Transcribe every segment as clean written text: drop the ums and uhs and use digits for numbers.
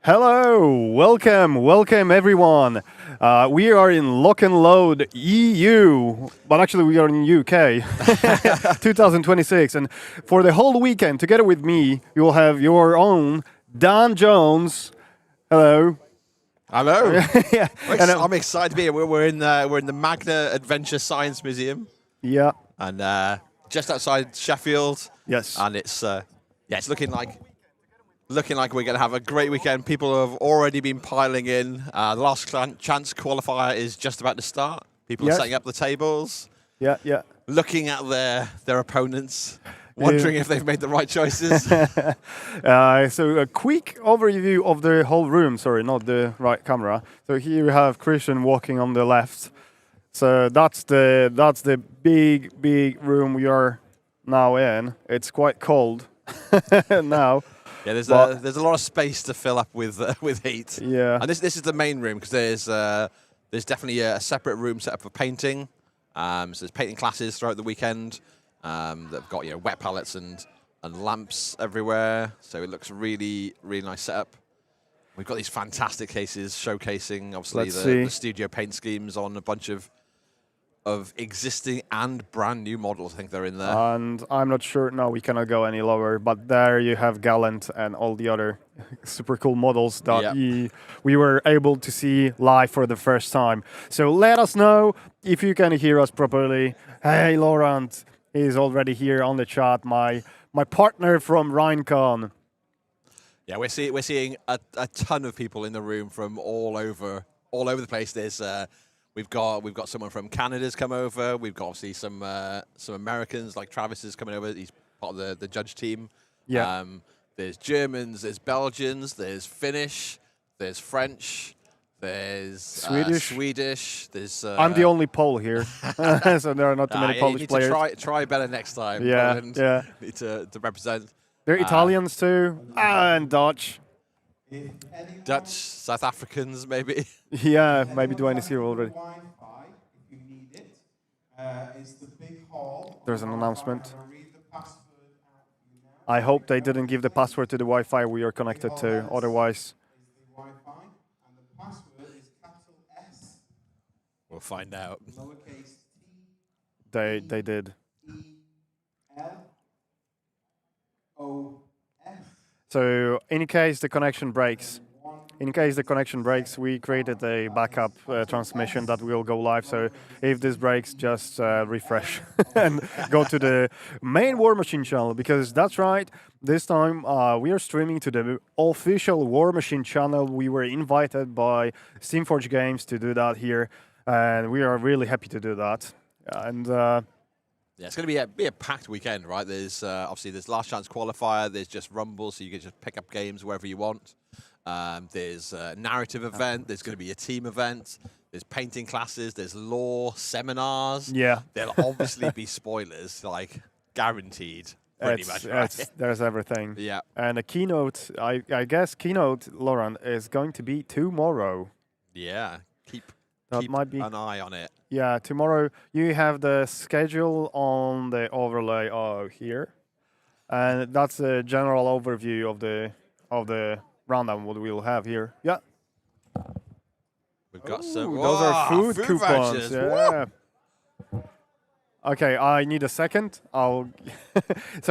Hello, welcome everyone. We are in Lock and Load EU, but actually we are in UK, 2026. And for the whole weekend, together with me, you will have your own Dan Jones. Hello. Hello. Yeah. I'm excited to be here. We're in the Magna Adventure Science Museum, Yeah. and just outside Sheffield. Yes. And it's looking like we're going to have a great weekend. People have already been piling in. The last chance qualifier is just about to start. People are setting up the tables. Yeah. Looking at their opponents, wondering if they've made the right choices. So a quick overview of the whole room. Sorry, not the right camera. So here we have Christian walking on the left. So that's the big room we are now in. It's quite cold now. Yeah, there's a lot of space to fill up with heat. Yeah. And this is the main room because there's definitely a separate room set up for painting. So there's painting classes throughout the weekend. They've got wet palettes and lamps everywhere. So it looks really nice setup. We've got these fantastic cases showcasing obviously the studio paint schemes on a bunch of existing and brand new models. I think they're in there. And I'm not sure, no, we cannot go any lower, but there you have Gauntlet and all the other super cool models that we were able to see live for the first time. So let us know if you can hear us properly. Hey, Laurent is already here on the chat, my partner from Rhinecon. Yeah, we're seeing a ton of people in the room from all over the place. There's We've got someone from Canada's come over. We've got obviously some Americans like Travis is coming over. He's part of the judge team. Yeah. There's Germans, there's Belgians, there's Finnish, there's French, there's Swedish. There's I'm the only Pole here, so there are not too many Polish players. To try better next time. Yeah. Need to represent. There are Italians too, and Dutch. Dutch, South Africans, maybe. Yeah, maybe Dwayne is here already. There's an announcement. I hope they didn't give the password to the Wi-Fi we are connected to, otherwise. We'll find out. They did. So in case the connection breaks, we created a backup transmission that will go live. So if this breaks, just refresh and go to the main War Machine channel, because that's right. This time we are streaming to the official War Machine channel. We were invited by Steamforge Games to do that here, and we are really happy to do that. And yeah, it's going to be a packed weekend, right? There's obviously there's last chance qualifier. There's just Rumble, so you can just pick up games wherever you want. There's a narrative event. There's going to be a team event. There's painting classes. There's law seminars. Yeah, there'll obviously be spoilers, like guaranteed. Pretty much, right? There's everything. Yeah, and a keynote. I guess keynote, Laurent, is going to be tomorrow. Yeah, keep an eye on it. Yeah, tomorrow you have the schedule on the overlay here, and that's a general overview of the rundown what we'll have here. Yeah, we've got some. Those are food coupons. Vouchers. Yeah. Okay, I need a second. So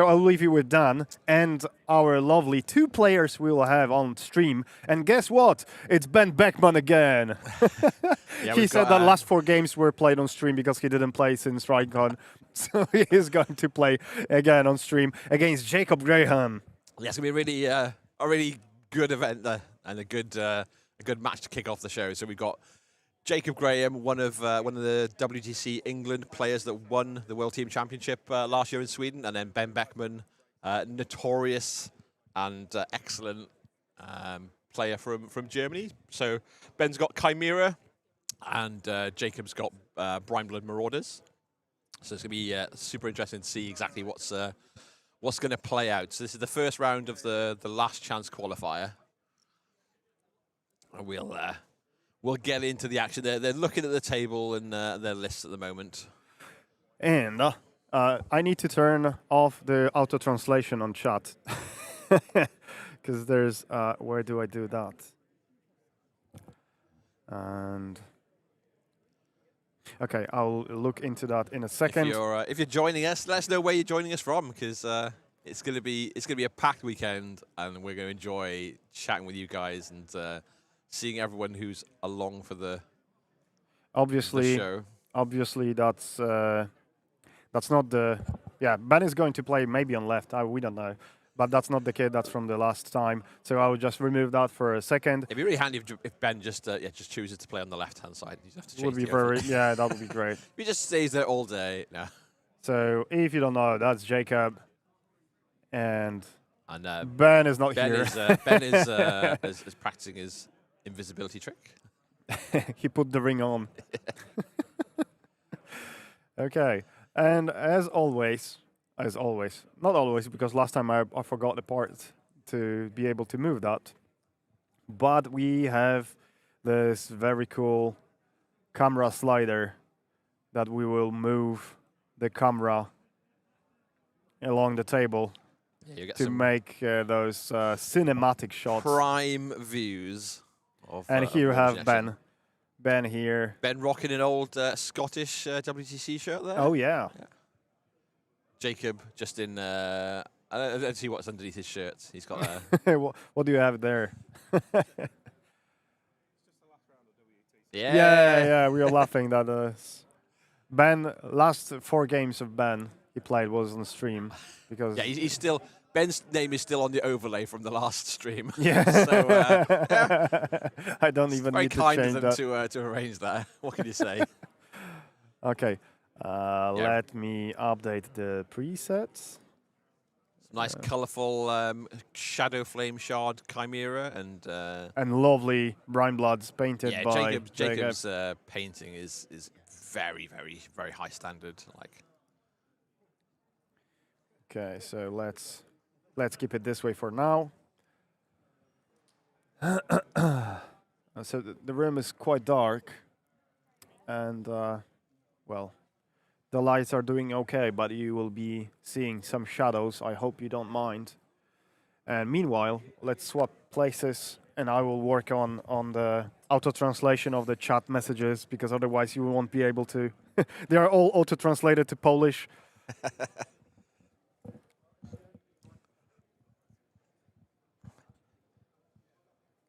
I'll leave you with Dan and our lovely two players we will have on stream. And guess what? It's Ben Beckman again. He said that last 4 games were played on stream because he didn't play since Rhinecon. So he is going to play again on stream against Jacob Graham. Yeah, it's going to be a really good event and a good match to kick off the show. So we've got Jacob Graham, one of the WTC England players that won the World Team Championship last year in Sweden, and then Ben Beckman, notorious and excellent player from Germany. So Ben's got Chimera, and Jacob's got Brimeblood Marauders. So it's going to be super interesting to see exactly what's going to play out. So this is the first round of the last chance qualifier. And we'll get into the action. They're looking at the table and their lists at the moment. And I need to turn off the auto translation on chat because there's where do I do that? And okay, I'll look into that in a second. If you're joining us, let us know where you're joining us from, because it's gonna be a packed weekend, and we're gonna enjoy chatting with you guys and seeing everyone who's along for the Obviously, show. obviously that's not the Ben is going to play maybe on left. We don't know, but that's not the kid that's from the last time. So I will just remove that for a second. It'd be really handy if Ben just chooses to play on the left hand side. You have to change Would be the very overlay. yeah, that would be great. If he just stays there all day. No. So if you don't know, that's Jacob, and And Ben is not Ben here. is practicing his invisibility trick. He put the ring on. Okay, and as always, not always, because last time I forgot the part to be able to move that. But we have this very cool camera slider that we will move the camera along the table Yeah, you get to some make those cinematic shots. prime views. And of here you Warm have Injection. Ben here. Ben rocking an old Scottish WTC shirt there. Oh yeah. Jacob just in. Let's see what's underneath his shirt. He's got. What do you have there? Yeah. Yeah. We are laughing that Ben. Last 4 games of Ben he played was on stream because Yeah, he's still. Ben's name is still on the overlay from the last stream. yeah. So I don't it's even very need to kind of change them that. to arrange that. What can you say? Okay. Let me update the presets. Nice, colourful shadow flame shard chimera And lovely brine bloods painted yeah, by Jacob's painting is very, very, very high standard. Like, Okay, so let's keep it this way for now. So the room is quite dark, and well, the lights are doing okay, but you will be seeing some shadows. I hope you don't mind. And meanwhile, let's swap places, and I will work on the auto translation of the chat messages, because otherwise you won't be able to. They are all auto translated to Polish.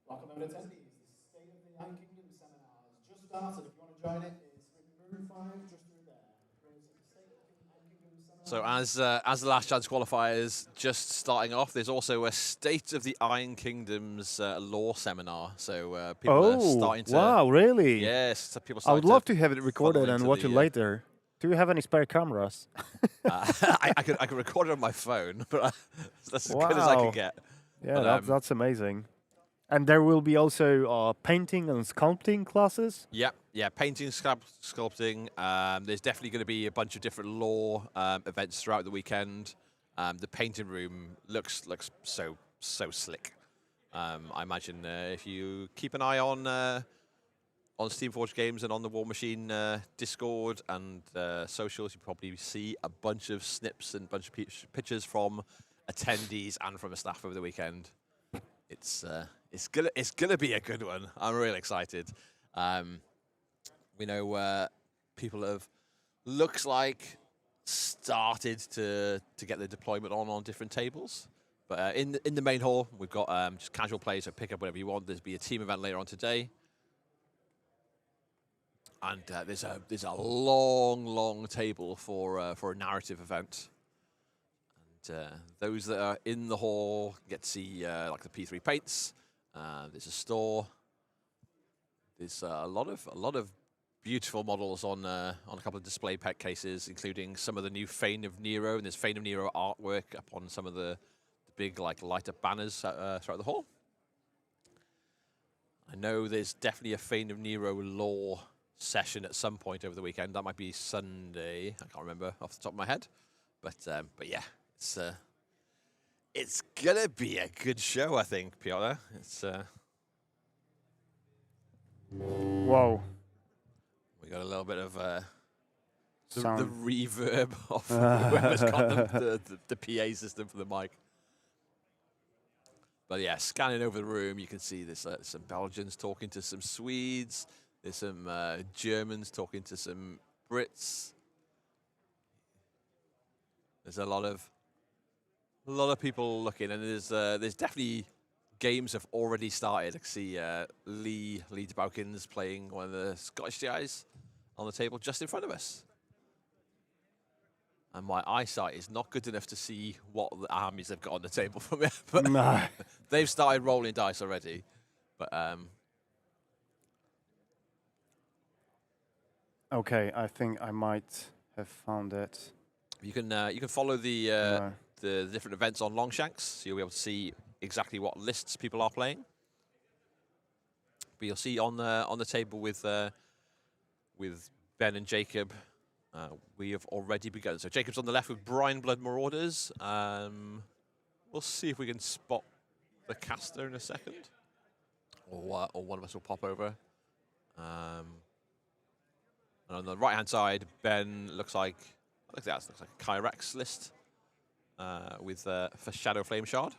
Welcome over attendees. The State of the Iron Kingdom seminar has just started. If you want to join it, it's in room 5, just through there. so as the last chance qualifiers just starting off, there's also a State of the Iron Kingdom's lore seminar. So people are starting to. Wow, really? Yes, so people. I would love to have it funnel recorded and into watch the, it later. Do you have any spare cameras? I could record it on my phone, but that's as good as I Wow. can get. Yeah, But, that's amazing. And there will be also painting and sculpting classes. Yeah, painting, sculpting. There's definitely going to be a bunch of different lore events throughout the weekend. The painting room looks so slick. I imagine if you keep an eye on Steamforged Games and on the War Machine Discord and socials, you probably see a bunch of snips and a bunch of pictures from attendees and from the staff over the weekend. It's gonna be a good one. I'm really excited. We know people have looks like started to get the deployment on different tables, but in the main hall we've got just casual play, so pick up whatever you want. There's be a team event later on today, and there's a long table for a narrative event. Those that are in the hall get to see like the P3 paints. There's a store. There's a lot of beautiful models on a couple of display pet cases, including some of the new Fane of Nero, and there's Fane of Nero artwork up on some of the big like light up banners throughout the hall. I know there's definitely a Fane of Nero lore session at some point over the weekend. That might be Sunday. I can't remember off the top of my head, but yeah. It's gonna be a good show, I think, Piotr. It's Whoa. we got a little bit of the Sound. reverb of whoever's got the PA system for the mic. But yeah, scanning over the room, you can see there's some Belgians talking to some Swedes. There's some Germans talking to some Brits. There's a lot of people looking, and there's definitely games have already started. I can see Lee de Boukins playing one of the Scottish guys on the table just in front of us. And my eyesight is not good enough to see what the armies they've got on the table from here. But No. they've started rolling dice already. But Okay, I think I might have found it. you can follow the No. the different events on Longshanks, so you'll be able to see exactly what lists people are playing. But you'll see on the table with Ben and Jacob, we have already begun. So Jacob's on the left with Brian Blood Marauders. We'll see if we can spot the caster in a second, or one of us will pop over. And on the right-hand side, Ben looks like a Kyrax list with for Shadow Flame Shard.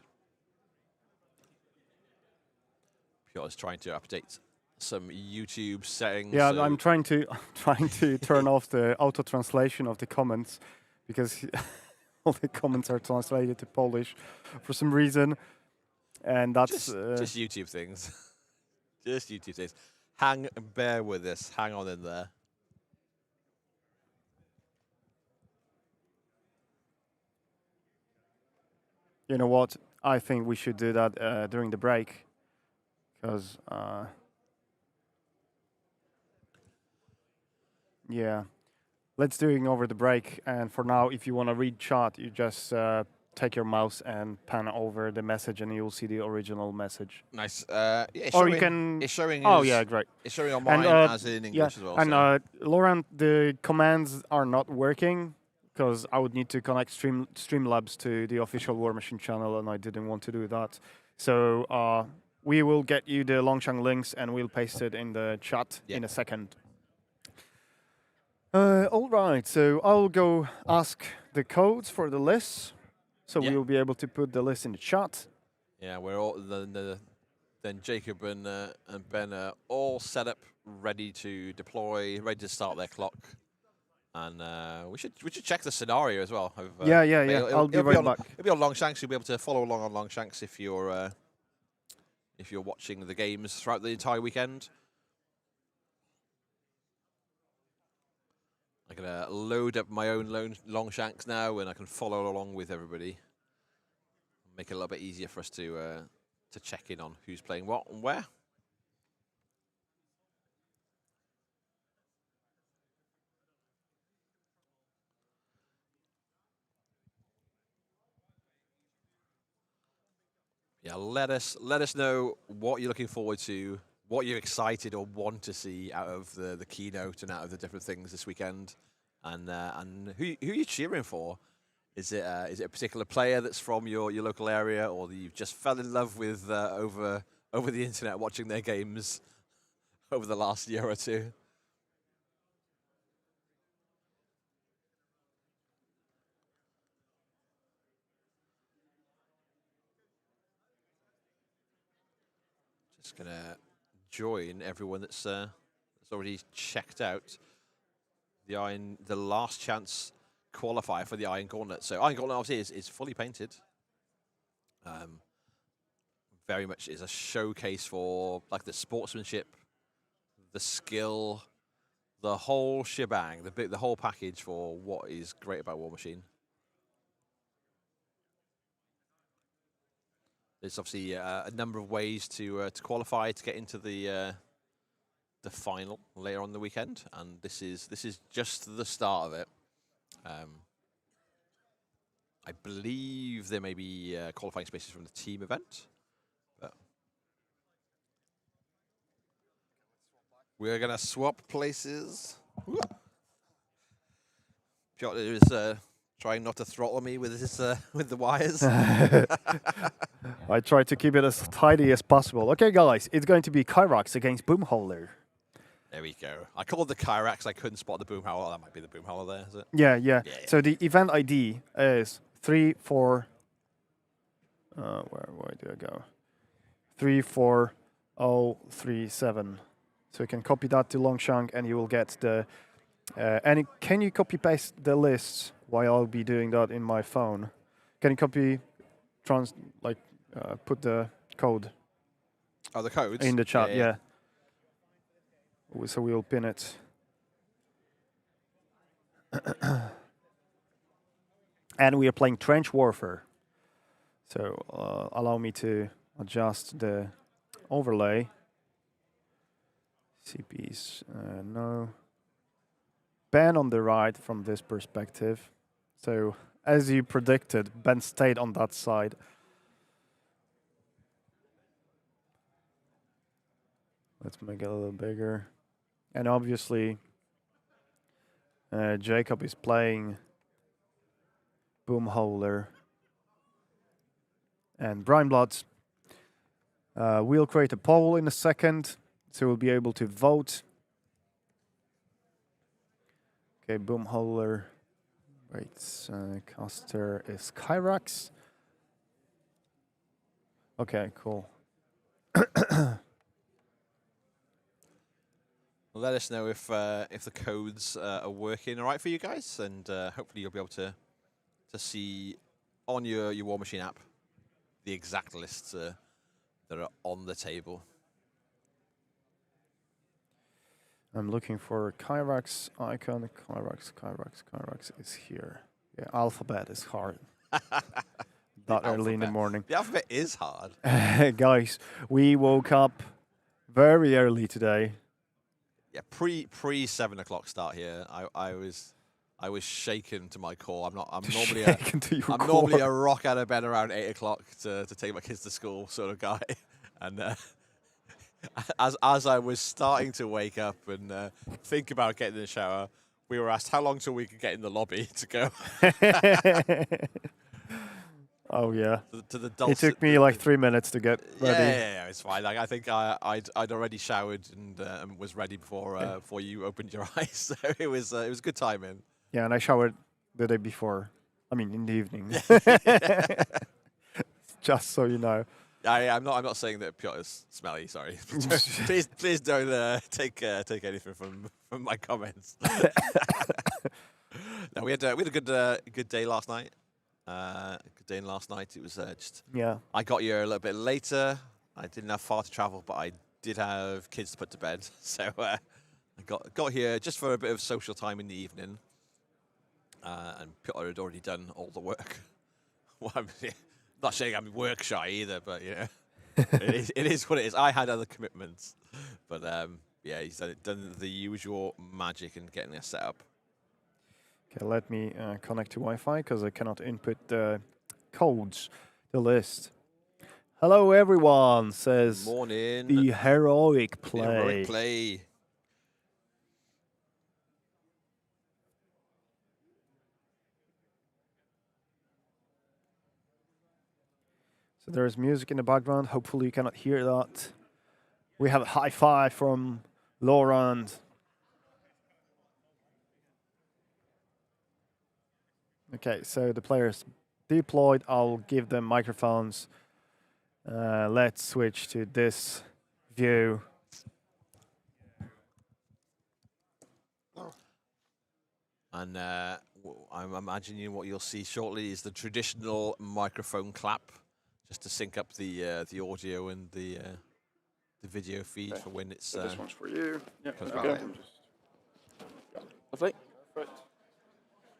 Piotr's trying to update some YouTube settings. Yeah, so I'm trying to turn off the auto translation of the comments because all the comments are translated to Polish for some reason, and that's just YouTube things. Just YouTube things. Bear with us. Hang on in there. you know what? I think we should do that during the break because yeah, let's do it over the break. And for now, if you want to read chat, you just take your mouse and pan over the message, and you'll see the original message. Nice. Yeah, it's Or showing, you can. It's showing. Oh yeah, great. It's showing on mine And, as in Yeah, English as well. and So. Laurent, the commands are not working because I would need to connect Streamlabs to the official War Machine channel, and I didn't want to do that. So we will get you the Longshan links, and we'll paste it in the chat in a second. All right, so I'll go ask the codes for the lists, so we will be able to put the list in the chat. Yeah, we're all then Jacob and Ben are all set up, ready to deploy, ready to start their clock, and we should check the scenario as well. Yeah. I'll be right back. It'll be on Longshanks. You'll be able to follow along on Longshanks if you're watching the games throughout the entire weekend. I'm gonna load up my own Longshanks now, and I can follow along with everybody. Make it a little bit easier for us to check in on who's playing what and where. Yeah, let us know what you're looking forward to, what you're excited or want to see out of the keynote and out of the different things this weekend, and who you're cheering for. Is it a particular player that's from your local area, or that you've just fell in love with over the internet watching their games over the last year or two? Just gonna join everyone that's already checked out the last chance qualifier for the Iron Gauntlet. So Iron Gauntlet obviously is fully painted. Very much is a showcase for like the sportsmanship, the skill, the whole shebang, the whole package for what is great about War Machine. There's obviously a number of ways to qualify to get into the final later on the weekend, and this is just the start of it. I believe there may be qualifying spaces from the team event, but we're gonna swap places. Piotr is trying not to throttle me with his with the wires. I try to keep it as tidy as possible. Okay, guys, it's going to be Kyrax against Boomhowler. There we go. I called the Kyrax. I couldn't spot the Boomhowler. That might be the Boomhowler there, is it? Yeah. So the event ID is 3, 4. Where do I go? 34037. So you can copy that to Longshank and you will get the. Can you copy paste the lists while I'll be doing that in my phone? Can you copy, put the code Oh, the codes? in the chat? Yeah. So we'll pin it. And we are playing Trench Warfare. So allow me to adjust the overlay. CPs, no. Ben on the right from this perspective. So as you predicted, Ben stayed on that side. Let's make it a little bigger. And obviously, Jacob is playing Boomhauler and Brinebloods. We'll create a poll in a second, so we'll be able to vote. Okay, Boomhauler. Wait, caster is Kyrax. Okay, cool. Let us know if the codes are working all right for you guys, and hopefully you'll be able to see on your War Machine app the exact lists that are on the table. I'm looking for Kyrax icon. Kyrax is here. Yeah, alphabet is hard. That early in the morning. The alphabet is hard. Guys, we woke up very early today. Yeah, pre 7 o'clock start here. I was shaken to my core. I'm normally a rock out of bed around 8 o'clock to take my kids to school sort of guy, and as I was starting to wake up and think about getting in the shower, we were asked how long till we could get in the lobby to go. Oh yeah. To the it took me like 3 minutes to get ready. Yeah, it's fine. Like I think I'd already showered and was ready before you opened your eyes. So it was good timing. Yeah, and I showered the day before. I mean, in the evening. Just so you know. I'm not saying that Piotr's smelly. Sorry, please don't take anything from my comments. No, we had a good day last night. Good day last night. It was just. Yeah. I got here a little bit later. I didn't have far to travel, but I did have kids to put to bed, so I got here just for a bit of social time in the evening. And Piotr had already done all the work. Well, I'm not saying I'm work shy either, but you know, it is what it is. I had other commitments, but yeah, he's done the usual magic in getting us set up. Okay, let me connect to Wi-Fi because I cannot input the codes, the list. Hello, everyone, says Morning. the heroic play. The heroic play. So there's music in the background. Hopefully you cannot hear that. We have a high five from Laurent. Okay, so the players deployed. I'll give them microphones. Let's switch to this view. And I'm imagining what you'll see shortly is the traditional microphone clap, just to sync up the audio and the video feed for when it's. So this one's for you. Yeah, Okay. Lovely. Perfect.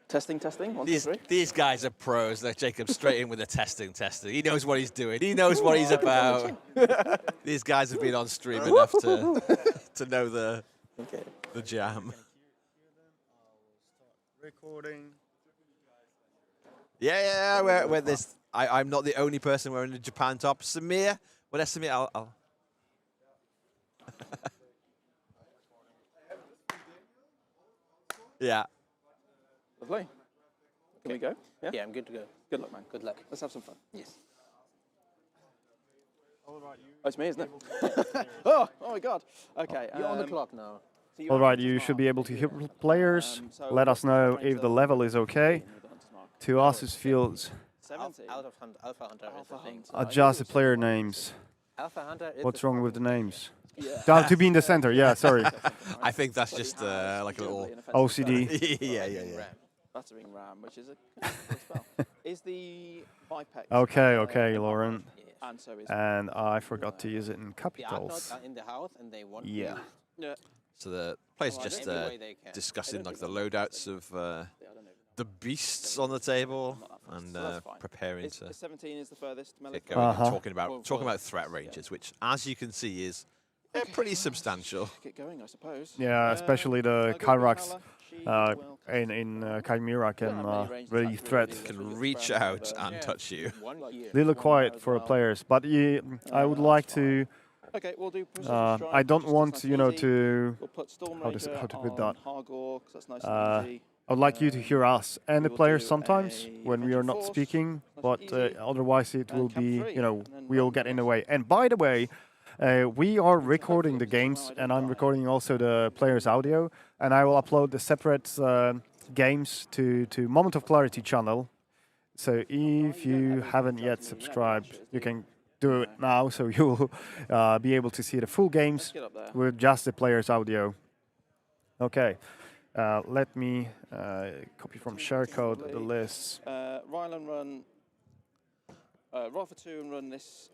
Testing. 1, 2, 3. These guys are pros. Like Jacob, straight in with the testing. He knows what he's doing. He knows what he's about. These guys have been on stream enough to know the jam. Recording. Yeah. We're this. I'm not the only person wearing the Japan top. Samir, well, that's Samir. I'll yeah. Lovely. Can we go? Yeah, I'm good to go. Good luck, man. Good luck. Let's have some fun. Yes. Oh, it's me, isn't it? oh my God. Okay. You're on the clock now. So All right, you should be able to hear players. Let us know if the level is okay. To us, it feels 70. Alpha Hunter is the thing. adjust the player names. Alpha Hunter is What's the wrong with the strongest names? Yeah. Down to be in the center. Yeah, sorry. I think that's just like a little. OCD. yeah. Battering ram, which is a cool spell. Is the Vipex. Okay, Lauren. Yes. And so is. And I forgot to use it in The capitals. Argonauts are in the house and they want Yeah. to Yeah. So the players Well, I just every way they can. discussing like the loadouts of Yeah, I don't know. the beasts on the table and So that's fine. preparing Is to 17 is the furthest melee. get going. And Uh-huh. talking about threat ranges, which, as you can see, is pretty substantial. Get going, I suppose. Yeah, especially the I'll go with Kyrax Valhalla. She uh, will- in Chimera We don't have many can ranged really attacks, threat. really. Can reach out and touch you. One year. Little One quiet as for well. players, but I would like to. Okay, we'll do precision strike. I don't just 'cause want nice you and know easy. to. We'll put Storm how to Ranger put on that? Hargor, 'cause that's nice Uh, and easy. I would like you to hear us and the we will players do sometimes a when we are Avenging not Force, speaking, nice but and easy. otherwise it And will Camp be, 3, you know, and then we'll run get the in the rest. way. And by the way, we are recording the hopefully games, tomorrow I and don't I'm die. recording also the players' audio, and I will upload the separate games to Moment of Clarity channel. So if you haven't yet subscribed, you can do it now, so you'll be able to see the full games Get up there. with just the players' audio. Okay, let me copy from share-code the lists. Rylan run. Roll for 2 and run this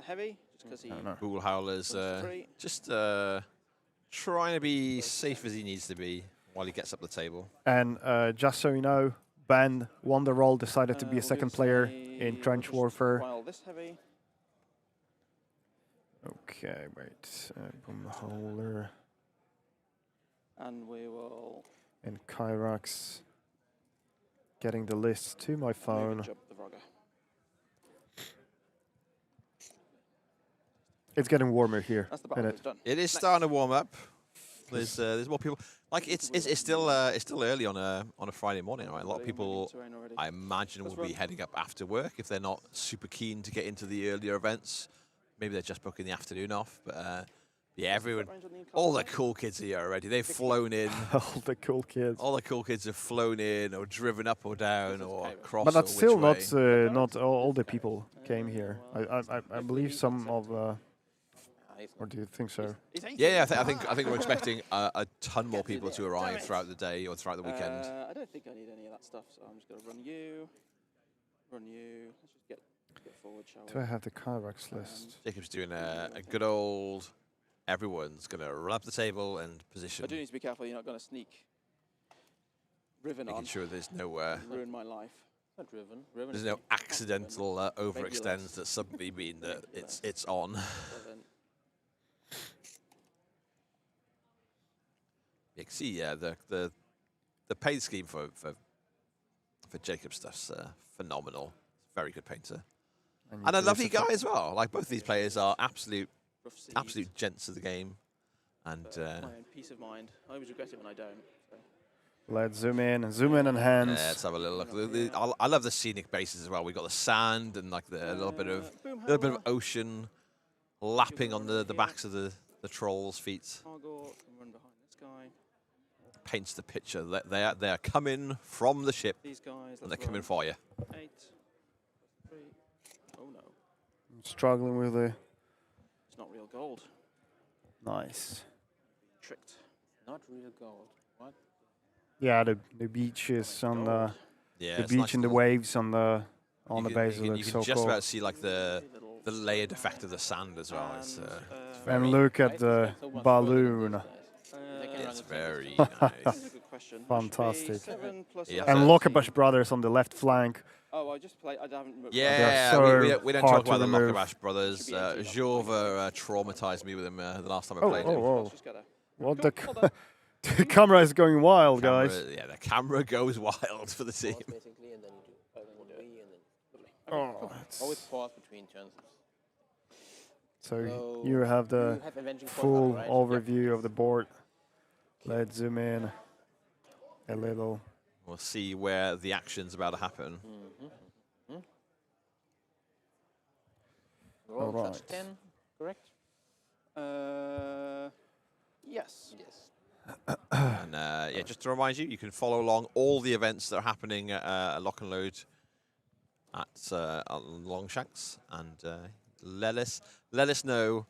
heavy, just because he. No. Bull Howler's Three. just trying to be safe as he needs to be while he gets up the table. And just so you know, Ben won the role, decided to be a We'll do second the player same. in We'll Trench just Warfare. While this heavy. Okay, wait. Boomhauler And we will and Kyrax. Getting the list to my maybe phone. jump the Vrogger. It's getting warmer here. That's the isn't battle. it? It's done. It is starting to warm up. There's more people. Like it's still early on a Friday morning. Right? A lot of people, I imagine, will be heading up after work if they're not super keen to get into the earlier events. Maybe they're just booking the afternoon off. But yeah, everyone, all the cool kids are here already. They've flown in. All the cool kids. All the cool kids have flown in or driven up or down or across. But that's or still which way. not all the people came here. I believe some of. Or do you think so? Yeah, I think we're expecting a ton more people to arrive throughout the day or throughout the weekend. I don't think I need any of that stuff, so I'm just going to run you. Let's just get forward, shall we? Do I have the Kyrax list? Jacob's doing a good old. Everyone's going to run up the table and position, I do need to be careful you're not going to sneak Riven making on. sure there's no Ruin my life. Not Riven. Riven there's is no accidental overextends that suddenly mean that it's on. Riven. You can see, the paint scheme for Jacob stuff's phenomenal. Very good painter. And a lovely guy as well. Like both these players are absolute gents of the game. And My own peace of mind. I always regret it when I don't. So. Let's zoom in and hands. let's have a little look. I love the scenic bases as well. We've got the sand and like the little bit of ocean lapping on the backs of the trolls' feet. Argor can run behind this guy. Paints the picture that they are coming from the ship These guys. and they're coming for you. 8. 3. Oh no. Struggling with the It's not real gold. nice. Tricked. not real gold. What? Yeah, the beach is on the Yeah, the it's beach nice and the little- waves on the you base can, you looks can so just cool. about see like the layered effect of the sand as well. It's, And look at the balloon. it's very That's nice. a good question. Fantastic. 7 plus Yeah, And 11. Lockerbush brothers on the left flank. Oh, I just played. I haven't. Yeah, so we don't hard talk about to the remove. Lockerbash brothers. Jova traumatized me with him the last time I Oh, played oh, him. oh. Just gotta. What Cool, the, well done. the camera is going wild, guys. Yeah, the camera goes wild for the team. Pause basically, and then you do 1V, and then Oh, always pause between turns. so you have the You have Avenging Force full up, right? overview of the board. Let's zoom in a little. We'll see where the action's about to happen. Roll Alright. plus 10, correct? Yes. Yes. And yeah, just to remind you, you can follow along all the events that are happening at Lock and Load at Longshanks, and let us know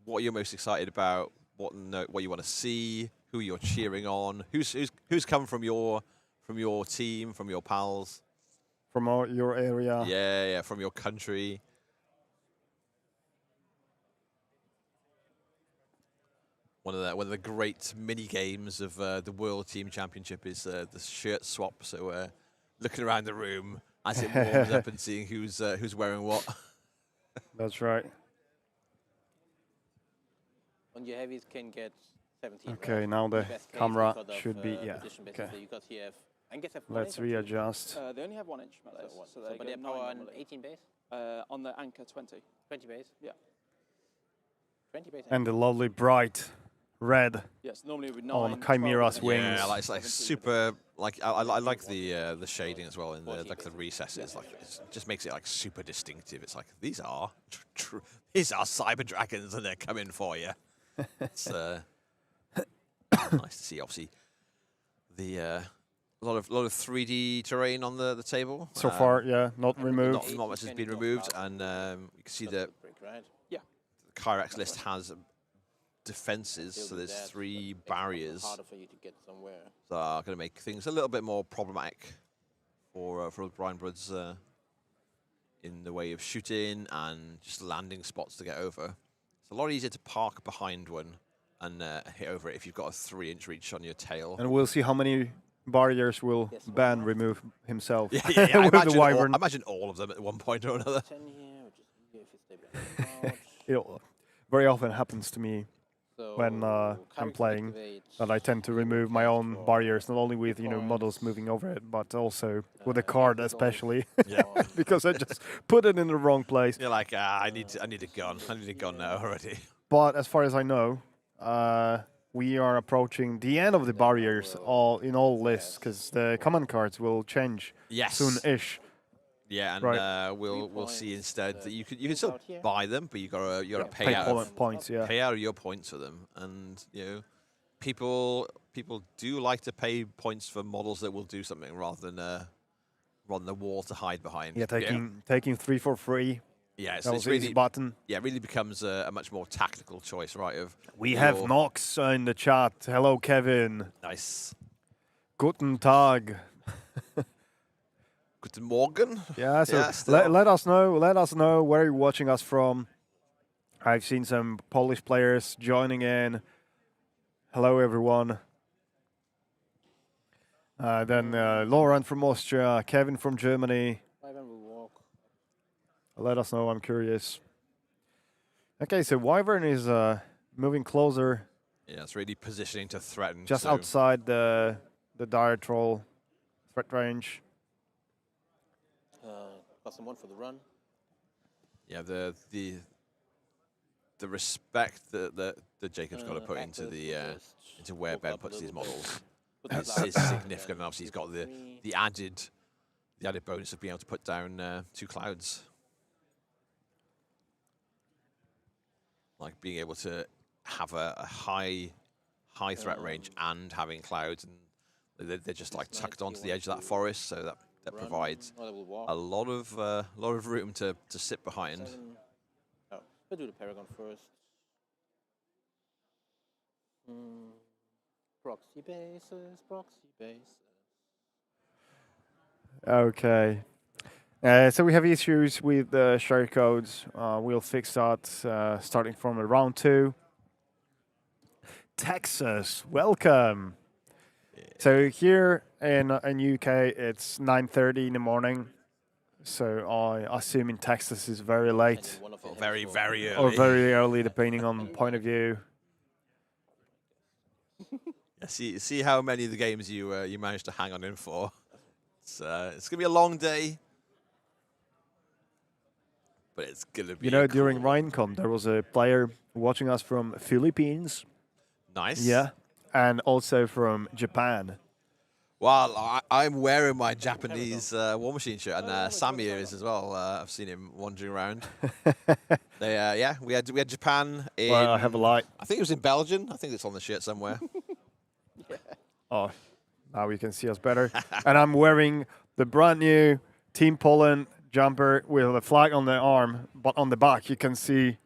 what you're most excited about, what you want to see, who you're cheering on, who's come from your team, from your pals. From your area. Yeah, from your country. One of the great mini games of the World Team Championship is the shirt swap. So looking around the room as it warms up and seeing who's wearing what. That's right. On your heavies can get 17. Okay, right? now the Best case camera because of, should be, yeah. position basis. Okay. So you got here, I guess Let's readjust. They only have 1 inch melees, so they but go they're 9 power on normally. 18 base, On the anchor 20. 20 base. Yeah. 20 base. And the lovely bright red Yes, normally with 9. on Chimera's 12, wings. Yeah, it's like 17. super. Like I like the shading as well in the recesses. Like it just makes it like super distinctive. It's like these are cyber dragons and they're coming for you. It's nice to see. Obviously, the a lot of 3D terrain on the table. So far, yeah, not removed. Not much has been removed, and you can see that Right. the Kyrax list has defenses. So there's 3 barriers Harder for you to get somewhere. that are going to make things a little bit more problematic for the Brian Bloods in the way of shooting and just landing spots to get over. It's a lot easier to park behind one and hit over it if you've got a 3-inch reach on your tail. And we'll see how many barriers will Ben remove himself I with the imagine Wyvern. I imagine all of them at one point or another. 10 here, which is easier if you stay behind the couch. It very often happens to me So when I'm Kyrax playing activates that I tend to remove my own barriers, not only with models moving over it, but also with the card especially, Yeah. because I just put it in the wrong place. You're like, I need a gun. I need a gun now already. But as far as I know, we are approaching the end of the barriers in all lists, because the command cards will change Yes. soon-ish. Yeah, and Right. we'll see instead that you can still buy them, but you gotta pay Pay out points, yeah. pay out of your points for them, and people do like to pay points for models that will do something rather than a wall to hide behind. Yeah, taking 3 for free. Yeah, That it's was easy really button. it really becomes a much more tactical choice, right? Of We have your- Nox in the chat. Hello, Kevin. nice. Guten Tag. Guten Morgen. Yeah, so still. let us know where you're watching us from. I've seen some Polish players joining in. Hello, everyone. Then Lauren from Austria, Kevin from Germany. Wyvern will walk. Let us know, I'm curious. Okay, so Wyvern is moving closer, Yeah, it's really positioning to threaten. just so outside the dire troll threat range. +1 for the run. Yeah, the respect that Jacob's got to put into into where Ben puts these models is significant. And obviously, he's got the added bonus of being able to put down 2 clouds, like being able to have a high threat range and having clouds, and they're just like tucked onto the edge of that forest, so that provides a lot of room to sit behind. Oh, we'll do the Paragon first. Proxy bases, proxy bases. Okay. So we have issues with the share codes. We'll fix that starting from round 2. Texas, welcome. So here in UK, it's 9:30 in the morning. So I assume in Texas is very late Or very, very early. or very early, depending on point of view. Yeah, see how many of the games you managed to hang on in for. It's gonna be a long day, but it's gonna be. During Rhinecon, there was a player watching us from Philippines. Nice. Yeah. And also from Japan. Well, I'm wearing my Japanese War Machine shirt, and Samir is as well. I've seen him wandering around. We had Japan in. Well, I have a light. I think it was in Belgium. I think it's on the shirt somewhere. Oh, now you can see us better. And I'm wearing the brand new Team Poland jumper with a flag on the arm, but on the back you can see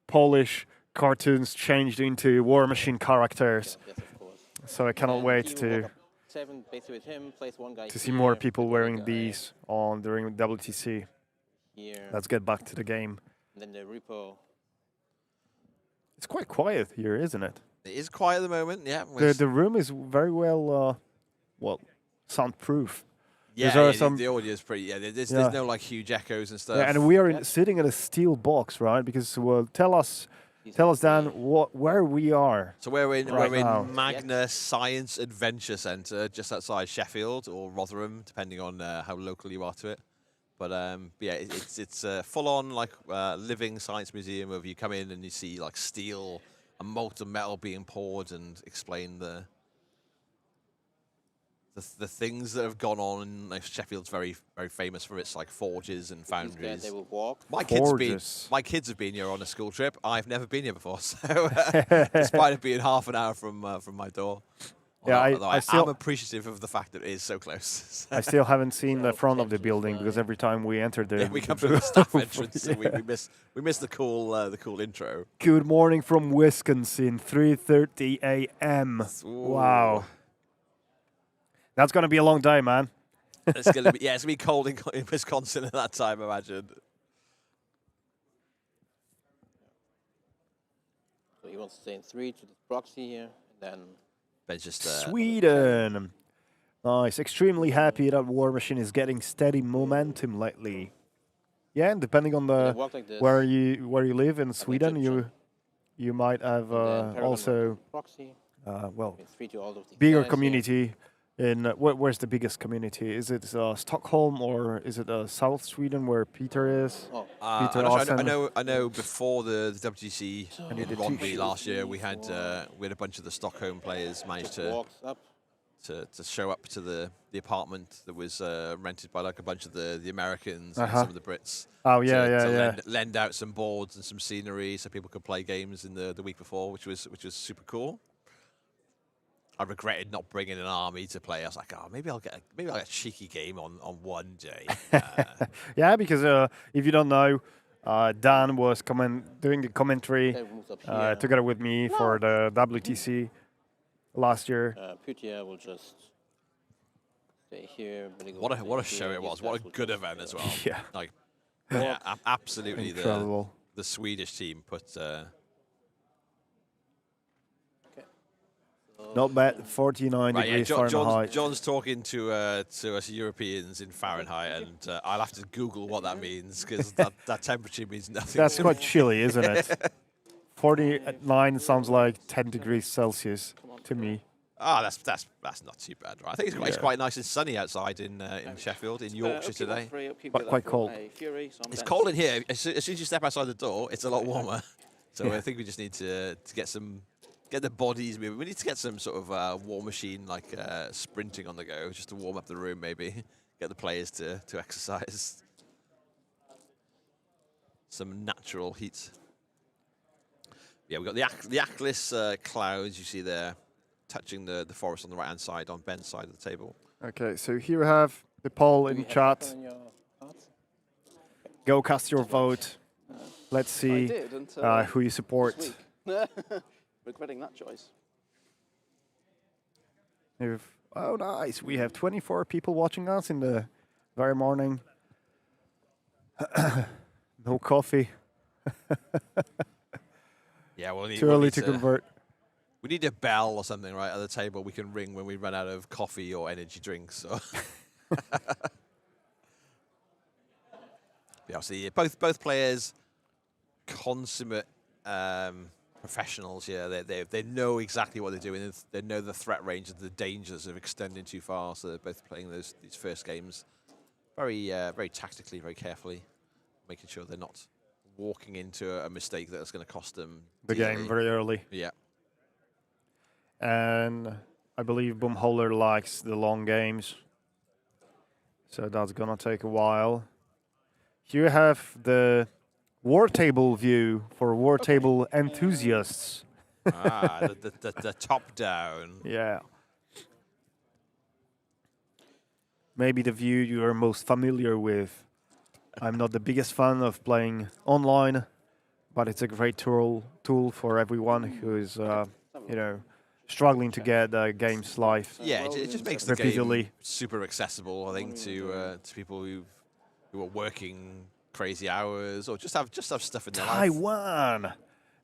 Polish cartoons changed into War Machine characters. Yes, of course. So I cannot And wait he will to walk up 7 basically with him, place one guy see more here, people with the other wearing guy these on during WTC. here. Let's get back to the game. And then the repo. It's quite quiet here, isn't it? It is quiet at the moment. Yeah. The room is very well soundproof. Yeah, There are yeah, some- the audio is pretty. Yeah, there's Yeah. no like huge echoes and stuff. Yeah, and we are sitting in a steel box, right? Because tell us, Dan, where we are. So we're in Right now. Magna Science Adventure Centre, just outside Sheffield or Rotherham, depending on how local you are to it. But yeah, it's a full-on like living science museum where you come in and you see like steel and molten metal being poured and explain the things that have gone on. Like, Sheffield's very famous for its like forges and These guys, foundries. they will walk. My Forges. kids have been here on a school trip. I've never been here before, so despite it being half an hour from my door. Yeah, Although I I still- am appreciative of the fact that it is so close. I still haven't seen the front of the building because every time we enter the Yeah, we come through the staff entrance, so we miss the cool intro. Good morning from Wisconsin, 3:30 a.m. Wow. That's going to be a long day, man. It's gonna be cold in Wisconsin at that time, I imagine. So he wants to stay in 3 to the proxy here, and then Ben's just Sweden. Nice. Extremely happy that War Machine is getting steady momentum lately. Yeah, and depending on they the walk like this. where you live in Sweden, Egyptian. you might have and then Paragon also will proxy. well, In 3 to all of these bigger guys here. community in where's the biggest community? Is it Stockholm or is it South Sweden where Peter is? Oh, Peter I Olsen. know. Before the WTC I need in a Rondby t-shirt. last year, we had a bunch of the Stockholm players managed to walks up. show up to the apartment that was rented by like a bunch of the Americans and Uh-huh. some of the Brits. Oh yeah, to, yeah, to yeah. lend out some boards and some scenery so people could play games in the week before, which was super cool. I regretted not bringing an army to play. I was like, oh, maybe I'll get a cheeky game on one day. Yeah, because if you don't know, Dan was doing the commentary They moves up here. together with me for the WTC last year. Putia will just stay here. Billy will what a stay show here, it these was! What guys a will good just event go. as well. Yeah. Like, yeah, absolutely. Incredible. The Swedish team put. Not bad. 49 Right, yeah, degrees Fahrenheit. John's talking to us Europeans in Fahrenheit, and I'll have to Google what that means because that temperature means nothing. That's to quite me. chilly, isn't it? 49 sounds like 10 degrees Celsius to me. Ah, that's not too bad, right? I think it's Yeah. quite nice and sunny outside in Sheffield, in Yorkshire upkeep on today. 3, upkeep But with quite that cold. a Fury, so I'm It's dead. cold in here. As soon as you step outside the door, it's a lot warmer. So I think we just need to get the bodies moving. We need to get some sort of War Machine like sprinting on the go, just to warm up the room, maybe get the players to exercise. Some natural heat. Yeah, we've got the Atlas clouds you see there, touching the forest on the right hand side, on Ben's side of the table. Okay, so here we have the poll Do in we have chat. pepper in your cards? Go cast your vote. Let's I see did until who you support. this week. Regretting that choice. Oh, nice. We have 24 people watching us in the very morning. No coffee. Yeah, we'll need, Too we'll early need to convert. We need a bell or something, right, at the table we can ring when we run out of coffee or energy drinks. So. Yeah, see, both players, consummate professionals. Yeah, they know exactly what they're doing. They know the threat range and the dangers of extending too far. So they're both playing these first games very tactically, very carefully, making sure they're not walking into a mistake that's going to cost them The dearly. game very early. Yeah. And I believe Boomholder likes the long games. So that's going to take a while. Here you have the War Table view for War Table enthusiasts. The top down. Yeah. maybe the view you are most familiar with. I'm not the biggest fan of playing online, but it's a great tool for everyone who is, struggling to get games live. Yeah, it just makes the game repeatedly. super accessible. I think to people who are working crazy hours or just have stuff in their life. Taiwan.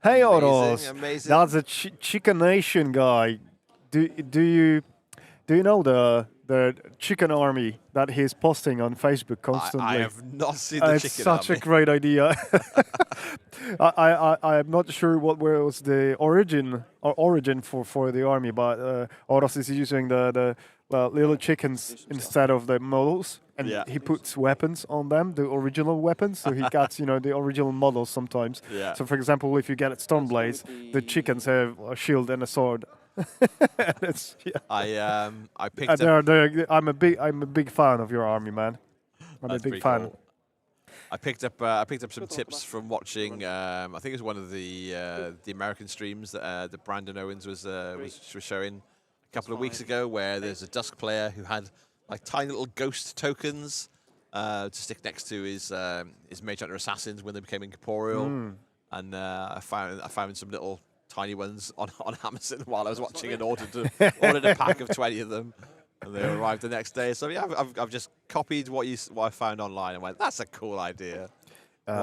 Hey, Amazing, Oros. amazing. That's a Chicken Nation guy. Do you know the chicken army that he's posting on Facebook constantly? I have not seen the It's chicken such army. a great idea. I'm not sure what was the origin for the army, but Oros is using the little chickens instead of the models, and Yeah. he puts weapons on them, the original weapons. So he gets the original models sometimes. Yeah. So for example, if you get Stormblades, the chickens have a shield and a sword. It's, yeah. I picked up. I'm a big fan of your army, man. I'm That's a big pretty fan. cool. I picked up some tips from watching. I think it was one of the American streams that Brandon Owens was showing a couple of weeks ago, where there's a Dusk player who had like tiny little ghost tokens to stick next to his Mage Hunter assassins when they became incorporeal, and I found some little tiny ones on Amazon while I was watching and ordered a pack of 20 of them. And they arrived the next day. So yeah, I've just copied what I found online and went, that's a cool idea. Wait,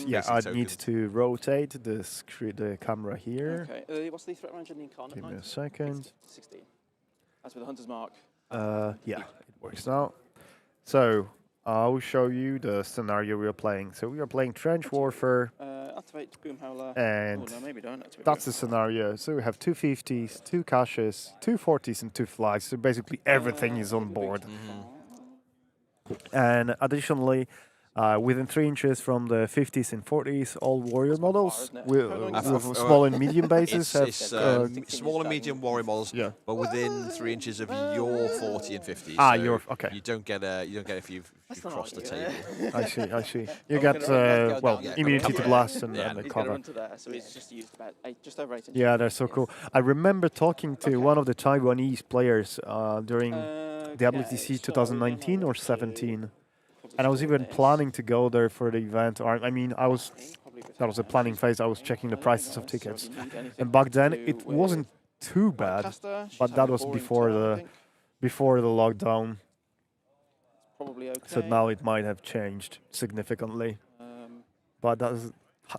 yeah, basic I tokens. need to rotate the camera here. Okay, what's the threat range on the Incarnate? Give me a 19? second. 16. That's with the Hunter's Mark. Yeah, it works now. So I'll show you the scenario we are playing. So we are playing Trench Warfare, Activate Boom Howler. and Oh, no, maybe don't. Activate that's the Boom scenario. So we have 2 50s, 2 caches, 2 40s, and 2 flags. So basically everything is on board. And additionally, within 3 inches from the 50s and 40s, all warrior models isn't it? with, How long with is that? small and medium bases have. It's small and medium warrior models, Yeah. but within 3 inches of your 40 and 50. Ah, so your- okay. You don't get if you've not crossed the right, table. I see. You Oh, get we're gonna run- well yeah, immunity to yeah. blast and Yeah. the He's going to cover. run to there, so he's just used about just over 8 inches. Yeah, they're so cool. I remember talking to one of the Taiwanese players during the WTC 2019 or 17, and I was even planning to go there for the event. Or I mean, that was a planning phase. I was checking the prices of tickets, and back then it wasn't too bad, but that was before the lockdown. Probably okay. So now it might have changed significantly. But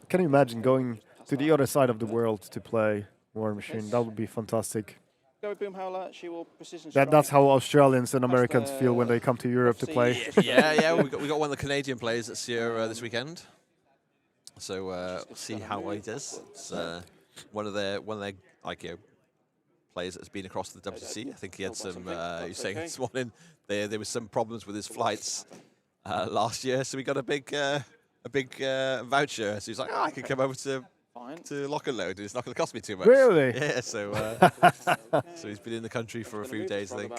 can you imagine going to the other side of the world to play War Machine? That would be fantastic. Go with Boom Howler. She will precision That's strike. how Australians and Americans feel when they come to Europe to play. Yeah. We got one of the Canadian players that's here this weekend. So we'll see how he does. It's one of their players that's been across the WTC. I think he had some. He was saying this morning there was some problems with his flights last year, so we got a big voucher. So he's like, I can come over to Lock and Load. It's not going to cost me too much. Really? Yeah. So so he's been in the country for a few days, I think.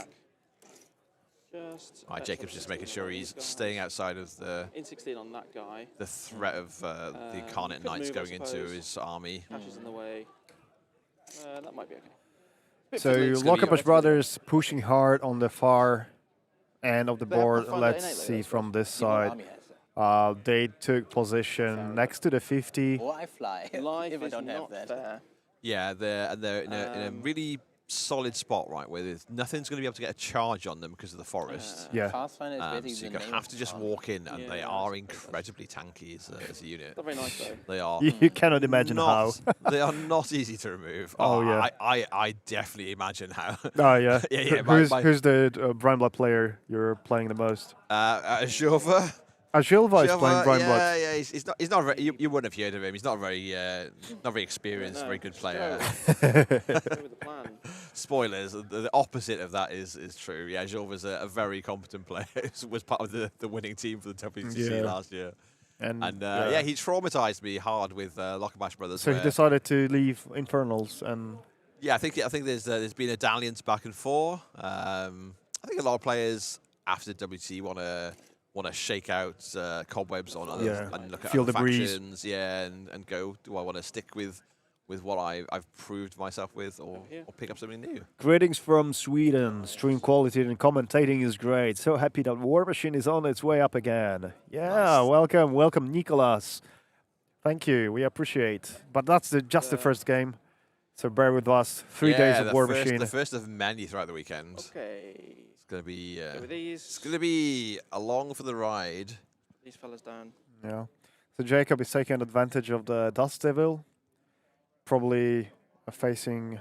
Jacob's just making sure he's staying outside of in 16 on that guy. the threat of the Incarnate could Knights move, I going into suppose. his army. Catches in the way. That might be okay. Bit So fiddly. It's gonna be- Lockup Brothers pushing hard on the far end of the They have board. Pathfinder Let's innate, though, see that's from this You know what side. army has it? They took position next to the 50. Or I fly. Life if I is don't have not that. fair. Yeah, they're in a really solid spot, right, where nothing's going to be able to get a charge on them because of the forest. Yeah. Pathfinder is basically So the you're name going to have of to just army. walk in, and Yeah, they that's are pretty incredibly tanky as a unit. Not very nice though. They are. You cannot imagine how. They are not easy to remove. Oh, yeah. I definitely imagine how. Oh yeah. Yeah, Who's the Brian Blood player you're playing the most? Jova. Ajilva is playing Brian Blood. Yeah, he's not very, you wouldn't have heard of him. He's not very experienced, very good player. Go with the plan. Spoilers, the opposite of that is true. Yeah, Jova's a very competent player. Was part of the winning team for the WTC Yeah. last year. And Yeah, he traumatized me hard with Lockerbash Brothers. so he where- decided to leave Infernals and Yeah, I think there's been a dalliance back and forth. I think a lot of players after WT want to shake out cobwebs on others Yeah, and look at feel other the breeze. factions, yeah, and go, do I want to stick with what I've proved myself with, or here. pick up something new. Greetings from Sweden. Stream quality and commentating is great. So happy that War Machine is on its way up again. Yeah, Nice. welcome, Nicolas. Thank you, we appreciate. But that's just the first game, so bear with us. 3 days of War Machine. The first of many throughout the weekend. Okay. It's gonna be. Go with these. It's gonna be along for the ride. These fellas down. Yeah. So Jacob is taking advantage of the Dust Devil. Probably facing.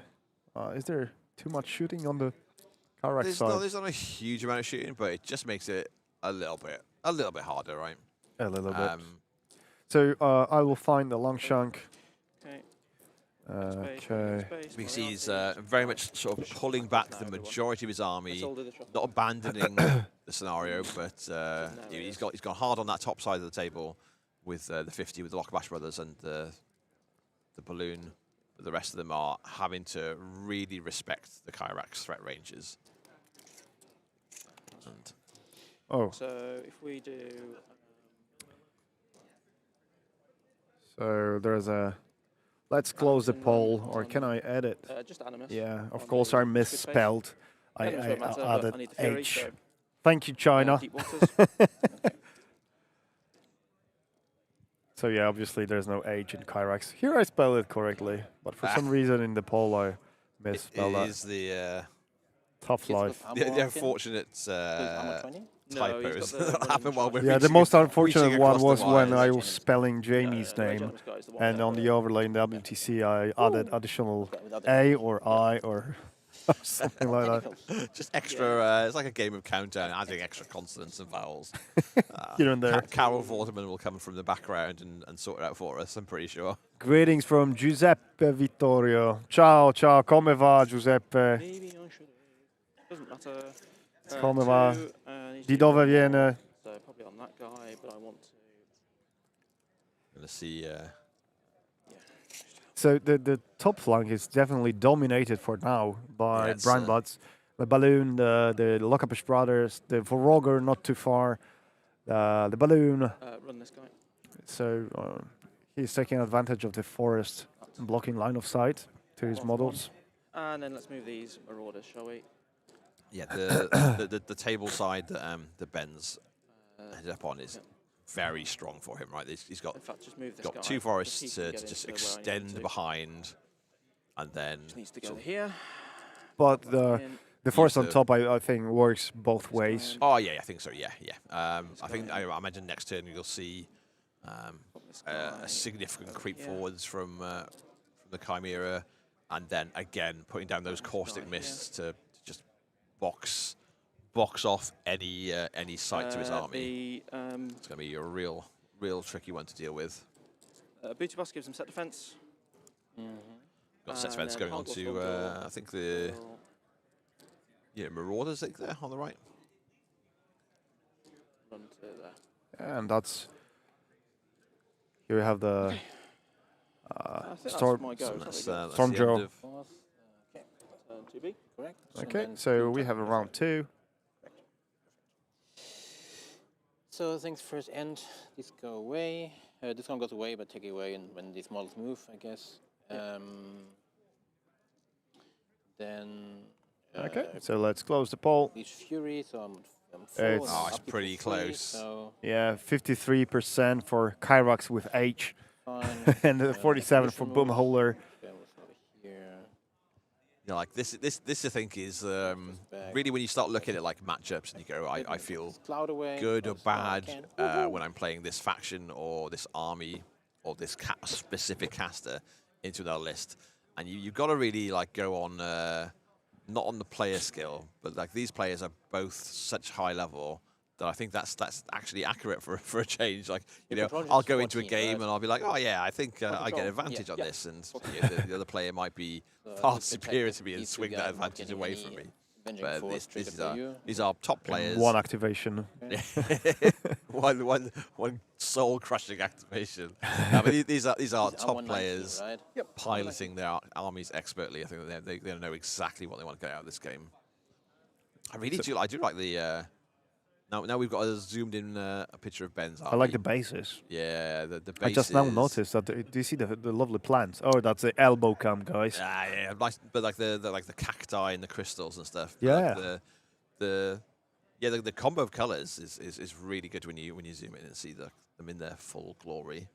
Is there too much shooting on the Karak side? There's not a huge amount of shooting, but it just makes it a little bit harder, right? A little bit. So I will find the Longshank. Okay. Okay. We see he's very much sort of pulling back the majority of his army, Let's all do the shuffle. not abandoning the scenario, but he's gone hard on that top side of the table with the 50 with the Lockbash brothers and the balloon. But the rest of them are having to really respect the Kyrax threat ranges. And Oh, So if we do. so there's a. Let's close the poll, or can I edit? Just Animus. Yeah, of on course the I good pace. misspelled. I Animus won't matter, but I added need the Fury, H. so, Thank you, China. Deep waters. Okay. So yeah, obviously there's no H in Kyrax. Here I spell it correctly, but for some reason in the poll I misspelled it that. is the Tough Kids with life. armor again? unfortunate Armor 20? No, he's typos got the that happen while we're Yeah, the reaching- most reaching unfortunate one across the was when wires. I was spelling Jamie's the name, Generous guy is the one and that- on the overlay in the WTC I added additional Okay, without the A or I or something like that. technicals. Just extra, it's like a game of countdown, adding extra consonants and vowels. Here and there. Carol Vorderman will come from the background and sort it out for us, I'm pretty sure. Greetings from Giuseppe Vittorio. Ciao, ciao, come va Giuseppe? Maybe I should. Doesn't matter. Come va? He's Di doing dove very well, viene? So probably on that guy, but I want to. Gonna see, So the top flank is definitely dominated for now by Yeah, it's, Brandbutts. The Balloon, the Lockapish Brothers, the Vorroger not too far, the Balloon. Run this guy. So he's taking advantage of the forest blocking line of sight to his models. And then let's move these Marauders, shall we? yeah, the table side that Ben's ended up on is very strong for him, right? He's got In fact, just move this got guy. two just forests he can to get just into where I need extend to. behind, and then Just needs to go sort of- here. But In. the forest on to- top, I think, works both ways. Oh yeah, I think so. Yeah. I think I imagine next turn you'll see This guy. a significant creep here. forwards from the Chimera, and then again putting down those caustic guy mists to just box off any sight to his army. It's going to be a real tricky one to deal with. Booty Bus gives him set defense. Got set And defense then going on Hogwarts to Gondola I think the will Marauders like there on the right. run to there. And that's. Here we have the I think Storm. that's my go. So It's not that's, really good. that's Storm the Joe. end of- Fourth, okay, Turn 2B. correct. Okay, then so blue we top. have a round 2. So things first end, these go away. This one goes away, but take it away and when these models move, I guess. Then Okay, so let's close the poll. these Fury, so I'm full. It's- I'm Oh, it's up to pretty 3, close. So Yeah, 53% for Kyrax with H, fine. and 47 for additional- Boomholder. Okay, what's over here? Yeah, like this I think is back. really when you start looking at like matchups and you go, I feel Cloud away. good or Close while I bad can. when I'm playing this faction or this army or this specific caster into another list, and you've got to really like go on not on the player skill, but like these players are both such high level that I think that's actually accurate for a change. Like control is I'll just go into a 14, game right? and I'll be like, oh yeah, I think I get control. advantage on Yeah. this, and the other player might be So far just protect superior that to me and these two swing that guys not advantage getting away any from me. avenging But force triggered by you. these are top players. One activation. one soul crushing activation. But these are These top 119, players right? piloting their armies expertly. I think that they know exactly what they want to get out of this game. I do like the Now we've got a zoomed in a picture of Ben's army. I like the bases. Yeah, the bases. I just now noticed that. Do you see the lovely plants? Oh, that's the elbow cam, guys. Yeah, nice, but like the cacti and the crystals and stuff. But Yeah. like the combo of colors is really good when you zoom in and see them in their full glory.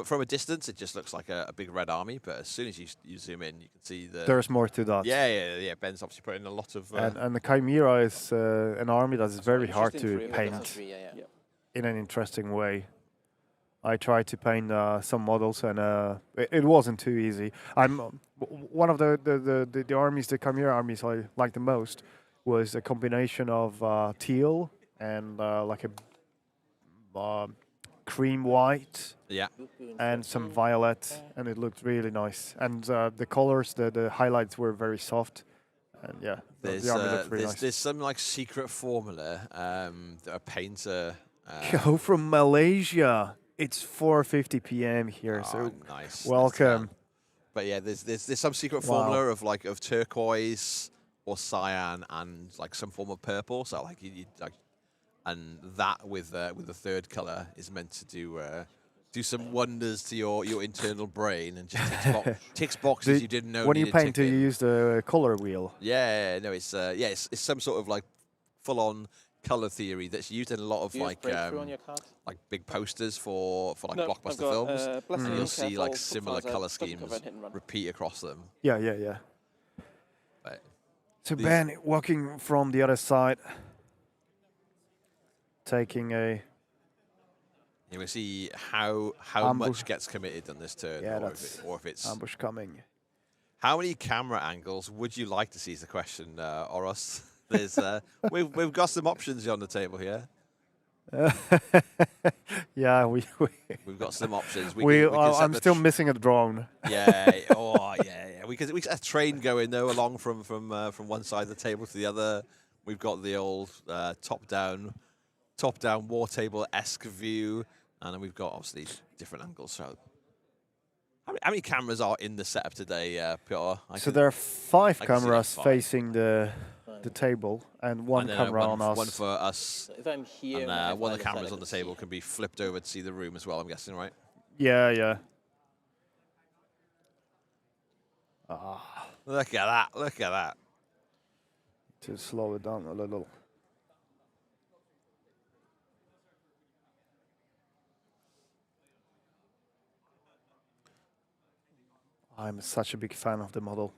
From a distance, it just looks like a big red army, but as soon as you zoom in, you can see the. There's more to that. Yeah. Ben's obviously putting a lot of. And the Chimera is an army that is very hard Interesting to three, paint three, yeah. in an interesting way. I tried to paint some models, and it wasn't too easy. One of the armies, the Chimera armies I like the most, was a combination of teal and like a cream white. Yeah. And some violet, and it looked really nice. And the colors, the highlights were very soft, and yeah, the army looked really nice. There's some like secret formula that a painter. Go from Malaysia. It's 4:50 p.m. here, so nice. welcome. But yeah, there's some secret formula of turquoise or cyan and like some form of purple. So like you like, and that with the third color is meant to do some wonders to your internal brain and just ticks boxes you didn't know. When you paint, do ticking. you use the color wheel? Yeah, no, it's some sort of like full-on color theory that's used in a lot of like big posters for like blockbuster films, and you'll see like similar color schemes repeat across them. Yeah. But So Ben walking from the other side, taking a. you will see how Ambush. much gets committed on this turn, Yeah, or if it's ambush coming. How many camera angles would you like to see? Is the question, Oros. There's we've got some options on the table here. Yeah, We've got some options. I'm still missing a drone. Yeah. We could get a train going though, along from one side of the table to the other. We've got the old top down war table-esque view, and then we've got obviously different angles. So, how many cameras are in the setup today, Piotr? So there are 5 I can see cameras five. facing the table, and one camera on us. One for us. If I'm here, And one of the cameras on the table can be flipped over to see the room as well, I'm guessing, right? Yeah. Look at that. To slow it down a little. I'm such a big fan of the model.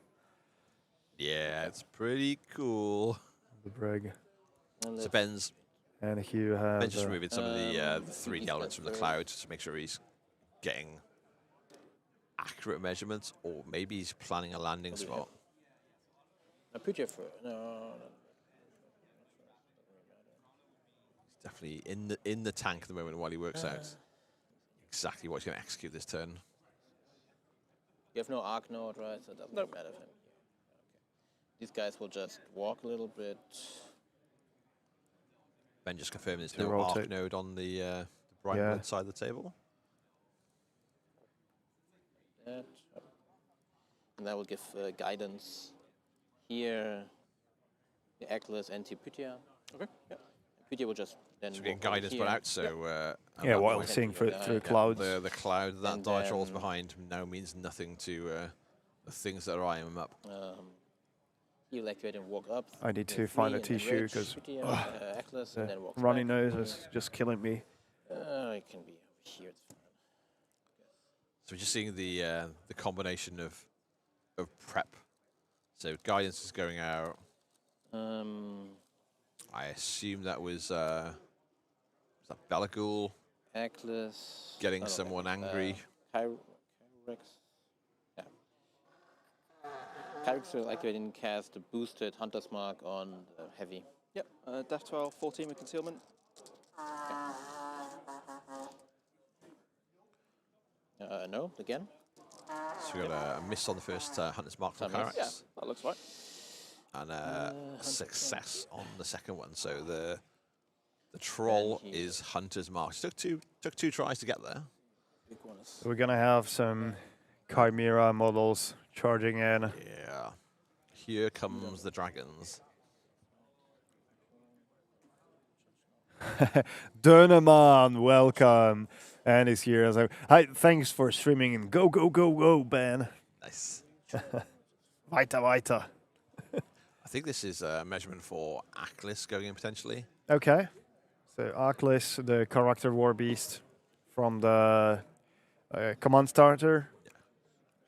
Yeah, it's pretty cool. The brig. So Ben's And here you have. just removing some of the 3D elements from the cloud to make sure he's getting accurate measurements, or maybe he's planning a landing spot. He's definitely in the tank at the moment while he works out exactly what he's going to execute this turn. You have no arc node, right? So it doesn't matter for him. Okay. These guys will just walk a little bit. Ben just confirming there's To no rotate. arc node on the right side of the table. That. And that will give guidance here. The Ackless and Pythia. Okay. Yeah. Pythia will just then. So we're getting guidance put out, so. Yeah, while seeing through clouds. The cloud that And die trolls then- behind now means nothing to the things that are eyeing him up. He'll activate and walk up. I need with to find a 3 and tissue enrage because Pythia, Ackless, and then walk runny back. nose is just killing me. It can be over here. It's fine. So we're just seeing the combination of prep. So guidance is going out. I assume that was that Belagul Ackless. getting someone angry. Kyrex. Yeah. Kyrex will activate and cast a boosted Hunter's Mark on the heavy. Yep. Def 12, 14 with concealment. No, again. So we got a miss on the first Hunter's Mark from That miss, Kyrex. That looks right. And a success on the second one. So the troll And he- is Hunter's Mark. Took two tries to get there. Big one is We're gonna have some Chimera models charging in. Yeah. Here comes the dragons. Donoman, welcome. And he's here. So, hi, thanks for streaming. And go, go, go, go, Ben. Nice. Weiter, weiter. I think this is a measurement for Aklis going in potentially. Okay. So Arklis, the character war beast from the command starter,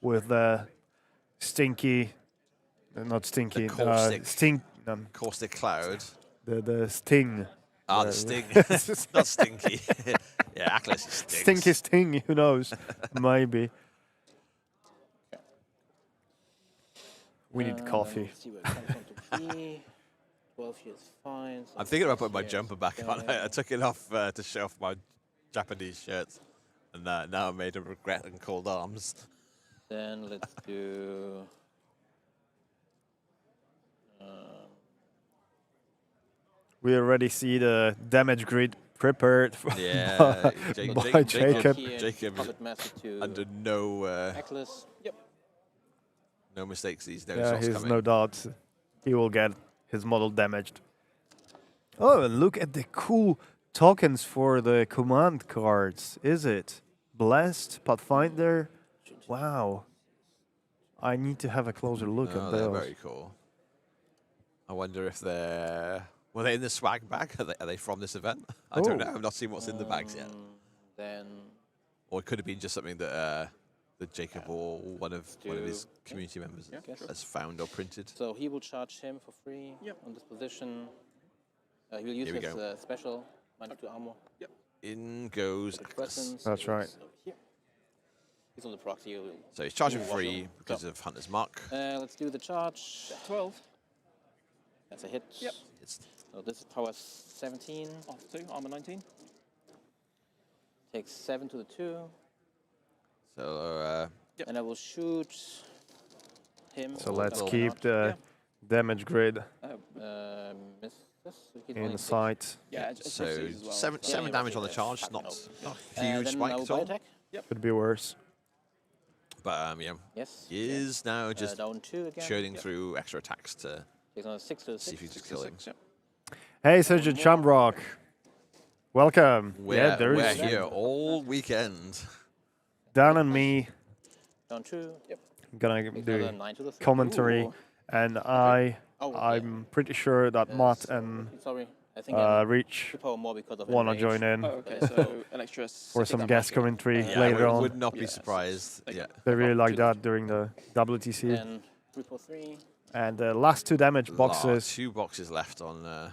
with the stinky, not stinky, caustic. Caustic Cloud. the sting. Ah, the Sting. Not Stinky. Yeah, Aklis stinks. Stinky sting, who knows? Maybe. We need coffee. Let's see where it comes on to be. 12 years fine. So I'm thinking about putting my yes, jumper back on. I took it off to show off my Japanese shirts. And now I'm made of regret and cold arms. Then let's do. We already see the damage grid prepared for Yeah, by Jacob. Jacob is Puppet Master to under no Aklis. Yep. no mistakes. He's no Yeah, shots he's coming. no doubt he will get his model damaged. Oh, and look at the cool tokens for the command cards. Is it Blessed, Pathfinder? Wow. I need to have a closer look Oh, at they're those. very cool. I wonder if were they in the swag bag? Are they from this event? I don't Oh. know. I've not seen what's in the bags yet. Then Or it could have been just something that Jacob or one of his community members has found or printed. so he will charge him for free on this position. He will use Here we his go. special -2 armor. In goes With Aklis. presence. That's right. So here. He's on the proxy. So he's charging Ooh, free watch out. because of Hunter's Mark. Let's do the charge. 12. That's a hit. Yep. It's So this is power 17. Off 2. Armor 19. Takes 7 to the 2. so And I will shoot him. So with let's a keep notch. the damage grid Misses. So he's in only six. sight. Yeah, it's so proceeds as well. seven Yeah, damage on the yeah, charge. fucking Not hell. a huge Then spike I will at all. attack. Could be worse. But yeah, Yes. he is now just down 2 again. churning through extra attacks to Takes another 6 to the see if 6. he can kill him. Yep. Hey, Sergeant Shamrock. Welcome. We're there's here all weekend. Dan and me Down 2. Yep. gonna Takes do another 9 to the 3. commentary, Ooh. and Oh, I'm pretty sure that Matt so- and Sorry. I think I'm Reach 2 power more because of wanna enrage. join in Oh, okay, so an extra for 6 some damage. guest commentary Yeah, later I on. would not be Yeah, surprised. okay. Yeah. They really like do that during the WTC. Then 3 for 3. And the last 2 damage boxes. 2 boxes left on.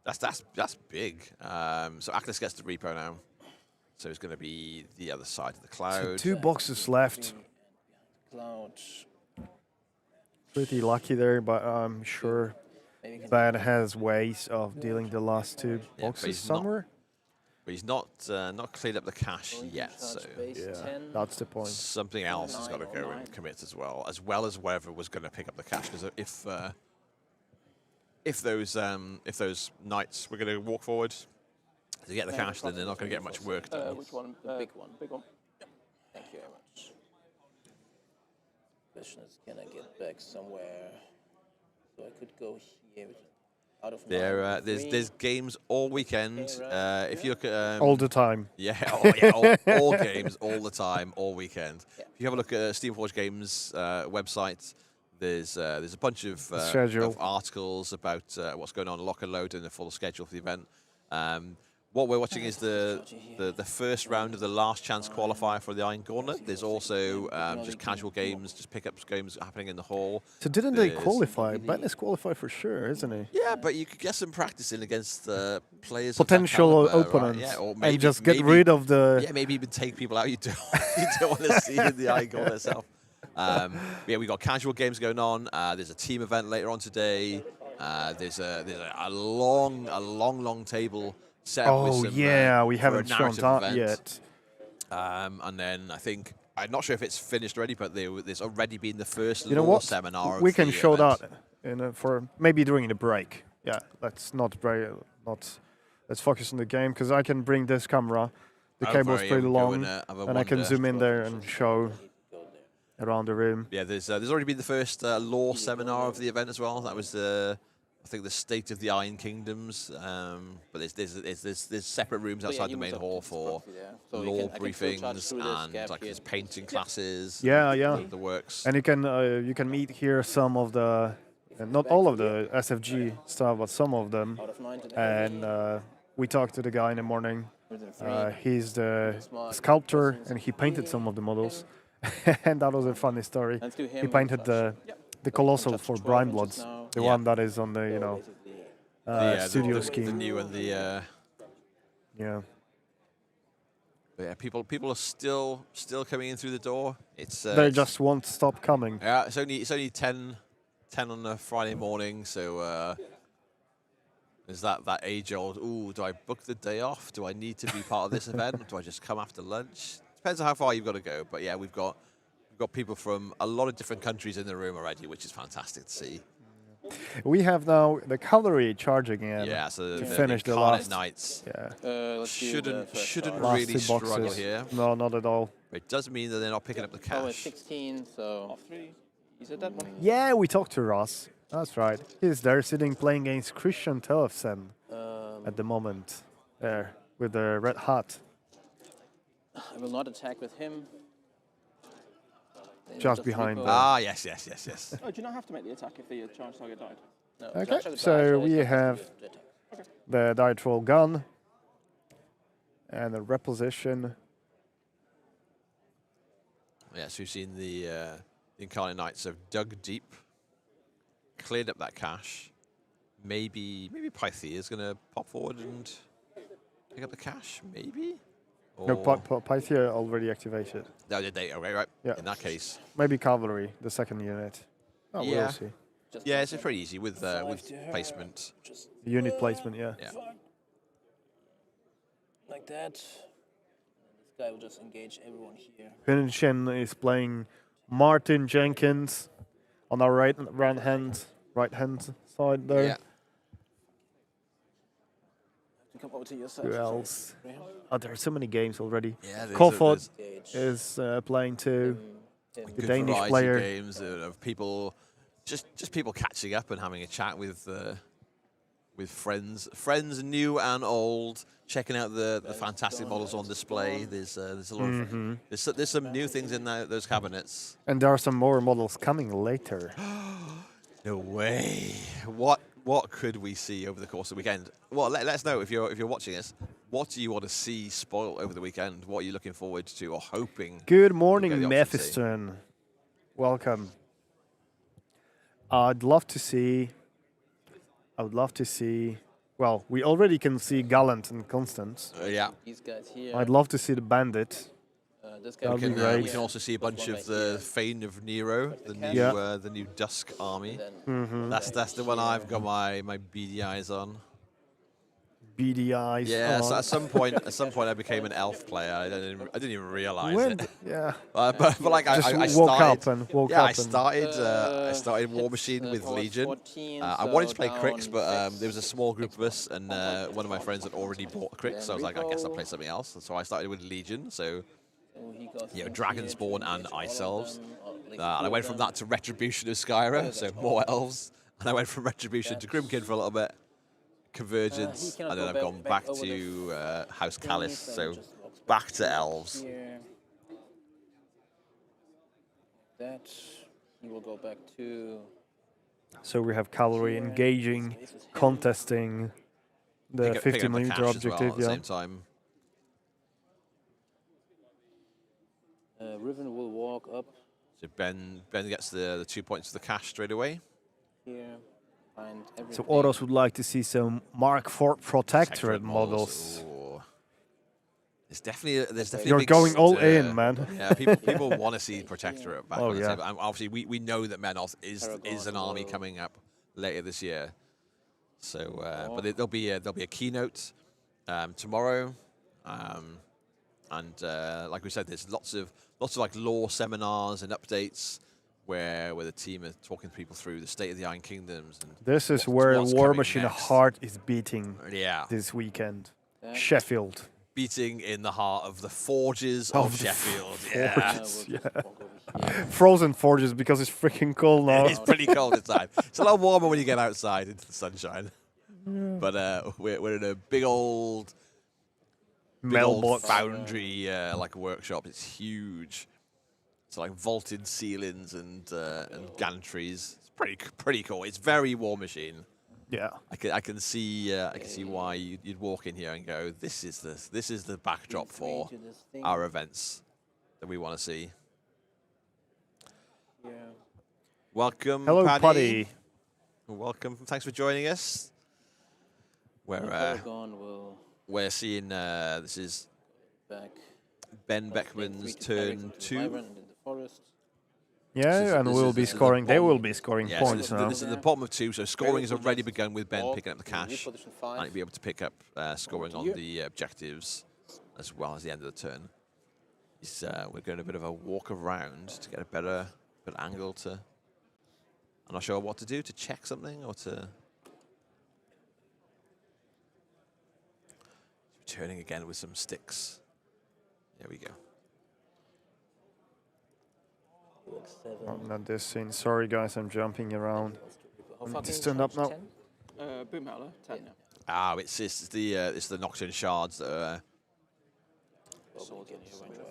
That's big. So Aklis gets the repo now. So it's going to be the other side of the So cloud. 2 boxes left. Cloud. Pretty lucky there, but I'm sure Maybe can Ben has ways of dealing the last 2 but boxes he's not somewhere. But he's not cleared up the cache yet. So Yeah, 10. that's the point. something else has got to go and commit as well as whoever was going to pick up the cache. Because if those knights were going to walk forward to get the cache, then they're not going to get much work done. Which one? The big one. Big one. Thank you very much. Question is, can I get back somewhere? So I could go here. Out of There's games all weekend. If you look at All the time. all games, all the time, all weekend. Yeah. If you have a look at Steamforge Games website, there's a bunch schedule. of articles about what's going on, lock and load, and the full schedule for the event. What we're watching is the first round of the last chance qualifier for the Iron Gauntlet. There's also just casual games, just pickups games happening in the hall. So didn't they There's- qualify? Ben is qualified for sure, isn't he? Yeah, but you could get some practice in against players. Potential of that caliber, opponents. right? Yeah, or And just get rid of the... Yeah, maybe even take people out you don't want to see in the Iron Gauntlet itself. Yeah, we got casual games going on. There's a team event later on today. There's a long table set up with Oh, some, yeah, we for a haven't shown narrative that event. yet. And then I think I'm not sure if it's finished already, but there's already been the first You know law what? seminar. We of can the show event. that for maybe during the break. Yeah, let's not break. Let's focus on the game because I can bring this camera. The Oh, cable's sorry, pretty yeah, we'll go long, have a and I can wander. zoom in there and show around the room. Yeah, there's already been the first law seminar of the event as well. That was I I think the State of the Iron Kingdoms, but there's separate rooms So yeah, outside he the main moves up hall to for proxy there. So you law can- I can still charge briefings through this and gap like here. there's painting classes. Yeah, yeah. The works. And you can meet here some of the, not all of the SFG stuff, but some of them. Out of 9 to the And heavy, we talked to the guy in the morning. within 3. He's the Smart sculptor, persons and he painted some of the models. And that was a funny story. Let's do him He and painted charge. the Colossal Just for 12 Blind inches Bloods, now. the Yeah. one that is on the So basically, studio the scheme. new and the Yeah. but yeah, people are still coming in through the door. It's They just won't stop coming. yeah, it's only 10 on a Friday morning, so there's that age old. Ooh, do I book the day off? Do I need to be part of this event? Do I just come after lunch? Depends on how far you've got to go. But yeah, we've got people from a lot of different countries in the room already, which is fantastic to see. We have now the cavalry charging in. Yeah, so to the finish the Incarnate last. Knights Yeah. let's do the shouldn't first charge. Last really two struggle boxes. here. No, not at all. But it does mean that they're not picking up the Oh, it's cash. 16, so Off 3. Is it that one? Yeah, we talked to Ross. That's right. He's there sitting playing against Christian Tellefsen at the moment. There, with the red hat. I will not attack with him. Then Just behind repo. the- Ah, yes. Oh, do you not have to make the attack if the charge target died? No, Okay, charge target so dies, always we have to have do the attack. the Diet Roll gun and a reposition. Yeah, so we've seen the Incarnate Knights have dug deep, cleared up that cache. Maybe Pythia is going to pop forward and pick up the cache. Maybe. No, Or- Pythia already activated. No, did they? Okay, right. Yeah. In that case, Maybe cavalry, the second unit. Oh, Yeah. we'll see. Just yeah, it's pretty easy with placement. Unit placement, yeah. Yeah. like that. This guy will just engage everyone here. Pinshin is playing Martin Jenkins on our right hand side there. Yeah. To come over to your side. Who sorry. else? Oh, there are so many games already. Yeah. Kofod Engage is playing too. him. The good Danish variety player. of games of people, just people catching up and having a chat with friends new and old, checking out the fantastic models on display. There's a lot of there's some new things in those cabinets. And there are some more models coming later. No way. What could we see over the course of the weekend? Well, let us know if you're watching this. What do you want to see spoil over the weekend? What are you looking forward to or hoping? Good morning, the option to see. Mephiston. Welcome. I would love to see. Well, we already can see Gallant and Constance. Yeah. These guys here. I'd love to see the Bandit. This guy That'd We be can, great. we can also see a bunch of the Fane of Nero, Yeah. the new Dusk army. Then That's the one I've got my beady eyes on. Beady eyes. Yeah, so Oh. at some point I became an elf player. I didn't even realize When? it. Yeah. But like Just I woke started. up and woke yeah, up I and- started War hits, Machine with towards Legion. 14, I so wanted to play down Crix, but 6. there was a small group of us, and one of my friends had already bought Crix, so I was like, I guess I'll play something else. And so I started with Legion. So So he goes you know, in Dragonspawn here to and engage all Ice of Elves. them, or at least and two I of went from them. that to Retribution of Skyra, so more elves. And I went from Retribution to Grimkin for a little bit, Convergence, cannot and then go I've gone back back over to House thingy, Callus, so so he just walks back to elves. Here. That he will go back to. So we have cavalry engaging, This is him. contesting the Pick 50 up the millimeter cash as well objective. at the Yeah. same time. Riven will walk up So Ben gets the 2 points of the cash straight away. here. Find So everything. Oros would like to see some Mark IV Protectorate models. Ooh. There's definitely a You're big going all stir. in, man. Yeah, people want to see Protectorate back Oh, on the yeah. table. And obviously, we know that Menoth is Paragon an army tomorrow. coming up later this year. So, but there'll be a keynote tomorrow, and like we said, there's lots of like lore seminars and updates where the team are talking to people through the state of the Iron Kingdoms. And This is where what's War coming Machine next. heart is beating yeah, this weekend. That. Sheffield. beating in the heart of the forges Of of the Sheffield. forges. Yeah. We'll just walk over Frozen forges because it's freaking cold now. It's pretty cold inside. It's a lot warmer when you get outside into the sunshine. But we're in a big old Mailbox. foundry like a workshop. It's huge. It's like vaulted ceilings and gantries. It's pretty cool. It's very War Machine. Yeah. I can see why you'd walk in here and go, this is the backdrop for our events that we want to see. Yeah. Welcome, Hello, Paddy. Paddy. Welcome. Thanks for joining us. We're seeing this is Back. Ben Beckman's turn 2. Yeah, and we'll be scoring. They will be scoring Yeah, points so now. this is the bottom of 2, so scoring has already begun with Ben picking up the cash. Position And 5. he'll be able to pick up scoring on the objectives as well as the end of the turn. We're going a bit of a walk around to get a better angle to... I'm not sure what to do, to check something or to... Returning again with some sticks. There we go. Oh, not this scene. Sorry, guys, I'm jumping around. How far to can you stand up charge? now. 10? Boom Howler, 10 now. Ah, it's the Nocturne Shards that are... Well, we'll get here anyway.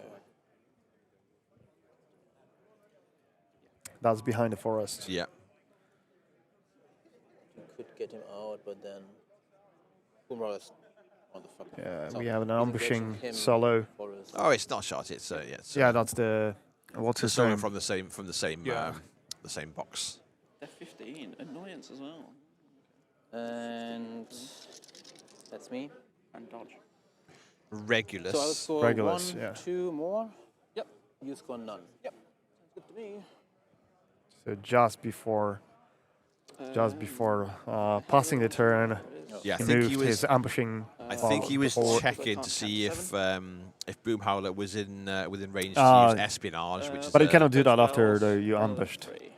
That's behind the forest. Yeah. You could get him out, but then Boomhauler's on the fucking Yeah, top. we have an Even ambushing versus him, solo. Forest. Oh, it's not shot. It's Yeah, that's the... What's his solo name? from the same Yeah. the same box. F15, annoyance as well. And that's me. And dodge. Regulus. So I'll score Regulus, 1, yeah. 2 more. Yep. You score none. Yep. Sounds good to me. So just before passing the turn, Yeah, I he think moved he was. his ambushing. I think he was forward. checking to see if Boom Howler was in within range to Ah, use espionage, which is. But you cannot do that after you ambushed. 3.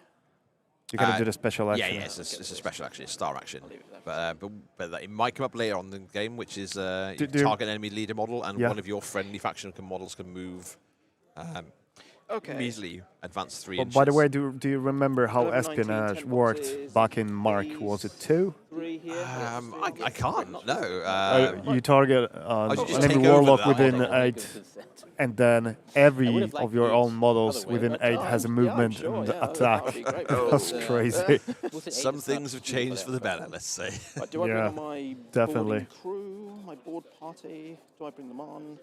You cannot do the special action. Yeah, it's a special action, it's star action. But it might come up later on in the game, which is you target enemy leader model, and Yeah. one of your friendly faction models can move. Okay. Measly advance 3 But inches. by the way, do you remember how 11, 19, espionage 10 worked boxes, back in Mark? Was it 2? 3 here. I can't. No. You target should just an take enemy over warlock that. within I 8, think it's that. and then every of your own models other way, within but, 8 has a movement and attack. That's crazy. Was it Some 8? things have changed for the better, let's say. Right, do I Yeah, bring on my definitely. boarding crew, my board party? Do I bring them on?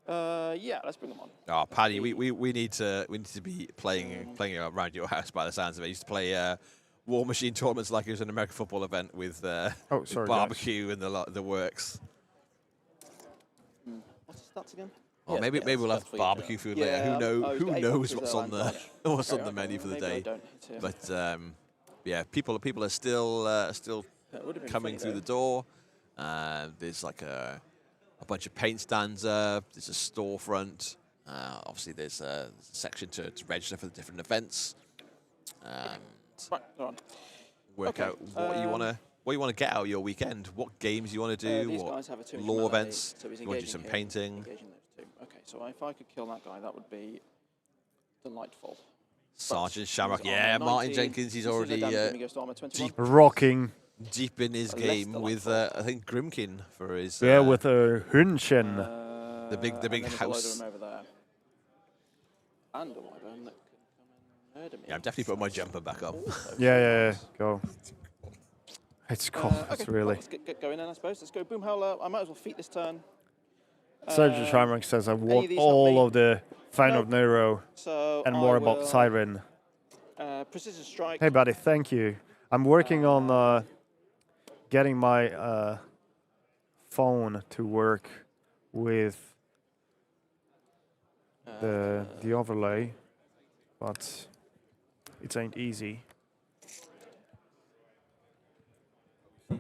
Yeah, let's bring them on. Oh, Paddy, we need to be playing around your house by the sounds of it. I used to play War Machine tournaments like it was an American football event with Oh, sorry, barbecue and the works. What's the stats again? Or Yeah, maybe yeah, we'll that's have for you, barbecue food later. Who eight knows boxes what's there, on I'm the dodge. what's Okay, on the menu for the maybe I day? don't need to. But yeah, people are still That would have been coming funny, through though. the door. There's like a bunch of paint stands up. There's a storefront. Obviously, there's a section to register for the different events. Right, they're on. Work Okay, out what you want to get out of your weekend. What games you want to do. These What guys have a 2 law events. So he's You want to do engaging some here, painting. engaging those 2. Okay, so if I could kill that guy, that would be delightful. Sergeant Shamrock. He's Yeah, armor Martin 19. Jenkins. He's This is already the damage when he goes to armor 21. Rocking. deep in his Less game with delightful. I think Grimkin for his Yeah, with a Hunchen. the big And then there's a load of house. them over there. And a wyvern that can come and murder me. Yeah, I'm definitely putting my jumper back up. Yeah, go. It's cold, Okay, it's really. Let's get going then, I suppose. Let's go Boom Howler. I might as well feat this turn. Sergeant Shamrock says I any want of these help all me? of the Fine of Nero So and I more about will, Siren. Precision strike. Hey, buddy, thank you. I'm working on getting my phone to work with the overlay, but it ain't easy. Go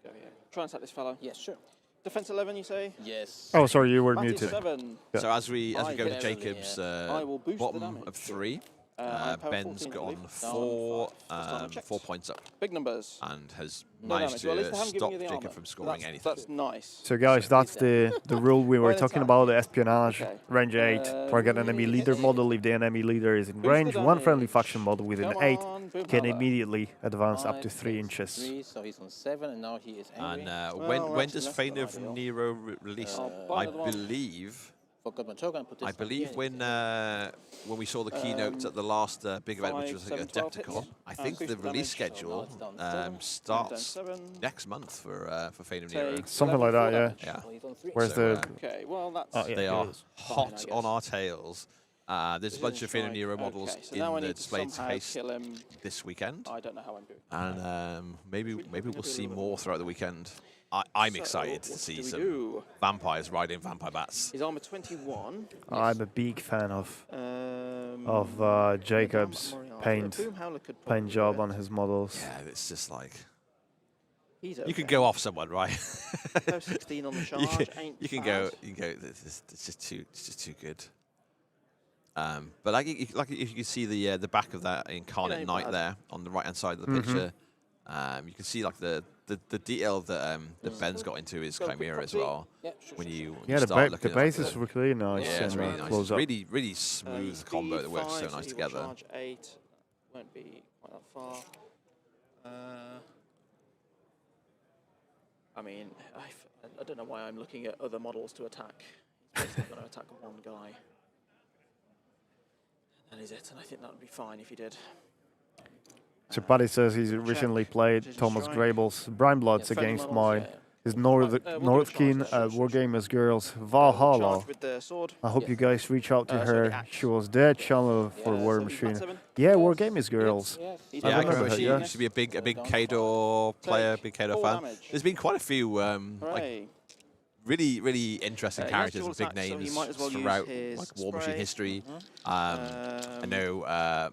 here. Try and set this fellow. Yes, sure. Defense 11, you say? Yes. Oh, sorry, you were Matty muted. 7. Yeah. So as we go to Yeah. Jacob's I will boost the bottom damage. of 3, I'm power Ben's 14, I gone believe. Down 4, 5. Just double checked. 4 points up Big numbers. and has No managed damage. Well, at least to they haven't given stop you the Jacob armor. from scoring anything. That's nice. So guys, that's the rule we were Right talking attack. about, the espionage. Okay. Range 8, target enemy leader hit. model. If the enemy leader is in Boost the range, one friendly damage. faction model within Come 8 on, boom can power. immediately advance up to 5, 3 6, inches. 3, so he's on 7, and now he is angry. And Well, when actually, does that's Fane not of ideal. Nero release? buy I another one. believe. Forgot my token. Put this I one believe here. when we saw the keynote at the last big event, which 5, was like 7, 12 hits. Adepticon, I And think boost the the release damage. schedule it's down 7. starts 7. next month for Fane of Nero. Take Something like 11 that, yeah. damage. Yeah. So he's on 3. Where's So, the... Okay, well, that's... Oh, yeah. They here are it is. hot Fine, I on guess. our tails. There's a bunch of Fane of Nero models Okay, so in now I the need to display somehow case kill him. this weekend, I don't know how I'm doing. and maybe we we'll do a see little bit more more? throughout the weekend. I'm So, excited to what see do we some do? vampires riding vampire bats. His armor 21. I'm a big fan of Jacob's Moriarty. paint Boom Howler could probably do job it. on his models. Yeah, it's just like He's you could okay. go off someone, right? Power 16 on the charge. you can, ain't you can bad. go. It's just too good. But like if you can see the back of that incarnate ain't knight bad. there on the right hand side of the picture, you can see like the detail that that Ben's got into his Got a quick Chimera as copy? well. Yeah, sure. When you Yeah, the, start the looking base at is really nice yeah, it's and really nice. close It's up. really smooth combo that works so B5, nice he will together. Charge 8. Won't be quite that far. I mean, I don't know why I'm looking at other models to attack. He's basically going to attack one guy. And that is it, and I think that would be fine if he did. So Paddy says he's recently played Precision Thomas strike. Grable's Brine Bloods Friendly against models, mine. yeah. His we'll do a charge, Northkin sure, Wargamers Girls Valhalla. Charge with the sword. I hope Yes. you guys reach out to Sorry, her. the axe. She was their channel for Yeah, War 7, Machine. 7. Yeah, Yes. Wargamers Girls. Yes. He's Yeah, I on can remember remember her, she yeah. used to be a big Down Kador player, Take big Kador 4 fan. damage. There's been quite a few like Hooray. really interesting He has characters dual and big attack, so he names might as well use throughout his like War Machine spray. history. I know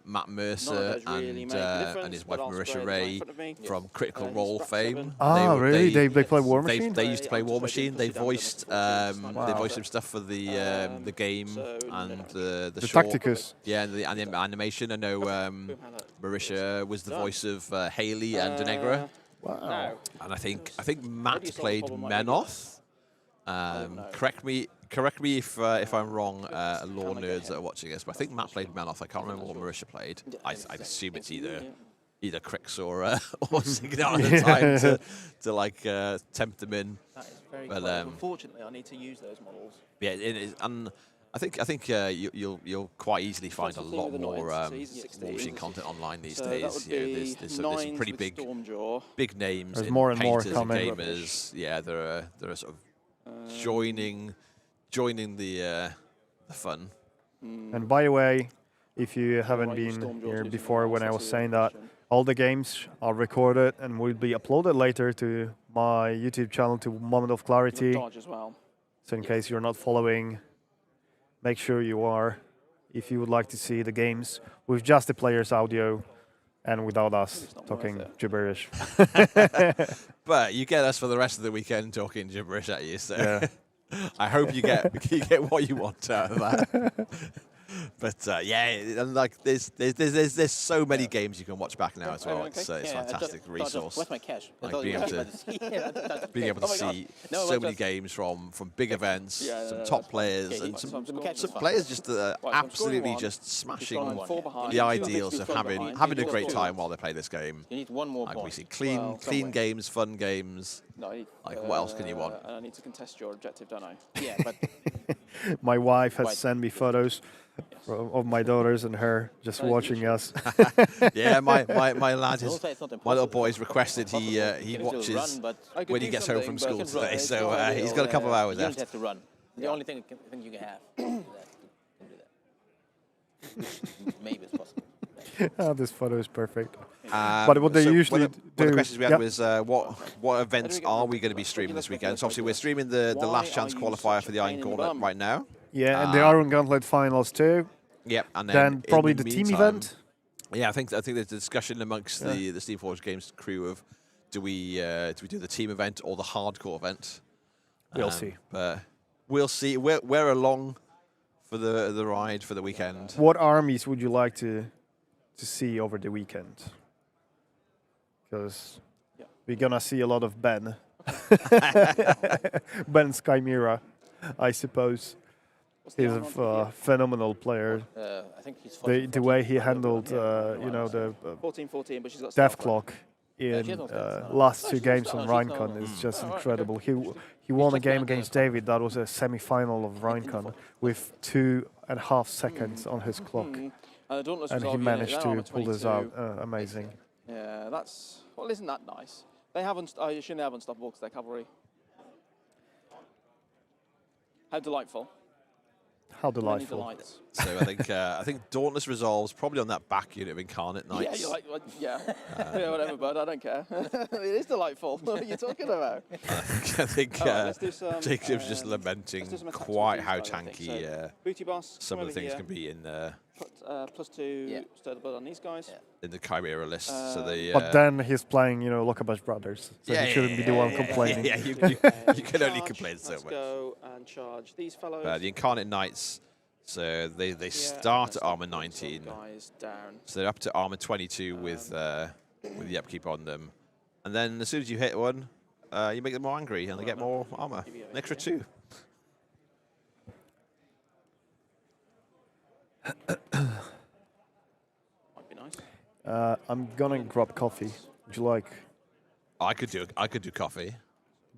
Matt None Mercer of those really and make a difference, his but wife I'll Marisha spray the guy Ray in front of me. from Critical he's Role strap fame. 7. Ah, really? They play War They, Machine? they used to play I'm War just waiting Machine. for They Sudan to voiced Wow. they voiced some stuff for the game so and no. the The short. Tacticus. Yeah, and the animation. I know Boom Howler. Marisha was the Done. voice of Haley and Denegra, Wow. Now, and I think Matt you solve the played problem like you Menoth. don't know. Correct me if I'm wrong, law nerds that are watching this, but I think Matt played Menoth. I can't remember what Marisha played. I'd assume it's either Crix or Signal at the time to like tempt them in. that is very But, close. Unfortunately, I need to use those models. Yeah, it is, and I think you'll quite easily find a That's the lot thing with the more Knights, so he's a 16. War Machine content online these So that days. would You know, be there's some 9s pretty with big Stormjaw. names There's in more and more painters and coming. gamers. Yeah, there are sort of joining the fun. And by the way, if you haven't Why use been Stormjaw here to before use when I an was answer to saying your that, question? all the games are recorded and will be uploaded later to my YouTube channel, to Moment of You Clarity. got dodge as well. So in case you're not following, make sure you are, if you would like to see the games with just the player's audio and without us It's not worth talking it. gibberish. But you get us for the rest of the weekend talking gibberish at you. So Yeah. I hope you get what you want out of that. But yeah, and like there's so many games you can watch back now as well. Okay. It's a Yeah, fantastic resource. Where's my cash? I Like thought being you able were to- being Being able to see No, so but many just- games from big events, Yeah, some that's top fine. players, Okay, and so some catch is fine. players just I'm scoring absolutely one. just He's smashing gone 4 behind. the Two ideals big of from having behind. a He great needs time two. while they play this game. You need one more Like we point. see clean Well, clean somewhere. games, fun games. No, I need, Like, what else can you want? And I need to contest your objective, don't I? Yeah, but My wife has Quite- sent me photos of my daughters and her just That is watching us. Yeah, my lad don't is say it's not impossible. my little boy's requested It's he possible. he You can still watches run, but I could when he do gets home something, from but I school can run. today. It's So not he's ideal, got a couple of yeah. hours you don't left. have to run. The only thing you can have. Can do that. Maybe it's possible. This photo is perfect. Um, But what they so usually one of the do- questions we had Yep. was what events get are the- we going to be streaming this weekend? So obviously we're Let's streaming the Why last chance are you qualifier such for a the pain Iron in the Gauntlet bum? right now. Yeah, and the Iron Gauntlet finals too. Yep, and Then in probably the the team meantime- event. Yeah, I think there's a discussion amongst the Steamforge Games crew of do we do the team event or the hardcore event? We'll see. But we'll see. We're along for the ride for the weekend. What armies would you like to see over the weekend? Because we're gonna see a lot of Ben. Ben Skymira, I suppose. What's the He's arm on a phenomenal player. I think he's The way he handled, you know, the 14-14, but she's got death stealth, right? clock in she has no stats, no. last Oh, two she's games not- on no, she's not- Rheincon is just Oh, right, incredible. okay. He won a just game behind the against clock. David. That was a semi-final of Rheincon with 2.5 seconds on his clock, Dauntless and he Resolve managed unit, they're armor to pull this out. 22. Amazing. Yeah, that's... Well, isn't that nice? They haven't... I assume they have unstoppable because they're cavalry. How delightful. How Many delightful. delights. So I think Dauntless Resolve's probably on that back unit of Incarnate Yeah, Knights. you're like, yeah. Yeah, whatever, bud, I don't care. It is delightful. What are you talking about? I think All right, let's do some, Jacob's just lamenting let's do some attacks quite with how these guys, I think. tanky So, Booty Boss, some come of the over things here, can be in Put +2 stir the blood on these guys. in the Chimera list. So the But then he's playing, you know, Lokabash Brothers, so he shouldn't be the one complaining. Yeah, you can only Charge. complain so Let's much. go and charge these fellows. The Incarnate Knights, so they start at armor 19. Guys down. So they're up to armor 22 with the upkeep on them. And then as soon as you hit one, you make them more angry and they get more armor. An extra 2. Might be nice. I'm gonna grab coffee. Would you like I could do coffee.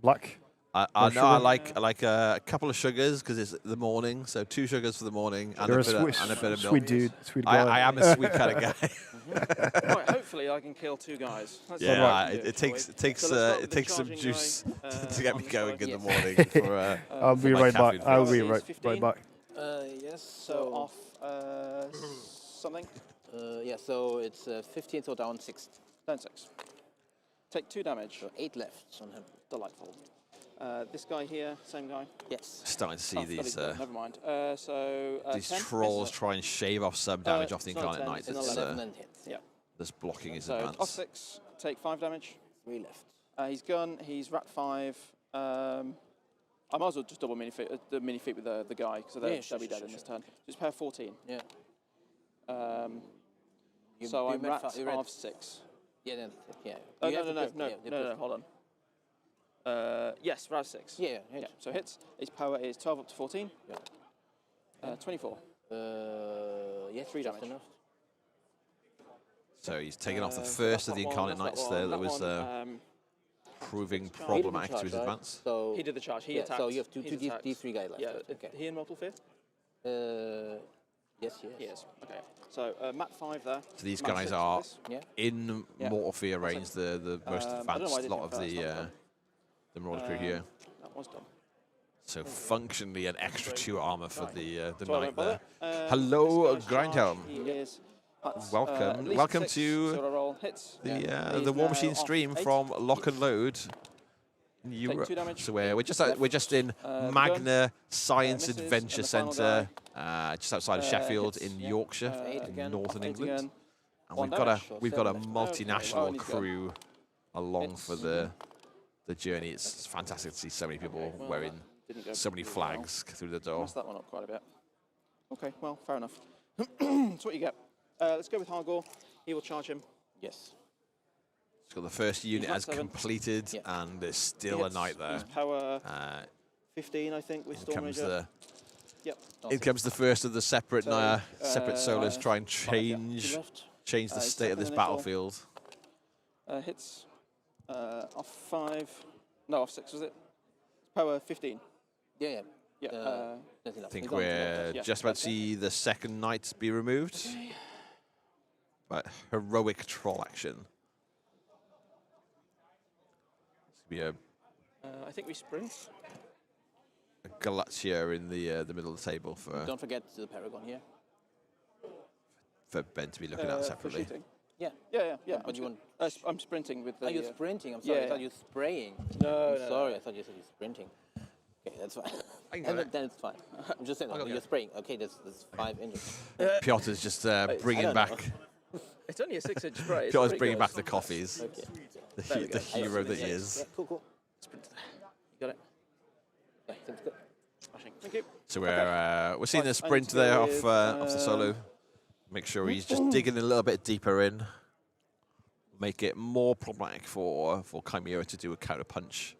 black? I More know I sugar? like a couple of sugars because it's the morning, so 2 sugars for the morning and You're a bit of milk. sweet dude, sweet guy. I am a sweet kind of guy. Right, hopefully I can kill 2 guys. That's Yeah, what I can do, it takes shall we? it takes So let's start with it the takes some charging juice guy, to get on me this going fellow. in the morning for I'll be my right back. caffeine I'll fix. be Is right 15? back. Yes. So off something. Yeah. So it's 15, so down 6. Down 6. Take 2 damage. So 8 left on him. Delightful. This guy here, same guy. Yes. Starting to see Oh, forgot these he's got- never mind. So these 10 trolls misses. try and shave off some damage off the it's not Incarnate 10, Knights. it's It's, 11 and hits. Yeah. this blocking is So off advanced. 6. Take 5 damage. 3 left. He's gun. He's rat 5. I might as well just double mini feet, the mini feet with the guy, so they'll be dead in this turn. Just pair 14. Yeah. So I'm made rat you're rat- of 6. Yeah. Then, yeah. Oh, You have to no, put- hold on. Yes, rat of 6. Yeah. Yeah, so hits. His power is 12 up to 14. Yeah. 24. Yes. 3 just damage. enough. So he's taken off the So first that's of the that Incarnate one, that's Knights that there one, that was one, proving charge. problematic to He his did the charge, right? advance. So he did the charge. He yeah, attacked. so you have two He's attacked. D3 guy left. Yeah, right? Okay. he in mortal fear? Yes. He is. Okay. So mat 5 there. So these Mat guys 6 are with this. Yeah. in Yeah. Mortal Fear range, the most I don't know why I advanced did lot him of first, that was done. the Marauder crew here. That was done. So functionally an extra 2 armor for the So I knight won't there. bother. Hello, This guy's Grindhelm. charge, He is. That's, Welcome. at least Welcome 6, to so I roll hits. The He's War now Machine off stream 8. from Lock and Load in Take Europe. 2 damage. So we're just in gun. Magna Science Misses, Adventure and the final Centre, just outside of Sheffield hits. in Yorkshire, Eight in again. northern Eight England. again. And One we've got a damage. we've got a Seven left. multinational Oh, and he's gone. crew along Hits. for the journey. It's fantastic to see so many people Well, wearing didn't go so many really well. flags through the door. Messed that one up quite a bit. Okay, well, fair enough. That's what you get. Let's go with Hargor. He will charge him. Yes. It's got the first unit mat has 7. completed, Yeah. and there's He still a hits. knight there. He's power Uh, 15, I think, with in Storm comes Ranger. the Yep. in comes the first of the separate So, separate solos. five. Try and Five, yeah. change Two left. change the He's state of this second initial. battlefield. Hits. Off 5. No, off 6, was it? Power 15. Yeah. Yeah. That's enough. I think He's on to we're left, yeah. just about to Okay. see the second knight be removed. But heroic troll action. This could be I think we sprint. a Galatia in the middle of the table for Don't forget the Paragon here. Ben to be looking at For separately. shooting. Yeah. Yeah. But you want? I'm sprinting with the. Are you sprinting? I'm sorry. I yeah. thought you were spraying. No, I'm no, sorry. no. I thought you said you're sprinting. Okay, that's fine. I got it. Then it's fine. I'm just saying, got you're it. spraying. Okay, that's 5 inches. Piotr's just bringing don't back. know. It's only a 6-inch spray. It's Piotr's pretty bringing good. back the coffees. Okay. There we The go. hero that he is. Yeah, cool. Sprint. You got it. Yeah, seems good. Smashing. Thank you. So we're seeing a Right, I sprint need to go there with, off the solo. Make sure he's just digging a little bit deeper in. Make it more problematic for Chimera to do a counter punch.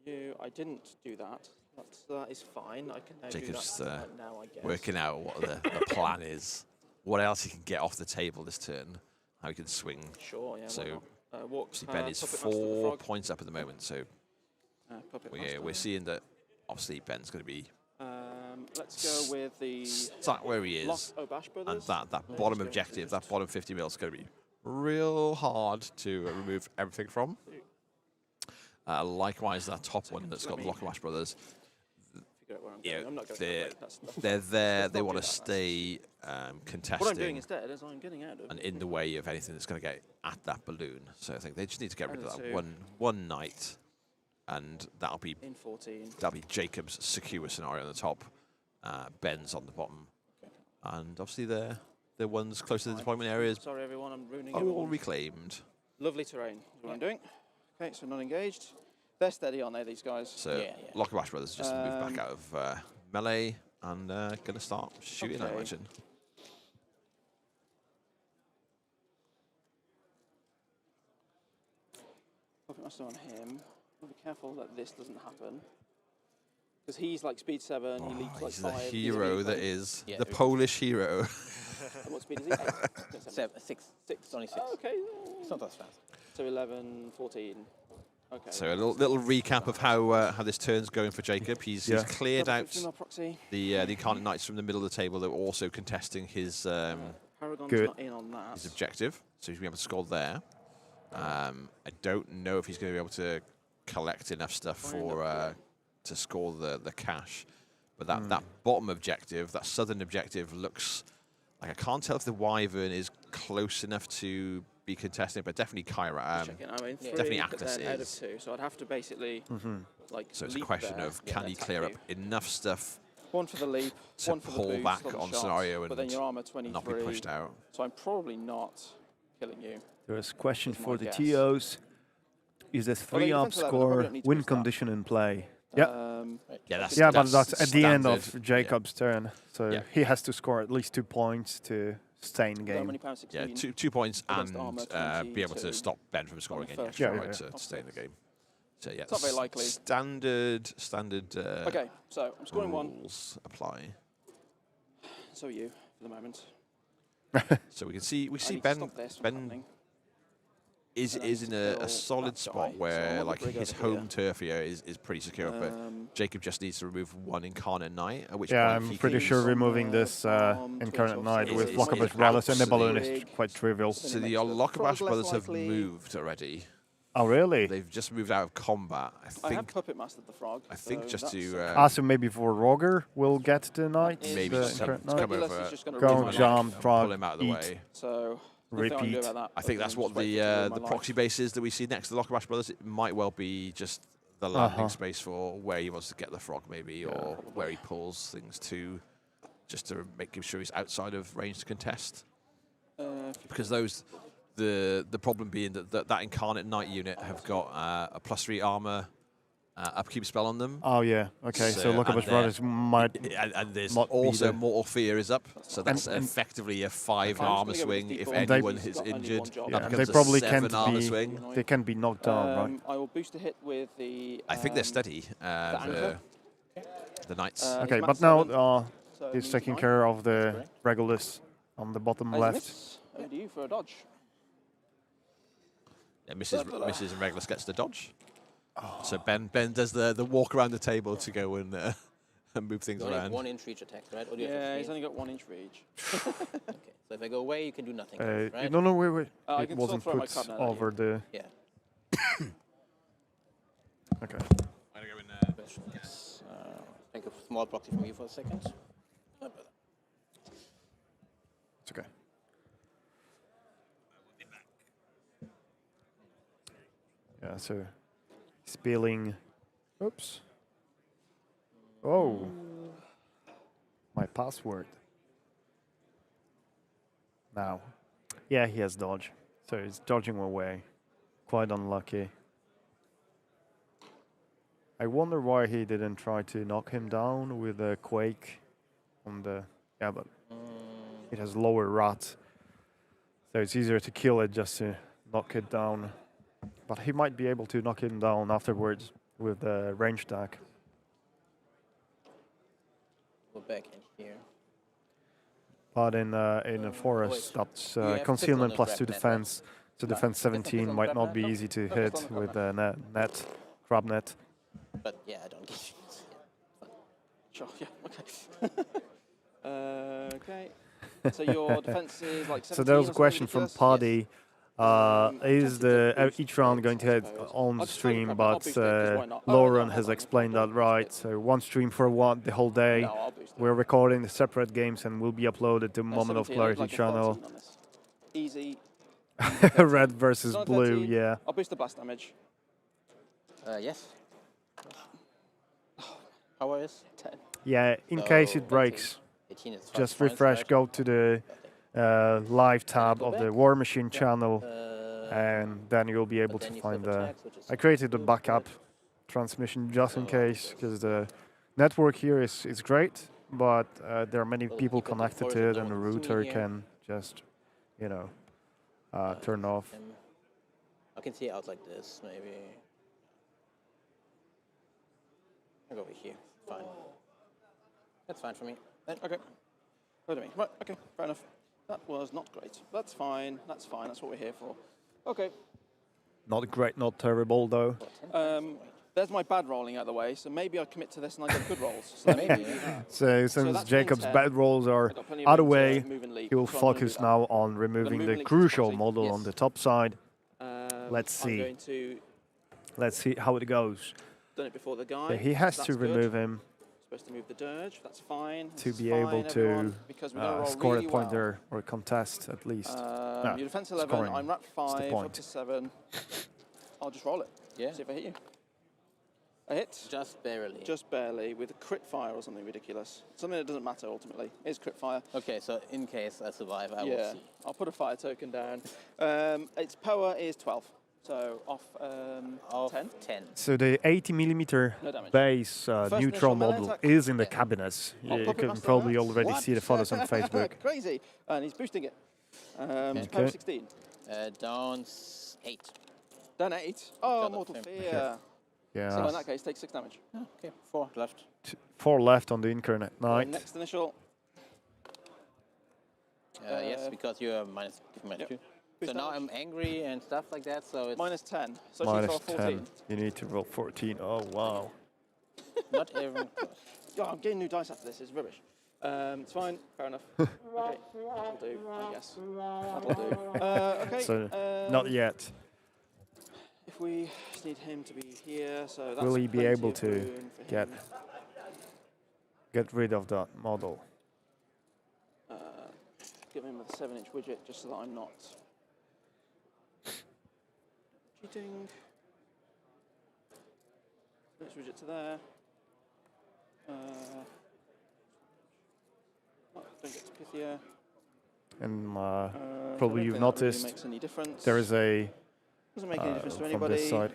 I didn't do that. That is fine. I can now Jacob's do that right now, I guess. working out what the plan is. What else he can get off the table this turn. How he can swing. Sure, yeah. So Walk, obviously Ben is Puppet Master the 4 Frog. points up at the moment. So we're seeing that obviously Ben's going to be Let's go with the start where he is. Bash And Brothers. that bottom objective, that bottom 50 mil is going to be real hard to remove everything from. Likewise, that top one that's got the Lockamash Brothers, Figure out where I'm you going. know, I'm not going they're there. They want to stay contesting. What I'm doing instead is I'm getting out of And in the way of anything that's going to get at that balloon. So I think they just need to get rid of that Two. one knight, and that'll be in 14. Jacob's secure scenario on the top. Ben's on the bottom, and obviously the ones close to the deployment areas Sorry, everyone, I'm ruining are it. all reclaimed. Lovely terrain. Is what I'm doing. Okay, so not engaged. They're steady, aren't they? These guys. So Lockamash Brothers just moved back out of melee and going to start shooting, I imagine. Puppet Master on him. Be careful that this doesn't happen. Because he's like speed 7, he leaps like He's the 5. hero that is the Polish hero. And what speed is he? 6. It's only 6. Oh, okay. It's not that fast. So 11, 14. Okay. So a little recap of how this turn's going for Jacob. He's cleared out the Incarnate Knights from the middle of the table. That were also contesting his Paragon's not in on that. his objective, so he's going to be able to score there. I don't know if he's going to be able to collect enough stuff for to score the cash. But that bottom objective, that southern objective, looks like I can't tell if the Wyvern is close enough to be contesting, but definitely Kyra. Definitely Atlas out of is. 2, so I'd have to basically like. So it's a leap question there. of can he clear up enough stuff one for the leap, to one for the pull boost back on the on shot, scenario but then your armor 23. not be pushed out. So I'm probably not killing you. There's a question Is my for the guess. TOs. Is the Well, 3 you up defense 11, I score probably don't need to win boost that. condition in play? Yeah. Yeah, But that's at the end standard. of Jacob's turn. So Yeah. he has to score at least 2 points to stay in the How many game. pounds? Yeah, 16. 2 points against and armor be able to 22 stop Ben from scoring the any first extra round. right Yeah, to stay in the game. So yeah, It's not very likely. Standard. Okay, so I'm scoring 1. rules apply. So are you for the moment. So we can see I need to Ben stop this from Ben happening. is And in kill a solid that guy. spot So where I'll like bring his over here. home turf here is pretty secure, but Jacob just needs to remove 1 Incarnate Knight, at which Yeah, point I'm he pretty can- sure removing this Twitch Incarnate off Knight screen. with Is- Lockabus is Brothers and the balloon is absolutely- quite trivial. So Then the it makes the Lockamash frog less brothers have likely. moved already. Oh, really? They've just moved out of combat. I have think Puppet Mastered the Frog. I think so just that's to So maybe for Roger we'll get the Knight. maybe the just come Incarnate Knight. over, Regulus is just gonna Go, ruin my life. jump, and drag, pull him out of the eat. way. So nothing I can do Repeat. about that, I think other that's than what just wait for it to ruin the my proxy life. base is that we see next to the Lockamash brothers. It might well be just the landing space for where he wants to get the frog, maybe, or where he pulls things to, just to make sure he's outside of range to contest. Because the problem being that Incarnate Knight unit have got a +3 armor upkeep spell on them. Oh, yeah. Okay, so So- Lockabus and Brothers might. And there's not be also the- Mortal Fear is up, so that's and- effectively a 5 Okay, I'm just armor gonna go with swing the if default. anyone He's is got only injured. one job. Yeah, That and they becomes probably a 7 can't armor be. swing. They can be knocked down, right? I will boost a hit with the. I think they're steady. anchor? The knights. Okay, max but now 7, so it he's means taking 9. care of the Regulus on the bottom There's a left. miss. Over to you for a dodge. Yeah, Mrs. and Regulus gets the dodge. So Ben does the walk around the table to go and move things You only have around. 1 inch reach attack, right? Or do you have Yeah, a he's 3? only got 1 inch reach. Okay, so if I go away, you can do nothing, right? No, wait. I It can still wasn't throw my put card now, don't over the. Yeah. Okay. Take a small proxy from you for a second. It's okay. Yeah, so spilling. Oops. Oh. My password. Now. Yeah, he has dodge. So he's dodging away. Quite unlucky. I wonder why he didn't try to knock him down with a quake on the. Yeah, but it has lower rot, so it's easier to kill it just to knock it down. But he might be able to knock him down afterwards with the range attack. Go back in here. But in a forest, that's You have concealment pixel plus on 2 the grab net, defense. So defense Different 17 pixel might grab not net, be no? easy to Pixel hit on the with grab the crab net. But yeah, I don't get you. Sure, yeah, okay. Okay. So your defense is like 17 So there was or a something question from ridiculous? Paddy. Is each round going to I hit suppose. on I'll just try stream? and grab it. I'll But boost it, 'cause why not? Oh, no, Lauren hold has on. explained I'll that boost right. it. So one stream for the whole day. No, I'll boost it. We're recording the separate games and will be uploaded to No, Moment of 17, I Clarity need like a channel. 13 on this. Easy. Red versus It's on blue, 13. yeah. I'll boost the blast damage. Yes. Power is 10. Yeah, in So case it breaks, 18 is 5 just points, refresh, right? go to the live tab go of the back. War Machine channel, Uh, and then you'll be able but to then you find flip the. attacks, which is I created a good, backup but- transmission just in So, case, because the network here is great, but there are many Well, people you can do connected force to it, it, no and the one can see me router here. can just, turn off. I can see it out like this, maybe. I'll go over here. Fine. That's fine for me. Then, Okay. Wait a minute. Right, okay, fair enough. That was not great. That's fine. That's fine. That's what we're here for. Okay. Not great, not terrible though. There's my bad rolling out of the way, so maybe I commit to this and I get good rolls. So Maybe, maybe. yeah. So since that's Jacob's 10. bad rolls are I've got plenty of out of the room way, to move and leap, he will so I'm gonna do focus that. now on removing move the and leap crucial proxy. model on Yes. the top side. Let's I'm see. going to Let's see how it goes. done it before the guy. So he has so to that's good. remove him Supposed to move the dirge. That's fine. to This is be fine, able everyone, to because we're gonna roll score really a point well. there, or contest at least. No, Your defense 11. scoring. I'm wrap It's the 5 up point. to 7. I'll just roll it. Yeah. See if I hit you. I hit. Just barely. Just barely with a crit fire or something ridiculous. Something that doesn't matter ultimately. It's crit fire. Okay, so in case I survive, I will Yeah, see. I'll put a fire token down. Its power is 12, so off Of 10. 10. So the 80mm No damage. base First neutral initial melee model attack. is in the Yeah. cabinets. I'll You pop it can master probably lance. already What? see the photos on Facebook. Crazy, and he's boosting it. It's power Okay. 16. Down 8. Down 8. Oh, Got mortal him. fear. So Yeah, in that case, take 6 damage. Okay, 4 left. 4 left on the Incarnate Knight. Next initial. Yes, because you are minus, give minus Yep. 2. So Boost now damage. I'm angry and stuff like that, so it's Minus 10. So Minus she's roll 14. 10. You need to roll 14. Oh, wow. not even close. Oh, I'm getting new dice after this. It's rubbish. It's fine. Fair enough. Okay. That'll do, I guess. That'll do. Okay. So, not yet. If we just need him to be here, so that's Will he be plenty able of to room for get him. rid of that model? Give him a 7-inch widget just so that I'm not cheating. 7-inch widget to there. Oh, don't get to Pythia. And I probably don't you've think that noticed really makes any difference. there is a Doesn't make any difference to from anybody. this side.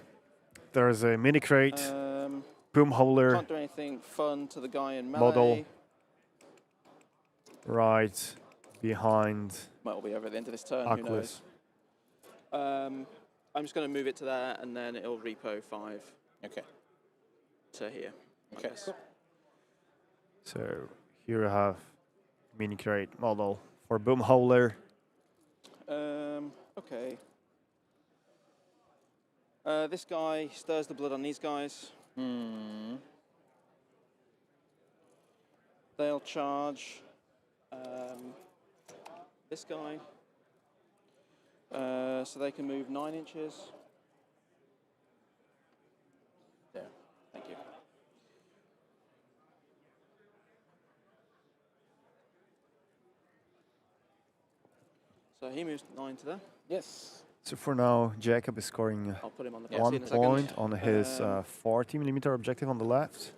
There is a mini crate, boom Can't holder do anything fun to the guy in melee. model right behind Might be over at the end of this turn. Who knows? Aquis. I'm just going to move it to there, and then it'll repo 5 Okay. to here. I Okay. guess. So here you have mini crate model for boom holder. Okay. This guy stirs the blood on these guys. They'll charge this guy. So they can move 9 inches. There. Thank you. So he moves 9 to there. Yes. So for now, Jacob is scoring I'll put him on the Yeah. proxy 1 in a second. point on his Um, 40mm objective on the left,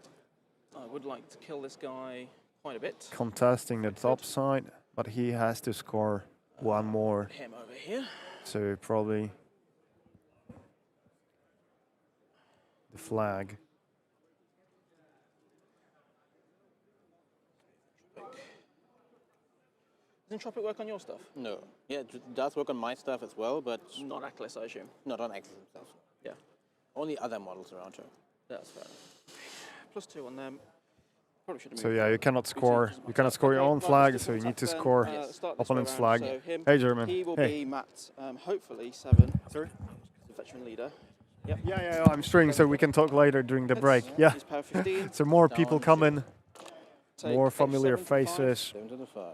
I would like to kill this guy quite a bit. contesting the top side, but he has to score 1 more. Put him over here. So probably the flag. Doesn't Tropic work on your stuff? No. Yeah, it does work on my stuff as well, but Not Atlas, I assume. not on Axis himself. Yeah. Only other models around her. That's fair enough. +2 on them. Probably should have So moved yeah, that. you cannot score. You cannot score your Okay, own well, flag, let's so you do need to then. score Start this way opponent's round. flag. So him, Hey, German. He will Hey. be Matt, hopefully 7. Sorry? The veteran leader. Yeah. I'm streaming, so we can talk later during the break. Yeah. He's power 15. So more people Down coming, Take more familiar H7 to 5. faces. 7 to the 5.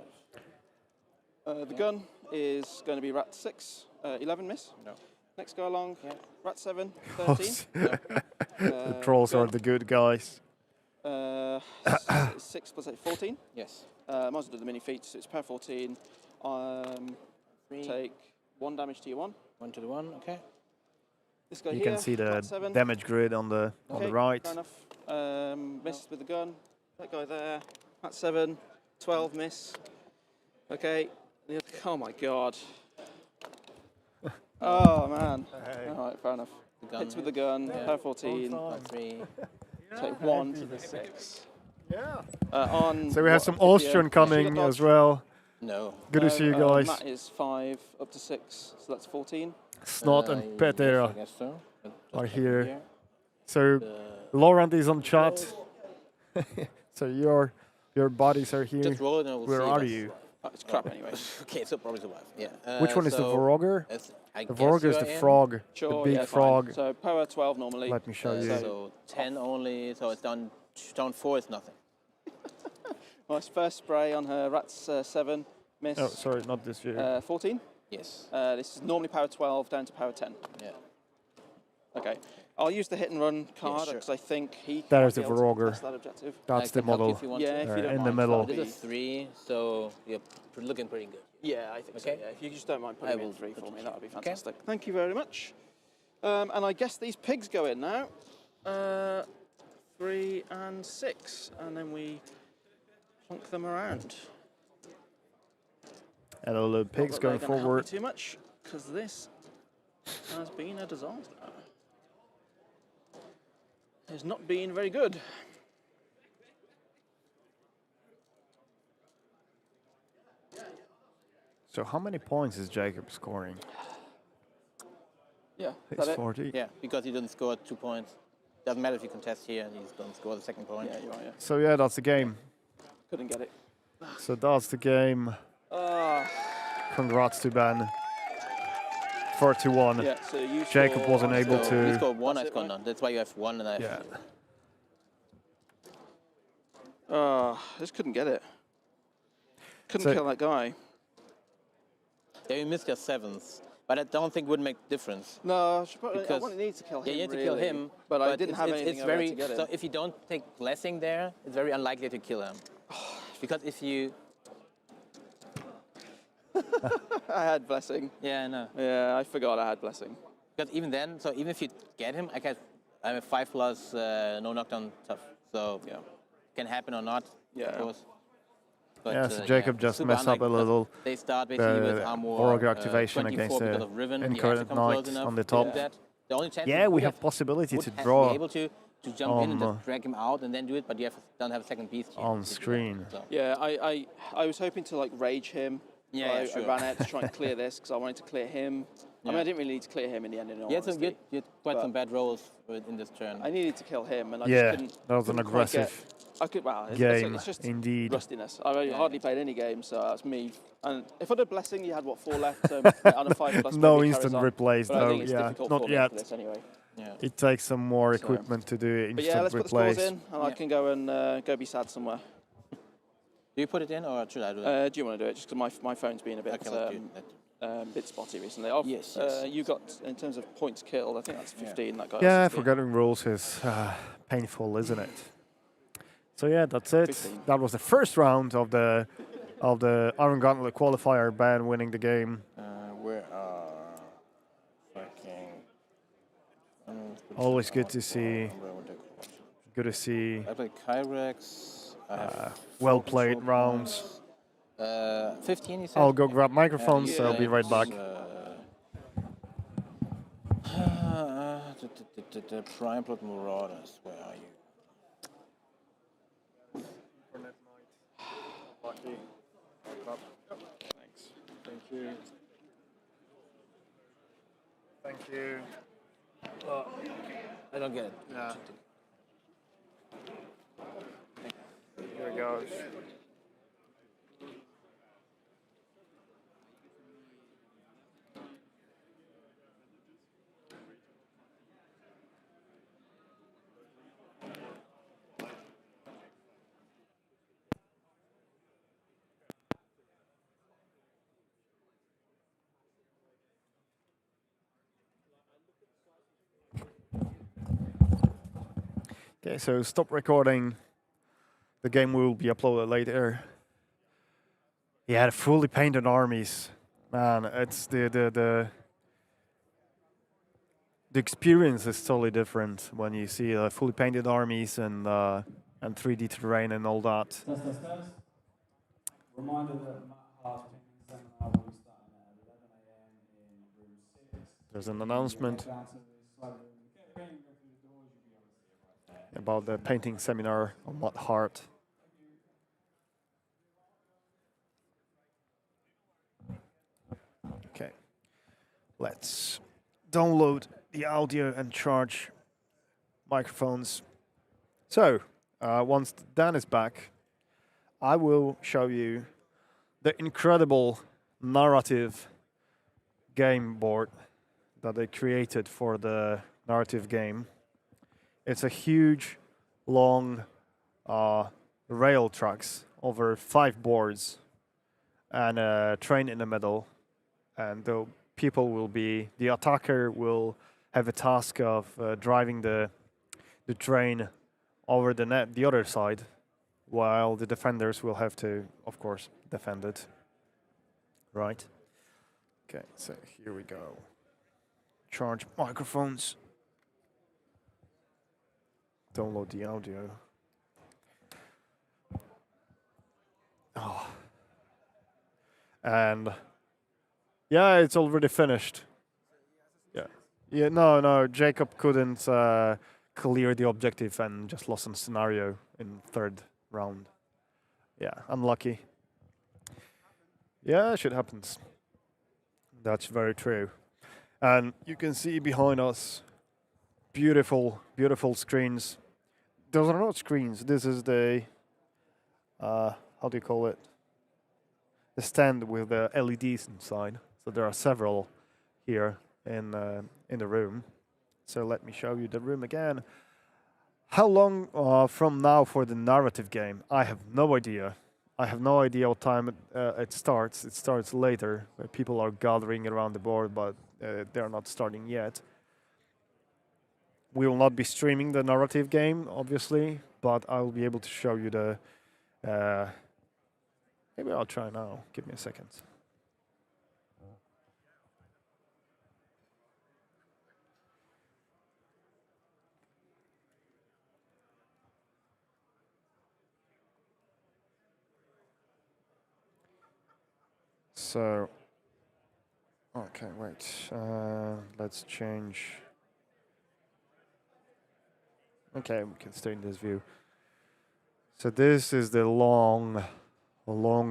The gun is going to be Rat 6, 11 miss. No. Next go along, Yeah. Rat 7, 13. The trolls are the good guys. 6 plus 8, 14. Yes. Might as well do the mini feats. So it's power 14. 3. Take 1 damage to your 1. 1 to the 1. Okay. This guy You here, can see the Rat 7. damage grid on the Okay, right. fair enough. Missed with the gun. That guy there, Rat 7, 12 miss. Okay. Oh my god. Oh man. Alright, fair enough. The gun Hits with the gun, power 14. 3. Take 1 to the 6. Yeah. On So we have some what, 50, Austrian yeah, coming dodge. as well. No. Good to see you guys. Matt is 5 up to 6, so that's 14. Snot and Yes, I Peter guess so. But just are checking here. So Laurent is on chat. So your bodies are here. Just roll it and we'll Where see. are That's- you? Oh, it's crap anyway. Okay, so probably survive. Yeah. Which one is the so Vroger? I The guess Vroger is you're the in. frog, Sure, the big yeah, fine. frog. So power 12 normally. Let me show you. So 10 only, so it's down 4 is nothing. Nice first spray on her Rats 7, miss. Oh, sorry, not this view. 14. Yes. This is normally power 12 down to power 10. Yeah. Okay. I'll use the hit and run card sure. because I think he There's might the be able to Vroger. pass that objective. That's I the can help you model. if you want Yeah, to. if you don't in the mind, middle. that'd This is be- 3, so you're looking pretty good. Yeah, I think so. Okay. Yeah. If you just don't mind I putting me will in 3 put for you me, in. that would be Okay. fantastic. Thank you very much. And I guess these pigs go in now. 3 and 6, and then we plonk them around. And all the pigs Not that going they're gonna help me forward. too much, because this has been a disaster. It's not been very good. So how many points is Jacob scoring? Yeah, is He's that it? 40. Yeah, because he didn't score 2 points. Doesn't matter if you contest here, he don't score the second point. Yeah, you're right, yeah. So yeah, that's the game. Couldn't get it. So that's the game. Ah, Congrats to Ben. 41. yeah, so you Jacob score- wasn't able So to- you scored 1, That's I it, scored right? none. That's why you have 1 and I have Yeah. Just couldn't get it. Couldn't So- kill that guy. Yeah, you missed your 7th, but I don't think it would make difference. No, I, should probably, I Because- wouldn't need to kill him. Yeah, you had to kill really, him, but I didn't it's, have it's, anything it's over very, to get him. so if you don't take blessing there, it's very unlikely to kill him. Because if you, I had blessing. yeah, no. Yeah, I forgot I had blessing. Because even then, so even if you get him, I'm a 5 plus no knockdown tough. So Yeah. can happen or not, Yeah. of course. But, Yeah, so Jacob just super messed up a unlikely because little. They start basically with The armor Vroger activation 24 against because the of Riven. You have to Incarnate come close Knight enough on the to do top. that. The only chance Yeah, you we would have possibility would to be draw able to jump in and on, just drag him out and then do it, but you don't have a second piece to on do that. screen. So, Yeah, I was hoping to like rage him. Yeah, but yeah, I sure. ran out to try and clear this because I wanted to clear him. I mean, Yeah. I didn't really need to clear him in the end. In all yeah, so honesty. you had quite But- some bad rolls in this turn. I needed to kill him, and I Yeah, just couldn't. that was an couldn't quite get- aggressive I could. Well, game, it's just indeed. rustiness. I Yeah. hardly played any games, so that's me. And if I'd had blessing, you had what 4 left. So on a 5 plus. No maybe instant carries on. replays, But I though. think it's Yeah, difficult not for me yet. after this anyway. Yeah. It takes some more So- equipment to do But yeah, instant let's put the scores replays. in, and I Yeah. can go and go be sad somewhere. Do you put it in or should I do it? Do you want to do it? Just because my phone's been a bit Okay, let's do that. bit spotty recently. Yes, yes. You got in terms of points killed. I think that's 15. That guy. Yeah, was 16. forgetting rules is painful, isn't it? So yeah, that's it. 15. That was the first round of the Iron Gauntlet qualifier. Ben winning the game. Where are fucking... Always good to see. Good to see. I play Kyrex. I have Well 4 played control rounds. points. 15, you said? I'll go grab microphones. You So I'll be right back. The Prime Plot Marauders, where are you? Thank you. I don't get it. Yeah. Here it goes. Okay, so stop recording. The game will be uploaded later. Yeah, the fully painted armies. Man, it's the experience is totally different when you see fully painted armies and 3D terrain and all that. Test. Reminder that Matt Hart's painting seminar will be starting at 11 a.m. in room 6. There's an announcement Head down to this side room and get the painting, go through the doors, you'll be able to see it right there. about the painting seminar on Matt Hart. Okay, let's download the audio and charge microphones. So, once Dan is back, I will show you the incredible narrative game board that they created for the narrative game. It's a huge, long rail tracks over 5 boards and a train in the middle. And the people will be, the attacker will have a task of driving the train over the other side, while the defenders will have to, of course, defend it. Right? Okay, so here we go. Charge microphones. Download the audio. Oh. And yeah, it's already finished. Yeah, no, Jacob couldn't clear the objective and just lost in scenario in 3rd round. Yeah, unlucky. Yeah, shit happens. That's very true. And you can see behind us beautiful, beautiful screens. Those are not screens. This is the, how do you call it? The stand with the LEDs inside. So there are several here in the room. So let me show you the room again. How long from now for the narrative game? I have no idea. I have no idea what time it starts. It starts later, where people are gathering around the board, but they're not starting yet. We will not be streaming the narrative game, obviously, but I will be able to show you the... maybe I'll try now. Give me a second. So, okay, wait. Let's change. Okay, we can stay in this view. So this is the long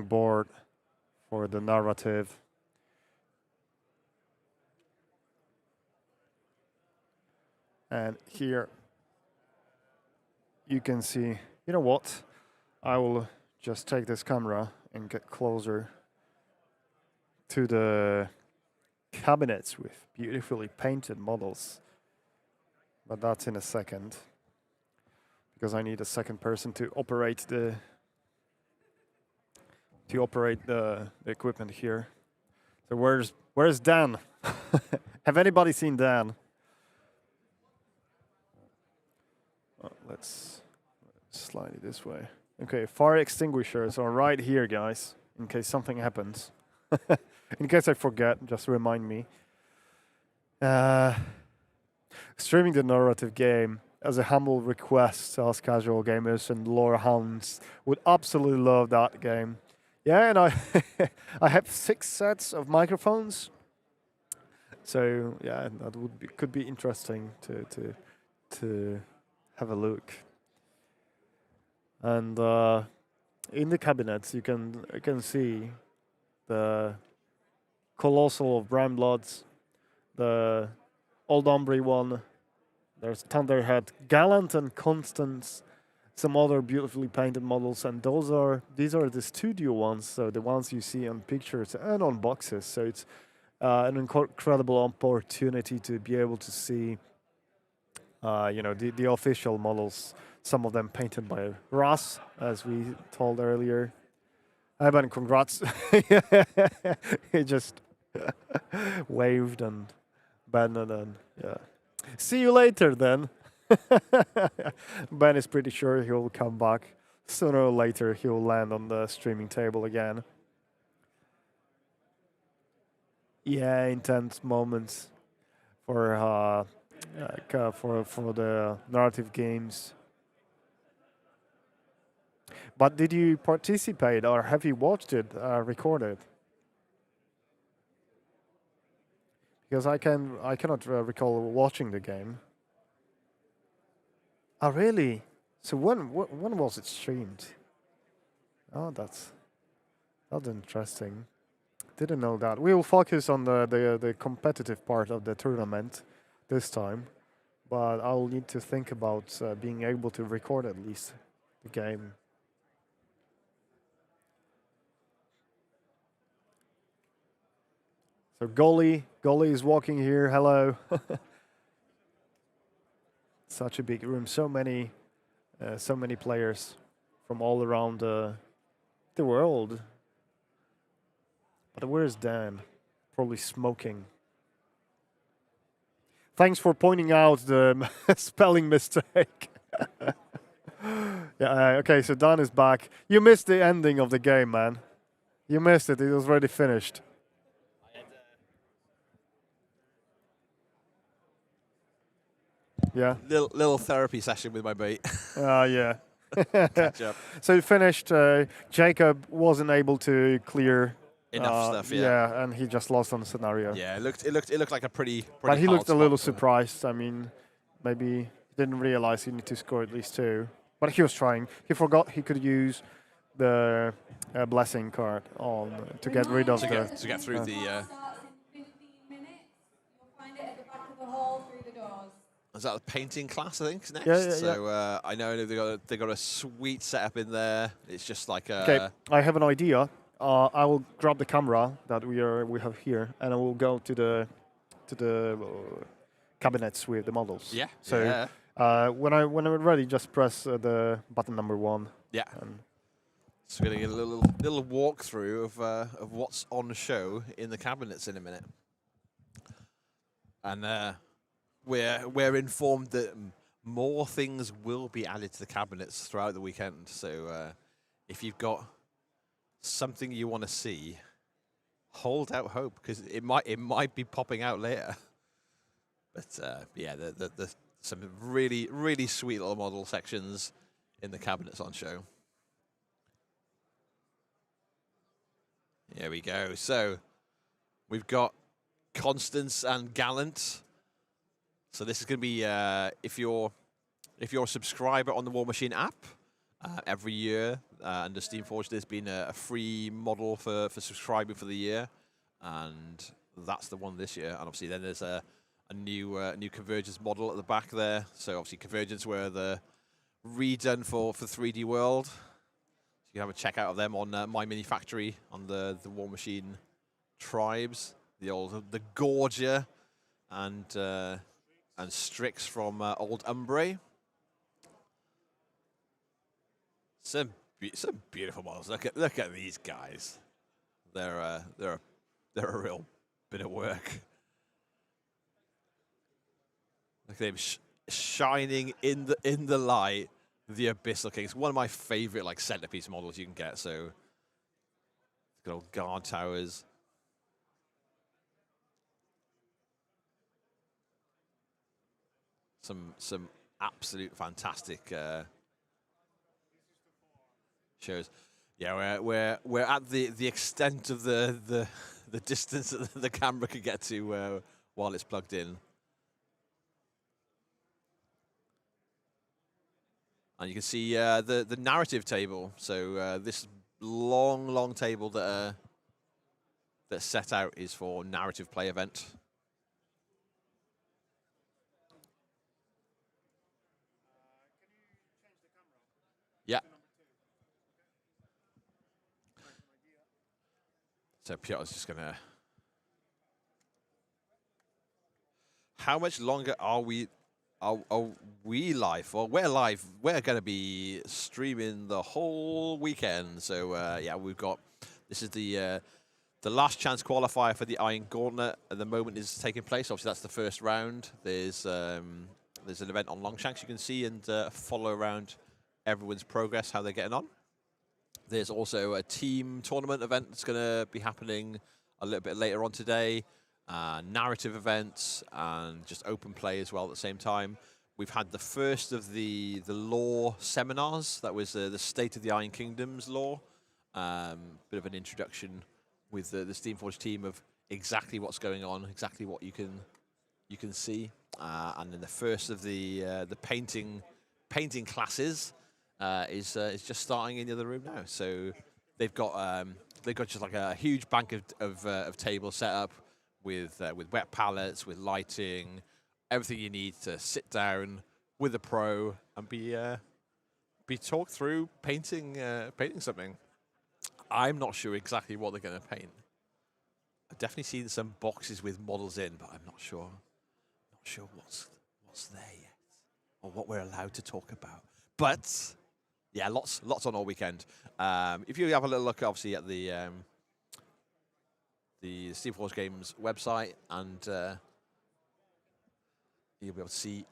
board for the narrative. And here you can see, you know what? I will just take this camera and get closer to the cabinets with beautifully painted models. But that's in a second, because I need a second person to operate the equipment here. So where's Dan? Have anybody seen Dan? Oh, let's slide it this way. Okay, fire extinguishers are right here, guys, in case something happens. In case I forget, just remind me. Streaming the narrative game as a humble request to us casual gamers and lore hounds would absolutely love that game. Yeah, and I have 6 sets of microphones. So yeah, that could be interesting to have a look. And in the cabinets you can see the Colossal of Brand Bloods, the Old Ombre one. There's Thunderhead, Gallant and Constance, some other beautifully painted models, and these are the studio ones, so the ones you see on pictures and on boxes. So it's an incredible opportunity to be able to see, the official models. Some of them painted by Ross, as we told earlier. Ivan, congrats! He just waved and banned and yeah. See you later then. Ben is pretty sure he'll come back. Sooner or later he'll land on the streaming table again. Yeah, intense moments for for the narrative games. But did you participate or have you watched it recorded? Because I cannot recall watching the game. Oh really? So when was it streamed? Oh, that's interesting. Didn't know that. We will focus on the competitive part of the tournament this time, but I'll need to think about being able to record at least the game. So goalie is walking here. Hello. Such a big room. So many players from all around the world. But where's Dan? Probably smoking. Thanks for pointing out the spelling mistake. Yeah. Okay. So Dan is back. You missed the ending of the game, man. You missed it. It was already finished. Yeah. Little therapy session with my mate. Yeah. Catch up. So it finished. Jacob wasn't able to clear Enough stuff. Yeah. Yeah, and he just lost on the scenario. Yeah. It looked like a pretty. But he hard looked a little spot, surprised. I mean, maybe he didn't realize he needed to score at least 2. But he was trying. He forgot he could use the blessing card on to get rid of to get through the. Starts in 15 minutes. You'll find it at the back of the hall through the doors. Is that the painting class? I think is next. Yeah. So I know they got a sweet setup in there. It's just like a. Okay, I have an idea. I will grab the camera that we have here, and I will go to the cabinets with the models. Yeah. So yeah. when I'm ready, just press the button number 1. Yeah. And So we're gonna get a little walkthrough of what's on show in the cabinets in a minute, and we're informed that more things will be added to the cabinets throughout the weekend. So if you've got something you want to see, hold out hope because it might be popping out later. But yeah, the some really sweet little model sections in the cabinets on show. Here we go. So we've got Constance and Gallant. So this is going to be if you're a subscriber on the War Machine app, every year under Steamforged there's been a free model for subscribing for the year, and that's the one this year. And obviously then there's a new Convergence model at the back there. So obviously Convergence were the redone for 3D World. So you can have a check out of them on My Mini Factory on the War Machine tribes, the Gorgia and Strix from Old Umbre. Some beautiful models. Look at these guys. They're a real bit of work. Look at them shining in the light. The Abyssal Kings, one of my favorite like centerpiece models you can get. So good old guard towers. Some absolute fantastic shows. Yeah, we're at the extent of the distance that the camera can get to while it's plugged in. And you can see the narrative table. So this long table that that's set out is for narrative play event. Yeah. So Piotr's just gonna. How much longer are we? Are we live? Well, we're live. We're going to be streaming the whole weekend. So yeah, we've got. This is the last chance qualifier for the Iron Gauntlet. At the moment is taking place. Obviously, that's the first round. There's an event on Longshanks you can see and follow around everyone's progress, how they're getting on. There's also a team tournament event that's going to be happening a little bit later on today. Narrative events and just open play as well at the same time. We've had the first of the lore seminars. That was the State of the Iron Kingdoms lore. Bit of an introduction with the Steamforge team of exactly what's going on, exactly what you can see. And then the first of the painting classes is just starting in the other room now. So they've got just like a huge bank of tables set up with wet palettes, with lighting, everything you need to sit down with a pro and be talked through painting something. I'm not sure exactly what they're going to paint. I've definitely seen some boxes with models in, but I'm not sure what's there yet or what we're allowed to talk about. But yeah, lots on all weekend. If you have a little look, obviously at the Steamforge Games website, and you'll be able to see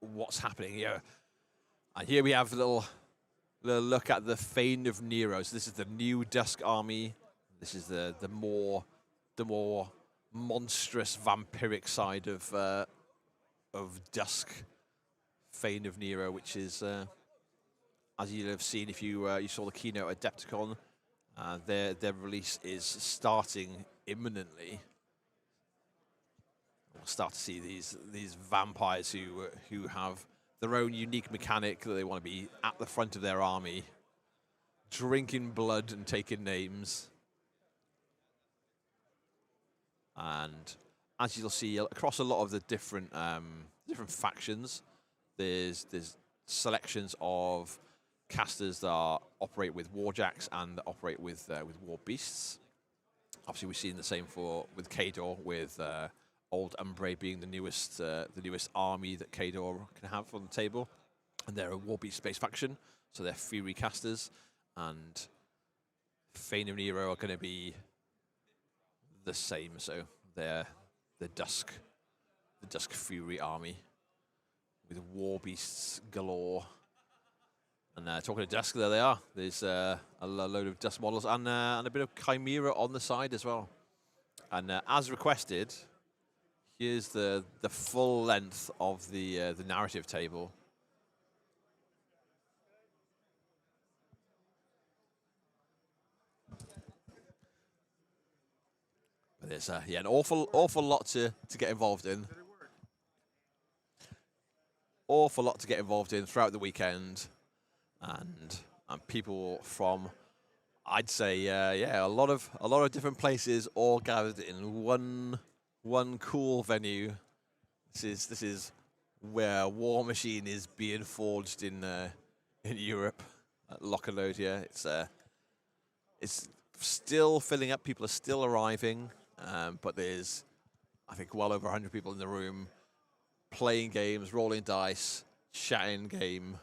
what's happening here. And here we have a little look at the Fane of Nero. So this is the new Dusk army. This is the more monstrous vampiric side of Dusk Fane of Nero, which is as you'll have seen if you saw the keynote at Adepticon. Their release is starting imminently. We'll start to see these vampires who have their own unique mechanic that they want to be at the front of their army, drinking blood and taking names. And as you'll see across a lot of the different factions, there's selections of casters that operate with warjacks and that operate with war beasts. Obviously, we've seen the same with Kador, with Old Umbre being the newest army that Kador can have on the table, and they're a war beast-based faction, so they're Fury casters, and Fane of Nero are going to be the same. So they're the Dusk Fury army with war beasts galore. And talking of Dusk, there they are. There's a load of Dusk models and a bit of Chimera on the side as well. And as requested, here's the full length of the narrative table. But there's an awful lot to get involved in. Awful lot to get involved in throughout the weekend. And people from, I'd say, a lot of different places all gathered in one cool venue. This is where War Machine is being forged in Europe at Lockaload here. It's still filling up. People are still arriving, but there's, I think, well over 100 people in the room playing games, rolling dice, chatting game,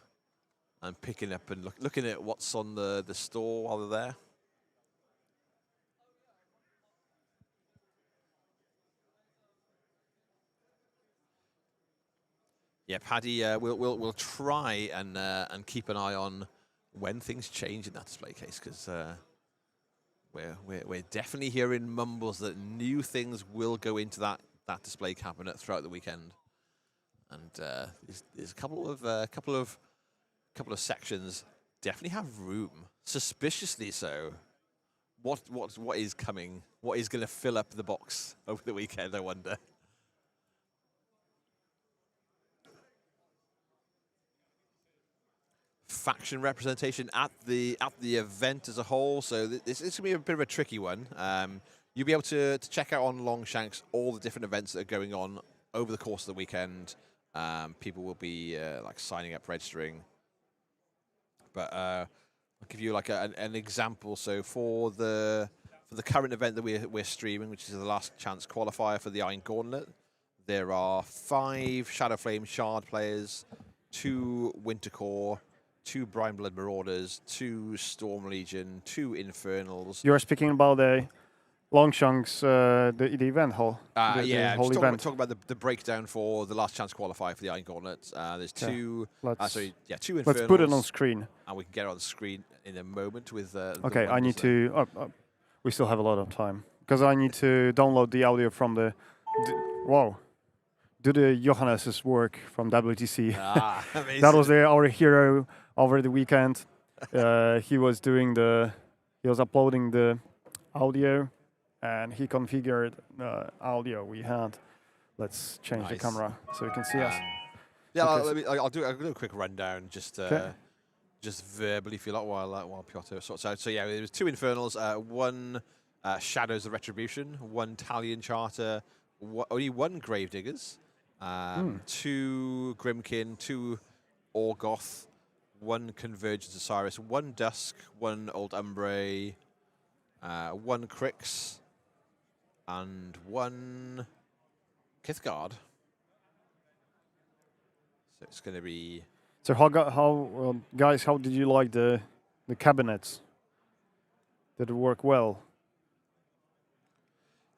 and picking up and looking at what's on the store while they're there. Yeah, Paddy, we'll try and keep an eye on when things change in that display case, because we're definitely hearing mumbles that new things will go into that display cabinet throughout the weekend, and there's a couple of sections definitely have room, suspiciously so. What is coming? What is going to fill up the box over the weekend, I wonder? faction representation at the event as a whole. So this is gonna be a bit of a tricky one. You'll be able to check out on Longshanks all the different events that are going on over the course of the weekend. People will be like signing up, registering. But I'll give you like an example. So for the current event that we're streaming, which is the last chance qualifier for the Iron Gauntlet, there are 5 Shadowflame Shard players, 2 Wintercore, 2 Brineblood Marauders, 2 Storm Legion, 2 Infernals. You're speaking about the Longshanks, the event hall. Yeah, the whole just event. talking about the breakdown for the last chance qualifier for the Iron Gauntlet. There's 2. 2 Infernals. Let's put it on screen. And we can get it on the screen in a moment with. Okay, I need to. We still have a lot of time because I need to download the audio from the. Wow. Do the Johannes's work from WTC. Amazing. That was our hero over the weekend. He was uploading the audio, and he configured the audio we had. Let's change the camera so you can see us. Yeah, Okay. I'll do a quick rundown, just verbally, if you like, while Piotr sorts out. So yeah, there was 2 Infernals, 1 Shadows of Retribution, 1 Talion Charter, only 1 Gravediggers. 2 Grimkin, 2 Orgoth, 1 Convergence Osiris, 1 Dusk, 1 Old Umbre, 1 Crix, and 1 Kithgard. So it's going to be. So guys, how did you like the cabinets? Did it work well?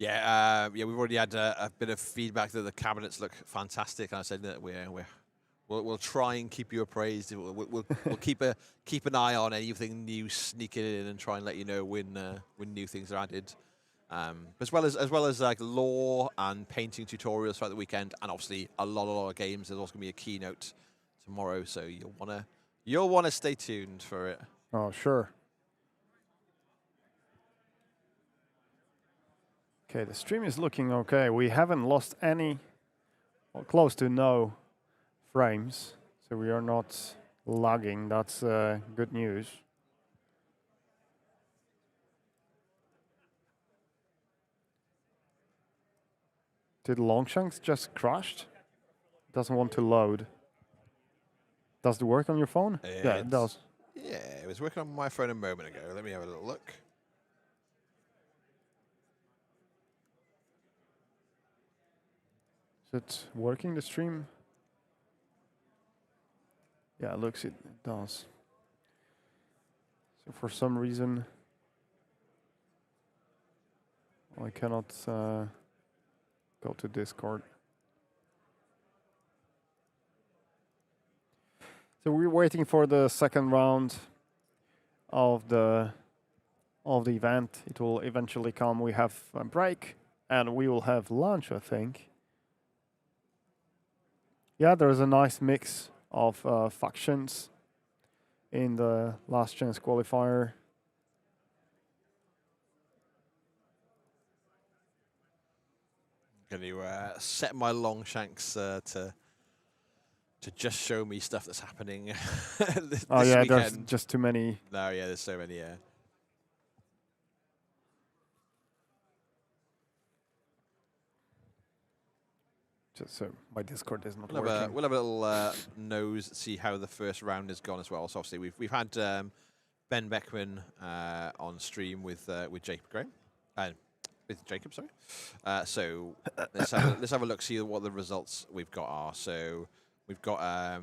Yeah, we've already had a bit of feedback that the cabinets look fantastic, and I said that we'll try and keep you appraised. We'll keep an eye on anything new sneaking in and try and let you know when new things are added, as well as like lore and painting tutorials throughout the weekend, and obviously a lot of games. There's also gonna be a keynote tomorrow, so you'll wanna stay tuned for it. Oh, sure. Okay, the stream is looking okay. We haven't lost any, or close to no, frames, so we are not lagging. That's good news. Did Longshanks just crashed? Doesn't want to load. Does it work on your phone? Yeah, it does. Yeah, it was working on my phone a moment ago. Let me have a little look. Is it working, the stream? Yeah, it looks it does. So for some reason, I cannot go to Discord. So we're waiting for the second round of the event. It will eventually come. We have a break, and we will have lunch, I think. Yeah, there's a nice mix of factions in the last chance qualifier. I'm going to set my Longshanks to just show me stuff that's happening this weekend. There's just too many. No, yeah, there's so many, yeah. Just so my Discord is not working. We'll have a little nose, see how the first round has gone as well. So obviously we've had Ben Beckman on stream with Jacob Graham, with Jacob, sorry. So let's have a look, see what the results we've got are. So we've got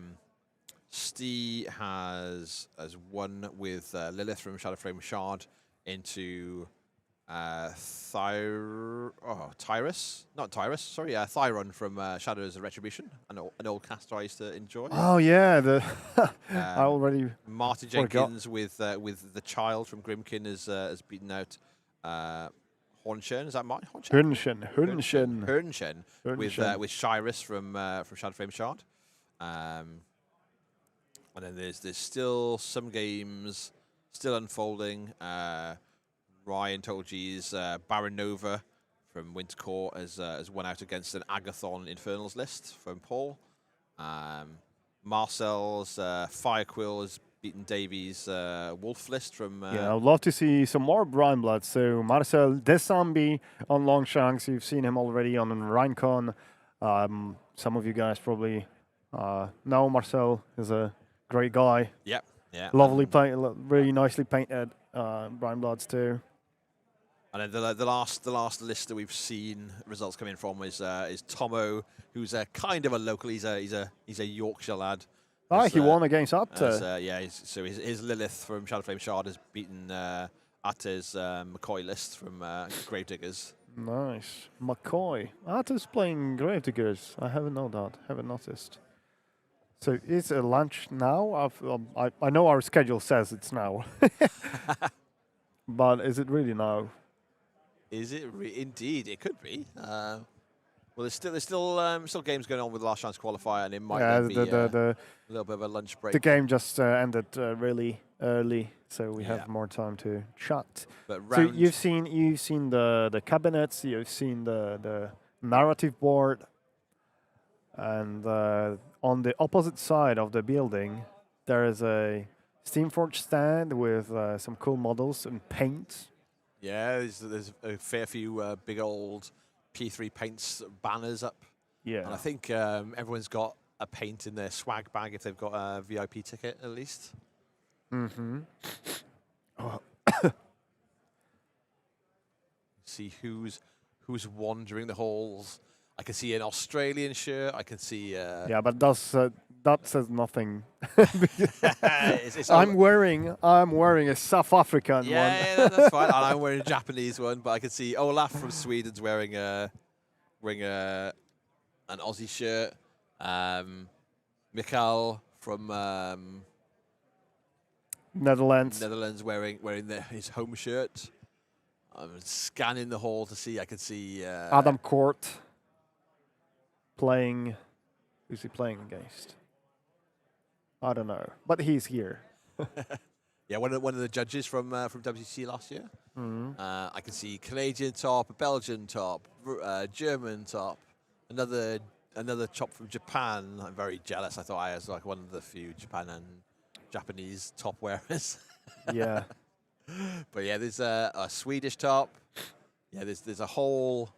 Stee has won with Lilith from Shadowflame Shard into Thyron from Shadows of Retribution, an old cast I used to enjoy. Oh yeah, I already. Martin Jenkins with the child from Grimkin has beaten out Hornshen. Is that Martin? Hornshen with Shyrus from Shadowflame Shard. And then there's still some games still unfolding. Ryan Tolji's Baron Nova from Wintercore has won out against an Agathon Infernals list from Paul. Marcel's Firequill has beaten Davies' Wolf List from. Yeah, I'd love to see some more Brian Blood. So Marcel Desambi on Longshanks. You've seen him already on Rheincon. Some of you guys probably know Marcel is a great guy. Yep. Yeah. Lovely paint, really nicely painted Brian Bloods too. And then the last list that we've seen results coming from is Tomo, who's a kind of a local. He's a Yorkshire lad. He won against Atte. So his Lilith from Shadowflame Shard has beaten Atte's McCoy List from Gravediggers. Nice. McCoy. Atte's playing Gravediggers. I haven't known that. Haven't noticed. So is it lunch now? I know our schedule says it's now. But is it really now? Is it indeed? It could be. Well, there's still games going on with the Last Chance Qualifier, and it might then be a little bit of a lunch break. The game just ended really early, so we have more time to chat. But so you've seen the cabinets, you've seen the narrative board, and on the opposite side of the building, there is a Steamforge stand with some cool models and paint. Yeah, there's a fair few big old P3 Paints banners up. Yeah. And I think everyone's got a paint in their swag bag if they've got a VIP ticket at least. Mm-hmm. See who's wandering the halls. I can see an Australian shirt. I can see. Yeah, but that says nothing. it's I'm wearing a South African one. Yeah, that's fine. And I'm wearing a Japanese one, but I can see Olaf from Sweden's wearing an Aussie shirt. Mikael from Netherlands wearing his home shirt. I'm scanning the hall to see. I can see Adam Court playing. Who's he playing against? I don't know, but he's here. Yeah, one of the judges from WTC last year. Mm-hmm. I can see Canadian top, a Belgian top, German top, another top from Japan. I'm very jealous. I thought I was like one of the few Japan and Japanese top wearers. Yeah. But yeah, there's a Swedish top. Yeah, there's a whole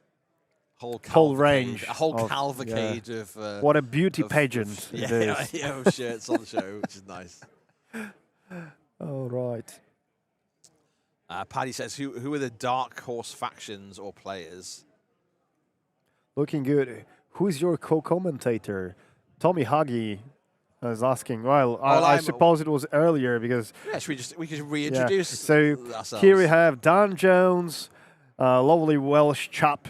range, a whole cavalcade of. What a beauty pageant it is. Shirts on the show, which is nice. Oh right. Paddy says, "Who are the dark horse factions or players?" Looking good. Who's your co-commentator? Tommy Huggy is asking. Well, I suppose it was earlier because. Yeah, we could reintroduce. So ourselves. here we have Dan Jones, lovely Welsh chap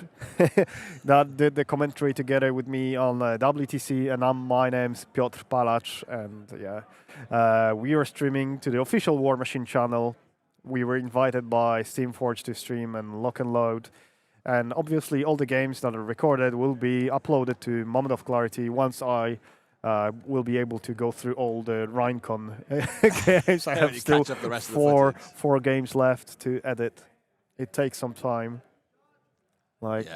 that did the commentary together with me on WTC, and my name's Piotr Palacz, and we are streaming to the official War Machine channel. We were invited by Steamforge to stream and Lock and Load. And obviously, all the games that are recorded will be uploaded to Moment of Clarity once I will be able to go through all the Rheincon games. I have still four games left to edit. It takes some time. Like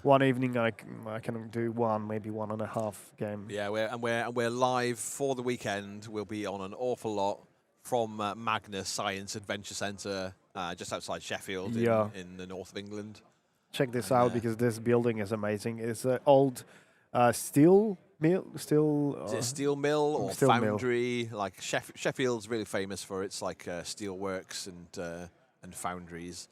one evening, I can do maybe 1.5 game. Yeah, we're live for the weekend. We'll be on an awful lot from Magnus Science Adventure Centre, just outside Sheffield in the north of England. Check this out because this building is amazing. It's an old steel mill, is it a steel mill or steel foundry? Mill. Like Sheffield's really famous for its like steel works and foundries.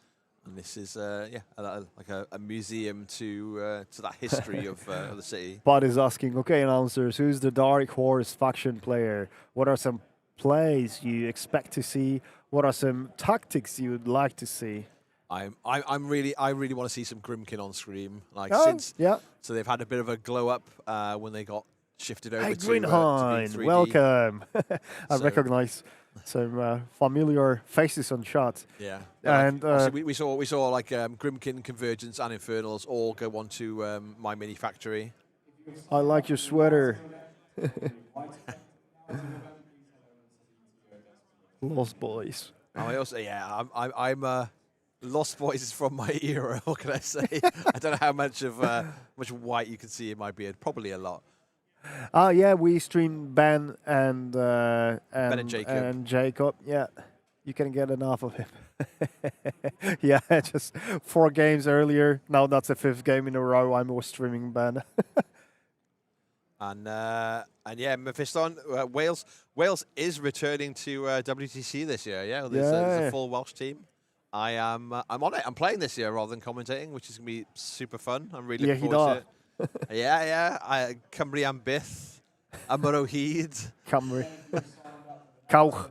And this is like a museum to that history of the city. Bud is asking, okay, announcers, who's the Dark Horse faction player? What are some plays you expect to see? What are some tactics you would like to see? I really want to see some Grimkin on Scream. So they've had a bit of a glow up when they got shifted over to Greenhine, welcome. I recognize some familiar faces on chat. Yeah, and we saw like Grimkin, Convergence, and Infernals all go on to My Mini Factory. I like your sweater. Lost Boys. I also I'm Lost Boys is from my era. What can I say? I don't know how much white you can see in my beard. Probably a lot. Yeah, we streamed Ben and Jacob. Jacob. Yeah, you can get enough of him. Yeah, just 4 games earlier. Now that's the 5th game in a row I was streaming Ben. And yeah, Mephiston, Wales is returning to WTC this year. Yeah, there's a full Welsh team. I'm on it. I'm playing this year rather than commentating, which is gonna be super fun. I'm really looking forward to it. Yeah. Cymru am byth, Amber O'Heed. Cymru. Cowch.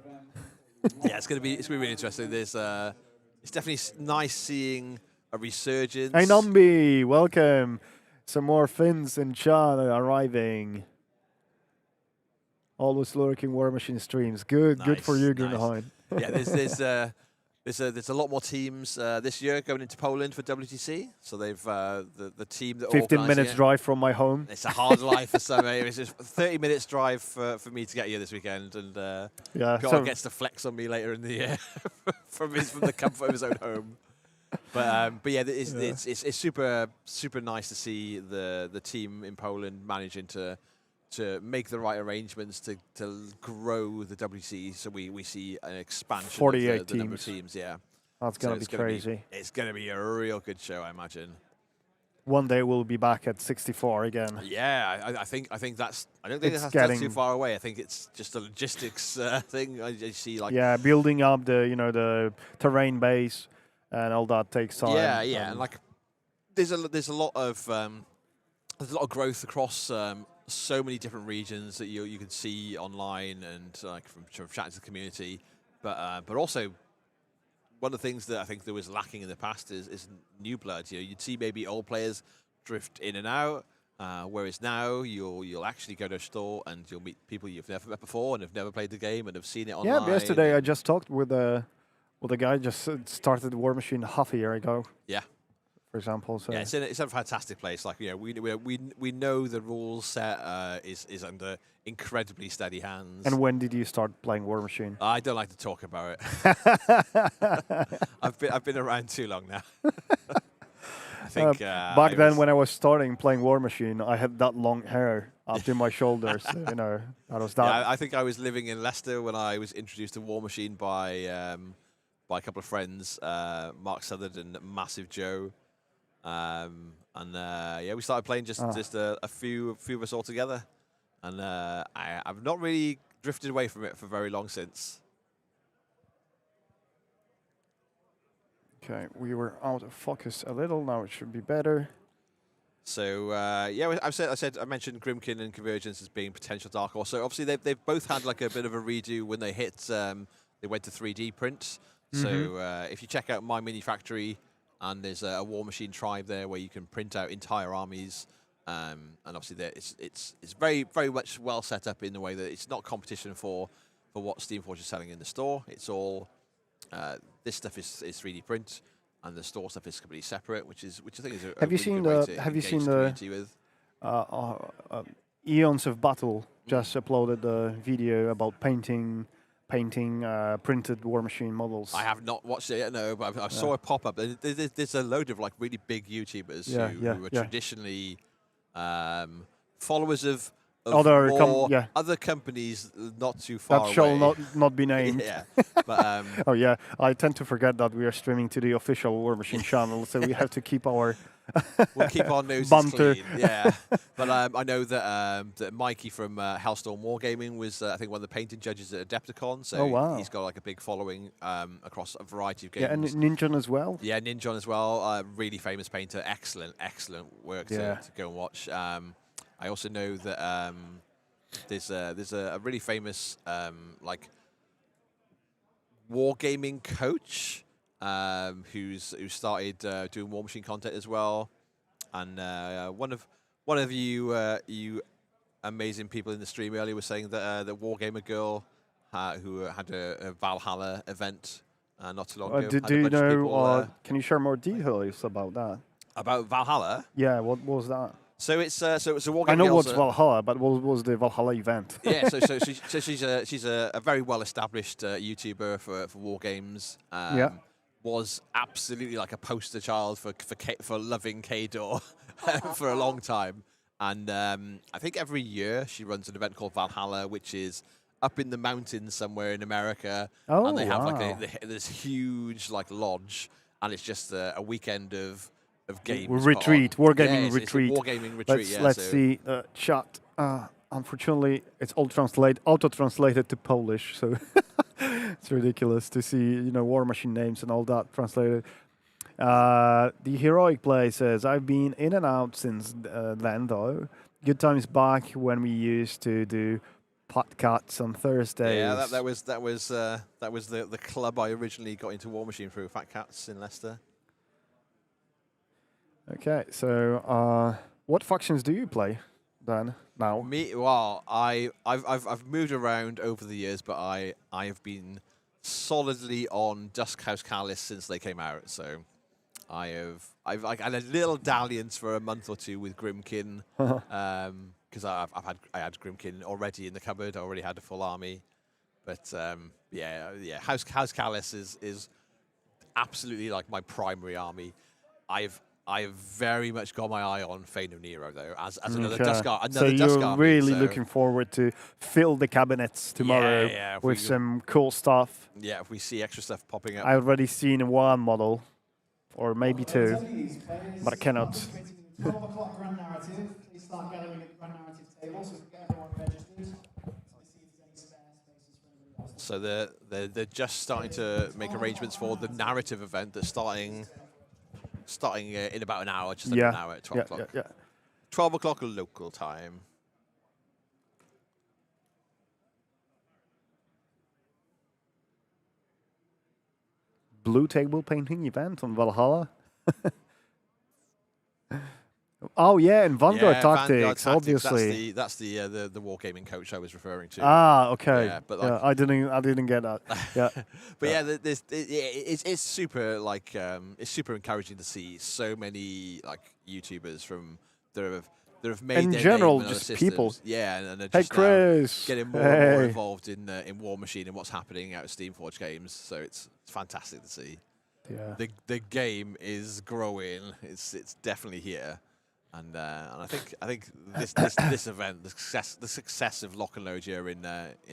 Yeah, it's gonna be really interesting. There's it's definitely nice seeing a resurgence. Hey Nambi, welcome. Some more Finns in chat arriving. Always lurking War Machine streams. Good for you, Gunnaheim. Yeah, there's a lot more teams this year going into Poland for WTC. So they've the team that 15 minutes drive from my home. It's a hard life for some. It's just 30 minutes drive for me to get here this weekend, and Piotr gets to flex on me later in the year from the comfort of his own home. But yeah, it's super nice to see the team in Poland managing to make the right arrangements to grow the WC, so we see an expansion 48 of the number of teams. Yeah, that's gonna be crazy. It's gonna be a real good show, I imagine. One day we'll be back at 64 again. Yeah, I think that's. I don't think that's too far away. I think it's just a logistics thing. I see building up the terrain base and all that takes time. Yeah, and like there's a lot of growth across so many different regions that you can see online and like from chatting to the community, but also one of the things that I think there was lacking in the past is new blood. You'd see maybe old players drift in and out, whereas now you'll actually go to a store and you'll meet people you've never met before and have never played the game and have seen it online. Yeah, yesterday I just talked with a guy just started War Machine half a year ago. Yeah. For example, so yeah, it's a fantastic place. Like we know the rules set is under incredibly steady hands. And when did you start playing War Machine? I don't like to talk about it. I've been around too long now. I think back then when I was starting playing War Machine, I had that long hair up to my shoulders. That was that. Yeah, I think I was living in Leicester when I was introduced to War Machine by a couple of friends, Mark Southard and Massive Joe. We started playing just a few of us all together, and I've not really drifted away from it for very long since. Okay, we were out of focus a little. Now it should be better. So I mentioned Grimkin and Convergence as being potential dark horse. So obviously they've both had like a bit of a redo when they hit. They went to 3D print. So if you check out My Mini Factory. And there's a War Machine tribe there where you can print out entire armies, and obviously it's very very much well set up in the way that it's not competition for what Steamforge is selling in the store. It's all this stuff is 3D print, and the store stuff is completely separate, which I think is a really good way to engage the community with. Eons of Battle just uploaded a video about painting printed War Machine models. I have not watched it yet, no, but I saw a pop-up. There's a load of like really big YouTubers who are traditionally followers of other companies not too far away. That shall not be named. Yeah. But, oh yeah, I tend to forget that we are streaming to the official War Machine channel, so we have to keep our we'll keep our noses banter clean. Yeah. But I know that Mikey from Hellstorm Wargaming was I think one of the painting judges at Adepticon, so he's got like a big following across a variety of games. Yeah, and Ninjon as well. Yeah, Ninjon as well. Really famous painter. Excellent work to go and watch. I also know that there's a really famous like wargaming coach who started doing War Machine content as well, and one of you amazing people in the stream earlier was saying that the Wargamer girl who had a Valhalla event not too long ago. Do you know? Can you share more details about that? About Valhalla? Yeah, what was that? So it's a Wargaming. I know what's Valhalla, but what was the Valhalla event? Yeah, so she's a very well established YouTuber for war games. Was absolutely like a poster child for loving K-Door for a long time, And I think every year she runs an event called Valhalla, which is up in the mountains somewhere in America. Oh, And they have wow. this huge like lodge, and it's just a weekend of games. Retreat, put on. wargaming It's retreat. a wargaming retreat. Let's so see chat. Unfortunately, it's all auto-translated to Polish, so it's ridiculous to see War Machine names and all that translated. The Heroic Play says, I've been in and out since then, though. Good times back when we used to do podcasts on Thursdays. Yeah, that was the club I originally got into War Machine through, Fat Cats in Leicester. Okay, so what factions do you play then now? Me, well, I've moved around over the years, but I have been solidly on Dusk House Callis since they came out. So I've had a little dalliance for a month or two with Grimkin, because I had Grimkin already in the cupboard. I already had a full army, but yeah, House Callis is absolutely like my primary army. I've very much got my eye on Fane of Nero though, as another Dusk army. So you're really looking forward to fill the cabinets tomorrow with some cool stuff. Yeah, if we see extra stuff popping up. I've already seen one model, or maybe two, but I cannot. 12 o'clock grand narrative. Please start gathering at the grand narrative table so we can get everyone registered. Let's see if there's any spare spaces for anybody else. So they're just starting to make arrangements for the narrative event that's starting in about an hour, just under an hour at 12 o'clock. Yeah. 12 o'clock local time. Blue table painting event on Valhalla. Oh yeah, and Vanguard Tactics, obviously. That's the wargaming coach I was referring to. Ah, okay. Yeah, but yeah, I didn't get that. Yeah. But it's super it's super encouraging to see so many like YouTubers from that have made in their general, name in just other people. systems. Yeah, and are Hey just Chris, getting more and more involved in War Machine and what's happening out of Steamforge games. So it's fantastic to see. Yeah. The game is growing. It's definitely here. And I think this event, the success of Lock and Load here in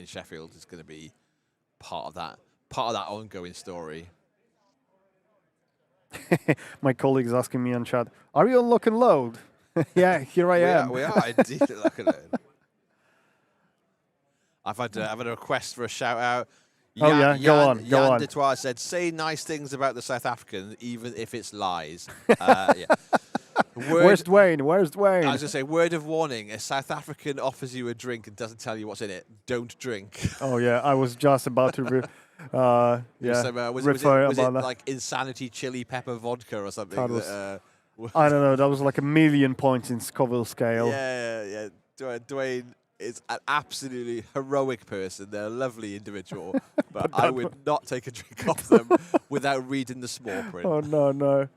Sheffield is going to be part of that ongoing story. My colleague is asking me on chat, are you on Lock and Load? Yeah, here I am. We are indeed at Lock and Load. I've had a request for a shout out. Go on. Jan Detroit said, "Say nice things about the South African, even if it's lies." Yeah. Where's Dwayne? I was going to say, word of warning, a South African offers you a drink and doesn't tell you what's in it, don't drink. Oh, yeah, I was just about to was it like Insanity Chili Pepper Vodka or something? I don't know, that was like 1,000,000 points in Scoville scale. Yeah. Dwayne is an absolutely heroic person. They're a lovely individual, but I would not take a drink off them without reading the small print. Oh, no.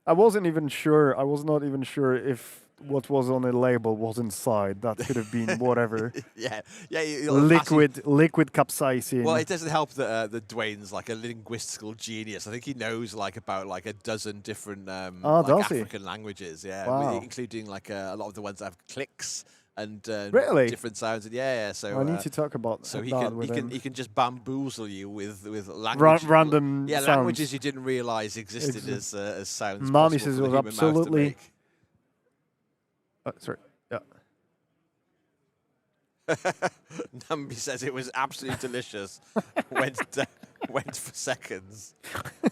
I wasn't even sure. I was not even sure if what was on the label was inside. That could have been whatever. yeah. Liquid capsaicin. Well, it doesn't help that Dwayne's like a linguistical genius. I think he knows about a dozen different African languages. Yeah, wow. including a lot of the ones that have clicks and really? Different sounds. And yeah. So I need to talk about so that he can just bamboozle you with language, random sounds. languages you didn't realize existed as sounds. Nami says it was absolutely. Sorry. Yeah. Numby says it was absolutely delicious. went for seconds.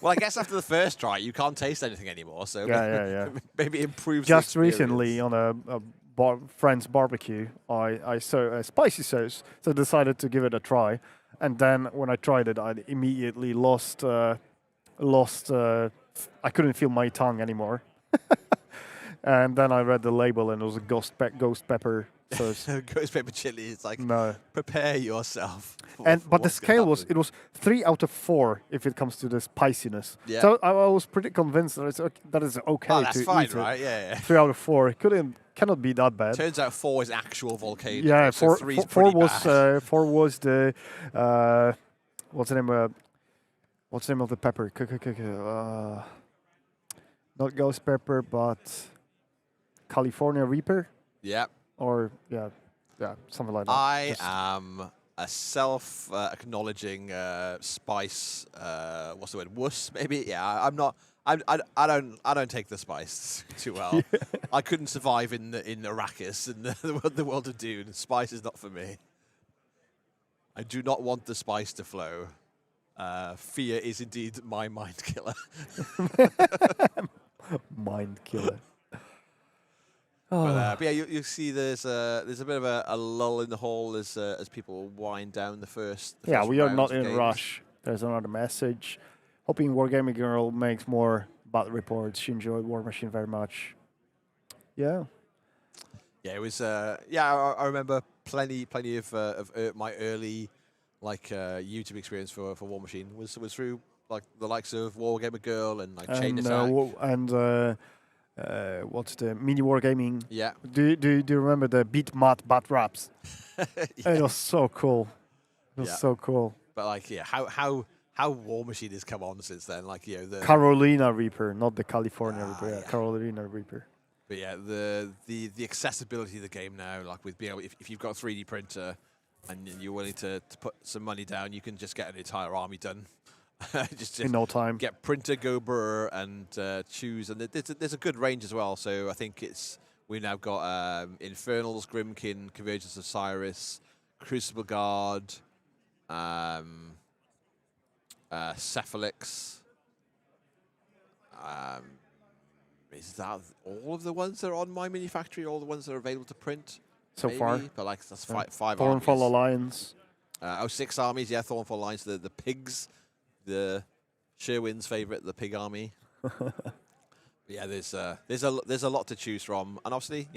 Well, I guess after the first try, you can't taste anything anymore. So maybe it improves. Just recently on a friend's barbecue, I saw a spicy sauce, so I decided to give it a try. And then when I tried it, I immediately lost. I couldn't feel my tongue anymore. And then I read the label, and it was a ghost pepper sauce. Ghost pepper chili. It's like, no. Prepare yourself. But the scale was 3 out of 4 if it comes to the spiciness. Yeah. So I was pretty convinced that it's okay to that's fine, eat right? it. Yeah. 3 out of 4. It cannot be that bad. Turns out 4 is actual volcano. Yeah, so 4 was the what's the name of the pepper? Not ghost pepper, but California Reaper. Yeah. or something like that. I Just- am a self-acknowledging spice. What's the word? Wuss, maybe. Yeah, I'm not. I don't take the spice too well. I couldn't survive in Arrakis and the world of Dune. Spice is not for me. I do not want the spice to flow. Fear is indeed my mind killer. Mind killer. But yeah, you see there's a bit of a lull in the hall as people wind down the first. Yeah, first we are rounds not of in games. rush. There's another message. Hoping Wargaming Girl makes more battle reports. She enjoyed War Machine very much. Yeah. Yeah, it was. I remember plenty of my early YouTube experience for War Machine was through like the likes of Wargamer Girl and like Chain Attack. What's the Mini Wargaming? Yeah. Do you remember the Beat Mat Bat Raps? Yeah. It was so cool. It was Yeah. so cool. But like, yeah, how War Machine has come on since then. Like, you know, the Carolina Reaper, not the California Reaper. Yeah, yeah. Carolina Reaper. But yeah, the accessibility of the game now, like with being able, if you've got a 3D printer and you're willing to put some money down, you can just get an entire army done. just In no time. get printer, go burr, and choose. And there's a good range as well. So I think we've now got Infernals, Grimkin, Convergence of Cyrus, Crucible Guard, Cephalix. Is that all of the ones that are on My Mini Factory? All the ones that are available to print? So maybe? far. But like that's five Thornfall armies. Alliance. 6 armies, yeah. Thornfall Alliance, the pigs, the Sherwin's favorite, the pig army. Yeah, there's a lot to choose from, and obviously,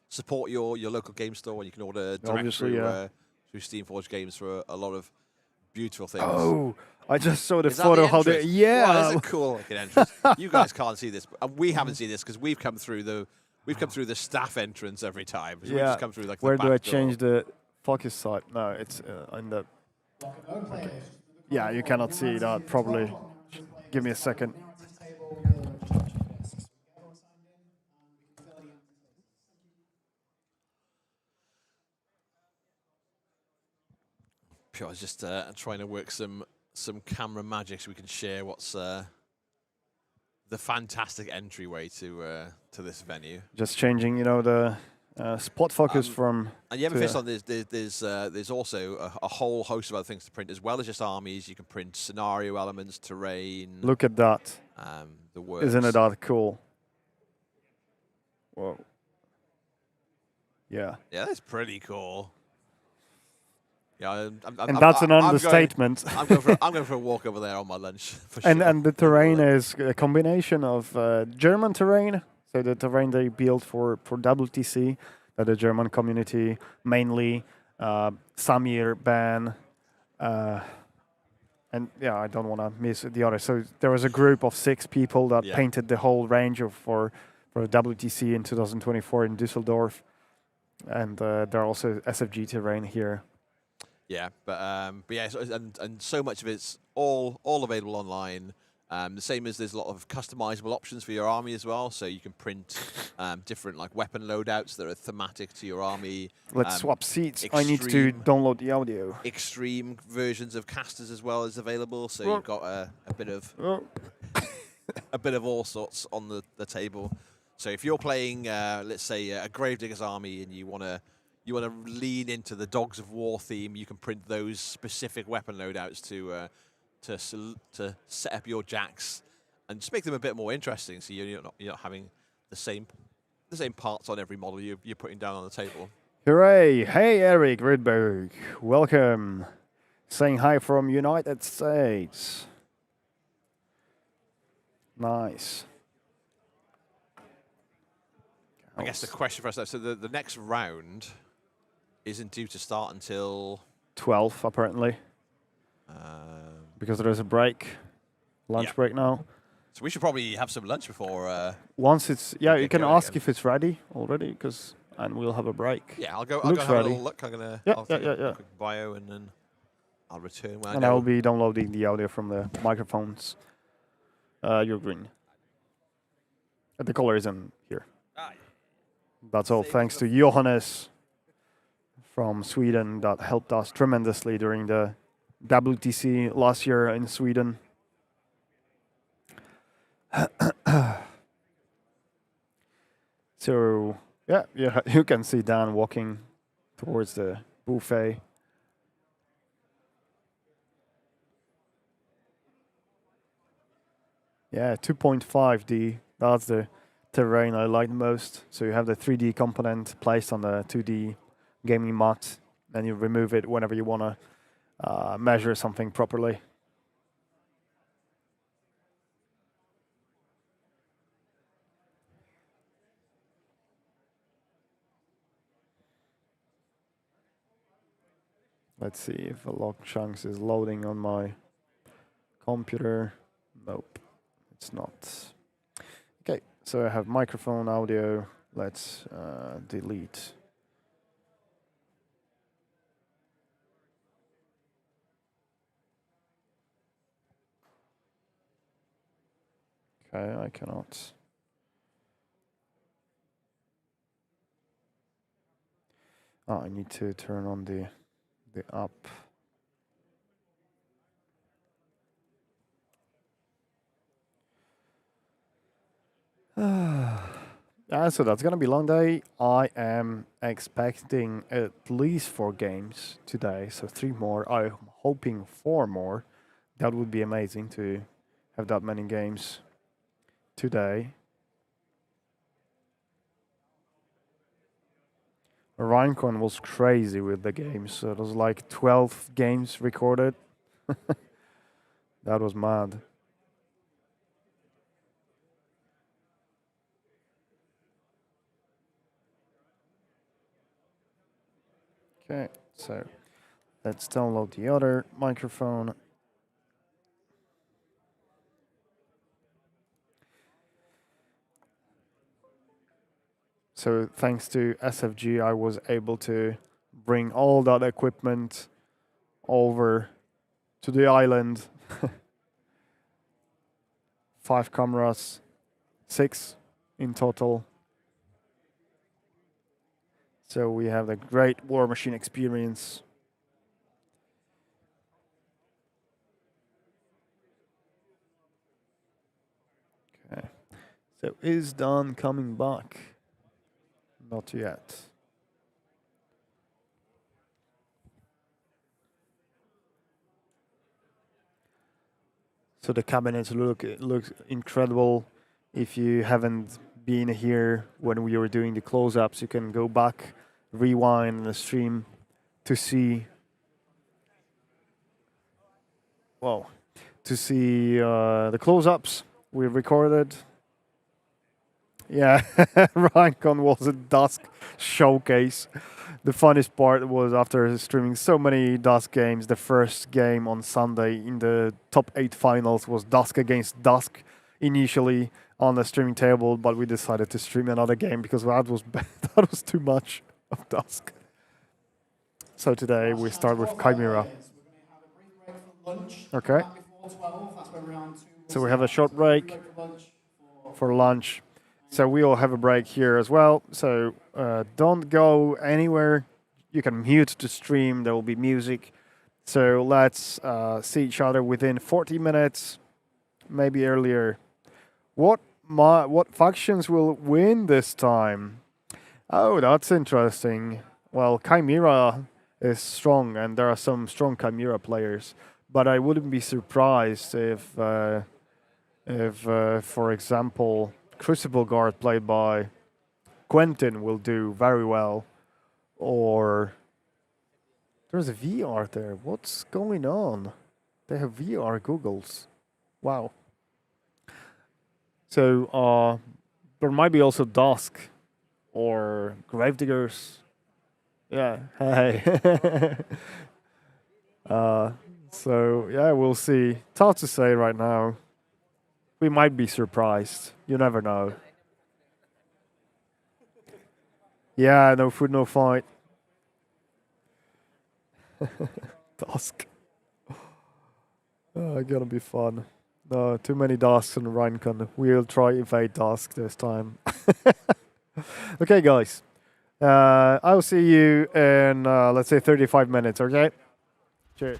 support your local game store, and you can order direct Obviously, through Steamforged Games for a lot of beautiful things. Oh, I just saw the Is that photo. the How they, entrance? yeah. Wow, isn't it cool looking entrance? You guys can't see this, and we haven't seen this because we've come through the staff entrance every time. So we Yeah. just come through like Where the do I back change door. the focus site? No, it's in the. Yeah, you cannot see that probably. Give me a second. I was just trying to work some camera magic so we can share what's the fantastic entryway to this venue. Just changing, the spot focus from. And you haven't to- finished on there's also a whole host of other things to print as well as just armies. You can print scenario elements, terrain. Look at that. The works. Isn't it that cool? Whoa. Yeah. Yeah, that's pretty cool. Yeah, And that's an understatement. I'm going for a walk over there on my lunch. For And sure. and the terrain is a combination of German terrain, so the terrain they built for WTC, that the German community mainly, Samir, Ben, and yeah, I don't want to miss the other. So there was a group of 6 people that Yeah. painted the whole range for WTC in 2024 in Düsseldorf, and there are also SFG terrain here. Yeah, but yeah, and so much of it's all available online. The same as there's a lot of customizable options for your army as well, so you can print different like weapon loadouts that are thematic to your army. Let's swap seats. I need to extreme- download the audio. Extreme versions of casters as well is available, so you've got a bit of Oh. a bit of all sorts on the table. So if you're playing, let's say, a Gravedigger's army and you want to lean into the Dogs of War theme, you can print those specific weapon loadouts to set up your jacks and just make them a bit more interesting. So you're not having the same parts on every model you're putting down on the table. Hooray! Hey, Eric Rydberg. Welcome. Saying hi from United States. Nice. I guess the question for us now, so the next round isn't due to start until 12, apparently, because there is a break, lunch Yeah. break now. so we should probably have some lunch before. Once it's, yeah, get you can going ask again. if it's ready already, and we'll have a break. Yeah, I'll go Looks have a ready. little look. I'm gonna Yeah, I'll yeah, take yeah, a yeah. quick bio and then I'll return when And I I know. will be downloading the audio from the microphones. You're green. The color is in here. That's all thanks to Johannes from Sweden that helped us tremendously during the WTC last year in Sweden. So yeah, you can see Dan walking towards the buffet. Yeah, 2.5D. That's the terrain I like most. So you have the 3D component placed on the 2D gaming mat, and you remove it whenever you want to measure something properly. Let's see if a log chunks is loading on my computer. Nope, it's not. Okay, so I have microphone, audio. Let's delete. Okay, I cannot. Oh, I need to turn on the app. So that's gonna be a long day. I am expecting at least 4 games today, so 3 more. I'm hoping 4 more. That would be amazing to have that many games today. Rhinecon was crazy with the games. So it was like 12 games recorded. That was mad. Okay, so let's download the other microphone. So thanks to SFG, I was able to bring all that equipment over to the island. 5 cameras, 6 in total. So we have the great War Machine experience. Okay. So is Dan coming back? Not yet. So the cabinets looks incredible. If you haven't been here when we were doing the close-ups, you can go back, rewind the stream to see. Well, to see the close-ups we recorded. Yeah, Rhinecon was a Dusk showcase. The funniest part was after streaming so many Dusk games, the first game on Sunday in the top 8 finals was Dusk against Dusk initially on the streaming table, but we decided to stream another game because that was too much of Dusk. So today we start with Chimera. Okay. So we have a short break for lunch. So we all have a break here as well. So don't go anywhere. You can mute the stream. There will be music. So let's see each other within 40 minutes, maybe earlier. What factions will win this time? Oh, that's interesting. Well, Chimera is strong, and there are some strong Chimera players. But I wouldn't be surprised if for example, Crucible Guard played by Quentin will do very well. Or there's a VR there. What's going on? They have VR goggles. Wow. So there might be also Dusk or Gravediggers. Yeah. Hey. So yeah, we'll see. It's hard to say right now. We might be surprised. You never know. Yeah, no food, no fight. Dusk. Oh, gonna be fun. No, too many Dusks in Rhinecon. We'll try evade Dusk this time. Okay, guys. I'll see you in, let's say, 35 minutes, okay? Cheers.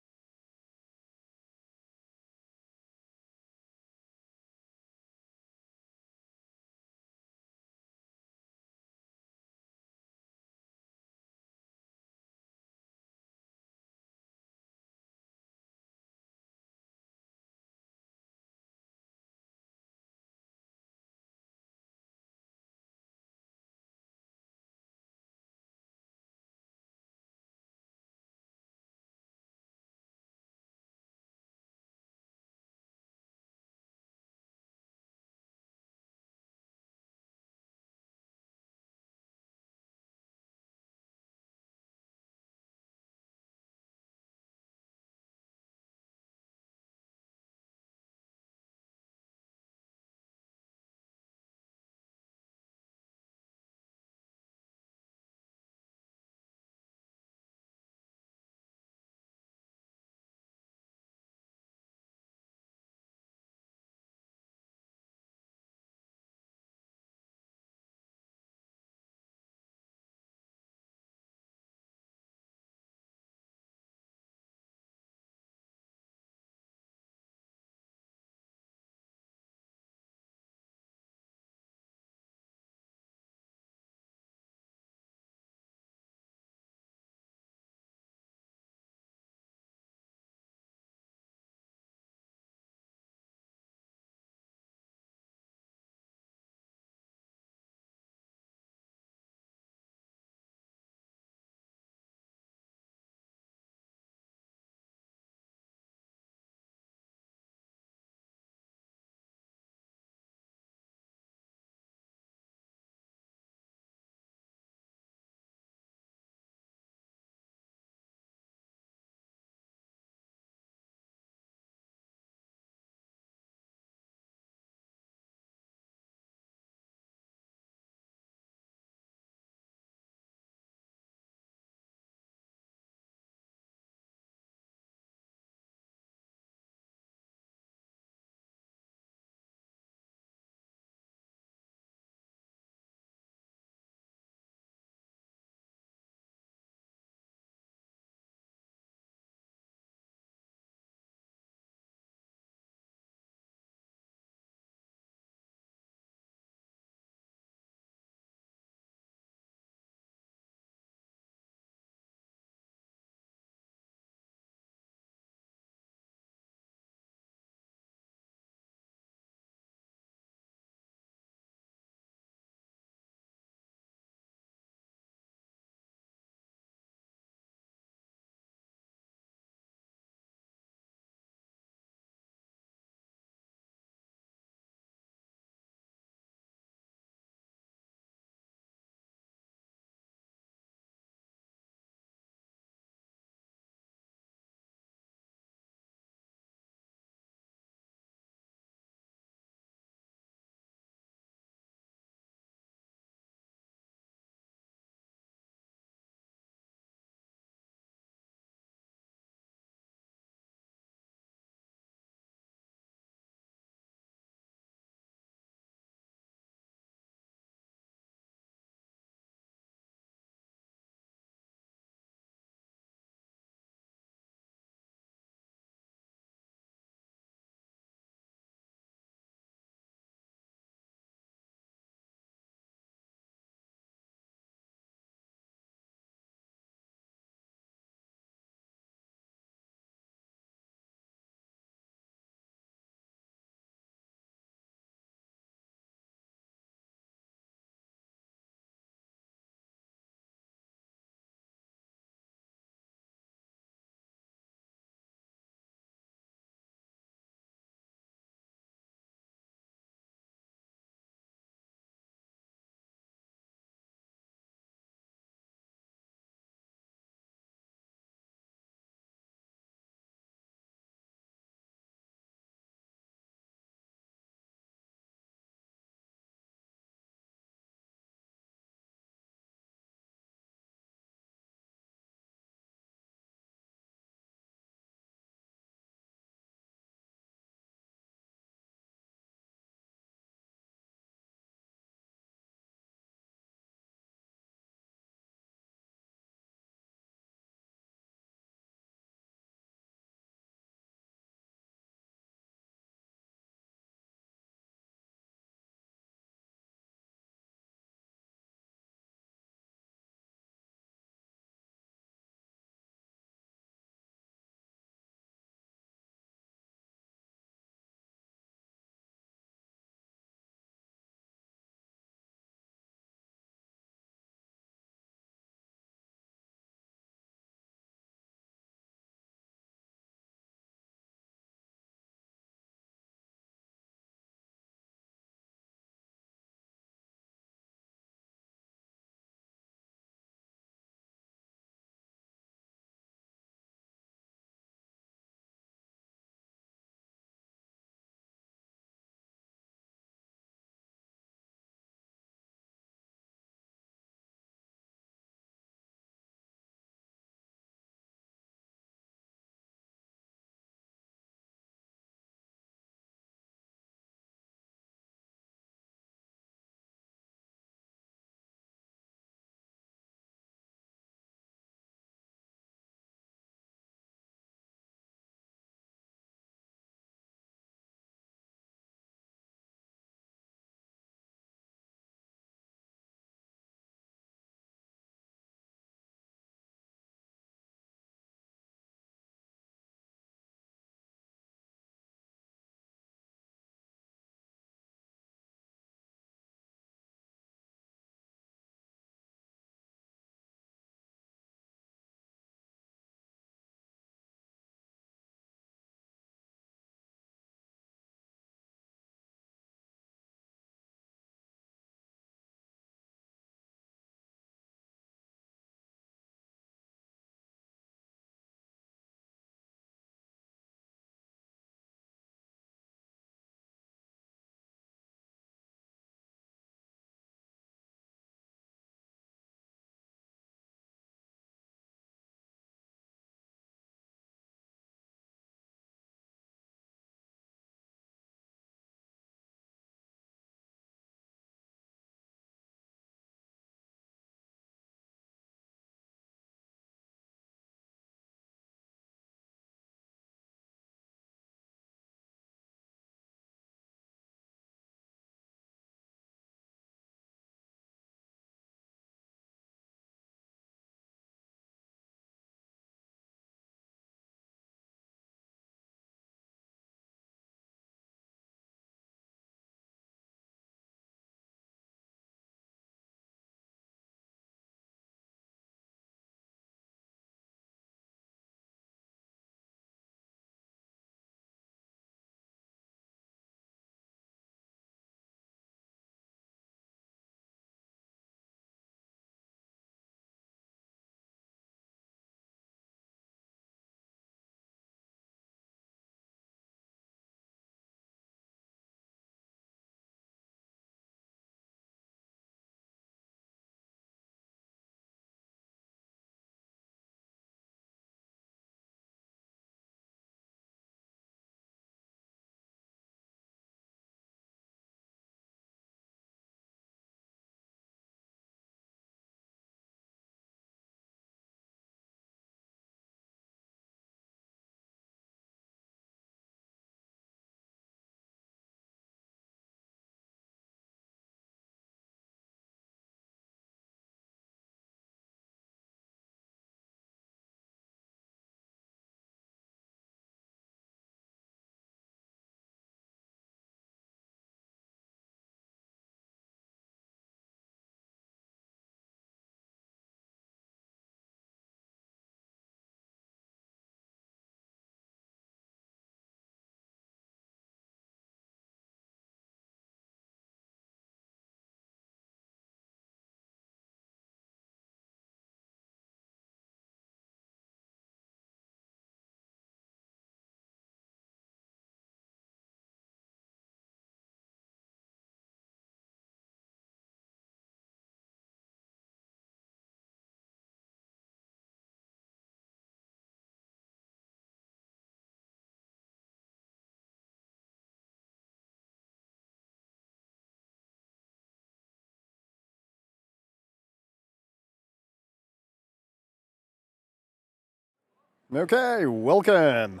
Okay, welcome.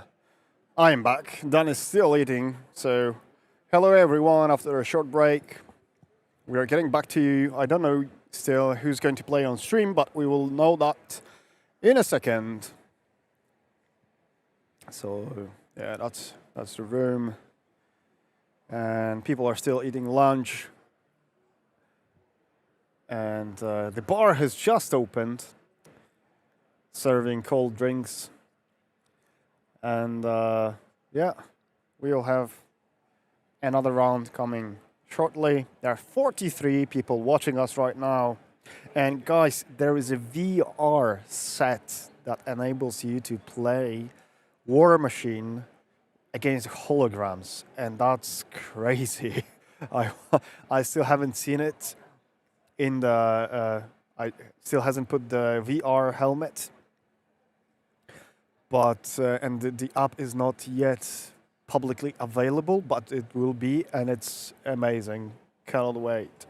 I'm back. Dan is still eating, so hello everyone after a short break. We are getting back to you. I don't know still who's going to play on stream, but we will know that in a second. So yeah, that's the room. And people are still eating lunch. And the bar has just opened, serving cold drinks. And yeah, we'll have another round coming shortly. There are 43 people watching us right now. And guys, there is a VR set that enables you to play War Machine against holograms. And that's crazy. I still haven't seen it in the... I still hasn't put the VR helmet. But and the app is not yet publicly available, but it will be, and it's amazing. Cannot wait.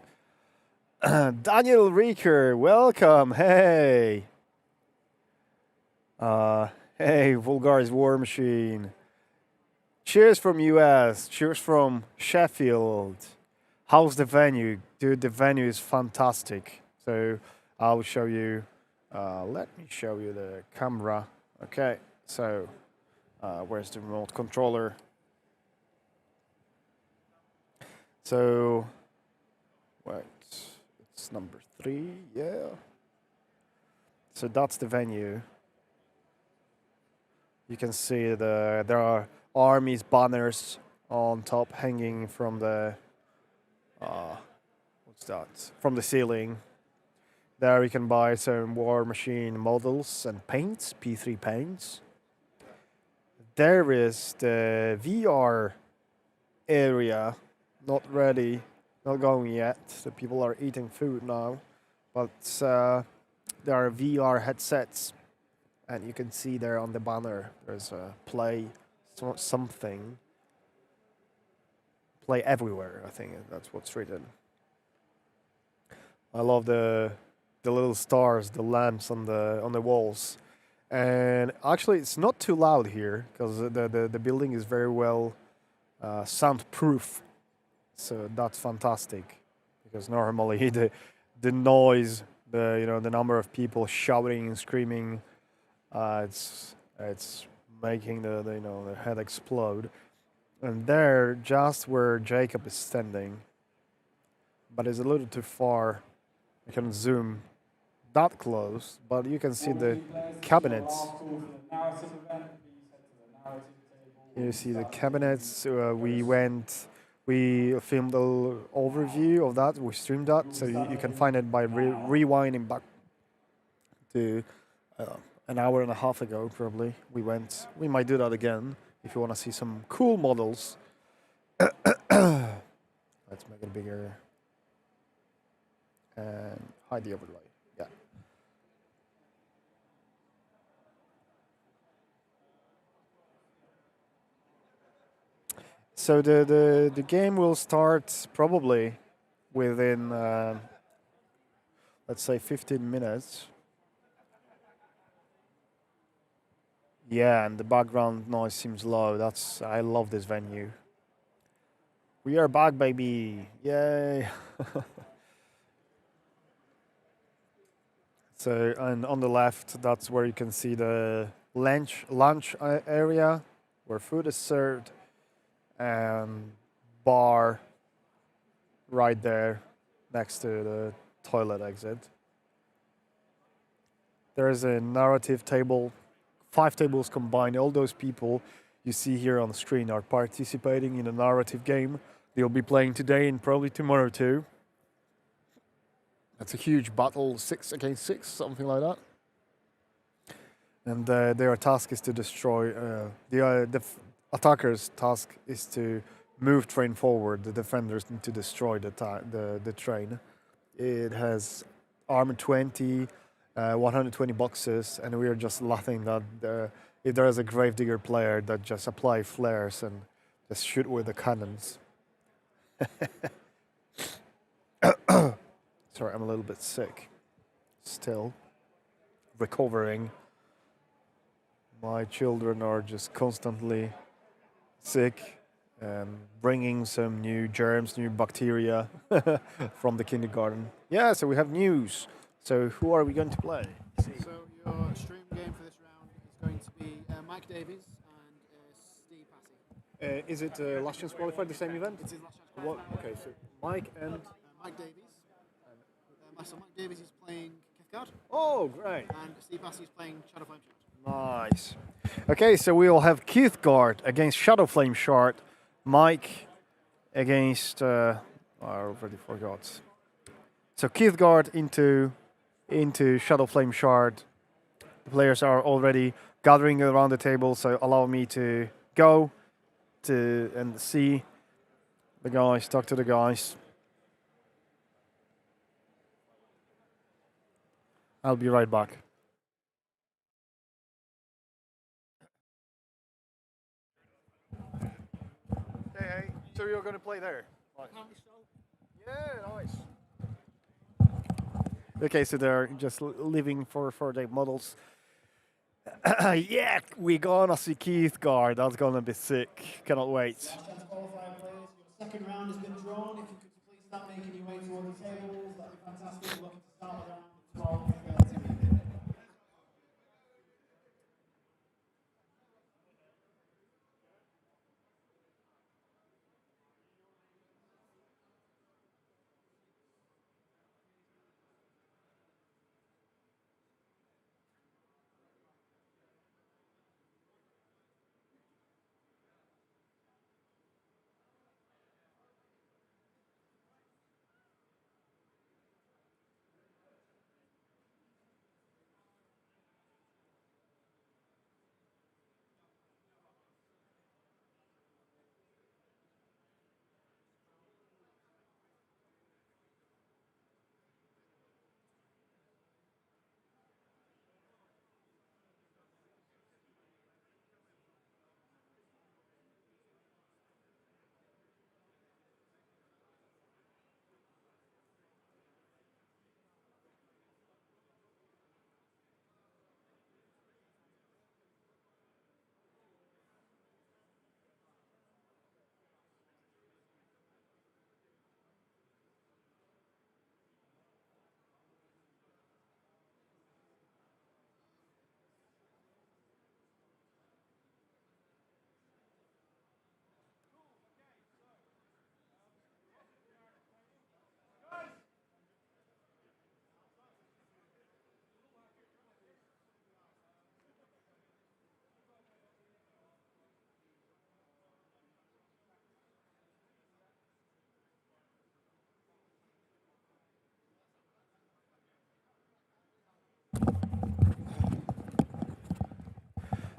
Daniel Rieker, welcome. Hey. Hey, Vulgar's War Machine. Cheers from US. Cheers from Sheffield. How's the venue? Dude, the venue is fantastic. So I'll show you. Let me show you the camera. Okay, so where's the remote controller? So, wait, it's number 3, yeah. So that's the venue. You can see there are armies banners on top hanging from the what's that? From the ceiling. There you can buy some War Machine models and paints, P3 paints. There is the VR area, not ready, not going yet. The people are eating food now, but there are VR headsets, and you can see there on the banner there's a play something. Play everywhere, I think that's what's written. I love the little stars, the lamps on the walls, and actually it's not too loud here because the building is very well soundproof, so that's fantastic. Because normally the noise, the number of people shouting and screaming, it's making the head explode. And there, just where Jacob is standing, but it's a little too far. I can zoom that close, but you can see the cabinets. You see the cabinets. We filmed an overview of that. We streamed that, so you can find it by rewinding back to an hour and a half ago, probably. We might do that again if you want to see some cool models. Let's make it bigger and hide the overlay. Yeah. So the game will start probably within let's say 15 minutes. Yeah, and the background noise seems low. I love this venue. We are back, baby! Yay! So, and on the left, that's where you can see the lunch area, where food is served, and bar right there, next to the toilet exit. There is a narrative table. 5 tables combined. All those people you see here on the screen are participating in a narrative game. They'll be playing today and probably tomorrow too. That's a huge battle, 6 against 6, something like that. And their task is to destroy. The attacker's task is to move train forward. The defenders need to destroy the train. It has armor 20. 120 boxes, and we are just laughing that if there is a Gravedigger player that just apply flares and just shoot with the cannons. Sorry, I'm a little bit sick. Still recovering. My children are just constantly sick and bringing some new germs, new bacteria from the kindergarten. Yeah, so we have news. So who are we going to play? So your stream game for this round is going to be Mike Davies and Steve Passy. Is it last chance qualified, the same event? It is last chance What? qualifier. Okay, so Mike and. Mike Davies. So Mike Davies is playing Kithgard, Oh, great. and Steve Passy is playing Shadowflame Shard. Nice. Okay, so we'll have Keithguard against Shadowflame Shard, Mike against. I already forgot. So Keithguard into Shadowflame Shard. The players are already gathering around the table, so allow me to go to and see the guys, talk to the guys. I'll be right back. Hey, so you're going to play there? Yeah, nice. Okay, so they're just living for their models. Yeah, we're gonna see Keithguard. That's gonna be sick. Cannot wait. Last chance qualifier players, your second round has been drawn. If you could please start making your way toward the tables, that'd be fantastic. We're looking to start around 12:30.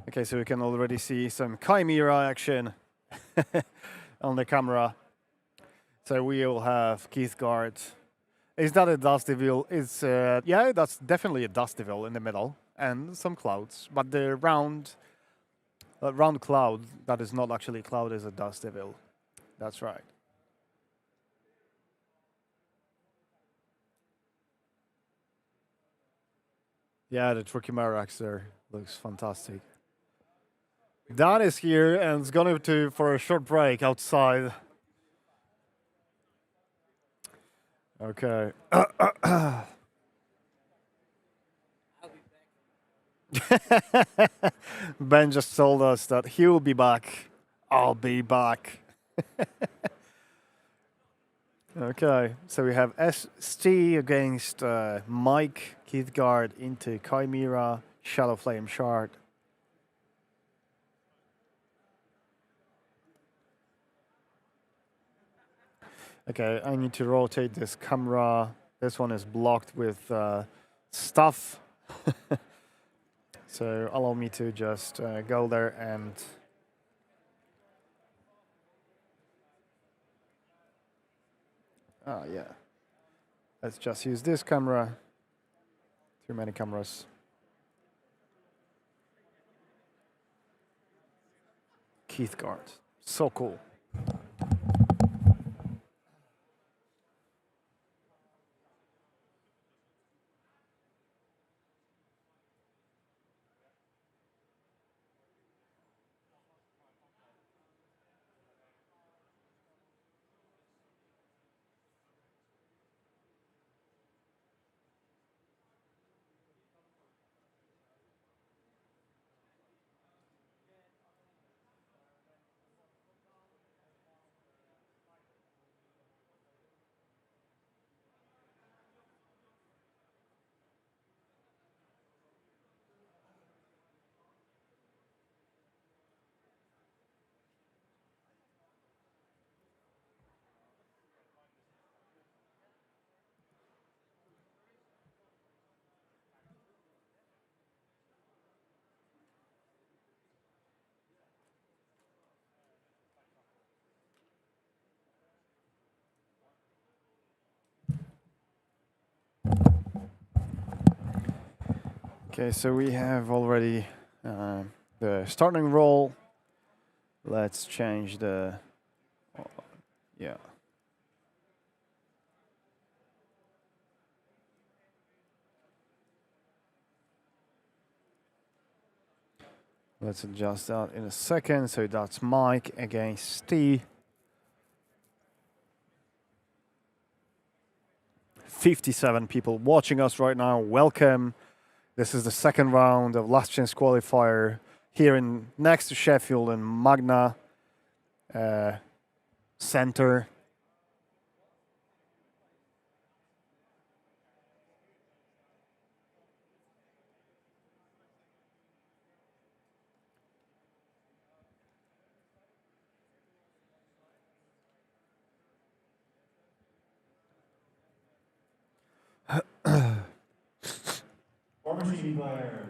Okay, so we can already see some Chimera action on the camera. So we'll have Keithguard. Is that a dust devil? It's yeah, that's definitely a dust devil in the middle and some clouds. But the round cloud that is not actually a cloud is a dust devil. That's right. Yeah, the Trichymerox there looks fantastic. Dan is here and is going to for a short break outside. Okay. Ben just told us that he will be back. I'll be back. Okay, so we have ST against Mike, Keithguard into Chimera, Shadowflame Shard. Okay, I need to rotate this camera. This one is blocked with stuff. So allow me to just go there and yeah. Let's just use this camera. Too many cameras. Keithguard. So cool. Okay, so we have already the starting role. Let's change the, yeah. Let's adjust that in a second. So that's Mike against Steve. 57 people watching us right now. Welcome. This is the second round of Last Chance Qualifier here in next to Sheffield in Magna Center.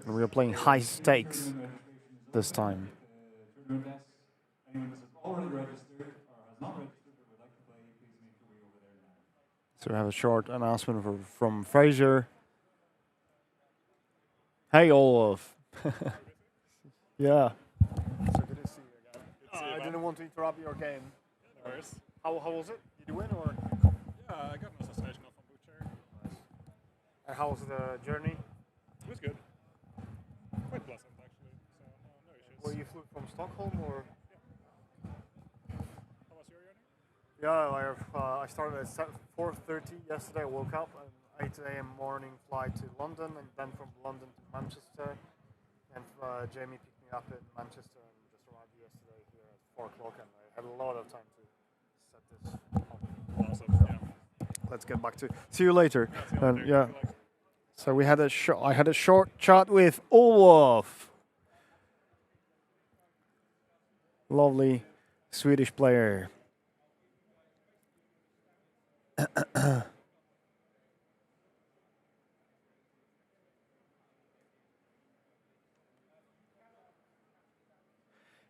And we are playing high stakes this time. So we have a short announcement from Fraser. Hey, Olaf. Yeah. So good to see you again. I didn't want to interrupt your game. How was it? Did you win or? Yeah, I got an association off on Butcher. And how was the journey? It was good. Quite pleasant, actually. So, no issues. Well, you flew from Stockholm or? How was your journey? Yeah, I started at 4:30 yesterday. I woke up and 8 a.m. morning flight to London, and then from London to Manchester. And Jamie picked me up in Manchester and just arrived yesterday here at 4 o'clock, and I had a lot of time to set this up. Awesome, yeah. Let's get back to. See you later. See you later. Yeah. Good luck. So we had I had a short chat with Olaf. Lovely Swedish player.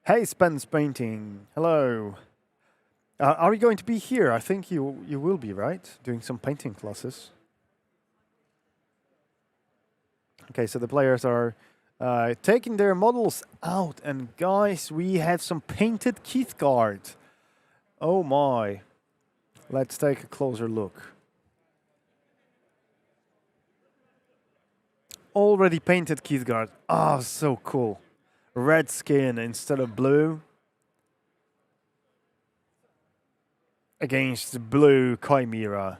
Hey, Spence Painting. Hello. Are you going to be here? I think you will be, right? Doing some painting classes. Okay, so the players are taking their models out, and guys, we have some painted Keith guard. Oh my! Let's take a closer look. Already painted Keith guard. Ah, so cool. Red skin instead of blue. Against the blue Chimera.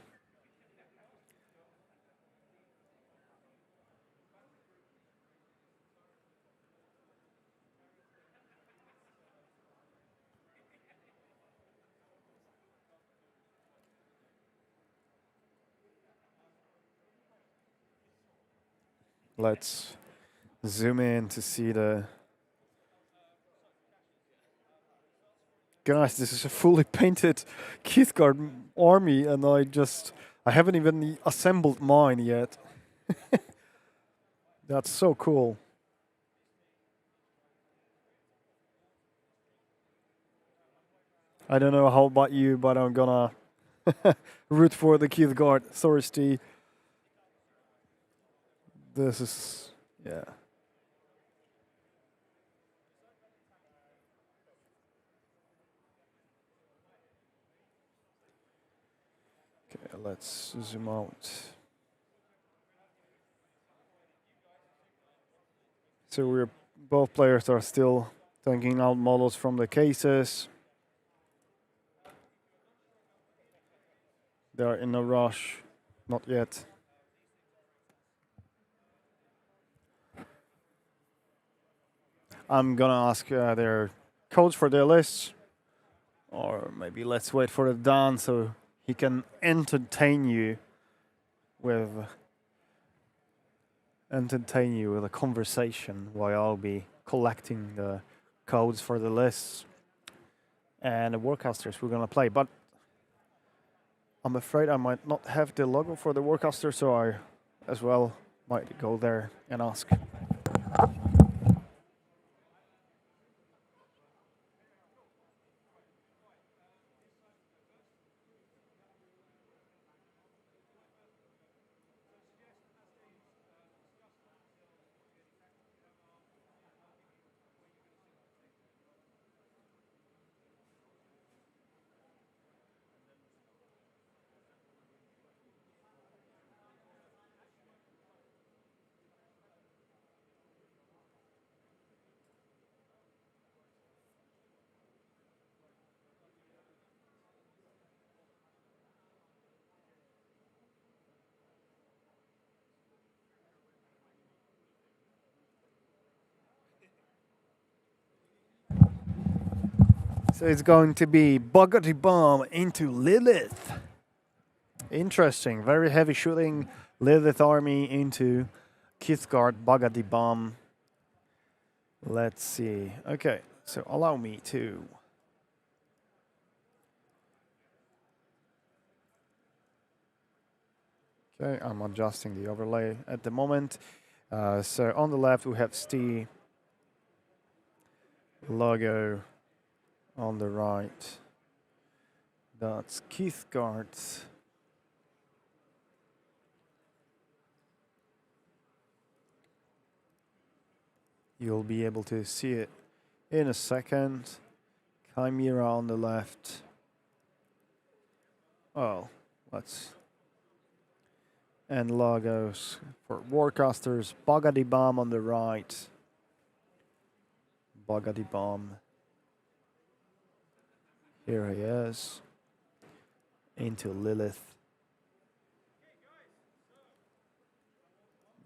Let's zoom in to see the... Guys, this is a fully painted Keith guard army, and I haven't even assembled mine yet. That's so cool. I don't know how about you, but I'm gonna root for the Keith guard. Sorry, Steve. This is, yeah. Okay, let's zoom out. So both players are still taking out models from the cases. They are in a rush, not yet. I'm gonna ask their coach for their lists, or maybe let's wait for it done so he can entertain you with a conversation while I'll be collecting the codes for the lists and the Warcasters we're gonna play. But I'm afraid I might not have the logo for the Warcaster, so I as well might go there and ask. So it's going to be Bugatti Bomb into Lilith. Interesting. Very heavy shooting. Lilith army into Kithgard Bugatti Bomb. Let's see. Okay, so allow me to. Okay, I'm adjusting the overlay at the moment. So on the left we have Steve logo. On the right, that's Kithgard. You'll be able to see it in a second. Chimera on the left. Oh, let's. And logos for Warcasters. Bugatti Bomb on the right. Bugatti Bomb. Here he is. Into Lilith.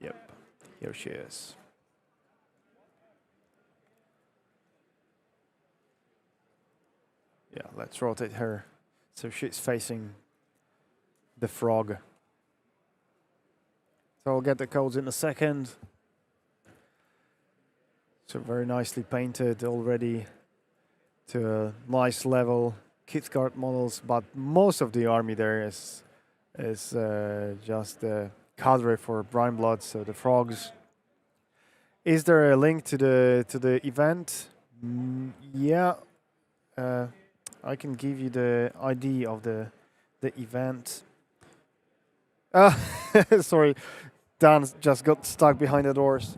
Yep, here she is. Yeah, let's rotate her so she's facing the frog. So I'll get the codes in a second. So very nicely painted already to a nice level. Kithgard models, but most of the army there is just the cadre for Brine Blood, so the frogs. Is there a link to the event? Yeah. I can give you the ID of the event. Sorry, Dan just got stuck behind the doors.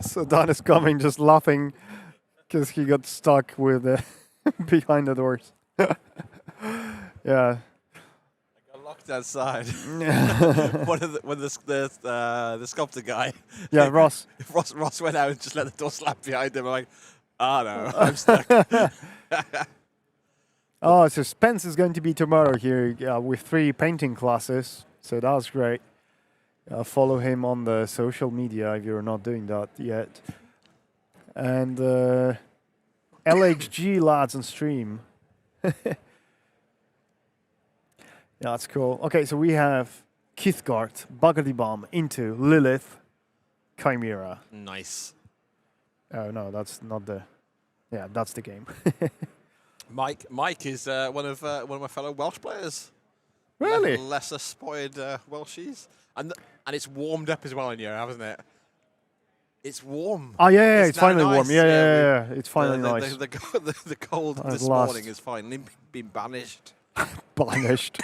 So Dan is coming, just laughing, because he got stuck with behind the doors. Yeah. I got locked outside. When the sculptor guy. Yeah, Ross. Ross went out and just let the door slap behind him. I'm like, no, I'm stuck. Oh, so Spence is going to be tomorrow here with 3 painting classes. So that's great. Follow him on the social media if you're not doing that yet. And LHG lads on stream. Yeah, that's cool. Okay, so we have Kithgard, Bugatti Bomb into Lilith, Chimera. Nice. Oh no, that's not the. Yeah, that's the game. Mike is one of my fellow Welsh players. Really? Lesser spotted Welshies, and it's warmed up as well in here, hasn't it? It's warm. Oh yeah, it's now finally nice. warm. Yeah. It's finally the, nice. The cold At this last. morning has finally been banished. Banished.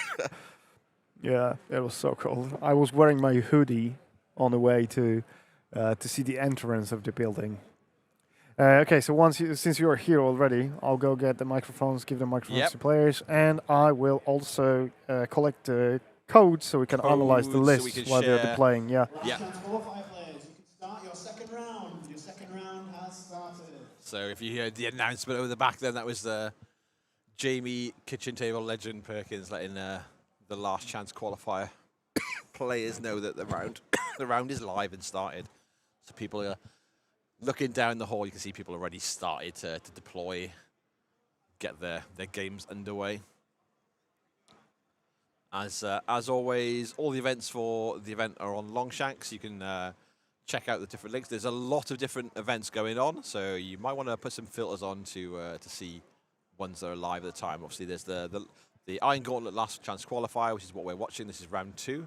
Yeah, it was so cold. I was wearing my hoodie on the way to see the entrance of the building. Okay, so since you are here already, I'll go get the microphones, give the microphones to players, and I will also collect the codes so we can analyze the Codes so we list can while they're share. playing. Yeah. Yeah. Qualifier players, you can start your second round. Your second round has started. So if you heard the announcement over the back, then that was Jamie Kitchen Table Legend Perkins letting the last chance qualifier players know that the round is live and started. So people are looking down the hall. You can see people already started to deploy, get their games underway. As always, all the events for the event are on Longshanks. You can check out the different links. There's a lot of different events going on, so you might want to put some filters on to see ones that are live at the time. Obviously, there's the Iron Gauntlet Last Chance Qualifier, which is what we're watching. This is round 2.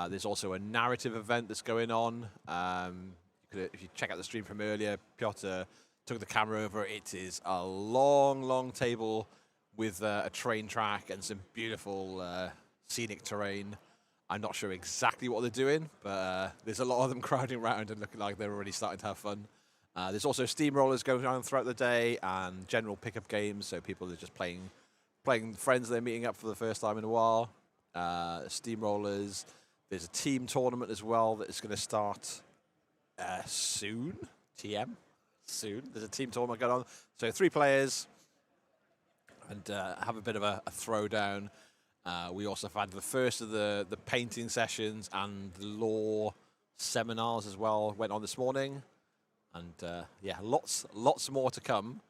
There's also a narrative event that's going on. If you check out the stream from earlier, Piotr took the camera over. It is a long table with a train track and some beautiful scenic terrain. I'm not sure exactly what they're doing, but there's a lot of them crowding around and looking like they're already starting to have fun. There's also steamrollers going on throughout the day and general pickup games, so people are just playing friends they're meeting up for the first time in a while. Steamrollers. There's a team tournament as well that is going to start soon. TM. soon. There's a team tournament going on. So 3 players and have a bit of a throwdown. We also have had the first of the painting sessions and the law seminars as well went on this morning. And yeah, lots more to come.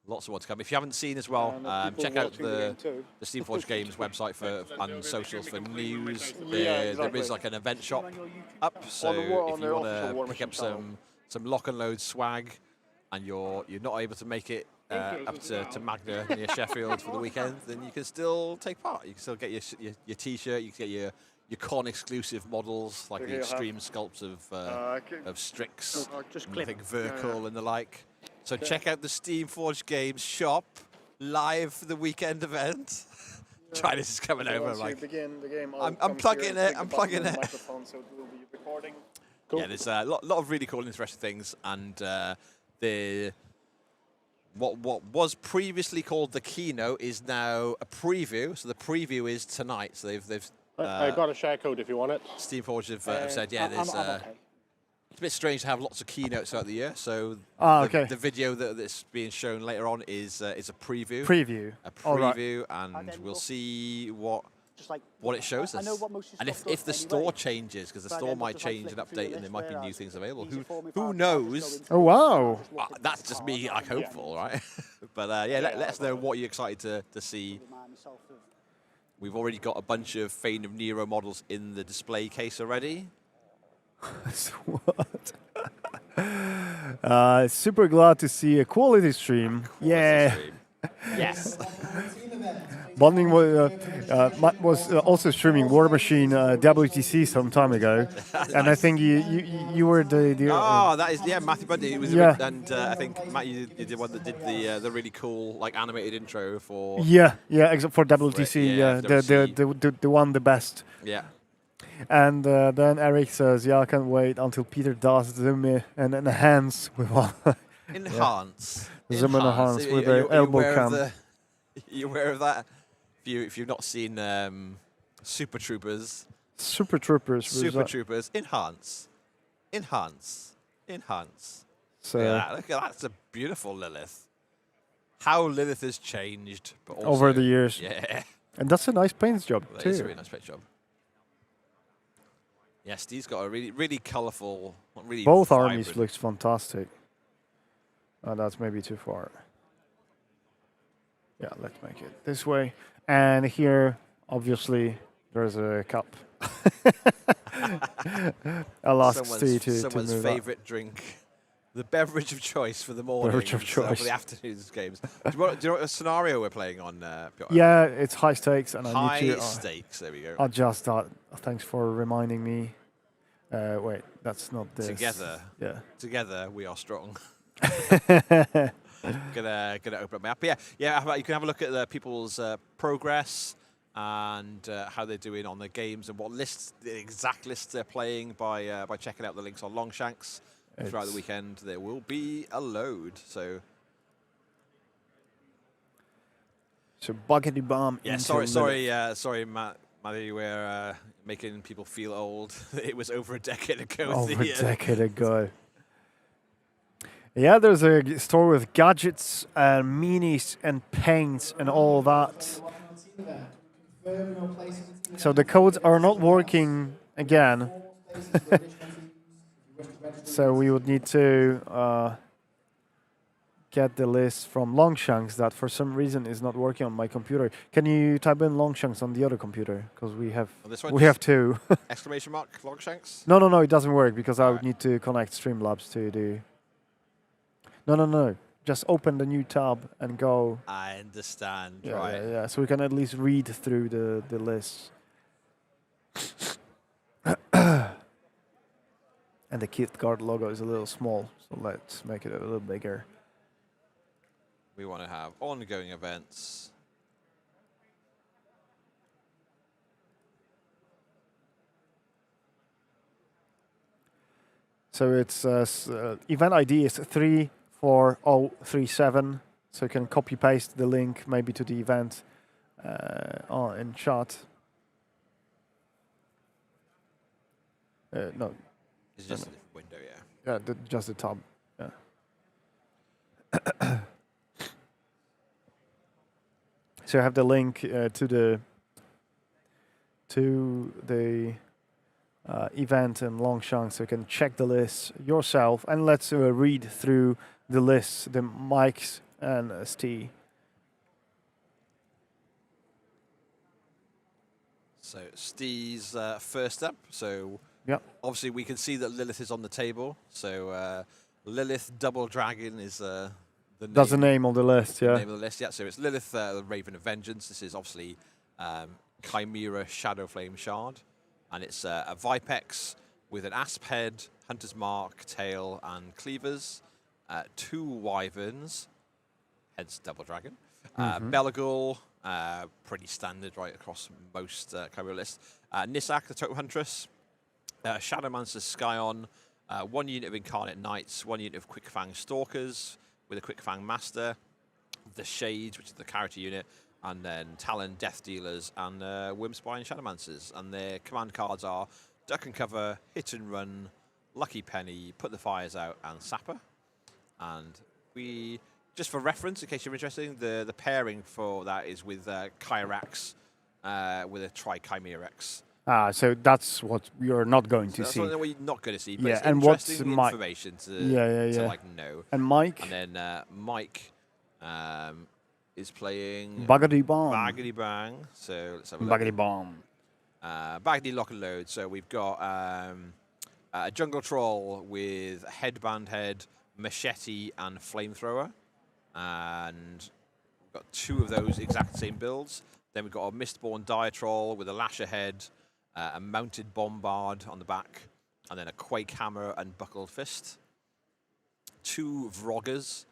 Lots more to come. If you haven't seen as well, check out the Steamforge Games website and socials for news. There is like an event shop up, so if you want to pick up some lock and load swag, and you're not able to make it up to Magna near Sheffield for the weekend, then you can still take part. You can still get your T-shirt. You can get your con exclusive models like the extreme sculpts of Strix, I think Verkle and the like. So check out the Steamforge Games shop live for the weekend event. China's is coming over. Like, begin the game, I'm plugging it. I'm plugging it. So it will be recording. Yeah, there's a lot of really cool and interesting things, and the what was previously called the keynote is now a preview. So the preview is tonight. So they've I got a share code if you want it. Steamforge have said, yeah, there's. It's a bit strange to have lots of keynotes throughout the year. So the video that's being shown later on is a preview. A preview, and we'll see what it shows us. And if the store changes, because the store might change and update, and there might be new things available. Who knows? Oh wow! That's just me, like, hopeful, right? But yeah, let us know what you're excited to see. We've already got a bunch of Fane of Nero models in the display case already. What? Super glad to see a quality stream. Yes. Bonding was also streaming War Machine WTC some time ago, and I think you were the that is Matthew Bundy. It was and I think Matt, you did one that did the really cool like animated intro for except for WTC, the one the best. Yeah. And then Eric says, I can't wait until Peter does zoom in and enhance with one. Enhance. Zoom and enhance with the elbow cam. You aware of that? If you've not seen Super Troopers. Super Troopers. Enhance. So look at that. It's a beautiful Lilith. How Lilith has changed, but also, over the years. Yeah. And that's a nice paint job too. It's a really nice paint job. Yes, Steve's got a really colourful, really both vibrant. armies looks fantastic. That's maybe too far. Yeah, let's make it this way. And here, obviously, there's a cup. I'll ask Steve to someone's move favourite drink. The beverage of choice for the morning. Beverage of choice. For the afternoon's games. Do you know what scenario we're playing on, Piotr? Yeah, it's high stakes. And I need to... High stakes, there we go. Adjust that. Thanks for reminding me. Wait, that's not this. Together. Yeah. Together, we are strong. Gonna open up my app. Yeah. You can have a look at the people's progress and how they're doing on their games and what lists, the exact lists they're playing by checking out the links on Longshanks. Throughout the weekend, there will be a load. So buckety bomb. Yeah, sorry, Matt. Matthew, we're making people feel old. It was over a decade ago. Over a decade ago. Yeah, there's a store with gadgets and minis and paints and all that. So the codes are not working again. So we would need to get the list from Longshanks that for some reason is not working on my computer. Can you type in Longshanks on the other computer? Because we have two. Exclamation mark Longshanks? No, it doesn't work because I would need to connect Streamlabs to do. No. Just open the new tab and go. I understand. Yeah, right. Yeah. So we can at least read through the list. And the kit card logo is a little small, so let's make it a little bigger. We want to have ongoing events. So it's event ID is 34037. So you can copy paste the link maybe to the event in chat. No. It's just a window, yeah. Yeah, just the tab. Yeah. So I have the link to the event in Longshan, so you can check the list yourself. And let's read through the list, the mics and ST. So Steve's first up. So Yep. obviously we can see that Lilith is on the table. So Lilith Double Dragon is the name. That's the name on the list, The yeah. name of the list, yeah. So it's Lilith, the Raven of Vengeance. This is obviously Chimera Shadowflame Shard. And it's a Vipex with an Asp head, Hunter's Mark, tail, and cleavers. 2 Wyverns, hence Double Dragon. Belagul, pretty standard right across most Chimera lists. Nissak, the Totem Huntress. Shadowmancer Skyon. 1 unit of Incarnate Knights, 1 unit of Quickfang Stalkers with a Quickfang Master. The Shades, which is the character unit. And then Talon Death Dealers and Wyrmspine Shadowmancers. And their command cards are Duck and Cover, Hit and Run, Lucky Penny, Put the Fires Out, and Sapper. And we, just for reference, in case you're interested, the pairing for that is with Kyrax with a Tri-Chimerex. So that's what you're not going to That's see. what you're not going to see, but Yeah, it's and what's interesting Mike? information to, Yeah. like know. And Mike? And then Mike is playing Baggedy Bomb. Baggedy Bang. So let's have a look. Baggedy Bomb. Baggedy Lock and Load. So we've got a Jungle Troll with a Headband Head, Machete, and Flamethrower. And we've got 2 of those exact same builds. Then we've got a Mistborn Dire Troll with a Lasher Head, a Mounted Bombard on the back, and then a Quake Hammer and Buckled Fist. 2 Vroggers,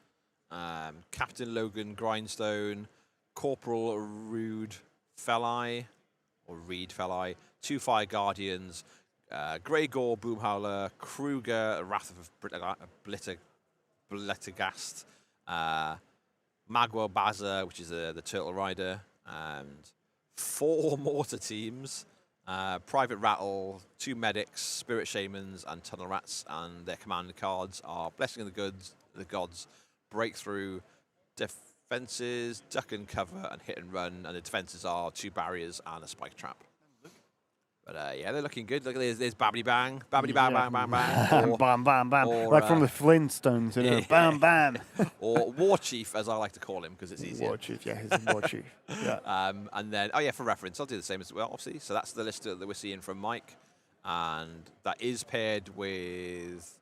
Captain Logan Grindstone, Corporal Rude Felai, or Reed Felai, 2 Fire Guardians, Grey Gore Boomhowler, Kruger Wrath of Blittergast, Magwell Baza, which is the Turtle Rider, and 4 Mortar Teams, Private Rattle, 2 Medics, Spirit Shamans, and Tunnel Rats, and their command cards are Blessing of the Gods, Breakthrough, Defenses, Duck and Cover, and Hit and Run, and the defenses are 2 Barriers and a Spike Trap. But yeah, they're looking good. Look, there's Babbity Bang, Babbity Bang, bang, bang, bang. Or, Bam, bam, bam. or, Like from the Flintstones, you know. Bam, bam. or War Chief, as I like to call him, because it's easier. War Chief, yeah, he's a War Chief. Yeah. And then, oh yeah, for reference, I'll do the same as well, obviously. So that's the list that we're seeing from Mike. And that is paired with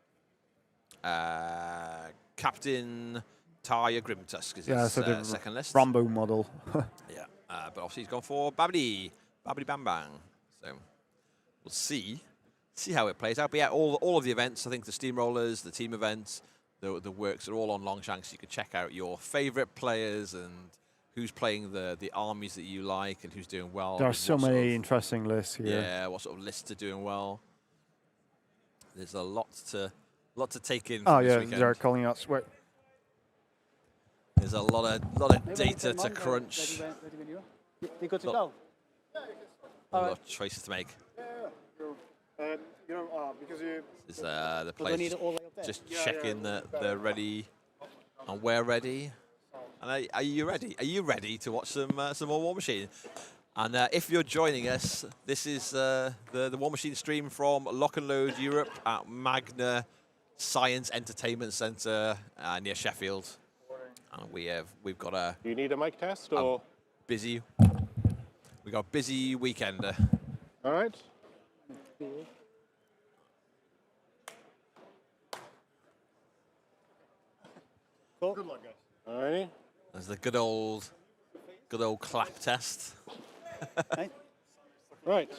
Captain Tarja Grimtusk, is his So the second list. Rambo model. Yeah, but obviously he's gone for Babbity Bam Bang. So we'll see how it plays out. But yeah, all of the events, I think the Steamrollers, the team events, the works are all on Longshank, so you can check out your favorite players and who's playing the armies that you like and who's doing well. There are so many interesting lists here. Yeah, what sort of lists are doing well. There's a lot to take in. Oh from this yeah, weekend. they're calling us. Wait. There's a lot of data to crunch. You good to Look. go? A lot of choices to make. Because you. Is the Do I need players it all the way up there? just checking that they're ready and we're ready. And are you ready? Are you ready to watch some more War Machine? And if you're joining us, this is the War Machine stream from Lock and Load Europe at Magna Science Entertainment Centre near Sheffield. And we've got a Do you need a mic test or? busy weekend. All right. Cool. Good luck, guys. All righty. There's the good old clap test. Hey. Right.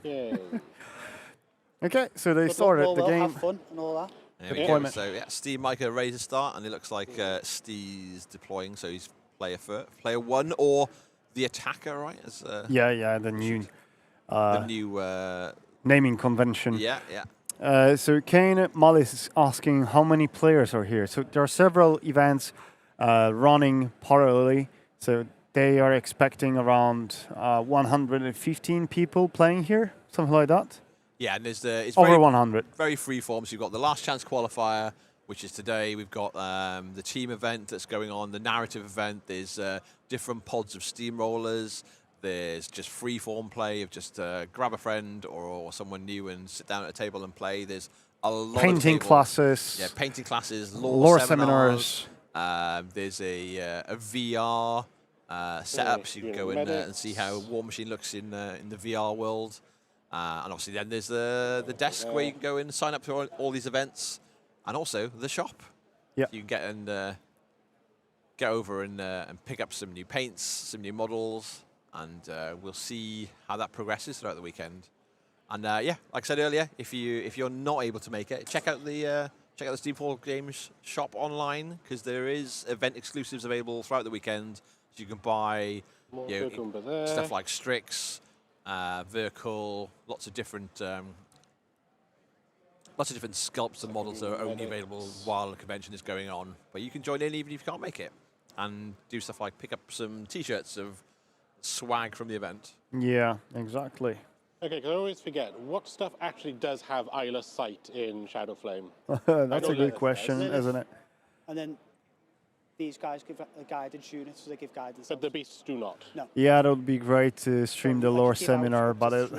Yay. Okay, so they Good luck, started all the well, game. Have fun and all that. There we go. Deployment. So yeah, Steve Micah ready to start, and it looks like Steve's deploying, so he's player 1 or the attacker, right? As Yeah, the new the new naming convention. yeah. So Kane Mullis is asking how many players are here. So there are several events running parallelly. So they are expecting around 115 people playing here, something like that. Yeah, and it's Over very, 100. very free form. So you've got the last chance qualifier, which is today. We've got the team event that's going on, the narrative event. There's different pods of steamrollers. There's just free-form play of just grab a friend or someone new and sit down at a table and play. There's a lot Painting of tables. classes. Yeah, painting classes, Lore seminars. seminars. There's a VR setup, so you can go in and see how War Machine looks in the VR world. And obviously then there's the desk where you can go in and sign up to all these events. And also the shop. Yeah. You can get over and pick up some new paints, some new models, and we'll see how that progresses throughout the weekend. And yeah, like I said earlier, if you're not able to make it, check out the Steamfall Games shop online, because there is event exclusives available throughout the weekend. So you can buy stuff like Strix, Verkul, lots of different sculpts and models that are only available while the convention is going on. But you can join in even if you can't make it, and do stuff like pick up some T-shirts of swag from the event. Yeah, exactly. Okay, because I always forget, what stuff actually does have eyeless sight in Shadowflame? That's a good question, isn't it? And then these guys give a guidance unit, so they give guidance. But the beasts do not. No. Yeah, it would be great to stream the lore seminar, but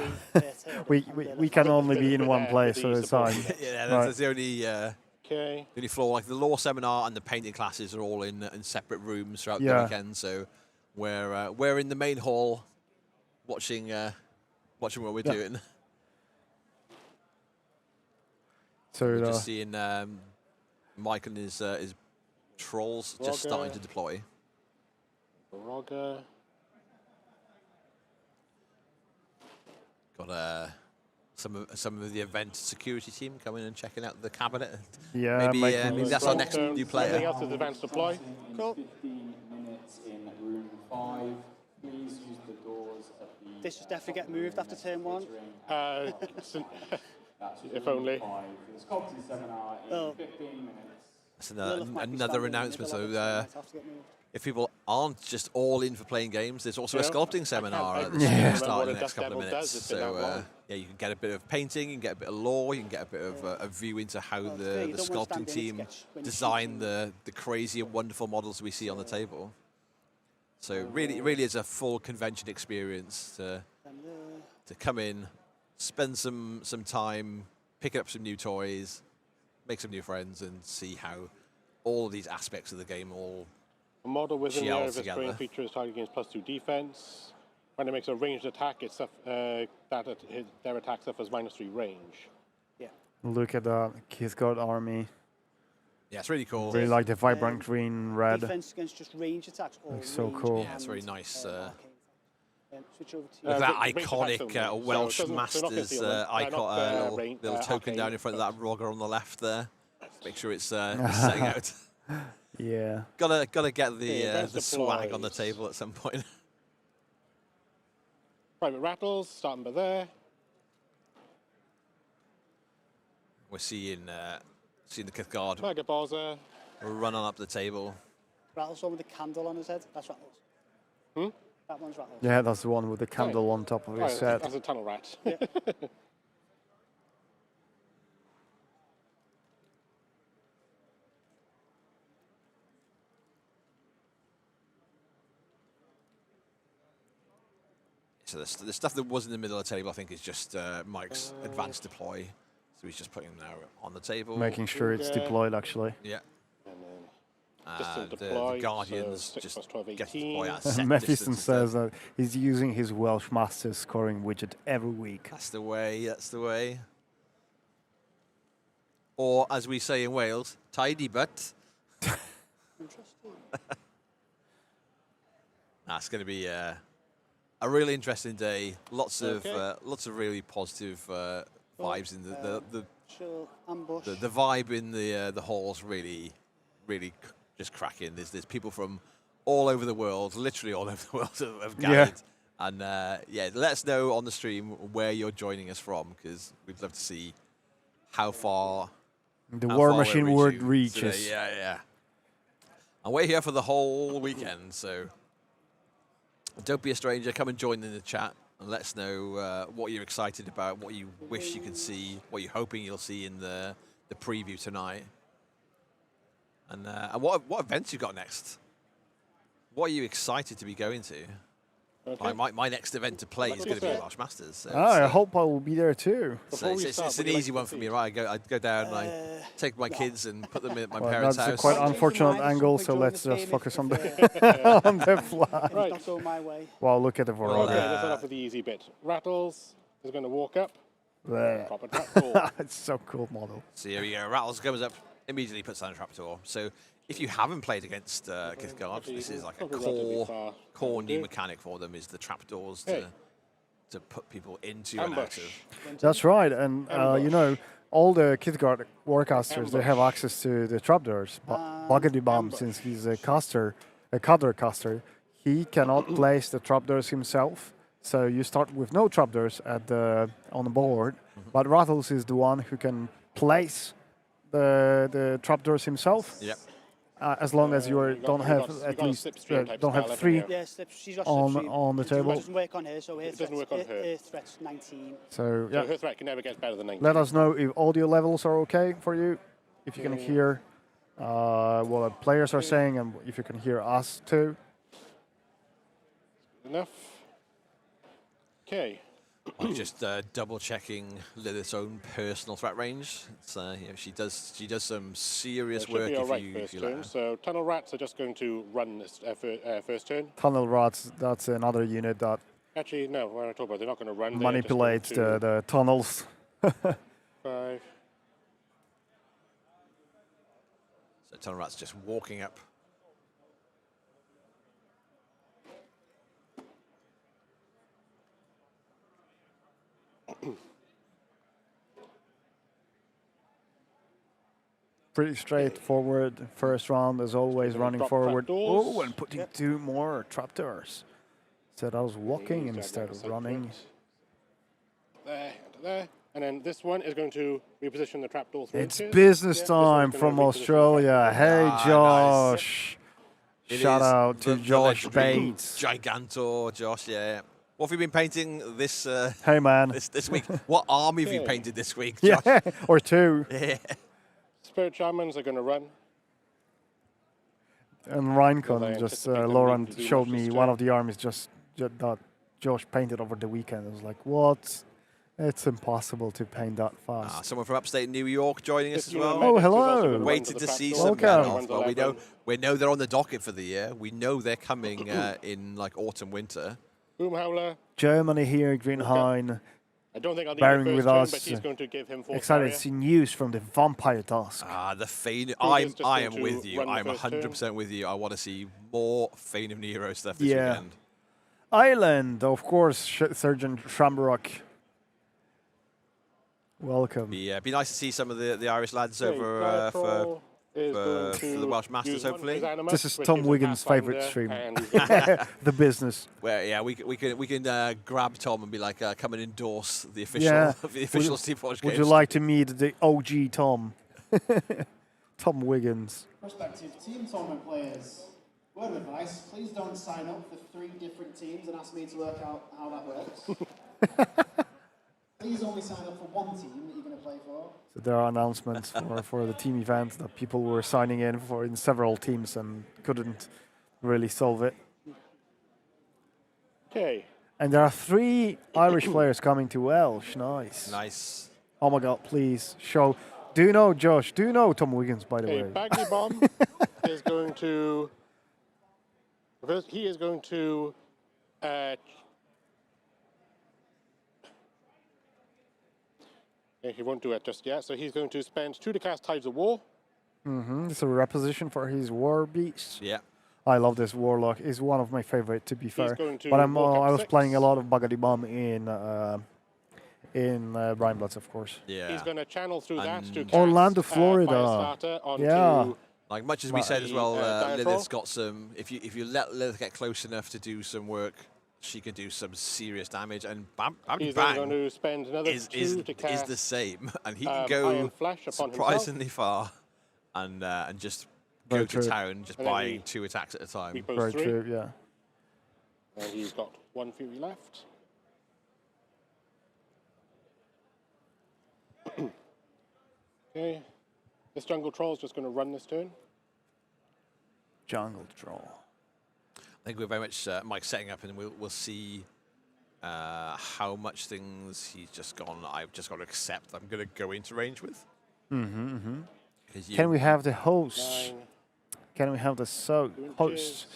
we can only be in one place at a time. Yeah, Right. that's the only floor. Like the lore seminar and the painting classes are all in separate rooms throughout the weekend. So we're in the main hall, watching what we're doing. So we're just seeing Mike and his trolls just starting to deploy. Rogger. Got some of the event security team coming and checking out the cabinet. Yeah, maybe that's our next new player. Anything else is advanced deploy? Cool. 15 minutes in room 5. Please use the doors at the... This is definitely get moved after turn 1. If only. The sculpting seminar in 15 minutes. That's another announcement. So if people aren't just all in for playing games, there's also a sculpting seminar at the start in the next couple of minutes. So yeah, you can get a bit of painting, you can get a bit of lore, you can get a bit of a view into how the sculpting team design the crazy and wonderful models we see on the table. So really is a full convention experience to come in, spend some time, pick up some new toys, make some new friends, and see how all of these aspects of the game all a model within the gel area of together. its feature is target against +2 defense. When it makes a ranged attack, it's their attack suffers -3 range. Yeah. Look at that, Keith God army. Yeah, it's really cool. Really like the vibrant green, red. Defense against just range attacks. Looks so cool. Yeah, it's very nice. Switch over to Look at that range iconic attacks only, Welsh so it doesn't Masters feel like- icon, range, little token arcane, down in front of that Rogger on the left there. Make sure it's setting out. Yeah. Gotta get Yeah, the swag on the deploys. table at some point. Private Rattles, starting by there. We're seeing the Kithgard Mega Bowser. run on up the table. Rattles one with a candle on his head. That's Rattles. Hmm? That one's Rattles. Yeah, that's the one with the candle on top of his head. That's a tunnel rat. Yeah. So the stuff that was in the middle of the table, I think, is just Mike's advanced deploy. So he's just putting them now on the table. Making sure it's deployed, actually. Yeah. And then just to The deploy, Guardians so 6 just plus 12, get to 18. deploy at set Mephiston distance says instead. that he's using his Welsh Masters scoring widget every week. That's the way, that's the way. Or, as we say in Wales, tidy butt. Interesting. That's going to be a really interesting day. Lots of really positive vibes in the Chill ambush. the vibe in the halls. Really just cracking. There's people from all over the world, literally all over the world, have gathered. And yeah, let us know on the stream where you're joining us from, because we'd love to see how far The how War far we're Machine reaching word today. reaches. Yeah. And we're here for the whole weekend, so don't be a stranger. Come and join in the chat and let us know what you're excited about, what you wish you could see, what you're hoping you'll see in the preview tonight. And what events you got next? What are you excited to be going to? Okay. My next event to play is going to be the Welsh Masters. So I hope I will be there too. so it's an easy one for me, right? I go down and I take my kids and put them at my Well, parents' that's a house. quite Change your unfortunate mind at some angle, point so during let's this just game focus if- on if, the on the fly. If Right. it's not going my way. Wow, look at the Well, variety. Okay, let's start off with the easy bit. Rattles is going to walk up, Bleh. drop a trapdoor. It's so cool model. So here we go. Rattles comes up, immediately puts down a trapdoor. So if you haven't played against Kithgard, this is like a Probably relatively far. core new mechanic for them is the trapdoors to put people into and out Ambush. of. That's right, and you know, all the Kithgard warcasters, they have Ambush. access to the trapdoors. But Buggedy Bomb, since he's a caster, a cutter caster, he cannot place the trapdoors himself. So you start with no trapdoors on the board, but Rattles is the one who can place the trapdoors himself. Yep. As long as you you got- don't you have got- you at got a least slipstream type don't spell, have haven't 3 you? Yeah, she's got on slipstream. the It table. doesn't work on her, so her doesn't work on her. her threat's 19. So So yeah, her threat can never get better than 19. let us know if audio levels are okay for you, if you can hear what the players are saying, and if you can hear us too. Enough. Okay. I'm just double checking Lilith's own personal threat range. It's, she does some serious Should work be all right if first you let turn. her. So tunnel rats are just going to run this first turn. Tunnel Rats, that's another unit that Actually, no. When I talk about, they're not going to run. They're just manipulates going to the tunnels. 5. So Tunnel Rat's just walking up. Pretty straightforward first round, as always, running drop forward. trapdoors. Oh, and putting 2 more trapdoors. Said I was walking He's instead got of running. There and there. And then this one is going to reposition the trapdoor through It's inches. business Yeah, this one's time gonna from reposition the Australia. Hey, Ah, nice. Josh. It Shout is out to the Josh legendary Bates. Gigantor, Josh, yeah. What have you been painting this Hey, man. this week? What army have you Okay. painted this week, Josh? Yeah, or 2. Yeah. Spirit shamans are going to run. And Well, I Rhincon, just anticipate them Lauren needing to do showed much me this one turn. of the armies just that Josh painted over the weekend. I was like, what? It's impossible to paint that fast. Someone from upstate New York joining us This as unit well. of medics is hello. also gonna run Waited the to see trapdoor. some men Welcome. off. Runs Well, 11. we know they're on the docket for the year. We know they're coming in like autumn, winter. Boom Howler. Germany here, Greenhain. I don't think I'll need Bearing the with first turn, us, but he's going to give him force Excited barrier. to see news from the Vampire Tusk. The Fane. is I just am going with to you. run the I'm first turn. 100% with you. I want to see more Fane of Nero stuff this Yeah. weekend. Island, of course, Sergeant Shamrock. Welcome. Be nice to see some of the Irish lads Okay, over Diatrol is going for to the Welsh Masters, use one of hopefully. his animus, This is which Tom gives him Wiggins' favourite Pathfinder, stream. and The business. where yeah we can grab Tom and be like come and endorse the official Yeah. the official Steve Forge Would games. you like to meet the OG Tom? Tom Wiggins. Prospective team tournament players, word of advice, please don't sign up for 3 different teams and ask me to work out how that works. Please only sign up for one team that you're going to play for. So there are announcements for the team event that people were signing in for in several teams and couldn't really solve it. Okay. And there are 3 Irish players coming to Welsh. Nice. Nice. Oh my God! Please show. Do you know Josh? Do you know Tom Wiggins? By the Okay, way. Baggy Bomb is going to. First, he is going to. He won't do it just yet, so he's going to spend 2 to cast Tides of War. It's a reposition for his war beast. Yeah. I love this warlock. He's one of my favorite, to be fair. going to But walk up I was 6. playing a lot of Buggedy Bomb in Brian Bloods, of course. Yeah. He's going to channel through that to And- cast Orlando, Florida. Firestarter onto Yeah. Like much as we said as well, Diatrol. Lilith's got some. If you let Lilith get close enough to do some work, she can do some serious damage. And bam, bam, He's then going bang to spend another is 2 to cast the same, and he can Iron go Flash upon surprisingly far, and just Very go to true. town, just And then buying he 2 attacks at a time. repose Very 3. true, yeah. And he's got 1 Fury left. Okay. This Jungle Troll is just going to run this turn. Jungle draw. I think we're very much Mike setting up, and we'll see how much things he's just gone. I've just got to accept. I'm going to go into range with. Can we have the host? 9 Can we have the host inches.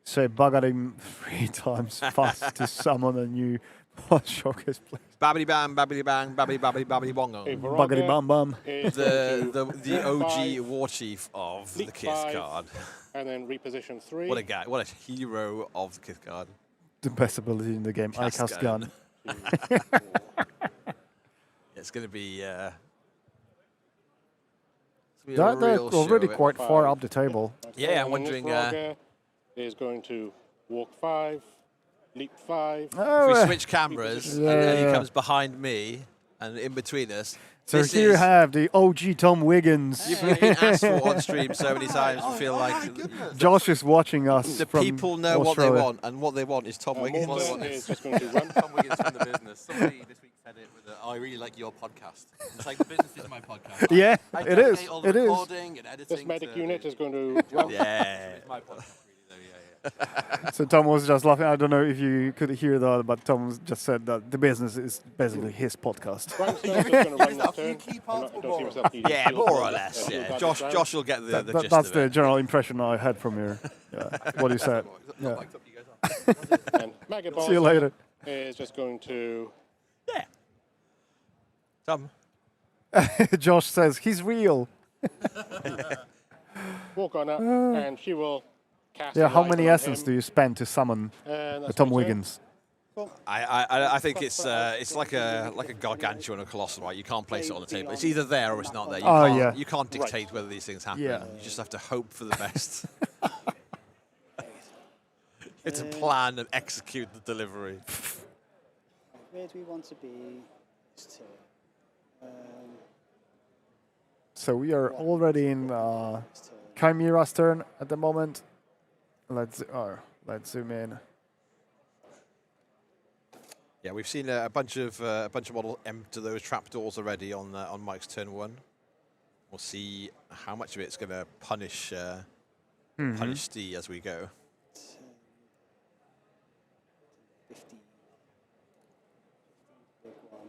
say bug at him 3 times fast to summon a new showcase player? Babbity bam, babbity bang, babbity babbity babbity bongo. A Buggity bum bum. is The going to OG 5, war chief of leap the Kith 5, card. and then reposition 3. What a guy! What a hero of the Kith card. The best ability in the game. I cast gun. It's going to be. They're already quite far up the table. Yeah, I'm And then this wondering. Frogger is going to walk 5, leap 5. Oh, If we switch cameras and then he Yeah. comes behind me and in between us. so this here you is- have the OG Tom Wiggins. You've been asked for on stream so many times. We feel like Josh is watching us. the from people know what they Australia. want, and what they want is Tom Wiggins. Morton is just going to run. Tom Wiggins from the business. Somebody this week said it with I really like your podcast. It's like the business is my podcast. Yeah, I it is. delegate all the It is. recording and editing. This medic to unit the- is going to run. Yeah. It's my podcast, really, though, yeah. So Tom was just laughing. I don't know if you could hear that, but Tom just said that the business is basically his podcast. Frank's just going to run Is this that a few turn. key I'm parts not- I or don't see more? myself needing Yeah, shield more for or that. less. Shield Yeah. guard Josh, round. Josh will get the gist That's of the it. general impression I had from your what you said. Yeah. Not mic'd up, you guys are. And Megaball See you later. is just going to Yeah. Tom. Josh says he's real. walk on up, and she will cast. Yeah, a how light many on essence him. do you spend to summon And that's Tom my turn. Wiggins? I think it's like a gargantuan or colossal, right? You can't place it on the table. It's either there or it's not there. You Oh, can't, yeah. You can't dictate whether these things happen. Yeah. You just have to hope for the best. You have to plan and execute the delivery. Where do we want to be? This turn. So we are already in This turn. Chimera's turn at the moment. Let's zoom in. Yeah, we've seen a bunch of models empty those trapdoors already on Mike's turn 1. We'll see how much of it's going to punish punish Stee as we go. 50. Big one.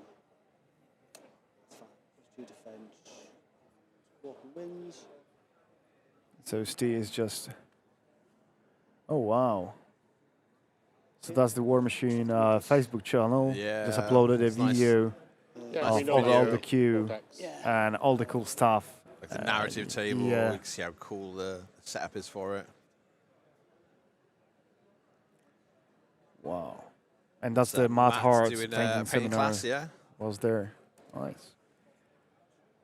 That's fine. Let's do defense. Walker wins. So Steve is just. Oh wow! So that's the War Machine Facebook channel. Yeah, Just uploaded a it's nice. video Yeah, of we know all you. the queue Cortex. and all the cool stuff. Like the narrative table, yeah. you can see how cool the setup is for it. Wow! And that's So the Matt Matt's Hart doing painting painting seminar class, yeah. was there. Nice.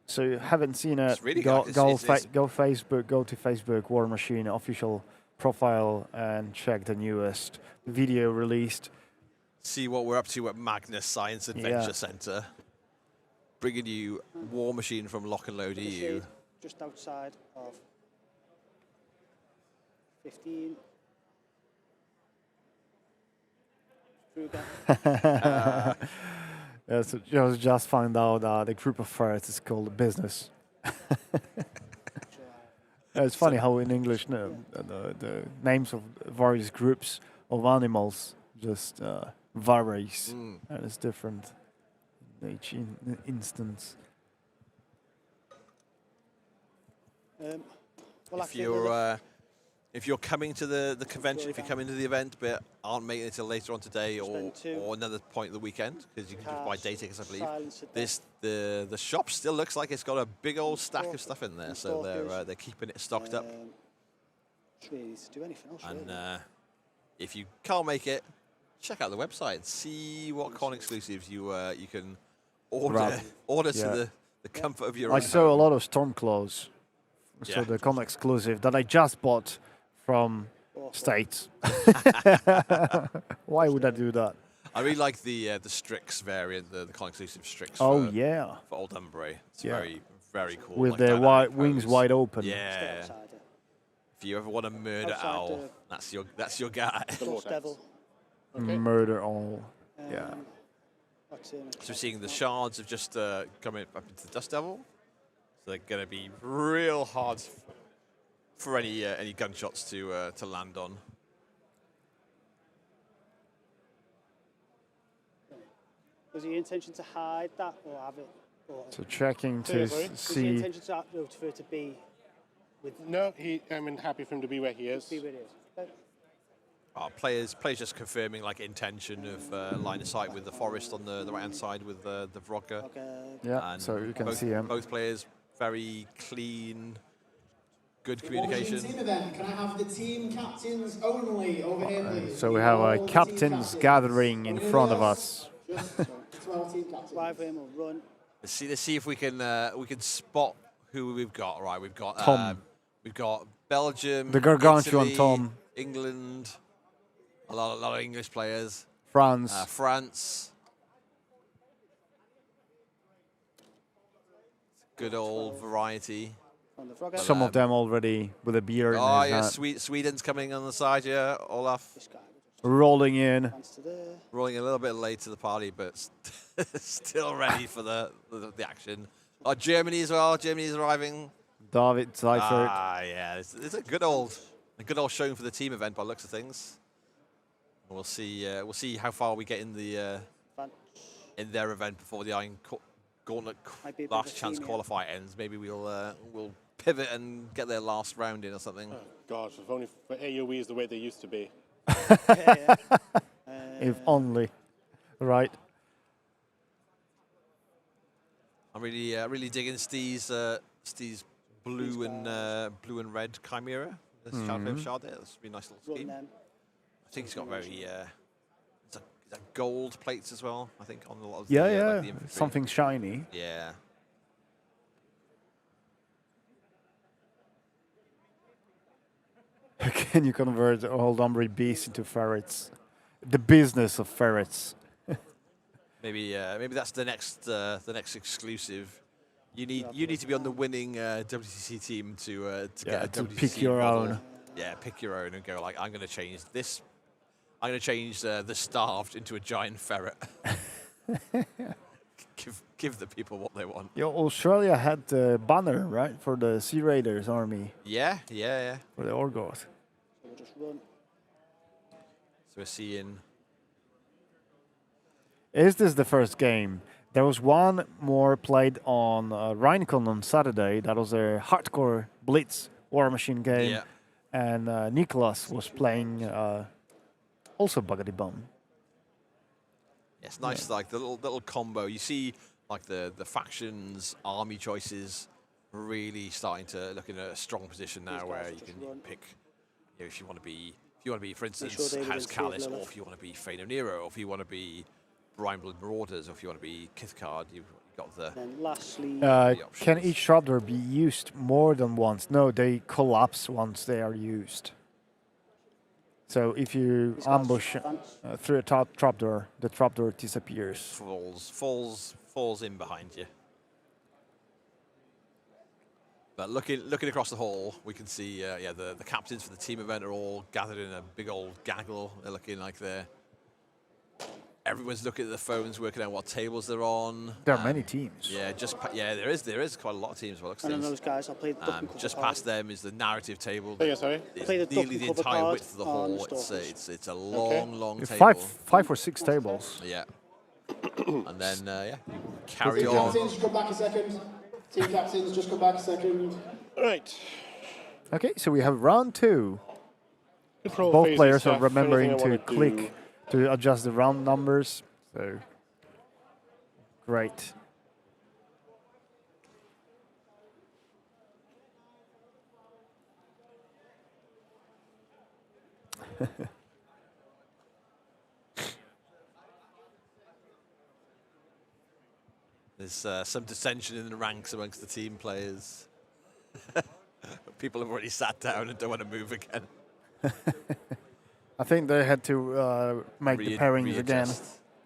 So you haven't seen it? It's really go good. go, It's- go Facebook. Go to Facebook War Machine official profile and check the newest video released. See what we're up to at Magnus Science Adventure Centre. Bringing you War Machine from Lock and Load EU. Shade just outside of 15. Kruger. Yeah, so just found out the group of ferrets is called business. It's funny how in English the names of various groups of animals just varies, and it's different in each instance. Well, If you're coming to the convention, if you're coming to the event but aren't making it till later on today or another point of the weekend, because you can buy day tickets, I believe. The shop still looks like it's got a big old stack of stuff in there, so they're keeping it stocked up. Really to do anything else, And really. if you can't make it, check out the website and see what con exclusives you can order Grab. to the comfort of your I own saw a home. lot of Stormclaws, so Yeah. the con exclusive that I just bought from States. Why would I do that? I really like the Strix variant, the con exclusive Strix. Oh for, yeah, for Old Umbre. It's Yeah. very, very cool. with like the dynamic wings pose. wide open. Yeah. If you ever want to murder Outside Owl, that's your guy. Ghost Devil. Murder all. Yeah. What's in So we're seeing the shards have just come up into the Dust Devil. So they're going to be real hard for any gunshots to land on. Was your intention to hide that or have it? Or So checking to was your see. intention for it to be with No, I'm happy for him to be where he is. be where it is? Okay. Players just confirming like intention of line of sight with the forest on the right hand side with the Vodka. Okay. Yeah, And so you can both, see him. both players very clean, good What was your communication. team event? Can I have the team captains only over here, please? So we have All a the team captains gathering in Anyone front of else? us. Just 12 team captains. Drive him or run. Let's see if we can spot who we've got. Right, we've got Tom. We've got Belgium, The Gargantuan Italy, Tom. England, a lot of English players. France. France. Good old variety. On the frog. Some of them already with a beer in Oh his yeah, hand. Sweden's coming on the side. Yeah, Olaf This guy. Rolling in. Hands to there. rolling a little bit late to the party, but still ready for the action. Oh, Germany as well. Germany's arriving. David Seifert. Ah, yeah, it's a good old showing for the team event by the looks of things. We'll see how far we get in the Fun. in their event before the Gauntlet Might be a bit of last a chance theme here. qualifier ends. Maybe we'll pivot and get their last round in or something. God, if only for AOE is the way they used to be. Yeah. If only. Right. I'm really digging Steve's blue and red Chimera. This shard there. That's a nice little Run scheme. them. I think he's got very it's a gold plates as well. I think on a lot of Yeah, the, yeah. like the infantry. Something shiny. Yeah. Can you convert old Umbri beasts into ferrets? The business of ferrets. Maybe that's the next exclusive. You need to be on the winning WTC team to get a to WTC pick your model. own. Yeah, pick your own and go like, I'm going to change this. I'm going to change the starved into a giant ferret. give the people what they want. Yeah, Australia had the banner, right, for the Sea Raiders army, Yeah. for the Orgoth. So we'll just run. So we're seeing. Is this the first game? There was one more played on Rheincon on Saturday. That was a hardcore Blitz War Machine game. Yeah. And Nicholas was playing also Buggity Bum. It's nice, like the little combo. You see, like the factions, army choices, really starting to look in a strong position now, where you can pick. You know, if you want to be, for instance, sure they House didn't Callus, save or Lilith. if you want to be Fane of Nero, or if you want to be Brineblade Marauders, or if you want to be Kithcard, you've got the. And lastly, Can options. each Shroudor be used more than once? No, they collapse once they are used. So if you these guys ambush advance. through a trapdoor, the trapdoor disappears. falls in behind you. But looking across the hall, we can see the captains for the team event are all gathered in a big old gaggle. They're looking like everyone's looking at their phones, working out what tables they're on. There are many teams. Yeah, there is quite a lot of teams. Well, And then those guys, I'll play the duck and cover just card. past them is the narrative table. Oh, yeah, sorry. It's Play the duck nearly and the cover entire card width of the on hall. the It's stalkers. it's a long table. Five or six tables. Yeah. And then you carry Team on. captains, just come back a second. Team captains, just come back a second. Right. Okay, so we have round two. Control Both phase players are stuff, remembering anything I to wanna do. click to adjust the round numbers. So great. There's some dissension in the ranks amongst the team players. People have already sat down and don't want to move again. I think they had to make the pairings again. Readjust.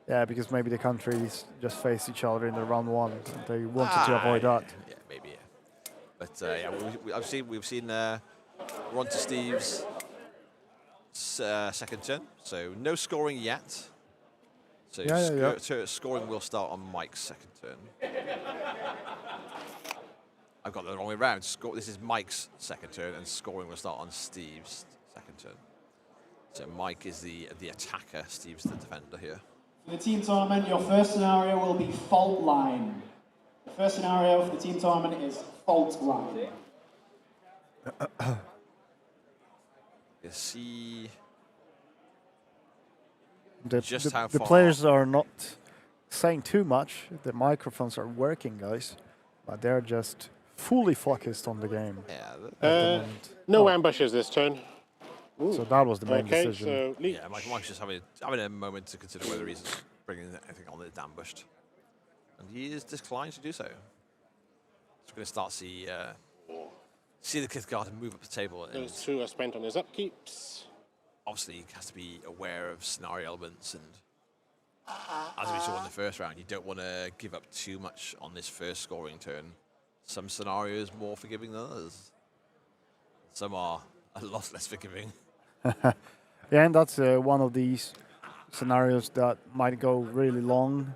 Yeah, because maybe the countries just faced each other in the round one. And they wanted to avoid that. Yeah, maybe. Yeah. But we've seen we're on to Steve's second turn, so no scoring yet. So Yeah. scoring will start on Mike's second turn. I've got the wrong way round. This is Mike's second turn, and scoring will start on Steve's second turn. So Mike is the attacker, Steve's the defender here. For the team tournament, your first scenario will be fault line. The first scenario for the team tournament is fault line. You see the players are not saying too much. The microphones are working, guys, but they're just fully focused on the game. Yeah. No ambushes this turn. So that was the main decision. So yeah, Mike's just having a moment to consider whether he's bringing anything on that's ambushed. And he is declined to do so. He's going to start see the Kith Garden move up the table. And those 2 are spent on his upkeeps. obviously, he has to be aware of scenario elements. And as we saw in the first round, you don't want to give up too much on this first scoring turn. Some scenarios more forgiving than others. Some are a lot less forgiving. Yeah, and that's one of these scenarios that might go really long.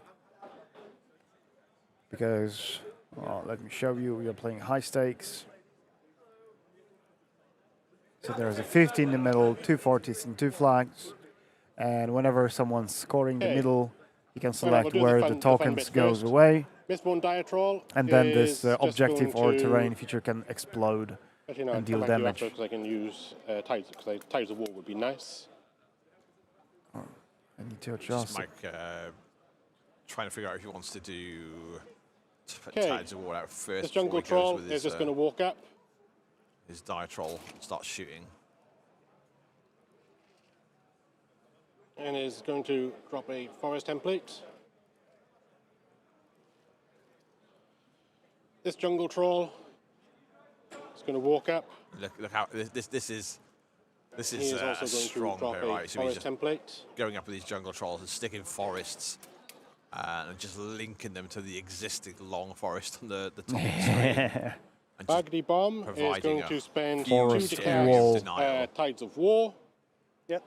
Because, let me show you, we are playing high stakes. So there's a 50 in the middle, 2 40s and 2 flags. And whenever someone's scoring the middle, you can select where the tokens goes away. Mistborn Diatrol. And then this objective or terrain feature can explode and deal damage. Because I can use tides, because tides of war would be nice. I need to adjust. Just Mike trying to figure out if he wants to do tides of war out first. This jungle troll is just going to walk up. His dire troll starts shooting. And is going to drop a forest template. This jungle troll is going to walk up. Look how this is He is also going strong to drop player, a right? So he's forest just template. going up with these jungle trolls and sticking forests and just linking them to the existing long forest on the top of the screen. Baghdad Bomb is going to spend 2 forest to cast wall. Tides of War. Yep.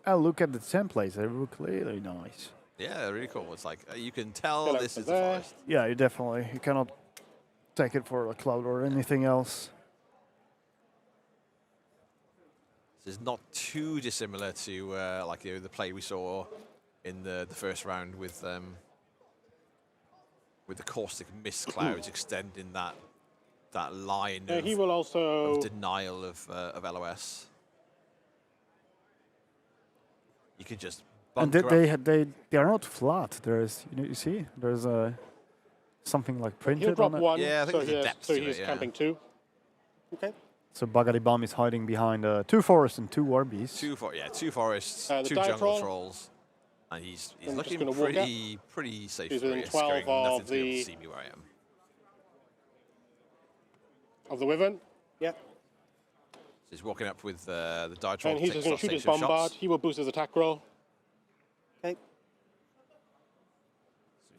Oh, look at the templates. They look really nice. Yeah, they're really cool. It's like you can tell this is the there. forest. Yeah, you cannot take it for a cloud or anything else. This is not too dissimilar to like the play we saw in the first round with the caustic mist clouds extending that line He will also of denial of LOS. You can just And bunker up. they are not flat. There's you see there's something like he'll printed drop on it. 1, Yeah, I think so, there's a depth so to he's it, yeah. camping 2. Okay. So Baghdad Bomb is hiding behind 2 forests and 2 warbies. Two forests, The 2 dire jungle troll. trolls. And he's I'm just looking gonna walk up. pretty safe. He's for within it. 12 Going nothing of to be able the- to see me where I am. Of the Wyvern. Yep. So he's walking up with the dire troll. And he's just going to shoot his bombard. He will boost his attack roll. Okay. So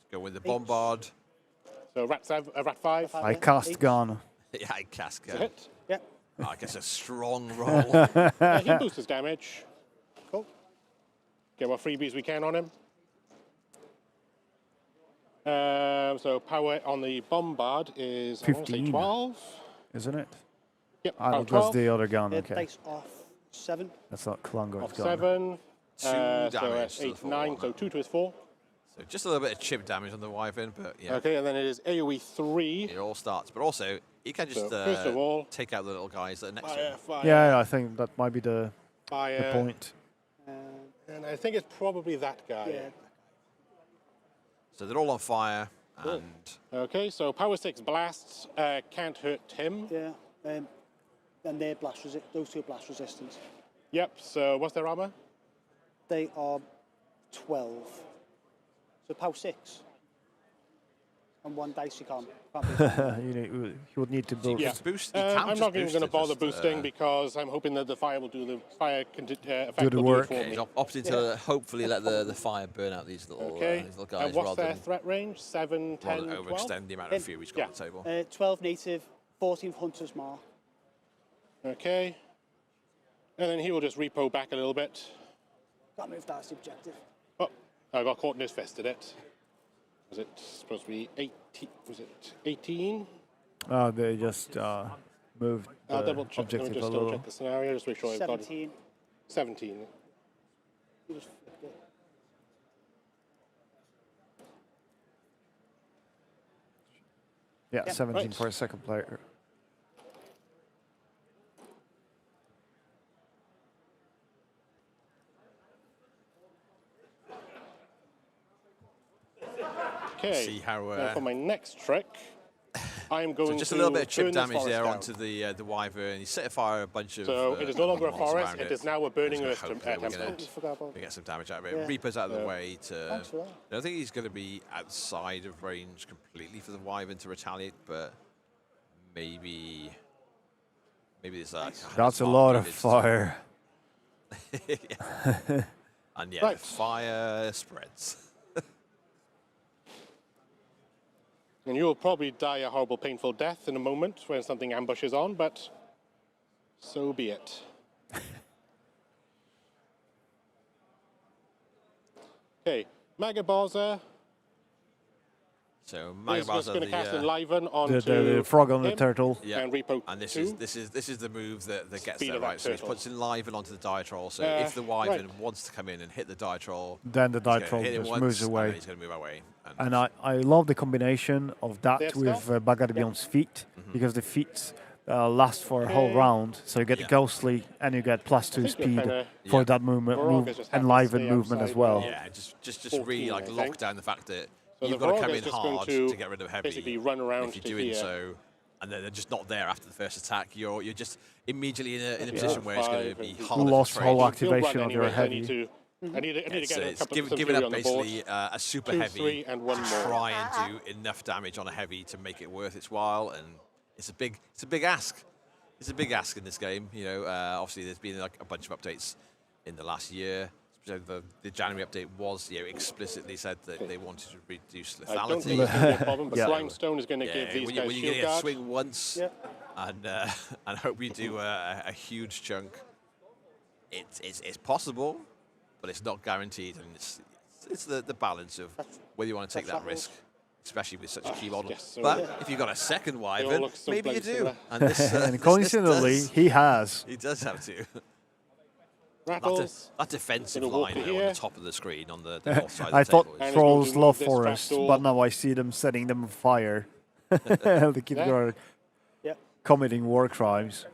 he's going with the bombard. So rat 5. I cast gun. Yeah, I cast It's a gun. hit. Yep. Oh, I guess a strong roll. He boosts his damage. Cool. Get what freebies we can on him. So power on the bombard is I want to say 15. 12. Isn't it? Yep, Ah, power that's 12. the other gun. It Okay, base off 7. that's not Klangor's Off gun. 7. 2 So damage to the 8, full 9, one. so 2 to his 4. So just a little bit of chip damage on the Wyvern, but yeah, Okay, and then it is AoE 3. it all starts. But also, you can just So, first of all, take out the little guys that are next to Fire, him. fire, Yeah, I think that might be the fire. point. And I think it's probably that guy. Yeah. So they're all on fire, and Okay, so power 6 blasts can't hurt him. Yeah. And they're blast those 2 are blast resistance. Yep, so what's their armor? They are 12. So power 6. And 1 dice you can't beat. You would need to build. Yeah. boost. You can I'm just not even boost going to it, bother just, boosting because I'm hoping that the fire will do the fire effect Do the will work. do it for He's me. opted to hopefully let the fire burn out these little Okay, guys and what's rather their than, threat range? 7, 10, rather than 12? overextend the amount of fury he's got Yeah. on the table. 12 native, 14 hunter's mark. Okay. And then he will just repo back a little bit. That move, that's the objective. Oh, I got caught in his fist, did it? Was it supposed to be 18? Was it 18? They just moved the I'll double check. Let me objective a just double little. check the scenario. Just make sure I've got it. 17. 17. You just flipped it. Yeah, Yeah. 17 Right. for a second player. Okay. See how, now for my next trick, I'm going So just to a little bit of chip burn this damage forest there down. onto the Wyvern. You set fire a bunch of. So it is no longer a mobs forest, around it is now a burning Just earth gonna hope that we're temple. gonna- Forgot about we get some damage out of it. Yeah. Reaper's out of the Yeah. way to. Thanks for that. I don't think he's going to be outside of range completely for the Wyvern to retaliate, but maybe it's like. That's a lot of fire. Yeah. And yeah, Right. fire spreads. And you'll probably die a horrible, painful death in a moment when something ambushes on, but so be it. Okay, Magabaza So is just Magabaza, going to cast the, Enliven onto The frog on the him, turtle. yeah, and Repo and this 2. is the move that gets Speed there, of that right? So it turtle. puts Enliven onto the Diatrol. So Uh, if the Wyvern right. wants to come in and hit the Diatrol, Then the he's gonna Diatrol hit him just once, moves and away. then he's going to move away. And I love the combination of that There's with stuff. Bagarbion's feet, because the feet last for a whole Okay. round, so you get Yeah. Ghostly and you get +2 think you're speed kinda- for Yeah. that movement, Varroga's just happy to Enliven stay movement as outside well. of- yeah, just 14, really like I lock think. down the fact that So you've the got to come Varroga's in just going hard to to get rid of heavy. basically run around If you're to doing here. so, and then they're just not there after the first attack, you're just immediately in a position where it's going to be Five, harder Lost to whole trade. activation He'll of your run anyway, heavy. so I need to It's, get a it's couple giving some up fury on the board. basically a super 2, heavy 3, and 1 more. try and do enough damage on a heavy to make it worth its while, and it's a big ask. It's a big ask in this game. You know, obviously there's been like a bunch of updates in the last year. So the January update was explicitly said that they wanted to reduce I don't lethality. think it's going to be a problem, but Yeah. Slimestone is going to give these when guys you shield get guard. swing once Yeah. and hope you do a huge chunk. It's possible, but it's not guaranteed, and it's the balance of whether you want to take that risk, especially with such a key model. yes, so But if you've got a second Wyvern, look so maybe you bloody do. similar. And this, And this coincidentally, does- he has. he does have to. Rattles. That defensive Gonna walk line to there on here. the top of the screen on the north side of the I table. thought is- And trolls he's going to love move this forests, trapdoor. but now I see them setting them on fire. The kids Yeah. are Yeah. committing war crimes.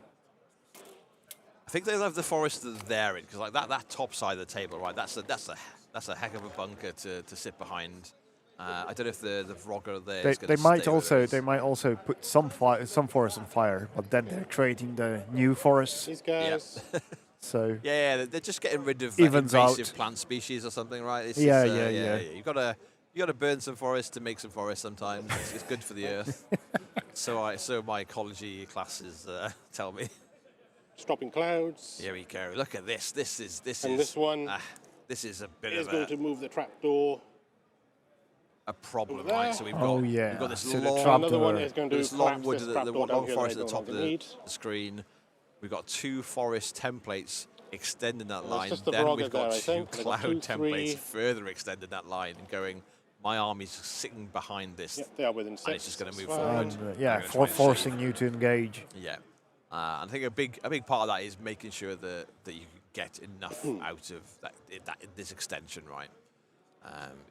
I think they love the forest that they're in, because like that top side of the table, right? That's a heck of a bunker to sit behind. I don't know if the Vrogger there is going to They might also put some forests on fire, but then they're creating the new forests. These guys. So Yeah, they're just getting rid of Evens invasive out. plant species or something, right? It's Yeah, just, yeah. You gotta burn some forest to make some forest. Sometimes it's good for the earth. So my ecology classes tell me. Stopping clouds. Here we go. Look at this. This is And this one this is a bit is of going to move the trapdoor. a problem, over right? there. So we've got Oh, yeah. we've got this So the long trap Another one door. is going to this long collapse wood, this the trapdoor down long here forest that at the I top of don't need. the screen. We've got 2 forest templates extending that Well, it's line. just the Then Vrogger we've got there, I 2 think. They've got cloud 2, 3. templates further extending that line and going, my army's just sitting behind this. Yep, they are within 6. And it's just going to move That's forward. fine. yeah, They're gonna try and forcing you to engage. Yeah. And I think a big part of that is making sure that you get enough out of this extension, right?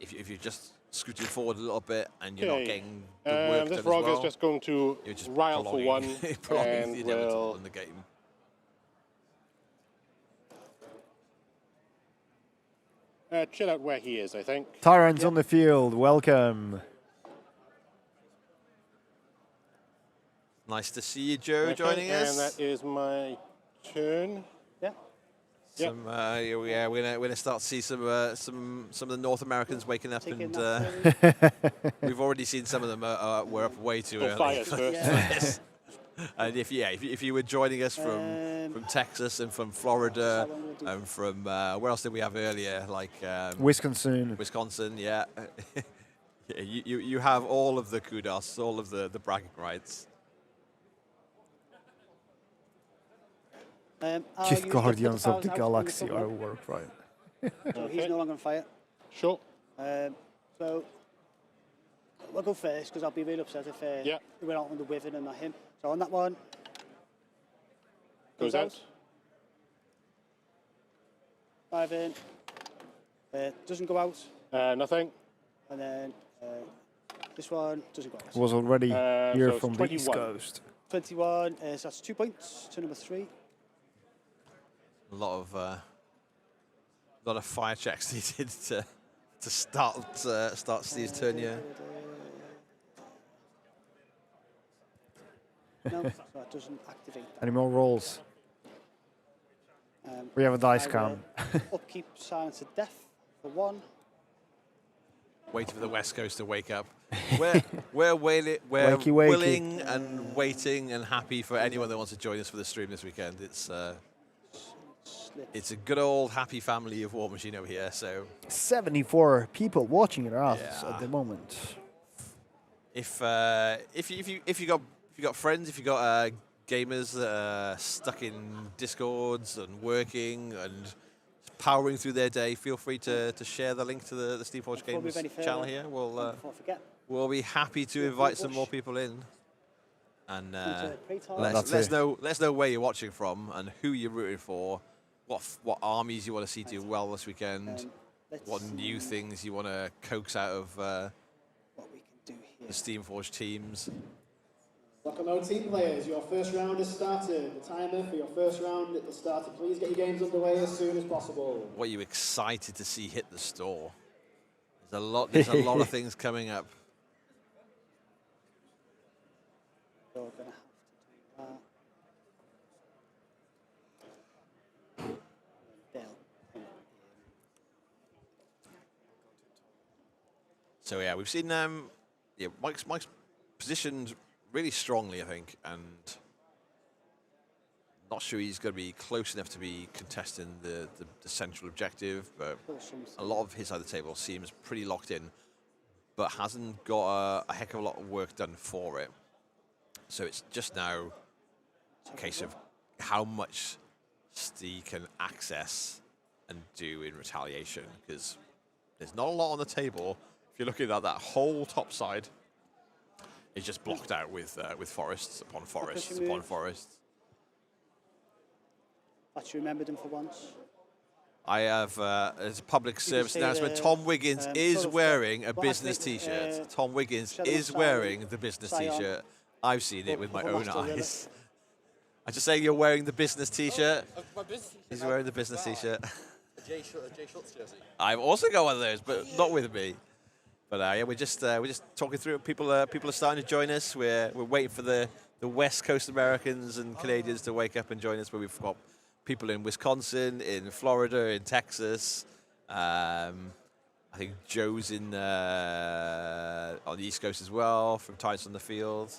If you're just scooting forward a little bit and you're not Okay. getting good work This done frog as well, is just going to you're just rile for prolonging- 1 prolonging the and inevitable will in the game. chill out where he is, I think. Tyrants on the field, welcome. Nice to see you, Joe, Okay, joining us. And that is my turn. Yeah. Yep. We're gonna start to see some of the North Americans waking up, Taking and that very- we've already seen some of them were up way too Go early. fires first. Yes. And if you were joining us from Texas and from Florida and from where else did we have earlier, like Wisconsin. Wisconsin, yeah. Yeah, you have all of the kudos, all of the bragging rights. I'll Chief use the Guardians of the 50,000 out Galaxy from the are work right. front, so he's no longer on fire. Sure. So I'll go first because I'll be really upset if we went out on the Wyvern and not him. So on that one. Goes out. 5 in. Doesn't go out. Nothing. And then this one doesn't go out. Was already here so from the East 21. Coast. 21, so that's 2 points to number 3. A lot of fire checks needed to start Steve's turn here. No, so that doesn't activate. Any more rolls? We have a dice cam. Upkeep Silence of Death for 1. Waiting for the West Coast to wake up. We're Wakey. willing and waiting and happy for anyone that wants to join us for the stream this weekend. It's a good old happy family of War Machine over here. So 74 people watching it at the moment. If you got friends, if you got gamers that are stuck in Discords and working and powering through their day, feel free to share the link to the Steamforged Games channel here. We'll be happy to invite some more people in, and let's know where you're watching from and who you're rooting for, what armies you want to see do well this weekend, what new things you want to coax out of the Steamforged teams. Welcome, team players. Your first round has started. The timer for your first round has started. Please get your games underway as soon as possible. What are you excited to see hit the store? There's a lot of things coming up. So we're going to have to do that. So yeah, we've seen Mike's positioned really strongly, I think, and not sure he's going to be close enough to be contesting the central objective, but a lot of his side of the table seems pretty locked in, but hasn't got a heck of a lot of work done for it. So it's just now a case of how much Steve can access and do in retaliation, because there's not a lot on the table. If you're looking at that whole top side, it's just blocked out with forests upon forests upon forests. Actually remembered him for once. I have, as a public service announcement, Tom Wiggins is wearing a business T-shirt. Tom Wiggins is wearing the business T-shirt. I've seen it with my own eyes. I just saying you're wearing the business T-shirt. He's wearing the business T-shirt. A Jay Schultz jersey. I've also got one of those, but not with me. But yeah, we're just talking through it. People are starting to join us. We're waiting for the West Coast Americans and Canadians to wake up and join us. But we've got people in Wisconsin, in Florida, in Texas. I think Joe's in on the East Coast as well from Tides on the Field.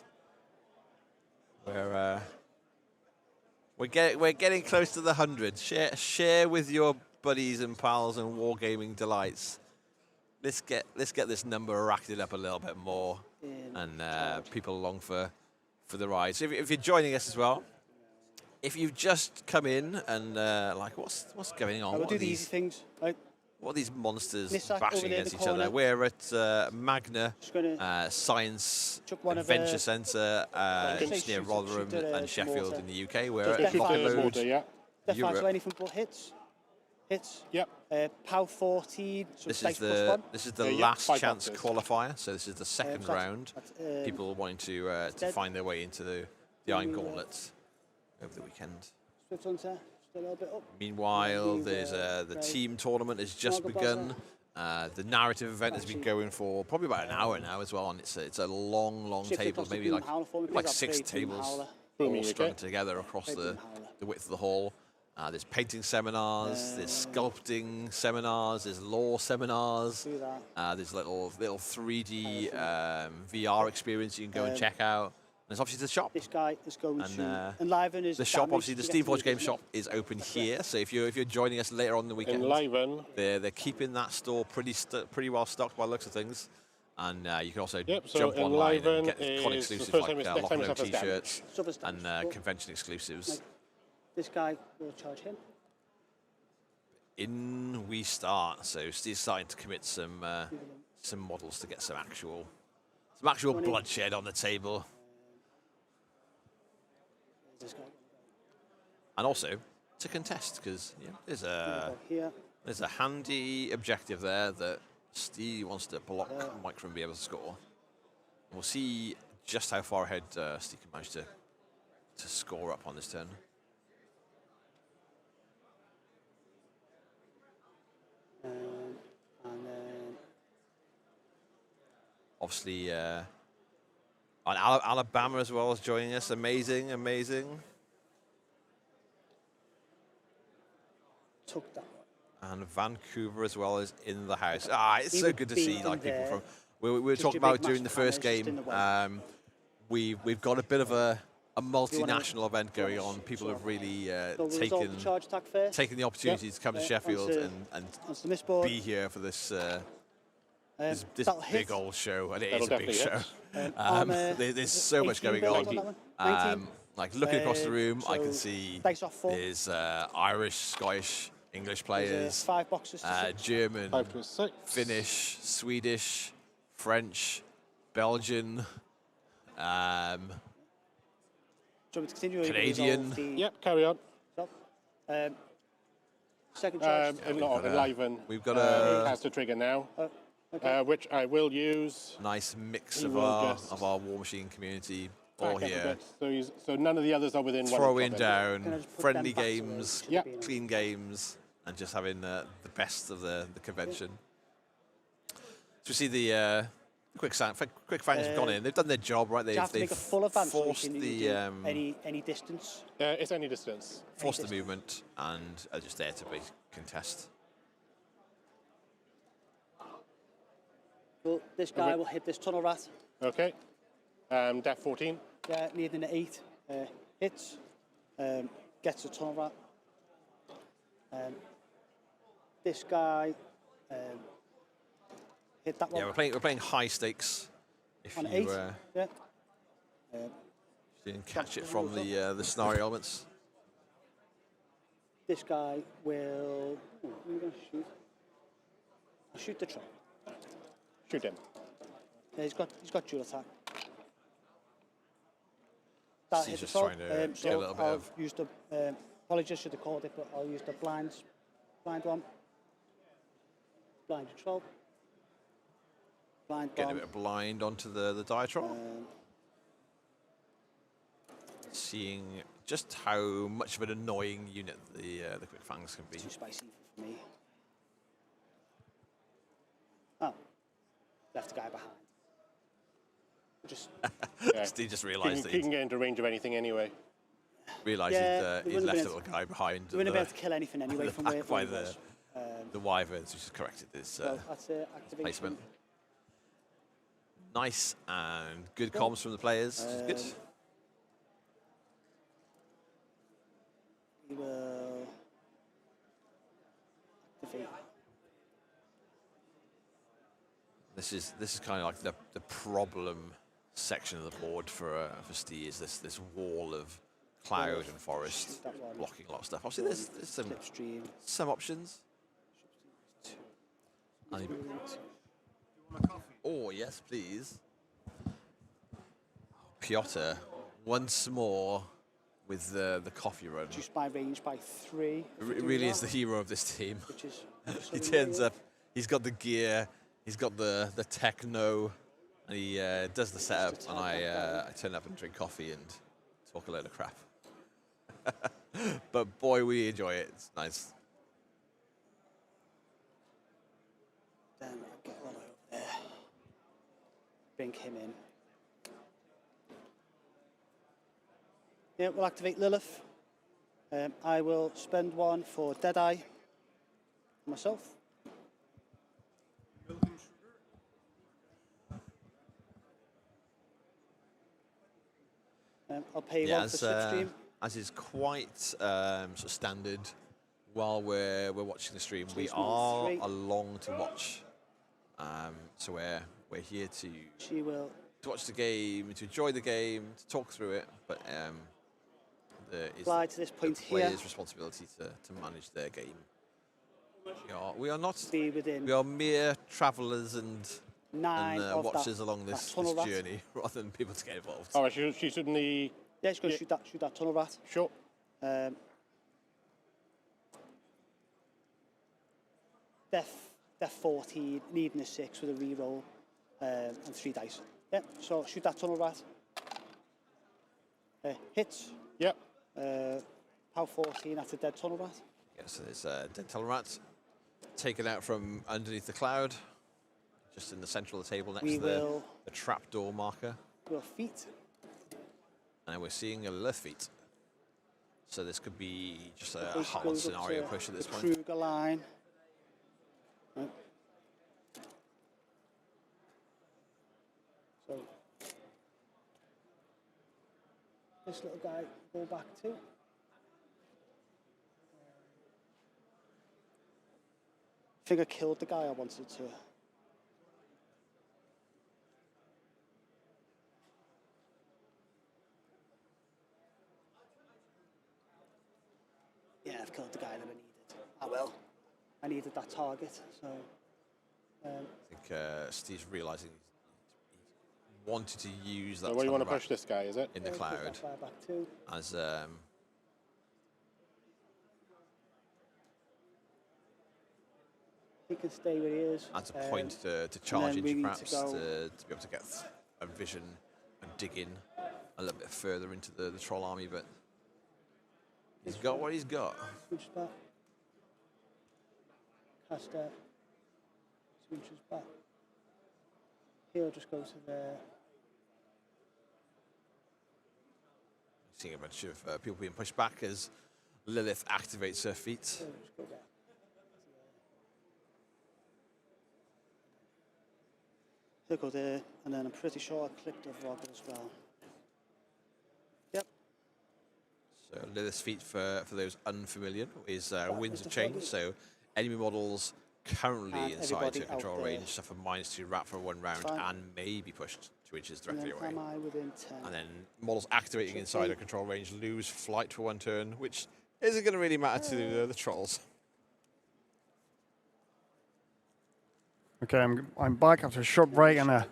We're getting close to the 100. Share with your buddies and pals and wargaming delights. Let's get this number racked up a little bit more, and people along for the ride. So if you're joining us as well, if you've just come in and like what's going on? We'll do the easy things. Right? What are these monsters Nissak bashing against each other? We're at Magna Science Adventure Centre near Rotherham and Sheffield in the UK. We're at Lockwood, Europe. Anything but hits. Yep. POW 14. So This is the last chance qualifier. So this is the second round. People wanting to find their way into the Iron Gauntlets over the weekend. Meanwhile, there's the team tournament has just begun. The narrative event has been going for probably about an hour now as well, and it's a long table, maybe like 6 tables all strung together across the width of the hall. There's painting seminars, there's sculpting seminars, there's law seminars, there's little 3D VR experience you can go and check out. There's obviously the shop. This guy is going to enliven his the shop. Obviously, the Steamforged Games shop is open here. So if you're joining us later on in the weekend, they're keeping that store pretty well stocked by the looks of things. And you can also jump online and get con exclusives like Lock and Load T-shirts and convention exclusives. This guy will charge him. In we start. So Steve's starting to commit some models to get some actual some actual bloodshed on the table. This guy. And also to contest, because there's a handy objective there that Steve wants to block Mike from being able to score. We'll see just how far ahead Steve can manage to score up on this turn. And then obviously, Alabama as well is joining us. Amazing, amazing. took that one. And Vancouver as well is in the house. It's He so would good to be see in like people there. from. We were Just talking your about big during the massive first panel just in game. the way. We've got a bit of a multinational event going on. People have really So we'll resolve the charge attack first. taken the opportunity to come to Sheffield and onto the misboard. be here for this this that'll hit. big old show, and it That'll is a big show. definitely Armour, There's so much 18 going build on. that one? 19? Like looking across the room, I can so see dice off 4. there's Irish, Scottish, English There's, players, 5 boxes to 6. German, 5 to 6. Finnish, Swedish, French, Belgian, Do you want me to continue? or you can Canadian. resolve the Yep, carry on. stop? Second charge. Enliven we've got a has to trigger now, Okay. which I will use. nice mix He of will our just War Machine community all back up a here. bit. So none of the others are within one. Throwing Can I down just put friendly them back so games, they Yeah. should be in? clean games, and just having the best of the convention. So we see the Quick Fangs have gone in. They've done their job, right? Do you have to make a full advance so you forced can the do any distance? It's any distance. forced the movement and are just there to be contest. Well, this guy will hit this tunnel rat. Okay. Def 14. Needing an 8. Hits. Gets a tunnel rat. This guy hit that one Yeah, we're playing high stakes. If on you 8. Yeah. didn't catch it from the scenario elements. This guy will. Oh, I'm going to shoot. I'll shoot the troll. Shoot him. Yeah, he's got dual attack. That So hit he's the just troll. trying to get a So little bit I'll of- use the. Apologies, should have called it, but I'll use the blind one. Blind troll. Blind Getting a bomb. bit of blind onto the diatrol. Seeing just how much of an annoying unit the Quick Fangs can be. Too spicy for me. Oh, left the guy behind. Just Steve just realised that He can get into range of anything anyway. realised Yeah, he'd we wouldn't left have the been little guy behind. we wouldn't be able to kill anything anyway the from back where by he was. the wyverns, which has corrected this So that's it. Activation. placement. Nice and good comms from the players, which is good. He will activate. This is kind of like the problem section of the board for Steve is this wall of cloud and forest That one. blocking a lot of stuff. Obviously, there's Slipstream. some options. And oh yes, please. Piotr once more with the coffee run. Reduce my range by 3. Really is the hero of this team. Which is. He turns up. He's got the gear. He's got the techno, and he does the setup. And I turn up and drink coffee and talk a load of crap. But boy, we enjoy it. It's nice. Then I'll get one over there. Bring him in. Yeah, we'll activate Lilith. I will spend 1 for Deadeye. Myself. I'll pay 1 for Slipstream. As is quite sort of standard, while we're watching the stream, we Chase number are 3. along to watch. So we're here She will. to watch the game, to enjoy the game, to talk through it. But it's Fly to this point the here. players' responsibility to manage their game. We are not. Be within. We are mere travellers and 9 and of watch that, us along that this tunnel rat. journey rather than people to get involved. Oh, she's shooting the. Yeah, just go shoot that tunnel rat. Sure. Death 14, needing a 6 with a reroll and 3 dice. Yeah, so shoot that tunnel rat. Hits. Yep. Power 14 after dead tunnel rat. Yeah, so there's dead tunnel rat taken out from underneath the cloud, just in the center of the table next to the trapdoor marker. We'll feet. And we're seeing a Lilith feat. So this could be just a hard scenario push at this point. Kruger line. Right. So this little guy go back too. I think I killed the guy I wanted to. Yeah, I've killed the guy that I needed. I will. I needed that target, so. I think Steve's realizing he wanted to use that. So where you want to push this guy, is it? In the cloud. As he can stay where he is. As a point to charge into, perhaps, to be able to get a vision and dig in a little bit further into the troll army, but he's got what he's got. Switch back. Caster. Switches back. He'll just go to there. Seeing a bunch of people being pushed back as Lilith activates her feet. He'll go there, and then I'm pretty sure I clicked the Rog as well. Yep. So Lilith's feat, for those unfamiliar, is Winds of Change. So enemy models currently inside her control range suffer -2 rat for 1 round and may be pushed 2 inches directly away. Am I within 10? And then models activating inside her control range lose flight for 1 turn, which isn't going to really matter to the trolls. Okay, I'm back after a short break and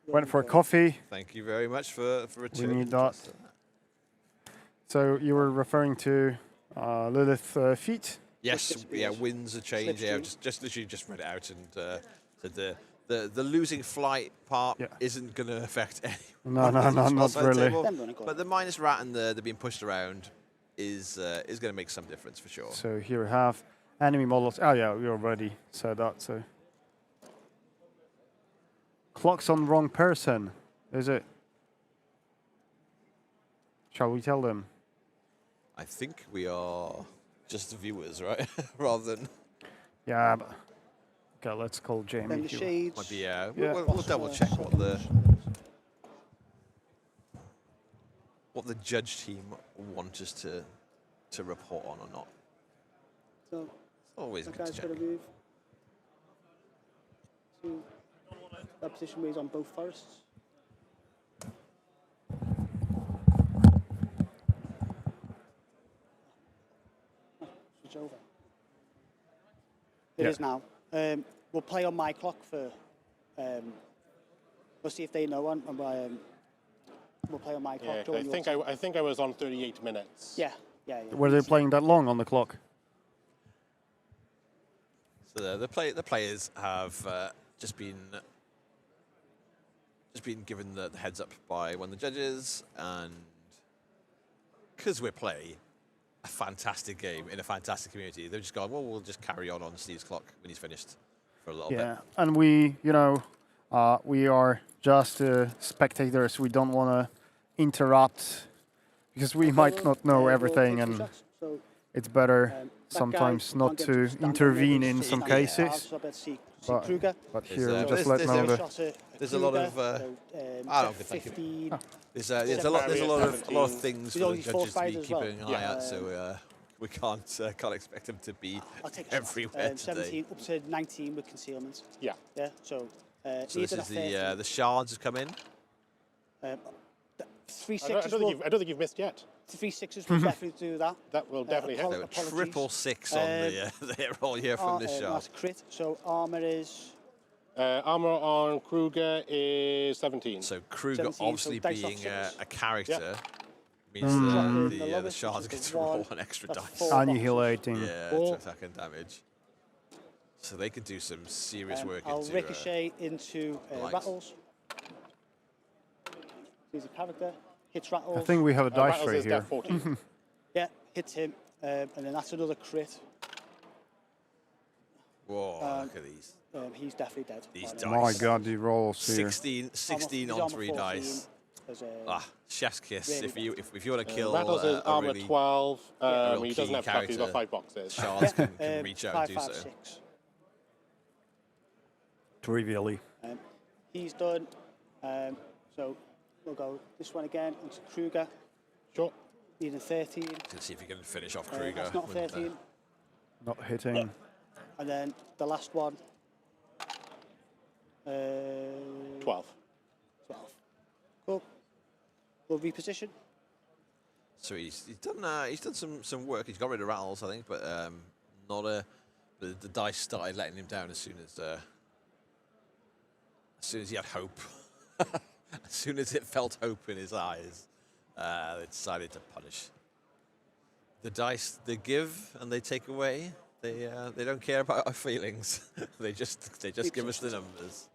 went for a coffee. Thank you very much for returning. We need that. So you were referring to Lilith feet? Yes, yeah, Winds of Change. Yeah, just literally just read it out and said the losing flight part isn't going to affect anyone. No, not really. But the minus rat and the being pushed around is going to make some difference for sure. So here we have enemy models. Oh yeah, we already said that. So clock's on wrong person, is it? Shall we tell them? I think we are just the viewers, right? Rather than. Yeah. But okay, let's call Jamie. Might be, we'll double check what the judge team want us to report on or not. So it's always good to check. Move to that position where he's on both forests. Switch over. It is now. We'll play on my clock for. We'll see if they know one. We'll play on my clock. Yeah, I think I was on 38 minutes. Yeah. Were they playing that long on the clock? So the players have just been given the heads up by one of the judges, and because we're playing a fantastic game in a fantastic community, they've just gone, well, we'll just carry on Steve's clock when he's finished for a little bit. Yeah, and we are just spectators. We don't want to interrupt because we might not know everything, and it's better sometimes not to intervene in some cases. But here, just let know there's a lot of. I don't think. There's a lot of things for the judges to be keeping an eye out. So we can't expect them to be everywhere today. 17 up to 19 with concealment. Yeah. Yeah. So this is the shards have come in. 3 6s. I don't think you've missed yet. 3 6s will definitely do that. That will definitely hit. So triple 6 on the hit roll here from this shard. That's crit. So armor is Armor on Kruger is 17. So Kruger 17, so obviously dice off being six. a character means Drop in the lowest, shards which get is to the roll one. an extra That's dice. 4 boxes. Annihilating. Yeah, Four. to attack and damage. So they can do some serious work I'll into ricochet into lights. rattles. He's a character. Hits rattles. I think we have a dice Rattles tray is here. death 14. Yeah, hits him. And then that's another crit. Whoa, look at these. He's definitely dead. These Right dice. now. My God, the rolls here. 16 He's on armor 3 14. dice. There's a- Ah, chef's kiss. Really If you want to kill Rattles is a armor really 12. real He doesn't key have stuff, he's got character, 5 boxes. shards can reach out and 5, do 5, so. 6. Trivially. He's done. So we'll go this one again into Kruger. Sure. Needing 13. Let's see if you can finish off Kruger. That's not with, 13. Not hitting. And then the last one. 12. 12. Cool. We'll reposition. So he's done some work. He's got rid of rattles, I think, but not the dice started letting him down as soon as he had hope. As soon as it felt hope in his eyes, they decided to punish. The dice, they give and they take away. They don't care about our feelings. they just give us the numbers.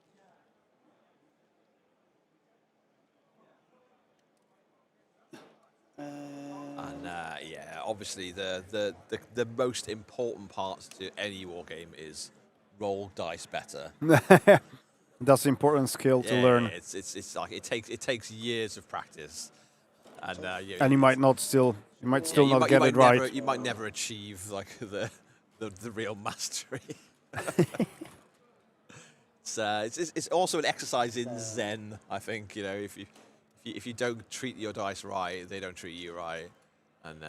And yeah, obviously the most important part to any war game is roll dice better. That's an important skill to Yeah, learn. it's like it takes years of practice, and And you might still not get it right. You might never achieve like the real mastery. It's also an exercise in Zen. I think if you don't treat your dice right, they don't treat you right, and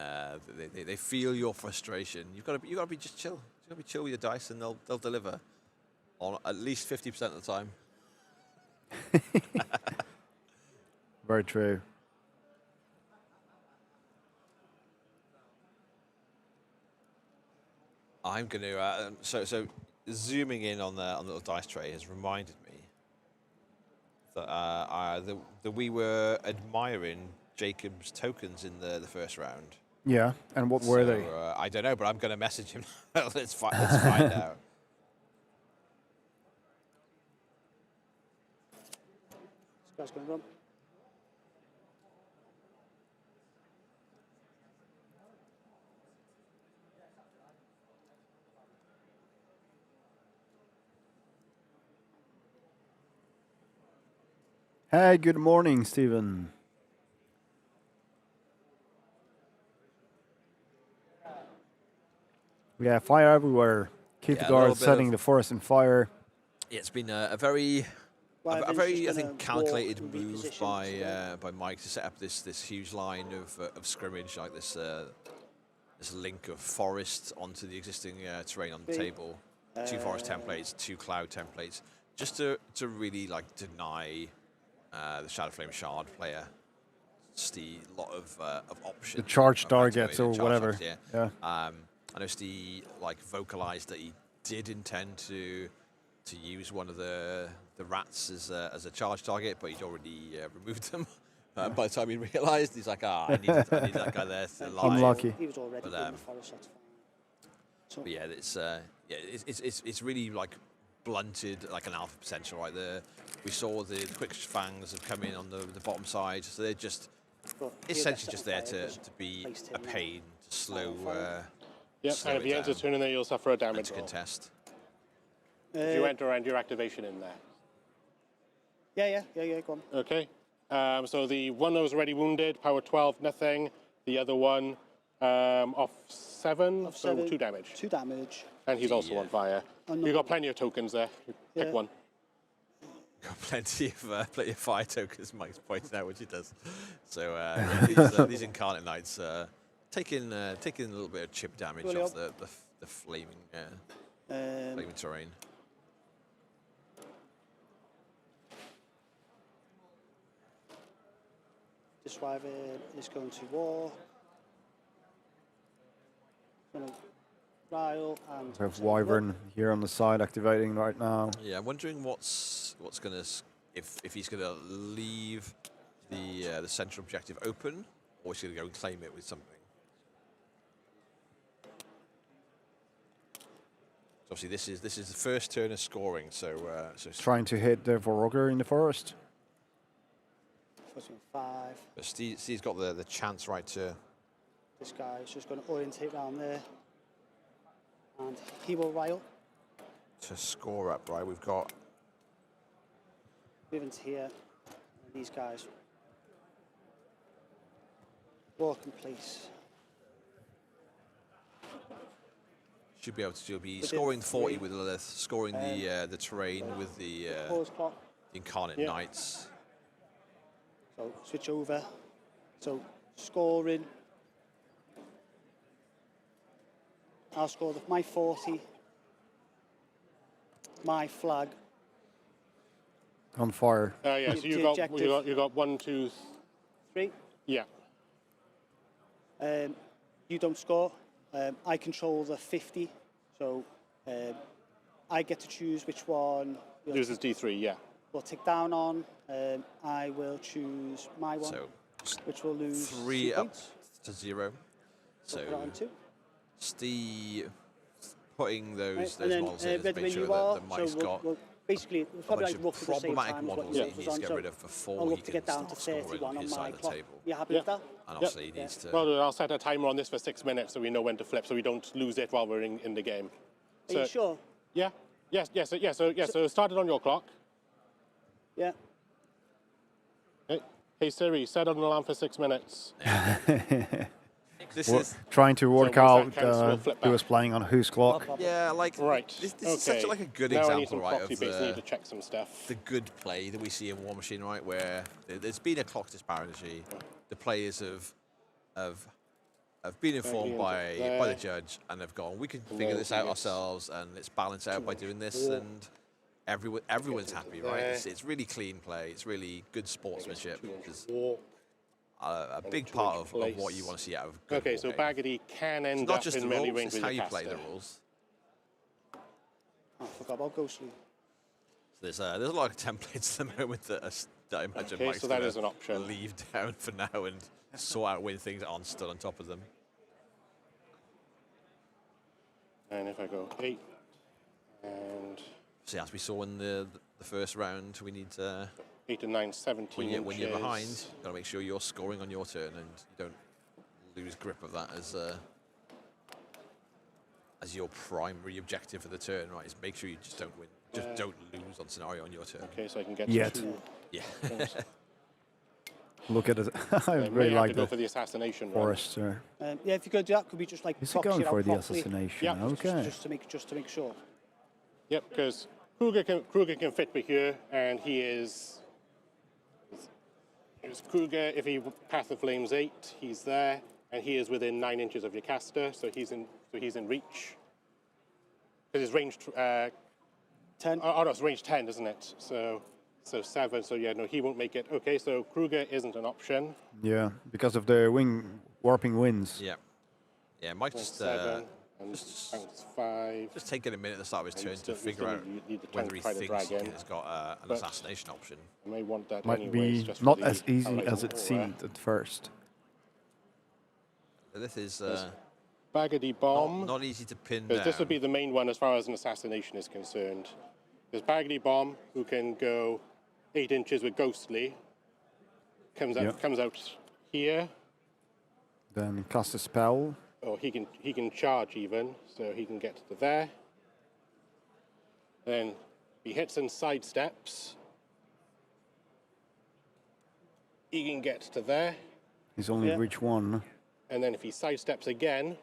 they feel your frustration. You've got to be just chill. You've got to be chill with your dice, and they'll deliver on at least 50% of the time. Very true. I'm going to so zooming in on the little dice tray has reminded me that we were admiring Jacob's tokens in the first round. Yeah, and what were they? I don't know, but I'm going to message him. Let's find out. This guy's going to run. Hey, good morning, Stephen. Yeah, fire everywhere. Keep Yeah, the a little guards bit setting of- the forest on fire. Yeah, it's been a very Well, a Vince very, is I gonna think, calculated walk and move reposition, by Mike to set up this huge line of scrimmage, like this link of forest onto the existing terrain on the table. 2 forest templates, 2 cloud templates, just to really like deny the Shadowflame Shard player Steve a lot of options. The charge of targets or activating charge whatever. targets, Yeah. I know Steve like vocalized that he did intend to use one of the rats as a charge target, but he'd already removed them. By the time he realised, he's like, I need that guy there to lie. Unlucky. He was already But, in the forest, that's fine. So, But yeah, it's really like blunted like an alpha potential, right? We saw the quick fangs have come in on the bottom side, so they're just but essentially he'll just get there set to fire, be placed a him there. pain to slow Yep, slow and if it you enter down turn in there, you'll suffer a and damage to roll. contest. If you enter and your activation in there. Yeah, go on. Okay. So the one that was already wounded, power 12, nothing. The other one, off 7, Off so 7, 2 damage. 2 damage. And he's also Yeah. on fire. Another You've got one. plenty of tokens there. Pick Yeah. one. Got plenty of fire tokens, Mike's pointing out, which he does. So yeah, these incarnate knights taking a little bit of chip damage Really off the flaming terrain. This wyvern is going to war. Going to Ryle and We have Wyvern here on the side activating right now. Yeah, I'm wondering what's gonna if he's gonna leave the central objective open, or he's gonna go and claim it with something. So obviously, this is the first turn of scoring. So Trying to hit the Vorogger in the forest. First one 5. but Steve's got the chance right to. This guy's just going to orientate around there. And he will Ryle. To score up, right? We've got Moving to here. And these guys. Walk in place. should be able to be Within scoring 40 three. with Lilith, scoring the terrain with the Pause clock. Incarnate Knights. So switch over. So scoring. I'll score my 40. My flag. On fire. Yeah, so you got 1, 2, 3. yeah. You don't score. I control the 50, so I get to choose which one Loses D3, yeah. we'll tick down on. I will choose my one, So which will lose 3 2 up points. to 0. So Put that on 2. Steve putting those And then models in to red make when sure you that are, the Mike's so got we'll basically we'll a probably bunch like of roughly the same problematic time as what models yours that he was needs on. to get So rid of before I'll he look to can get down to start scoring 31 on his my side of the clock. table. You happy with that? And obviously he needs to. Well, I'll set a timer on this for 6 minutes so we know when to flip, so we don't lose it while we're in the game. Are you sure? Yeah. Yes. So start it on your clock. Yeah. Hey Siri, set an alarm for 6 minutes. This is Trying to work once that out counts, we'll flip who was back. playing on whose clock. yeah, like Right. This is such okay. like a good now I need example, some right, proxy of base. I need to check some stuff. the good play that we see in War Machine, right, where there's been a clock disparity. The players have been informed by the judge and have gone, we can figure this out ourselves and let's balance out by doing this, and everyone's happy, right? It's really clean play. It's really good sportsmanship. It's a big part of what you want to see out of a good Okay, war so game. Baggedy can It's end not up just in the melee rules, range it's with how your you play the caster. rules. I forgot about Ghostly. There's a lot of templates at the moment that I imagine Okay, Mike's so that gonna is an option. leave down for now and sort out when things aren't still on top of them. And if I go 8 and See, as we saw in the first round, we need 8 and 9, 17 when you're behind, inches. you've got to make sure you're scoring on your turn and you don't lose grip of that as your primary objective for the turn, right? Is make sure you just don't win, just don't lose on scenario on your turn. Okay, so I can get Yet. 2. Yeah. Look at it. I I may really have like to go the for the assassination run. forest. Yeah, if you could do that, could we just like Is he proxy going it out for the properly? assassination? Yeah. Okay. Just to make sure. Yep, because Kruger can fit me here, and he is. Kruger, if he Path of Flames 8, he's there, and he is within 9 inches of your caster, so he's in reach. Because it's range 10. Oh no, it's range 10, isn't it? So 7. So yeah, no, he won't make it. Okay, so Kruger isn't an option. Yeah, because of the warping winds. Yeah. Yeah, Mike just 7 and bounce 5. just taking a minute at the start of his And turn still- to you figure still out need the whether tank he try to thinks drag he in. has got an But- assassination option. I may want that Might anyways, be just for not the as easy allies as of it Aura. seemed at first. This is Baggedy Bomb. not easy to pin Because down. this would be the main one as far as an assassination is concerned. There's Baggedy Bomb, who can go 8 inches with Ghostly. Comes out here. Then cast a spell. Or he can charge even, so he can get to there. Then he hits and sidesteps. He can get to there. He's only Yeah. reach 1. And then if he sidesteps again,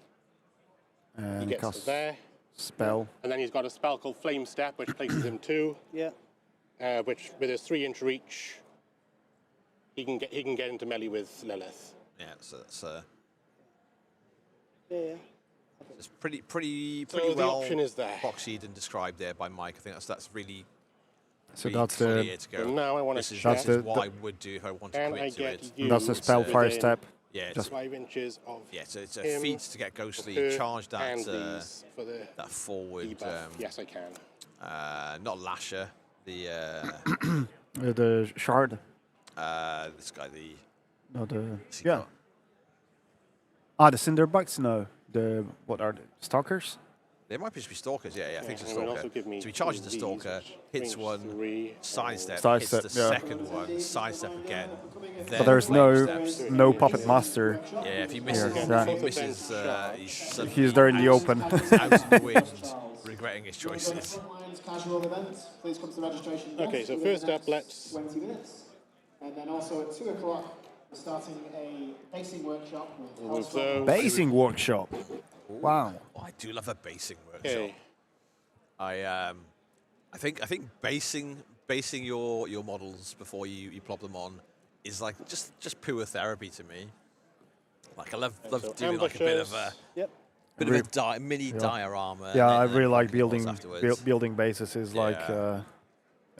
he And gets cast to there. spell. And then he's got a spell called Flame Step, which places him 2. Yeah. Which with his 3-inch reach, he can get into melee with Lilith. Yeah, so that's Yeah. it's pretty So the well option is there. proxied and described there by Mike. I think that's really So really that's clear the to go. So now I want This to is, check. this That's is the- what I would do if I wanted to Can I commit to get it. you that's the spell fire within step. Yeah, Just 5 inches of. yeah. So it's a him, feat to get Ghostly. her, Charge that and these for the that forward. debuff. Yes, I can. Not Lasher. The the shard. this guy. The No, the what's he yeah. got? The Cinderbugs. No, the what are the stalkers? They might just be stalkers. Yeah, I think it's a and it will stalker. also give me So he charges the these, stalker, which hits range one, 3, sidestep, Sidestep, hits the yeah. second one, sidestep again. But there's no puppet master. Yeah, if he misses, Here, yeah. if he misses, he's suddenly He's there in the out- open. he's out in the wind, regretting his choices. Casual event. Please come to the registration desk Okay, so within first the up, next let's- 20 minutes. And then also at 2 o'clock, we're starting a basing workshop with Move House those. Basing workshop. Wow. Oh, I do love a basing workshop. Okay. I think basing your models before you plop them on is like just pure therapy to me. Like I love So doing like a bit of a Yep. mini diorama. and Yeah, then- I and really then like popping building models afterwards. building bases. Is like Yeah.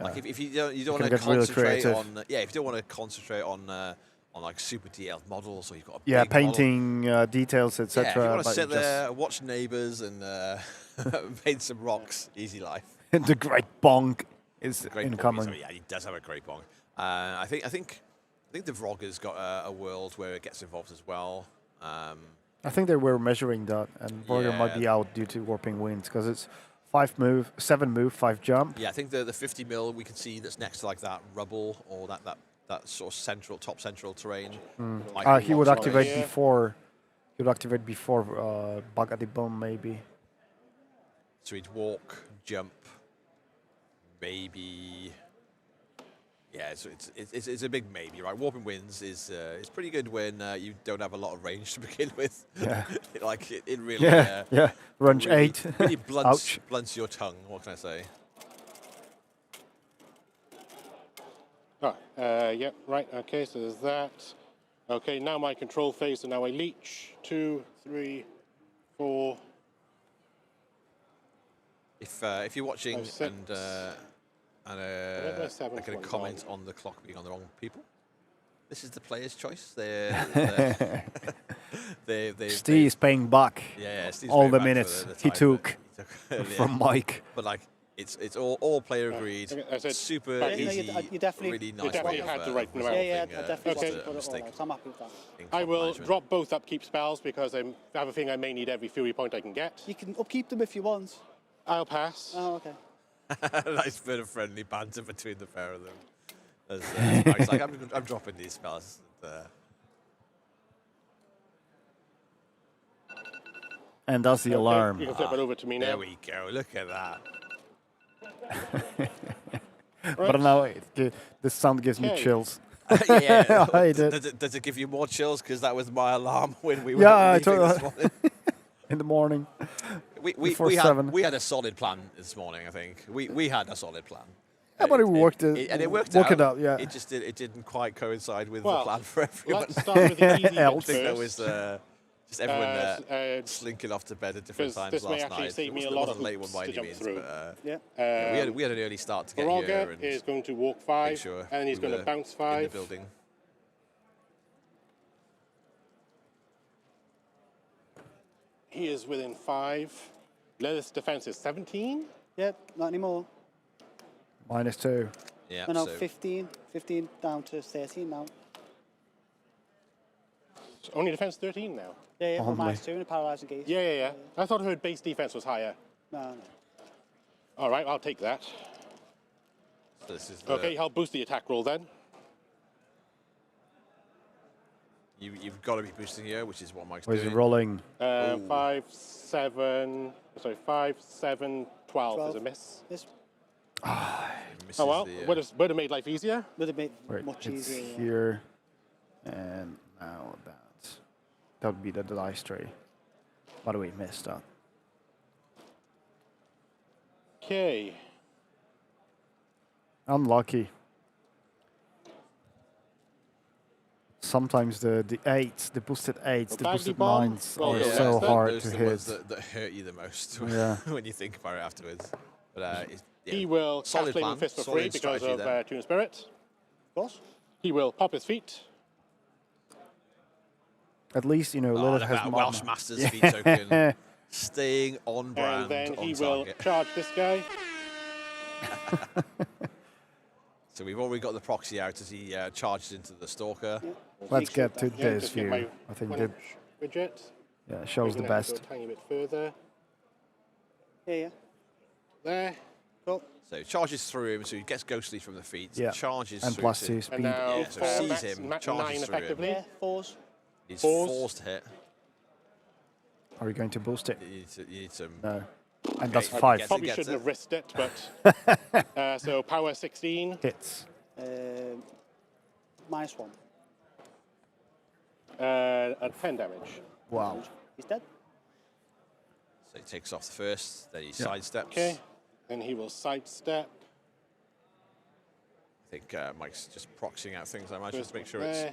Like if you don't Can want to get really concentrate creative. on if you don't want to concentrate on like super detailed models or you've got a yeah, big model, painting details, etc. yeah, if you want to but sit just- there, watch Neighbours, and paint some rocks, easy life. the great bonk is Great incoming. Bong. Yeah, he does have a great bong. I think the Vrogger's got a world where it gets involved as well. I think they were measuring that, and Borger might Yeah. be out due to warping winds because it's 5 move, 7 move, 5 jump. Yeah, I think the 50 mil we can see that's next to like that rubble or that sort of top central terrain. might be He would locked on. activate Yeah. before. He would activate before bug at the bomb, maybe. So he'd walk, jump, maybe. Yeah, so it's a big maybe, right? Warping winds is pretty good when you don't have a lot of range to begin with. Yeah. Like it really. Yeah. Range really, 8. Really Ouch. blunts your tongue. What can I say? Oh, yep, right, okay, so there's that. Okay, now my control phase, so now I leech. 2, 3, 4. If you're watching Oh, six. and the seventh like a one's comment on the clock being on the wrong people, this is the player's choice. They Steve's paying back yeah, Steve's all paying the back for minutes the he time took that he took from Mike. But like it's all player agreed, okay, I said super back- Yeah, no, easy, you definitely- really You nice definitely way had of, to write them out. Yeah, yeah, resolving, I definitely okay. want to put it mistake all out. I'm happy with that. in I clock will management. drop both upkeep spells because I have a thing I may need every Fury point I can get. You can upkeep them if you want. I'll pass. Oh, okay. Nice bit of friendly banter between the pair of them. As Mike's like, I'm dropping these spells. And that's the Okay, alarm. You can flip it over to me There now. we go. Look at that. But now the sound gives me Okay. chills. Yeah. I did. Does it give you more chills? Because that was my alarm when we were Yeah, I leaving told this morning. In the morning. We Before 7. had a solid plan this morning. I think we had a solid plan. Yeah, but it worked. And it worked work out. it out, yeah. It just didn't quite coincide with the Well, plan for everyone. Let's start with the easy I Else. bits think that first. was just everyone Uh, slinking off to bed at different 'cause times this may last actually night. save It me a wasn't- lot it of wasn't a late one hoops by to any jump means, through. but Yeah. yeah, we had an early start to get here Baroga and is going to walk make 5, sure and he's we going to were bounce in 5. the building. He is within 5. Leather's defense is 17. Yeah, not anymore. -2. Yeah, No, no, so 15 down to 13 now. Only defense 13 now. Yeah, Only. but -2 and a paralyzing gaze. Yeah. I thought I heard base defense was higher. No. All right, I'll take that. this is the, Okay, I'll boost the attack roll then. you've got to be boosting here, which is what Mike's Was he doing. rolling? 5, 7, 12 is a 12. miss. This Misses Oh well, the, would have made life easier. would have made Right, much it's easier. Yeah. here. And now that would be the dice tray. By the way, missed that. Okay. Unlucky. Sometimes the 8s, the boosted 8s, the Baggy boosted bomb? 9s Well, are yeah, so that's hard those to are the ones hit. that hurt you the most Yeah. when you think about it afterwards. But yeah. He will Solid cast Flaming plan, Fist for solid free because strategy of there. Tomb Spirit. Of course. He will pop his feet. At least, you know, Oh, Lilith look has at that mana. Welsh Masters feat token. Staying on brand, And then on he will target. charge this guy. So we've already got the proxy out as he charges into the Stalker. Let's get to Yeah, this just get view. my I think 1 that inch widget. yeah, shows the Bring that to best. a tiny bit further. Yeah. There. Cool. So he charges through him, so he gets ghostly from the feet. Yeah. Charges And through plus to- 2 And speed. now Yeah, so four, sees max, him, max charges 9 through him. effectively. Yeah, 4s. He's Fours. forced to hit. Are we going to boost it? You need some. No. And that's Okay, 5 gets Probably Gets shouldn't it. have risked it, but so power 16. hits. -1. At 10 damage. Wow. He's dead. So he takes off the first, then he sidesteps. Okay. Then he will sidestep. I think Mike's just proxying out things, I imagine, First to make sure there,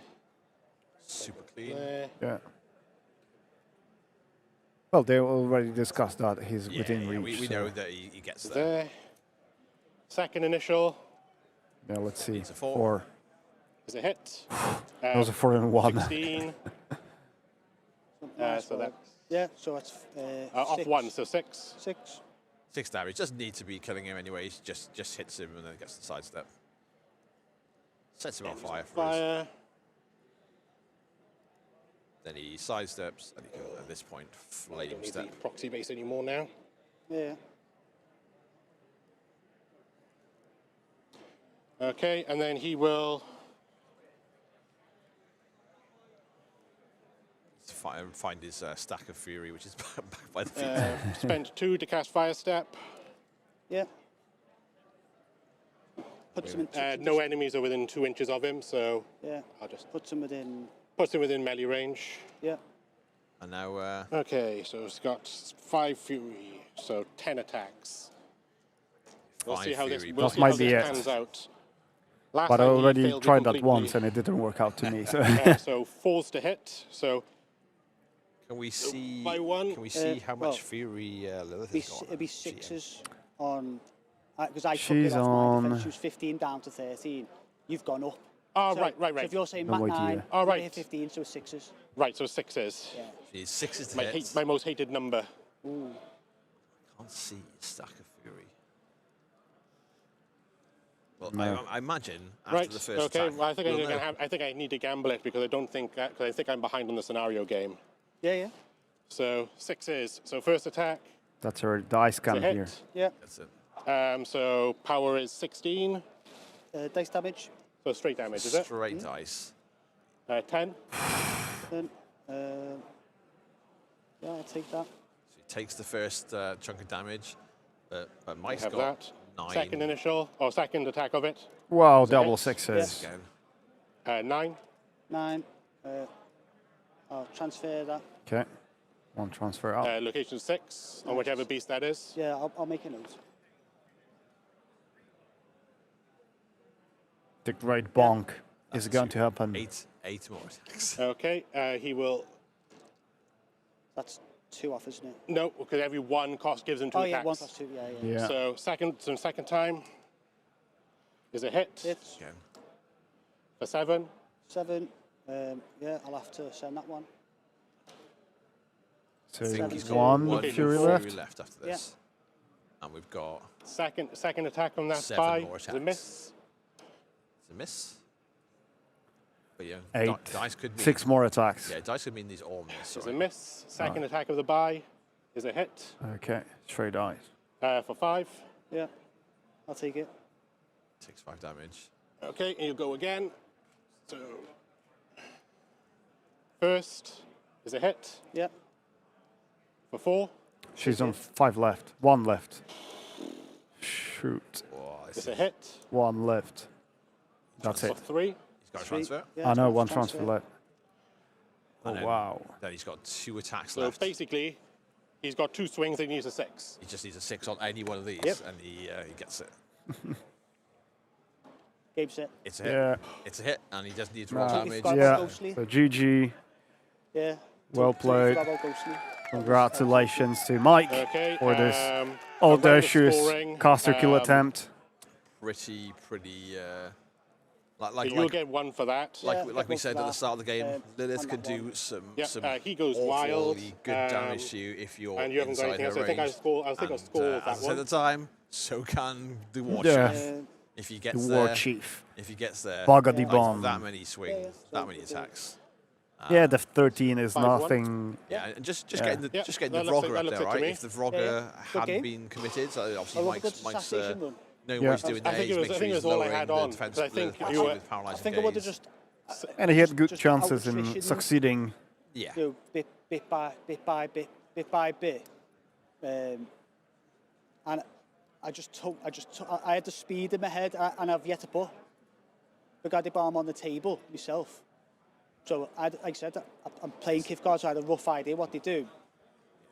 it's super clean. there. Yeah. Well, they already discussed that he's Yeah, within yeah, reach. we so- know that he gets there. There. Second initial Yeah, let's see. It's a 4. 4. is a hit. That was a 4 and 1. 16. So that Yeah, so it's off 6. 1, so 6. 6. 6 damage. Doesn't need to be killing him anyway. He just hits him and then gets the sidestep. Sets him on fire for us. Fire. Then he sidesteps and he can, at this point, flame Don't need step. the proxy base anymore now. Yeah. Okay, and then he will Find his stack of fury, which is back by the feet. spend 2 to cast Fire Step. Yeah. Puts him in. No enemies are within 2 inches of him, so Yeah. I'll just Puts him within. puts him within melee range. Yeah. And now Okay, so it's got 5 fury, so 10 attacks. We'll 5 see how this, fury. we'll That see might how be this it. pans out. Last But I time he already failed me tried that completely. once and it didn't work out to me. So So 4s to hit. So can we see? by 1. Can we see how well, much fury Lilith It'd be, has got? it'd be 6s on. Because I took She's it off my on- defense. She was 15 down to 13. You've gone up. Oh, So- right. So if you're saying No Mat idea. 9, Oh, right. hit 15, so it's 6s. Right, so 6s. Yeah. She's 6s to hit. My most hated number. Ooh. Can't see stack of fury. Well, No. I imagine after Right. the first Okay. attack. Well, we'll know. I think I need to gamble it because I don't think because I think I'm behind on the scenario game. Yeah, yeah. So 6s. So first attack. that's her dice It's a scan hit. here. Yeah. That's it. So power is 16. Dice damage. So straight damage, is it? Straight dice. 10. Then, yeah, I'll take that. So he takes the first chunk of damage, but I Mike's have got that. 9. Second initial, or second attack of it. Wow, Is it double hit? 6s. Again. 9. 9. I'll transfer that. Okay. 1 transfer up. Location 6, on whichever beast that is. Yeah, I'll make a note. The great bonk is going to happen. 8 more attacks. Okay, he will. That's 2 off, isn't it? No, because every 1 cost gives him 2 Oh, attacks. yeah, 1 plus 2. Yeah, yeah. Yeah. So second time is a hit Hits. Again. for 7. 7. Yeah, I'll have to send that one. So I think he's got 1 one fury left. after this. And we've got Second attack on that 7 spy more is a attacks. miss. It's a miss. But yeah, 8. dice could mean 6 more attacks. Yeah, dice could mean these all miss. Is a Sorry. miss. Second attack of the buy is a hit Okay, straight dice. for 5. Yeah, I'll take it. Takes 5 damage. Okay, and you go again. So first is a hit Yeah. for 4. She's on 5 left. 1 left. Shoot. Oh, It's a hit 1 left. That's for it. 3. He's got a 3. transfer. Yeah, I know, it's 1 transfer left. Oh, And then- wow. Then he's got 2 attacks So left. basically, he's got 2 swings. He needs a 6. He just needs a 6 on any one of these, Yep. and he gets it. Game set. It's a hit. Yeah. It's a hit, and he just needs roll Nah. damage. Got Yeah. Ghostly. So GG. Yeah. Well played. Bravo, Ghostly. Congratulations to Mike Okay. for this around audacious the scoring, caster kill attempt. Pretty You'll get one for that. Like we said at the start of the game, Lilith can do some he goes awfully wild, good damage to you if you're and you haven't got inside anything her else. I think range. I think I'll score that as I said one. at the time, so can the War Yeah. Chief. If he gets The there, War Chief. if he gets there, Boggedy like bomb. that many swings, that many attacks. Yeah, the 13 is 5-1. nothing. Yeah, and just Yeah. getting the Yeah, just getting that the looks Vrogger like- up that there, looks like right? to If the Yeah, Vrogger good hadn't game. been committed, so I obviously love a good Mike's assassination run. knowing Yeah, what he's doing I there. think He's it was- making I sure think it he's was all I lowering had the on, defense, 'cause I think the if you were- with I paralyzing think I would have gaze. just And he had good just chances in out-attrition them. succeeding. Yeah. do bit by bit. And I had the speed in my head, and I've yet to put the Gauntlet bomb on the table myself. So, like I said, I'm playing Kith guard, so I had a rough idea what they do.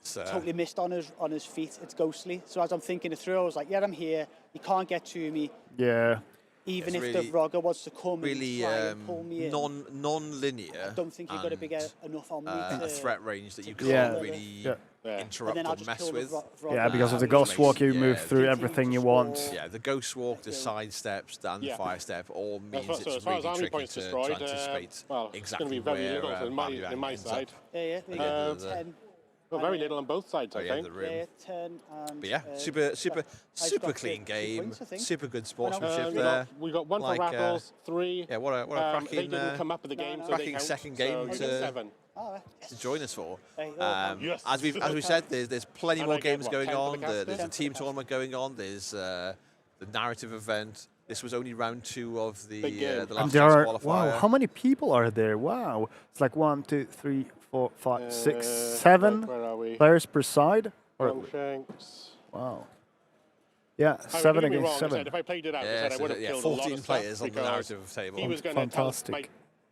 Totally missed on his feet. It's ghostly. So as I'm thinking it through, I was like, yeah, I'm here. You can't get to me. Yeah. Even It's if really- the Vrogger wants to come Really and try and pull me in. non-linear. I don't think you've got a big enough on me a to threat range that you to can't Yeah. really Yeah. and interrupt then I'll or just mess kill the with. Vrogger. Yeah, because of the which ghost makes- walk, you yeah, move through the- everything you want. Yeah, the ghost walk, the side steps, and the Yeah. fire step all means So it's as far as really army tricky points to destroyed, anticipate well, it's going to exactly be very where little in my Barbarian ends up. side. Yeah. Again, the- 10. Well, very little on both sides, Oh, I yeah, think. the room. Yeah, 10 and... But yeah, super I've got clean 3 game, points, I think. super good sportsmanship we there. got one Like, for Rattles, 3. Yeah, what a They cracking, didn't come up with the game, so they cracking count, second so game you get to 7. Oh, right. to join us for. Hey, Yes. As we said, there's plenty And more I get, games what, going 10 for on. the caster? There's a 10 for team the tournament going on. There's the narrative event. This was only round 2 of the Big game. last And there chance are, qualifier. wow, how many people are there? Wow. It's like 1, 2, 3, 4, 5, 6, 7 Where are we? players per side. Or, Longshanks. wow. Yeah, I mean, 7 don't get me against wrong, I 7. said if I played it out, I Yeah, said I so would have yeah, killed a lot 14 of players stuff on the because narrative table. he was going to tell Fantastic.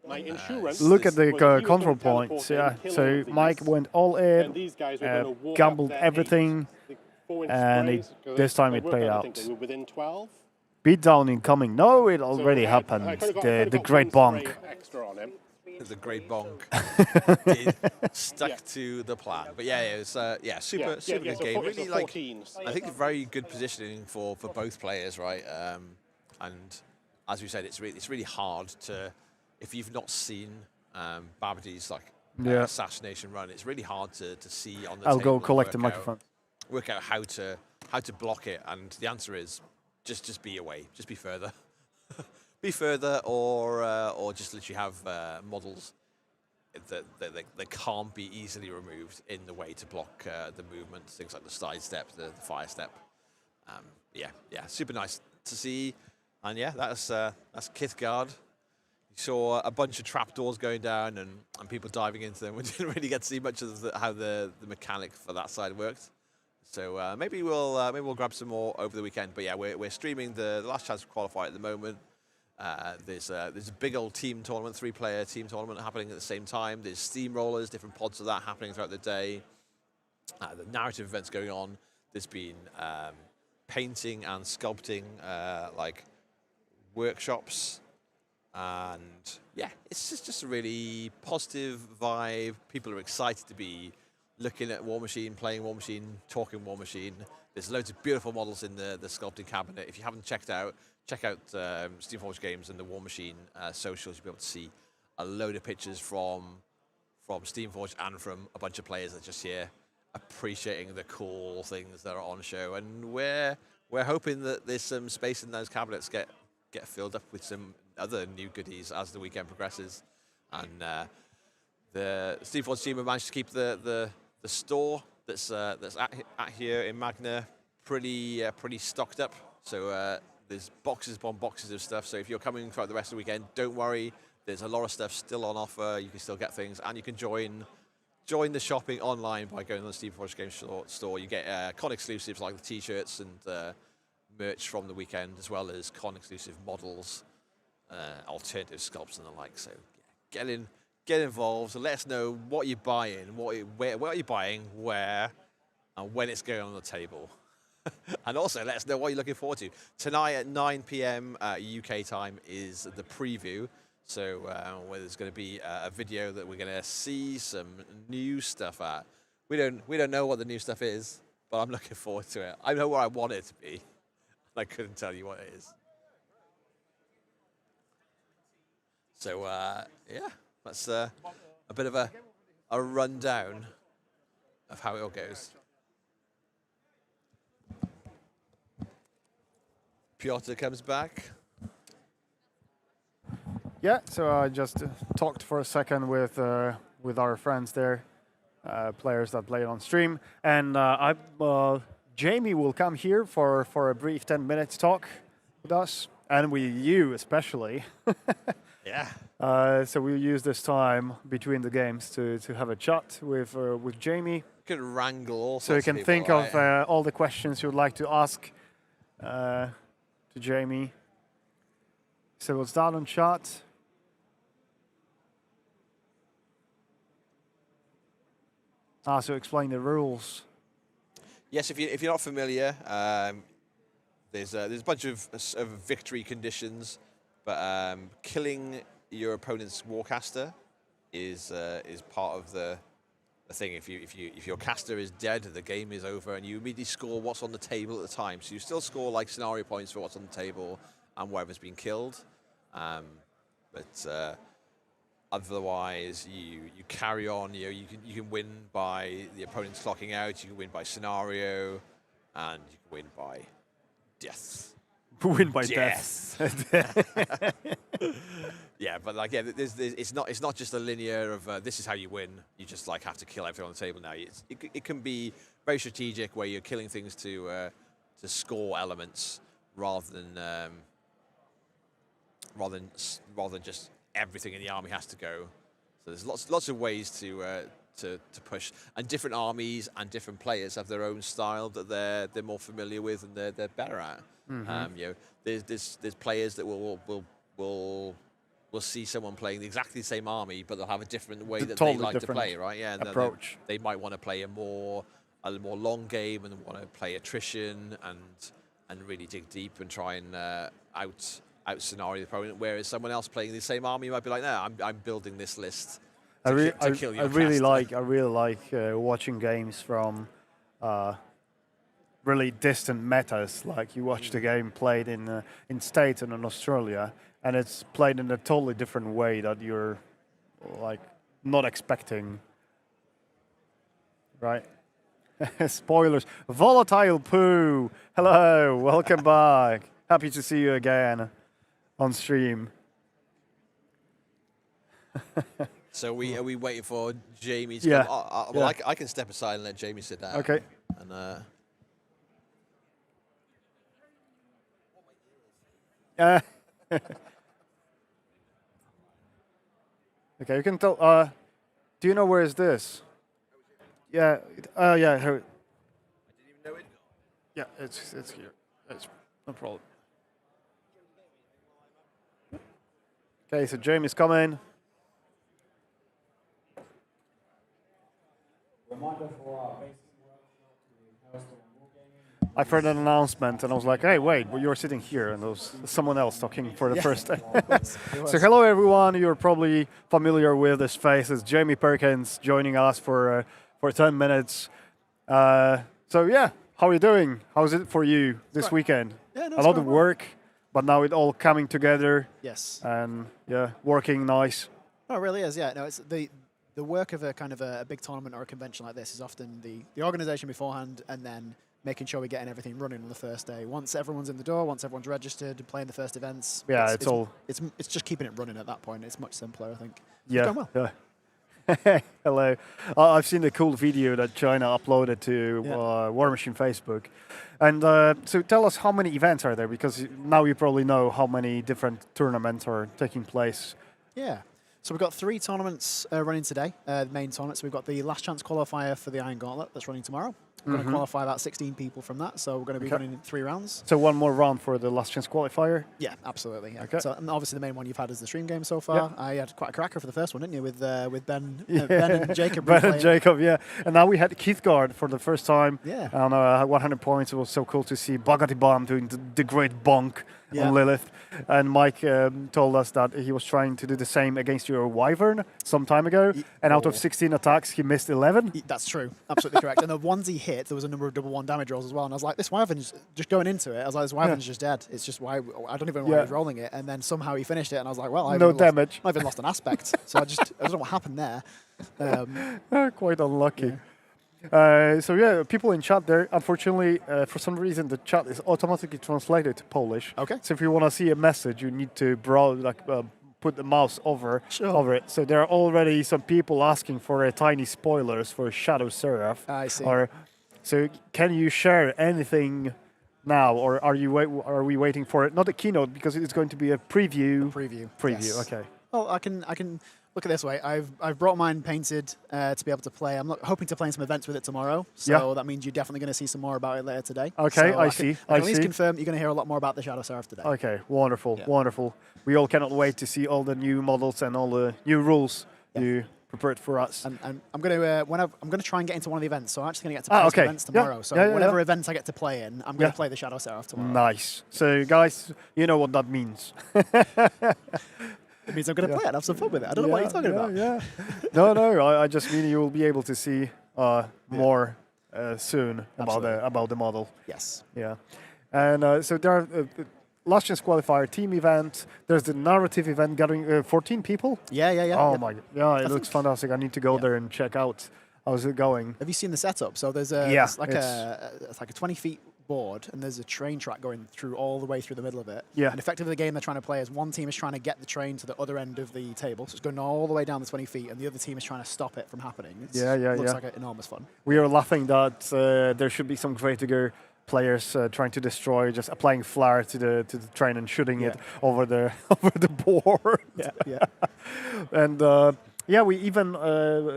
my insurance. Look at the was he was gonna control teleport points. in, Yeah, kill all so of these, Mike went all and in, these guys were going to walk gambled up their everything, 4-inch and sprays, 'cause this time they it worked played I think out. they were within 12. beatdown incoming. No, it So already I happened. could've got- I The could've got great one spray bonk. extra on him. The great bonk stuck to the plan. But yeah, it was super Yeah, good so game. so Really like 14s. I think very good positioning for both players, right? And as we said, it's really hard to if you've not seen Babadee's Yeah. assassination run. It's really hard to see on the I'll table go and collect the work out- microphone. Work out how to block it, and the answer is just be away, just be further, be further, or just literally have models that can't be easily removed in the way to block the movement, things like the side step, the fire step. Yeah, super nice to see, and yeah, that's Kith Guard. You saw a bunch of trapdoors going down and people diving into them. We didn't really get to see much of how the mechanic for that side worked. So maybe we'll grab some more over the weekend. But yeah, we're streaming the last chance qualifier at the moment. There's a big old team tournament, 3-player team tournament happening at the same time. There's steamrollers, different pods of that happening throughout the day. The narrative events going on. There's been painting and sculpting workshops. And yeah, it's just a really positive vibe. People are excited to be looking at War Machine, playing War Machine, talking War Machine. There's loads of beautiful models in the sculpting cabinet. If you haven't check out Steamforged Games and the War Machine socials. You'll be able to see a load of pictures from Steamforged and from a bunch of players that are just here appreciating the cool things that are on show. And we're hoping that there's some space in those cabinets get filled up with some other new goodies as the weekend progresses. And the Steamforged team have managed to keep the store that's at here in Magna pretty stocked up. So there's boxes upon boxes of stuff. So if you're coming throughout the rest of the weekend, don't worry. There's a lot of stuff still on offer. You can still get things, and you can join the shopping online by going on the Steamforged Games store. You get con exclusives like the T-shirts and merch from the weekend, as well as con exclusive models, alternative sculpts and the like. So yeah, get involved. So let us know what you're buying, where are you buying, where, and when it's going on the table. And also let us know what you're looking forward to. Tonight at 9 p.m. UK time is the preview. So where there's going to be a video that we're going to see some new stuff at. We don't know what the new stuff is, but I'm looking forward to it. I know where I want it to be. I couldn't tell you what it is. So yeah, that's a bit of a rundown of how it all goes. Piotr comes back. Yeah, so I just talked for a second with our friends there, players that play on stream, and Jamie will come here for a brief 10 minutes talk with us, and with you especially. Yeah. So we'll use this time between the games to have a chat with Jamie. You can wrangle all So you sorts of can people, think right? of all the questions you'd like to ask to Jamie. So we'll start on chat. So explain the rules. Yes, if you're not familiar, there's a bunch of victory conditions, but killing your opponent's warcaster is part of the thing. If your caster is dead, the game is over, and you immediately score what's on the table at the time. So you still score like scenario points for what's on the table and whatever's been killed, but otherwise you carry on. You can win by the opponent's clocking out. You can win by scenario, and you can win by death. Win by death. Yeah, but like, yeah, it's not just a linear of this is how you win. You just like have to kill everything on the table now. It can be very strategic where you're killing things to score elements rather than just everything in the army has to go. So there's lots of ways to push, and different armies and different players have their own style that they're more familiar with and they're better at. You know, there's players that will see someone playing exactly the same army, but they'll have a different way that they like to play, right? Yeah, and approach. They might want to play a more long game and want to play attrition and really dig deep and try and out scenario the opponent. Whereas someone else playing the same army might be like, no, I'm building this list to kill your I really caster. like watching games from really distant metas. Like you watch the game played in States and in Australia, and it's played in a totally different way that you're like not expecting. Right? Spoilers. Volatile Poo. Hello, welcome back. Happy to see you again on stream. So are we waiting for Jamie to Yeah. come? Well, I can step aside and let Jamie sit down. Okay. And Okay, you can tell. Do you know where is this? Yeah. Yeah. Here. Yeah, it's here. It's no problem. Okay, so Jamie's coming. I've heard an announcement and I was like, hey, wait, well, you're sitting here, and there was someone else talking for the first time. So hello, everyone. You're probably familiar with this face. It's Jamie Perkins joining us for 10 minutes. So yeah, how are you doing? How's it for you this weekend? Yeah, no, a lot of work, but now it all coming together. Yes. And yeah, working nice. Oh, it really is. Yeah. No, it's the work of a kind of a big tournament or a convention like this is often the organization beforehand, and then making sure we're getting everything running on the first day. Once everyone's in the door, once everyone's registered, playing the first events. Yeah, it's just keeping it running at that point. It's much simpler, I think. Yeah. It's going well. Yeah. Hello. I've seen the cool video that China uploaded to War Machine Facebook. And so tell us, how many events are there? Because now you probably know how many different tournaments are taking place. Yeah. So we've got 3 tournaments running today, the main tournaments. We've got the Last Chance Qualifier for the Iron Gauntlet that's running tomorrow. We're going to qualify about 16 people from that, so we're going to be running 3 rounds. So one more round for the Last Chance Qualifier? Yeah, absolutely. Yeah. Okay. So and obviously the main one you've had is the stream game so far. Yeah. I had quite a cracker for the first one, didn't you, with Ben and Jacob. Ben and Jacob, yeah. And now we had Keithguard for the first time. Yeah. On 100 points. It was so cool to see Bugatti Bomb doing the great bonk Yeah. on Lilith. And Mike told us that he was trying to do the same against your Wyvern some time ago, and out of 16 attacks, he missed 11. That's true. Absolutely correct. And the ones he hit, there was a number of double 1 damage rolls as well. And I was like, this Wyvern's just going into it. I was like, this Wyvern's just dead. It's just why I don't even know why he's rolling it. And then somehow he finished it, and I was like, well, I No damage. I even lost an aspect. So I don't know what happened there. Quite unlucky. So yeah, people in chat there, unfortunately, for some reason, the chat is automatically translated to Polish. Okay. So if you want to see a message, you need to put the mouse over it. So there are already some people asking for tiny spoilers for Shadow Seraph. I see. So can you share anything now, or are we waiting for it? Not a keynote, because it's going to be a preview. Preview. Preview. Yes. Okay. Well, I can look at it this way. I've brought mine painted to be able to play. I'm hoping to play in some events with it tomorrow. So that means you're definitely going to see some more about it later today. Okay, so I see. I can at least confirm you're going to hear a lot more about the Shadow Seraph today. Okay, wonderful, wonderful. We all cannot wait to see all the new models and all the new rules you prepared for us. And I'm going to I'm going to try and get into one of the events. So I'm actually going to get to play some events tomorrow. So whatever event I get to play in, I'm going to play the Shadow Seraph tomorrow. Nice. So guys, you know what that means. It means I'm going to play it and have some fun with it. I don't know what you're talking about. Yeah. No. I just mean you will be able to see more soon about the model. Yes. Yeah. And so there are Last Chance Qualifier team event. There's the narrative event gathering 14 people. Yeah. Oh my god. Yeah, it looks fantastic. I need to go there and check out how's it going. Have you seen the setup? So there's it's like a 20 feet board, and there's a train track going through all the way through the middle of it. Yeah. And effectively the game they're trying to play is one team is trying to get the train to the other end of the table, so it's going all the way down the 20 feet, and the other team is trying to stop it from happening. It looks like enormous fun. We are laughing that there should be some greater players trying to destroy, just applying flare to the train and shooting it over the board. Yeah. And we even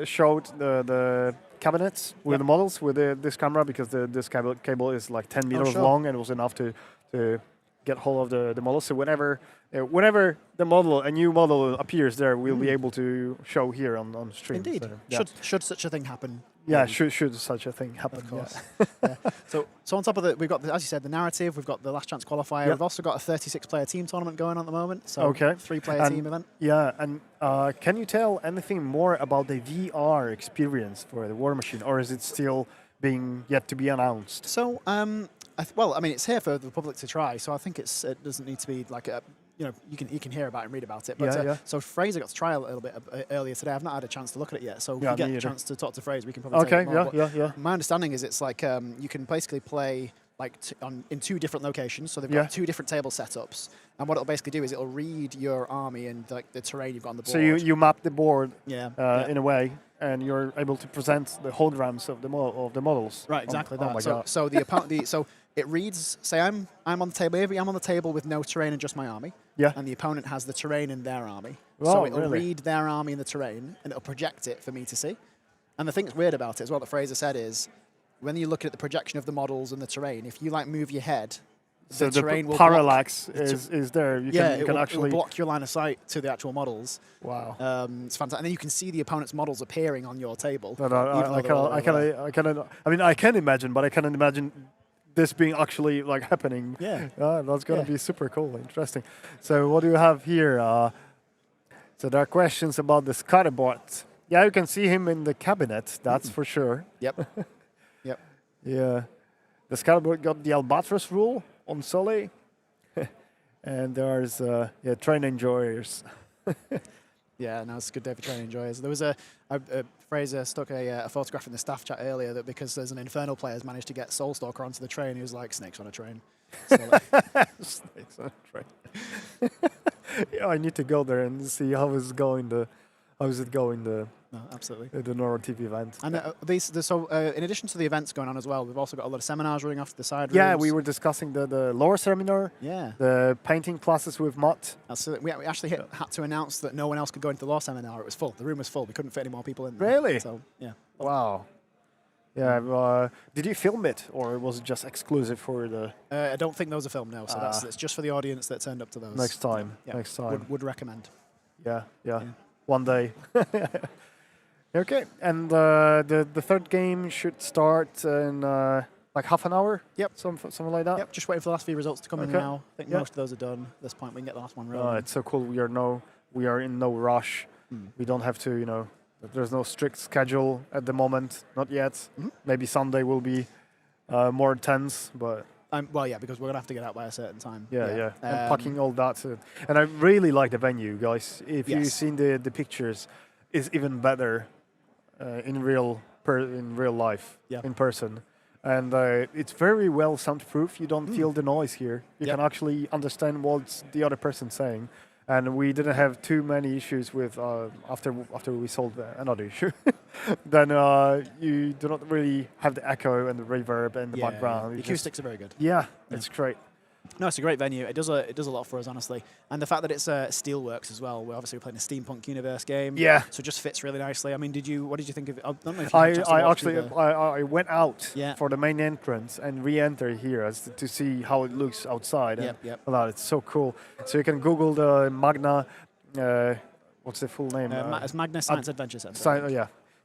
showed the cabinets with the models with this camera, because this cable is like 10 meters long, and it was enough to get hold of the model. So whenever the model, a new model appears there, we'll be able to show here on stream. Indeed. So, should such a thing happen. Yeah, should such a thing happen. Of course. So on top of that, we've got, as you said, the narrative. We've got the Last Chance Qualifier. We've also got a 36-player team tournament going on at the moment. So 3-player team event. Yeah, and can you tell anything more about the VR experience for the War Machine, or is it still being yet to be announced? So, it's here for the public to try. So I think it doesn't need to be like a. You can hear about it and read about it. But so Fraser got to try a little bit earlier today. I've not had a chance to look at it yet. So if we get a chance to talk to Fraser, we can probably tell you more. Yeah. My understanding is it's like you can basically play in 2 different locations. So they've got 2 different table setups. And what it'll basically do is it'll read your army and the terrain you've got on the board. So you map the board in a way, and you're able to present the holograms of the models. Right, exactly that. Oh my God. So the opponent, so it reads. Say I'm on the table. Maybe I'm on the table with no terrain and just my army. Yeah. And the opponent has the terrain in their army. Oh, so it'll really? read their army in the terrain, and it'll project it for me to see. And the thing that's weird about it as well, that Fraser said, is when you look at the projection of the models and the terrain, if you move your head, so the terrain will parallax is there. You can actually block your line of sight to the actual models. Wow. It's fantastic. And then you can see the opponent's models appearing on your table. I can imagine, but I cannot imagine this being actually happening. Yeah. That's going to be super cool, interesting. So what do you have here? So there are questions about the Scatterbot. Yeah, you can see him in the cabinet, that's for sure. Yep. Yeah. The Scatterbot got the Albatross rule on Sully. And there's train enjoyers. Yeah, no, it's a good day for train enjoyers. There was Fraser stuck a photograph in the staff chat earlier that because there's an Infernal player's managed to get Soulstalker onto the train, he was like, snakes on a train. Snakes on a train. Yeah, I need to go there and see how is it going. No, absolutely. The narrative event. And in addition to the events going on as well, we've also got a lot of seminars running off to the side. Yeah, rooms. we were discussing the lore seminar. Yeah. The painting classes with Mott. Absolutely. We actually had to announce that no one else could go into the lore seminar. It was full. The room was full. We couldn't fit any more people in there. Really? So, yeah. Wow. Yeah. Did you film it, or was it just exclusive for the? I don't think those are filmed now. So it's just for the audience that turned up to those. Next time. Yeah. Next time. Would recommend. Yeah. One day. Okay, and the third game should start in like half an hour. Yep. Something like that. Yep. Just waiting for the last few results to come in Okay. now. I think Yeah. most of those are done. At this point, we can get the last one rolling. It's so cool. We are in no rush. We don't have to, there's no strict schedule at the moment. Not yet. Maybe Sunday will be more tense, but Well, yeah, because we're gonna have to get out by a certain time. yeah. And packing all that. And I really like the venue, guys. If you've seen the pictures, it's even better in real life, in person. And it's very well soundproof. You don't feel the noise here. You can actually understand what the other person's saying. And we didn't have too many issues with after we solved another issue. Then you do not really have the echo and the reverb in the background. The acoustics are very good. Yeah, it's great. No, it's a great venue. It does a lot for us, honestly. And the fact that it's Steelworks as well. We're obviously playing a steampunk universe game. Yeah. So it just fits really nicely. I mean, what did you think of it? I don't know if I went out for the main entrance and re-enter here to see how it looks outside. Yep. It's so cool. So you can Google the Magna. What's the full name? It's Magna Science Adventure Center.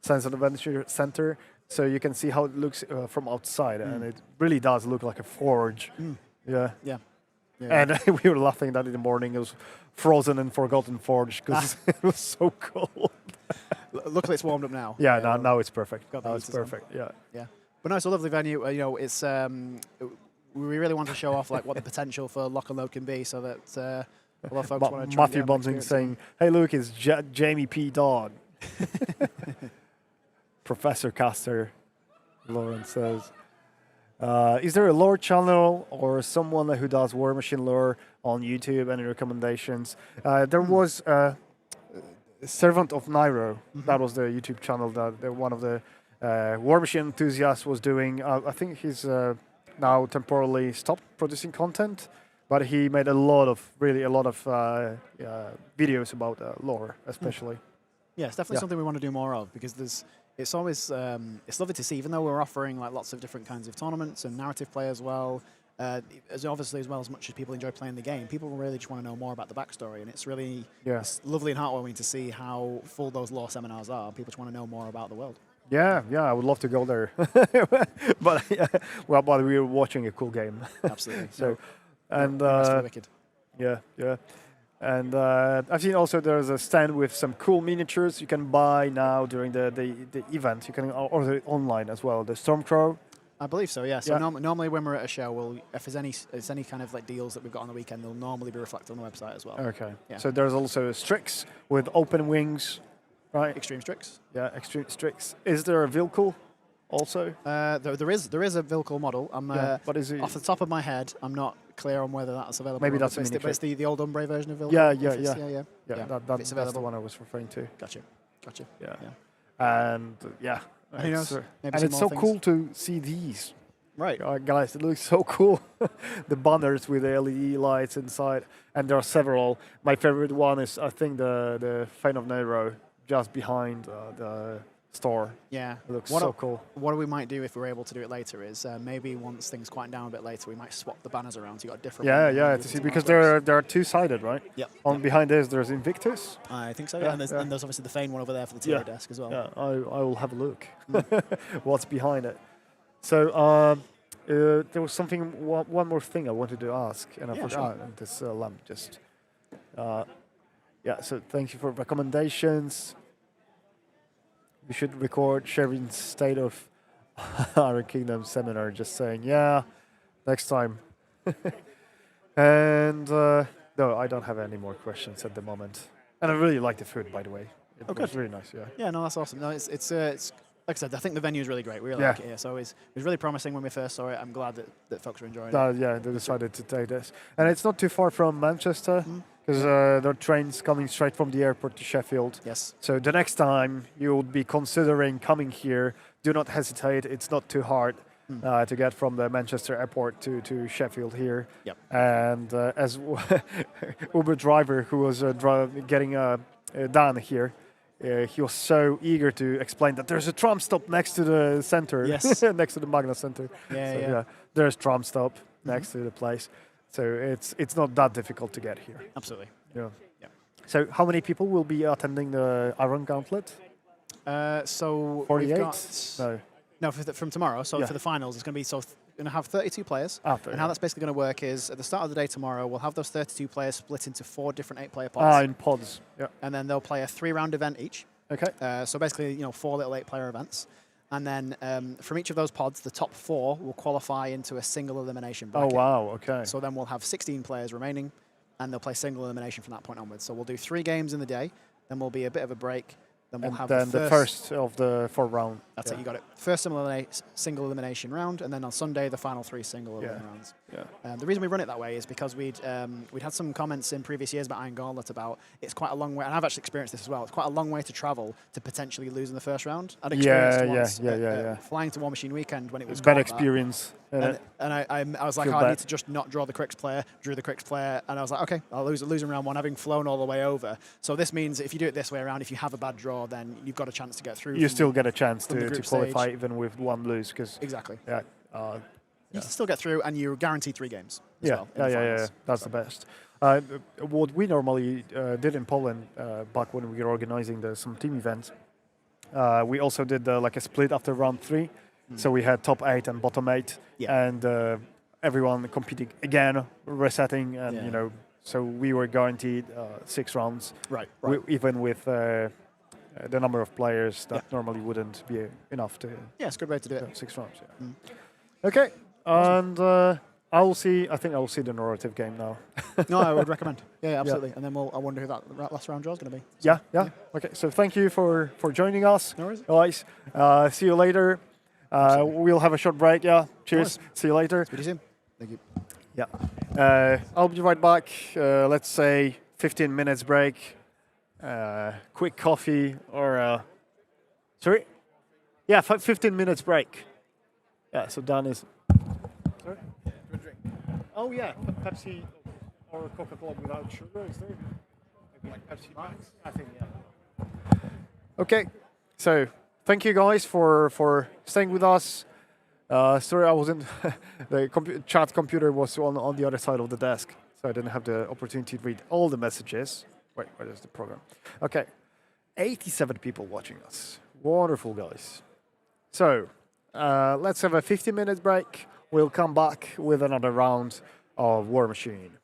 Science and Adventure Center. So you can see how it looks from outside, and it really does look like a forge. Yeah. And we were laughing that in the morning it was frozen and forgotten forge because it was so cold. Luckily, it's warmed up now. Yeah, now it's perfect. Now it's perfect. Yeah. But no, it's a lovely venue. It's we really want to show off like what the potential for lock and load can be, so that a lot of folks want to. Matthew Bunting saying, "Hey, Luke, it's Jamie P. Dog." Professor Caster, Lauren says. Is there a lore channel or someone who does War Machine lore on YouTube? Any recommendations? There was Servant of Nairo. That was the YouTube channel that one of the War Machine enthusiasts was doing. I think he's now temporarily stopped producing content, but he made a lot of videos about lore, especially. Yeah, it's definitely something we want to do more of because it's always it's lovely to see, even though we're offering like lots of different kinds of tournaments and narrative play as well. As much as people enjoy playing the game, people really just want to know more about the backstory, and it's really it's lovely and heartwarming to see how full those lore seminars are. People just want to know more about the world. Yeah, I would love to go there, but we were watching a cool game. Absolutely. So, and wicked. Yeah. And I've seen also there's a stand with some cool miniatures you can buy now during the event. You can order it online as well. The Stormcrow. I believe so. Yeah. So normally when we're at a show, if there's any kind of like deals that we've got on the weekend, they'll normally be reflected on the website as well. Okay. Yeah. So there's also Strix with open wings, right? Extreme Strix. Yeah, Extreme Strix. Is there a Vilkul also? There is a Vilkul model. What is it? Off the top of my head, I'm not clear on whether that's available. Maybe that's it's the old Umbre version of Vilkul. Yeah. That's the one I was referring to. Gotcha. Yeah. And who knows? And it's so cool to see these. Right. Guys, it looks so cool. The banners with the LED lights inside, and there are several. My favorite one is I think the Fane of Nero just behind the store. Yeah. It looks so cool. What we might do if we're able to do it later is maybe once things quieten down a bit later, we might swap the banners around so you got a different one. Yeah, to see, because they're two-sided, right? Yep. Behind this, there's Invictus. I think so, yeah. And there's obviously the Fane one over there for the TV desk as well. Yeah, I will have a look. What's behind it. So there was one more thing I wanted to ask, and I forgot. Sure. This lamp just... so thank you for recommendations. We should record Shervin's State of Iron Kingdom seminar, just saying, next time. And no, I don't have any more questions at the moment. And I really like the food, by the way. It was really nice, Yeah, no, that's awesome. No, it's like I said, I think the venue is really great. We really like it here. So it was really promising when we first saw it. I'm glad that folks are enjoying it. Yeah, they decided to take this. And it's not too far from Manchester, because there are trains coming straight from the airport to Sheffield. Yes. So the next time you would be considering coming here, do not hesitate. It's not too hard to get from the Manchester airport to Sheffield here. Yep. And as Uber driver who was getting down here, he was so eager to explain that there's a tram stop next to the center, next to the Magna Center. There's tram stop next to the place. So it's not that difficult to get here. Absolutely. Yeah. So how many people will be attending the Iron Gauntlet? So 48? No, from tomorrow. So for the finals, it's going to be going to have 32 players. And how that's basically going to work is at the start of the day tomorrow, we'll have those 32 players split into 4 different 8-player pods. In pods. Yeah. And then they'll play a 3-round event each. Okay. So basically, 4 little 8-player events. And then from each of those pods, the top 4 will qualify into a single elimination bracket. Oh, wow. Okay. So then we'll have 16 players remaining, and they'll play single elimination from that point onwards. So we'll do 3 games in the day, then we'll be a bit of a break. Then we'll have the first of the 4 round. That's it, you got it. First single elimination round, and then on Sunday, the final 3 single elimination rounds. Yeah. The reason we run it that way is because we'd had some comments in previous years about Iron Gauntlet about it's quite a long way, and I've actually experienced this as well, it's quite a long way to travel to potentially lose in the first round. I'd experienced once flying to War Machine Weekend when it was bad experience. And I was like, I need to just not draw the Crix player, drew the Crix player, and I was like, okay, I'll lose in round 1, having flown all the way over. So this means if you do it this way around, if you have a bad draw, then you've got a chance to get through. You still get a chance to qualify stage. even with 1 lose. Exactly. Yeah. You can still get through, and you're guaranteed 3 games. Yeah, that's the best. What we normally did in Poland back when we were organizing some team events, we also did like a split after round 3. So we had top 8 and bottom 8, and everyone competing again, resetting, and so we were guaranteed 6 rounds. Right. Even with the number of players that normally wouldn't be enough to. Yeah, it's a good way to do it. 6 rounds. Yeah. Okay, and I think I will see the narrative game now. No, I would recommend. Yeah, absolutely. And then I wonder who that last round draw is going to be. So, yeah. Okay, so thank you for joining us. No worries. Guys, see you later. We'll have a short break. Yeah. Cheers. See you later. Speak to you soon. Thank you. Yeah. I'll be right back. Let's say 15 minutes break. Quick coffee or sorry? Yeah, 15 minutes break. Yeah. So Dan is. Sorry. Oh yeah, Pepsi or Coca-Cola without sugar. Is there? Maybe like Pepsi Max. I think yeah. Okay. So. Thank you guys for staying with us. Sorry, I wasn't. The chat computer was on the other side of the desk, so I didn't have the opportunity to read all the messages. Wait, where is the program? Okay, 87 people watching us. Wonderful, guys. So let's have a 15-minute break. We'll come back with another round of War Machine.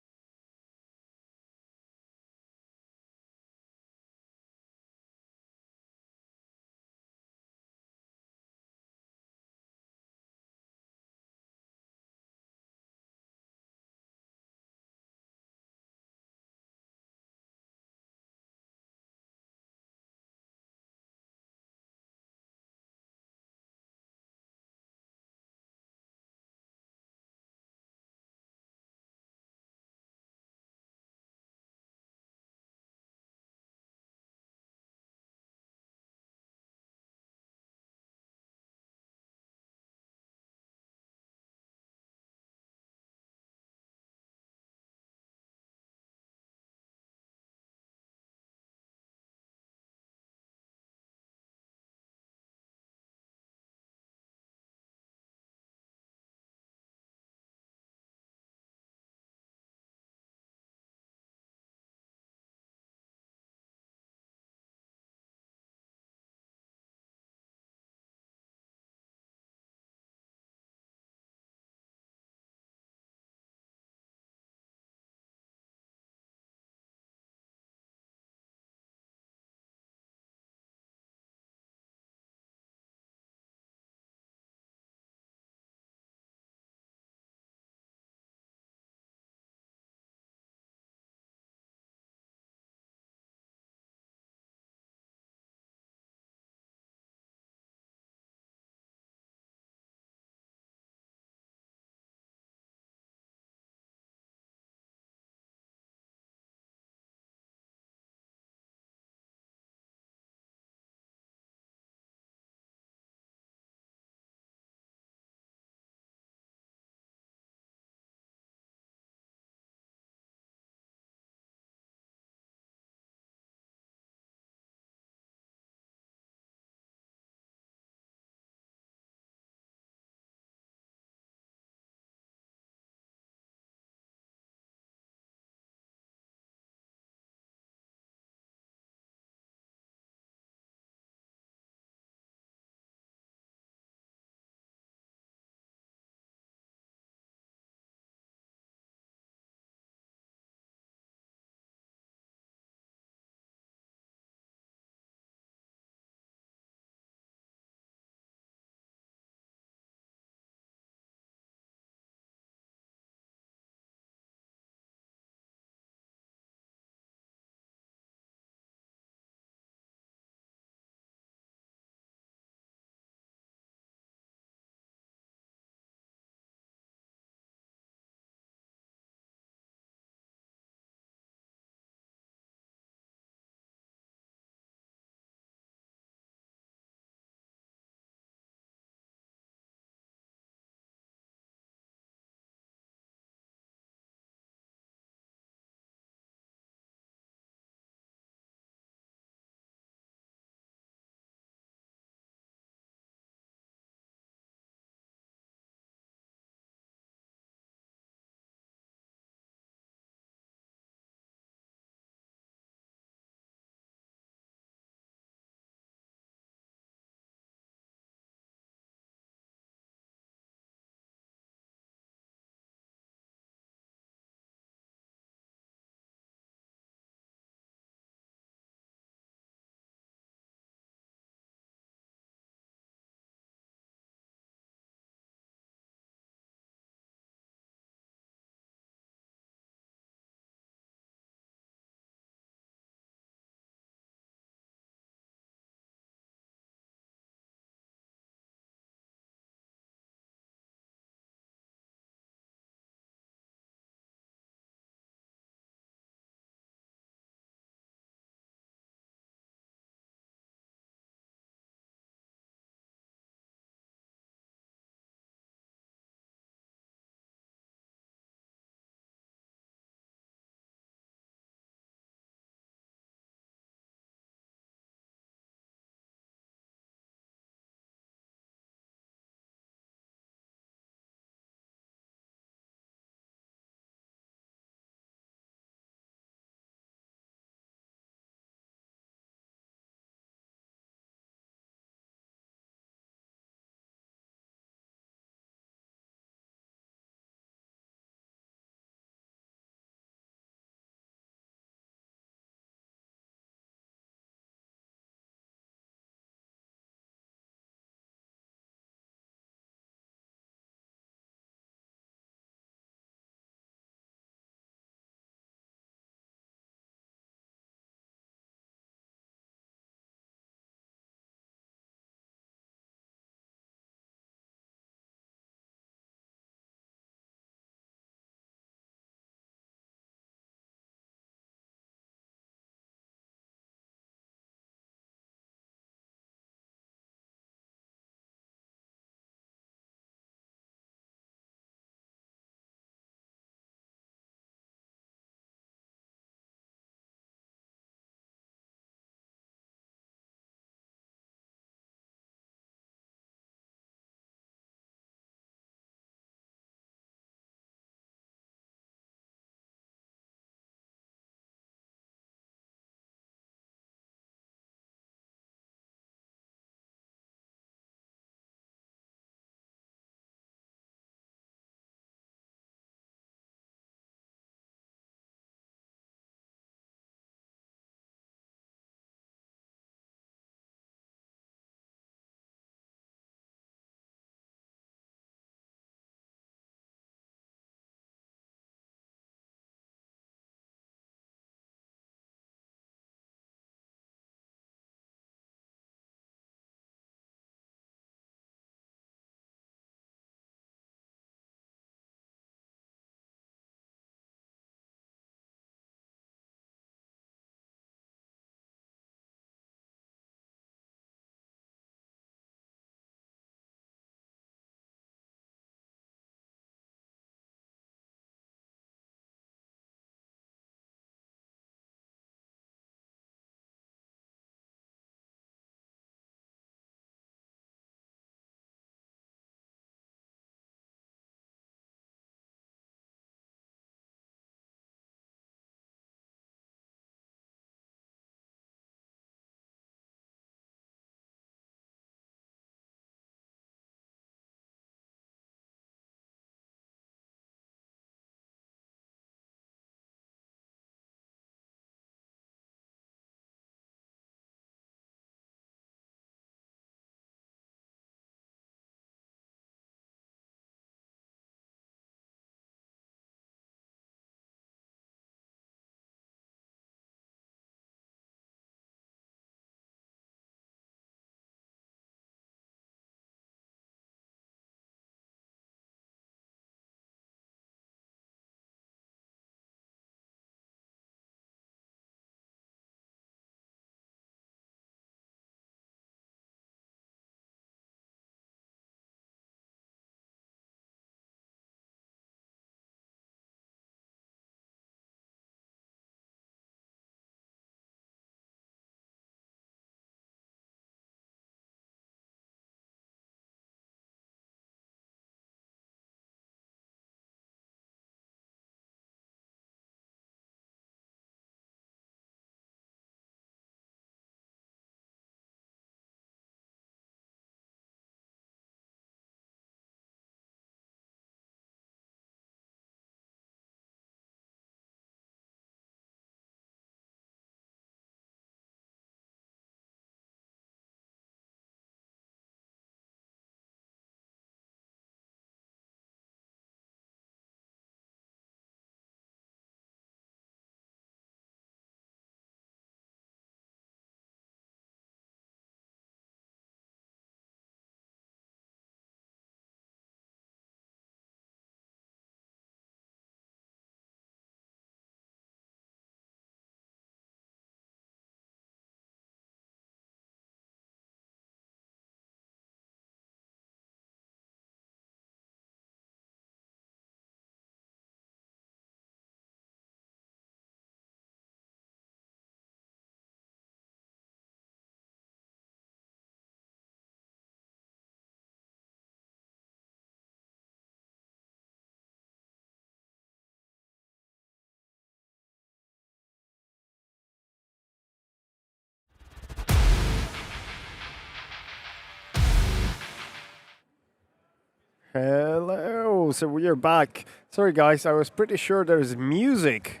Hello, so we are back. Sorry, guys, I was pretty sure there's music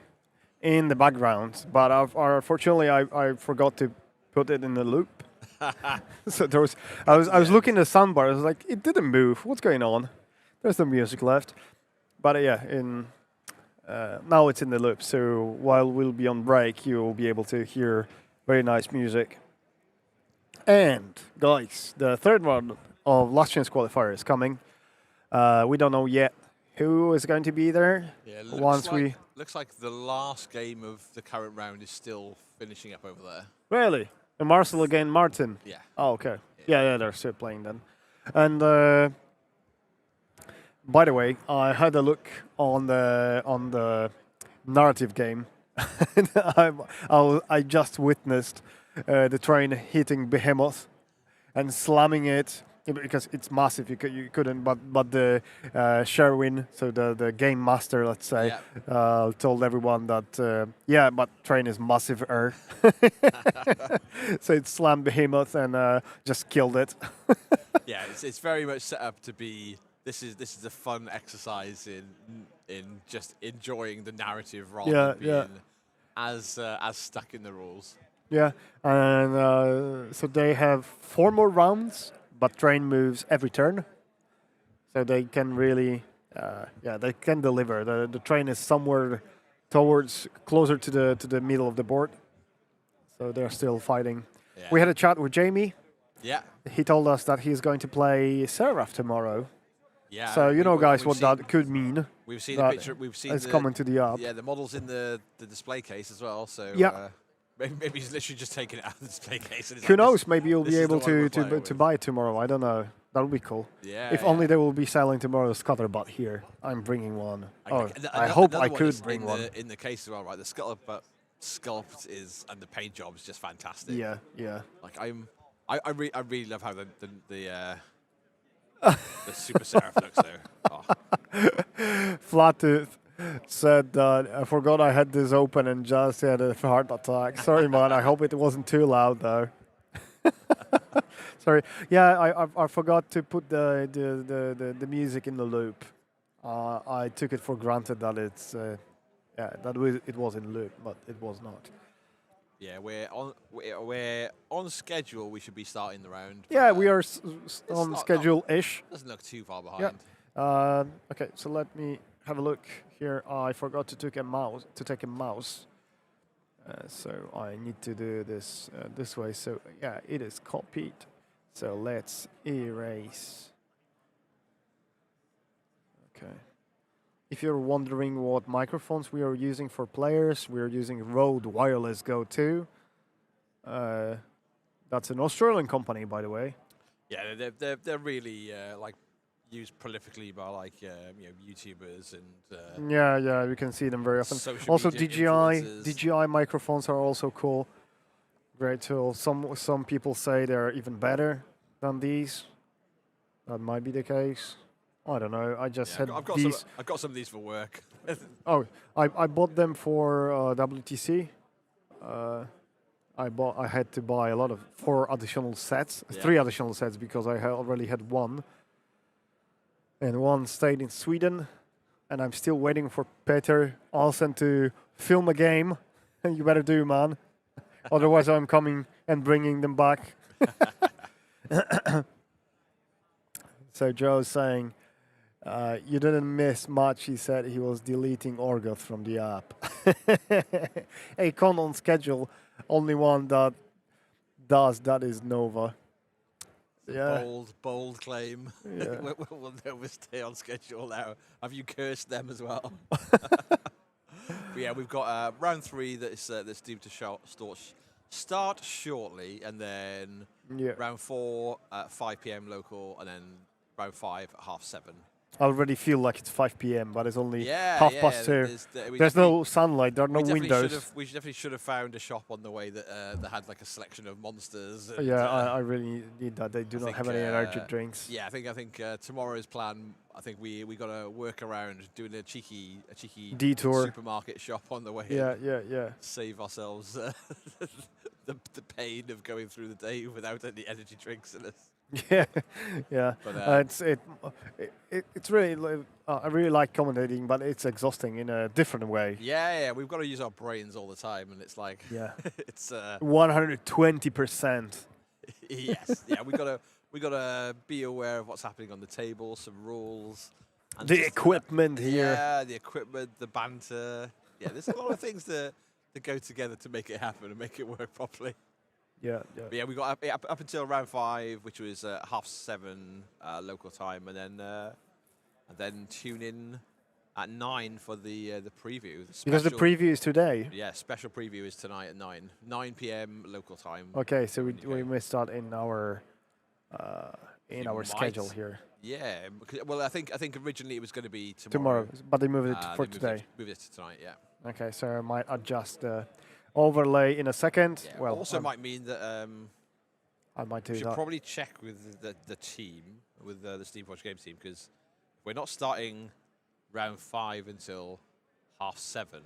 in the background, but unfortunately, I forgot to put it in the loop. So there was, I was looking at the soundbar. I was like, it didn't move. What's going on? There's no music left. But yeah, now it's in the loop. So while we'll be on break, you'll be able to hear very nice music. And guys, the third one of Last Chance Qualifier is coming. We don't know yet who is going to be there. Yeah, looks like the last game of the current round is still finishing up over there. Really? And Marcel against Martin? Yeah. Oh, okay. Yeah, they're still playing then. And by the way, I had a look on the narrative game. I just witnessed the train hitting Behemoth and slamming it. Because it's massive, you couldn't. But the Sherwin, so the game master, let's say, told everyone that but train is massive. So it slammed Behemoth and just killed it. Yeah, it's very much set up to be. This is a fun exercise in just enjoying the narrative rather than being as stuck in the rules. Yeah, and so they have 4 more rounds. But train moves every turn, so they can really, they can deliver. The train is somewhere closer to the middle of the board, so they're still fighting. Yeah. We had a chat with Jamie. Yeah. He told us that he's going to play Seraph tomorrow. Yeah. So guys, what that could mean. We've seen the picture. We've seen it's coming to the app. Yeah, the model's in the display case as well. So maybe he's literally just taking it out of the display case. And who knows? Maybe you'll be able to buy it tomorrow. I don't know. That would be cool. Yeah. If only they will be selling tomorrow's Scutterbot here. I'm bringing one. I hope I could bring one. In the case as well, right? The Scutterbot sculpt and the paint job is just fantastic. Yeah. Like I really love how the Super Seraph looks though. Oh. Flattooth said that I forgot I had this open and just had a heart attack. Sorry, man. I hope it wasn't too loud though. Sorry. Yeah, I forgot to put the music in the loop. I took it for granted that it was in loop, but it was not. Yeah, we're on schedule. We should be starting the round. Yeah, we are on schedule-ish. Doesn't look too far behind. Yeah. Okay, so let me have a look here. I forgot to take a mouse. So I need to do this this way. So yeah, it is copied. So let's erase. Okay. If you're wondering what microphones we are using for players, we are using Rode Wireless Go 2. That's an Australian company, by the way. Yeah, they're really used prolifically by YouTubers and yeah, you can see them very often. Also, DJI microphones are also cool. Great tool. Some people say they're even better than these. That might be the case. I don't know. I just had these. I've got some of these for work. I bought them for WTC. I had to buy a lot of 4 additional sets, 3 additional sets because I already had one. And one stayed in Sweden, and I'm still waiting for Peter Olsen to film a game. You better do, man. Otherwise, I'm coming and bringing them back. So Joe's saying, you didn't miss much. He said he was deleting Orgoth from the app. A con on schedule, only one that does that is Nova. Yeah. Bold claim. Yeah. Will Nova stay on schedule now? Have you cursed them as well? Yeah, we've got round 3 that's due to start shortly, and then round 4 at 5 p.m. local, and then round 5 at 7:30. I already feel like it's 5 p.m., but it's only 2:30. There's no sunlight. There are no windows. We definitely should have found a shop on the way that had like a selection of monsters. And, I really need that. They do not have any energy drinks. Yeah, I think tomorrow's plan. I think we got to work around doing a cheeky detour supermarket shop on the way. Yeah. Save ourselves the pain of going through the day without any energy drinks in us. Yeah, yeah. But, It's really I really like commentating, but it's exhausting in a different way. yeah, we've got to use our brains all the time, and it's like, Yeah. it's 120%. yes, yeah, we gotta be aware of what's happening on the table, some rules, and The just equipment here. Yeah, the equipment, the banter. Yeah, there's a lot of things that go together to make it happen and make it work properly. Yeah, yeah. But yeah, we got up until round 5, which was 7:30 local time, and then tune in at 9 for the preview. Because the preview is today. Yeah, special preview is tonight at 9 p.m. local time. Okay, so we missed out in our schedule here. Yeah, well, I think originally it was going to be tomorrow. But they moved it for today. Moved it to tonight, yeah. Okay, so I might adjust the overlay in a second. Yeah, well, also might mean that I might do we should that. probably check with the team, with the Steamforge Games team, because we're not starting round 5 until 7:30.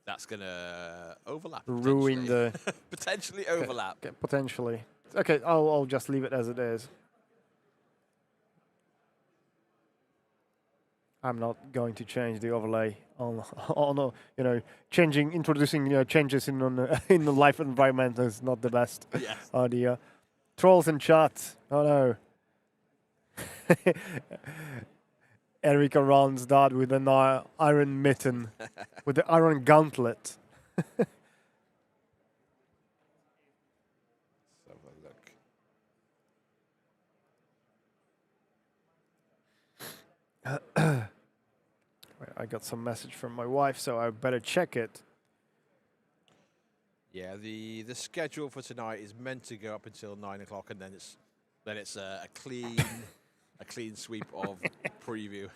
That's going to overlap. Ruin the... potentially overlap. Okay, potentially. Okay, I'll just leave it as it is. I'm not going to change the overlay on introducing changes in in the live environment is not the best idea. Trolls in chat. Oh no. Erika runs that with an iron mitten, with the iron gauntlet. Let's have a look. I got some message from my wife, so I better check it. Yeah, the schedule for tonight is meant to go up until 9 o'clock, and then it's a clean sweep of preview,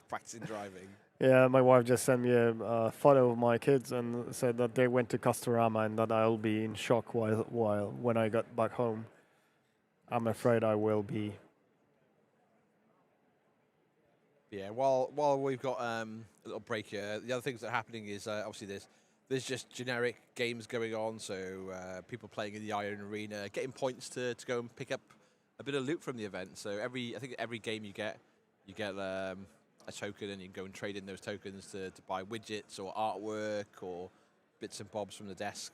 practicing driving. Yeah, my wife just sent me a photo of my kids and said that they went to Castorama and that I'll be in shock when I got back home. I'm afraid I will be. Yeah, while we've got a little break here, the other things that are happening is obviously there's just generic games going on, so people playing in the Iron Arena, getting points to go and pick up a bit of loot from the event. So I think every game you get a token, and you can go and trade in those tokens to buy widgets or artwork or bits and bobs from the desk.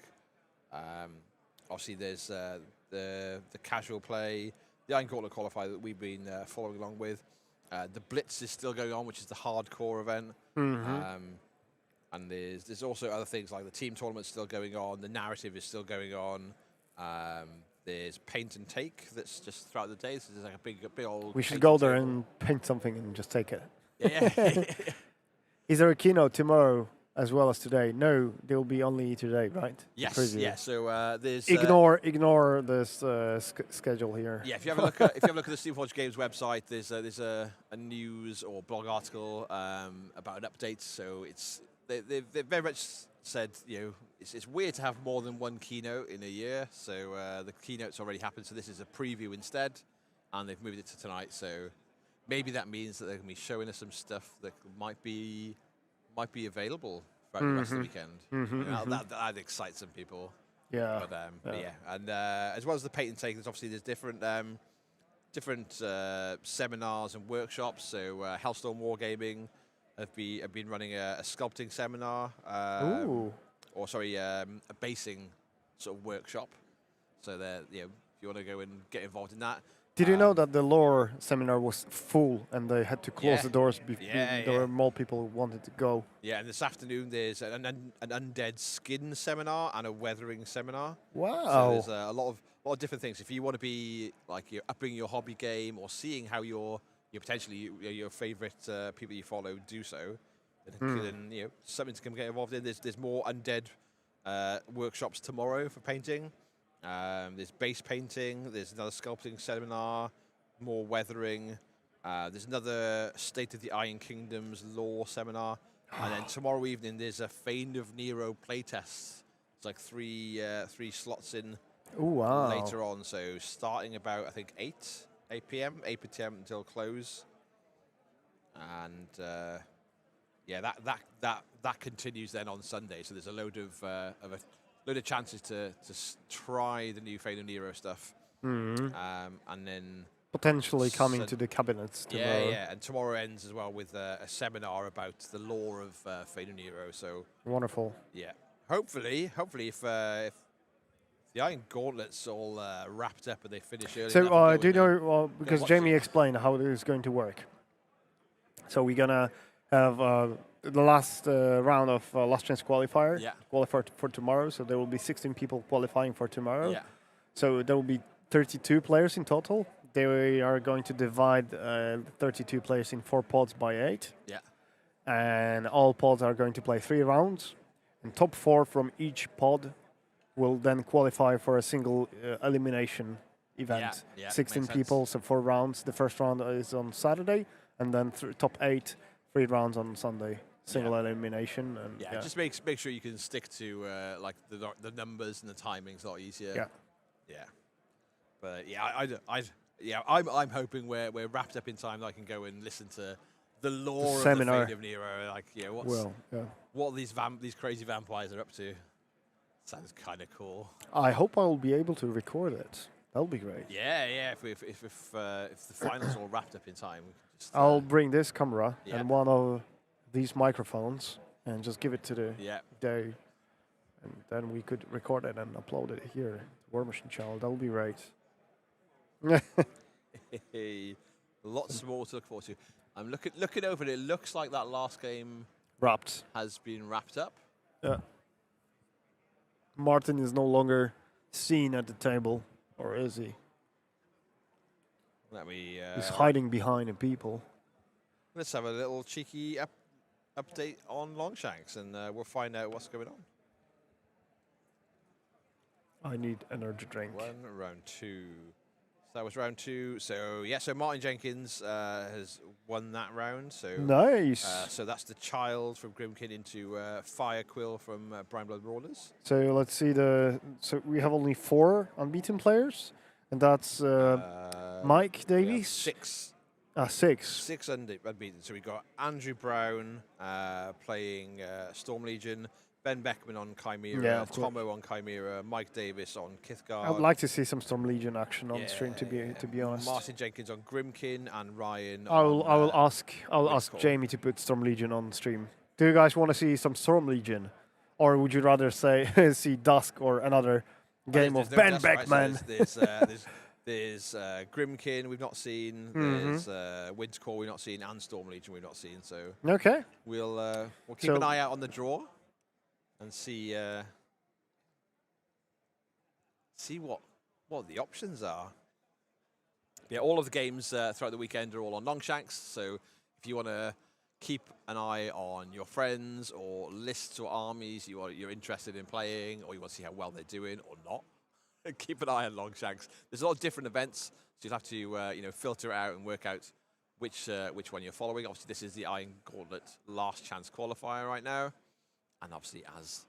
Obviously, there's the casual play, the Iron Gauntlet qualifier that we've been following along with. The Blitz is still going on, which is the hardcore event. And there's also other things like the team tournament's still going on. The narrative is still going on. There's paint and take that's just throughout the day. So there's like a big old... We should go there and paint something and just take it. Yeah. Is there a keynote tomorrow as well as today? No, there will be only today, right? Yes, yeah. So there's... Ignore this schedule here. Yeah, if you have a look at the Steamforge Games website, there's a news or blog article about an update. So they've very much said, it's weird to have more than one keynote in a year. So the keynote's already happened. So this is a preview instead, and they've moved it to tonight. So maybe that means that they're going to be showing us some stuff that might be available throughout the rest of the weekend. That excites some people. Yeah. But yeah, and as well as the paint and take, there's different seminars and workshops. So Hellstorm Wargaming have been running a sculpting seminar, a basing sort of workshop. So if you want to go and get involved in that. Did you know that the lore seminar was full and they had to close the doors before there were more people who wanted to go? Yeah, and this afternoon there's an undead skin seminar and a weathering seminar. Wow. So there's a lot of different things. If you want to be like you're upping your hobby game or seeing how your favorite people you follow do so, then something to come get involved in. There's more undead workshops tomorrow for painting. There's base painting, there's another sculpting seminar, more weathering, there's another State of the Iron Kingdoms lore seminar, and then tomorrow evening there's a Fane of Nero playtest. It's like three slots in later on, so starting about I think 8 p.m. until close, and that continues then on Sunday. So there's a load of chances to try the new Fane of Nero stuff. and then Potentially coming to the cabinets tomorrow. Yeah. And tomorrow ends as well with a seminar about the lore of Fade of Nero. So wonderful. Yeah. Hopefully, if the Iron Gauntlet's all wrapped up and they finish early. So do you know, because Jamie explained how it is going to work. So we're going to have the last round of Last Chance Qualifier. Yeah. Qualifier for tomorrow. So there will be 16 people qualifying for tomorrow. Yeah. So there will be 32 players in total. They are going to divide 32 players in 4 pods by 8. Yeah. And all pods are going to play 3 rounds. And top 4 from each pod will then qualify for a single elimination event. Yeah, 16 makes people, sense. so 4 rounds. The first round is on Saturday, and then top 8, 3 rounds on Sunday. Single elimination. And just make sure you can stick to like the numbers and the timings a lot easier. Yeah. Yeah. But I'm hoping we're wrapped up in time that I can go and listen to the lore of the Fate of Nero. Like, what these crazy vampires are up to. Sounds kind of cool. I hope I'll be able to record it. That'll be great. Yeah. If the finals all wrapped up in time, we can just, I'll bring this camera and one of these microphones and just give it to the day, and then we could record it and upload it here. War Machine channel. That'll be great. Lots more to look forward to. I'm looking over it. It looks like that last game has been wrapped up. Yeah. Martin is no longer seen at the table, or is he? He's hiding behind the people. Let's have a little cheeky update on Longshanks, and we'll find out what's going on. I need energy drink. Round 2. So that was round 2. So so Martin Jenkins has won that round. So nice. So that's the child from Grimkin into Fire Quill from Brian Blood Brawlers. So let's see so we have only 4 unbeaten players, and that's Mike Davies. 6. 6. 6 unbeaten. So we got Andrew Brown playing Storm Legion, Ben Beckman on Chimera, Tomo on Chimera, Mike Davis on Kithgard. I'd like to see some Storm Legion action on stream, to be honest. Martin Jenkins on Grimkin and Ryan. I'll ask Jamie to put Storm Legion on stream. Do you guys want to see some Storm Legion, or would you rather see Dusk or another game of Ben Beckman? Right? So there's Grimkin we've not seen. There's Wintercore we've not seen, and Storm Legion we've not seen. So we'll keep an eye out on the draw and see what the options are. Yeah, all of the games throughout the weekend are all on Longshanks. So if you want to keep an eye on your friends or lists or armies you're interested in playing, or you want to see how well they're doing or not, keep an eye on Longshanks. There's a lot of different events, so you'll have to filter it out and work out which one you're following. Obviously, this is the Iron Gauntlet Last Chance Qualifier right now. And obviously, as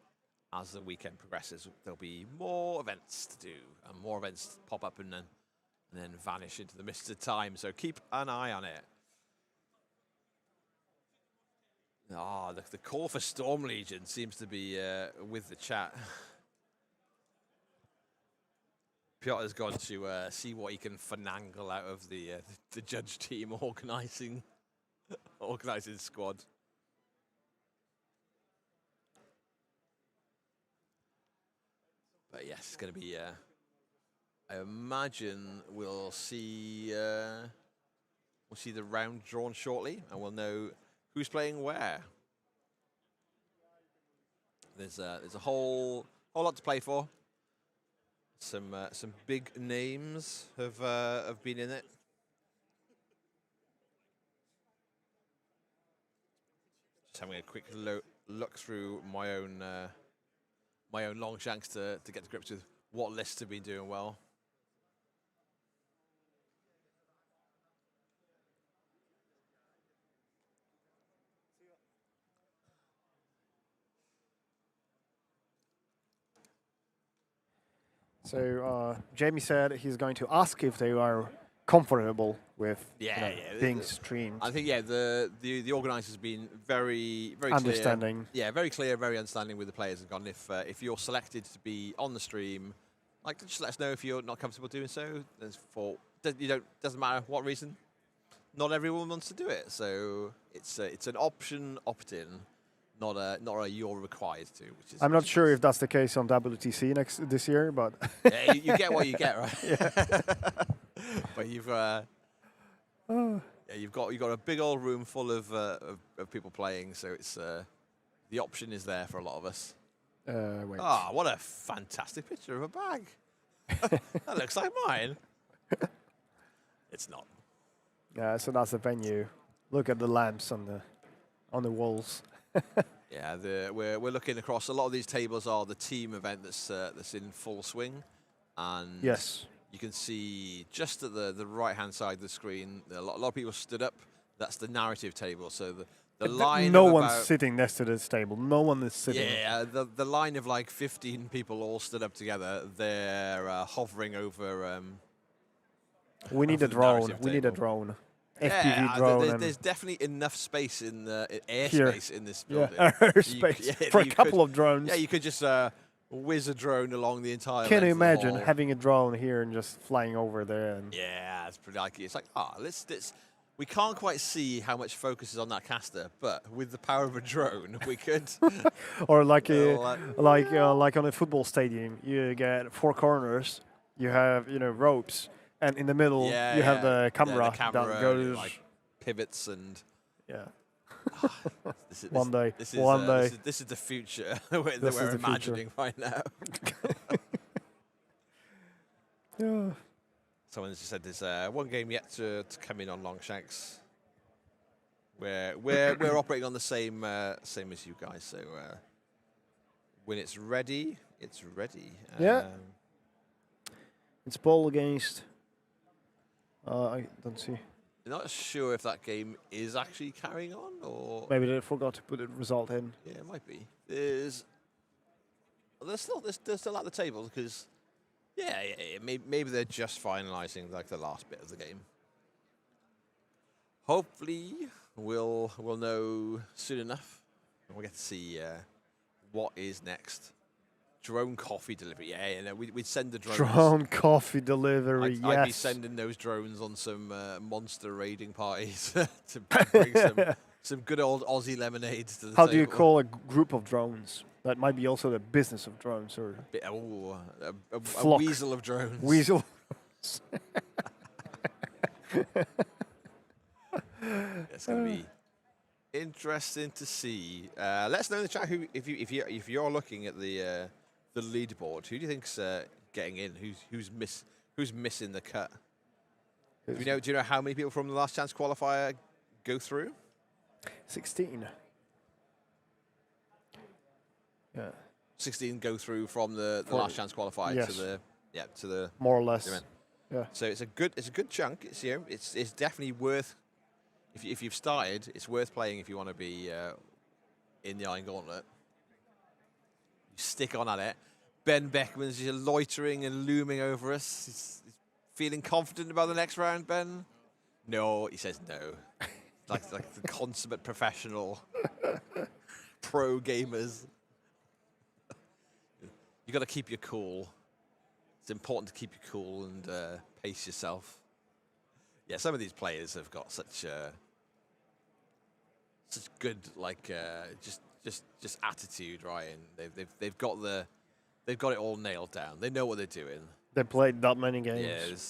the weekend progresses, there'll be more events to do, and more events pop up and then vanish into the mist of time. So keep an eye on it. The call for Storm Legion seems to be with the chat. Piotr's gone to see what he can finagle out of the judge team organising the squad. But yes, it's going to be. I imagine we'll see the round drawn shortly, and we'll know who's playing where. There's a whole lot to play for. Some big names have been in it. Just having a quick look through my own Longshanks to get to grips with what lists have been doing well. So Jamie said he's going to ask if they are comfortable with being streamed. I think the organisers have been very understanding. Clear. Yeah, very clear, very understanding with the players, and gone if you're selected to be on the stream, like just let us know if you're not comfortable doing so. Doesn't matter what reason. Not everyone wants to do it, so it's an option opt-in, not a you're required to. Which is I'm not sure if that's the case on WTC this year, but yeah, you get what you get, right? But you've you've got a big old room full of people playing, so it's the option is there for a lot of us. wait. Ah, what a fantastic picture of a bag. That looks like mine. It's not. Yeah, so that's the venue. Look at the lamps on the walls. Yeah, we're looking across. A lot of these tables are the team event that's in full swing, and Yes. you can see just at the right hand side of the screen, a lot of people stood up. That's the narrative table. So the line. No of one's about, sitting next to this table. No one is sitting. Yeah, the line of like 15 people all stood up together. They're hovering over. We need over a the drone. narrative We need a table. drone. Yeah, FPV drone. there's definitely enough space in Here. airspace in this building. Yeah, airspace for a couple of drones. Yeah, you could just whiz a drone along the entire. Can you length of the imagine hall. having a drone here and just flying over there? And Yeah, it's pretty like it's like let's. We can't quite see how much focus is on that caster, but with the power of a drone, we could. or like Well, like on a football stadium, you get four corners. You have ropes, and in the middle you have the camera, the camera that goes. like pivots and. Yeah. One day. This is the future that we're imagining right now. Yeah. Someone just said there's one game yet to come in on Longshanks. We're operating on the same as you guys. So when it's ready, it's ready. Yeah. It's ball against. I don't see. Not sure if that game is actually carrying on or Maybe they forgot to put the result in. yeah, it might be. They're still at the table because maybe they're just finalising like the last bit of the game. Hopefully, we'll know soon enough, and we'll get to see what is next. Drone coffee delivery. Yeah, we'd send the drones. Drone coffee delivery. I'd be Yes. sending those drones on some monster raiding parties to bring some good old Aussie lemonades to the How table. do you call a group of drones? That might be also the business of drones, or A Flock. weasel of drones. weasel. It's going to be interesting to see. Let us know in the chat if you're looking at the leaderboard. Who do you think's getting in? Who's missing the cut? Do you know how many people from the last chance qualifier go through? 16. Yeah. 16 go through from the last chance qualifier Yes. to the More or less. event. Yeah. So it's a good chunk. It's definitely worth. If you've started, it's worth playing if you want to be in the Iron Gauntlet. You stick on at it. Ben Beckman's just loitering and looming over us. He's feeling confident about the next round, Ben? No, he says no. like the consummate professional pro gamers. You got to keep your cool. It's important to keep you cool and pace yourself. Yeah, some of these players have got such good just attitude, right? And they've got it all nailed down. They know what they're doing. They played that many games.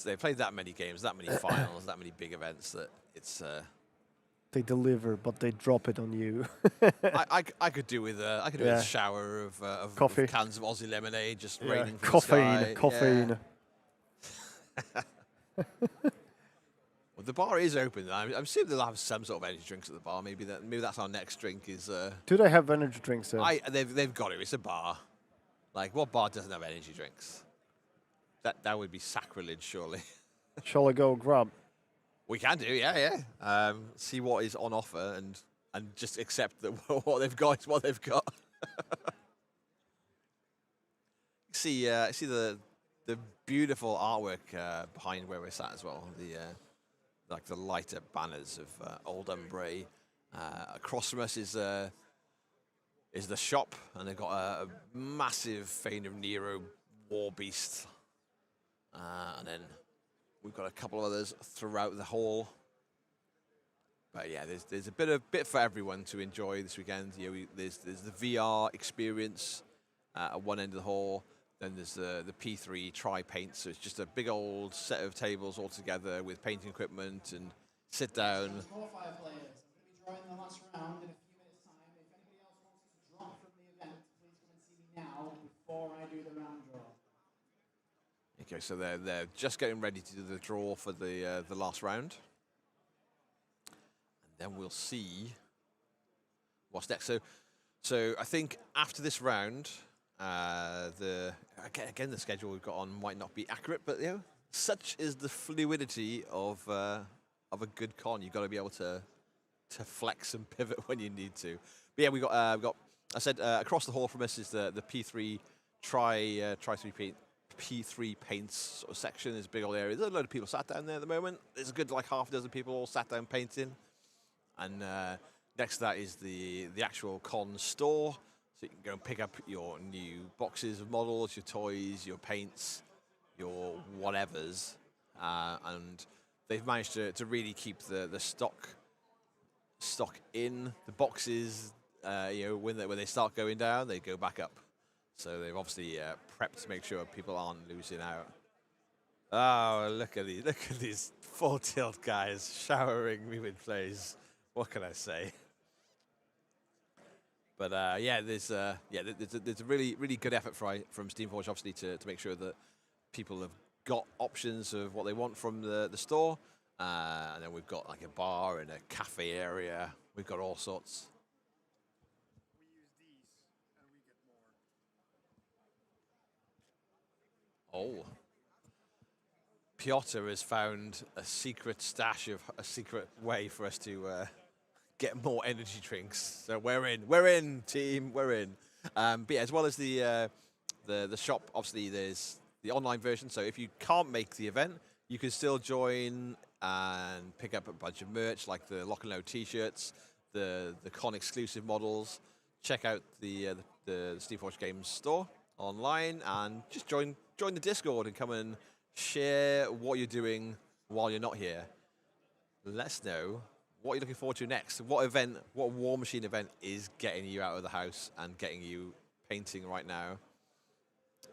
Yeah, they've played that many games, that many finals, that many big events that it's. They deliver, but they drop it on you. I could do with a shower of Coffee. Of cans of Aussie lemonade just raining from Caffeine. the sky. Caffeine. Yeah. Well, the bar is open. I'm assuming they'll have some sort of energy drinks at the bar. Maybe that's our next drink. Is Do they have energy drinks there? they've got it. It's a bar. Like what bar doesn't have energy drinks? That would be sacrilege, surely. Shall I go grab? We can do, yeah. See what is on offer and just accept that what they've got is what they've got. see the beautiful artwork behind where we're sat as well. The lighter banners of Old Umbrae. Across from us is the shop, and they've got a massive Fane of Nero war beast And then we've got a couple of others throughout the hall. But yeah, there's a bit for everyone to enjoy this weekend. You know, there's the VR experience at one end of the hall. Then there's the P3 tri-paint. So it's just a big old set of tables all together with painting equipment and sit down. Qualifier players, I'm going to be drawing the last round in a few minutes' time. If anybody else wants to drop from the event, please come and see me now before I do the round draw. Okay, so they're just getting ready to do the draw for the last round. Then we'll see what's next. So I think after this round, the schedule we've got on might not be accurate, but you know, such is the fluidity of a good con. You've got to be able to flex and pivot when you need to. But yeah, we got I said across the hall from us is the P3 P3 paints sort of section. There's a big old area. There's a load of people sat down there at the moment. There's a good like half a dozen people all sat down painting. And next to that is the actual con store. So you can go and pick up your new boxes of models, your toys, your paints, your whatevers. And they've managed to really keep the stock in the boxes. You know, when they start going down, they go back up. So they've obviously prepped to make sure people aren't losing out. Oh, look at these full tilt guys showering me with plays. What can I say? But yeah, there's a really good effort from Steamforge, obviously, to make sure that people have got options of what they want from the store. And then we've got like a bar and a cafe area. We've got all sorts. We use these and we get more. Oh. Piotr has found a secret stash of a secret way for us to get more energy drinks. So we're in, team, we're in. But yeah, as well as the shop, obviously there's the online version. So if you can't make the event, you can still join and pick up a bunch of merch like the Lock and Load T-shirts, the con exclusive models. Check out the Steamforge Games store online and just join the Discord and come and share what you're doing while you're not here. Let us know what you're looking forward to next. What War Machine event is getting you out of the house and getting you painting right now?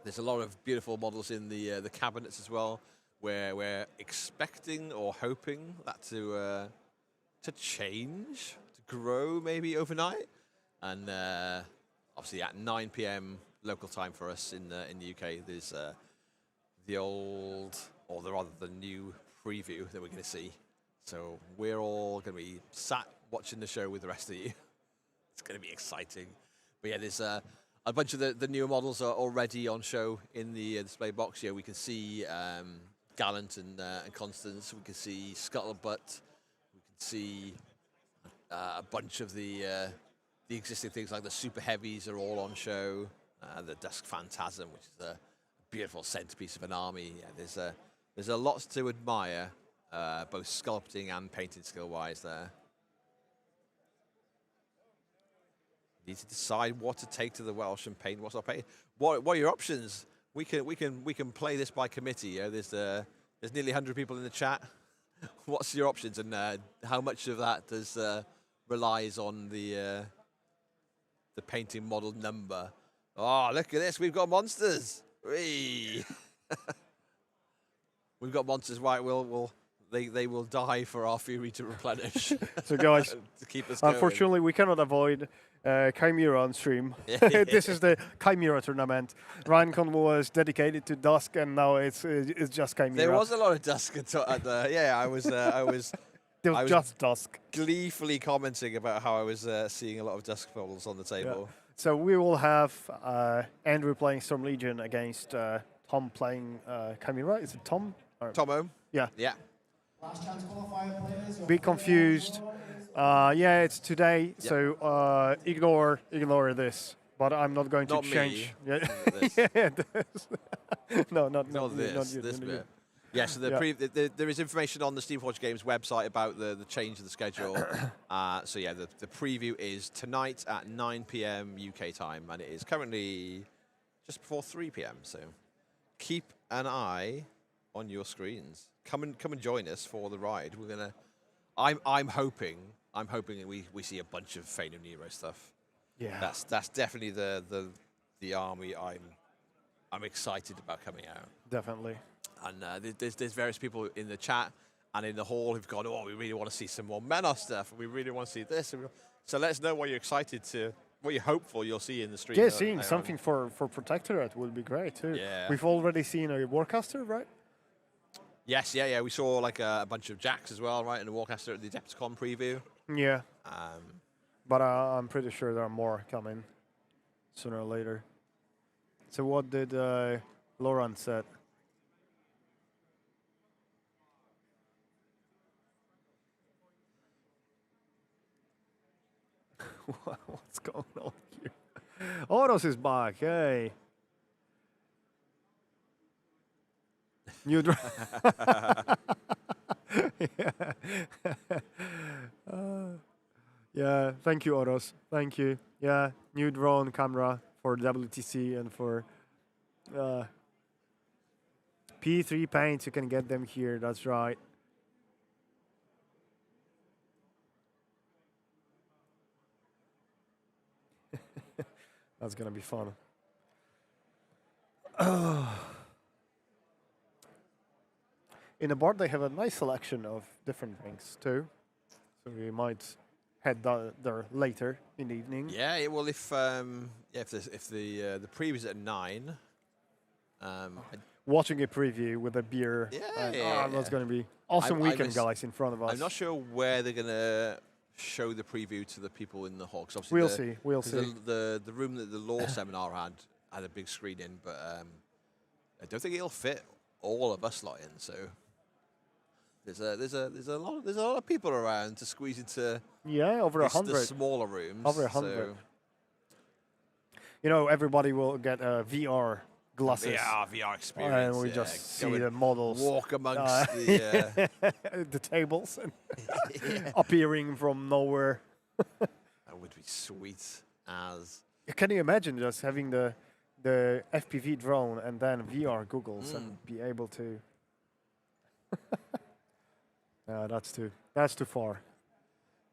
There's a lot of beautiful models in the cabinets as well, where we're expecting or hoping that to change, to grow maybe overnight. And obviously at 9 p.m. local time for us in the UK, there's the old, or the new preview that we're going to see. So we're all going to be sat watching the show with the rest of you. It's going to be exciting. But yeah, there's a bunch of the newer models are already on show in the display box. Yeah, we can see Gallant and Constance. We can see Scuttlebutt. We can see a bunch of the existing things like the Super Heavies are all on show. The Dusk Phantasm, which is a beautiful centerpiece of an army. Yeah, there's a lot to admire, both sculpting and painting skill-wise there. Need to decide what to take to the Welsh and paint what's not paint. What are your options? We can play this by committee. Yeah? There's nearly 100 people in the chat. What's your options, and how much of that does relies on the painting model number? Oh, look at this! We've got monsters. Whee! We've got monsters. Right, they will die for our fury to replenish. So guys, to keep us going. Unfortunately, we cannot avoid Chimera on stream. This is the Chimera tournament. RyanCon was dedicated to Dusk, and now it's just Chimera. There was a lot of Dusk at the. Yeah, I was. There was just Dusk. Gleefully commenting about how I was seeing a lot of Dusk models on the table. Yeah. So we will have Andrew playing Storm Legion against Tom playing Chimera. Is it Tom? Tomo. Yeah. Yeah. Last chance qualifier players. Be confused. Yeah, it's today, Yep. so ignore this. But I'm not going Not to me. change. Yeah, This. yeah, no, not this. not you, This not you. bit. Yeah, so there is information on the Steamforge Games website about the change of the schedule. So yeah, the preview is tonight at 9 p.m. UK time, and it is currently just before 3 p.m. So keep an eye on your screens. Come and join us for the ride. We're gonna. I'm hoping we see a bunch of Fane of Nero stuff. Yeah. That's definitely the army I'm excited about coming out. Definitely. And there's various people in the chat and in the hall who've gone, oh, we really want to see some more Menos stuff, and we really want to see this. So let us know what you're excited to, what you're hopeful you'll see in the stream. Yeah, seeing something for Protectorate would be great too. Yeah. We've already seen a Warcaster, right? Yes, yeah. We saw like a bunch of Jacks as well, right, in the Warcaster at the Adepticon preview. Yeah. But I'm pretty sure there are more coming sooner or later. So what did Laurent said? What's going on here? Oros is back. Hey. New yeah. Yeah, thank you, Oros. Thank you. Yeah, new drone camera for WTC and for P3 paints. You can get them here. That's right. That's gonna be fun. In the board, they have a nice selection of different drinks too, so we might head there later in the evening. Yeah. Well, if the preview's at 9. Watching a preview with a beer. That's going to be awesome weekend, guys, in front of us. I'm not sure where they're going to show the preview to the people in the hall. We'll see. The room that the law seminar had a big screen in, but I don't think it'll fit all of us lot in. So there's a lot of people around to squeeze into. Yeah, over 100. The smaller rooms. Over 100. So. You know, everybody will get VR glasses. Yeah, VR experience. And we just see the models. Walk amongst the... the tables appearing from nowhere. That would be sweet as... Can you imagine just having the FPV drone and then VR goggles and be able to... that's too far.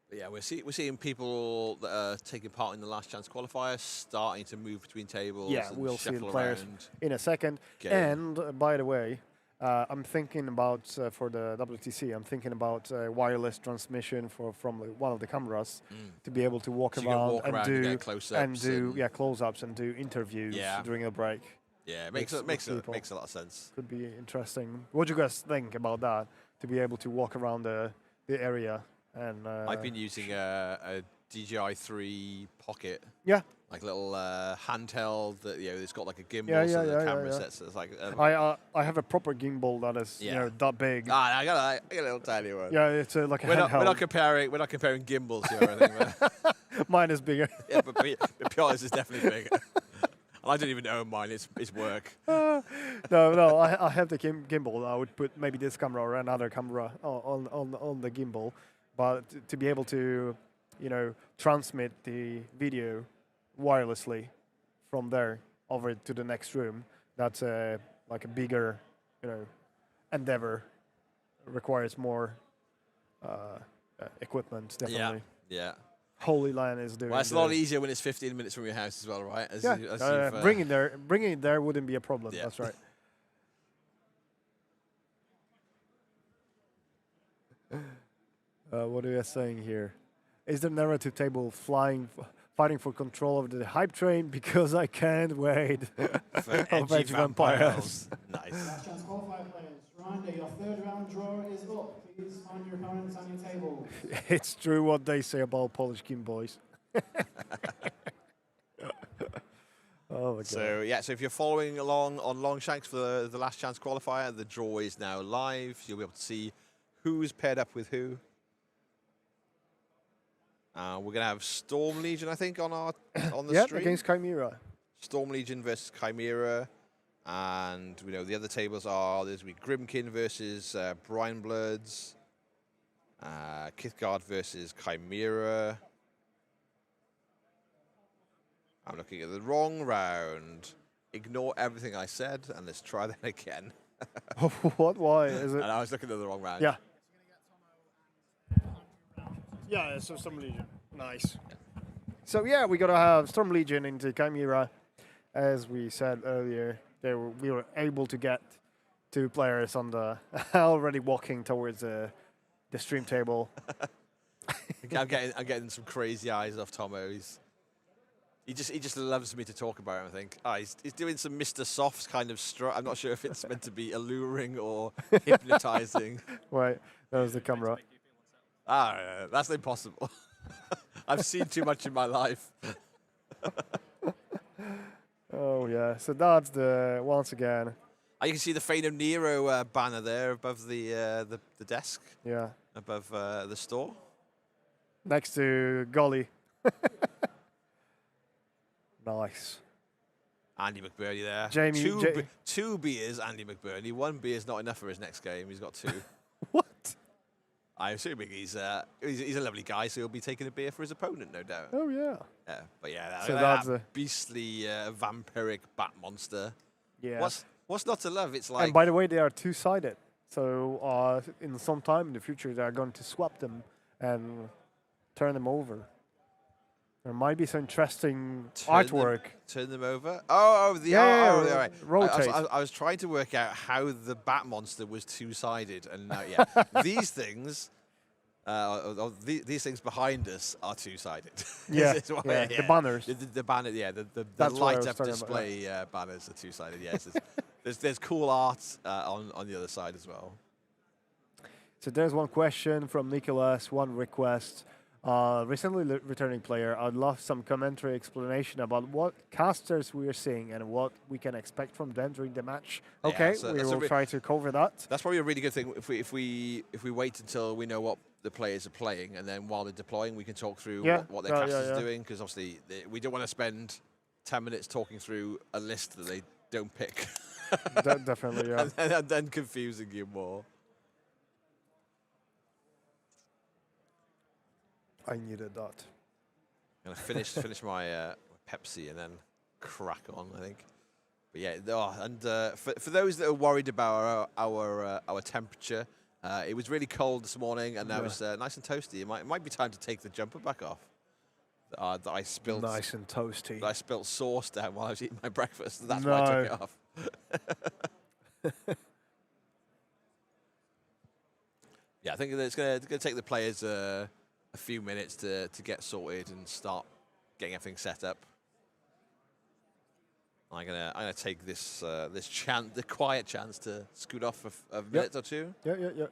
But yeah, we're seeing people that are taking part in the last chance qualifier starting to move between tables. Yeah, and we'll see the shuffle players around. in a second. Okay. And by the way, I'm thinking about for the WTC. I'm thinking about wireless transmission from one of the cameras to be able to walk around and do close-ups and do interviews during a break. Yeah, it makes a lot of sense. Could be interesting. What do you guys think about that? To be able to walk around the area. And I've been using a DJI 3 Pocket. Yeah. Like a little handheld that it's got like a gimbal, so the camera sets. It's like I have a proper gimbal that is that big. I got a little tiny one. Yeah, it's like a handheld. We're not comparing gimbals here. I think. Mine is bigger. Yeah, but Piotr's is definitely bigger. And I don't even own mine. It's work. No, I have the gimbal. I would put maybe this camera or another camera on the gimbal. But to be able to, transmit the video wirelessly from there over to the next room, that's like a bigger, endeavor. Requires more equipment, definitely. Yeah. Holy Lion is doing. Well, it's a lot easier when it's 15 minutes from your house as well, right? Bringing it there wouldn't be a problem. Yeah. That's right. What are you saying here? Is the narrative table fighting for control of the hype train? Because I can't wait. For edgy vampires. Nice. Last chance qualifier players. Reminder, your third round draw is up. Please find your opponents on your table. It's true what they say about Polish Kim boys. Oh my God. So if you're following along on Longshanks for the last chance qualifier, the draw is now live. You'll be able to see who's paired up with who. We're gonna have Storm Legion, I think, on the stream. Against Chimera. Storm Legion versus Chimera, and we know the other tables are there's Grimkin versus Brine Bloods, Kithgard versus Chimera. I'm looking at the wrong round. Ignore everything I said, and let's try that again. What? Why is it? And I was looking at the wrong round. Yeah. Yeah, so Storm Legion. Nice. So yeah, we gotta have Storm Legion into Chimera. As we said earlier, we were able to get 2 players on the already walking towards the stream table. I'm getting some crazy eyes off Tomo. He just loves me to talk about him. I think. He's doing some Mr. Soft's kind of strut. I'm not sure if it's meant to be alluring or hypnotizing. Right, that was the camera. That's impossible. I've seen too much in my life. Oh yeah, so that's the once again. You can see the Fane of Nero banner there above the desk. Yeah. Above the store. Next to Golly. Nice. Andy McBurney there. Jamie, two beers, Andy McBurney. 1 beer is not enough for his next game. He's got 2. What? I'm assuming he's a lovely guy, so he'll be taking a beer for his opponent, no doubt. Oh yeah. Yeah, but yeah, So that that's beastly vampiric bat monster. Yeah. What's not to love? It's like. And by the way, they are 2-sided. So in some time in the future, they are going to swap them and turn them over. There might be some interesting artwork. Turn them over. Right. Rotate. I was trying to work out how the bat monster was 2-sided, and these things. These things behind us are 2-sided. The banners. The banner, the light-up display banners are 2-sided. Yes, there's cool art on the other side as well. So there's one question from Nicholas, one request. Recently returning player, I'd love some commentary explanation about what casters we are seeing and what we can expect from them during the match. Okay, we will try to cover that. That's probably a really good thing if we wait until we know what the players are playing, and then while they're deploying, we can talk through what their casters are doing, because obviously we don't want to spend 10 minutes talking through a list that they don't pick. Definitely, yeah. and then confusing you more. I needed that. I'm gonna finish my Pepsi and then crack on, I think. But yeah, for those that are worried about our temperature, it was really cold this morning, and now it's nice and toasty. It might be time to take the jumper back off. That I spilled. Nice and toasty. That I spilled sauce down while I was eating my breakfast. That's why I took it off. Yeah, I think it's gonna take the players a few minutes to get sorted and start getting everything set up. I'm gonna take this the quiet chance to scoot off for a minute or two. Yeah. The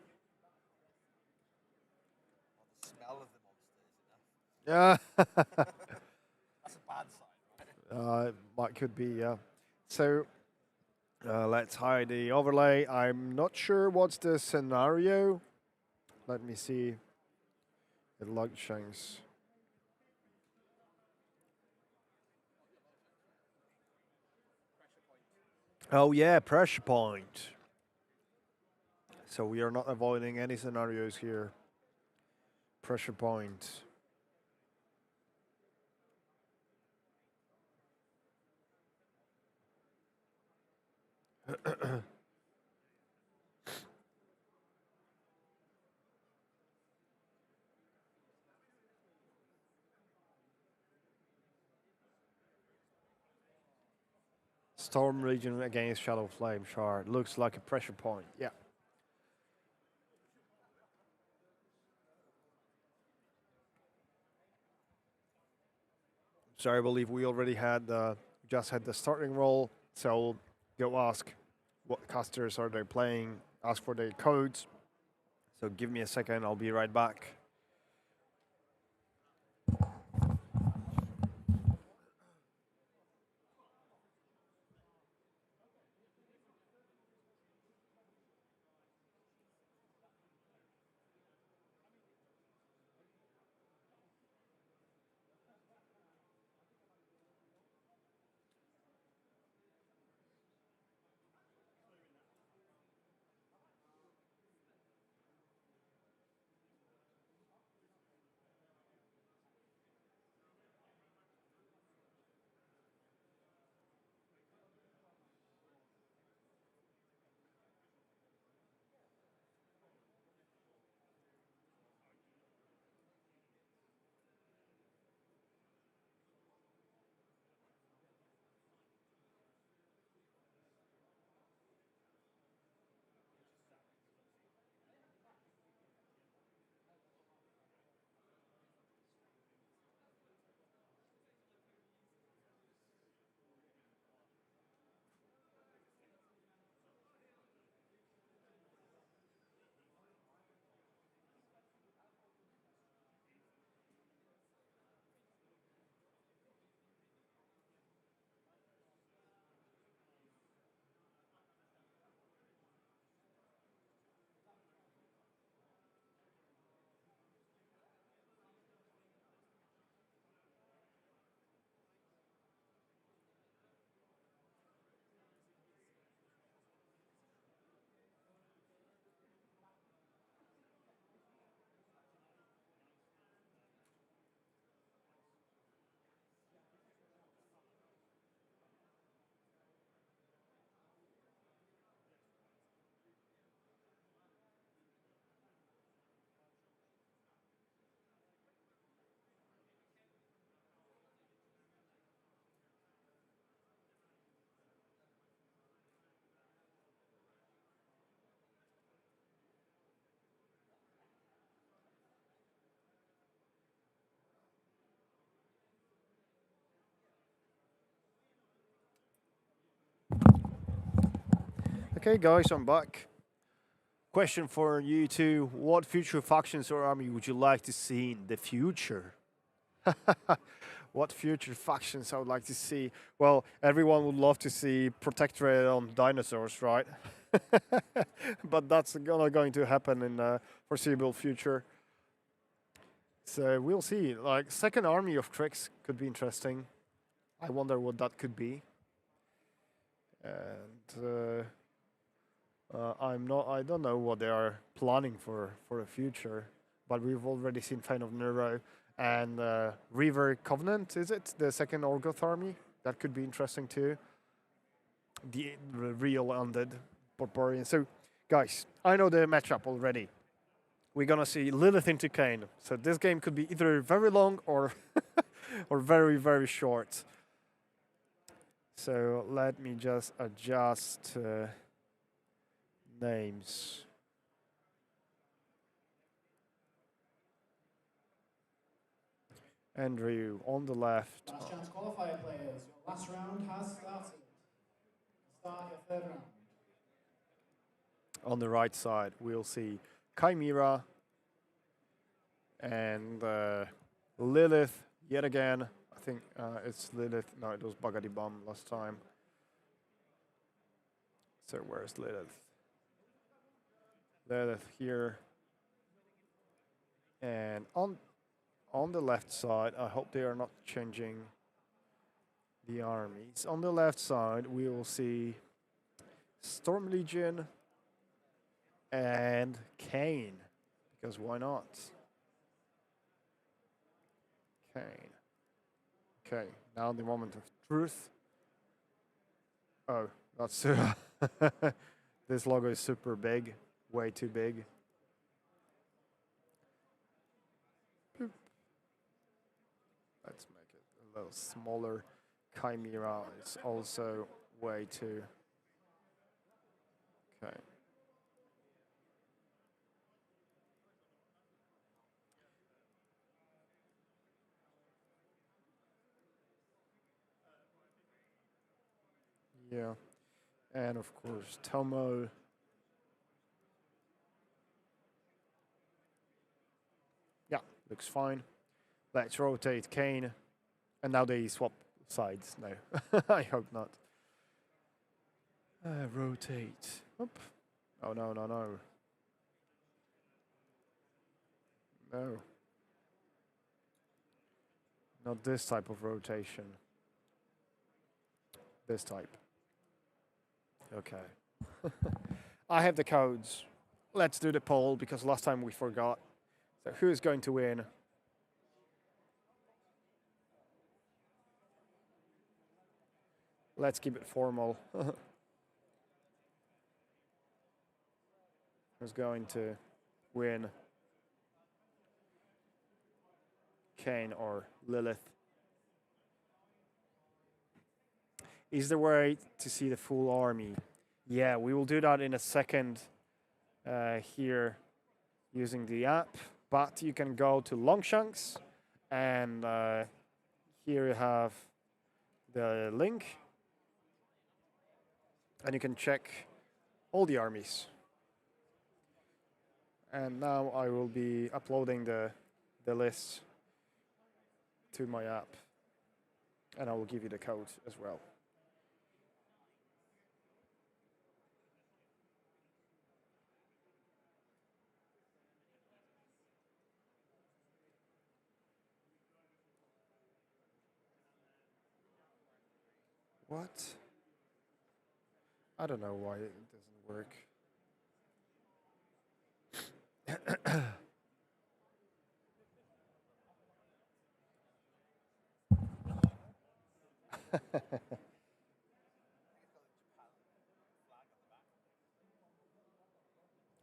smell of the monster is enough. Yeah. That's a bad sign, right? Might could be, yeah. So let's hide the overlay. I'm not sure what's the scenario. Let me see. It shines. Oh yeah, pressure point. So we are not avoiding any scenarios here. Pressure point. Storm region against Shadow Flame Shard. Looks like a pressure point. Yeah. So I believe we already had just had the starting roll. So go ask what casters are they playing. Ask for their codes. So give me a second. I'll be right back. Okay, guys, I'm back. Question for you two: what future factions or army would you like to see in the future? What future factions I would like to see? Well, everyone would love to see Protectorate on dinosaurs, right? But that's not going to happen in the foreseeable future. So we'll see. Like second army of tricks could be interesting. I wonder what that could be. And I don't know what they are planning for the future. But we've already seen Fane of Nero and Reaver Covenant. Is it the second Orgoth army? That could be interesting too. The real undead barbarian. So, guys, I know the matchup already. We're gonna see Lilith into Kane. So this game could be either very long or or very, very short. So let me just adjust names. Andrew on the left. Last chance qualifier players. Your last round has started. Start your third round. On the right side, we'll see Chimera and Lilith yet again. I think it's Lilith. No, it was Bagadi Bomb last time. So where's Lilith? Lilith here. And on the left side, I hope they are not changing the armies. On the left side, we will see Storm Legion and Kane, because why not? Kane. Okay, now the moment of truth. Oh, that's this logo is super big, way too big. Boop. Let's make it a little smaller. Chimera is also way too. Okay. Yeah, and of course Tomo. Yeah, looks fine. Let's rotate Kane, and now they swap sides. No, I hope not. Rotate. Oop. Oh no, no, no. No. Not this type of rotation. This type. Okay. I have the codes. Let's do the poll because last time we forgot. So who is going to win? Let's keep it formal. Who's going to win? Kane or Lilith? Is there a way to see the full army? Yeah, we will do that in a second here using the app. But you can go to Longshanks and here you have the link. And you can check all the armies. And now I will be uploading the list to my app. And I will give you the code as well. What? I don't know why it doesn't work.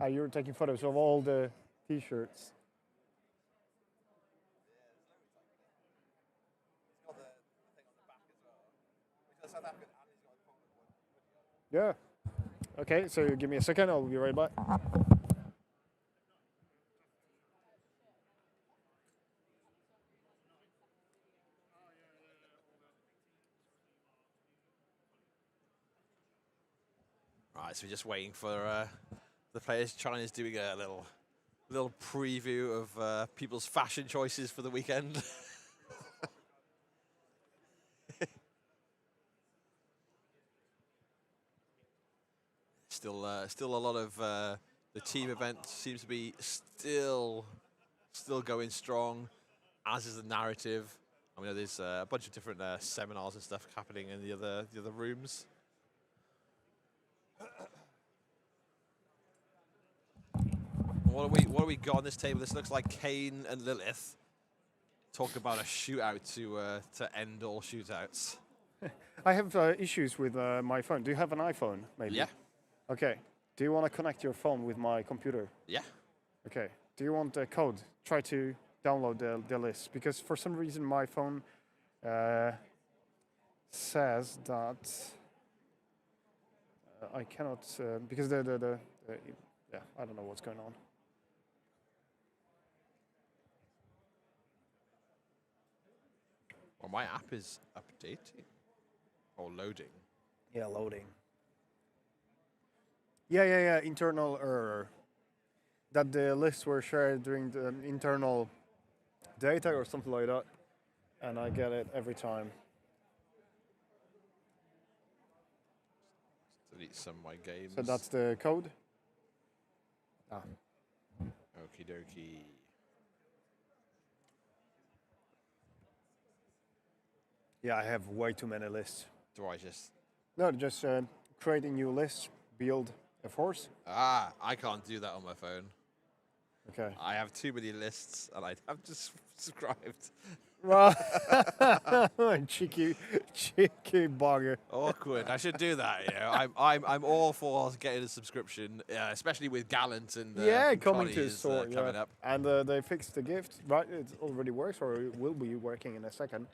You're taking photos of all the t-shirts. Yeah. Okay, so give me a second, I'll be right back. Right, So we're just waiting for the players. China's doing a little preview of people's fashion choices for the weekend. Still a lot of the team event seems to be still going strong, as is the narrative. I mean, there's a bunch of different seminars and stuff happening in the other rooms. What do we got on this table? This looks like Kane and Lilith talk about a shootout to end all shootouts. I have issues with my phone. Do you have an iPhone, maybe? Yeah. Okay. Do you want to connect your phone with my computer? Yeah. Okay. Do you want the code? Try to download the list, because for some reason my phone says that I cannot because yeah, I don't know what's going on. Well, my app is updating or loading. Yeah, loading. Yeah. Internal error. That the lists were shared during the internal data or something like that, and I get it every time. Delete some of my games. So that's the code. Ah. Okie dokie. Yeah, I have way too many lists. Do I just? No, just create a new list, build a force. Ah, I can't do that on my phone. Okay. I have too many lists, and I have just subscribed. cheeky bugger. Awkward. I should do that. You know, I'm all for getting a subscription, especially with Gallant and coming to a Connie's, store coming up. And they fixed the gift, right? It already works, or it will be working in a second.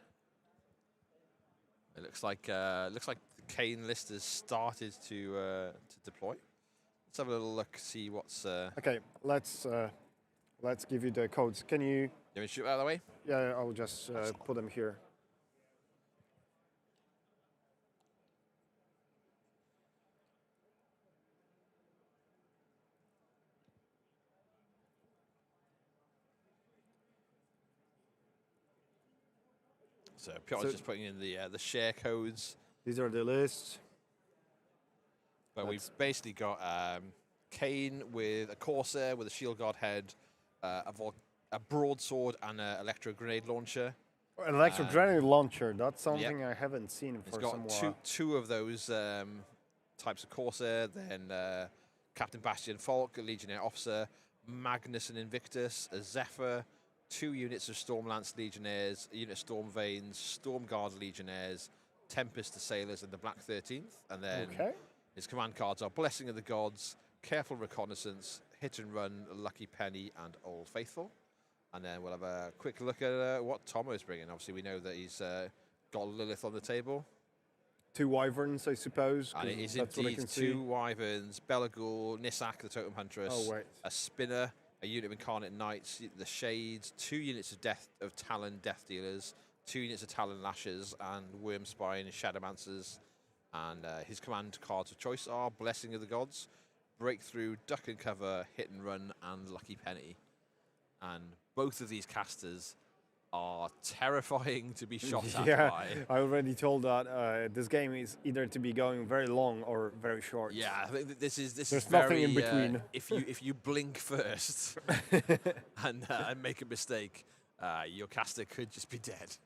It looks like the Kane list has started to deploy. Let's have a little look, see what's. Okay, let's give you the codes. Can you? You want me to shoot out of the way? Yeah, I'll just put them here. So Piotr's just putting in the share codes. These are the lists. But we've basically got Kane with a Corsair with a shield guard head, a broadsword, and an electro grenade launcher. An electro grenade launcher. That's something I haven't seen for some while. It's got two of those types of Corsair. Then Captain Bastian Falk, a Legionnaire officer, Magnus and Invictus, a Zephyr, 2 units of Stormlance Legionnaires, a unit of Stormvanes, Storm Guard Legionnaires, Tempest Assailers, and the Black 13th. And then his command cards are Blessing of the Gods, Careful Reconnaissance, Hit and Run, Lucky Penny, and Old Faithful. And then we'll have a quick look at what Tomo's bringing. Obviously, we know that he's got Lilith on the table. 2 Wyverns, I suppose. And it is indeed 2 Wyverns, Belagul, Nissak, the Totem Huntress, a Spinner, a unit of Incarnate Knights, the Shades, 2 units of Talon Death Dealers, 2 units of Talon Lashers, and Wormspine and Shadowmancers. And his command cards of choice are Blessing of the Gods, Breakthrough, Duck and Cover, Hit and Run, and Lucky Penny. And both of these casters are terrifying to be shot at by. I already told that this game is either to be going very long or very short. Yeah, I think that this is There's very, nothing in between. If you blink first and make a mistake, your caster could just be dead.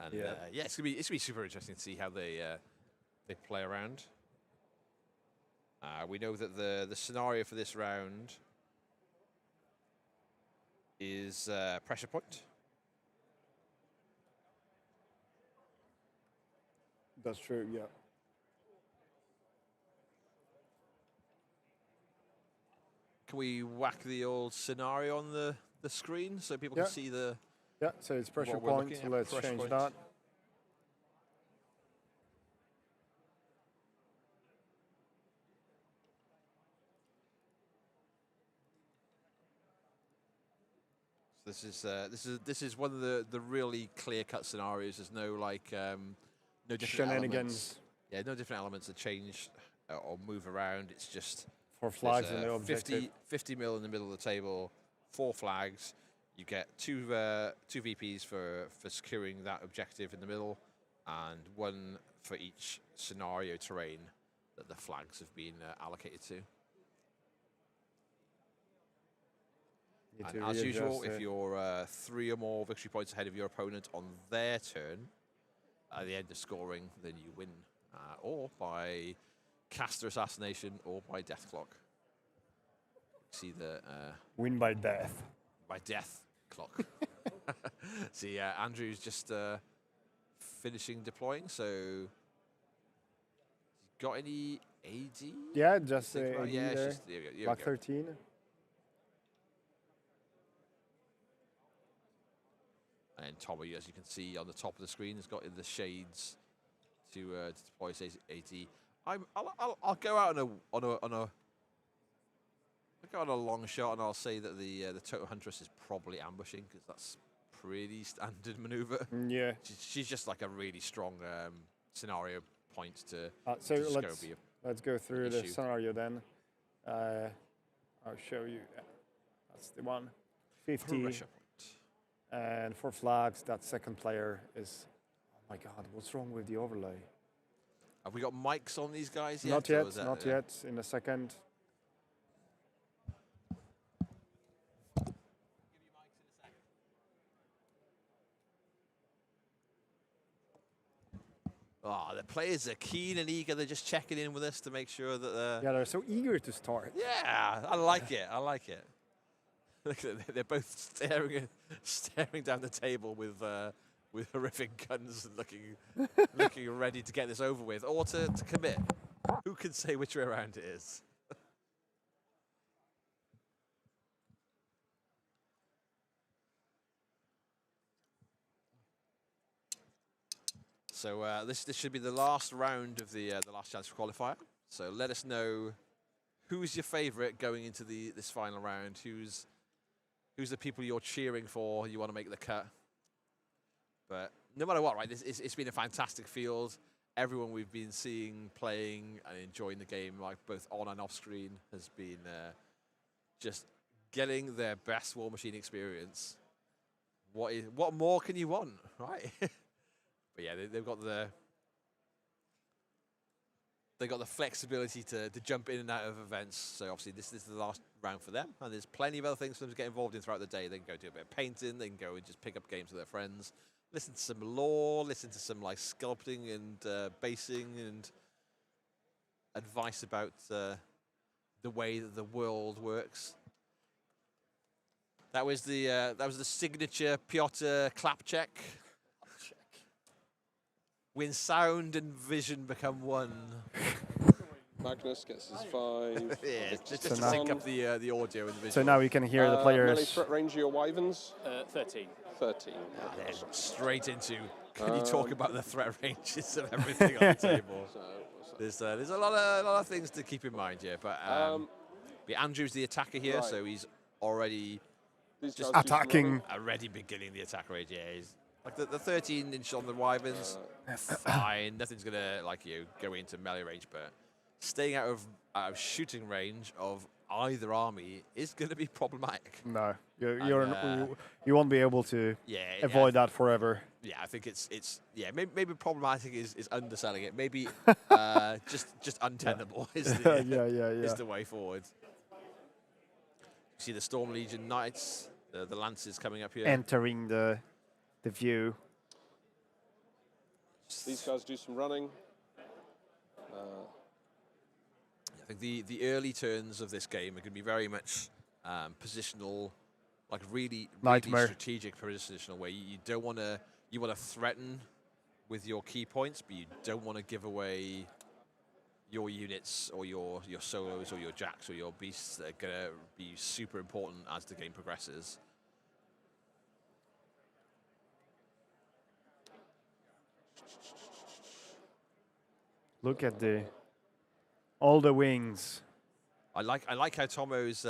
And it's gonna be super interesting to see how they play around. We know that the scenario for this round is Pressure Point. That's true, yeah. Can we whack the old scenario on the screen so people can see the... Yeah, so it's Pressure Point, so let's change that. This is one of the really clear-cut scenarios. There's no like no different shenanigans. Elements. Yeah, no different elements that change or move around. It's just For flags there's, in the objective. 50 mil in the middle of the table, 4 flags. You get two VPs for securing that objective in the middle, and 1 for each scenario terrain that the flags have been allocated to. And as usual, if you're 3 or more victory points ahead of your opponent on their turn, at the end of scoring, then you win, or by caster assassination or by death clock. See the win by death. By death clock. See, Andrew's just finishing deploying. So, got any AD? Yeah, just AD yeah, there. just, here we Black go. 13. And Tommy, as you can see on the top of the screen, has got in the shades to deploy his AD. I'll go out on a long shot, and I'll say that the Total Huntress is probably ambushing, because that's pretty standard maneuver. Yeah. She's just like a really strong scenario point to. So to just let's go through the issue. scenario then. I'll show you. That's the one. 50. Pressure point. And for flags, that second player is. Oh my God! What's wrong with the overlay? Have we got mics on these guys yet? Not yet. Not yet. In a second. Oh, the players are keen and eager. They're just checking in with us to make sure that. Yeah, they're so eager to start. Yeah, I like it. I like it. Look at they're both staring down the table with horrific guns, and looking ready to get this over with, or to commit. Who can say which way around it is? So this should be the last round of the last chance for qualifier. So let us know who's your favourite going into this final round. Who's the people you're cheering for? You want to make the cut. But no matter what, right? It's been a fantastic field. Everyone we've been seeing playing and enjoying the game, like both on and off screen, has been just getting their best War Machine experience. What more can you want, right? But yeah, they've got the flexibility to jump in and out of events. So obviously this is the last round for them, and there's plenty of other things for them to get involved in throughout the day. They can go do a bit of painting, they can go and just pick up games with their friends, listen to some lore, listen to some like sculpting and basing and advice about the way that the world works. That was the signature Piotr clap check. When sound and vision become one. Magnus gets his 5. Yeah, just to sync up the audio and the vision. So now we can hear the players. Melee threat range of your wyverns? 13. 13. Then straight into, can you talk about the threat ranges of everything on the table? There's a lot of things to keep in mind here, but Andrew's the attacker here, right. so he's already just attacking. Already beginning the attack range. Yeah, he's like the 13-inch on the wyverns, fine. Nothing's gonna go into melee range, but staying out of shooting range of either army is going to be problematic. No, you won't be able to avoid that forever. Yeah, I think it's maybe problematic is underselling it. Maybe just untenable is the way forward. You see the Storm Legion Knights, the Lances coming up here, entering the view. These guys do some running. I think the early turns of this game are going to be very much positional, like really strategic positional, where you don't want to threaten with your key points, but you don't want to give away your units or your solos or your jacks or your beasts that are going to be super important as the game progresses. Look at all the wings. I like how Tomo's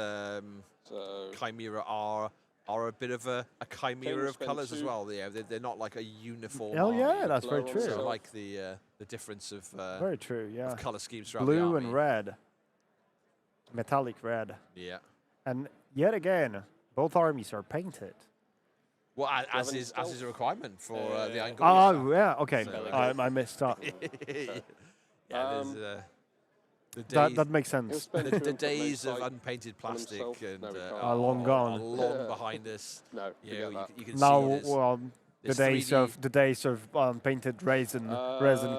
Chimera are are a bit of a chimera of spend colours as 2. well. They're not like a uniform. Oh yeah, army. that's very Blur on true. So I himself. like the difference of Very true. Yeah. colour schemes throughout the Blue army. and red, metallic red, Yeah. and yet again, both armies are painted. Well, as any is stealth? a requirement for the Iron Oh yeah, okay. So, I missed that. Yeah, there's the days, That makes He'll sense. spend 2 the and put days main of sight unpainted on plastic himself. and No, we can't. Are long are gone. long behind us. No, You forget know, that. you can see Now, there's, well, the there's days 3D of painted resin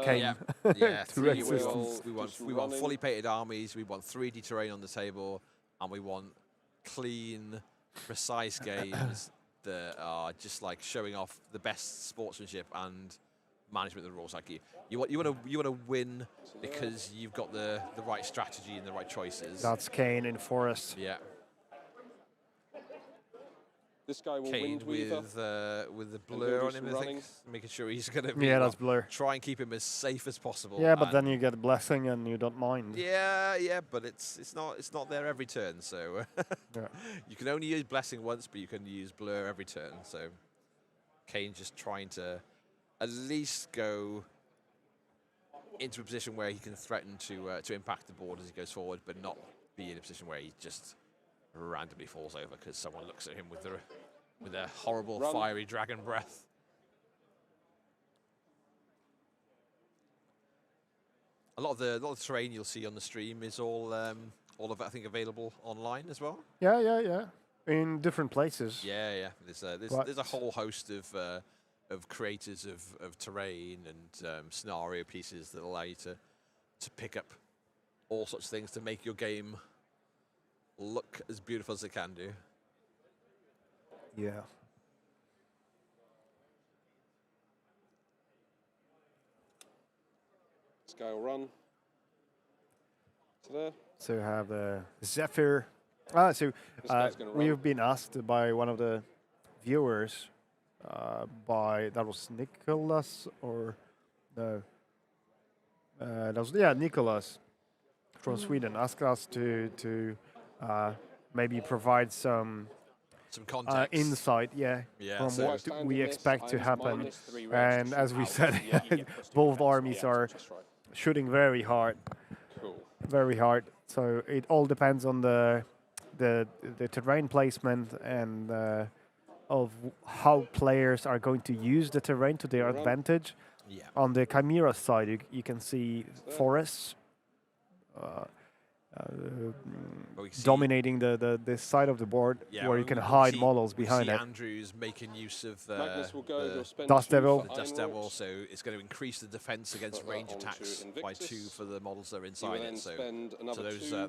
came. yeah, to 3D. existence. We want fully painted armies. We want 3D terrain on the table, and we want clean, precise games that are just like showing off the best sportsmanship and management of the rules. Like you want to win because you've got the right strategy and the right choices. That's Kane in Forest. Yeah. This guy will Kane wind weaver. with the go blur do on him, some I think, running. making sure he's going to be. Yeah, that's Blur. Try and keep him as safe as possible. Yeah, but and then you get blessing and you don't mind. yeah, but it's not there every turn. So Yeah. you can only use blessing once, but you can use blur every turn. So Kane just trying to at least go into a position where he can threaten to impact the board as he goes forward, but not be in a position where he just randomly falls over because someone looks at him with a horrible Run. fiery dragon breath. A lot of the terrain you'll see on the stream is all of it, I think, available online as well. Yeah. In different places. Yeah. There's a whole host of creators of terrain and scenario pieces that allow you to pick up all sorts of things to make your game look as beautiful as it can do. Yeah. This guy will run to there. So you have Zephyr. So guy's gonna we've run. been asked by one of the viewers, that was Nicholas or no, that was Nicholas from Sweden, asked us to maybe provide some context, insight, from so what we expect to happen. -3 And as we said, both armies are shooting very hard. Cool. Very hard. So it all depends on the terrain placement and of how players are going to use the terrain to their advantage. Yeah. On the Chimera side, you can see forests But we can see- dominating the side of the board Yeah, where you we- can we hide see- models we behind see it. Andrews making use of Magnus will go, the he'll spend Dust 2 for Devil. the iron Dust Devil, rocks. so it's going to increase the defense against Put that range onto attacks by 2 Invictus. for the models that are He will inside then it. So spend another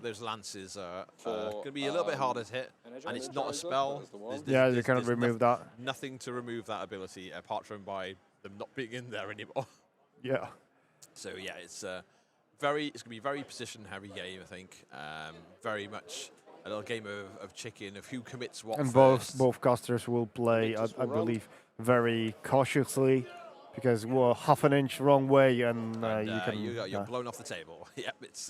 those lances are for, going to be a little bit harder to hit, and it's not a Energizer, spell. that is the one. Yeah, you cannot remove that. Nothing to remove that ability apart from by them not being in there anymore. Yeah. So yeah, it's going to be a very position heavy game, I think. Very much a little game of chicken, of who commits what And first. both casters will play, I believe, very cautiously, because we're half an inch wrong way and you can. You're blown off the table. Yep, it's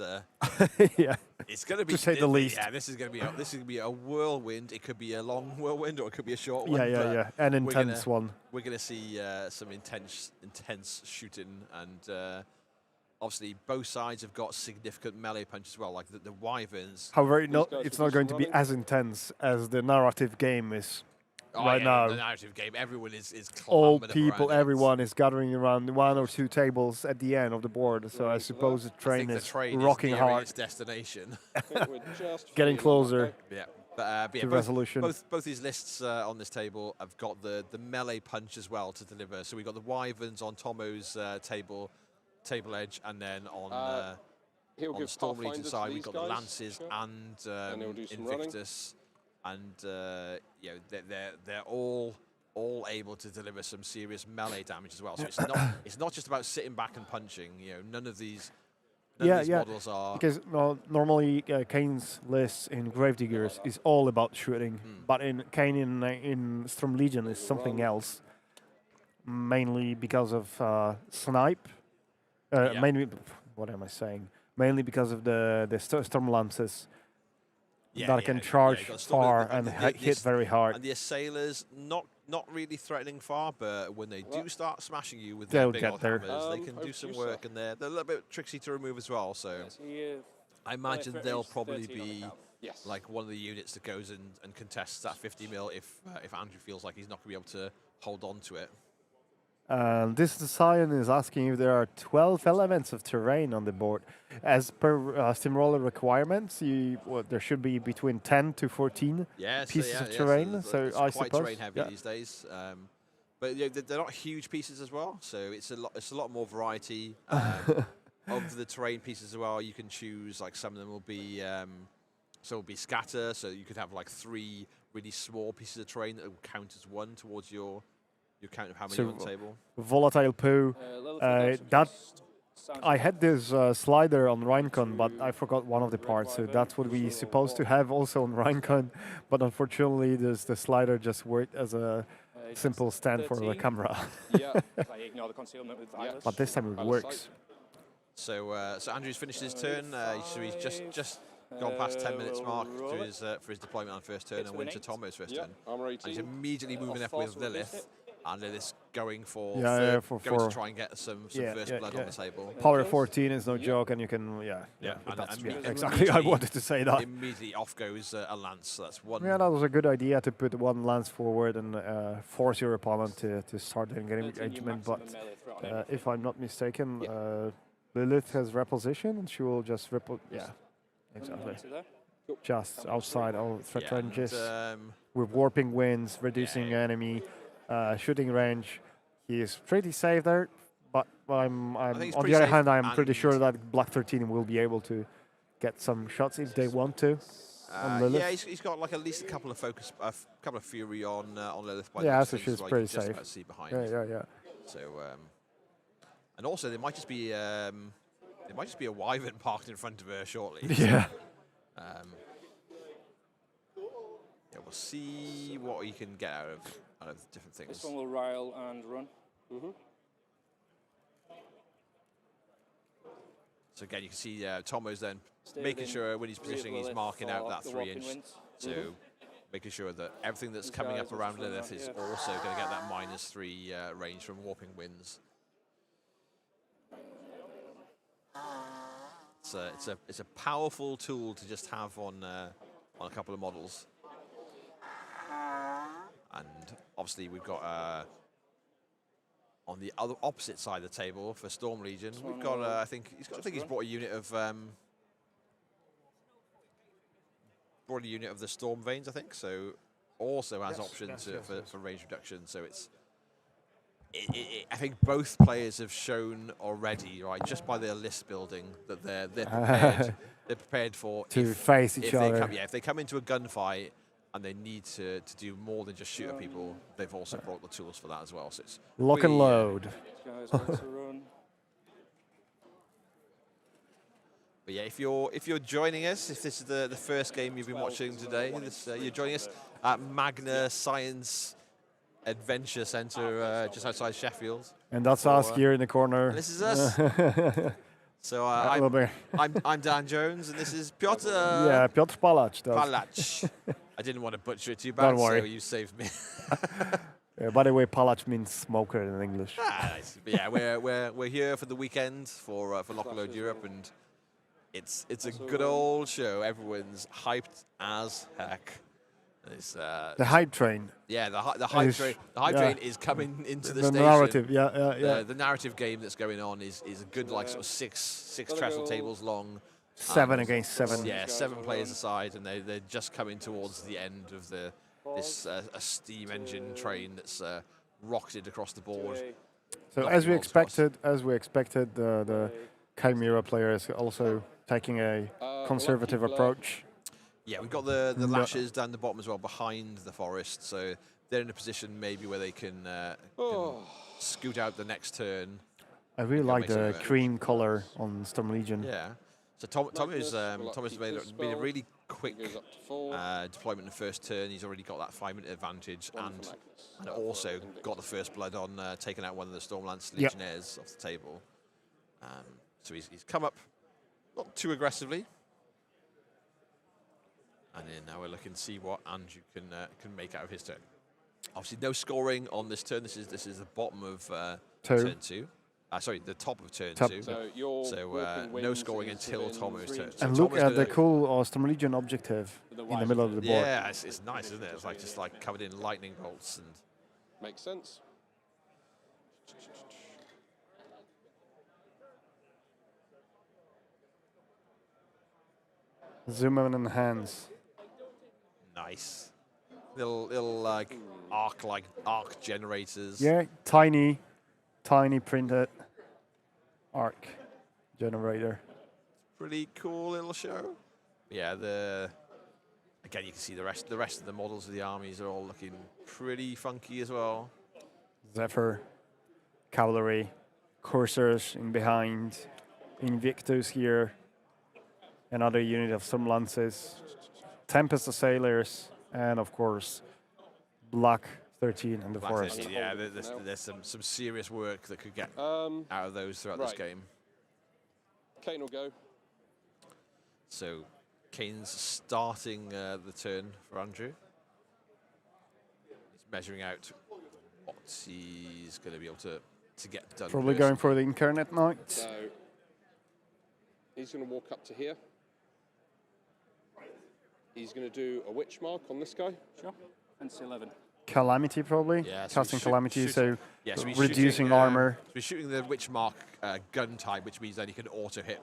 yeah. it's going to be To say the least. Yeah, this is going to be a whirlwind. It could be a long whirlwind or it could be a short one. Yeah, but an we're gonna- intense one. We're going to see some intense shooting, and obviously both sides have got significant melee punch as well. Like the Wyverns. However, guys it's will not do going some to be running. as intense as the narrative game is right yeah, now. the narrative game. Everyone is All clambering up people, around it. everyone is gathering around 1 or 2 tables at the end of the board. So I suppose the I train think is the train rocking is nearing hard, its destination. I think we're just getting feeling closer. like Yeah, but yeah, To both, resolution. both these lists on this table have got the melee punch as well to deliver. So we've got the Wyverns on Tomo's table edge, and then on He'll the give Storm Pathfinder Legion to side we've these got the guys, Lances sure. and he'll do some running. Invictus, and they're all able to deliver some serious melee damage as well. So it's not just about sitting back and punching. None of these models are. Because normally Kane's list in Gravediggers is all about shooting, but in Kane in Storm Legion is something else. Mainly because of snipe. Mainly, what am I saying? Mainly because of the Storm Lances. that can charge far and hit very hard. And the assailers, not really threatening far, but when they do start smashing you with They'll their big get old there. hammers, they can do some work, and they're a little bit tricksy to remove as well. So I imagine they'll probably be like one of the units that goes and contests that 50 mil if Andrew feels like he's not going to be able to hold on to it. This Scion is asking if there are 12 elements of terrain on the board. As per Steamroller requirements, there should be between 10 to 14 pieces of terrain. So it's I quite suppose terrain heavy these days. But they're not huge pieces as well, so it's a lot more variety of the terrain pieces as well. You can choose, like, some of them will be scatter, so you could have like 3 really small pieces of terrain that will count as 1 towards your count of how many on the table. Volatile poo. I had this slider on Rhinecon, but I forgot one of the parts. So that's what we supposed to have also on Rhinecon, but unfortunately, the slider just worked as a simple stand for the camera. But this time it works. So Andrew's finished his turn. So he's just gone past 10 minutes mark to his for his deployment on first turn and went to Tomo's first turn. And he's immediately moving up with Lilith. And Lilith's going for to try and get some first blood on the table. Power 14 is no joke, and you can exactly. I wanted to say that. Immediately off goes a lance. So that's one. Yeah, that was a good idea to put one lance forward and force your opponent to start the engagement. But if I'm not mistaken, Lilith has reposition, and she will just exactly. Just outside our threat ranges with warping winds, reducing enemy. Shooting range, he is pretty safe there, but on the other hand, I'm pretty sure that Black 13 will be able to get some shots if they want to. Yeah, he's got like at least a couple of fury on Lilith. So she's pretty safe. See behind. Yeah. So, and also there might just be a wyvern parked in front of her shortly. Yeah. We'll see what you can get out of different things. This one will rile and run. So again, you can see Tomo's then making sure when he's positioning, he's marking out that 3-inch. So making sure that everything that's coming up around Lilith is also going to get that -3 range from warping winds. It's a powerful tool to just have on a couple of models. And obviously we've got on the other opposite side of the table for Storm Legion, we've got I think he's brought a unit of the Storm Veins, I think. So also has options for range reduction. So I think both players have shown already, right, just by their list building, that they're prepared. They're prepared for to face each other. If they come into a gunfight and they need to do more than just shoot at people, they've also brought the tools for that as well. So it's lock and load. But yeah, if you're joining us, if this is the first game you've been watching today, you're joining us at Magna Science Adventure Centre just outside Sheffield. And that's us here in the corner. And this is us. So I'm Dan Jones, and this is Piotr. Yeah, Piotr Palach. Palach. I didn't want to butcher it too bad, so you saved me. By the way, Palach means smoker in English. Nice. But yeah, we're here for the weekend for Lock and Load Europe, and it's a good old show. Everyone's hyped as heck. The hype train. Yeah, the hype train. The hype train is coming into the station. Narrative, The narrative game that's going on is a good sort of six trestle tables long. 7 against 7. Yeah, 7 players aside, and they're just coming towards the end of this a steam engine train that's rocketed across the board. So as we expected, the Chimera players also taking a conservative approach. Yeah, we've got the lashes down the bottom as well, behind the forest, so they're in a position maybe where they can scoot out the next turn. I really like the cream color on Storm Legion. Yeah. So Thomas made a really quick deployment in the first turn. He's already got that 5-minute advantage, and also got the first blood on taking out one of the Stormlance Legionnaires off the table. So he's come up not too aggressively. And then now we're looking to see what Andrew can make out of his turn. Obviously, no scoring on this turn. This is the bottom of turn 2. Sorry, the top of turn 2. So your no scoring until Tomo's turn. So And look Tomo's at the cool Storm Legion objective in the middle of the board. Yeah, it's nice, isn't it? It's like just like covered in lightning bolts and. Makes sense. Zoom in and hands. Nice. Little like arc generators. Yeah, tiny printed arc generator. Pretty cool little show. Yeah, again you can see the rest of the models of the armies are all looking pretty funky as well. Zephyr, cavalry, coursers in behind, Invictus here, another unit of some lances, Tempest Assailers, and of course Black 13 in the Black forest. 13, yeah, there's some serious work that could get out of those throughout this game. Kane will go. So Kane's starting the turn for Andrew. He's measuring out what he's going to be able to get done. Probably going for the Incarnate Knight. So he's going to walk up to here. He's going to do a witch mark on this guy. Sure. Fence 11. Calamity probably, Yeah, so casting Calamity, so he's reducing shooting, armor. So he's shooting the witch mark gun type, which means that he can auto hit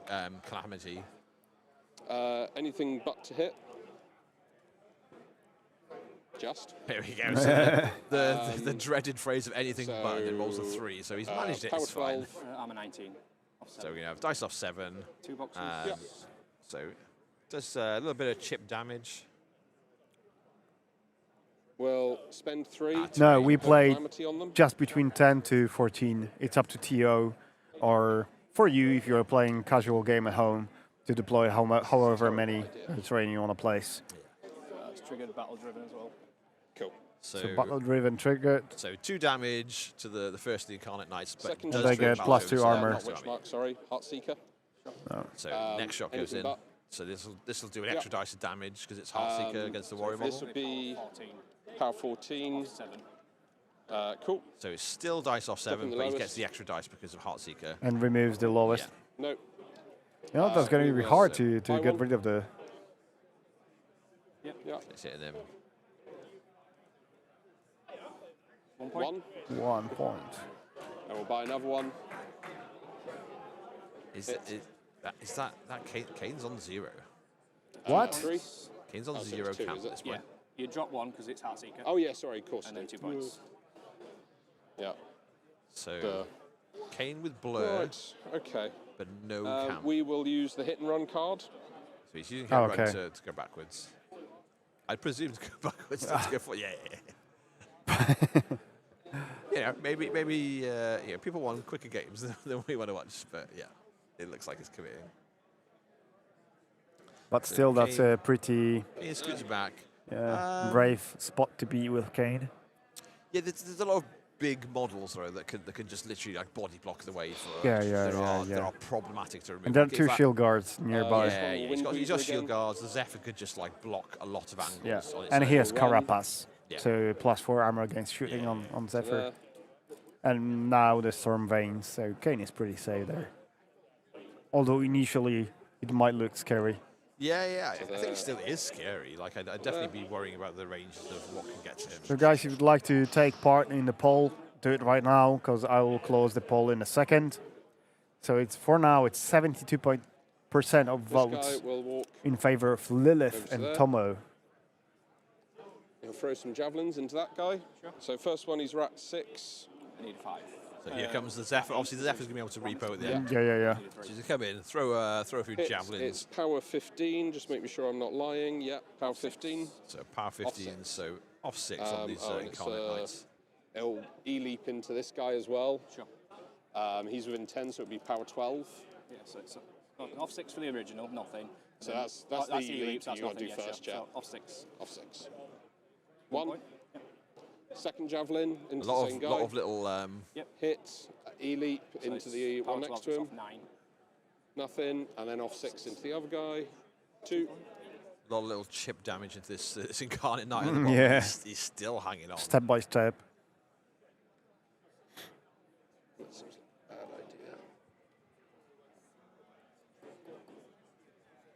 Calamity. Anything but to hit. Just. There we go. So the dreaded phrase of anything but, and then rolls a 3. So he's managed it. It's fine. Armor 19. So we have dice off 7. 2 boxes. So does a little bit of chip damage. We'll spend 3. No, we played Calamity on them. just between 10 to 14. It's up to TO, or for you if you're playing casual game at home to deploy however many terrain you want to place. It's triggered battle driven as well. Cool. So battle driven triggered. So 2 damage to the first of the Incarnate Knights, but Second does they get trigger plus battle 2 driven, armor. Not witch mark, sorry. Heartseeker. No. So next shot goes anything in. but. So this will do an extra dice of damage because it's Heartseeker against the warrior This model. would be power 14. 7. Cool. So it's still dice off 7, the but he lowest. gets the extra dice because of Heartseeker. And removes the lowest. No. You know, that's going to be hard to I get will. rid of the... Yeah. It's hitting him. 1 point. 1 point. And we'll buy another one. Is that Kane's on 0? What? 3. Kane's on Oh, so 0 it's 2, count is at it? this point. You drop 1 because it's Heartseeker. Oh, yeah, sorry, of course. And then 2 points. Yeah. So Kane with blur, Right, okay. but no count. We will use the hit and run card. So he's using hit Oh, run okay. to go backwards. I'd presume to go backwards to go for maybe people want quicker games than we want to watch, but yeah, it looks like it's committing. But still, that's a pretty He scoots back. brave spot to be with Kane. Yeah, there's a lot of big models though that can just literally like body block the way for. Yeah. That are problematic to remove. And there are Like, 2 if that- shield guards nearby. Yeah, he's got Windweaver shield again. guards. The Zephyr could just like block a lot of angles. Yeah, On its and own. he has Run. Carapace, Yeah. so plus 4 armor against shooting Yeah. on Zephyr. There. And now the Storm Veins, so Kane is pretty safe there. Although initially it might look scary. Yeah. I think it still is scary. Like I'd definitely be worrying about the ranges of what can get to him. So guys, if you'd like to take part in the poll, do it right now, because I will close the poll in a second. So for now, it's 72% of This votes guy will walk. in favor of Lilith Over to and there. Tomo. He'll throw some javelins into that guy. Sure. So first one, he's rat 6. I need 5. So here comes the Zephyr. Obviously, the Zephyr's going to be able to repo at the end. Yeah. So he's going to come in, throw a few It's javelins. power 15. Just make sure I'm not lying. Yeah, power 15. So power 15, six. so off 6 on these and it's, Incarnate Knights. It'll E-leap into this guy as well. Sure. He's within 10, so it'll be power 12. Yeah, so it's off 6 for the original, nothing. So Then- that's oh, the E-leap that's you want to nothing, do yeah, first, sure. yeah. So off 6. Off 6. 1 One. point. Yep. Second javelin A into lot the same guy. of little. Hit, E-leap So into it's the power one next 12, to it's him. off 9. Nothing. And then off 6 into the other guy. 2. A lot of little chip damage into this Incarnate Knight. Yeah. He's still hanging on. Step by step. That seems like a bad idea.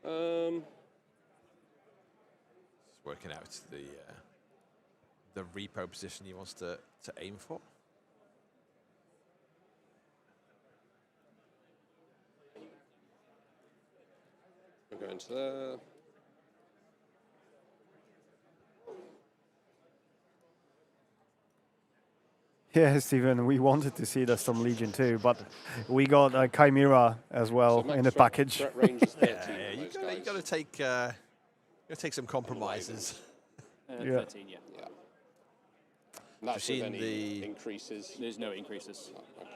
Just working out the repo position he wants to aim for. We're going to there. Yeah, Stephen, we wanted to see the Storm Legion too, but we got a Chimera as well So in the max package. threat range is 13 Yeah, on you those got to guys. take some compromises. Yeah. 13, yeah. Yeah. And that's You've with seen any the- increases. There's no increases. Okay.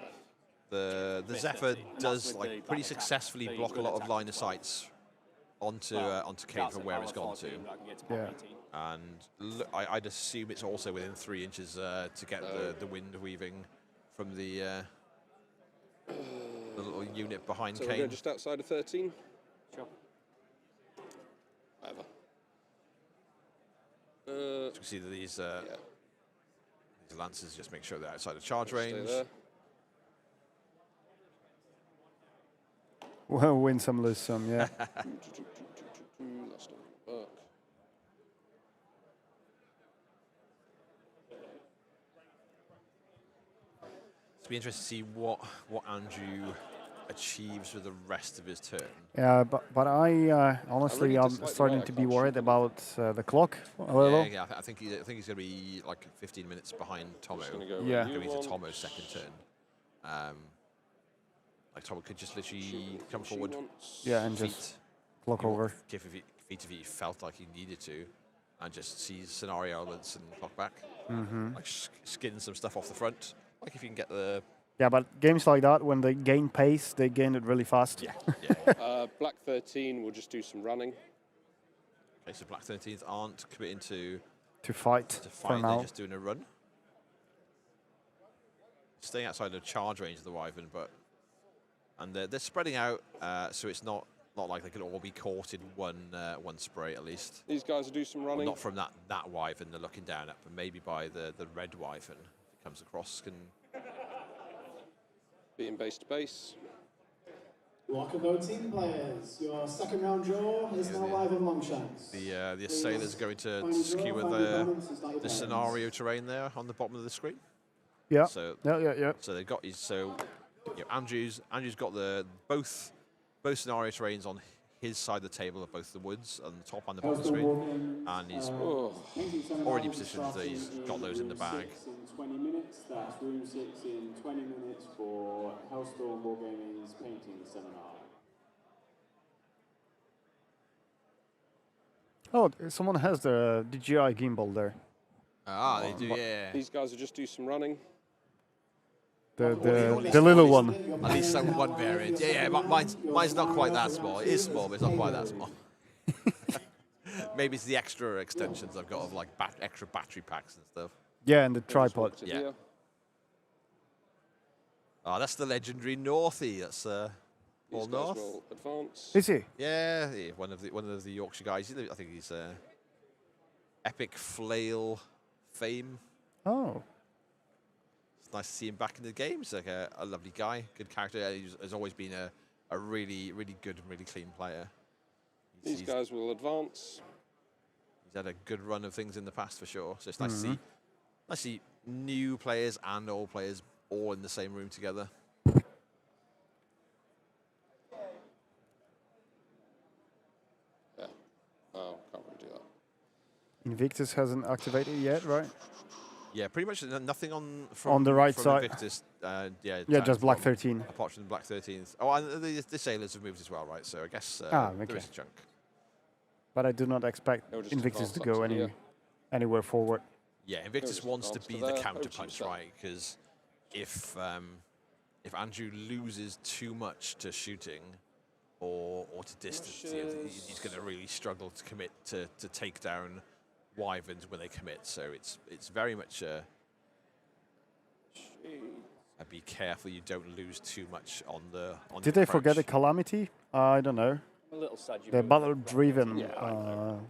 The Missed Zephyr it. And that's does with like the pretty battle attack. successfully So you block a will lot of attack line of as well. sights onto Well, onto Cade that's from a where power it's gone 14 to. that can get to Yeah. 18. And I'd assume it's also within 3 inches to get the wind weaving from the little unit behind So we're Kane. going just outside of 13. Sure. Whatever. You can see that these lances just make sure they're outside of charge Stay range. there. Well, win some, lose some, yeah. That's not gonna work. It'll be interesting to see what Andrew achieves with the rest of his turn. Yeah, but I honestly really I'm dislike the starting way I to be can't worried shoot about the clock a little. Yeah, I think he's going to be like 15 minutes behind Tomo. Just gonna go Yeah. where you Going into want. Tomo's second turn. Like Tomo could just literally Shoot come what she forward, wants. Yeah, and feet, just clock you know, over. feet if he felt like he needed to, and just seize scenario elements and clock back. Like skin some stuff off the front. Like if you can get the Yeah, but games like that, when they gain pace, they gain it really fast. yeah. Black 13 will just do some running. Okay, so Black 13s aren't committing to To fight, fight. for They're now. just doing a run, staying outside of charge range of the Wyvern, and they're spreading out, so it's not like they can all be caught in one spray at least. These guys will do some Well, running. not from that Wyvern they're looking down at, but maybe by the red Wyvern if it comes across can. Being base to base. Walkabout team players, your second round draw is now live on Longshanks. The assailants are going to skewer the scenario terrain there on the bottom of the screen. Yeah. So Yeah. So they got Andrew's got the both scenario terrains on his side of the table of both the woods on the top and the bottom of the screen, and he's already positioned that he's got those in the bag. In 20 minutes, that's room 6 in 20 minutes for Hellstorm Wargaming's painting seminar. Oh, someone has the DJI gimbal there. Ah, they do, yeah. These guys will just do some running. The little one. At least some one variant. Yeah, mine's not quite that small. It is small, but it's not quite that small. Maybe it's the extra extensions I've got of like extra battery packs and stuff. Yeah, and the tripod. Yeah. Oh, that's the legendary Northie. That's all These guys North. will advance. Is he? Yeah, one of the Yorkshire guys. I think he's epic flail fame. Oh. It's nice to see him back in the game. He's like a lovely guy, good character. He has always been a really, really good and really clean player. These guys will advance. He's had a good run of things in the past for sure. So it's nice to see new players and old players all in the same room together. Yeah. Oh, can't really do that. Invictus hasn't activated yet, right? Yeah, pretty much nothing on the right from side. Invictus. Yeah, down just to Black bottom, 13. Apart from the Black 13th. Oh, and the sailors have moved as well, right? So I guess Okay. there is a chunk. But I do not expect They'll just Invictus to advance go up to here. anywhere forward. Yeah, Invictus just wants to advance be to the there. counterpunch, That. right? Because if Andrew loses too much to shooting or to distance, he's going to really struggle to commit to take down Wyverns when they commit. So it's very much be careful you don't lose too much on the. Did they forget the approach. Calamity? I don't know. I'm a little sad. the battle-driven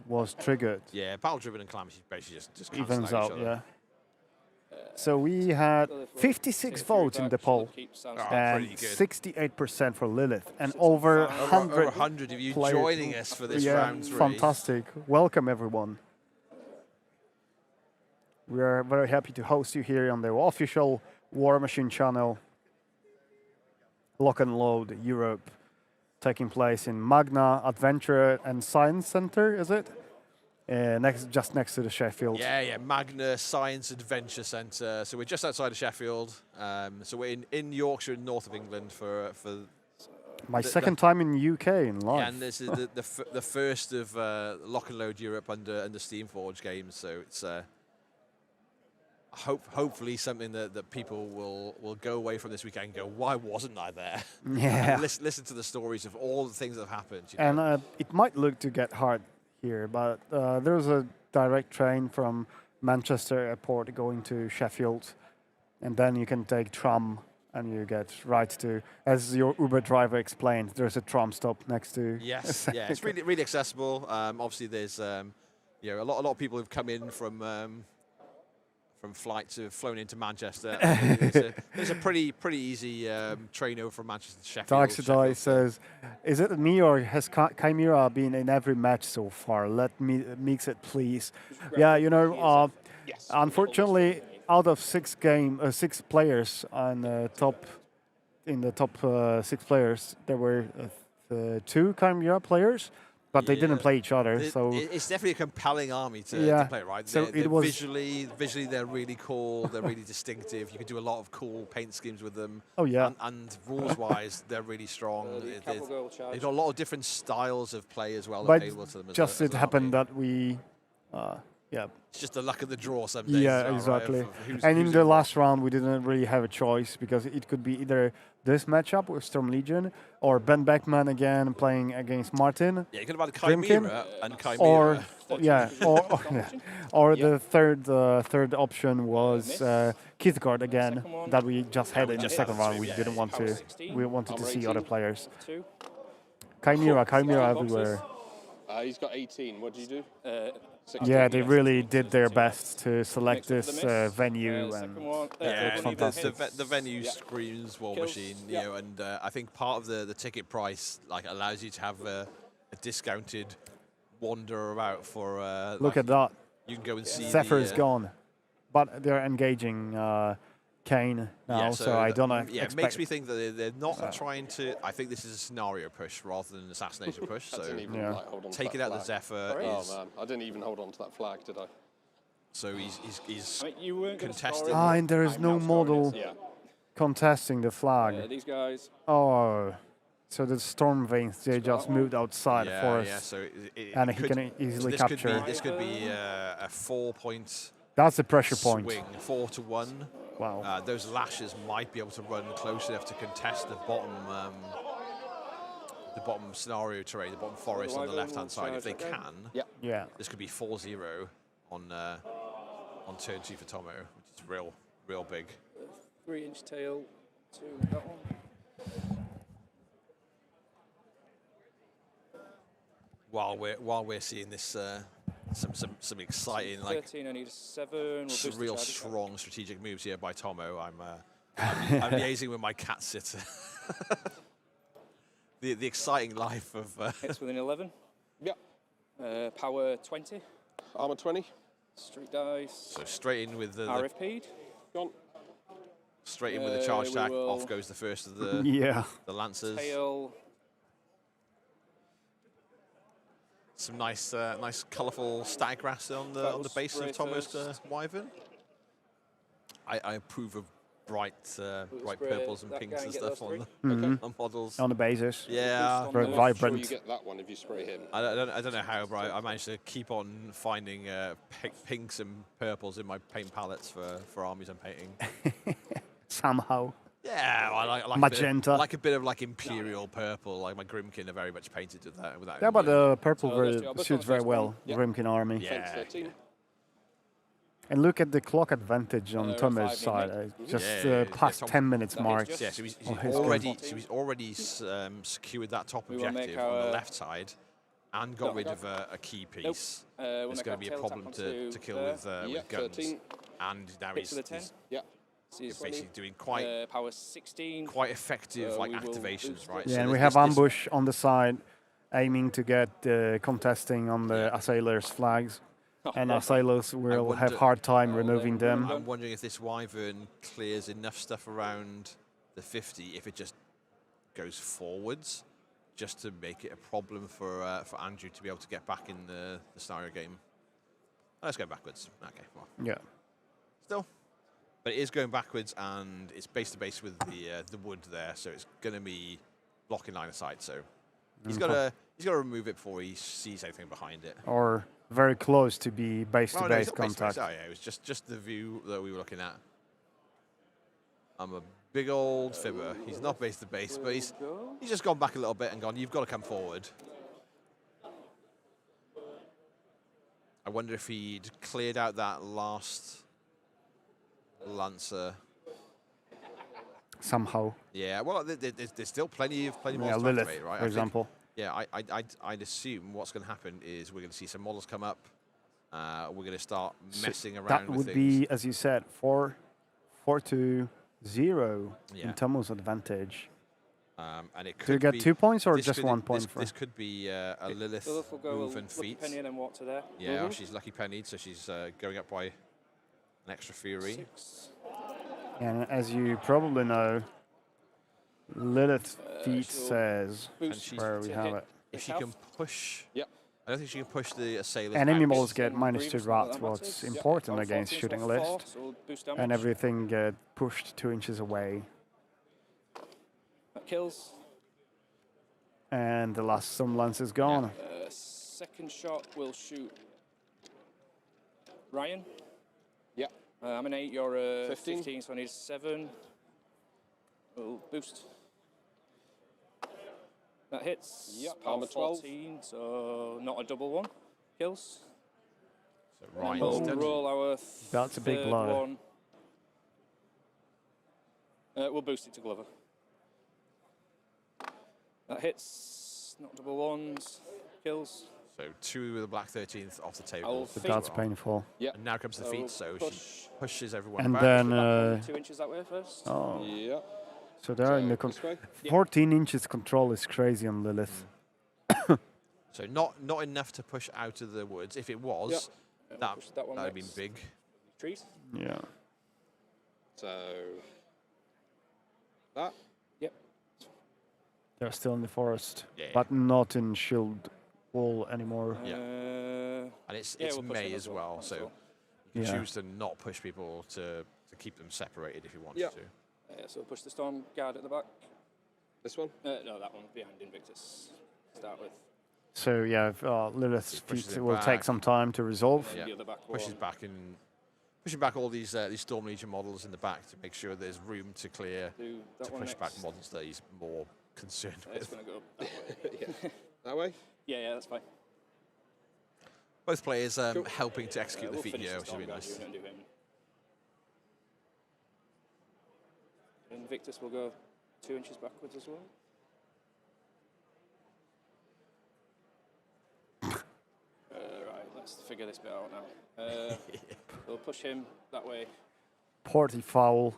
was triggered. Yeah, battle-driven and calamity basically just cancel Evens out each out, other. yeah. So we had 56 votes in the poll, and 68% for Lilith, and over 100 over 100 of you players. joining us for this round 3. Fantastic. Welcome, everyone. We are very happy to host you here on the official War Machine channel. Lock and Load Europe, taking place in Magna Adventure and Science Center, is it? Just next to the Sheffield. Yeah, Magna Science Adventure Centre. So we're just outside of Sheffield. So we're in Yorkshire, north of England, for my second time in UK in life. Yeah, and this is the first of Lock and Load Europe under Steamforge games. So it's hopefully something that people will go away from this weekend and go, why wasn't I there? Yeah. And listen to the stories of all the things that have happened. You know? And it might look to get hard here, but there's a direct train from Manchester Airport going to Sheffield, and then you can take tram and you get right to, as your Uber driver explained, there's a tram stop next to. Yes, yeah, it's really accessible. Obviously, there's a lot of people who've come in from flights who've flown into Manchester. There's a pretty easy train over from Manchester to Sheffield. Dark Sedai says, is it me or has Chimera been in every match so far? Let me mix it, please. Yeah, unfortunately, out of 6 players on the top 6 players, there were 2 Chimera players. But they didn't play each other, so it's definitely a compelling army to play, right? So it was visually they're really cool. They're really distinctive. You can do a lot of cool paint schemes with them. Oh yeah, and rules-wise, they're really strong. They've got a lot of different styles of play as well. But available to them just it happened that we, it's just the luck of the draw some days. Yeah, exactly. And in the last round, we didn't really have a choice because it could be either this matchup with Storm Legion or Ben Beckman again playing against Martin. Yeah, you could have had Chimera and Chimera. Or the third option was Keithgard again that we just had in the second round. We didn't want to. We wanted to see other players. Chimera everywhere. He's got 18. What did you do? Yeah, they really did their best to select this venue, and the venue screams War Machine, and I think part of the ticket price allows you to have a discounted wander about for. Look at that! You can go and see. Zephyr's gone, but they're engaging Kane now, so I don't know. Yeah, it makes me think that they're not trying to. I think this is a scenario push rather than an assassination push. So taking out the Zephyr is. Oh man, I didn't even hold on to that flag, did I? So he's contesting. And there is no model contesting the flag. These guys. Oh, so the Storm Veins, they just moved outside for us. Yeah, so and he can easily capture. This could be a 4-point. That's the pressure point. Swing 4-1. Wow. Those lashes might be able to run close enough to contest the bottom scenario terrain, the bottom forest on the left-hand side. If they can, this could be 4-0 on turn 2 for Tomo, which is real big. 3-inch tail to that one. While we're seeing this. Some exciting 13, I need a 7. Real strong strategic moves here by Tomo. I'm liaising with my cat sitter. the exciting life of hits with an 11. Yeah. Power 20. Armor 20. Street dice. So straight in with the RFP'd. Gone. Straight in with the charge attack. Off goes the first of the the lancers. Tail. Some nice colourful static grass on the base of Tomo's Wyvern. I approve of bright purples and pinks and stuff on the models. On the bases. Yeah, very vibrant. I'm sure you get that one if you spray him. I don't know how, but I managed to keep on finding pinks and purples in my paint palettes for armies I'm painting. Somehow. Yeah, I like magenta. I like a bit of imperial purple. Like my Grimkin are very much painted with that. Yeah, but the purple suits very well. Yeah. Grimkin army. Yeah. And look at the clock advantage on Tomo's side. Just past 10 minutes mark. Yeah, so he's already secured that top objective on the left side and got rid of a key piece. It's going to be a problem to kill with guns. 13. And now he's basically doing power 16. quite effective activations, right? Yeah, so and we have ambush on the side, aiming to get contesting on the assailers' flags. And assailers will have hard time removing them. I'm wondering if this Wyvern clears enough stuff around the 50, if it just goes forwards, just to make it a problem for Andrew to be able to get back in the scenario game. Let's go backwards. Okay, well. Yeah. Still. But it is going backwards, and it's base to base with the wood there, so it's going to be blocking line of sight. So he's got to remove it before he sees anything behind it. Or very close to be base-to-base contact. Oh, yeah, it was just the view that we were looking at. I'm a big old fibber. He's not base-to-base, but he's just gone back a little bit and gone, you've got to come forward. I wonder if he'd cleared out that last Lancer. Somehow. Yeah, well, there's still plenty more to Lilith, activate, right? for example. I'd assume what's going to happen is we're going to see some models come up. We're going to start messing around that with would things. be, as you said, 4-2-0 in Tomo's advantage. And it could Do you get be 2 points or just 1 point? This could be a Lilith Will go move and Lucky feat. Penny and then walk to there. Yeah, she's lucky pennied, so she's going up by an extra fury. 6. And as you probably know, Lilith feat says where we have it. If she can push, I don't think she can push the assailants. Enemy out. models get -2 rat, what's important against shooting list. And everything get pushed 2 inches away. That kills. And the last some lance is gone. Second shot will shoot Ryan. Yeah. I'm an 8, you're 15. 15, so I need 7. We'll boost. That hits. Yep, Power armor 12. 14, so not a double one. Kills. So Ryan's We'll dead. roll our That's a big third blow. one. We'll boost it to Glover. That hits. Not double ones. Kills. So 2 with the black 13th off the table. I'll So that's painful. Yeah. And now comes the feet, so she pushes everyone And back. then 2 inches that way first. oh, Yeah. so they're in the this way? 14 inches control is crazy on Lilith. So not enough to push out of the woods. If it was, that push that one would have been next. big. Trees. Yeah. So that. Yep. They're still in the forest, Yeah. but not in shield wall anymore. Yeah. And it's we'll push May them as well, so you can Yeah. choose to not push people to keep them separated if you wanted Yeah. to. So we'll push the Storm Guard at the back. This one. No, that one behind Invictus. Start with. So yeah, Lilith's Pushes feat it will take back. some time to resolve. Yeah. The other back Pushes one. back and pushing back all these Storm Legion models in the back to make sure there's room to clear Do that to one push back next. models that he's more concerned It's with. going to go that way. Yeah. That way. Yeah, that's fine. Both players Cool. helping to execute the We'll feat finish here, the which would be Storm Guard, nice. you don't do him. Invictus will go 2 inches backwards as well. Right, let's figure this bit out now. We'll push him that way. Porty Fowl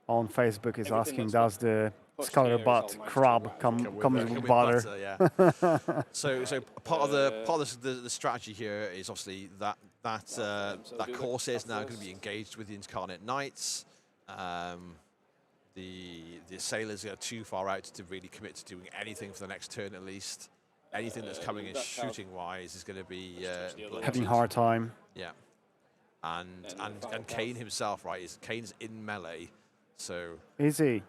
on Facebook is Everything asking, that's does the pushed Skylar here is Butt all crab minus comes with butter? Yeah. so part of the strategy here is obviously that do Corsair is that now going to first. be engaged with the Incarnate Knights. The sailors are too far out to really commit to doing anything for the next turn at least. Anything that's coming in that's how- shooting wise is going to be Having hard time. Yeah. And Kane himself, right? Kane's in melee, so Is he?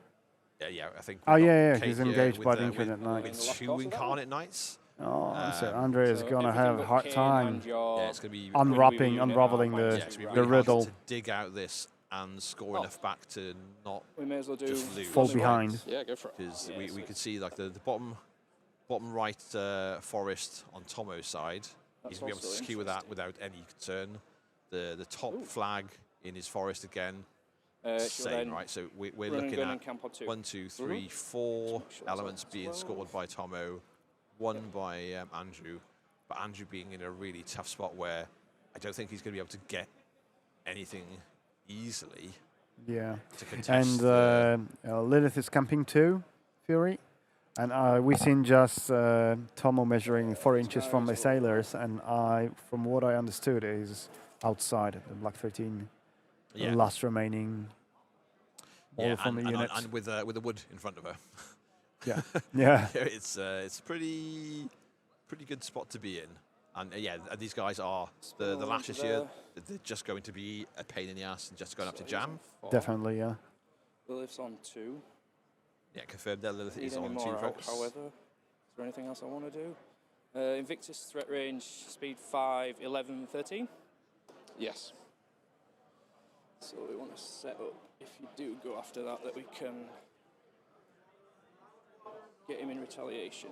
yeah. I think. Oh, we've got yeah, Kane he's here engaged with, by the with- Incarnate Knight. with 2 Incarnate Knights. Oh, so Andre is So gonna everything have a but hard Kane time and your Yeah, it's going to be unwrapping, unit unraveling are the it's gonna be the really hard riddle. to dig out this and score enough back to not We may as well do just lose. Fall right? behind. Yeah, go for it. Because Yeah, we could see like the bottom right forest on Tomo's side. He's going to be able to also skewer that without any concern. the top flag in his forest again. She'll Same, then right? So we're run and looking gun at and camp on 2. 1, 2, 3, 4 elements being 12. scored by Tomo, 1 by Andrew, but Andrew being in a really tough spot where I don't think he's going to be able to get anything easily. Yeah. To contest. And Lilith is camping too, Fury. And we've seen just Tomo measuring 4 inches from the sailors, and from what I understood, is outside the Black 13. Yeah. The last remaining ball from the unit. And with a wood in front of her. Yeah. Yeah. It's a pretty good spot to be in. And these guys are the lashes here. They're just going to be a pain in the ass and just going up to jam. Definitely, yeah. Lilith's on 2. Yeah, confirmed that Lilith is Need any on 2 more out, focus. however. Is there anything else I want to do? Invictus threat range, speed 5, 11, 13. Yes. So we want to set up, if you do go after that we can get him in retaliation.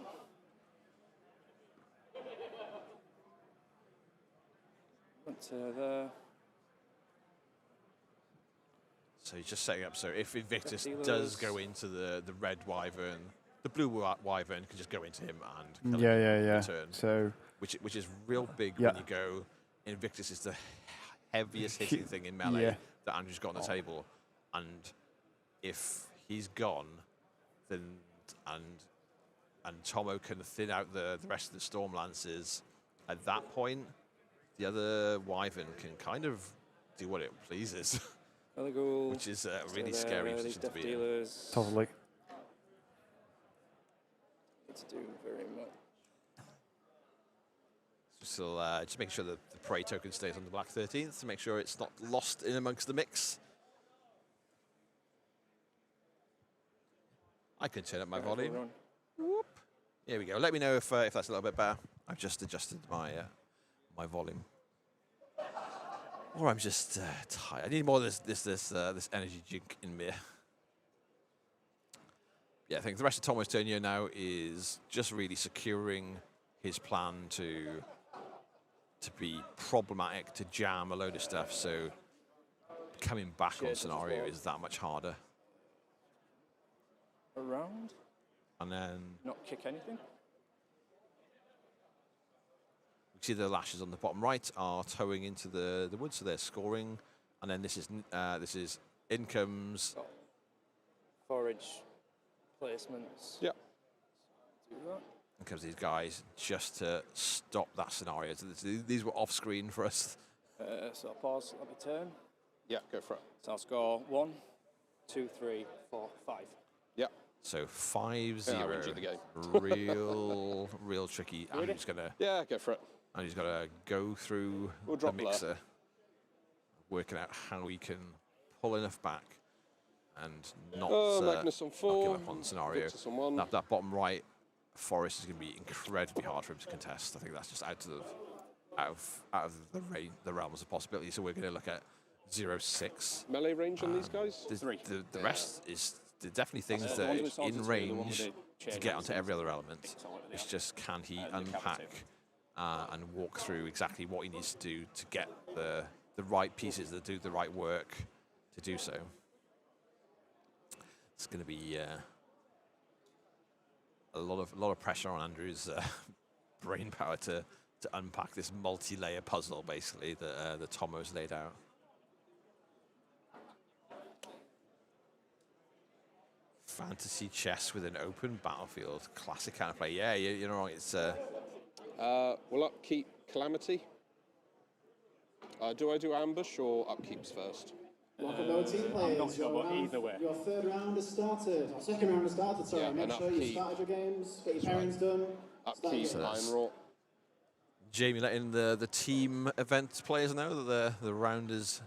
Went to there. So he's just setting up. So if Invictus does go into the red wyvern, the blue wyvern can just go into him and kill him in return. So which is real big when you go. Invictus is the heaviest hitting thing in melee that Andrew's got on the table, and if he's gone, then and Tomo can thin out the rest of the Storm Lances. At that point, the other wyvern can kind of do what it pleases. Which is a really scary position to be in. Totally. Let's do very much. Still just making sure that the prey token stays on the Black 13th to make sure it's not lost in amongst the mix. I can turn up my volume. Whoop. Here we go. Let me know if that's a little bit better. I've just adjusted my my volume. Or I'm just tired. I need more of this energy drink in me. Yeah, I think the rest of Tomo's turn here now is just really securing his plan to be problematic, to jam a load of stuff. So coming back on scenario is that much harder. Around. And then not kick anything. We see the lashes on the bottom right are towing into the wood, so they're scoring. And then this is incomes. Forage placements. Yeah. Do that. In comes these guys just to stop that scenario. So these were off screen for us. So I'll pause at the turn. Yeah, go for it. So I'll score 1, 2, 3, 4, 5. Yeah. So 5-0. Yeah, the game. real tricky. Ready? Andrew's gonna. Yeah, go for it. And he's got to go through the mixer, working out how he can pull enough back and not, Magnus on 4, not give up on scenario. Victus on 1. That bottom right forest is going to be incredibly hard for him to contest. I think that's just out of the realms of possibility. So we're going to look at 0-6. Melee range on these guys? The rest is definitely things that are in range to get onto every other element. It's just can he unpack and walk through exactly what he needs to do to get the right pieces that do the right work to do so. It's going to be a lot of pressure on Andrew's brain power to unpack this multi-layer puzzle, basically, that Tomo's laid out. Fantasy chess with an open battlefield, classic kind of play. Yeah, you're not wrong. It's will upkeep Calamity. Do I do ambush or upkeeps first? Welcome, no team players. I'm not sure, but either way. Your third round has started, or second round has started, sorry. Yeah, Make sure you started your games, get your pairings done. Upkeep, Iron Raw. Jamie letting the team event players know that the round is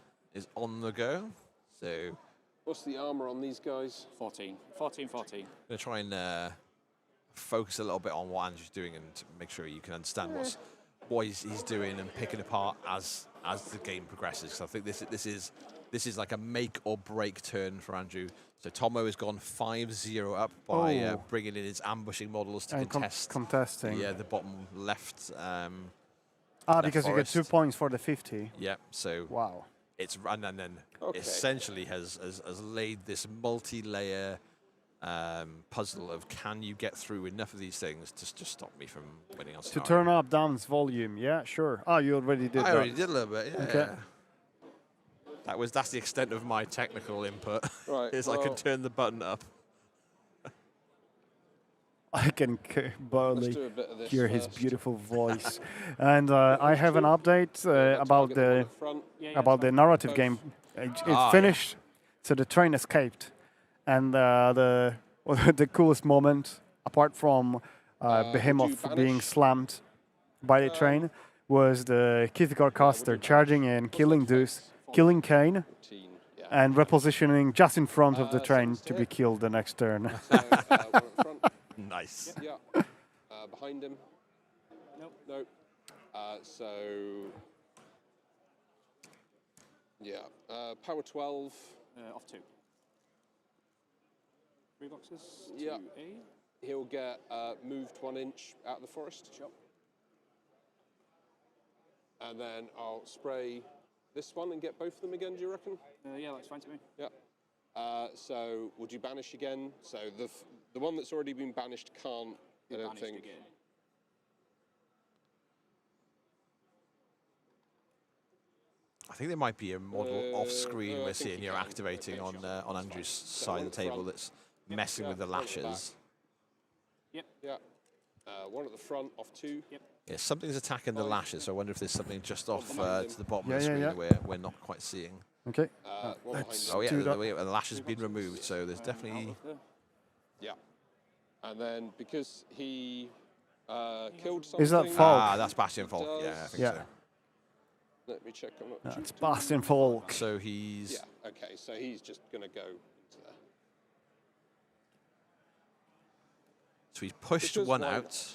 on the go. So what's the armor on these guys? 14. I'm going to try and focus a little bit on what Andrew's doing and to make sure you can understand what he's doing and picking apart as the game progresses. So I think this is like a make or break turn for Andrew. So Tomo has gone 5-0 up by bringing in his ambushing models to contesting. Contesting. Yeah, the bottom left left because you get 2 forest. points for the 50. Yeah, so Wow. it's and then Okay. essentially has laid this multi-layer puzzle of can you get through enough of these things to just stop me from winning on To scenario. turn up Dan's volume, yeah, sure. Ah, you already did I that. already did a little bit, yeah. Okay. That's the extent of my technical input. Right, is I can well- turn the button up. I can barely do a bit of this hear his first. beautiful voice. And I have an update about target the the one at front. about the narrative game. It's finished, so the train escaped, and the the coolest moment, apart from Behemoth being slammed by the train, was the Kithgar caster charging in, killing Deuce, killing Kane, and repositioning just in front of the train to be killed the next turn. Nice. Yeah. Behind him. Nope. Nope. So. Yeah. Power 12. Off 2. 3 boxes. Yeah. 2A. He'll get moved 1 inch out of the forest. Sure. And then I'll spray this one and get both of them again, do you reckon? Yeah, that's fine to me. Yeah. So would you banish again? So the one that's already been banished can't, I don't Banished think. again. I think there might be a model off screen I we're think seeing you you're can. activating Okay, on Andrew's side one of at the the table front. that's messing with the one at the back. lashes. Yep. Yeah. One at the front, off 2. Yep. Yeah, something's attacking the lashes, so I wonder if there's something just off behind to him. the bottom Yeah, of the yeah, screen yeah. that we're not quite seeing. Okay. One let's behind Oh yeah, do that. the lash has been removed, so there's definitely. Yeah. And then because he killed something. Is that Falk? Ah, that's Bastion Falk. Yeah, I think Yeah. so. Let me check. I'm not That's Bastion Falk. So he's. Yeah. Okay. So he's just going to go into there. So he's pushed Because one why out,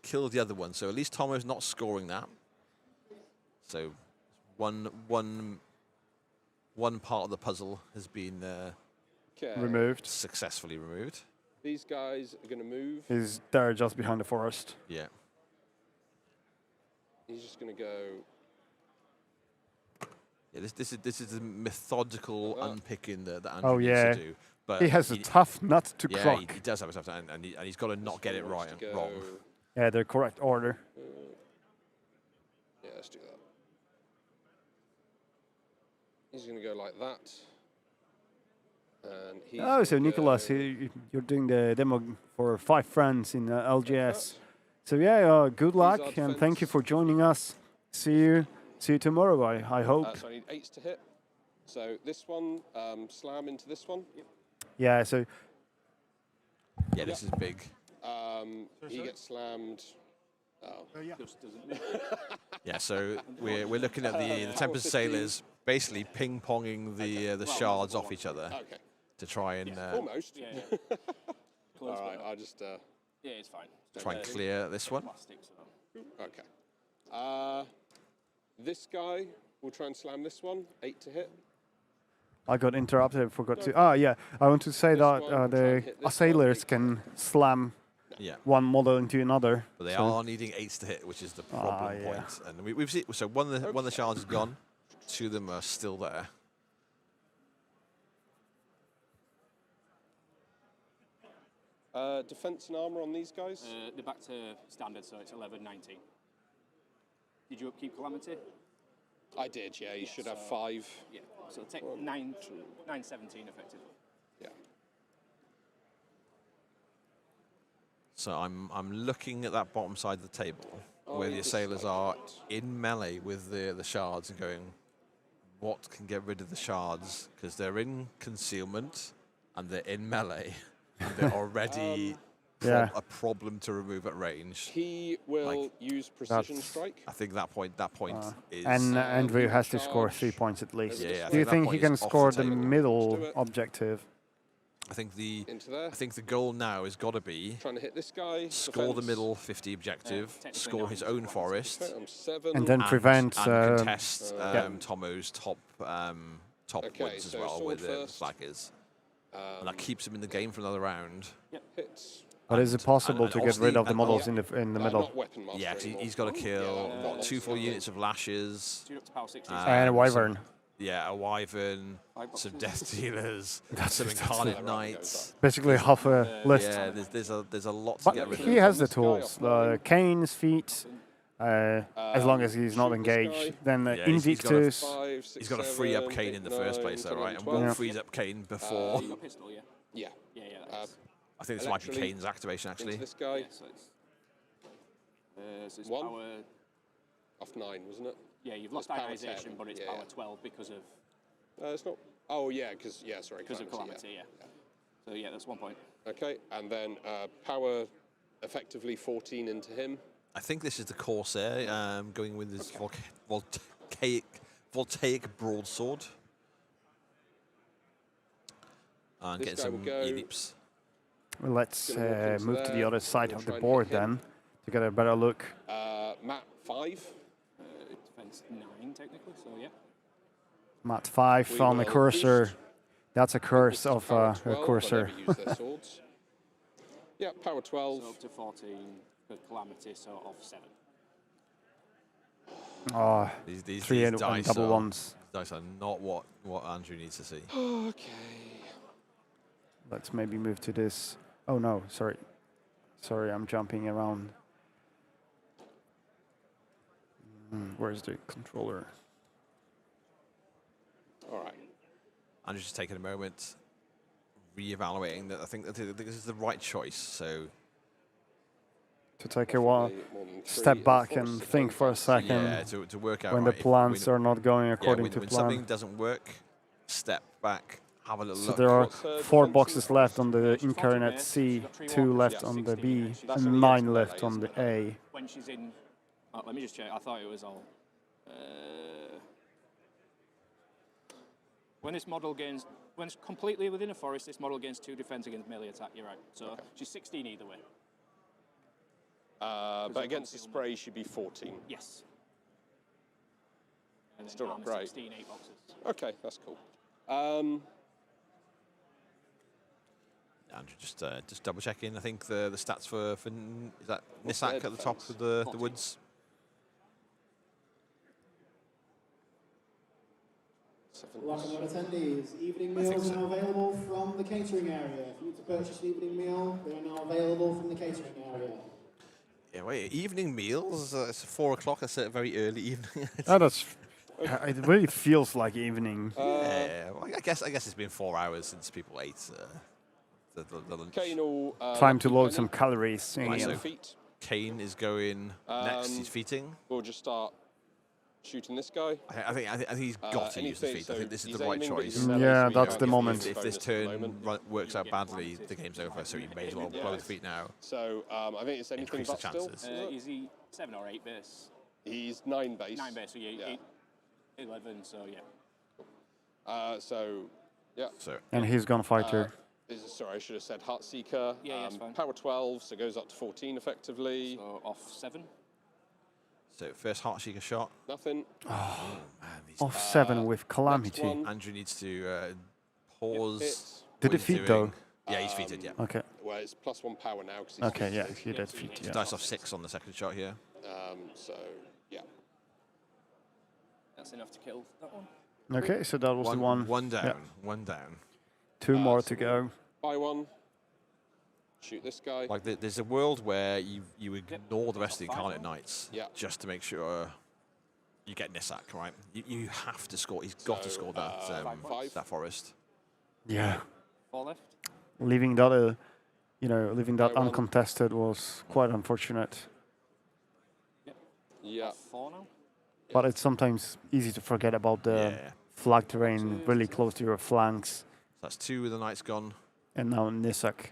killed the other one. So at least Tomo's not scoring that. So one part of the puzzle has been Removed. successfully removed. These guys are going to move. He's there just behind the forest. Yeah. He's just going to go. Yeah, this is the methodical unpicking that Andrew Oh, needs yeah. to do. But He has a tough nut to yeah, crack. he does have a tough nut, and he's got to not get it right and wrong. Yeah, the correct order. Yeah, let's do that. He's going to go like that. And he's Oh, so gonna Nicholas, go- you're doing the demo for 5 friends in LGS. So yeah, good luck and thank you for joining us. See you tomorrow. I hope. So I need 8s to hit. So this one, slam into this one. Yeah. So Yeah, this is big. He gets slammed. Oh. Just doesn't. Yeah, so we're looking at the Tempest Sailors basically ping-ponging the shards off each other Okay. to try and Almost. Yeah. All right, I'll just. Yeah, it's fine. try and clear this one. Plastic, so. Okay. This guy will try and slam this one. 8 to hit. I got interrupted. I forgot to. Ah, yeah. I want to say that the assailers can slam Yeah. one model into another. But they so- are needing 8s to hit, which is the problem yeah. point. And we've seen, so one of the shards is gone, 2 of them are still there. Defense and armor on these guys. They're back to standard, so it's 11.90. Did you upkeep Calamity? I did, yeah. You should have so- 5. Yeah. So it'll take 9.17 effectively. Yeah. So I'm looking at that bottom side of the table Oh, where yeah, the just assailers like are in melee with the shards and going, what can get rid of the shards? Because they're in concealment and they're in melee and they're already Yeah. a problem to remove at range. He will use precision That's- strike. I think that point is. And Andrew has to score 3 points at least. Yeah, I Do you that think he point can is off score the table. middle do it. objective? I think Into there. I think the goal now has got to be Trying to hit this guy. score the defense. middle 50 objective, technically score his 9 own forest, I'm 7. And then prevent and contest yeah. Tomo's top Okay, woods as so well sword with the first. flaggers. And that keeps him in the game for another round. Hits. But is it possible and to get rid obviously- of the and models in the middle? Not weapon master Yeah, 'cause anymore. he's got to kill Yeah, 2 full units of lashes. Two up to power 60. And a wyvern. Yeah, a wyvern, Five some boxes. death dealers, That's some it, that's incarnate it. knights. Basically half a list. Yeah, there's a lot to But get rid he of. has the tools. Kane's feet, as long as he's not shoot this engaged. guy. Then Yeah, Invictus. He's got to free up Kane in the first place, though, right? And 12. one frees up Kane before. You got pistol, yeah. Yeah. Yeah, yeah. I think this might be Electrally Kane's activation, Into actually. this guy. Yeah, so it's One. power. Off 9, wasn't it? Yeah, you've lost It's power ionization, 10, but it's yeah. power 12 because of It's not. Oh, yeah, sorry. calamity. Yeah. So yeah, that's 1 point. Okay, and then power effectively 14 into him. I think this is the Corsair going with this voltaic broadsword. And This getting guy will some go- Ellipse. Let's Gonna walk into move to the there. other side Gonna of the try and board hit him. then to get a better look. Map 5. Defense 9 technically. So yeah. Mat 5 We on the will cursor. boost. That's a curse of Power a 12, cursor. but never use their swords. Yeah, power 12. So up to 14 for calamity. So off 7. Oh, These 3 and dice double are, ones. Dice are not what Andrew needs to see. Okay. Let's maybe move to this. Oh no, sorry. Sorry, I'm jumping around. Where's the controller? All right. Andrew's just taking a moment, re-evaluating that. I think this is the right choice. So To take a while, More than 3. step back and think for a second. yeah, to work out When the right, if- plans when- are not going yeah, according when, to when plan. something doesn't work, step back, have a little So look. there are What's her 4 defensive boxes left on the She's incarnate fortunate. C, She's got 3 2 walkers. left Yeah, on the 16, B, yeah. She's That's and only 9 extra left melee, on isn't the it? A. When she's in. Oh, let me just check. I thought it was all. When this model gains. When it's completely within a forest, this model gains 2 defense against melee attack. You're right. So she's 16 either way. But against the spray, she'd be 14. Yes. And then Still not armor great. 16, 8 boxes. Okay, that's cool. Andrew, just double checking. I think the stats for is that What's Nisak their at the top defense? of the 14. woods. 7. Welcome to attendees. Evening I think meals so. are now available from the catering area. If you need to purchase an evening meal, they are now available from the catering area. Yeah, wait. Evening meals. It's 4 o'clock. That's a very early evening. Oh, that's. It really feels like evening. Yeah, well, I guess it's been 4 hours since people ate the lunch. Kane will, Time to lucky load penny. some calories. Right, in. so Feet. Kane is going next. He's feating. We'll just start shooting this guy. I think he's got to use the anything- feet. I think this is he's the right aiming, but choice. he's melee, Yeah, so he that's won't the get moment. If this bonus at the turn moment. works out badly, the game's over. So you may as well blow the feet now. So I think it's anything Increase the but still. chances. isn't it? Is he 7 or 8 base? He's 9 base. 9 base, so yeah, Yeah. 11, so yeah. So, yeah. So And he's gunfighter. Sorry, I should have said Heartseeker. Yeah, that's fine. Power 12, so goes up to 14 effectively. So off 7. So first Heartseeker shot. Nothing. Oh man, these Off 7 with Calamity. next one. Andrew needs to pause. Hit. Did what it he's feed doing. though? Yeah, he's feated. Yeah. Okay. Well, it's +1 power now. Cause he's Okay, yeah, feated. he did feed, yeah. Dice off 6 on the second shot here. So, yeah. That's enough to kill that one. Okay, so that was the one. One down. Yeah. One down. 2 more so to go. Buy one. Shoot this guy. Like there's a world where you ignore the rest of the Incarnate Knights Yeah. just to make sure you get Nisak, right? You have to score. He's got to score that 5. that forest. Yeah. 4 left. Leaving that, leaving that Well, uncontested was quite unfortunate. Yeah. 4 now. But it's sometimes easy to forget about the Yeah. flag terrain really close to your flanks. That's 2 with the Knights gone. And now Nisak.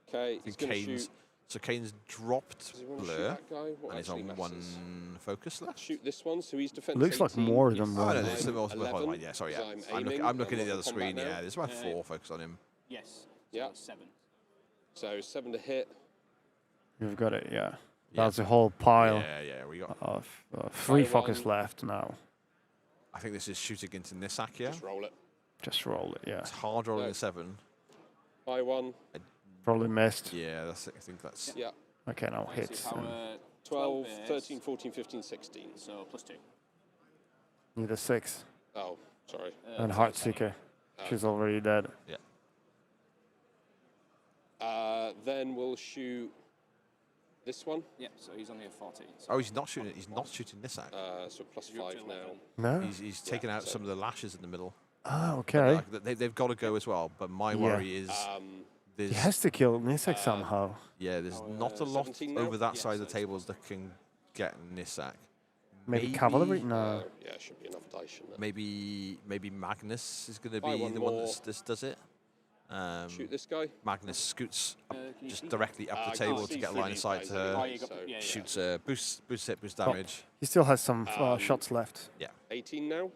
Okay, he's going to Kane's shoot. so Kane's dropped Does he want to shoot Blur that guy? What and he's actually on matters? 1 focus left. Shoot this one, so he's defense Looks like 18, more he's than Oh, one. no, it's the 11, right. Yeah, sorry. Yeah, because I'm aiming, I'm looking at the I'm other on combat screen. now. Yeah, there's about 4 focus on him. Yes. Yeah. So 7. So 7 to hit. You've got it, yeah. Yeah. That's a whole pile Yeah. We got. of 3 Fire focus one. left now. I think this is shooting into Nisak. Yeah, Just roll it. Just roll it, yeah. it's hard rolling No. a 7. Buy one. Probably missed. Yeah, I think that's... Yeah. Okay, now hits. Power 12, base. 13, 14, 15, 16. So +2. Need a 6. Oh, sorry. And Heartseeker. She's already dead. Yeah. Then we'll shoot this one. Yeah, so he's only a 14. So Oh, he's not shooting. He's not shooting this act. So +5 now. No? He's taken out some of the lashes in the middle. Ah, okay. But, they've got to go as well. But my worry is He has to kill Nisak somehow. Yeah, there's not a lot 17 now? over that side of the tables that can get Nisak. Maybe cavalry? No. Yeah, should be enough dice, shouldn't it? Maybe Magnus is going to Buy be one the one more. that does it. Shoot this guy. Magnus scoots up, can you just see? directly up I the can table see to get through line of these sight guys to anyway, got- so yeah, yeah. shoots boost hit, boost Well, damage. he still has some shots left. Yeah. 18 now.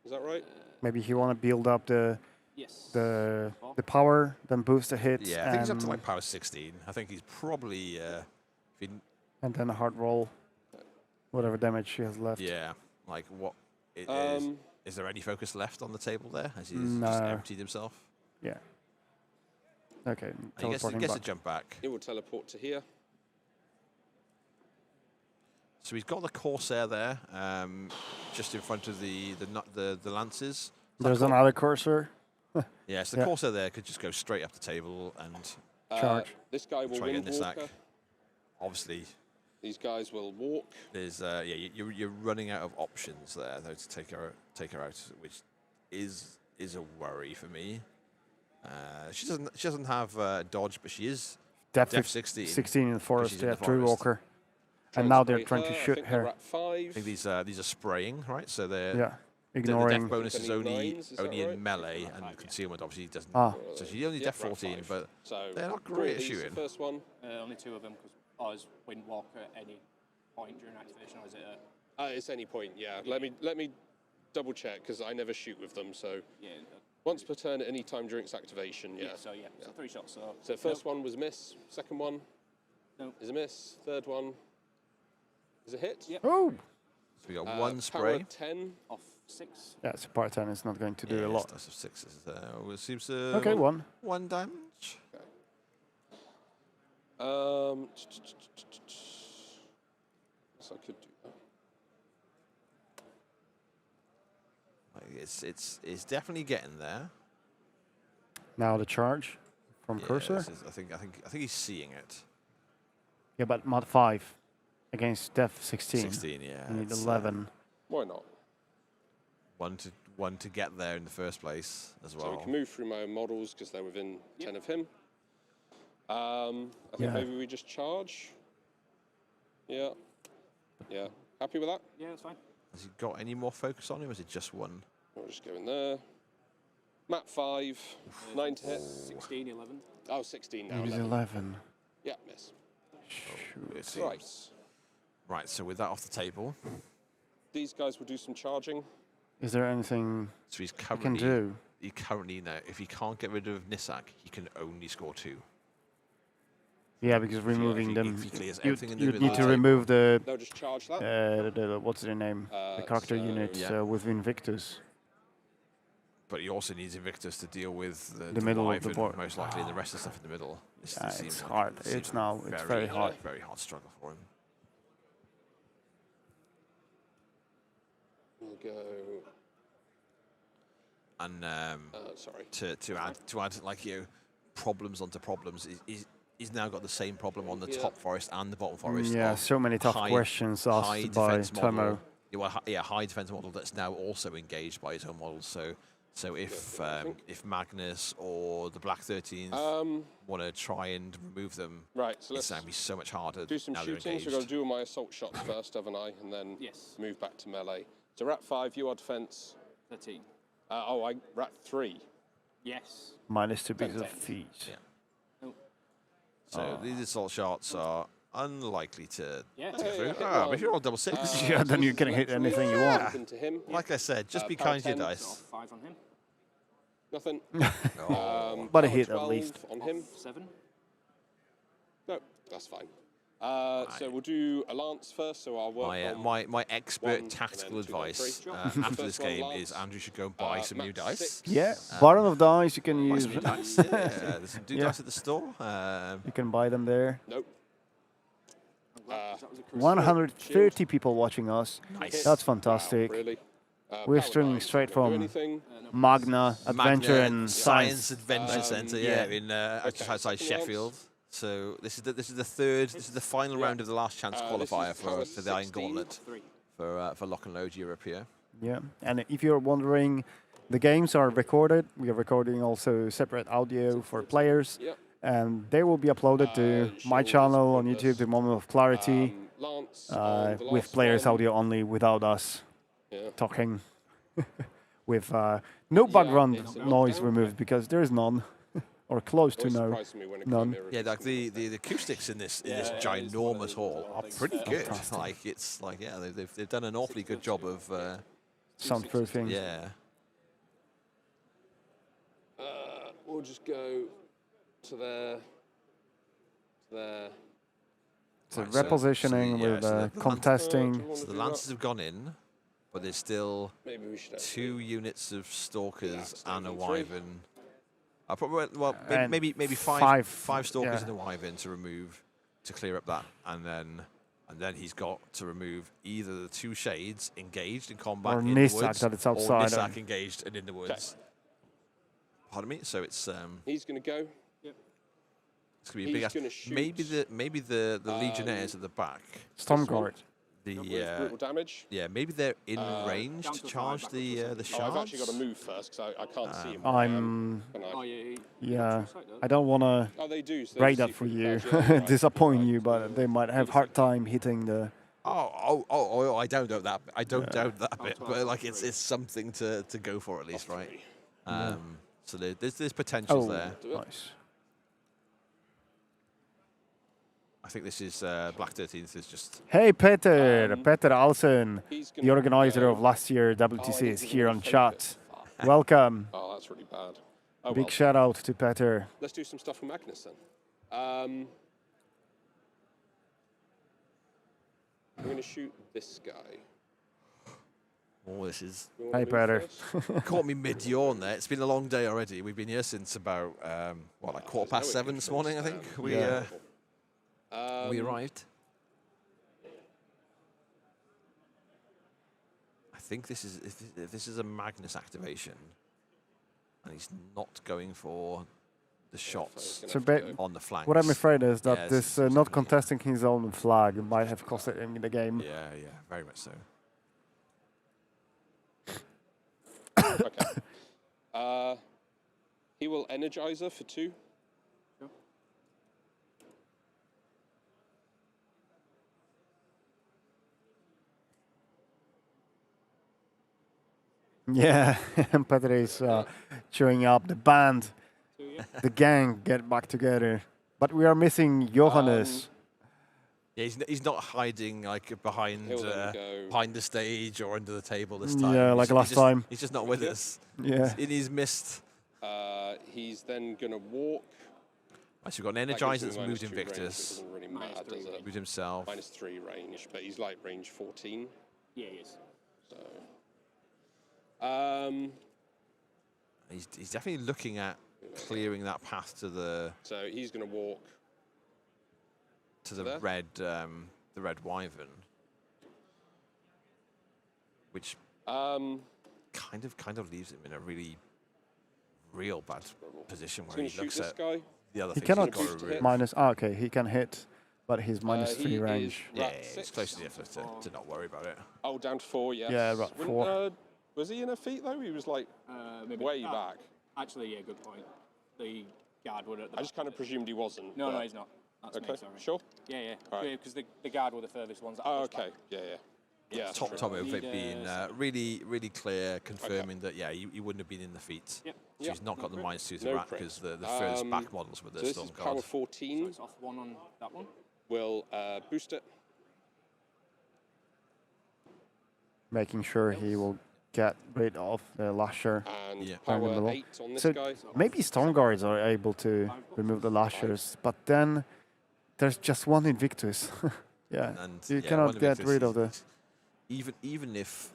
Is that right? Maybe he want to build up the Yes. the power, then boost the hits, Yeah, I think he's up to and, like power 16. I think he's probably if he, and then a hard roll, whatever damage he has left. yeah, like what is there any focus left on the table there? Has he just No. emptied himself? Yeah. Okay, He gets teleporting to back. jump back. He will teleport to here. So he's got the Corsair there, just in front of the lances. There's another cursor. Yeah, so the Corsair there could just go straight up the table and Charge. This guy will try and wind get Nisak. walker. Obviously, These guys will walk. there's you're running out of options there though to take her out, which is a worry for me. She doesn't have dodge, but she is Def Def 16. 16 in the forest, she's in yeah, the True forest. Walker. And now they're Transfer trying to her. I shoot think they're her. at 5. I think these are spraying, right? So they're Yeah, the ignoring. def bonus is Any only nines, is that in right? melee, and concealment obviously doesn't. Ah. So she only Yep, def rat 14, 5. but So they're not draw great at these, the shooting. first one. Only 2 of them because ours Windwalker at any point during activation, or is it It's any point, yeah. Let me double check because I never shoot with them. So yeah. once per turn at any time during its activation, yeah. So 3 shots. So first one was miss. Second one is a miss. Third one is a hit. Yep. Oh! So we got Power one spray. 10. Off 6. Yeah, so part 10 is not going to do Yeah, a lot. Dice of 6s. It seems to Okay, one. One damage. So I could do that. Like, it's definitely getting there. Now the charge from Yeah, cursor. I think he's seeing it. Yeah, but mod 5 against Def 16. 16, yeah. You need it's, 11. Why not? One to get there in the first place as well. So we can move through my own models because they're within 10 of him. I think maybe we just charge. Yeah. Yeah. Happy with that? Yeah, that's fine. Has he got any more focus on him, or is it just one? We'll just go in there. Map 5, 9 to hit. 16, 11. Oh, 16 now. Maybe 11. 11. Yeah, miss. It seems. Right. Right, so with that off the table, These guys will do some charging. Is there anything so he's you can currently do? he currently now if he can't get rid of Nisak, he can only score 2. Yeah, because removing if them, he clears you everything in the need middle of to the remove the, They'll just charge that. what's their name? The character so- units Yeah. with Invictus. But he also needs Invictus to deal with The middle of the Wyvern, board. most likely, and the rest of the stuff in the middle. This Yeah, seems it's like- hard. seems It's like now. It's very hard. Very hard struggle for him. We'll go. And sorry. to add like problems onto problems. He's now got the same problem on the Yeah. top forest and the bottom forest. Yeah, of so many tough high- questions high asked by defense model. Tomo. Yeah, well, high defense model that's now also engaged by his own model. So if Magnus or the Black 13s want to try and remove them, Right, so it's let's going to be so much harder. do some now they're shooting. So we've got to engaged. do all my assault shots first, haven't I? And then Yes. move back to melee. So rat 5, you are defense. 13. Rat 3. Yes. Minus 2 pieces of 10. feet. Oh. So these assault shots are unlikely to Yeah. go through. hit But if you're all double 6, Yeah, then you can hit anything you want. Nothing to him. like I said, just be power kind to your 10. dice. So 5 on him. Nothing. Oh. But a Power hit at 12 least. on him. 7. No, that's fine. So we'll do a lance first, so I'll work on my expert one, tactical and then 2, then advice 3. after this First one, game lance. is Andrew should go and buy some new Match dice. 6. Yeah, bottom of dice you can Buy use. some new dice. Yeah, there's some new Yeah. dice at the store. You can buy them there. Nope. 130 people watching us. Nice. That's fantastic. Wow, really? We're Power streaming 9, straight do from anything. Magna Adventure and Science Adventure Centre, yeah. in just outside second Sheffield. So this is the final round of the last chance qualifier for the Iron Gauntlet for Lock and Load Europe here. Yeah, and if you're wondering, the games are recorded. We are recording also separate audio for players, and they will be uploaded to my channel on YouTube, The Moment of Clarity, with players audio only, without us talking, with no background noise removed, because there is none, or close to none. Yeah, like the acoustics in this ginormous hall are pretty good. Fantastic. Like it's like they've done an awfully good job of soundproofing. Yeah. We'll just go to there. So repositioning with contesting. So the Lancers have gone in, but there's still Maybe we should 2 units of Stalkers and a Wyvern. I probably And maybe five, five Stalkers yeah. and a Wyvern to clear up that, and then he's got to remove either the 2 Shades engaged in combat Or in the Nisak woods, that it's or outside. Nisak engaged and in the woods. Pardon me. So it's He's going to go. it's gonna be a big. He's gonna shoot. Maybe the Legionnaires at the back. Stormguard. Brutal damage. Yeah, maybe they're in range to charge the I've shards. actually got to move first because I can't see him. I'm. Can I? Yeah, I don't want to Oh, they do. So they break see that for through you, the clouds, yeah, right. disappoint you, but they might have hard time hitting the. Oh! I don't doubt that. I don't doubt that bit. But like, it's something to go for at least, right? So there's potential there. Nice. I think this is Black 13th is just. Hey Peter Alsen, the organizer of last year WTC, is here on chat. Welcome. Oh, that's really bad. Oh, Big well. shout out to Peter. Let's do some stuff with Magnus then. I'm going to shoot this guy. Oh, this is. Hey Peter. Caught me mid-yawn there. It's been a long day already. We've been here since about like 7:15 this morning, I think. We arrived. I think this is a Magnus activation, and he's not going for the shots So on the flanks. what I'm afraid is that Yeah, this not contesting his own flag might have costed him the game. Yeah, very much so. Okay. He will Energizer for 2. Yeah, Peter is chewing up the band, the gang get back together. But we are missing Johannes. Yeah, he's not hiding like behind He'll then go- behind the stage or under the table this time. Yeah, like last time. He's just not with us. Yeah. He's missed. He's then going to walk. So we've got an That gives Energizer him that's minus moved 2 range, Invictus. It doesn't really matter, does it? Moved himself. -3 range, but he's like range 14. Yeah, he is. So. He's definitely looking at clearing that path to the. So he's going to walk to the there. red Wyvern, which kind of leaves him in a really real bad position where gonna he shoot looks this at guy. the other He things cannot he's got to remove. minus. Okay, he can hit, but he's minus he 3 is range. Yeah, Rat it's 6. close enough to not worry about it. Oh, down to 4, yes. Yeah, Rat 4. Was he in a feat though? He was like Maybe way back. Actually, yeah, good point. The guard would at the I just kind of presumed he wasn't. No, but- no, he's not. That's Okay, me, sorry. sure. Yeah. All right. Because the guard were the furthest ones. Oh, okay. Yeah. Yeah. Top sure. top of it Need, being really clear, confirming that he wouldn't have been in the feat. Yep. So he's not got the minus 2 to No rat crit. because the first back models with the So this Storm is power Guard. 14. So it's off 1 on that one. We'll boost it. Making sure he will get rid of the lasher. And in the power middle. 8 on this So guy. maybe Storm Guards are able to remove the lashers, but then there's just one Invictus. Yeah, And you yeah, cannot one get Invictus rid of the. even if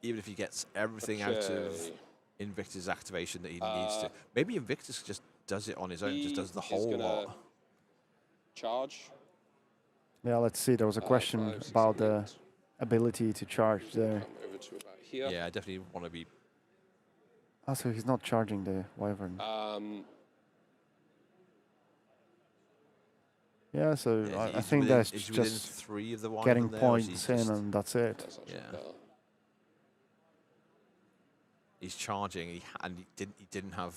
he gets everything out of Okay. Invictus activation that he needs to. Maybe Invictus just does it on his own, just does the whole gonna lot. Charge. Yeah, let's see. There was a question 5, 6, about 8. the ability to charge there. Come over to about here. Yeah, I definitely want to be. Also, he's not charging the Wyvern. Yeah, so I he's think within- that's he's within just 3 of the Wyvern getting there, or is he points in, just- and that's it. That's actually Yeah. better. He's charging, and he didn't have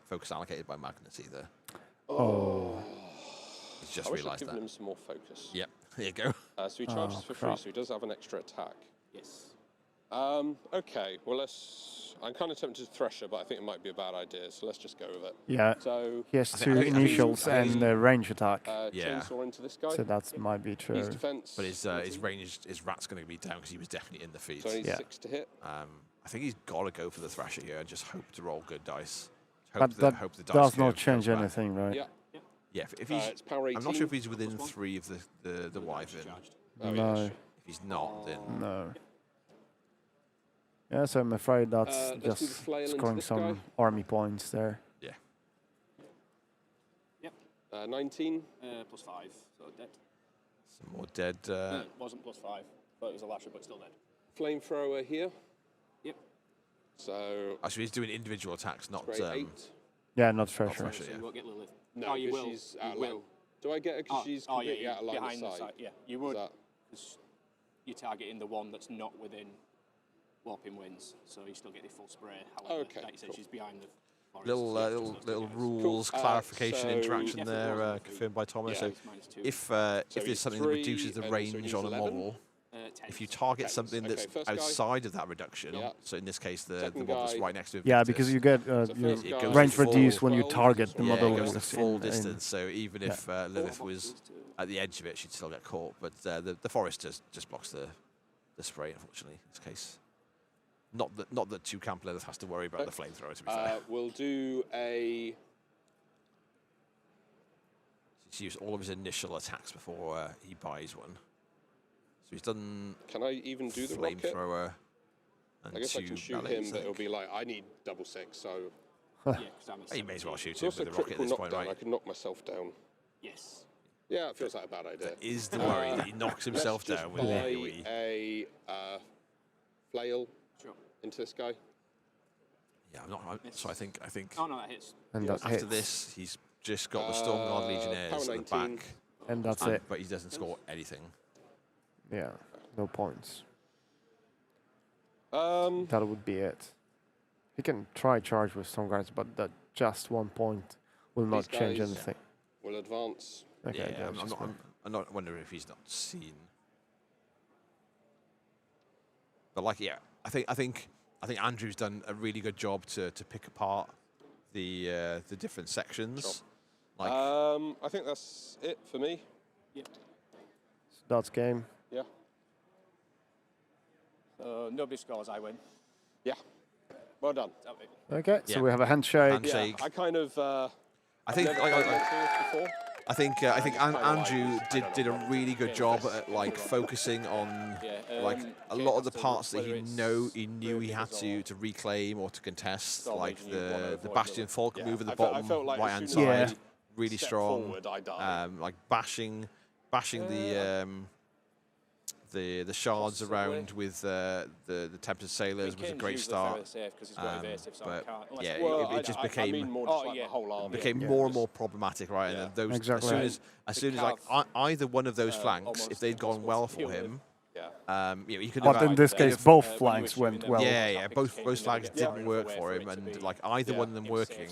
focus allocated by Magnus either. Oh. He's just I wish I'd realised given that. him some more focus. Yep, there you go. So he charges Oh, for free, crap. so he does have an extra attack. Yes. Okay, well I'm kind of tempted to Thresher, but I think it might be a bad idea, so let's just go with it. Yeah, So he has I 2 think- I think- initials I think- and a range attack. Yeah. Chainsaw into this guy. So that might be true. He's defense. But his range, his rat's going to be down because he was definitely in the feed. So he's Yeah. 6 to hit. I think he's got to go for the Thrasher here and just hope to roll good dice. But that hope the dice does go not change rat. anything, right? Yeah. Yeah, if he's, It's power 18. I'm not sure if he's within 3 of the Wyvern. Oh, No. yeah, If he's not, then No. Yeah, so I'm afraid that's let's do the just flail into scoring this some guy. army points there. yeah. 19. +5, so dead. Some more dead. Wasn't +5, but it was a lasher, but still dead. Flamethrower here. Yep. So Actually, he's doing individual attacks, not grade 8. Yeah, not Thresher. Thresher, So yeah. you won't get Lilith. No, oh, you because will. she's out You of line. will. Do I get her because she's completely yeah, out of line behind of the sight? Yeah, you Is would. that- Because you're targeting the one that's not within Warping Winds, so you still get the full spray. However, Okay, like you said, cool. she's behind the forest, Little so little it's rules Cool. clarification So- interaction Yeah, there it was confirmed by Thomas. Yeah. So It's -2. if he's there's something that 3, reduces the and so range he's on a 11. model, 10. if you target 10s. something Okay, that's first guy. outside of that reduction, Yeah. so in this case the Second one that's guy. right next to it. Yeah, because you get So your first It guy, goes range full reduced when you 12, target the yeah, model. it goes the is full in- distance. So even if Lilith was at the edge of it, she'd still get caught. But the forest just blocks the spray, unfortunately, in this case. Not that 2 Camp Lilith has to worry about the flamethrower, to be fair. We'll do a. He's used all of his initial attacks before he buys one. So he's done Can I even do the rocket? flamethrower and I guess I 2 can shoot ballets, him, but it'll be like I need +6, so. Yeah, 'cause that makes You may as well shoot It's him also with the rocket at critical this point, knockdown. I right? can knock myself down. Yes. Yeah, it feels like a bad idea. Is the worry that he knocks himself Let's down just with buy the AoE? a flail Sure. into this guy. Yeah, so I think Oh, no, that hits. And that after hits. this, he's just got the Stormguard Legionnaires power at the 19. back. And that's it. But he doesn't score anything. Yeah, no points. Um, That would be it. He can try charge with Stormguards, but that just 1 point will not These change guys- anything. We'll advance. Okay, Yeah, yeah, I'm not wondering if he's not seen. But I think Andrew's done a really good job to pick apart the different sections. Like I think that's it for me. That's game. Yeah. Nobody scores, I win. Yeah. Well done. Okay, Yeah. so we have a handshake. Yeah, I kind of. I think never like, played Monsters before. I think Andrew did a really good job at like focusing on like a lot of the parts that he knew he had to reclaim or to contest, like the Bastion Falcon move at the I bottom felt like right as hand soon as I side, really stepped strong. forward, I died. Like bashing the shards around with the Tempted Sailors was a great start. But yeah, it just became more and more problematic, right? And then those Exactly. as soon as like either one of those flanks, if they'd gone well for him, he could. But in this case, both flanks went well. Yeah, both flags didn't work for him, and like either one of them working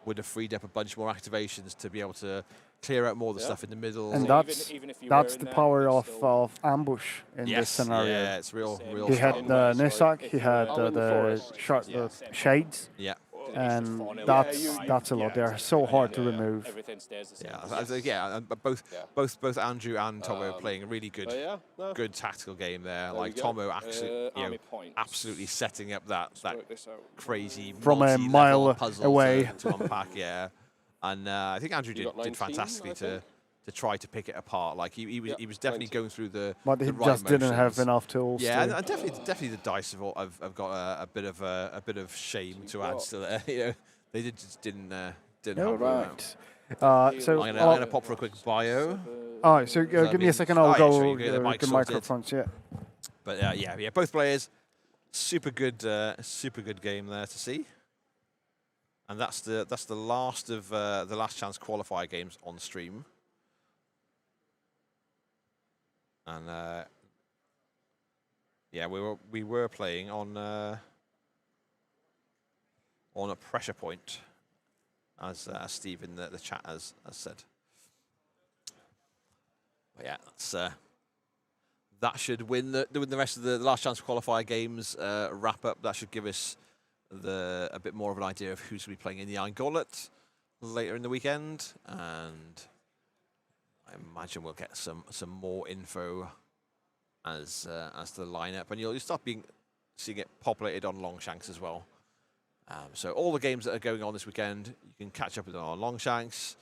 would have freed up a bunch more activations to be able to clear out more of the stuff in the middle. And that's the power of ambush in this scenario. Yeah, it's real. He had strong. the Nisak, he had the shades. Yeah. And that's a lot. They're so hard to remove. Everything stays the same. I think, and both Andrew and Tomo playing a really good tactical game there. Like Tomo actually, absolutely setting up that crazy From a mile puzzle away to unpack. Yeah, and I think Andrew did fantastically to try to pick it apart. Like he was definitely going through the. But he the right just didn't have motions. enough tools. Yeah, to and definitely the dice have got a bit of shame to add to that. You know, they just didn't All help right. So I'm gonna pop for a quick bio. All right, so give me a second. I'll go get the mic get sorted. microphones. Yeah. But yeah, both players, super good game there to see. And that's the last of the last chance qualifier games on stream. And yeah, we were playing on a pressure point, as Steve in the chat has said. But yeah, that should win the rest of the last chance qualifier games wrap up. That should give us a bit more of an idea of who's going to be playing in the Iron Gauntlet later in the weekend, and I imagine we'll get some more info as to the lineup, and you'll start seeing it populated on Longshanks as well. So all the games that are going on this weekend, you can catch up with them on Longshanks.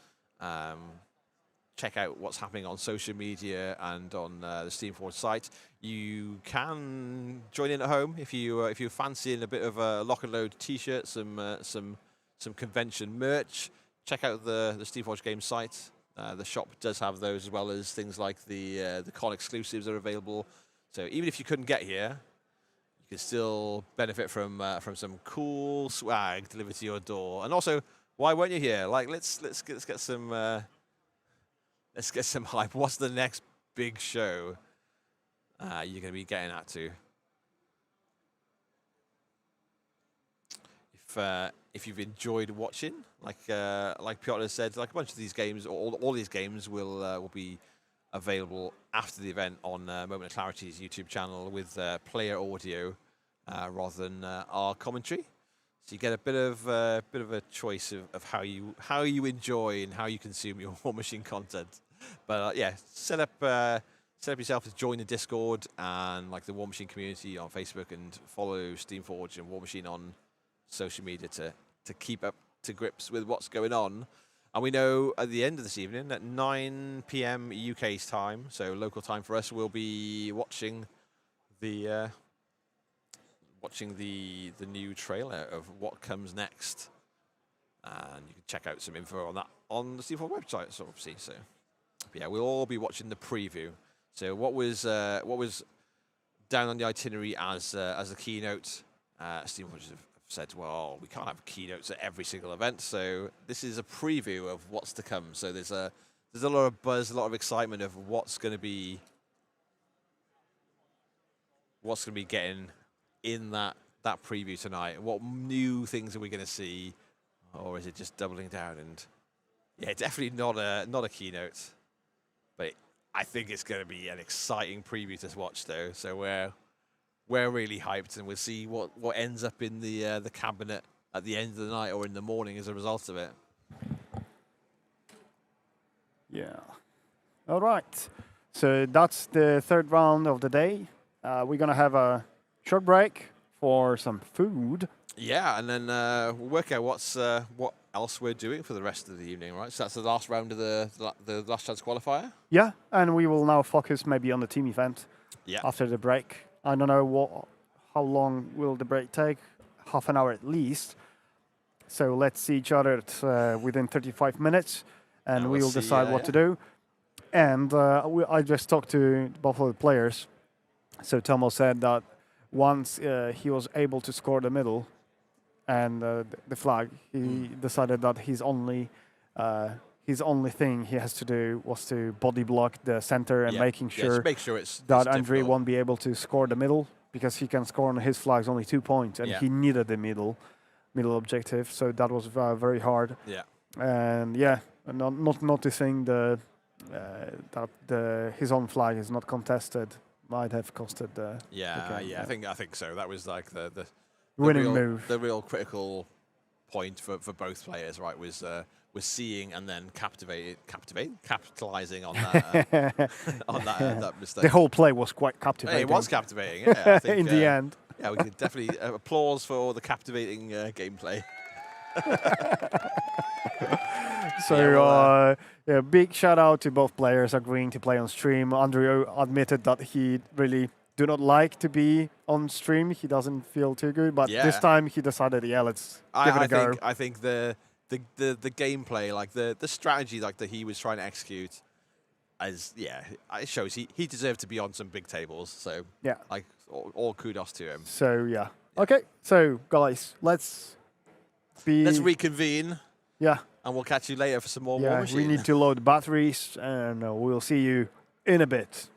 Check out what's happening on social media and on the Steamforge site. You can join in at home if you're fancying a bit of a lock and load T-shirt, some convention merch. Check out the Steamforge Games site. The shop does have those, as well as things like the con exclusives are available. So even if you couldn't get here, you can still benefit from some cool swag delivered to your door. And also, why weren't you here? Like, let's get some hype. What's the next big show you're going to be getting at to? If you've enjoyed watching, like Piotr said, like a bunch of these games, all these games will be available after the event on Moment of Clarity's YouTube channel with player audio rather than our commentary. So you get a bit of a choice of how you enjoy and how you consume your War Machine content. But yeah, set up yourself to join the Discord and like the War Machine community on Facebook, and follow Steamforge and War Machine on social media to keep up to grips with what's going on. And we know at the end of this evening at 9 p.m. UK's time, so local time for us, we'll be watching the new trailer of what comes next, and you can check out some info on that on the Steamforge website, so obviously. So yeah, we'll all be watching the preview. So what was down on the itinerary as a keynote? Steamforge have said, well, we can't have keynotes at every single event, so this is a preview of what's to come. So there's a lot of buzz, a lot of excitement of what's going to be getting in that preview tonight. What new things are we going to see, or is it just doubling down? And yeah, definitely not a keynote, but I think it's going to be an exciting preview to watch, though. So we're really hyped, and we'll see what ends up in the cabinet at the end of the night or in the morning as a result of it. Yeah. All right. So that's the third round of the day. We're gonna have a short break for some food. Yeah, and then we'll work out what else we're doing for the rest of the evening, right? So that's the last round of the last chance qualifier. Yeah, and we will now focus maybe on the team event. Yeah. After the break. I don't know how long will the break take. Half an hour at least. So let's see each other within 35 minutes, and we will decide what to do. And I just talked to both of the players. So Tomo said that once he was able to score the middle and the flag, he decided that his only thing he has to do was to body block the center and making sure, that Andre won't be able to score the middle, because he can score on his flags only 2 points, and he needed the middle objective. So that was very hard. Yeah. And yeah, not noticing that his own flag is not contested might have costed the game. I think so. That was like the winning move. The real critical point for both players, right? Was seeing and then capitalizing on that on that mistake. The whole play was quite captivating. It was captivating. Yeah, I think, in the end. Yeah, we could definitely applause for the captivating gameplay. So yeah, big shout out to both players agreeing to play on stream. Andrew admitted that he really do not like to be on stream. He doesn't feel too good, but this time he decided, yeah, let's give it a go. I think the gameplay, like the strategy, like that he was trying to execute, it shows he deserved to be on some big tables. So yeah, like all kudos to him. So yeah. Okay, so guys, let's reconvene. Yeah. And we'll catch you later for some more War Machine. We need to load batteries, and we'll see you in a bit.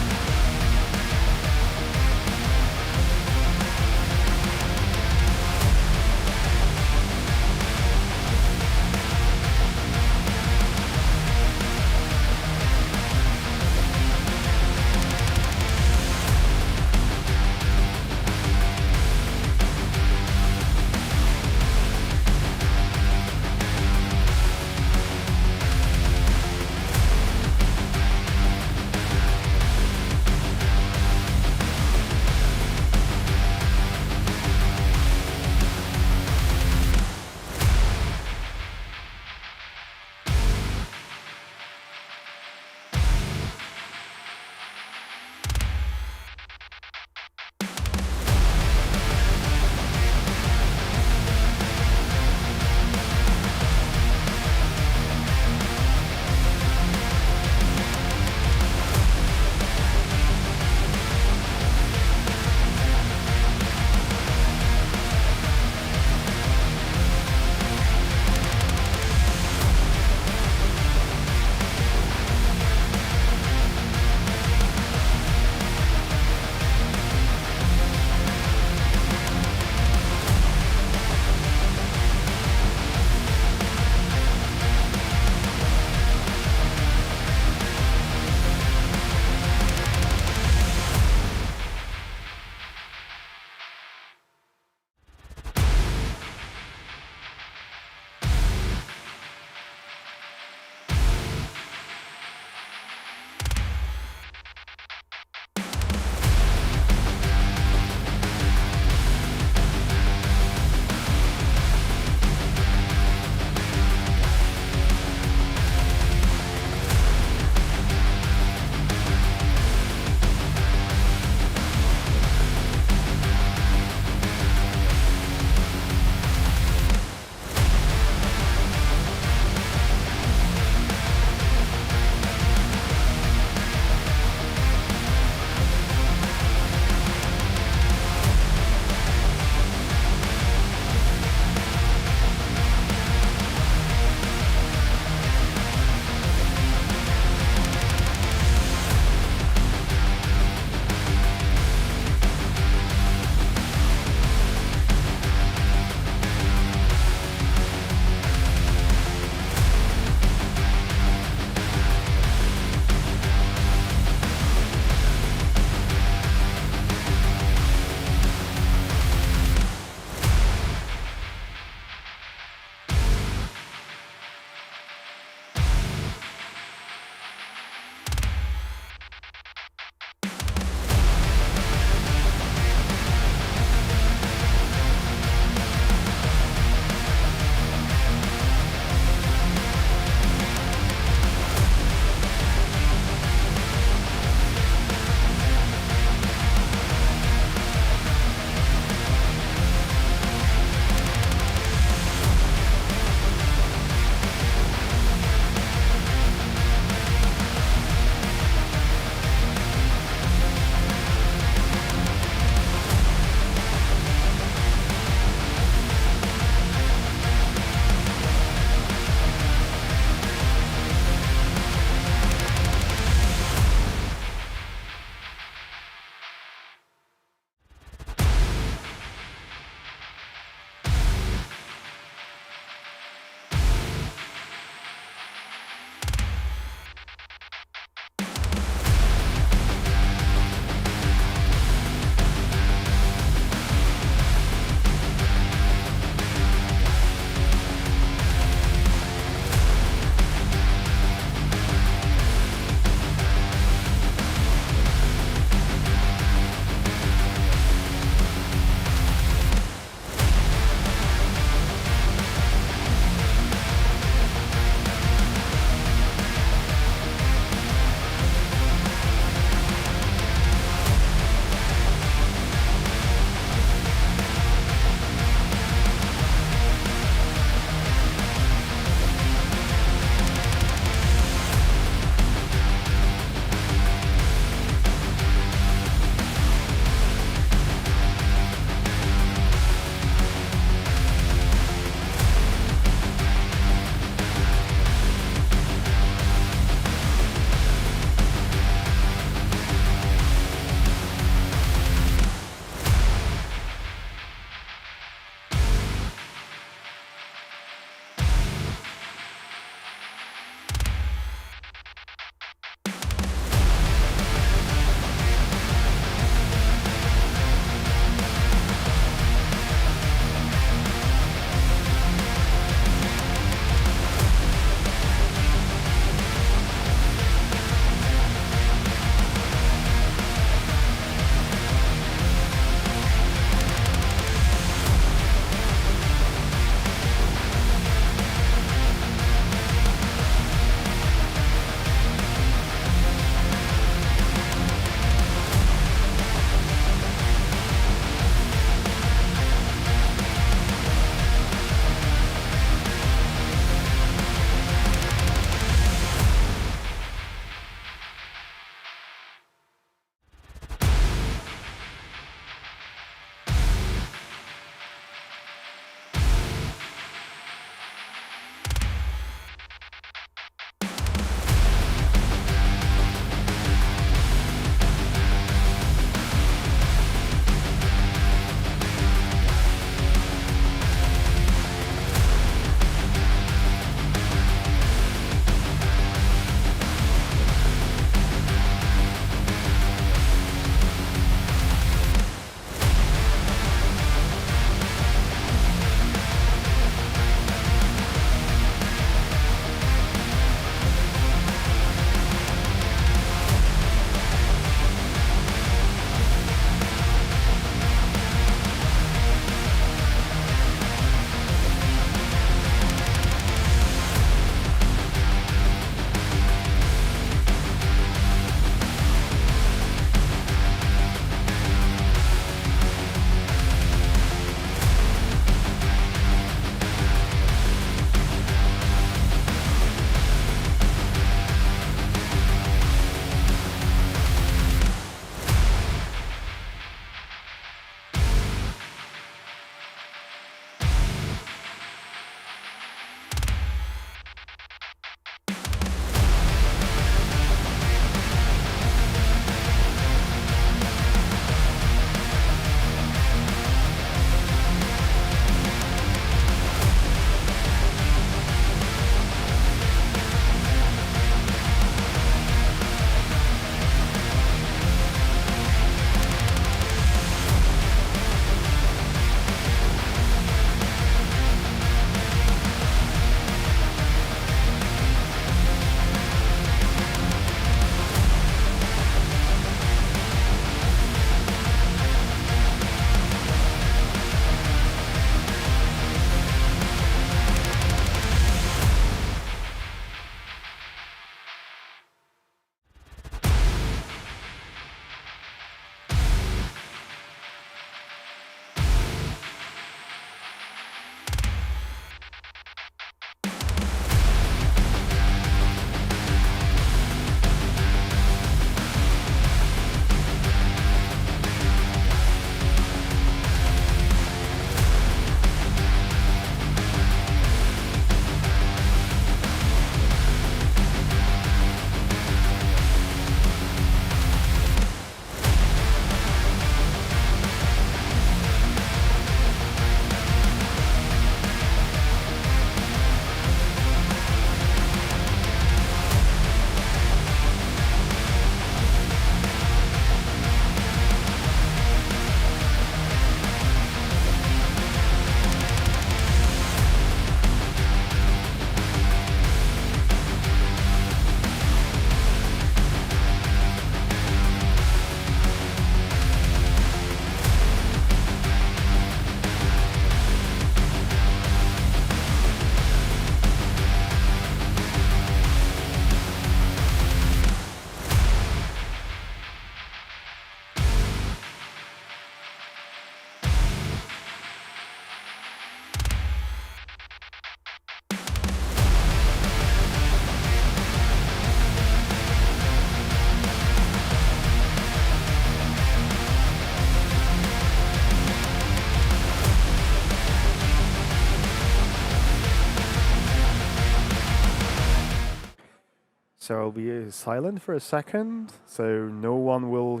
So I'll be silent for a second, so no one will,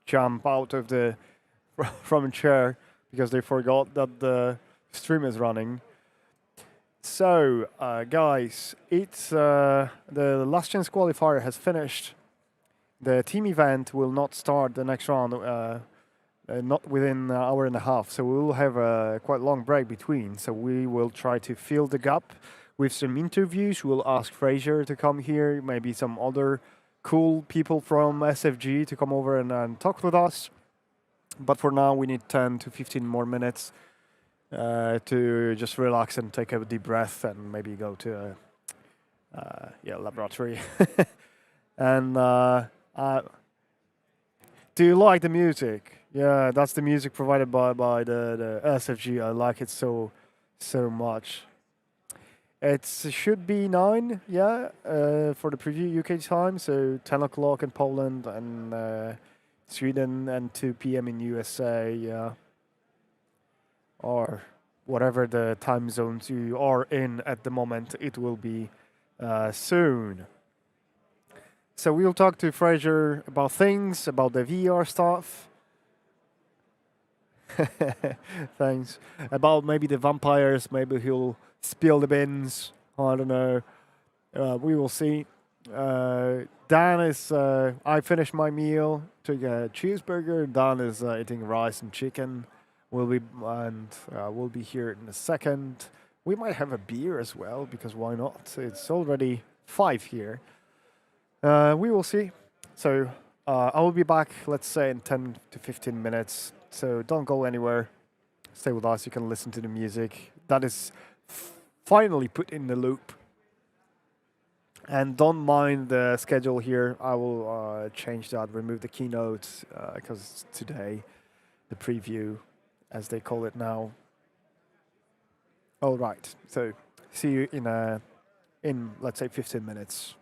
jump out of the from a chair because they forgot that the stream is running. So, guys, it's the last chance qualifier has finished. The team event will not start the next round, not within an hour and a half. So we will have a quite long break between. So we will try to fill the gap with some interviews. We'll ask Fraser to come here, maybe some other cool people from SFG to come over and talk with us. But for now, we need 10 to 15 more minutes to just relax and take a deep breath and maybe go to a laboratory. And do you like the music? Yeah, that's the music provided by the SFG. I like it so much. It should be 9, for the preview UK time, so 10 o'clock in Poland and Sweden and 2 p.m. in USA, yeah. Or whatever the time zones you are in at the moment, it will be soon. So we'll talk to Fraser about things, about the VR stuff. Thanks. About maybe the vampires, maybe he'll spill the bins. I don't know. We will see. Dan is, I finished my meal, took a cheeseburger. Dan is eating rice and chicken. We'll be here in a second. We might have a beer as well, because why not? It's already 5 here. We will see. So I will be back, let's say, in 10 to 15 minutes. So don't go anywhere. Stay with us. You can listen to the music. That is finally put in the loop. And don't mind the schedule here. I will change that, remove the keynotes, because it's today, the preview, as they call it now. All right. So see you in let's say 15 minutes.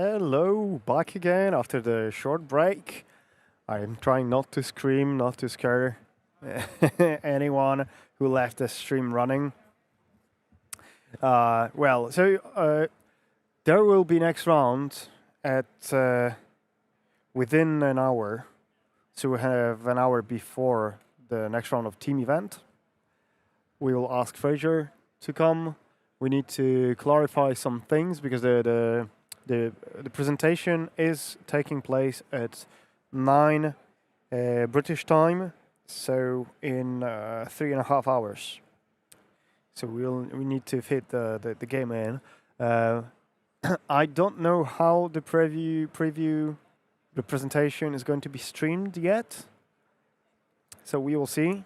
Hello, back again after the short break. I'm trying not to scream, not to scare anyone who left the stream running. There will be next round at within an hour. So we have an hour before the next round of team event. We will ask Fraser to come. We need to clarify some things because the presentation is taking place at 9 British time, so in 3.5 hours. So we need to fit the game in. I don't know how the preview the presentation is going to be streamed yet. So we will see.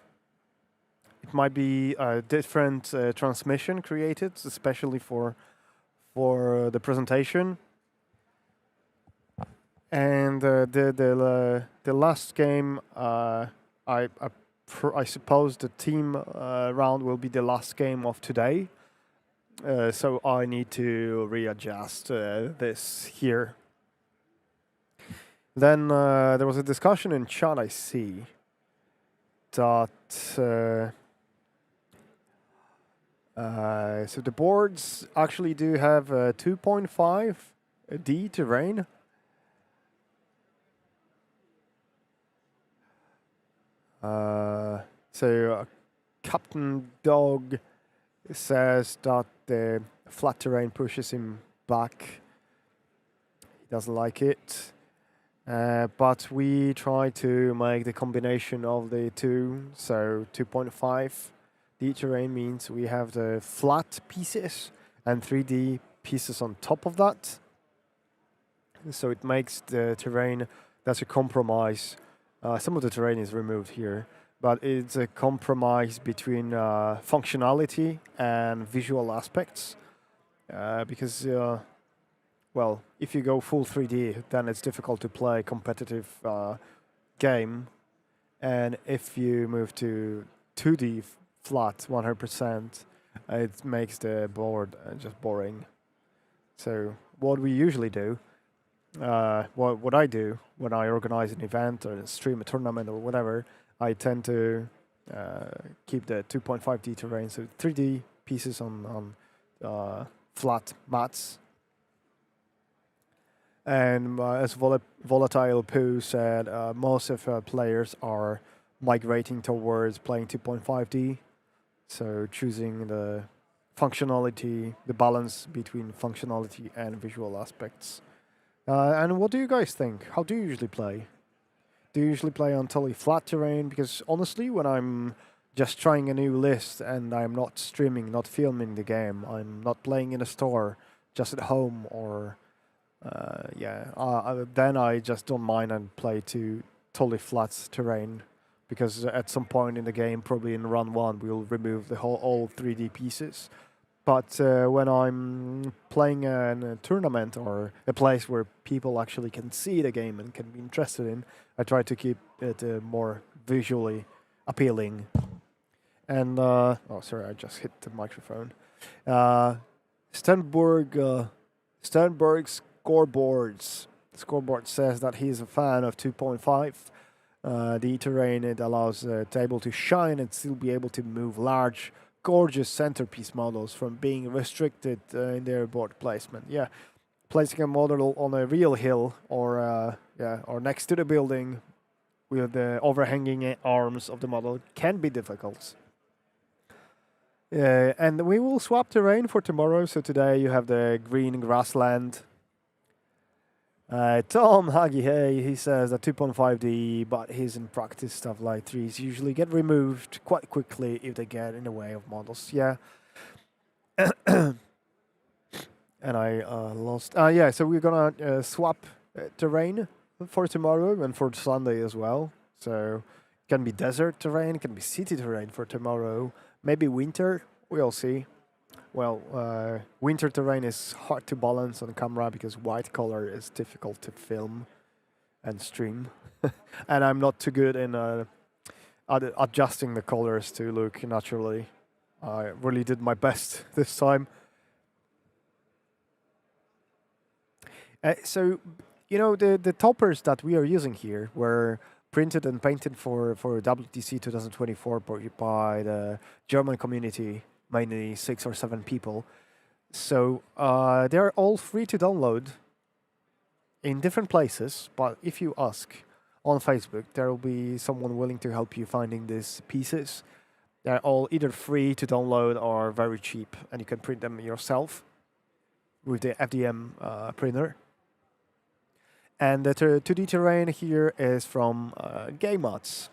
It might be a different transmission created, especially for the presentation. And the last game, I suppose the team round will be the last game of today. So I need to readjust this here. Then there was a discussion in chat, I see, that so the boards actually do have 2.5 D terrain. So Captain Dog says that the flat terrain pushes him back. He doesn't like it. But we try to make the combination of the two. So 2.5 D terrain means we have the flat pieces and 3D pieces on top of that. So it makes the terrain, that's a compromise. Some of the terrain is removed here, but it's a compromise between functionality and visual aspects. Because, well, if you go full 3D, then it's difficult to play a competitive game. And if you move to 2D flat 100%, it makes the board just boring. So what we usually do, what I do when I organize an event or stream a tournament or whatever, I tend to keep the 2.5D terrain, so 3D pieces on flat mats. And as Volatile Poo said, most of players are migrating towards playing 2.5D, so choosing the functionality, the balance between functionality and visual aspects. And what do you guys think? How do you usually play? Do you usually play on totally flat terrain? Because honestly, when I'm just trying a new list and I'm not streaming, not filming the game, I'm not playing in a store, just at home, or then I just don't mind and play to totally flat terrain, because at some point in the game, probably in run 1, we'll remove the all 3D pieces. But when I'm playing in a tournament or a place where people actually can see the game and can be interested in, I try to keep it more visually appealing. And, oh, sorry, I just hit the microphone. Stenberg's scoreboard says that he's a fan of 2.5. The terrain, it allows the table to shine and still be able to move large, gorgeous centerpiece models from being restricted in their board placement. Yeah, placing a model on a real hill or next to the building with the overhanging arms of the model can be difficult. And we will swap terrain for tomorrow. So today you have the green grassland. Tom Haggy Hey, he says that 2.5D, but his in practice stuff like 3s usually get removed quite quickly if they get in the way of models. Yeah. And I lost. Yeah, so we're gonna swap terrain for tomorrow and for Sunday as well. So it can be desert terrain, it can be city terrain for tomorrow. Maybe winter, we'll see. Well, winter terrain is hard to balance on camera because white color is difficult to film and stream. And I'm not too good in adjusting the colors to look naturally. I really did my best this time. So, the toppers that we are using here were printed and painted for WTC 2024 by the German community, mainly 6 or 7 people. So they're all free to download in different places, but if you ask on Facebook, there will be someone willing to help you finding these pieces. They're all either free to download or very cheap, and you can print them yourself with the FDM printer. And the 2D terrain here is from Game Mods.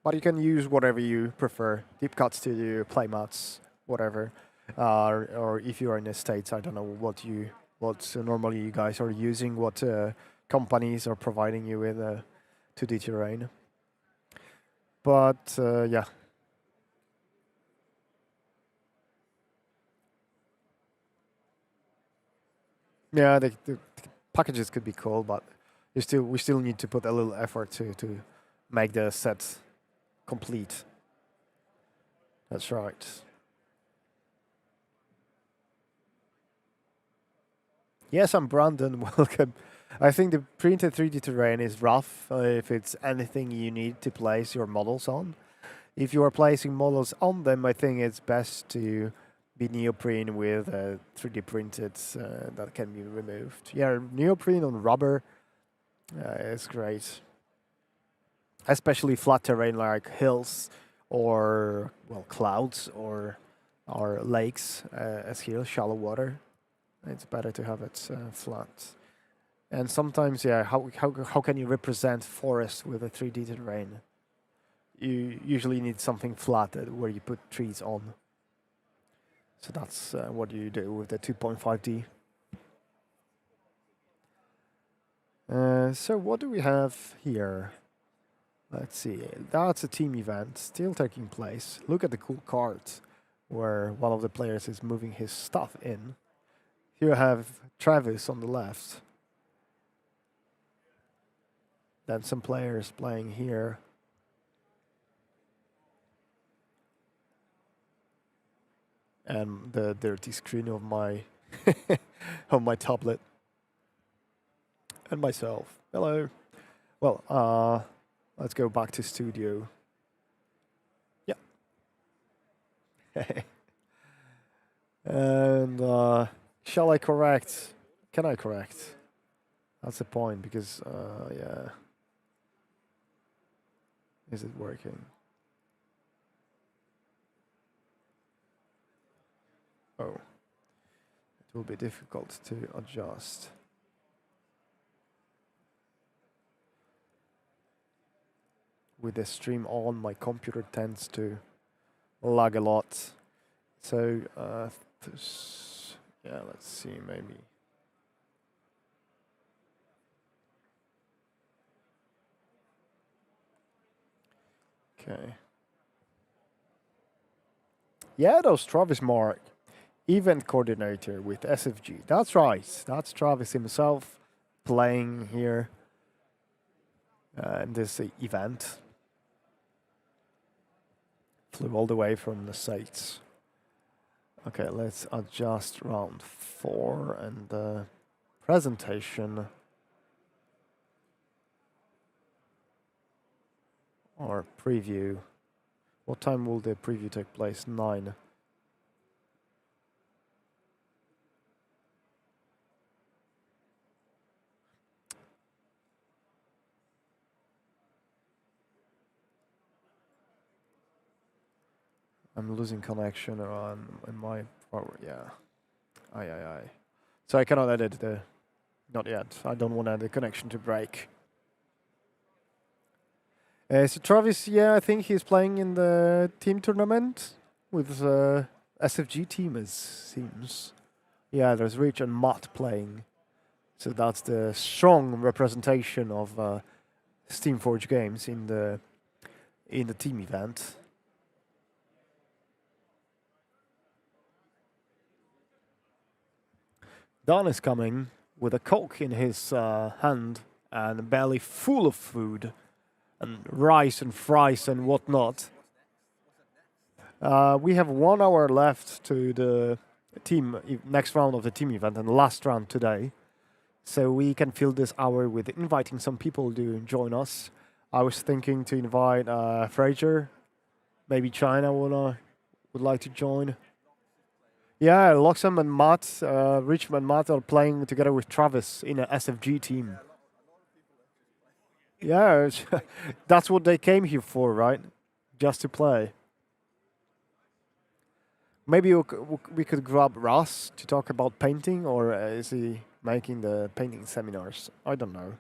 But you can use whatever you prefer. Deep Cut Studio, Play Mods, whatever. Or if you are in the States, I don't know what normally you guys are using, what companies are providing you with 2D terrain. But yeah. Yeah, the packages could be cool, but we still need to put a little effort to make the set complete. That's right. Yes, I'm Brandon. Welcome. I think the printed 3D terrain is rough if it's anything you need to place your models on. If you are placing models on them, I think it's best to be neoprene with 3D printed that can be removed. Yeah, neoprene on rubber is great. Especially flat terrain like hills or, well, clouds or lakes as here, shallow water. It's better to have it flat. And sometimes, yeah, how can you represent forest with a 3D terrain? You usually need something flat where you put trees on. So that's what you do with the 2.5D. So what do we have here? Let's see. That's a team event still taking place. Look at the cool cart where one of the players is moving his stuff in. Here you have Travis on the left. Then some players playing here. And the dirty screen of my of my tablet. And myself. Hello. Well, let's go back to studio. Yeah. And shall I correct? Can I correct? That's the point, because yeah. Is it working? Oh. It will be difficult to adjust. With the stream on, my computer tends to lag a lot. So, yeah, let's see, maybe. Okay. Yeah, those Travis Mark, event coordinator with SFG. That's right. That's Travis himself playing here in this event. Flew all the way from the States. Okay, let's adjust round 4 and the presentation. Or preview. What time will the preview take place? 9. I'm losing connection in my power. Yeah. Aye. So I cannot edit the. Not yet. I don't want the connection to break. So Travis, yeah, I think he's playing in the team tournament with SFG team, it seems. Yeah, there's Rich and Matt playing. So that's the strong representation of Steamforge games in the team event. Don is coming with a Coke in his hand and a belly full of food and rice and fries and whatnot. We have 1 hour left to the team next round of the team event and the last round today. so we can fill this hour with inviting some people to join us. I was thinking to invite Fraser, maybe China would like to join. Yeah, Loxham and Matt, Richmond and Matt are playing together with Travis in an SFG team. Yeah, that's what they came here for, right? Just to play. Maybe we could grab Ross to talk about painting, or is he making the painting seminars? I don't know.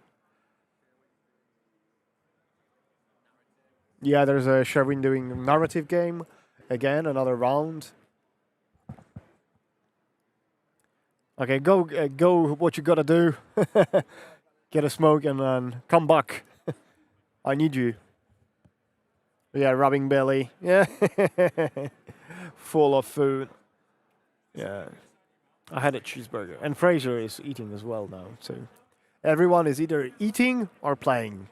Yeah, there's a Sherwin doing narrative game. Again, another round. Okay, go what you gotta do. Get a smoke and then come back. I need you. Yeah, rubbing belly. Yeah. Full of food. Yeah. I had a cheeseburger. And Fraser is eating as well now. So everyone is either eating or playing.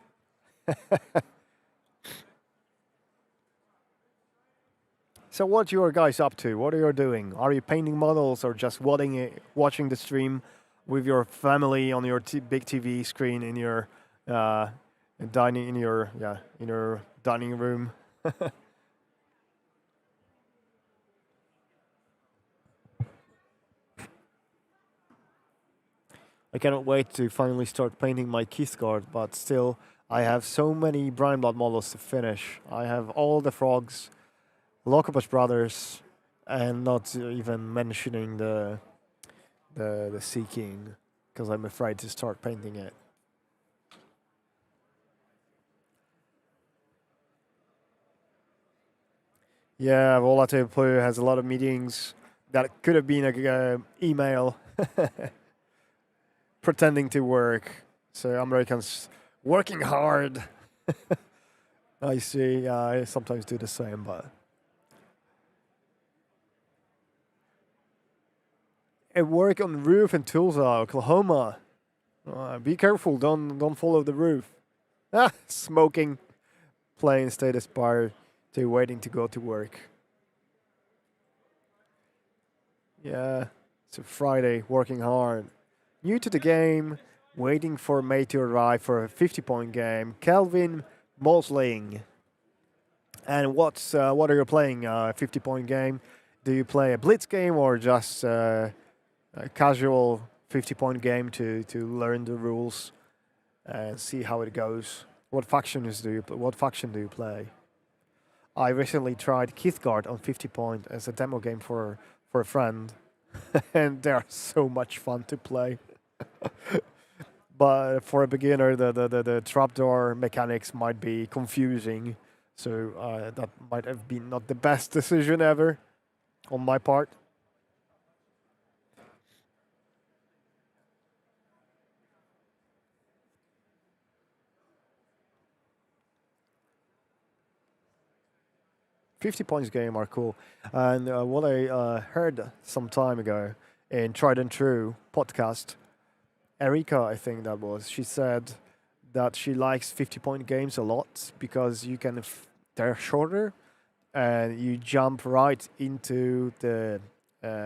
So what you guys up to? What are you doing? Are you painting models or just watching the stream with your family on your big TV screen in your dining room? I cannot wait to finally start painting my Keithguard, but still, I have so many Brian Blood models to finish. I have all the frogs, Locopus Brothers, and not even mentioning the Sea King, because I'm afraid to start painting it. Yeah, Volatile Blue has a lot of meetings. That could have been an email pretending to work. So Americans working hard. I see. I sometimes do the same, but I work on the roof in Tulsa, Oklahoma. Be careful! Don't follow the roof. Smoking, playing status bar, to waiting to go to work. Yeah, it's a Friday, working hard. New to the game, waiting for May to arrive for a 50-point game. Kelvin Mosling. And what are you playing? 50-point game? Do you play a blitz game or just a casual 50-point game to learn the rules and see how it goes? What faction do you play? I recently tried Keithguard on 50-point as a demo game for a friend, and they are so much fun to play. But for a beginner, the trapdoor mechanics might be confusing, so that might have been not the best decision ever on my part. .50 game are cool, and what I heard some time ago in Tried and True podcast, Erika, I think that was, she said that she likes 50-point games a lot because you can they're shorter and you jump right into the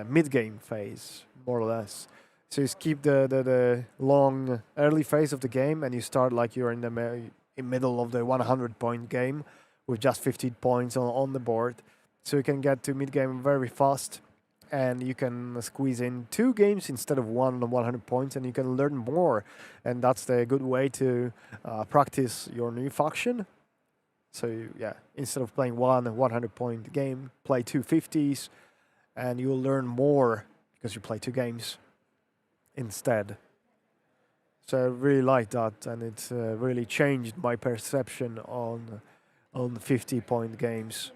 mid-game phase, more or less. So you skip the long early phase of the game and you start like you're in the middle of the 100-point game with just 15 points on the board. So you can get to mid-game very fast and you can squeeze in 2 games instead of 100 points and you can learn more. And that's the good way to practice your new faction. So yeah, instead of playing 100-point game, play 2 50s and you'll learn more because you play 2 games instead. So I really like that, and it really changed my perception on 50-point games.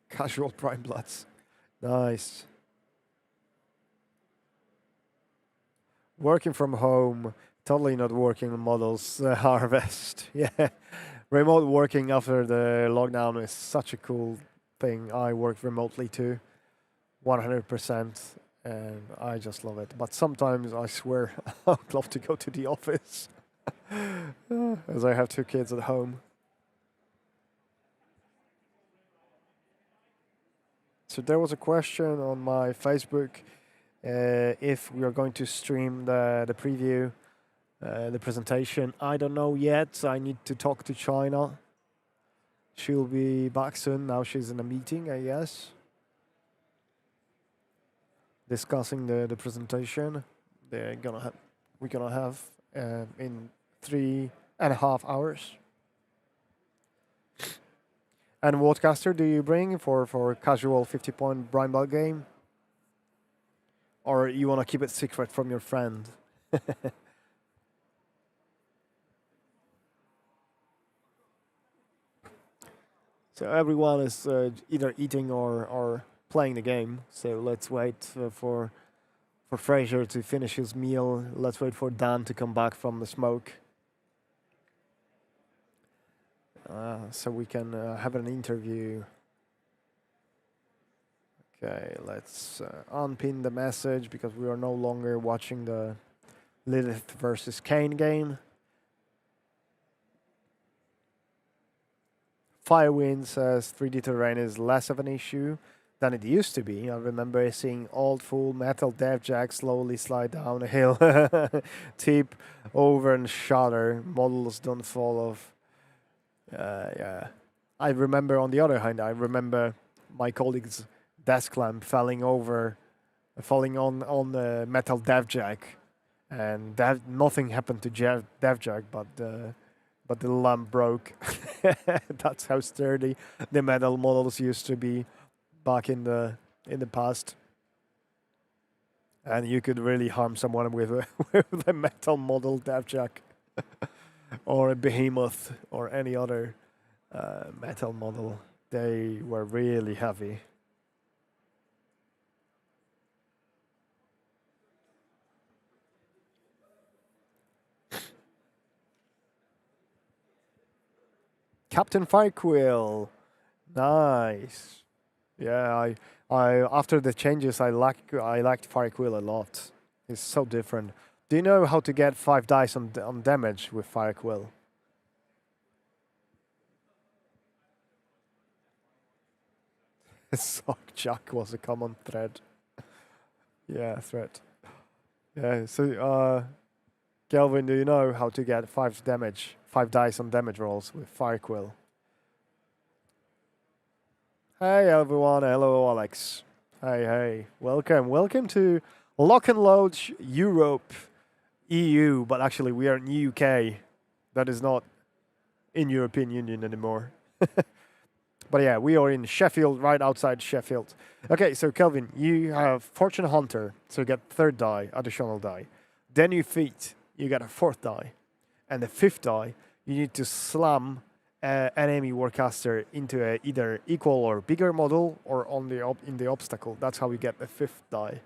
Casual Prime Bloods. Nice. Working from home, totally not working on models harvest. Yeah. Remote working after the lockdown is such a cool thing. I work remotely too, 100%, and I just love it. But sometimes I swear I'd love to go to the office as I have 2 kids at home. So there was a question on my Facebook if we are going to stream the preview, the presentation. I don't know yet. I need to talk to China. She'll be back soon. Now she's in a meeting, I guess, discussing the presentation. We're gonna have in 3.5 hours. And what caster do you bring for casual 50-point blind ball game? Or you want to keep it secret from your friend? So everyone is either eating or playing the game. So let's wait for Fraser to finish his meal. Let's wait for Dan to come back from the smoke. So we can have an interview. Okay, let's unpin the message because we are no longer watching the Lilith versus Kane game. Firewind says 3D terrain is less of an issue than it used to be. I remember seeing old Full Metal Dev Jack slowly slide down a hill, tip over and shatter. Models don't fall off. Yeah, I remember. On the other hand, I remember my colleague's desk lamp falling on the metal Dev Jack, and nothing happened to Dev Jack, but the lamp broke. That's how sturdy the metal models used to be back in the past. And you could really harm someone with a metal model Dev Jack. Or a behemoth or any other metal model. They were really heavy. Captain Firequill, nice. Yeah, I after the changes, I liked Firequill a lot. It's so different. Do you know how to get 5 dice on damage with Firequill? Sock Jack was a common thread. Yeah, threat. Yeah, so Kelvin, do you know how to get 5 dice on damage rolls with Firequill? Hey everyone, hello Alex. Hey, welcome to Lock and Load Europe. EU, but actually we are in UK. That is not in European Union anymore. But yeah, we are in Sheffield, right outside Sheffield. Okay, so Kelvin, you have Fortune Hunter, so you get 3rd die, additional die. Then you feat, you get a 4th die. And the 5th die, you need to slam an enemy warcaster into a either equal or bigger model or on in the obstacle. That's how you get the 5th die.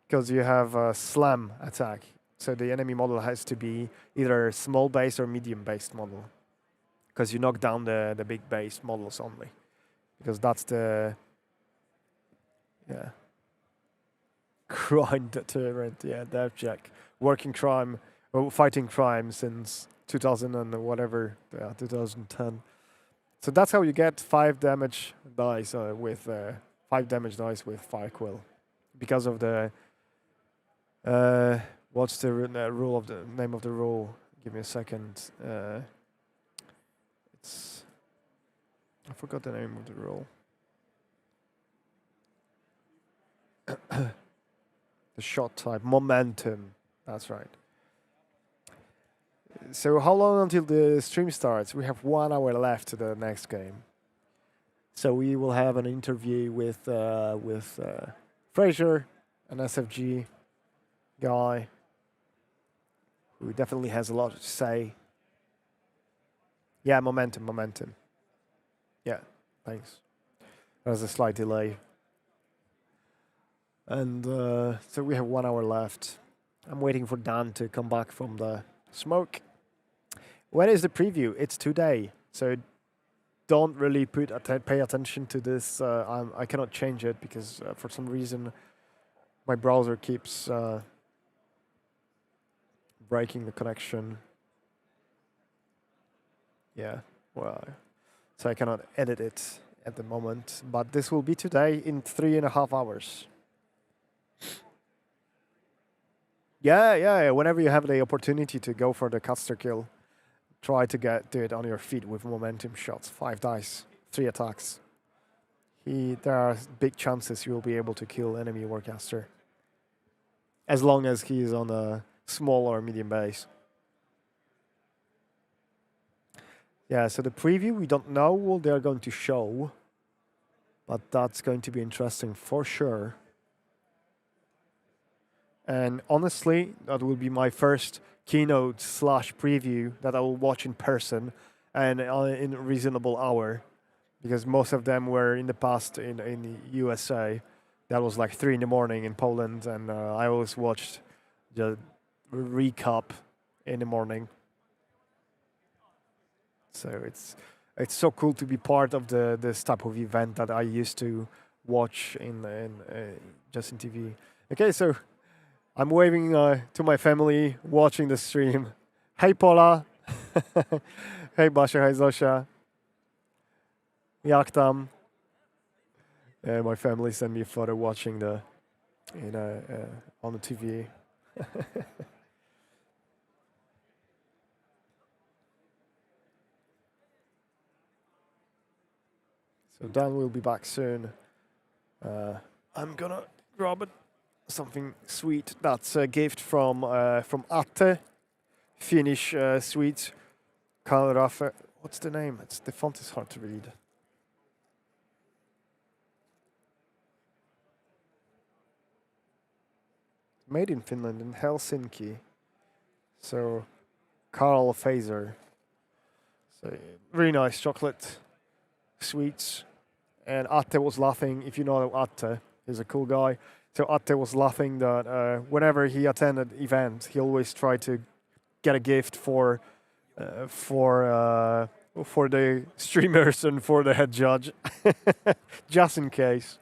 Because you have a slam attack. So the enemy model has to be either small base or medium based model. Because you knock down the big base models only. Because that's the crime deterrent, Dev Jack. Working crime, or fighting crime since 2000 and whatever, 2010. So that's how you get 5 damage dice with 5 damage dice with Firequill. Because of the what's the rule of the name of the rule? Give me a second. I forgot the name of the rule. The shot type, momentum. That's right. So how long until the stream starts? We have 1 hour left to the next game. So we will have an interview with Fraser, an SFG guy who definitely has a lot to say. Yeah, momentum. Yeah, thanks. There's a slight delay. And so we have 1 hour left. I'm waiting for Dan to come back from the smoke. When is the preview? It's today. So don't really pay attention to this. I cannot change it because for some reason my browser keeps breaking the connection. Yeah, well, so I cannot edit it at the moment, but this will be today in 3.5 hours. Yeah. Whenever you have the opportunity to go for the caster kill, try to do it on your feet with momentum shots. 5 dice, 3 attacks. There are big chances you will be able to kill enemy warcaster, as long as he is on a small or medium base. Yeah, so the preview, we don't know what they're going to show, but that's going to be interesting for sure. And honestly, that will be my first keynote / preview that I will watch in person and in a reasonable hour, because most of them were in the past in the USA. That was like 3 in the morning in Poland, and I always watched the recap in the morning. So it's so cool to be part of this type of event that I used to watch in just in TV. Okay, so I'm waving to my family watching the stream. Hey Paula, hey Basia, hey Zosia. Jak tam? My family sent me a photo watching on the TV. So Dan will be back soon. I'm gonna grab something sweet. That's a gift from Atte, Finnish sweets. Kalrafe. What's the name? The font is hard to read. Made in Finland, in Helsinki. So, Carl Fazer. So, really nice chocolate sweets. And Atte was laughing. If you know Atte, he's a cool guy. So Atte was laughing that whenever he attended events, he always tried to get a gift for the streamers and for the head judge, just in case.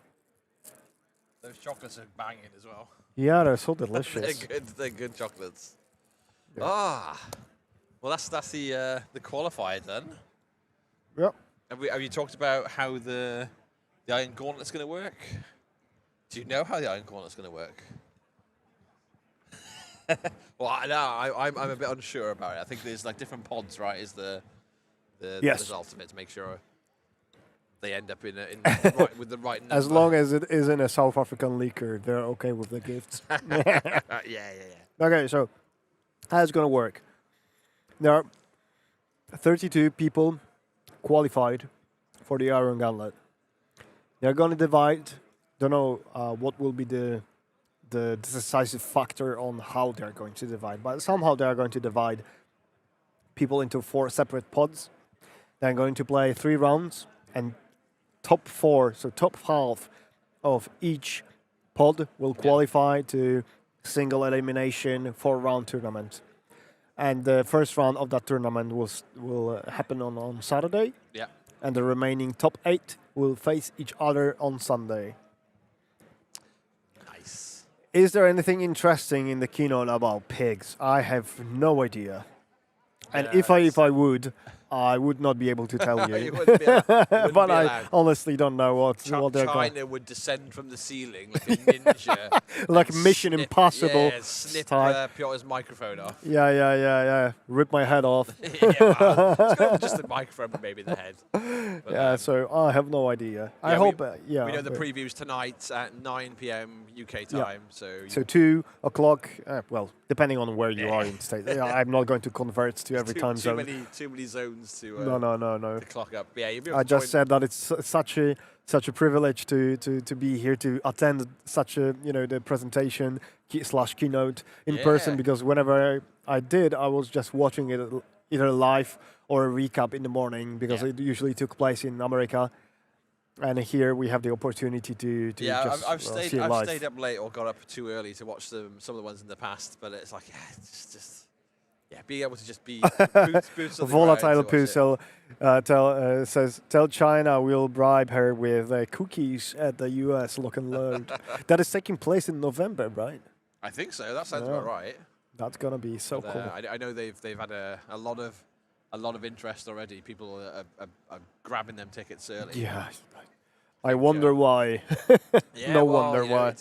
Those chocolates are banging as well. Yeah, they're so delicious. They're good chocolates. Yeah. Well, that's the qualifier done. Yep. Have you talked about how the Iron Gauntlet's going to work? Do you know how the Iron Gauntlet's going to work? Well, I'm a bit unsure about it. I think there's like different pods, right? Is the Yes. result of it to make sure they end up with the right number. As long as it isn't a South African leaker, they're okay with the gifts. Yeah. Okay, so how it's going to work? There are 32 people qualified for the Iron Gauntlet. They're going to divide. Don't know what will be the decisive factor on how they're going to divide, but somehow they are going to divide people into 4 separate pods. They're going to play 3 rounds, and top 4, so top half of each pod will qualify to single elimination 4-round tournament. And the first round of that tournament will happen on Saturday. Yeah. And the remaining top 8 will face each other on Sunday. Nice. Is there anything interesting in the keynote about pigs? I have no idea. And if I would, I would not be able to tell you. You wouldn't be but I allowed. honestly don't know what they're going. China would descend from the ceiling like a ninja. Like Mission Impossible. Yeah, snip type. Piotr's microphone off. Yeah. Rip my head off. Just the microphone, but maybe the head. But, yeah, so I have no idea. I hope, we know the preview's tonight at 9 p.m. UK time. So 2 o'clock, well, depending on where you are in the state. I'm not going to convert to every time zone. Too many zones to no. to clock up. Yeah, I just said that it's such a privilege to be here to attend such a the presentation / keynote in person, because whenever I did, I was just watching it either live or a recap in the morning, because it usually took place in America, and here we have the opportunity to just I've see it live. stayed up late or got up too early to watch some of the ones in the past, but it's like it's just. Yeah, being able to just be boots on the Volatile ground Poo says, tell China we'll bribe her with cookies at the US lock and load. That is taking place in November, right? I think so. That sounds about right. That's gonna be so cool. I know they've had a lot of a lot of interest already. People are grabbing them tickets early. Yeah, I wonder why. Yeah, No well, wonder you know, why.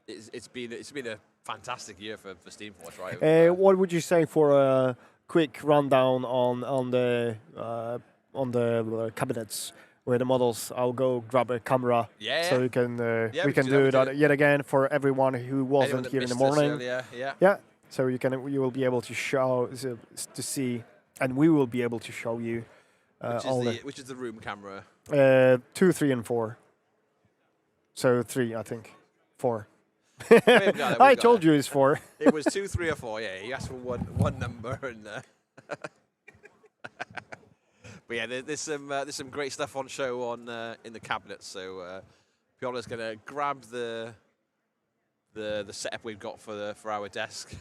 it's been a fantastic year for Steamforce, right? What would you say for a quick rundown on the cabinets with the models? I'll go grab a camera so Yeah. we can Yeah, we can do that yet again for everyone who wasn't that here in the missed us morning. earlier, yeah. Yeah. So you will be able to show to see, and we will be able to show you Which is the room camera? 2, 3, and 4. So 3, I think. 4. I told you it's 4. It was 2, 3, or 4. Yeah, you asked for one number, and but yeah, there's some great stuff on show on in the cabinet. So Piola's gonna grab the setup we've got for our desk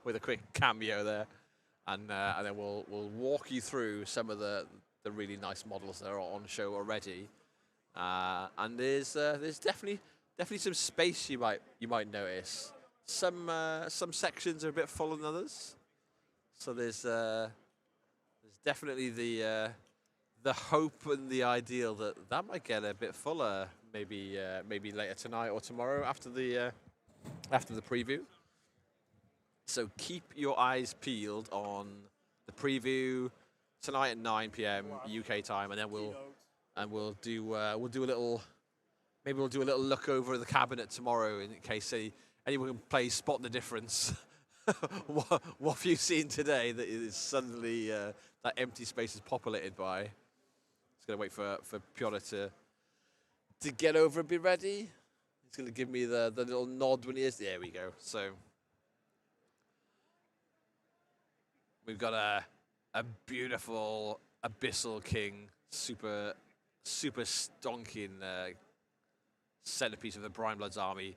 with a quick cameo there, and then we'll walk you through some of the really nice models that are on show already. And there's definitely some space you might notice. Some sections are a bit fuller than others. So there's definitely the hope and the ideal that might get a bit fuller maybe later tonight or tomorrow after the preview. So keep your eyes peeled on the preview tonight at 9 p.m. UK time, and then we'll do a little look over the cabinet tomorrow in case anyone can play spot the difference. what have you seen today that is suddenly that empty space is populated by? Just gonna wait for Piotr to get over and be ready. He's gonna give me the little nod when he is. There we go. So we've got a beautiful Abyssal King, super stonking centerpiece of the Brian Blood's army,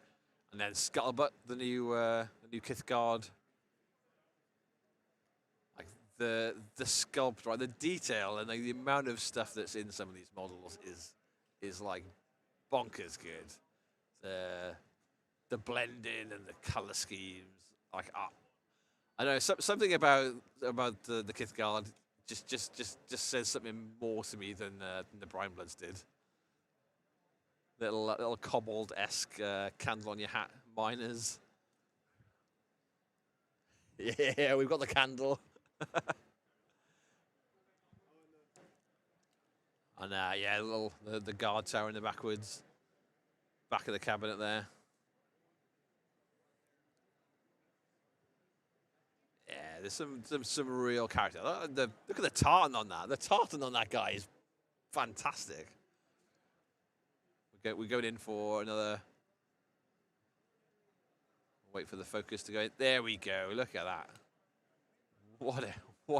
and then Scuttlebutt, the new Kithgard. Like the sculpt, right? The detail and the amount of stuff that's in some of these models is like bonkers good. The blending and the color schemes, like I know something about the Kithgard just says something more to me than the Brian Bloods did. Little kobold-esque candle on your hat miners. Yeah, we've got the candle. And yeah, the guard tower in the back of the cabinet there. Yeah, there's some real character. Look at the tartan on that. The tartan on that guy is fantastic. We're going in for another. Wait for the focus to go in. There we go. Look at that. What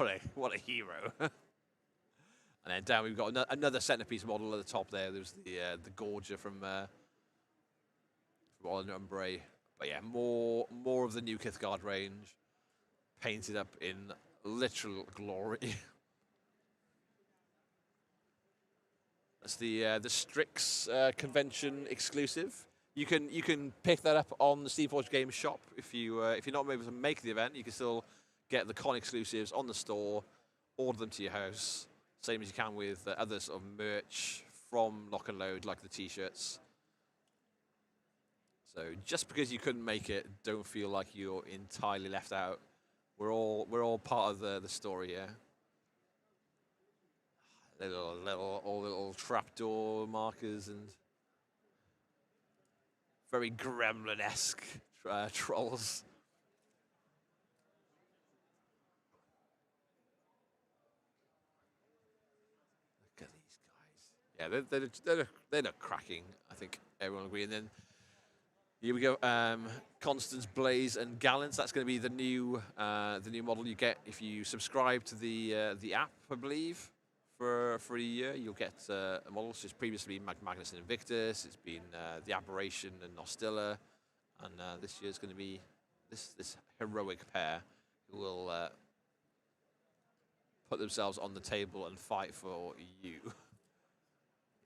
a hero. And then down we've got another centerpiece model at the top there. There's the Gorger from Oliver and Bray. But yeah, more of the new Kithgard range, painted up in literal glory. That's the Strix convention exclusive. You can pick that up on the Steamforge Games shop if you're not able to make the event. You can still get the con exclusives on the store, order them to your house, same as you can with other sort of merch from Lock and Load, like the T-shirts. So just because you couldn't make it, don't feel like you're entirely left out. We're all part of the story here. Little trapdoor markers and very gremlin-esque trolls. Look at these guys. Yeah, they look cracking. I think everyone agree. And then here we go. Constance, Blaze, and Gallant. That's going to be the new model you get if you subscribe to the app, I believe. For a year, you'll get a model. So it's previously been Magnus and Invictus. It's been the Aberration and Nostilla, and this year's going to be this heroic pair who will put themselves on the table and fight for you.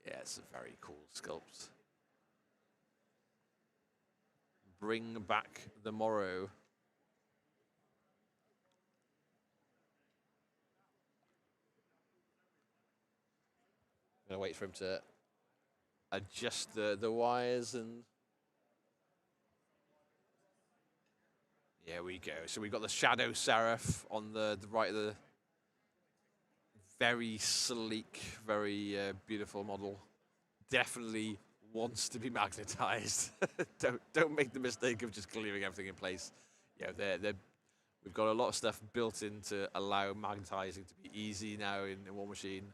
Yeah, it's a very cool sculpt. Bring back the morrow. gonna wait for him to adjust the wires and. Here we go. So we've got the Shadow Seraph on the right of the very sleek, very beautiful model. Definitely wants to be magnetized. don't make the mistake of just clearing everything in place. Yeah, we've got a lot of stuff built in to allow magnetizing to be easy now in War Machine.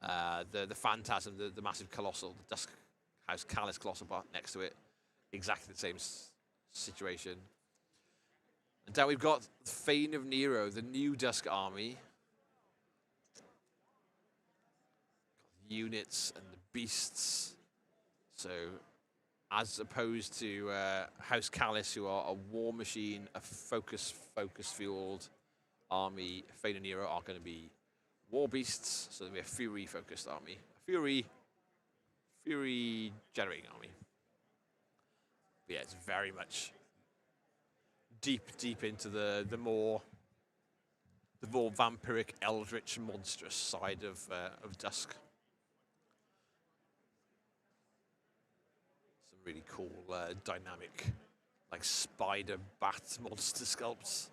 The Phantasm, the massive Colossal, the Dusk House Callus Colossal part next to it, exactly the same situation. And down we've got Fane of Nero, the new Dusk army. Units and the beasts. So, as opposed to House Callus, who are a War Machine, a focus-fueled army, Fane of Nero are going to be War Beasts, so they'll be a Fury-focused army. A Fury generating army. But yeah, it's very much deep into the more vampiric, eldritch, monstrous side of Dusk. Some really cool, dynamic, like spider bat monster sculpts.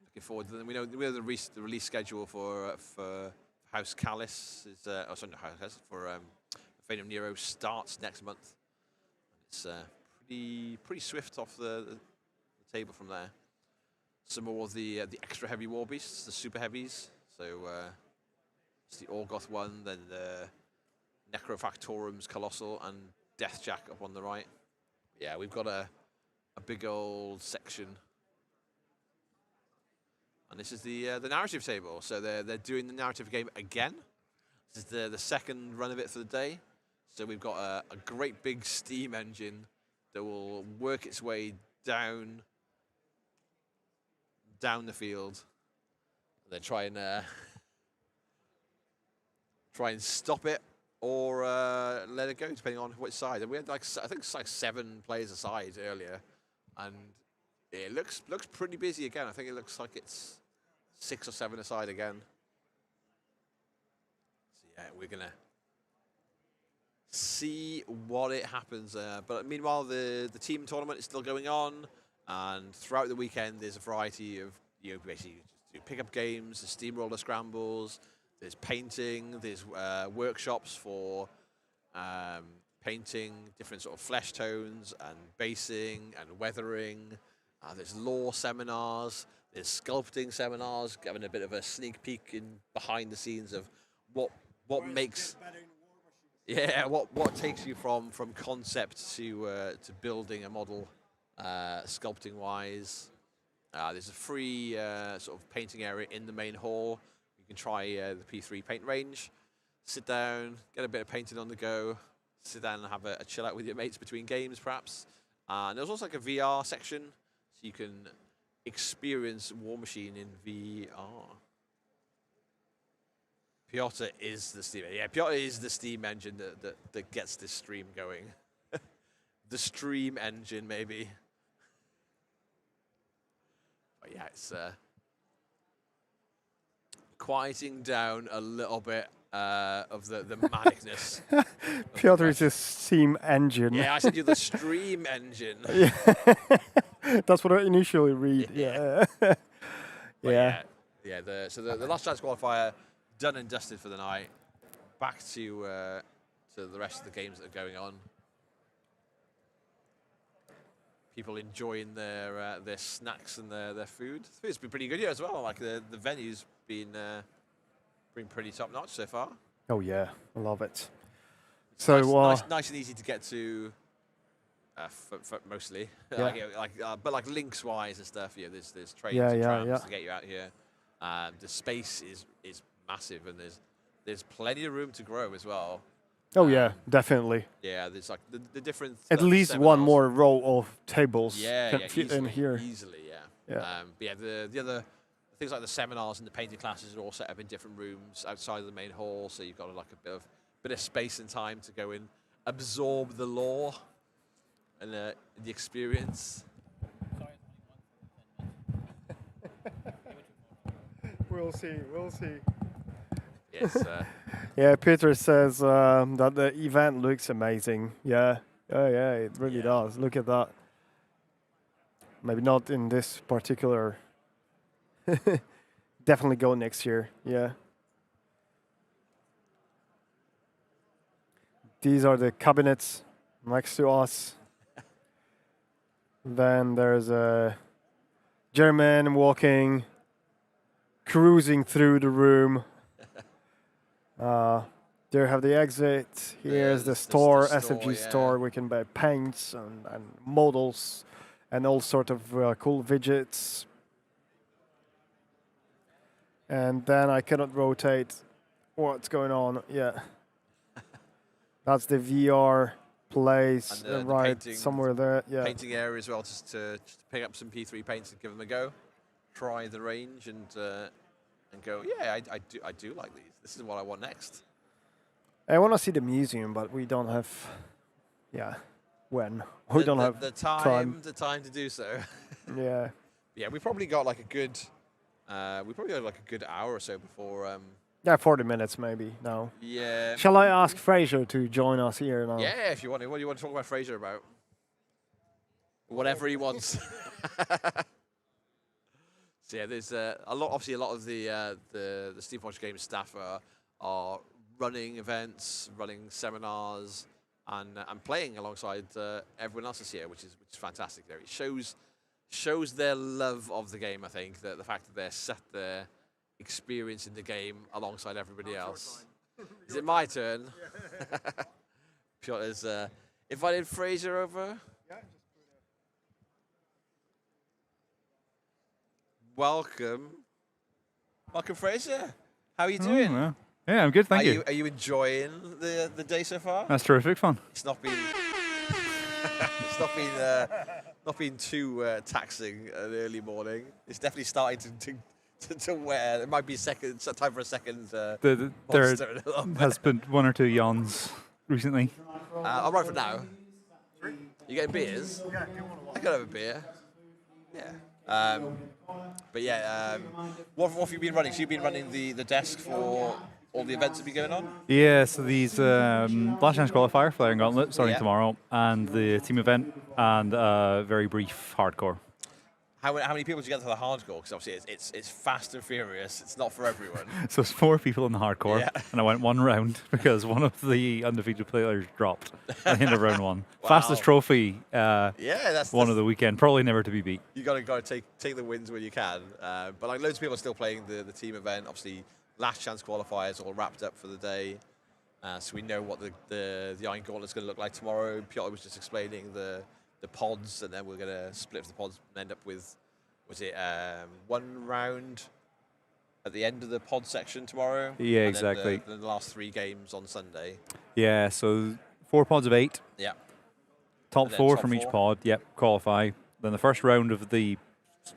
Looking forward to them. We know the release schedule for House Callus is for Fane of Nero starts next month. It's pretty swift off the table from there. Some more of the extra heavy war beasts, the super heavies. So it's the Orgoth one, then the Necrofactorum's Colossal and Deathjack up on the right. Yeah, we've got a big old section. And this is the narrative table. So they're doing the narrative game again. This is the second run of it for the day. So we've got a great big steam engine that will work its way down the field. And then try and stop it or let it go, depending on which side. And we had I think it's like 7 players aside earlier, and it looks pretty busy again. I think it looks like it's 6 or 7 aside again. So yeah, we're gonna see what it happens. But meanwhile, the team tournament is still going on, and throughout the weekend, there's a variety of basically pick-up games, the steamroller scrambles. There's painting. There's workshops for painting different sort of flesh tones and basing and weathering. There's lore seminars. There's sculpting seminars, having a bit of a sneak peek in behind the scenes of what makes. Yeah, what takes you from concept to building a model, sculpting wise. There's a free sort of painting area in the main hall. You can try the P3 paint range, sit down, get a bit of painting on the go, sit down and have a chill out with your mates between games, perhaps. And there's also like a VR section, so you can experience War Machine in VR. Piotr is the steam. Yeah, Piotr is the steam engine that gets this stream going. The stream engine, maybe. But yeah, it's quieting down a little bit of the manicness. Piotr is a steam engine. Yeah, I said you're the stream engine. Yeah. That's what I initially read. Yeah. Yeah. So the last chance qualifier done and dusted for the night. Back to the rest of the games that are going on. People enjoying their snacks and their food. The food's been pretty good here as well. Like the venue's been pretty top notch so far. Oh yeah, I love it. So nice and easy to get to. For mostly, Yeah. but like links wise and stuff. Yeah, there's trains Yeah, and yeah, trams yeah. to get you out here. The space is massive, and there's plenty of room to grow as well. Oh yeah, definitely. Yeah, there's like the different. At least one more row of tables can fit easily, in here. Easily, yeah. Yeah. But yeah, the other things like the seminars and the painting classes are all set up in different rooms outside of the main hall, so you've got like a bit of space and time to go and absorb the lore and the experience. We'll see. We'll see. Yes. Yeah, Peter says that the event looks amazing. Yeah. Oh, yeah, it really does. Look at that. Maybe not in this particular. Definitely go next year. Yeah. These are the cabinets next to us. Then there's a German walking, cruising through the room. There have the exit. Here's the store, SFG store. We can buy paints and models and all sort of cool widgets. And then I cannot rotate. What's going on? Yeah. That's the VR place right somewhere there. Yeah. Painting area as well, just to pick up some P3 paints and give them a go. Try the range and go. Yeah, I do like these. This is what I want next. I want to see the museum, but we don't have. Yeah, when we don't have the time. The time to do so. Yeah. Yeah, we probably got like a good. We probably got like a good hour or so before. Yeah, 40 minutes maybe now. Yeah. Shall I ask Fraser to join us here now? Yeah, if you want to. What do you want to talk about Fraser about? Whatever he wants. So yeah, there's a lot. Obviously, a lot of the Steve Watch Games staff are running events, running seminars, and playing alongside everyone else this year, which is fantastic. There, it shows their love of the game. I think that the fact that they're set there, experiencing the game alongside everybody else. Is it my turn? Piotr's invited Fraser over. Welcome, Fraser. How are you doing? Oh, yeah, I'm good, thank you. Are you enjoying the day so far? That's terrific fun. It's not been not been too taxing an early morning. It's definitely starting to wear. There might be time for a second. There has been one or two yawns recently. I'm right for now. You getting beers? I could have a beer. Yeah. But yeah, what have you been running? So you've been running the desk for all the events that have been going on? Yeah, so these Last Chance Qualifier, Flare and Gauntlet, starting tomorrow, and the team event, and very brief hardcore. How many people did you get to the hardcore? Because obviously it's fast and furious. It's not for everyone. So it's 4 people in the hardcore, and I went one round because one of the undefeated players dropped at the end of round 1. Wow. Fastest trophy, that's one of the weekend, probably never to be beat. You got to take the wins when you can. But like loads of people are still playing the team event. Obviously, Last Chance Qualifiers all wrapped up for the day, so we know what the Iron Gauntlet's going to look like tomorrow. Piotr was just explaining the pods, and then we're going to split the pods and end up with, was it one round at the end of the pod section tomorrow? Yeah, and exactly. Then the last 3 games on Sunday. Yeah, so 4 pods of 8. Yeah. Top 4 from each pod, qualify. Then the first round of the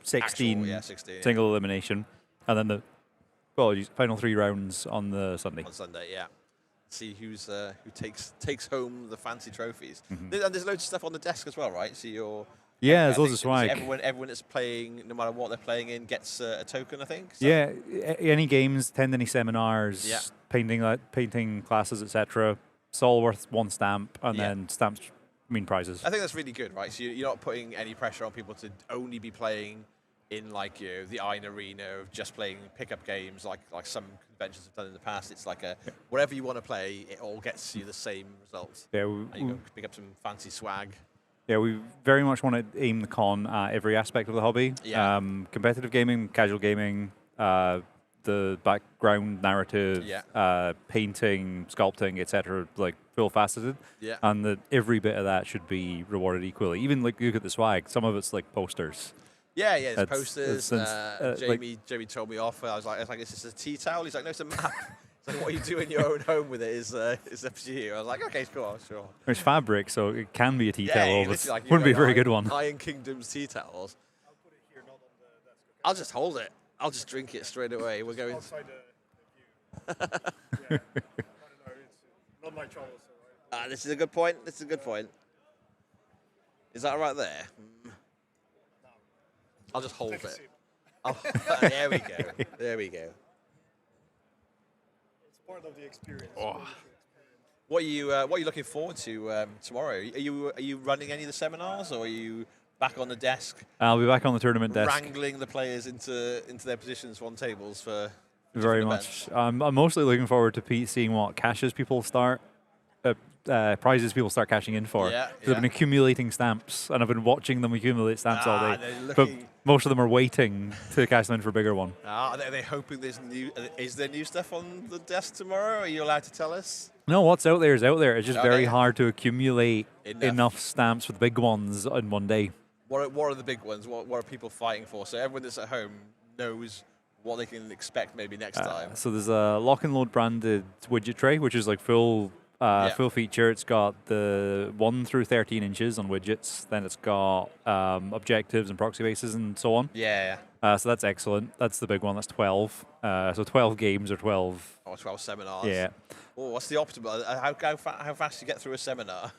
16 single elimination, and then the final 3 rounds on the Sunday. On Sunday, yeah. See who takes home the fancy trophies. Mm-hmm. And there's loads of stuff on the desk as well, right? So you're there's loads of swag. Everyone that's playing, no matter what they're playing in, gets a token, I think. So. Yeah, any games, attend any seminars, painting classes, etc. It's all worth 1 stamp, and then stamps mean prizes. I think that's really good, right? So you're not putting any pressure on people to only be playing in the Iron Arena of just playing pickup games like some conventions have done in the past. It's like whatever you want to play, it all gets you the same results. Yeah, you can pick up some fancy swag. Yeah, we very much want to aim the con at every aspect of the hobby. Yeah. Competitive gaming, casual gaming, the background narrative, painting, sculpting, etc. Like full faceted. Yeah. And that every bit of that should be rewarded equally. Even like look at the swag. Some of it's like posters. Yeah, there's posters. Jamie told me off. I was like, is this a tea towel? He's like, no, it's a map. It's like, what you do in your own home with it is up to you. I was like, okay, cool, sure. There's fabric, so it can be a tea towel, but like, wouldn't be a very good one. Iron Kingdom's tea towels. I'll just hold it. I'll just drink it straight away. We're going. Outside the view. I don't know. It's not my trouble. So this is a good point. Is that right there? I'll just hold it. Oh, there we go. There we go. It's part of the experience. Oh. What are you looking forward to tomorrow? Are you running any of the seminars, or are you back on the desk? I'll be back on the tournament desk. Wrangling the players into their positions on tables for Very much. I'm mostly looking forward to seeing what caches people start, prizes people start cashing in for. Yeah, I've been accumulating stamps, and I've been watching them accumulate stamps all day. But most of them are waiting to cash them in for a bigger one. Are they hoping there's new? Is there new stuff on the desk tomorrow? Are you allowed to tell us? No, what's out there is out there. It's just very hard to accumulate enough stamps for the big ones in one day. What are the big ones? What are people fighting for? So everyone that's at home knows what they can expect maybe next time. So there's a lock and load branded widget tray, which is like full feature. It's got the 1 through 13 inches on widgets. Then it's got objectives and proxy bases and so on. Yeah. So that's excellent. That's the big one. That's 12. So 12 games or 12. Oh, 12 seminars. Yeah. Oh, what's the optimal? How fast do you get through a seminar?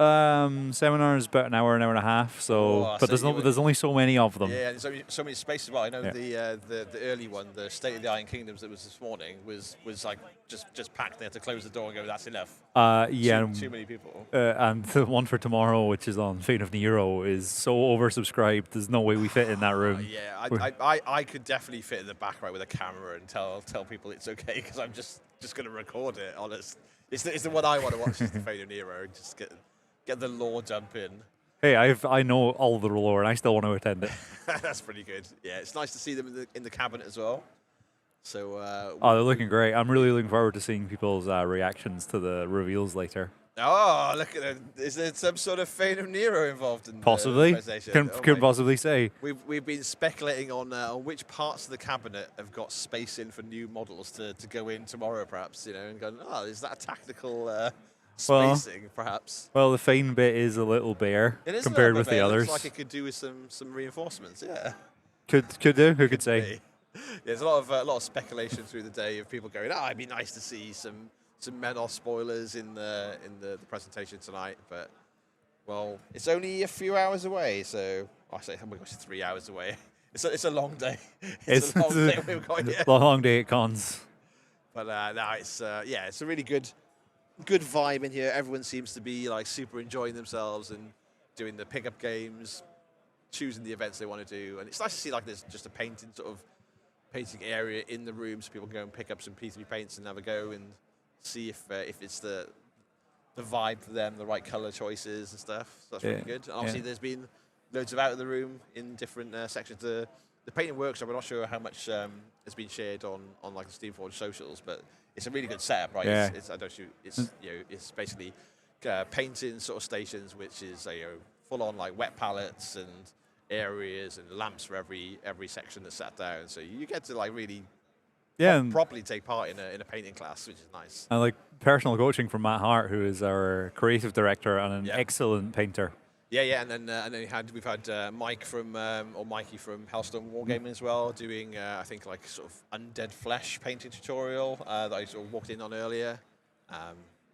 Seminar is about an hour and a half. So, but there's only so many of them. Yeah, and so many spaces. Well, I know the early one, the State of the Iron Kingdoms that was this morning, was like just packed. They had to close the door and go, that's enough. Too many people. And the one for tomorrow, which is on Fate of Nero, is so oversubscribed. There's no way we fit in that room. I could definitely fit in the back right with a camera and tell people it's okay, because I'm just going to record it. Honest, it's the one I want to watch is the Fate of Nero. Just get the lore dump in. Hey, I know all the lore, and I still want to attend it. That's pretty good. Yeah, it's nice to see them in the cabinet as well. So. They're looking great. I'm really looking forward to seeing people's reactions to the reveals later. Oh, look at it! Is there some sort of Fate of Nero involved in possibly? The presentation? Couldn't possibly say. We've been speculating on which parts of the cabinet have got space in for new models to go in tomorrow, perhaps. And going, is that a tactical? Spacing, perhaps. Well, the Fane bit is a little bare compared with the others. It looks like it could do with some reinforcements. Yeah. Could do. Who could say? Yeah, there's a lot of speculation through the day of people going, it'd be nice to see some Menos spoilers in the presentation tonight. But well, it's only a few hours away. So I say, oh my gosh, 3 hours away. It's a long day. It's a long day we've got here. Long day at cons. But no, it's a really good vibe in here. Everyone seems to be like super enjoying themselves and doing the pickup games, choosing the events they want to do. And it's nice to see like there's just a painting area in the room, so people can go and pick up some P3 paints and have a go and see if it's the vibe for them, the right color choices and stuff. So that's really good. And obviously there's been loads of out of the room in different sections. The painting workshop, I'm not sure how much has been shared on like the Steamforge socials, but it's a really good setup, right? Yeah. It's basically painting sort of stations, which is full on like wet palettes and areas and lamps for every section that's sat down. So you get to like really properly take part in a painting class, which is nice. And like personal coaching from Matt Hart, who is our creative director and an excellent painter. Yeah, and then we've had Mike from or Mikey from Hellstorm Wargaming as well, doing I think like sort of undead flesh painting tutorial that I sort of walked in on earlier.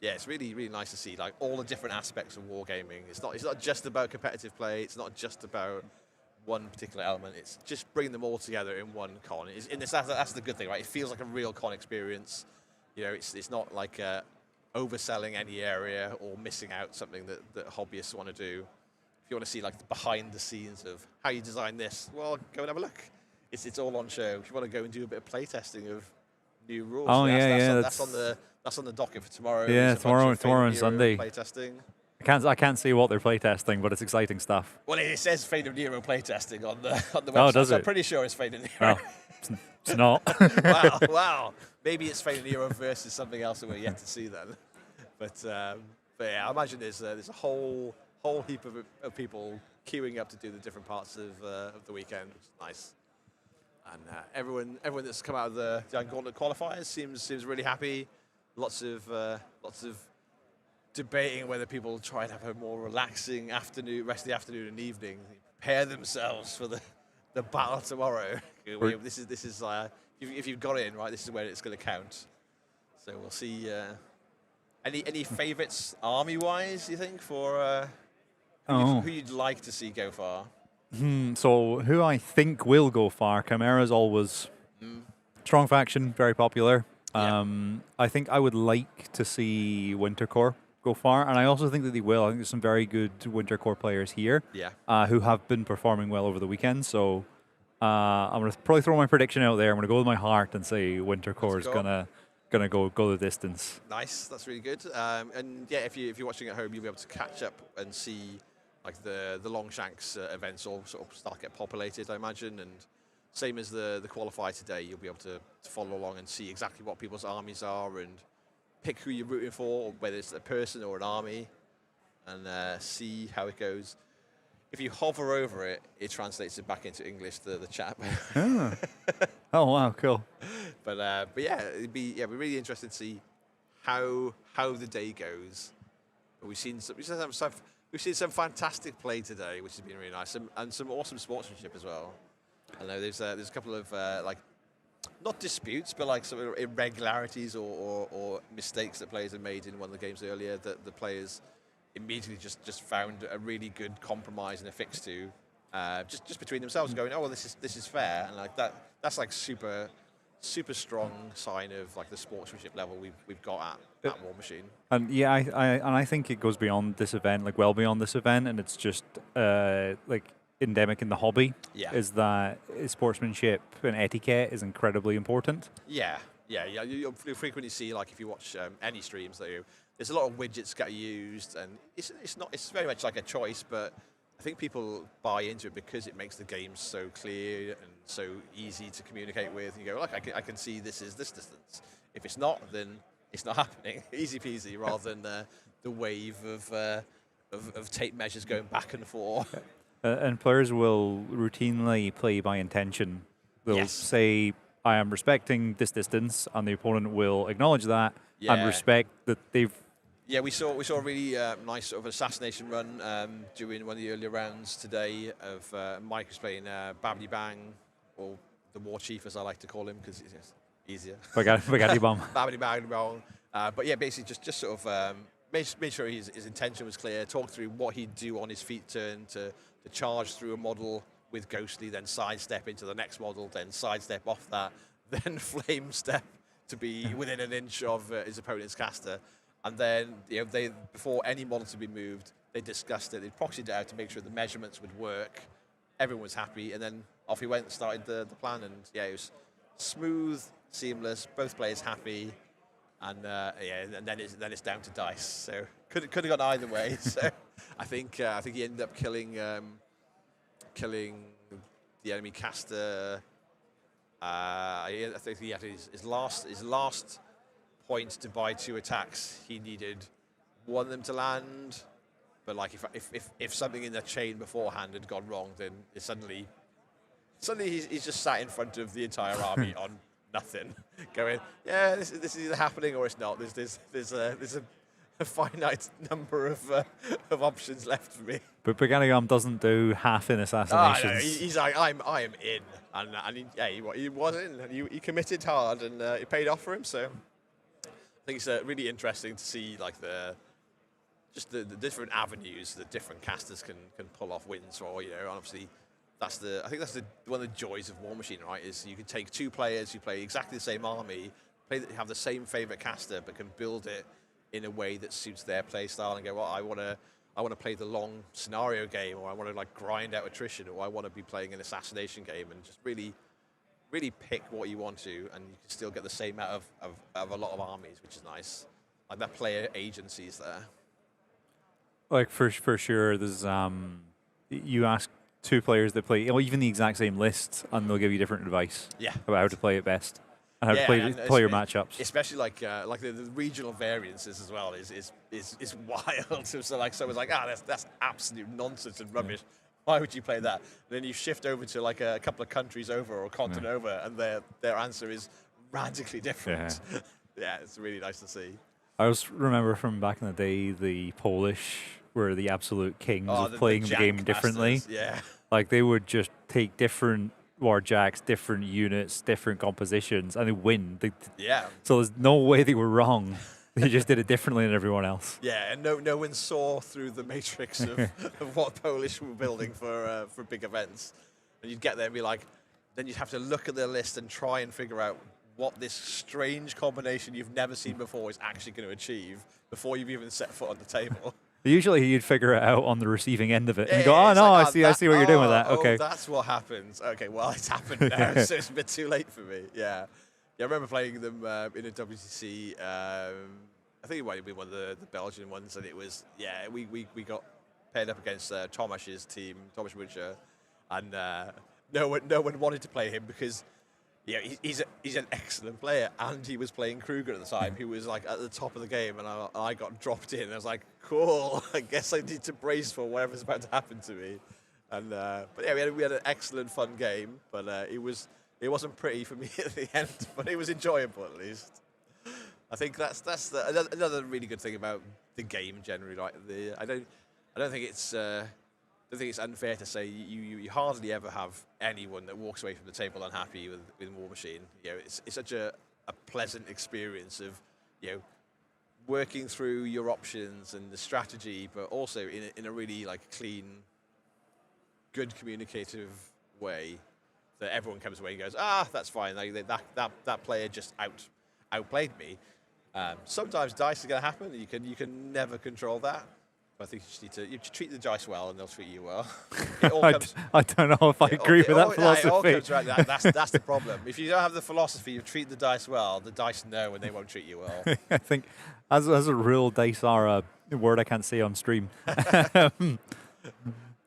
It's really nice to see like all the different aspects of wargaming. It's not just about competitive play. It's not just about one particular element. It's just bringing them all together in one con. That's the good thing, right? It feels like a real con experience. It's not like overselling any area or missing out something that hobbyists want to do. If you want to see like the behind the scenes of how you design this, well, go and have a look. It's all on show. If you want to go and do a bit of play testing of new rules, that's on the docket for tomorrow. Yeah, tomorrow and Sunday. Play testing. I can't see what they're play testing, but it's exciting stuff. Well, it says Fate of Nero play testing on the website. Oh, does it? I'm pretty sure it's Fate of Nero. No, it's not. Wow. Maybe it's Fate of Nero versus something else that we're yet to see then. But yeah, I imagine there's a whole heap of people queuing up to do the different parts of the weekend, which is nice. And everyone that's come out of the Gauntlet qualifiers seems really happy. Lots of debating whether people try and have a more relaxing rest of the afternoon and evening, prepare themselves for the battle tomorrow. This is if you've got it in right, this is where it's going to count. So we'll see. Any favourites army-wise, you think, for who you'd like to see go far? So who I think will go far? Chimera's always strong faction, very popular. I think I would like to see Wintercore go far, and I also think that they will. I think there's some very good Wintercore players here who have been performing well over the weekend. So I'm going to probably throw my prediction out there. I'm going to go with my heart and say Wintercore is gonna go the distance. Nice, that's really good. And yeah, if you're watching at home, you'll be able to catch up and see like the Longshanks events all sort of start to get populated, I imagine. And same as the qualifier today, you'll be able to follow along and see exactly what people's armies are and pick who you're rooting for, whether it's a person or an army, and see how it goes. If you hover over it, it translates it back into English, the chat. Oh wow, cool. But yeah, it'd be really interesting to see how the day goes. But we've seen some fantastic play today, which has been really nice, and some awesome sportsmanship as well. I know there's a couple of like not disputes, but like some irregularities or mistakes that players have made in one of the games earlier that the players immediately just found a really good compromise and a fix to, just between themselves, going, oh well, this is fair, and like that's like super strong sign of like the sportsmanship level we've got at War Machine. And yeah, I think it goes beyond this event, like well beyond this event, and it's just like endemic in the hobby. Is that sportsmanship and etiquette is incredibly important. Yeah. You'll frequently see, like, if you watch any streams, there's a lot of widgets get used, and it's very much like a choice, but I think people buy into it because it makes the game so clear and so easy to communicate with. You go, like, I can see this is this distance. If it's not, then it's not happening. Easy peasy, rather than the wave of tape measures going back and forth. And players will routinely play by intention. They'll say, I am respecting this distance, and the opponent will acknowledge that and respect that they've... Yeah, we saw a really nice sort of assassination run during one of the earlier rounds today of Mike was playing Babidi Bang, or the War Chief, as I like to call him, because it's easier. Bagatti Bomb. Babidi Bang. But yeah, basically just sort of made sure his intention was clear, talked through what he'd do on his feet turn to charge through a model with Ghostly, then sidestep into the next model, then sidestep off that, then flame step to be within an inch of his opponent's caster. And then, they before any model to be moved, they discussed it. They proxied it out to make sure the measurements would work. Everyone was happy, and then off he went and started the plan. And yeah, it was smooth, seamless. Both players happy, and and then it's down to dice. So could have gone either way. So I think he ended up killing the enemy caster. I think he had his last point to buy 2 attacks. He needed one of them to land, but like if something in the chain beforehand had gone wrong, then suddenly he's just sat in front of the entire army on nothing, going, yeah, this is either happening or it's not. There's a finite number of options left for me. But Bagatti doesn't do half in assassinations. No, he's like, I am in, and he was in, and he committed hard, and it paid off for him. So I think it's really interesting to see like the different avenues that different casters can pull off wins for. And obviously I think that's one of the joys of War Machine, right? Is you can take 2 players who play exactly the same army, have the same favorite caster, but can build it in a way that suits their play style and go, well, I want to play the long scenario game, or I want to like grind out attrition, or I want to be playing an assassination game, and just really pick what you want to, and you can still get the same out of a lot of armies, which is nice. Like that player agency is there. Like for sure, there's you ask 2 players that play even the exact same list, and they'll give you different advice about how to play it best. And how to play your matchups. Especially like the regional variances as well is wild. So someone's like, that's absolute nonsense and rubbish. Why would you play that? And then you shift over to like a couple of countries over or a continent over, and their answer is radically different. Yeah, it's really nice to see. I always remember from back in the day, the Polish were the absolute kings of playing the game differently. Yeah. Like they would just take different warjacks, different units, different compositions, and they win. So there's no way they were wrong. He just did it differently than everyone else. Yeah, and no one saw through the matrix of what Polish were building for big events. And you'd get there and be like, then you'd have to look at their list and try and figure out what this strange combination you've never seen before is actually going to achieve before you've even set foot on the table. Usually you'd figure it out on the receiving end of it. And you go, oh, no, I see what you're doing with that. Okay. Oh, that's what happens. Okay, well, it's happened now, so it's a bit too late for me. Yeah. Yeah, I remember playing them in a WTC. I think it might have been one of the Belgian ones, and it was, we got paired up against Tomasz's team, Tomasz Butcher, and no one wanted to play him because he's an excellent player, and he was playing Kruger at the time, who was like at the top of the game, and I got dropped in. I was like, cool, I guess I need to brace for whatever's about to happen to me. And but yeah, we had an excellent, fun game, but it wasn't pretty for me at the end, but it was enjoyable at least. I think that's another really good thing about the game generally. Like I don't think it's unfair to say you hardly ever have anyone that walks away from the table unhappy with War Machine. It's such a pleasant experience of working through your options and the strategy, but also in a really like clean, good communicative way that everyone comes away and goes, that's fine. That player just outplayed me. Sometimes dice are going to happen. You can never control that. But I think you just need to treat the dice well, and they'll treat you well. I don't know if I agree with that philosophy. It all comes right. That's the problem. If you don't have the philosophy, you treat the dice well. The dice know, and they won't treat you well. I think, as a rule, dice are a word I can't say on stream.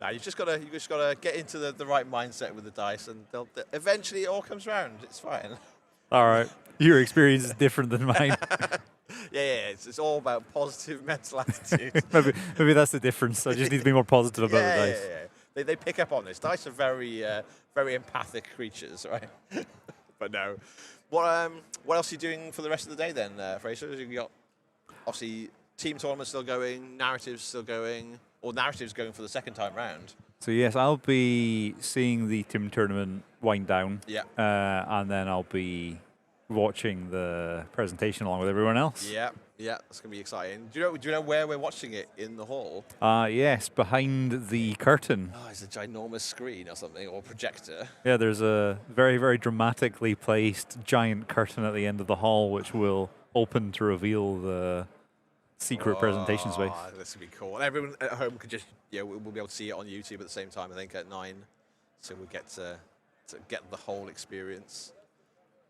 Now you just gotta get into the right mindset with the dice, and eventually it all comes round. It's fine. All right, your experience is different than mine. Yeah, it's all about positive mental attitude. maybe that's the difference. I just need to be more positive about the dice. Yeah. They pick up on this. Dice are very empathic creatures, right? But no. What else are you doing for the rest of the day then, Fraser? You got obviously team tournaments still going, narratives still going, or narratives going for the second time round. So yes, I'll be seeing the team tournament wind down. Yeah. And then I'll be watching the presentation along with everyone else. Yeah, that's gonna be exciting. Do you know where we're watching it in the hall? Yes, behind the curtain. Oh, it's a ginormous screen or something, or projector. Yeah, there's a very, very dramatically placed giant curtain at the end of the hall, which will open to reveal the secret presentation space. This would be cool. And everyone at home could just, we'll be able to see it on YouTube at the same time, I think, at 9. So we get to get the whole experience.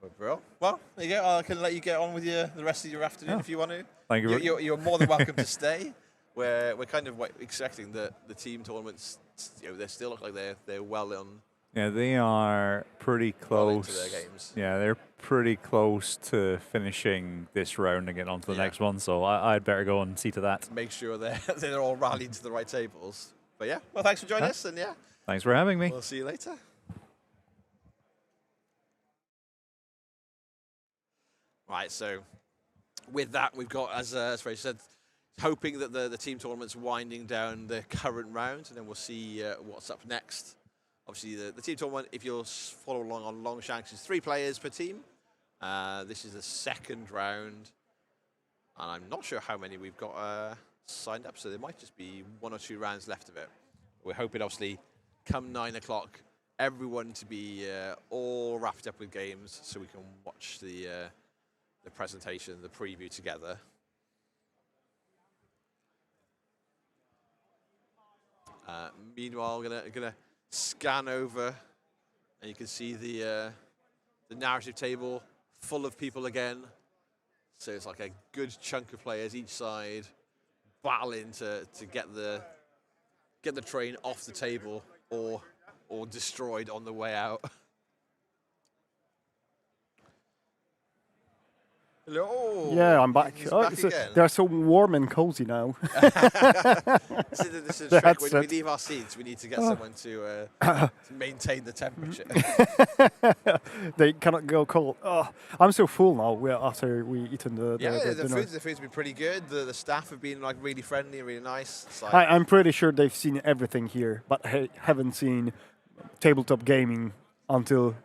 Well, there you go. I can let you get on with the rest of your afternoon if you want to. Thank you. You're more than welcome to stay. We're kind of expecting the team tournaments. They still look like they're well on. Yeah, they are pretty close. Well into their games. Yeah, they're pretty close to finishing this round and getting on to the next one. So I'd better go and see to that. Make sure they're all rallied to the right tables. But yeah, well, thanks for joining us, and thanks for having me. We'll see you later. Right, so with that, we've got, as Fraser said, hoping that the team tournament's winding down the current round, and then we'll see what's up next. Obviously, the team tournament, if you'll follow along on Longshanks, is 3 players per team. This is the second round, and I'm not sure how many we've got signed up, so there might just be 1 or 2 rounds left of it. We're hoping, obviously, come 9 o'clock, everyone to be all wrapped up with games, so we can watch the presentation, the preview together. Meanwhile, gonna scan over, and you can see the narrative table full of people again. So it's like a good chunk of players each side battling to get the train off the table or destroyed on the way out. Hello. Yeah, I'm back. They're so warm and cozy now. This is a trick. When we leave our seats, we need to get someone to maintain the temperature. They cannot go cold. Oh, I'm so full now. After we eaten the the food's been pretty good. The staff have been like really friendly and really nice. Like, I'm pretty sure they've seen everything here, but I haven't seen tabletop gaming until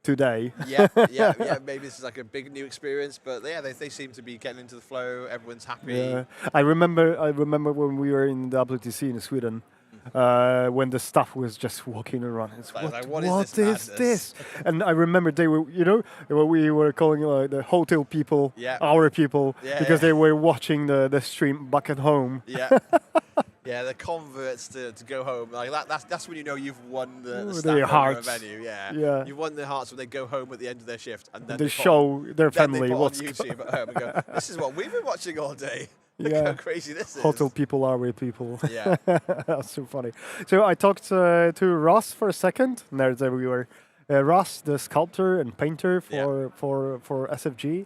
today. yeah. Maybe this is like a big new experience, but yeah, they seem to be getting into the flow. Everyone's happy. Yeah, I remember when we were in WTC in Sweden, when the staff was just walking around. It's, what is this? And I remember they were, what we were calling the hotel people, our people, because they were watching the stream back at home. Yeah. Yeah, the converts to go home. Like that's when you know you've won the staff hearts. venue. Yeah. You've won their hearts when they go home at the end of their shift and then they show their family what's on YouTube at home and go, this is what we've been watching all day. Look how crazy this is. Hotel people, our people. Yeah. That's so funny. So I talked to Ross for a second. And there we were. Ross, the sculptor and painter for SFG.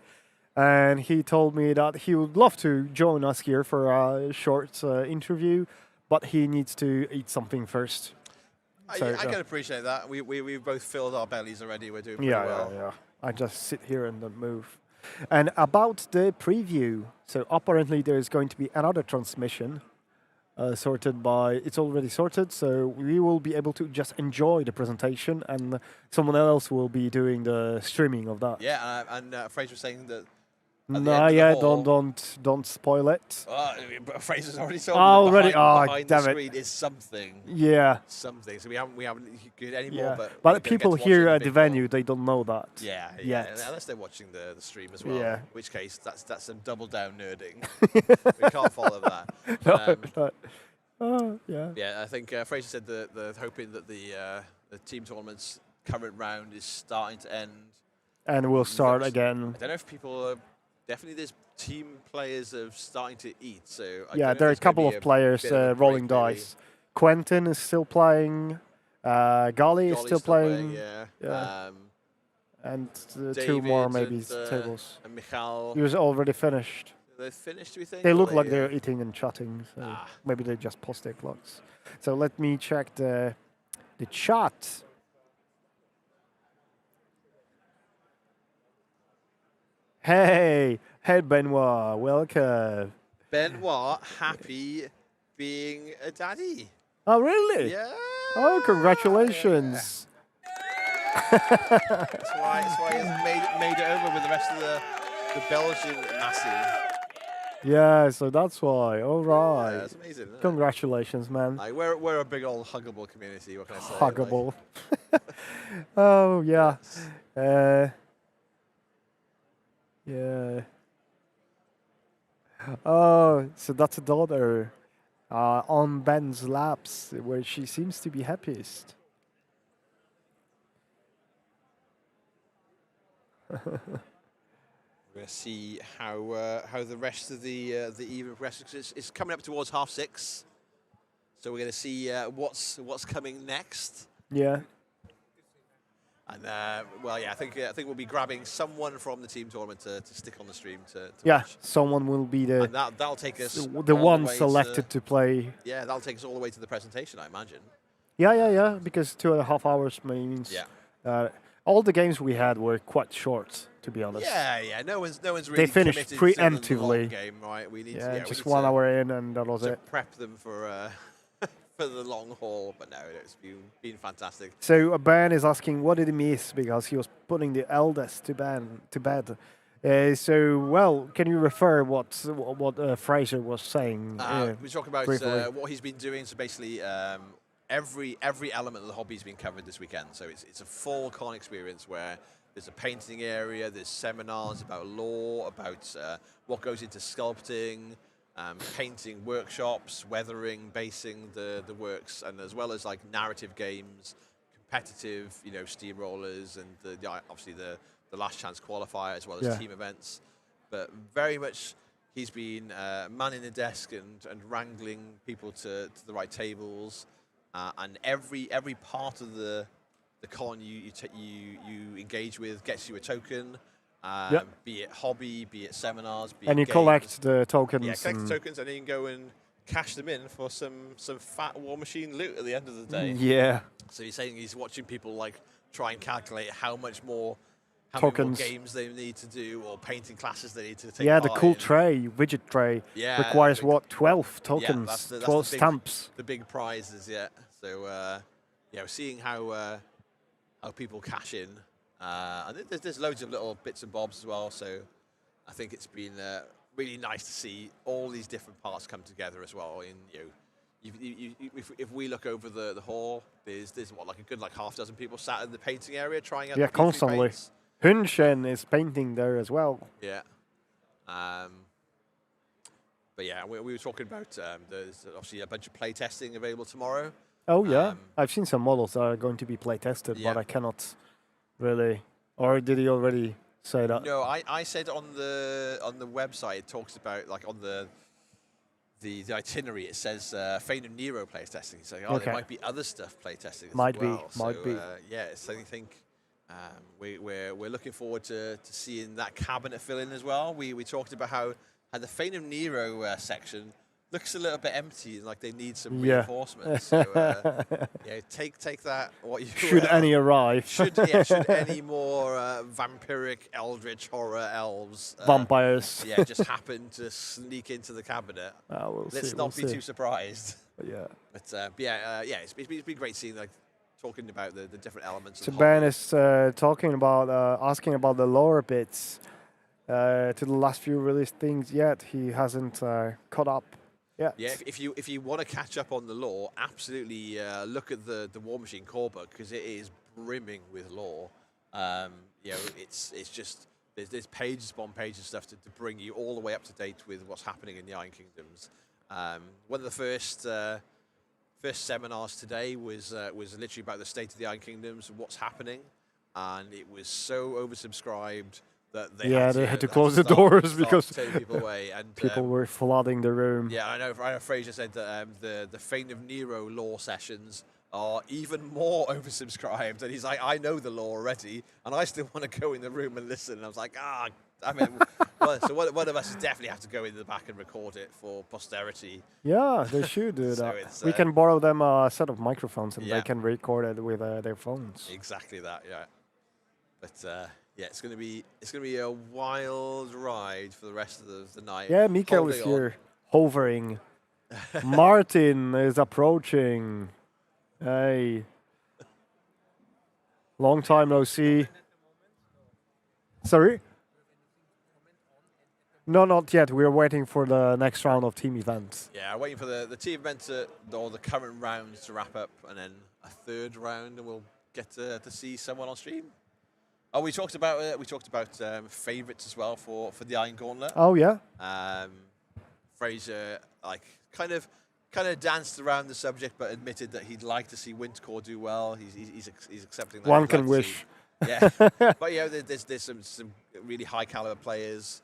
And he told me that he would love to join us here for a short interview, but he needs to eat something first. I can appreciate that. We've both filled our bellies already. We're doing pretty well. Yeah. I just sit here and don't move. And about the preview, so apparently there is going to be another transmission it's already sorted, so we will be able to just enjoy the presentation, and someone else will be doing the streaming of that. Yeah, and Fraser was saying that. Don't spoil it. Fraser's already told me behind the screen is something. Yeah. Something. So we haven't good anymore. Yeah. But people here at the venue, they don't know that. Yeah. Yet. Unless they're watching the stream as well. Yeah. In which case, that's some double down nerding. We can't follow that. Yeah, I think Fraser said they're hoping that the team tournament's current round is starting to end. And we'll start again. I don't know if people are. Definitely, there's team players are starting to eat. So there are a couple of players rolling dice. Quentin is still playing. Golly is still playing. And two more maybe tables. And Michal. He was already finished. They're finished, we think. They look like they're eating and chatting. So maybe they just post their clocks. So let me check the chat. Hey Benoit, welcome. Benoit, happy being a daddy. Oh, really? Yeah. Oh, congratulations. That's why he's made it over with the rest of the Belgian massive. Yeah, so that's why. All right. Yeah, that's amazing. Congratulations, man. We're a big old huggable community. What can I say? Huggable. Oh, yeah. Yeah. Oh, so that's a daughter on Ben's laps where she seems to be happiest. We're going to see how the rest of the evening progresses. It's coming up towards 6:30, so we're going to see what's coming next. Yeah. And I think we'll be grabbing someone from the team tournament to stick on the stream to watch. Someone will be and that'll take us the one selected to play. Yeah, that'll take us all the way to the presentation, I imagine. Yeah. Because 2.5 hours means. Yeah. All the games we had were quite short, to be honest. Yeah. No one's really. They finished preemptively. Game, right? We need just 1 hour in, and that was it. Prep them for. For the long haul, but no, it's been fantastic. So Ben is asking, what did he miss? Because he was putting the eldest to bed. Can you refer what Fraser was saying? We talk about what he's been doing. So basically, every element of the hobby has been covered this weekend. So it's a full con experience where there's a painting area, there's seminars about law, about what goes into sculpting. Painting workshops, weathering, basing the works, and as well as like narrative games, competitive, steamrollers, and obviously the last chance qualifier, as well as team events. But very much he's been manning the desk and wrangling people to the right tables, and every part of the con you engage with gets you a token. Be it hobby, be it seminars, be and it you games. Collect the tokens. Yeah, collect the tokens, and then you can go and cash them in for some fat War Machine loot at the end of the day. Yeah. So he's saying he's watching people like try and calculate how many more games they need to do, or painting classes they need to take. Yeah, the cool tray, widget tray, requires 12 tokens, 12 stamps. The big prizes, yeah. So we're seeing how people cash in. And there's loads of little bits and bobs as well. So I think it's been really nice to see all these different parts come together as well. In if we look over the hall, there's what, like a good half dozen people sat in the painting area trying out. Yeah, the P3 constantly. paints. Hunshen is painting there as well. Yeah. But yeah, we were talking about there's obviously a bunch of play testing available tomorrow. Oh yeah, I've seen some models that are going to be play tested, but I cannot really. Or did he already say that? No, I said on the website it talks about on the itinerary it says Fane of Nero play testing. So there might be other stuff play testing as well. Might be. Yeah, so I think we're looking forward to seeing that cabinet fill in as well. We talked about how the Fane of Nero section looks a little bit empty, like they need some reinforcement. So take that what you should any arrive. Should any more vampiric eldritch horror elves vampires just happen to sneak into the cabinet. Let's not be too surprised. But it's been great seeing talking about the different elements. So Ben is talking about asking about the lower bits to the last few released things yet. He hasn't caught up. Yeah. If you want to catch up on the lore, absolutely look at the War Machine core book, because it is brimming with lore. It's just there's pages upon pages of stuff to bring you all the way up to date with what's happening in the Iron Kingdoms. One of the first seminars today was literally about the state of the Iron Kingdoms and what's happening, and it was so oversubscribed that they had to close the doors because people away, and people were flooding the room. Yeah, I know Fraser said that the Fane of Nero lore sessions are even more oversubscribed, and he's like, I know the lore already, and I still want to go in the room and listen. And I was like, so one of us definitely have to go in the back and record it for posterity. Yeah, they should do that. We can borrow them a set of microphones, and they can record it with their phones. Exactly that, yeah. But it's gonna be a wild ride for the rest of the night. Yeah, Mikael is here, hovering. Martin is approaching. Hey, long time no see. Sorry? No, not yet. We're waiting for the next round of team events. Yeah, waiting for the team events or the current rounds to wrap up, and then a third round, and we'll get to see someone on stream. Oh, we talked about favourites as well for the Iron Gauntlet. Oh yeah. Fraser kind of danced around the subject, but admitted that he'd like to see Windcore do well. He's accepting that. One can wish. Yeah, but there's some really high caliber players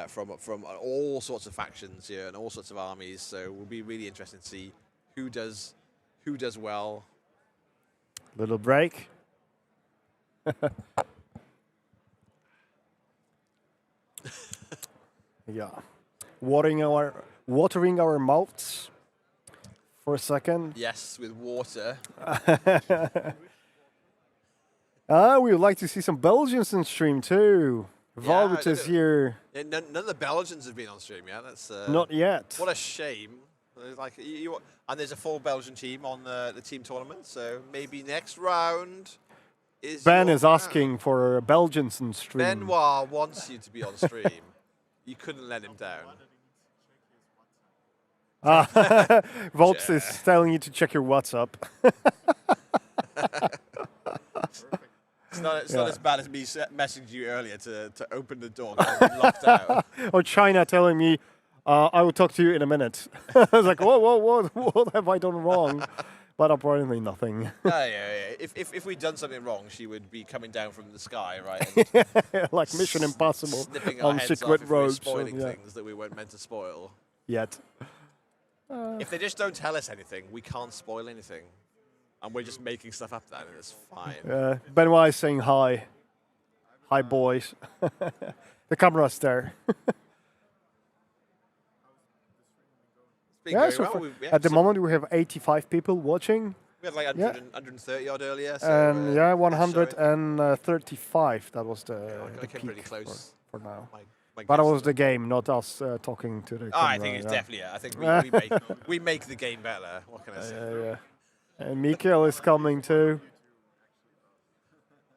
from all sorts of factions here and all sorts of armies. So it will be really interesting to see who does well. Little break. Yeah, watering our mouths for a second. Yes, with water. We would like to see some Belgians on stream too. Valbert is here. Yeah, none of the Belgians have been on stream yet. That's not yet. What a shame. And there's a full Belgian team on the team tournament, so maybe next round. Ben is asking for Belgians on stream. Benoit wants you to be on stream. You couldn't let him down. Volts is telling you to check your WhatsApp. It's not as bad as me messaging you earlier to open the door because I've been locked out. Or China telling me, I will talk to you in a minute. I was like, whoa, what have I done wrong? But apparently nothing. Yeah. If we'd done something wrong, she would be coming down from the sky, right? Like Mission Impossible snipping on our heads secret off roads. spoiling things that we weren't meant to spoil. Yet. If they just don't tell us anything, we can't spoil anything. And we're just making stuff up then, and it's fine. Benoit is saying hi. Hi, boys. The camera's there. At the moment, we have 85 people watching. We had like 130 odd earlier. So, and 135. That was the came peak pretty close for now. My But it was the game, not us talking to the camera. I think it's definitely. I think we make the game better. What can I say? And Mikael is coming too.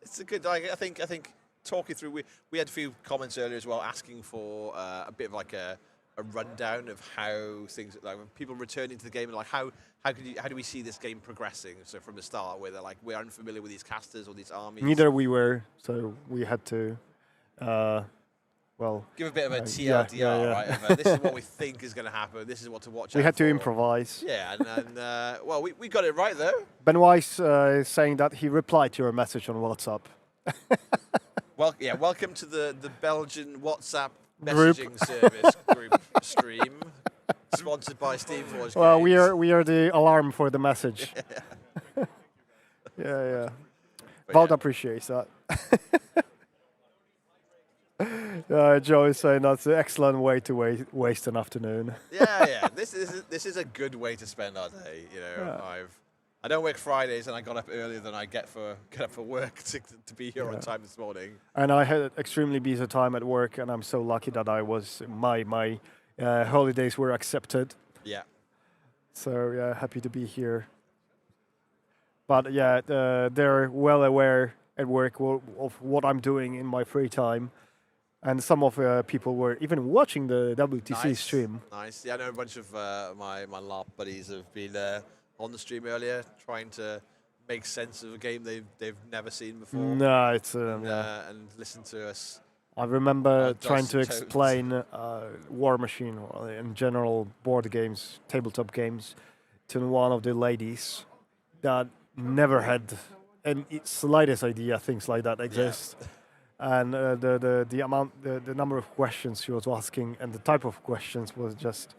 It's a good. I think talking through. We had a few comments earlier as well, asking for a bit of like a rundown of how things like when people return into the game, like how do we see this game progressing? So from the start, where they're like we're unfamiliar with these casters or these armies. Neither we were, so we had to. Well, give a bit of a TLDR, TLDR, right? This is what we think is going to happen. This is what to watch out for. We had to improvise. Yeah, and well, we got it right though. Ben Weiss is saying that he replied to your message on WhatsApp. Welcome to the Belgian WhatsApp Group. messaging service group stream, sponsored by Steamforge. Well, Games. we are the alarm for the message. yeah. But Wout appreciates that. Joe is saying that's an excellent way to waste an afternoon. Yeah. This is a good way to spend our day. You know, I don't work Fridays, and I got up earlier than I get up for work to be here on time this morning. And I had an extremely busy time at work, and I'm so lucky that I was my holidays were accepted. Yeah. So yeah, happy to be here. But yeah, they're well aware at work of what I'm doing in my free time. And some of people were even watching the WTC stream. Nice. Yeah, I know a bunch of my LARP buddies have been on the stream earlier, trying to make sense of a game they've never seen before. No, it's and listen to us. I remember trying to tones. explain War Machine, or in general board games, tabletop games, to one of the ladies that never had any slightest idea things like that exist. Yeah. And the number of questions she was asking and the type of questions was just.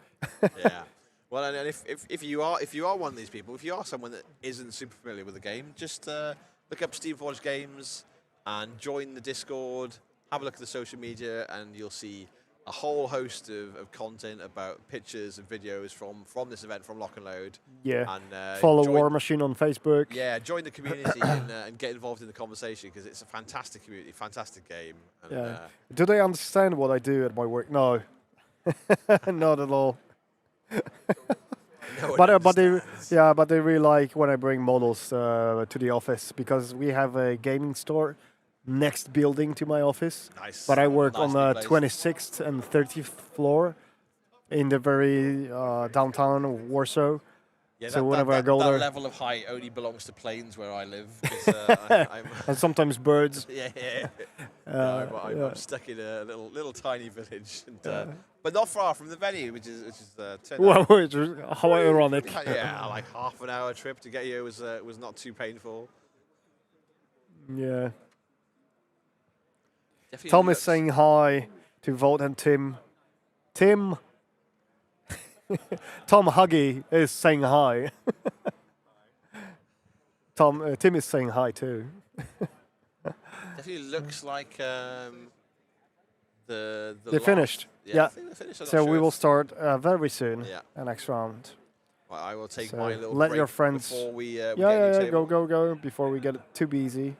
Yeah. Well, and if you are one of these people, if you are someone that isn't super familiar with the game, just look up Steamforge Games and join the Discord. Have a look at the social media, and you'll see a whole host of content about pictures and videos from this event, from Lock and Load. Yeah. And follow War Machine on Facebook. Yeah, join the community and get involved in the conversation, because it's a fantastic community, fantastic game. And, yeah. Do they understand what I do at my work? No, not at all. But they really like when I bring models to the office, because we have a gaming store next building to my office. Nice. But I work on the 26th and 30th floor in the very downtown Warsaw. Yeah, so whenever I go that there, level of height only belongs to planes where I live. and sometimes birds. Yeah. I'm stuck in a little tiny village, but not far from the venue, which is how ironic. Yeah, like half an hour trip to get here was not too painful. Yeah. Definitely Tom is saying hi to Wout and Tim. Tim. Tom Huggy is saying hi. Tim is saying hi too. Definitely looks like they're finished. Yeah. I think they're finished. So we will start very soon. Yeah. The next round. Well, I will take my little let break your friends before we go before we get it too busy.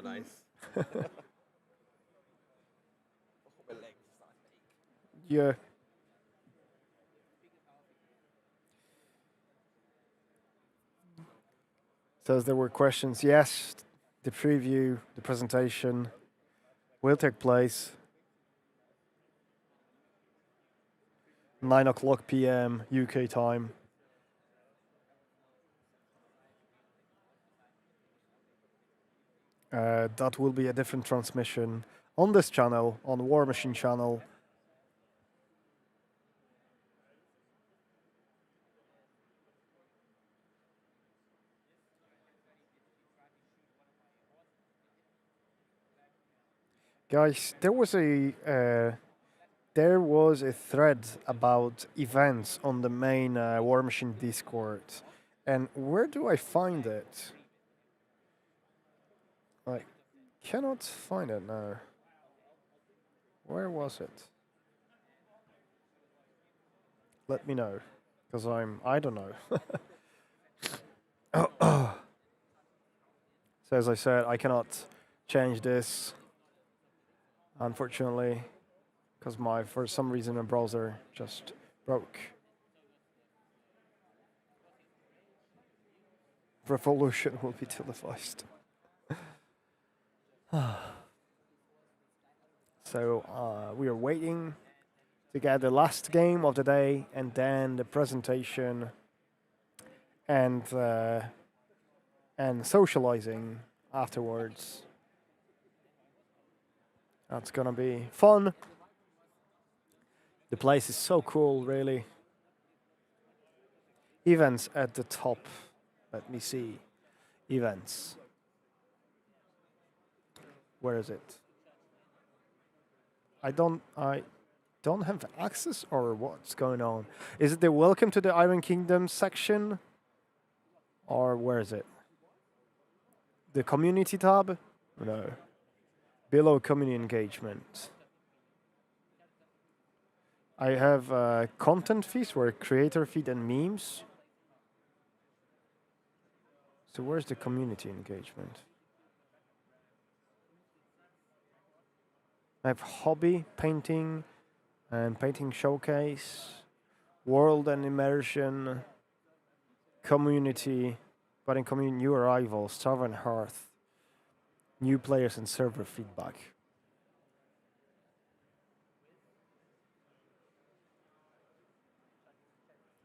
Nice. Yeah. Says there were questions. Yes, the preview, the presentation will take place 9:00 p.m. UK time. That will be a different transmission on this channel, on the War Machine channel. Guys, there was a thread about events on the main War Machine Discord, and where do I find it? I cannot find it now. Where was it? Let me know, because I don't know. So as I said, I cannot change this, unfortunately, because for some reason my browser just broke. Revolution will be televised. So we are waiting to get the last game of the day and then the presentation and socializing afterwards. That's gonna be fun. The place is so cool, really. Events at the top. Let me see. Events. Where is it? I don't have access, or what's going on? Is it the Welcome to the Iron Kingdom section? Or where is it? The community tab? No. Below community engagement. I have content feeds where creator feed and memes. So where's the community engagement? I have hobby, painting, and painting showcase, world and immersion, community, but in community new arrivals, server and hearth, new players and server feedback.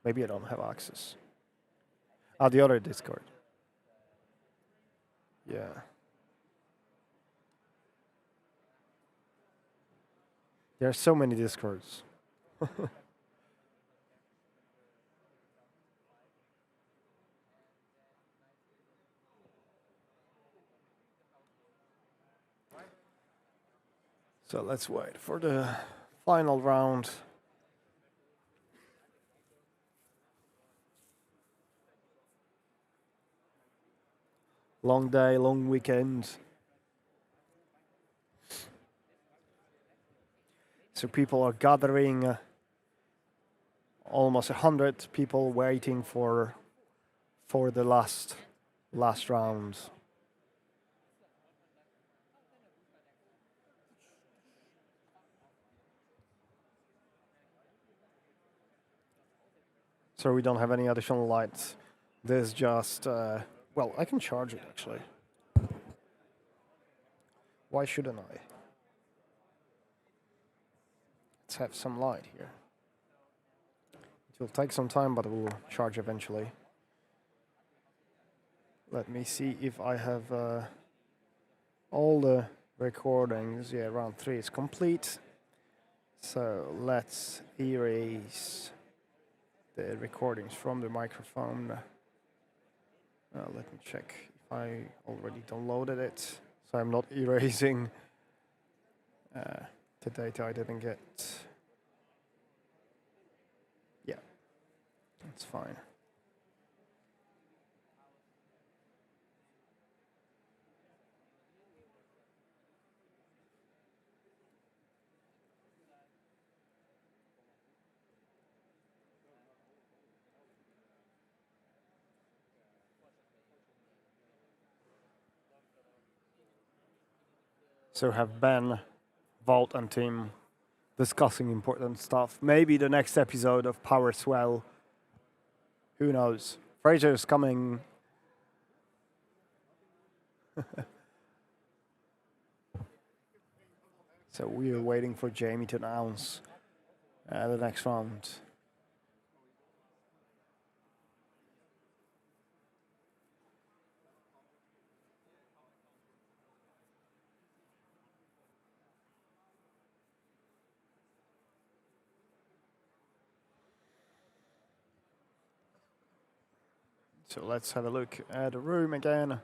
Maybe I don't have access. Ah, the other Discord. Yeah. There are so many Discords. So let's wait for the final round. Long day, long weekend. So people are gathering, almost 100 people waiting for the last round. So we don't have any additional lights. There's just, well, I can charge it actually. Why shouldn't I? Let's have some light here. It will take some time, but it will charge eventually. Let me see if I have all the recordings. Yeah, round 3 is complete. So let's erase the recordings from the microphone. Let me check if I already downloaded it. So I'm not erasing the data I didn't get. Yeah, that's fine. So have Ben, Vault and team discussing important stuff. Maybe the next episode of Power Swell. Who knows? Fraser's coming. So we are waiting for Jamie to announce the next round. So let's have a look at the room again.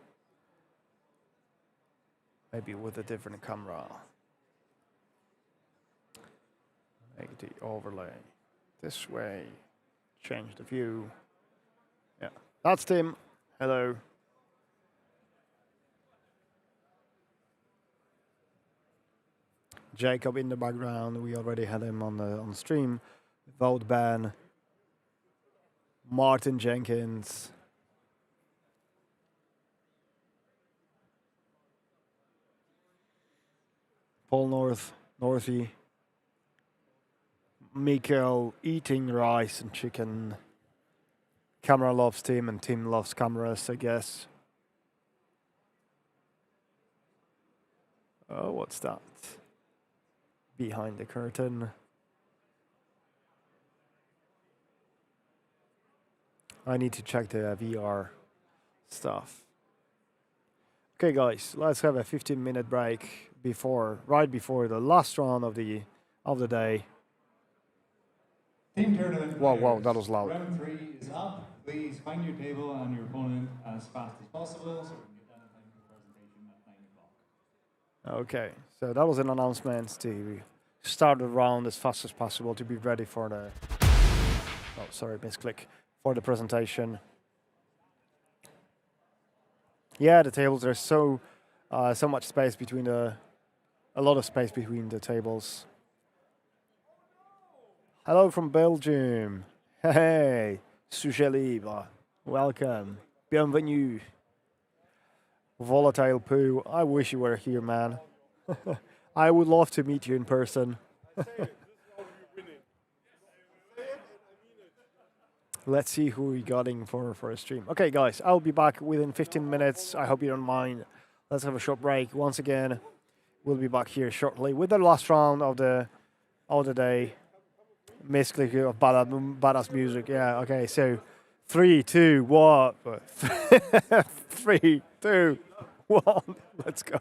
Maybe with a different camera. Make the overlay this way. Change the view. Yeah, that's Tim. Hello. Jacob in the background. We already had him on the stream. Vote ban. Martin Jenkins. Paul Northy. Miko eating rice and chicken. camera loves Tim and Tim loves cameras, I guess. Oh, what's that? Behind the curtain. I need to check the VR stuff. Okay, guys, let's have a 15-minute break right before the last round of the day. Team tournament. Wow, that was loud. Round 3 is up. Please find your table and your opponent as fast as possible so we can get done in time for the presentation at 9 o'clock. Okay, so that was an announcement to start the round as fast as possible to be ready for the. Oh, sorry, misclick. For the presentation. Yeah, the tables, there's so much space between a lot of space between the tables. Hello from Belgium. Hey, sujet libre. Welcome. Bienvenue. Volatile Poo. I wish you were here, man. I would love to meet you in person. Let's see who we got in for a stream. Okay, guys, I'll be back within 15 minutes. I hope you don't mind. Let's have a short break. Once again, we'll be back here shortly with the last round of the day. Misclick of badass music. Yeah, okay, so 3, 2, 1. 3, 2, 1. Let's go.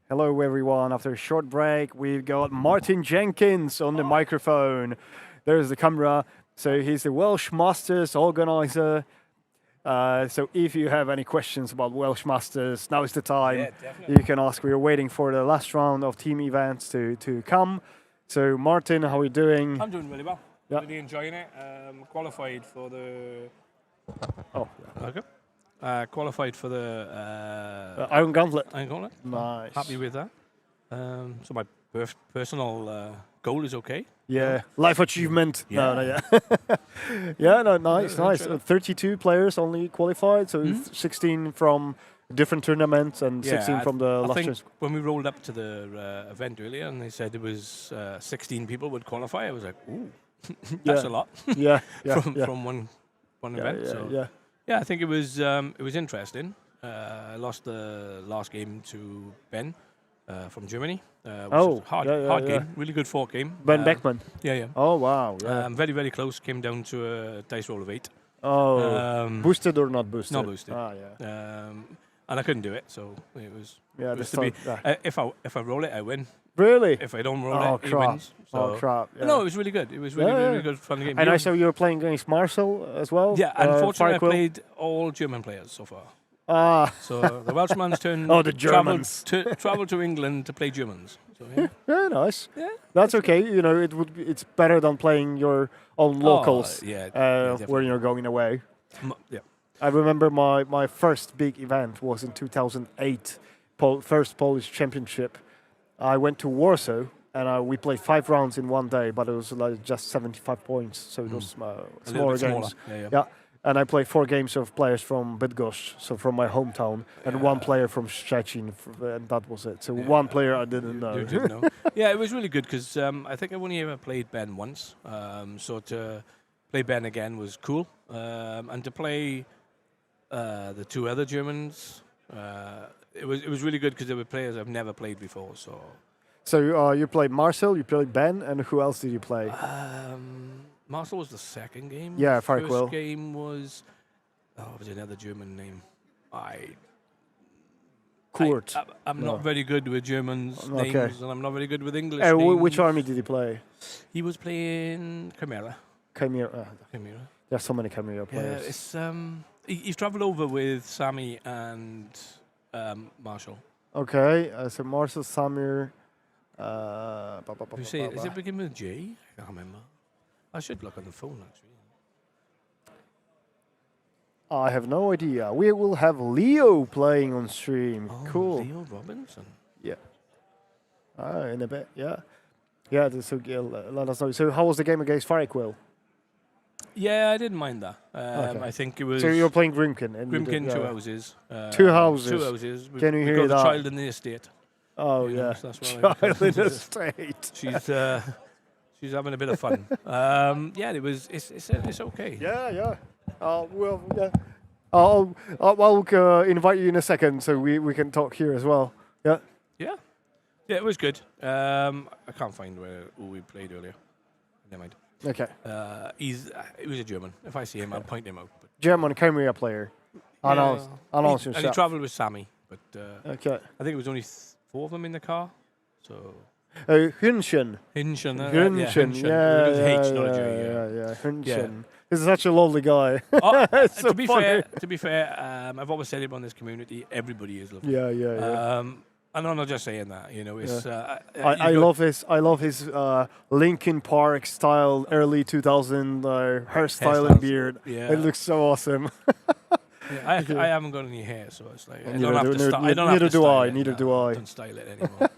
Hello, everyone. After a short break, we've got Martin Jenkins on the microphone. There's the camera. So he's the Welsh Masters organizer. So if you have any questions about Welsh Masters, now is the time. Yeah, definitely. You can ask. We're waiting for the last round of team events to come. So Martin, how are you doing? I'm doing really well. Yeah. Really enjoying it. Qualified for the. Oh. Okay. Qualified for the Iron Gauntlet. Iron Gauntlet. Nice. Happy with that. So my personal goal is okay. Yeah, life achievement. Yeah. No, yeah. Yeah, no, nice, Yeah, nice. enjoy it. 32 players only qualified, so 16 from different tournaments and 16 from the I last think year's. when we rolled up to the event earlier and they said it was 16 people would qualify, I was like, ooh, that's a lot. Yeah, yeah, from yeah. from one Yeah, event. yeah, So yeah. I think it was interesting. I lost the last game to Ben from Germany. Which was a hard yeah. game, really good fort game. Ben Beckman. Yeah. Oh, wow. Yeah. Very, very close. Came down to a dice roll of 8. Oh, boosted or not boosted? Not boosted. Ah, yeah. And I couldn't do it, so it was. Yeah, it was the to be. start- If I roll it, I win. Really? If I don't roll Oh, it, he crap. wins. Oh, crap. Yeah. No, it was really good. It was really, really good fun game. And I saw you were playing against Marcel as well. Yeah, unfortunately, I Firequill. played all German players so far. Ah. So the Welshman's turn. Oh, the Germans. Traveled to England to play Germans. So, yeah. Yeah, nice. Yeah, that's okay. You know, it's better than playing your own locals. yeah, when definitely. you're going away. Yeah. I remember my first big event was in 2008, first Polish championship. I went to Warsaw and we played 5 rounds in one day, but it was like just 75 points, so it was smaller games. Yeah. And I played 4 games of players from Bydgoszcz, so from my hometown, and 1 player from Szczecin, and that was it. So 1 player I didn't know. You didn't know. Yeah, it was really good because I think I've only ever played Ben once. So to play Ben again was cool. And to play the 2 other Germans, it was really good because they were players I've never played before. So you played Marcel, you played Ben, and who else did you play? Marcel was the second game. Yeah, First Firequill. game was was another German name. Kurt. I'm No. not very good with Germans' Okay. names, and I'm not very good with English Which names. army did he play? He was playing Chimera. Chimera. Chimera. There's so many Chimera Yeah, players. it's he's travelled over with Sammy and Marshall. Okay, so Marcel, Samir. You say, is it begin with J? I can't remember. I should look on the phone actually. I have no idea. We will have Leo playing on stream. Oh, Cool. Leo Robinson. Yeah. In a bit, yeah. Yeah, so let us know. So how was the game against Firequill? Yeah, I didn't mind that. Okay. I think it was. So you're playing Grimkin. And you Grimkin, did- 2 yeah. houses. 2 houses. 2 houses. Can you We've hear got that? the child in the estate. Oh, You know, yeah. so that's what I- Child in the estate. She's having a bit of fun. Yeah, it's okay. Yeah. Well, yeah. I'll invite you in a second so we can talk here as well. Yeah. Yeah, it was good. I can't find who we played earlier. Never mind. Okay. He was a German. If I see him, I'll point him out. But German Chimera player. Announce and he yourself. travelled with Sammy, but Okay. I think it was only 4 of them in the car. So Hünchen. Hünchen, Hünchen. Hünchen. Yeah, It was yeah, H, not a J, yeah. Hünchen. Yeah. He's such a lovely guy. Oh, It's so to be funny. fair, I've always said it on this community. Everybody is lovely. Yeah. And I'm not just saying that. You know, it's. Yeah. I I love his Linkin Park style early 2000 hairstyle and beard. Yeah. It looks so awesome. Yeah, I haven't got any hair, so it's like I Neither don't have do- to neither- I don't have neither to do style I, it. neither No, do I. don't style it anymore.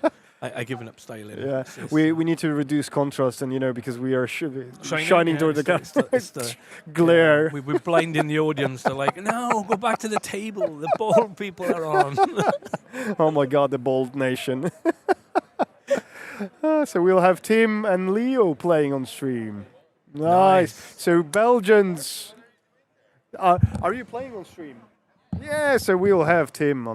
I given up styling. Yeah, It's we need to reduce contrast, and because we are shining yeah, toward the it's the glare. Yeah, we're blinding the audience. They're like, no, go back to the table. The bald people are on. Oh my God, the bold nation. So we'll have Tim and Leo playing on stream. Nice. So Belgians, are you playing on stream? Yeah. So we'll have Tim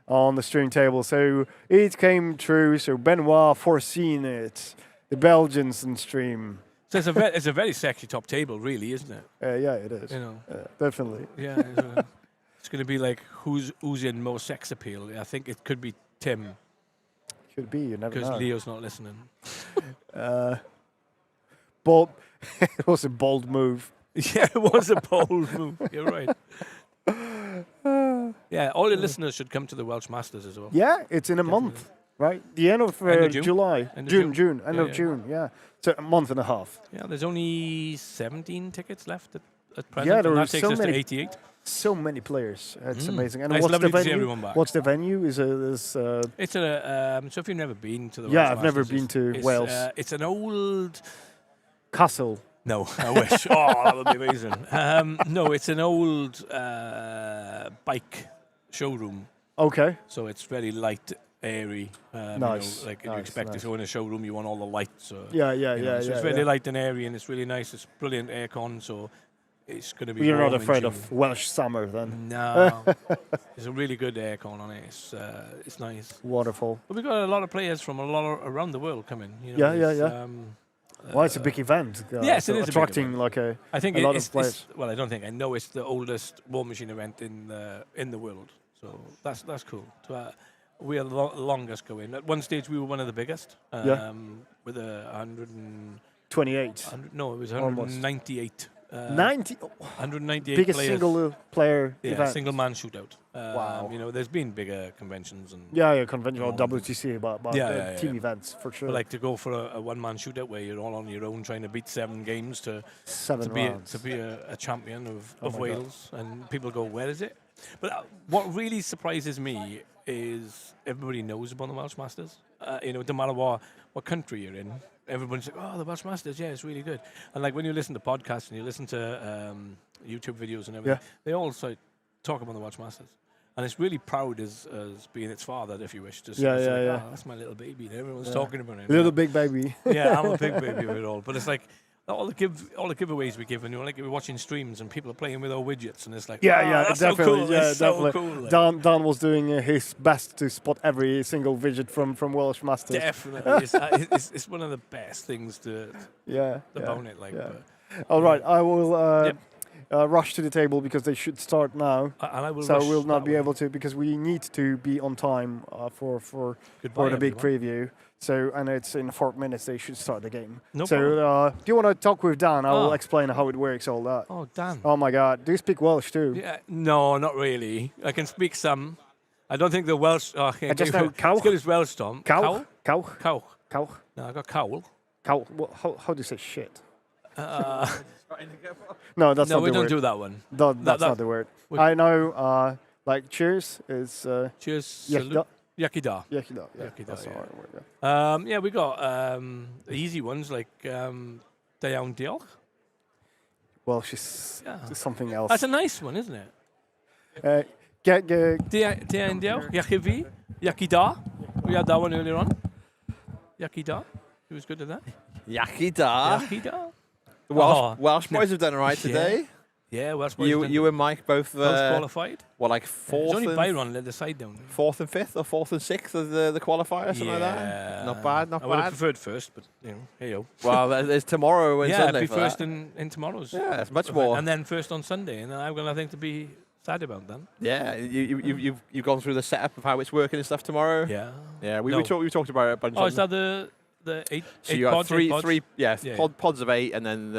on the stream table. So it came true. So Benoit foreseen it. The Belgians on stream. So it's a very sexy top table, really, isn't it? Yeah, it is. You know, definitely. Yeah, it's going to be like who's in most sex appeal. I think it could be Tim. Could be. You never Because know. Leo's not listening. Bold. It was a bold move. Yeah, it was a bold move. You're right. Yeah, all your listeners should come to the Welsh Masters as well. Yeah, it's in a month, right? The end of, End of June. July. End of June. June. End Yeah, of yeah. June, yeah. So a month and a half. Yeah, there's only 17 tickets left at present. Yeah, and there that are takes so us many. to 88. So many players. It's amazing. And It's what's the lovely to see venue? everyone back. What's the venue? It's a so if you've never been to the Yeah, Welsh I've never Masters, been to it's, Wales. It's an old castle. No, I wish. Oh, that would be amazing. No, it's an old bike showroom. Okay. So it's very light, airy. Nice. Like you Nice, expect nice. to go in a showroom, you want all the lights. So, Yeah. So it's very light and airy, and it's really nice. It's brilliant aircon, so it's going to be. You're not warm in afraid June. of Welsh summer then? No, there's a really good aircon on it. It's nice. Wonderful. But we've got a lot of players from around the world coming. Yeah. Well, it's a big event. Yes, so it is attracting a big like a. I think a lot it's, of players. well, I don't think. I know it's the oldest War Machine event in the world. So that's cool. We are the longest going. At one stage, we were one of the biggest. With 128. No, it was Almost. 198. 198 biggest players. single player event. Single man shootout. Wow. There's been bigger conventions and conventional WTC, but team events for sure. But like to go for a one-man shootout where you're all on your own trying to beat 7 games to rounds. be a champion of Oh my Wales, and people go, where is it? But what really surprises me is everybody knows about the Welsh Masters. No matter what country you're in, everyone's like, oh, the Welsh Masters, yeah, it's really good. And like when you listen to podcasts and you listen to YouTube videos and everything, they all talk about the Welsh Masters. And it's really proud as being its father, if you wish. To oh, that's my little baby. And everyone's talking about it. Little big baby. Yeah, I'm a big baby of it all. But it's like all the giveaways we give, and like we're watching streams and people are playing with our widgets, and it's like, that's definitely, so cool. It's definitely. So cool. Like. Dan was doing his best to spot every single widget from Welsh Masters. Definitely, it's one of the best things about it. Like, all right, I will. Rush to the table because they should start now. And I will so rush we'll not that be way. able to because we need to be on time for Goodbye, the big everyone. preview. So and it's in 4 minutes they should start the game. No so problem. do you want to talk with Dan? I will explain how it works. All that. Oh, Dan. Oh my God! Do you speak Welsh too? Yeah, no, not really. I can speak some. I don't think the Welsh. I just know cow. As good as Welsh, Tom. Cow. No, I got cowl. Cow. How do you say shit? Uh, No, that's no, not we the don't word. do that one. That's not the word. I know. Like cheers is. Cheers. Yakida. Yakida. Yakida. Yeah, Yakida, that's yeah. the right word. Yeah, we got easy ones like Da iawn diolch. Welsh is something else. That's a nice one, isn't it? Get. Da iawn diolch. Yachivi. Yakida. We had that one earlier on. Yakida. Who was good at that? Yakida. Yakida. The Welsh boys have done all right today. Yeah, Welsh boys. You and Mike both qualified. What, like fourth? There's only and Byron led the side down. Fourth and fifth, or fourth and sixth of the qualifier, something like that. Not bad. I would have preferred first, but hey yo. Well, there's tomorrow and Sunday. I'd be for first that. in tomorrow's. Yeah, it's much more. And then first on Sunday, and then I've got nothing to be sad about then. Yeah, you've gone through the setup of how it's working and stuff tomorrow. Yeah. We talked about it a bunch. Oh, is that the eight? So eight you got pods, three, pods? pods of 8, and then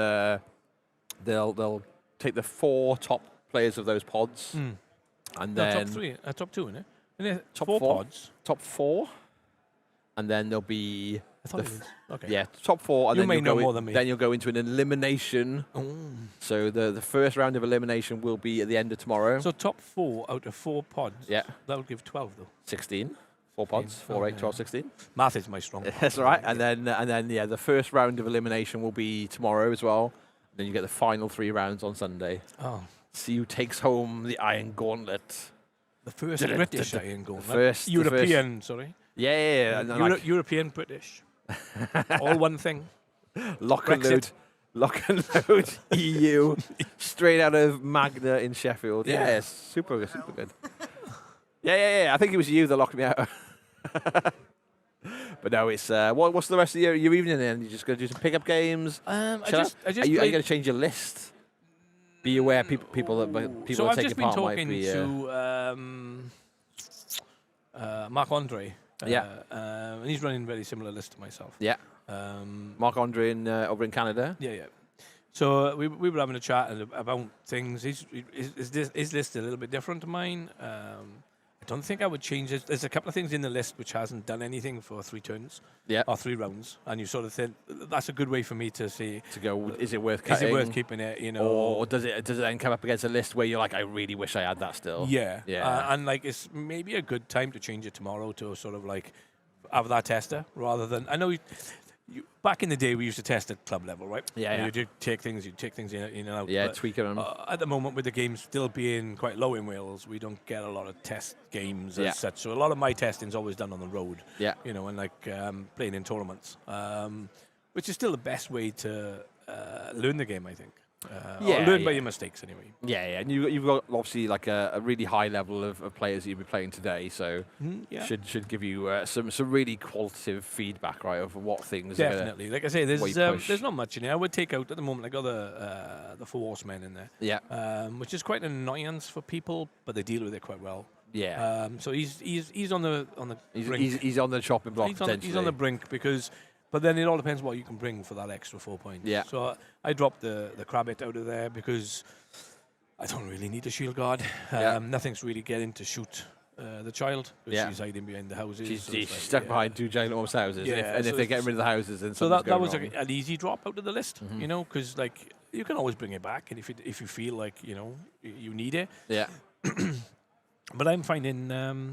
they'll take the 4 top players of those pods, and then top 3, top 2, isn't it? top 4 pods. Top 4, and then there'll be. I thought it was okay. Yeah, top 4, and You then may you'll know go more than me. Then you'll go into an elimination. So the first round of elimination will be at the end of tomorrow. So top 4 out of 4 pods. Yeah. That'll give 12 though. 16. 4 pods, 4, 8, 12, 16. Math is my strong point. That's all right. And then the first round of elimination will be tomorrow as well. Then you get the final 3 rounds on Sunday. Oh. See who takes home the Iron Gauntlet. The first British Iron Gauntlet. First European, sorry. Yeah. And like European British. All one thing. Lock and load EU. Straight out of Magna in Sheffield. Yeah, super good. Yeah. I think it was you that locked me out. But no, it's what's the rest of your evening then? You just going to do some pickup games? I just are you going to change your list? Be aware, people so that I've take just part been might talking be. to Marc-Andre. And he's running a very similar list to myself. Yeah. Marc-Andre over in Canada. Yeah. So we were having a chat about things. His list a little bit different to mine. I don't think I would change it. There's a couple of things in the list which hasn't done anything for 3 turns or 3 rounds, and you sort of think that's a good way for me to see is it worth cutting? Is it worth keeping it? You know, or does it then come up against a list where you're like, I really wish I had that still? Yeah. Yeah. And like it's maybe a good time to change it tomorrow to sort of like have that tester rather than I know. Back in the day, we used to test at club level, right? Yeah. You'd take things in and out. Yeah, but, tweak them. At the moment, with the game still being quite low in Wales, we don't get a lot of test games as such. So a lot of my testing's always done on the road. Yeah. You know, and like playing in tournaments, which is still the best way to learn the game, I think. Or learn by your mistakes, anyway. Yeah. And you've got obviously like a really high level of players that you'll be playing today, so should give you some really qualitative feedback, right, of what things. Definitely, like I say, there's not much in here. I would take out at the moment. I got the 4 horsemen in there. Yeah. Which is quite an annoyance for people, but they deal with it quite well. Yeah. So he's on the brink. He's on the chopping block. He's on the brink because. But then it all depends what you can bring for that extra 4 points. Yeah. So I dropped the Crabbit out of there because I don't really need a shield guard. Nothing's really getting to shoot the child. She's hiding behind the houses. She's stuck behind 2 giant enormous houses. Yeah, if they're getting rid of the houses, then so that was an easy drop out of the list. You know, because like you can always bring it back, and if you feel like you need it. Yeah. But I'm finding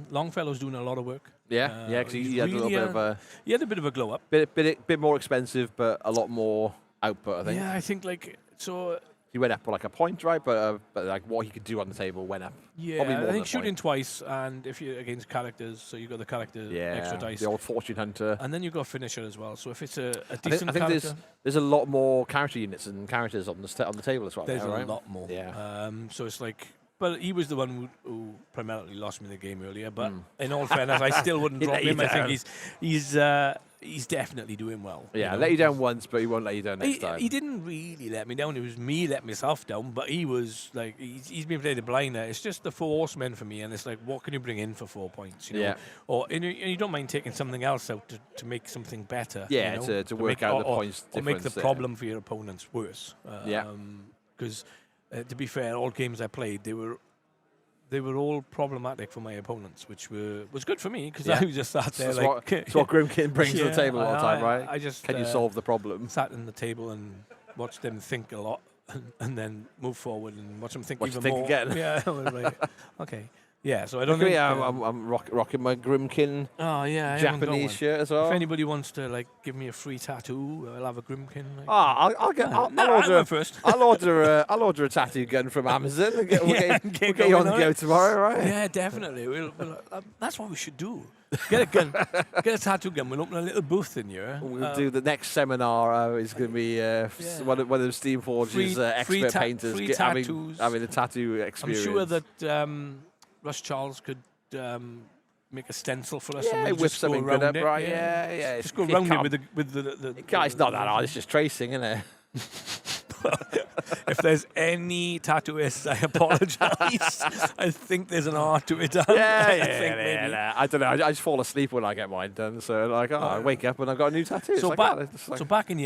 Longfellow's doing a lot of work. Yeah, because he had a little bit of a... He had a bit of a glow up. Bit more expensive, but a lot more output, I think. Yeah, I think like so. He went up for like a point, right? But like what he could do on the table went up. Yeah, I think shooting twice, and if you're against characters, so you got the character extra dice. The old fortune hunter. And then you got finisher as well. So if it's a I decent think character, there's a lot more character units and characters on the table as well. There's now, right? a lot more. Yeah. So it's like. But he was the one who primarily lost me the game earlier. But in all fairness, I still wouldn't drop him. I think he's definitely doing well. Yeah, let you down once, but he won't let you down next time. He didn't really let me down. It was me letting myself down. But he was like, he's been playing the blinder. It's just the 4 horsemen for me, and it's like, what can you bring in for 4 points? You know? Yeah. And you don't mind taking something else out to make something better. Yeah, you know? to work out the points or make the difference, problem for your opponents worse. Yeah. Because to be fair, all games I played, they were all problematic for my opponents, which was good for me because I was just sat there it's what Grimkin brings to the table all the time, right? I just can you solve the problem? Sat in the table and watched them think a lot, and then move forward and watch them think Watch even think more. Again. Yeah, I was like, okay. Yeah, so I don't think... I'm rocking my Grimkin Japanese shirt as well. If anybody wants to like give me a free tattoo, I'll have a Grimkin. Like, I'll order first. I'll order a tattoo gun from Amazon. We'll get you on the go tomorrow, right? Yeah, definitely. We'll that's what we should do. Get a gun, get a tattoo gun. We'll open a little booth in here. We'll do the next seminar. Is going to be one of the Steamforge's expert painters having a tattoo experience. I'm sure that Russ Charles could make a stencil for us. Yeah, and whip just something go good up, it. right? Yeah. Just go around it with the. Guys, not that hard. It's just tracing, isn't it? If there's any tattooists, I apologise. I think there's an art to it. I don't know. I just fall asleep when I get mine done. So like, I wake up and I've got a new tattoo. So like, back in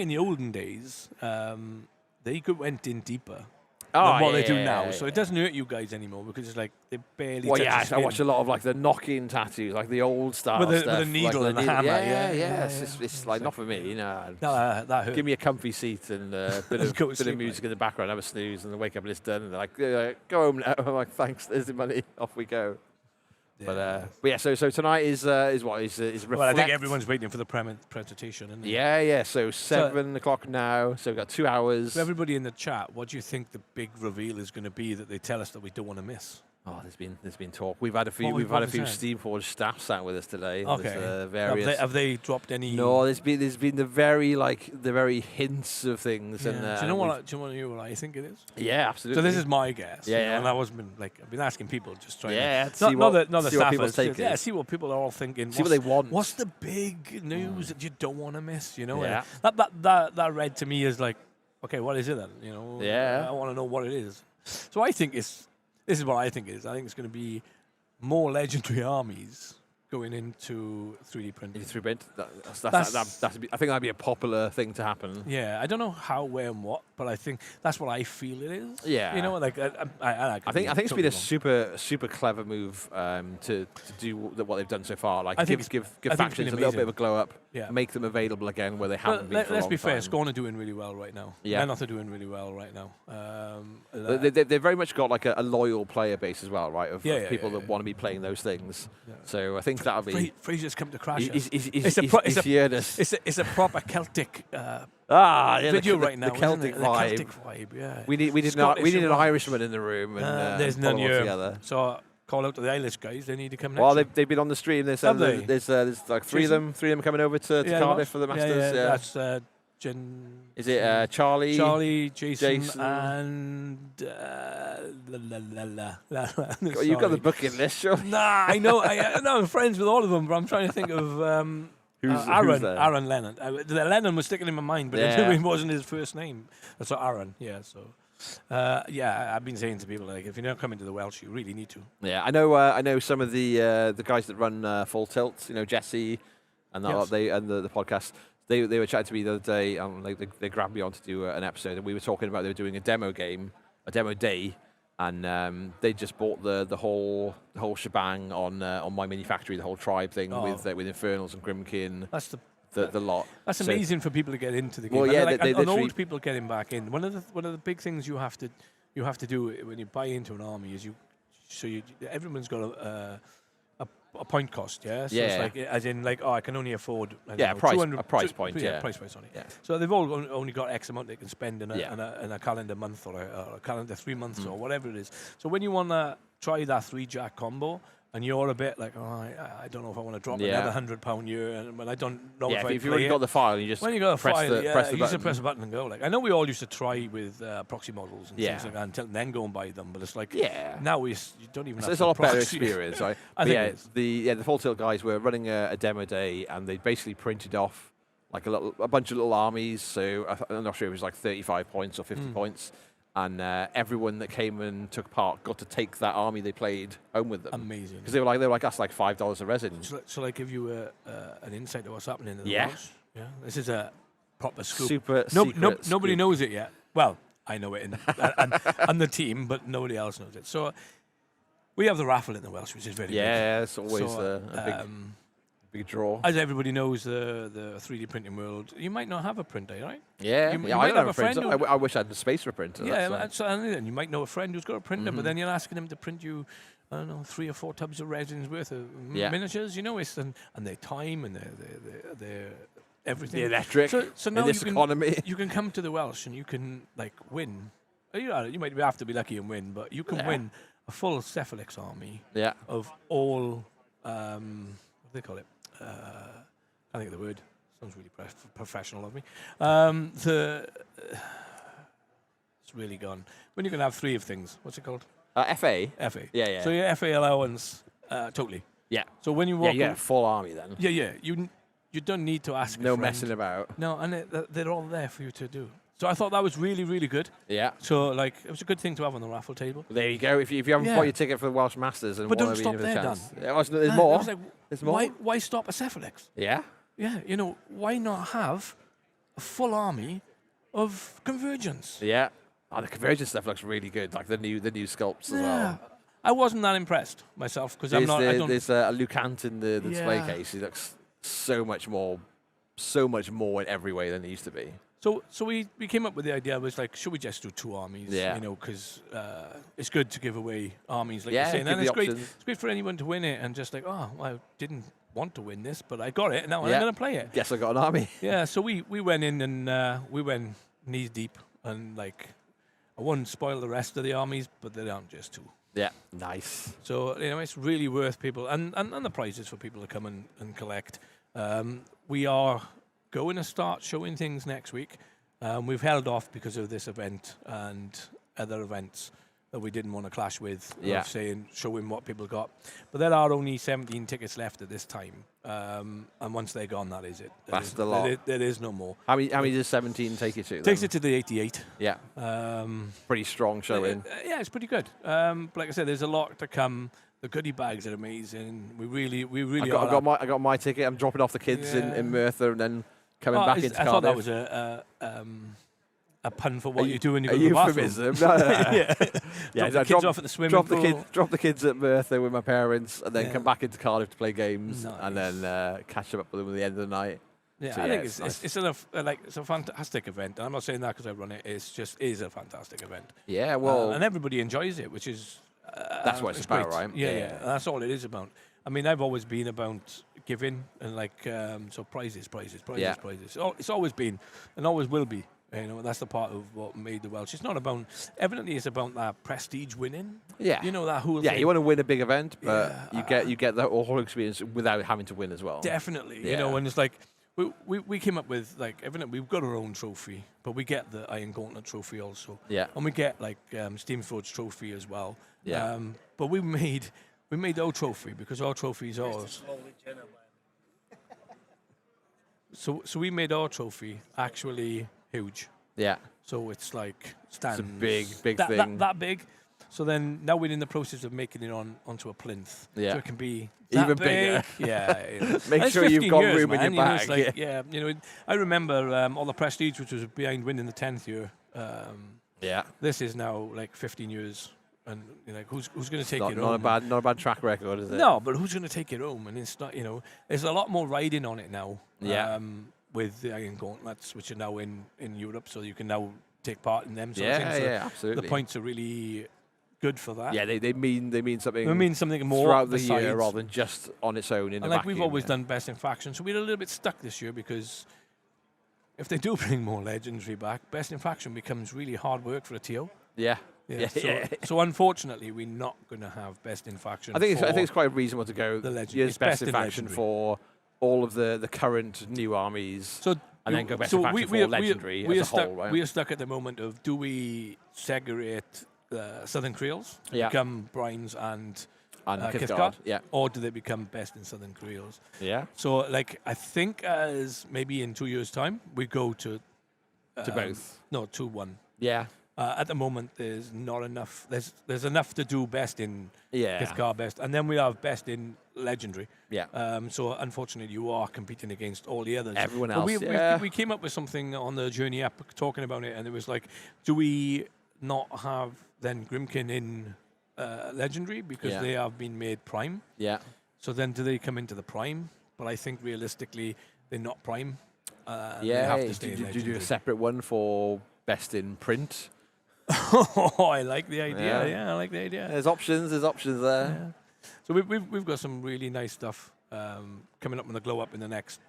the olden days, they went in deeper. Than what they do now, so it doesn't hurt you guys anymore because it's like they barely. Well, yeah, I watch a lot of like the knock-in tattoos, like the old style with stuff, a needle and a hammer. Yeah. It's like not for me, you know. That hurt. Give me a comfy seat and a bit of music in the background, have a snooze, and then wake up and it's done. And they're like, go home now. I'm like, thanks, there's the money, off we go. But yeah, so tonight is what is Reflect. Well, I think everyone's waiting for the presentation, isn't it? Yeah. So 7 o'clock now. So we've got 2 hours. For everybody in the chat, what do you think the big reveal is going to be that they tell us that we don't want to miss? Oh, there's been talk. We've had a few Steamforge staff sat with us today. Okay. Various have they dropped any? No, there's been the very hints of things. Yeah. And do you know what I think it is? Yeah, absolutely. So this is my guess. Yeah. And I've been asking people, just trying. Yeah. To, see not the people's take. Yeah. See what people are all thinking. See what they want. What's the big news that you don't want to miss? You know. Yeah. That read to me as like, okay, what is it then? You know. Yeah. I want to know what it is. So I think this is what I think it is. I think it's going to be more legendary armies going into 3D print. 3D print. I think that'd be a popular thing to happen. Yeah, I don't know how, where, and what, but I think that's what I feel it is. Yeah, you know, like I think it's been a super clever move to do what they've done so far. Like give factions a little bit of a glow up, make them available again where they haven't been for a long time. Let's be fair, Scorn are doing really well right now. Yeah, Nenoth are doing really well right now. They've very much got like a loyal player base as well, right? Of people that want to be playing those things. Yeah. So I think that'll be. Fraser's come to crash. It's a proper Celtic video right now. The Celtic vibe. The Celtic vibe. Yeah. We need an Irishman in the room and there's none here. Together. So call out to the Irish guys. They need to come. Well, they've been on the stream. There's like three of them coming over to Cardiff for the Masters. Yeah. That's is it Charlie, Jason, and you've got the booking list, sure. Nah, I know. I'm friends with all of them, but I'm trying to think of Aaron Lennon. The Lennon was sticking in my mind, but it wasn't his first name. So Aaron, So I've been saying to people, like, if you're not coming to the Welsh, you really need to. Yeah, I know some of the guys that run Full Tilt. You know, Jesse and that the podcast. They were chatting to me the other day. They grabbed me on to do an episode, and we were talking about they were doing a demo day, and they just bought the whole shebang on My Mini Factory, the whole tribe thing with Infernals and Grimkin. That's the lot. That's amazing for people to get into the game. Well, yeah, and old people getting back in. One of the big things you have to do when you buy into an army is everyone's got a point cost, yeah? So it's like, as in, like, I can only afford... a price point, price point, sorry. Yeah. So they've all only got X amount they can spend in a calendar month or a calendar 3 months or whatever it is. So when you want to try that 3-jack combo, and you're a bit like, I don't know if I want to drop another £100 year, and I don't know if you've already got the file, you just when you got the file, press the you just press a button and go. Like, I know we all used to try with proxy models and things like that, and then go and buy them, but it's like now you don't even. It's a lot better experience, right? I think the Full Tilt guys were running a demo day, and they basically printed off like a bunch of little armies. So I'm not sure it was like 35 points or 50 points. And everyone that came and took part got to take that army they played home with them. Amazing. Because they were like, that's like $5 a resin. Shall I give you an insight to what's happening in the Welsh? Yeah. This is a proper scoop. Nobody knows it yet. Well, I know it, and the team, but nobody else knows it. So we have the raffle in the Welsh, which is very big. Yeah, it's always a big draw. As everybody knows, the 3D printing world, you might not have a printer, right? Yeah, you I don't have a printer. I wish I had the space for a printer. Yeah, and you might know a friend who's got a printer, but then you're asking him to print you, I don't know, 3 or 4 tubs of resin's worth of miniatures. You know, and their time and their everything. The electric. So now economy. You can come to the Welsh and you can like win. You might have to be lucky and win, but you can win a full Cephalix army. Yeah. Of all, what do they call it? I think the word sounds really professional of me. It's really gone. When you can have 3 of things, what's it called? FA. FA. Yeah. So your FA allowance, totally. Yeah. So when you walk, you get a full army then. Yeah. You don't need to ask. No messing about. No, and they're all there for you to do. So I thought that was really, really good. Yeah. So like it was a good thing to have on the raffle table. There you go. If you haven't bought your ticket for the Welsh Masters and but want don't to be stop in there, chance. Dan. There's more. There's more. Why stop at Cephalix? Yeah. Yeah. You know, why not have a full army of Convergence? Yeah. The Convergence stuff looks really good. Like the new sculpts as well. I wasn't that impressed myself because I'm not. There's a Lucant in the display case. He looks so much more in every way than he used to be. So we came up with the idea. It was like, should we just do 2 armies? Yeah. You know, because it's good to give away armies, like you're saying. And it's great. It's great for anyone to win it and just like, I didn't want to win this, but I got it. Now I'm going to play it. Guess I got an army. Yeah. So we went in and we went knees deep and like I wouldn't spoil the rest of the armies, but they aren't just 2. Yeah. Nice. So it's really worth people and the prizes for people to come and collect. We are going to start showing things next week. We've held off because of this event and other events that we didn't want to clash with, showing what people got. But there are only 17 tickets left at this time. And once they're gone, that is it. That's the lot. There is no more. How many does 17 take you to? Takes it to the 88. Yeah. Pretty strong showing. Yeah, it's pretty good. Like I said, there's a lot to come. The goodie bags are amazing. We really I got my ticket. I'm dropping off the kids in Merthyr and then coming back into Cardiff. I thought that was a pun for what you do when you go to the euphemism. bathroom. Drop the kids off at the swimming pool. Drop the kids at Merthyr with my parents, and then come back into Cardiff to play games, and then catch them up with them at the end of the night. Yeah, so, I think it's a fantastic event. And I'm not saying that because I run it. It's just is a fantastic event. Yeah, well, and everybody enjoys it, which is that's what it's about, right? Yeah, that's all it is about. I mean, I've always been about giving and so prizes. It's always been and always will be. You know, that's the part of what made the Welsh. It's not about, evidently it's about that prestige winning. Yeah. You know, that whole Yeah, thing. you want to win a big event, but you get the whole experience without having to win as well. Definitely. Yeah. You know, and it's like, we came up with, evidently we've got our own trophy, but we get the Iron Gauntlet trophy also. Yeah. And we get, Steamforge trophy as well. Yeah. But we made our trophy because our trophy is ours. So we made our trophy actually huge. Yeah. So it's like stands. It's a big thing. That big. So then now we're in the process of making it onto a plinth. Yeah. So it can be even big. bigger. Yeah. You know. Make sure you've got room in your bag. You know, I remember all the prestige which was behind winning the 10th year. This is now 15 years. And who's going to take it home? Not a bad track record, is it? No, but who's going to take it home? And it's not, there's a lot more riding on it now. Yeah. With the Iron Gauntlets, which are now in Europe, so you can now take part in them. So absolutely. The points are really good for that. Yeah, they mean something. They mean something more throughout the year rather than just on its own in and the we've always done best in faction, so we're a little bit stuck this year because if they do bring more legendary back, best in faction becomes really hard work for a TO. Yeah. So unfortunately, we're not going to have best in faction. I think it's quite reasonable to go the best in faction for all of the current new armies, and then go best in faction for legendary as a whole, right? We are stuck at the moment of do we segregate Southern Creoles, Yeah. become Brines and Kithgard, yeah. or do they become best in Southern Creoles? Yeah. So I think as maybe in 2 years' time we go to both. No, 2-1. Yeah. At the moment, there's not enough. There's enough to do best in Kithgard best, and then we have best in legendary. Yeah. So unfortunately, you are competing against all the others. Everyone But else. we came up with something on the Journey app talking about it, and it was like, do we not have then Grimkin in legendary because they have been made prime? Yeah. So then, do they come into the prime? But I think realistically, they're not prime. They Yeah. have to stay in Do you do legendary. a separate one for best in print? Oh, I like the idea. Yeah, I like the idea. There's options there. Yeah. So we've got some really nice stuff coming up on the Glow Up in the next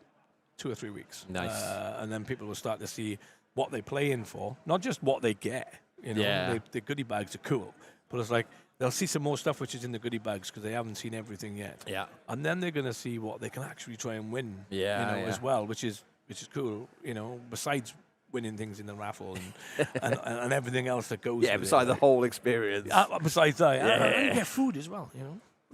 2 or 3 weeks. Nice. And then people will start to see what they play in for, not just what they get. Yeah. The goodie bags are cool, but it's like they'll see some more stuff which is in the goodie bags because they haven't seen everything yet. Yeah. And then they're going to see what they can actually try and win. Yeah, as well, which is cool. Besides winning things in the raffle and everything else that goes. Yeah, with besides it. the whole experience. Besides that, and you Yeah. get food as well.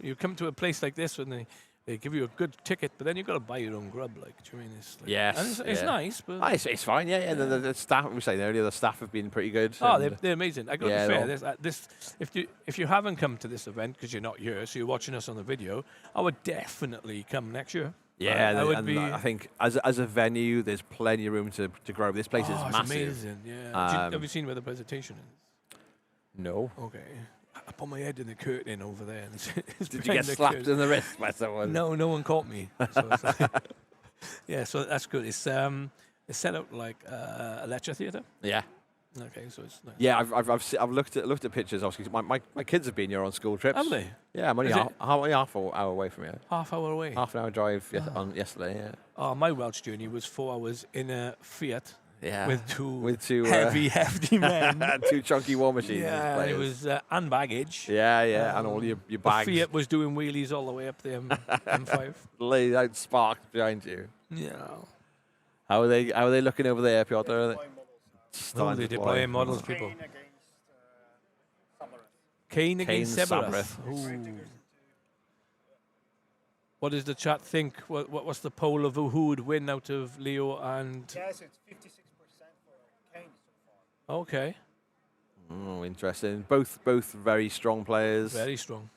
You come to a place like this and they give you a good ticket, but then you've got to buy your own grub. Do you mean it's Yes. and it's nice, but It's fine. Yeah. The staff, we were saying earlier, the staff have been pretty good. oh, and they're amazing. I got to be fair. If you haven't come to this event because you're not here, so you're watching us on the video, I would definitely come next year. Yeah, I would and be. I think as a venue, there's plenty of room to grow. This place is It's massive. amazing. Yeah. Have you seen where the presentation is? No. Okay. I put my head in the curtain over there. And it's Did you behind get the slapped curtain. in the wrist by someone? No one caught me. So it's like so that's good. It's set up like a lecture theatre. Yeah. Okay, so it's nice. Yeah, I've looked at pictures. Obviously, my kids have been here on school trips. Have they? Yeah, I'm only Is it- half an hour away from here. Half hour away. Half an hour drive on yesterday. Yeah. Oh, my Welsh journey was 4 hours in a Fiat. Yeah. With two hefty men. 2 chunky war machines. Yeah, players. it was and baggage. Yeah, and all your bags. The Fiat was doing wheelies all the way up the M5. Laid out sparks behind you. Yeah. How are they looking over there, Piotr? Oh, they're deploying models, people. Kane against Severus. What does the chat think? What's the poll of who would win out of Leo and? Yes, it's 56% for Kane so far. Okay. Oh, interesting. Both very strong players. Very strong.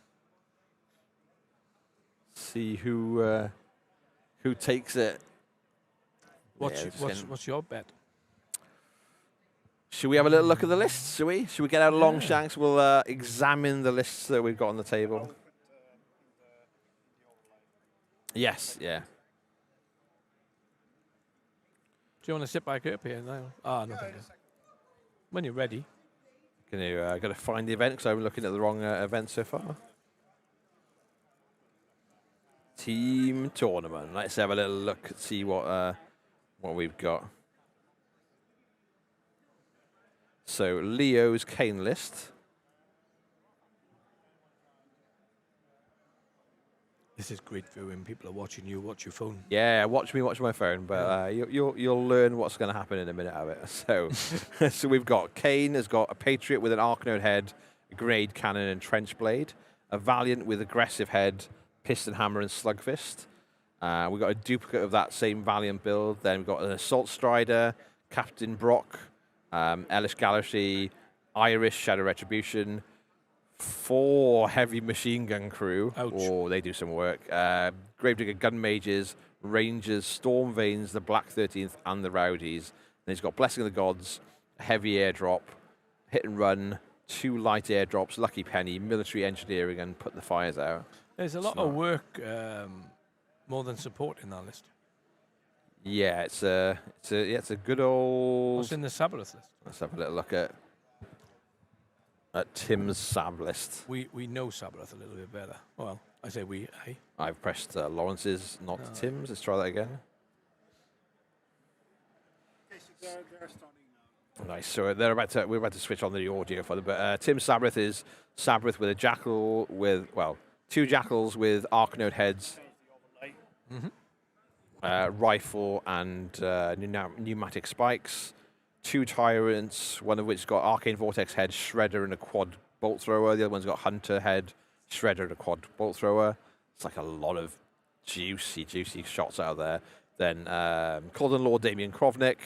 see who takes it. What's your bet? Should we have a little look at the lists? Should we? Should we get out long shanks? We'll examine the lists that we've got on the table. Yes, yeah. Do you want to sit back up here now? Ah, no, thank you. When you're ready. Got to find the event because I'm looking at the wrong event so far. Team tournament. Let's have a little look and see what we've got. So Leo's Kane list. This is great viewing. People are watching you watch your phone. Yeah, watch me watch my phone, but you'll learn what's going to happen in a minute of it. So, so we've got Kane has got a Patriot with an Arcanode head, a Grenade Cannon and Trench Blade, a Valiant with aggressive head, Piston Hammer and Slugfist. We've got a duplicate of that same Valiant build. Then we've got an Assault Strider, Captain Brock, Ellis Galaxy, Iris, Shadow Retribution, 4 heavy machine gun crew. Ouch. Oh, they do some work. Gravedigger Gun Mages, Rangers, Storm Veins, the Black 13th, and the Rowdies. Then he's got Blessing of the Gods, a heavy airdrop, hit and run, 2 light airdrops, Lucky Penny, military engineering, and put the fires out. There's a lot of work, more than support in that list. Yeah, it's a good old. What's in the Sabbath list? Let's have a little look at Tim's Sab list. We know Sabbath a little bit better. Well, I say we. Hey. I've pressed Lawrence's, not Tim's. Let's try that again. Nice. So we're about to switch on the audio for them. But Tim's Sabbath is Sabbath with a jackal with 2 jackals with Arcanode heads, rifle and pneumatic spikes. 2 tyrants, one of which has got Arcane Vortex head, Shredder, and a quad bolt thrower. The other one's got Hunter head, Shredder, and a quad bolt thrower. It's like a lot of juicy shots out of there. Then Cauldron Lord Damien Krovnik,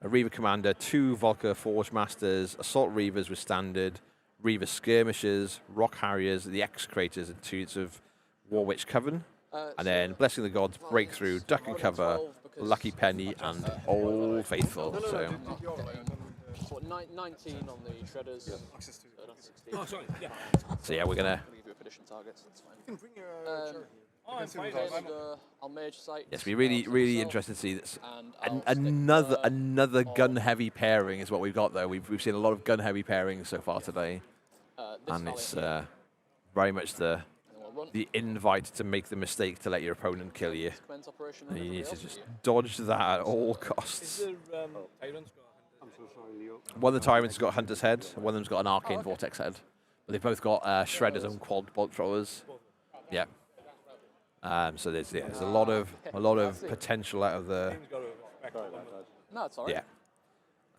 a Reaver Commander, 2 Volker Forge Masters, Assault Reavers with Standard, Reaver Skirmishers, Rock Harriers, the Execrators, and 2 of War Witch Coven. And then Blessing of the Gods, Breakthrough, Duck and Cover, Lucky Penny, and Old Faithful. So. What, 19 on the shredders? Access to not 16. Oh, sorry. Yeah. So yeah, we're gonna. Give you a prediction targets. That's fine. You can bring your I'll mage site. Yes, we're really interested to see this. Another gun-heavy pairing is what we've got though. We've seen a lot of gun-heavy pairings so far today, and it's very much the invite to make the mistake to let your opponent kill you. And you need to just dodge that at all costs. One of the Tyrants has got Hunter's head, one of them's got an Arcane Vortex head. But they've both got Shredders and quad bolt throwers. Yeah. So there's a lot of potential out of the. No, it's alright.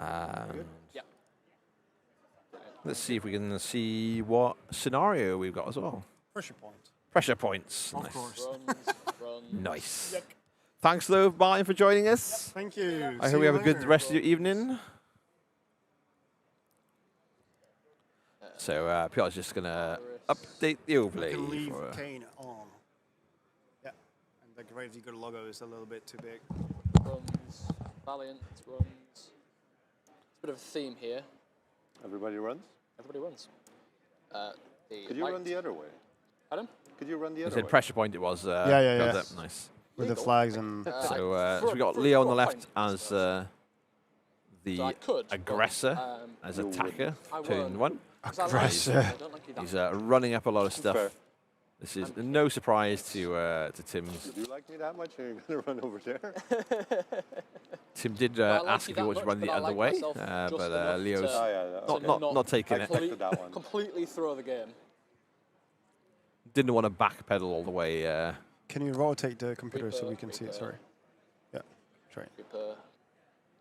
Yeah. Let's see if we can see what scenario we've got as well. pressure point. Pressure points. Of Nice. course. Nice. Thanks, though, Martin, for joining us. Thank you. I See hope you you have a good later. rest of your evening. So, Piotr's just going to update the overlay. You can leave for, Kane on. Yeah. And the Gravedigger logo is a little bit too big. Runs, Valiant runs. It's a bit of a theme here. Everybody runs? Everybody runs. Could you run the other way? Pardon? Could you run the I other said way? pressure point it was. Yeah. That. Nice. With the flags and... So we got Leo on the left as the aggressor, as attacker, turn 1. Aggressor. He's running up a lot of stuff. This is no surprise to Tim's. Do you like me that much or are you going to run over there? Tim did ask if he wanted to run the other way, but Leo's not taking it. Completely throw the game. Didn't want to backpedal all the way. Can you rotate the computer so we can see it? Sorry. Yeah. Try it.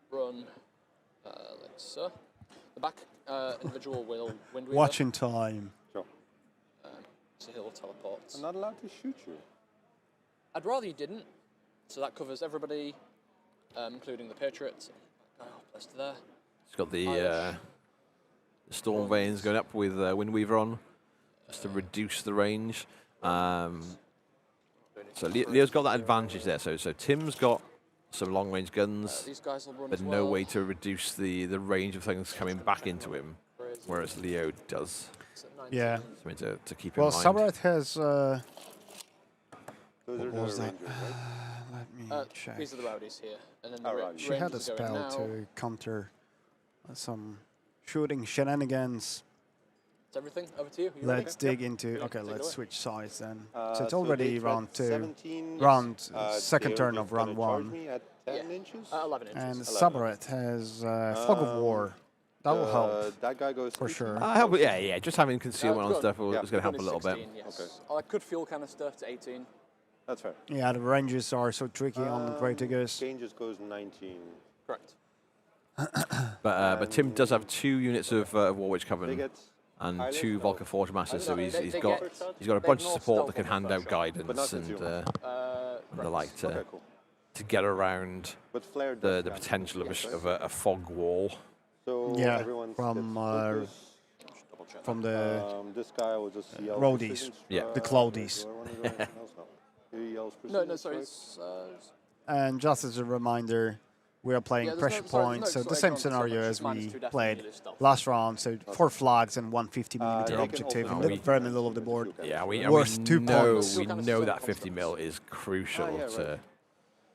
Run like so. The back individual will Windweaver. Watching time. Sure. So he'll teleport. I'm not allowed to shoot you. I'd rather you didn't. So that covers everybody, including the Patriots. Placed there. It's got the Storm Veins going up with Windweaver on, just to reduce the range. So Leo's got that advantage there. So Tim's got some long range guns, These guys will run but as no well. way to reduce the range of things coming back into him, whereas Leo does. Yeah. Something to keep Well, in mind. Sabrat has. Those What are was the that? Rangers, right? Let me check. These are the rowdies here, and then the She had a Rangers are going spell now. to counter some shooting shenanigans. It's everything over to you. You Let's ready? dig into. Brilliant. Okay, Take it let's away. switch sides then. So So it's they already threat round 2, 17. round Yes. second They're turn just of round gonna charge 1. me at 10 inches? 11 inches. And 11 Sabrat has Fog of War. That will help. That guy goes for 18? sure. Help, yeah. Just having concealment on good. stuff Yeah. is going to help a little bit. 16, yes. I could fuel canister to 18. That's fair. Yeah, the ranges are so tricky on Great Gus. Kane just goes 19. Correct. But Tim does have 2 units of Warwitch They Coven get and pilots? 2 Volker Forge Masters, so he's They got get- he's got a they bunch of ignore support that stealth can on hand the out first guidance and concealment. the like to Okay, cool. to get around But Flare the does potential of damage, of a fog wall. So Yeah, everyone from gets from the this guy will just yell roadies, precision the strike. Cloudies. Do I wanna do anything else? No. He yells No, precision sorry. strike. It's, And just as a reminder, we are playing Yeah, there's pressure no- sorry, there's points, no so the sort of same extra scenario damage, as just minus we 2 death played when you do stealth. last round. So 4 flags and 150mm they can objective also in the make very middle of the board. Yeah, we Worst 2 points. we know that 50 mil is crucial yeah, right.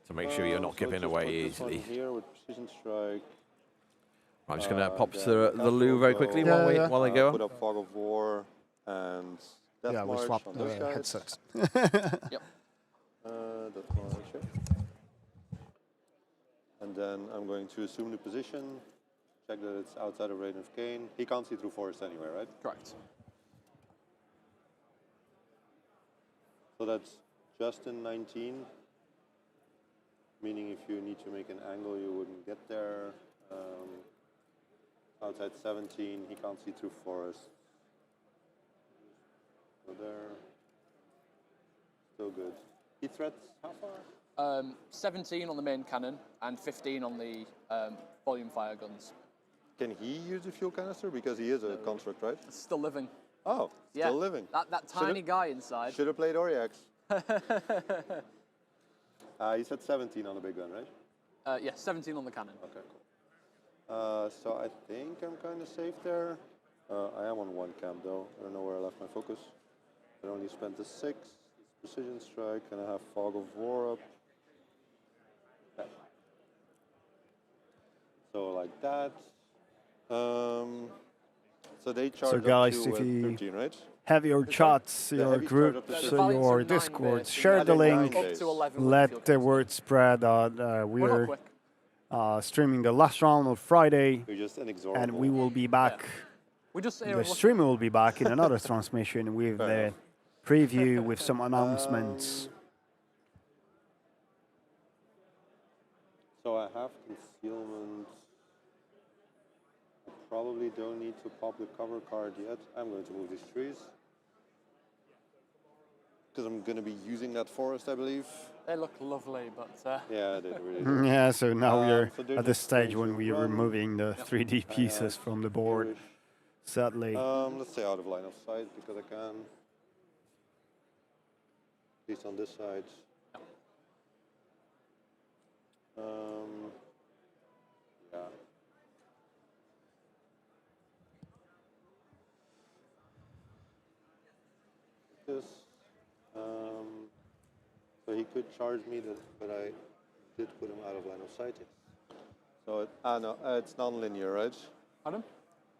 to make sure you're not So giving just away put this one easily. Here with precision strike. I'm just going to pop then to the Castle loo very will quickly go, while they go. Put up Fog of War and Death Yeah, we March swapped on those the guys. headsets. Yep. Death March, yeah. And then I'm going to assume the position, check that it's outside of range of Kane. He can't see through forest anyway, right? Correct. So that's Justin 19, meaning if you need to make an angle, you wouldn't get there. Outside 17, he can't see through forest. So there, still good. He threats how far? 17 on the main cannon and 15 on the volume fire guns. Can he use a fuel canister? Because he is a construct, right? It's still living. Oh, Yeah. still living. That tiny guy inside. Should have played Oriax. He said 17 on the big gun, right? Yeah, 17 on the cannon. Okay, cool. So I think I'm kind of safe there. I am on 1 camp though. I don't know where I left my focus. I only spent the 6. It's precision strike, and I have Fog of War up. Okay. So like that. So they charge So up guys, to if you 13, right? have your chats, The your heavy charge group, up to so 13. your Discord, share the link, let the word spread. We're streaming the last round on Friday, You're just and inexorable. we will be back. We just The streamer will be back in another transmission with the preview with some announcements. So I have concealment. I probably don't need to pop the cover card yet. I'm going to move these trees. Because I'm going to be using that forest, I believe. They look lovely, but... Yeah, they really do. Yeah, so now we're so they're at the just stage going when to we're run. removing the 3D pieces from the board. Sadly. Let's stay out of line of sight because I can. At least on this side. Yeah. This. So he could charge me, but I did put him out of line of sight. So no, it's non-linear, right? Pardon?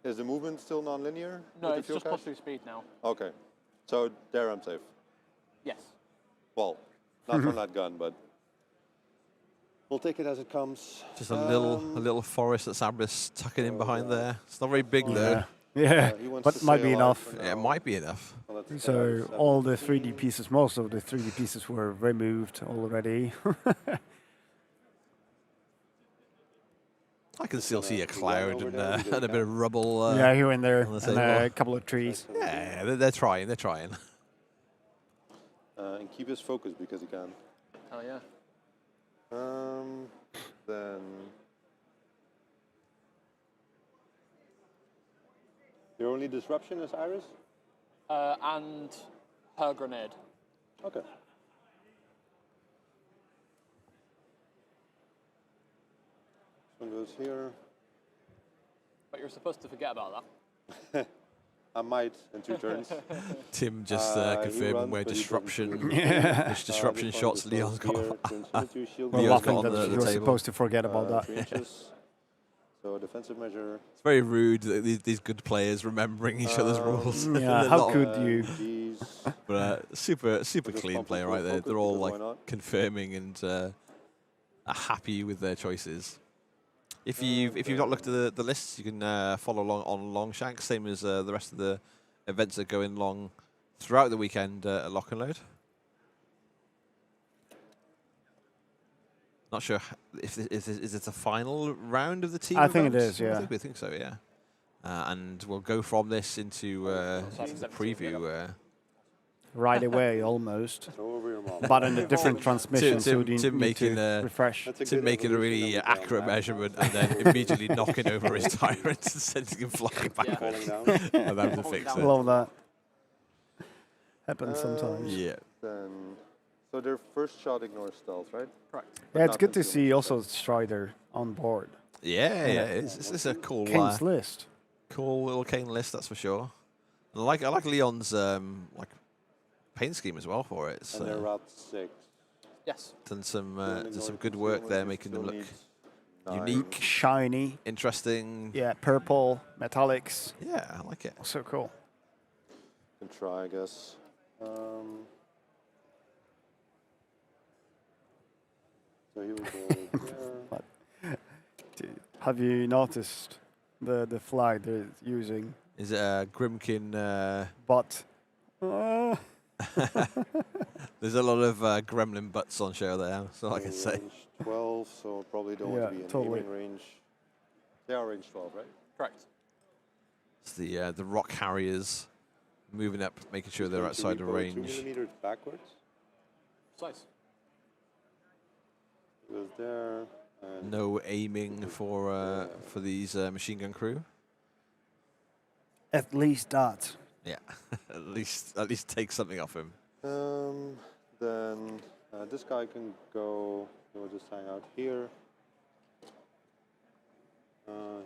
Is the movement still non-linear? No, with the it's fuel just cache? +3 speed now. Okay. So there I'm safe. Yes. Well, not from that gun, but we'll take it as it comes. Just a little forest that Sabris tucking in behind there. It's not very big though. Yeah, but might be enough. Yeah, it might be enough. So all the 3D pieces, most of the 3D pieces were removed already. I can still see a cloud and a bit of rubble. Yeah, here and there, on the and table. a couple of trees. Yeah, they're trying. They're trying. And keep his focus because he can. Oh, yeah. Then your only disruption is Iris? And her grenade. Okay. goes here. But you're supposed to forget about that. I might in 2 turns. Tim just confirming where disruption, which disruption shots Leon's got. Well, I think that you're supposed to forget about that. 3 inches. So defensive measure. It's very rude that these good players remembering each other's rules. Yeah, how could you? But super clean play right there. They're all like confirming and are happy with their choices. If you've not looked at the lists, you can follow along on Longshank, same as the rest of the events that go in long throughout the weekend at Lock and Load. Not sure if is it the final round of the team. I think it events? is. Yeah. I think so. Yeah. And we'll go from this into the preview. Right away, almost. But in a different transmission, so you Tim need making to refresh. Tim making a really accurate measurement and then immediately knocking over his tyrant and sending him flying backwards. Without the fix. Love that. Happens sometimes. Yeah. Then, so their first shot ignores stealth, right? Correct. Yeah, it's good to see also Strider on board. Yeah. It's a cool Kane's list. Cool little Kane list, that's for sure. I like Leon's like paint scheme as well for it. And they're at 6. Yes. Done some good work there, making them look unique, shiny, interesting. Yeah, purple, metallics. Yeah, I like it. So cool. Can try, I guess. So he will go there. Have you noticed the flag they're using? Is it a Grimkin? But. There's a lot of gremlin butts on show there, that's all I can say. Range 12, so probably don't want to be in aiming range. They are range 12, right? Correct. It's the rock harriers moving up, making sure they're outside of range. 2 millimeters backwards. Precise. Goes there. And No aiming for these machine gun crew. At least that. Yeah, at least take something off him. Then this guy can go. He'll just hang out here.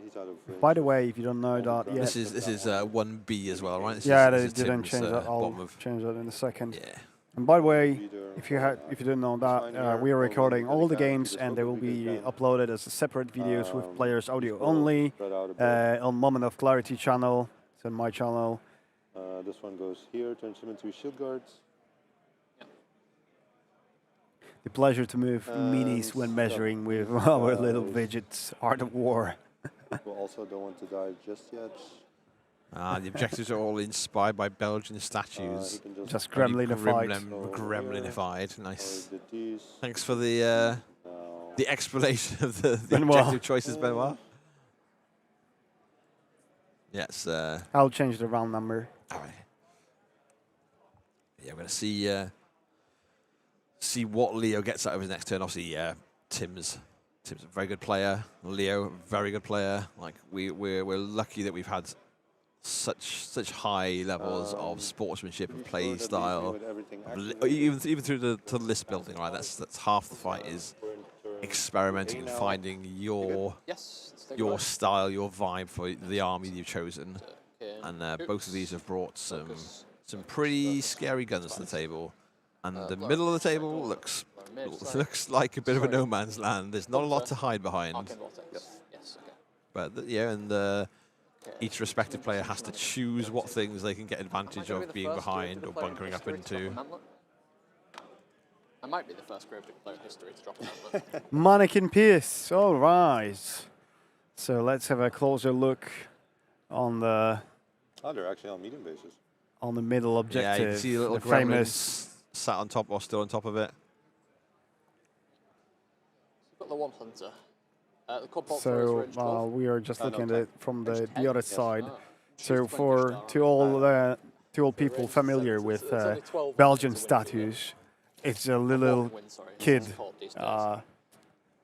He's out of range. By the way, if you don't know that yet, This is 1B as well, right? This they is didn't Tim's, change that. bottom I'll of change that in a second. Yeah. And by the way, if you didn't know that, we are recording all the games, and they will be uploaded as separate videos with players audio only on Moment of Clarity channel. It's on my channel. This one goes here, turns him into shield guards. The pleasure to move minis when measuring with our little widgets. Art of War. We also don't want to die just yet. The objectives are all inspired by Belgian statues. Just gremlinified. Gremlinified. Nice. Thanks for the explanation of the Benoit. objective choices, Benoit. Yes. I'll change the round number. All right. Yeah, we're going to see what Leo gets out of his next turn. Obviously, Tim's a very good player. Leo, very good player. Like we're lucky that we've had such high levels of sportsmanship and play style. Even through the list building, right? That's half the fight is experimenting and finding your style, your vibe for the army you've chosen. And both of these have brought some pretty scary guns to the table. And the middle of the table looks like a bit of a no man's land. There's not a lot to hide behind. But each respective player has to choose what things they can get advantage of being behind or bunkering up into. I might be the first group in history to drop a gauntlet. Mannequin Pierce. All right. So let's have a closer look on the. Oh, they're actually on medium bases. On the middle objective. Yeah, you can see a little famous sat on top or still on top of it. We've got the one hunter. The quad So we are just looking at it from the other side. So to all people familiar with Belgian statues, it's a little kid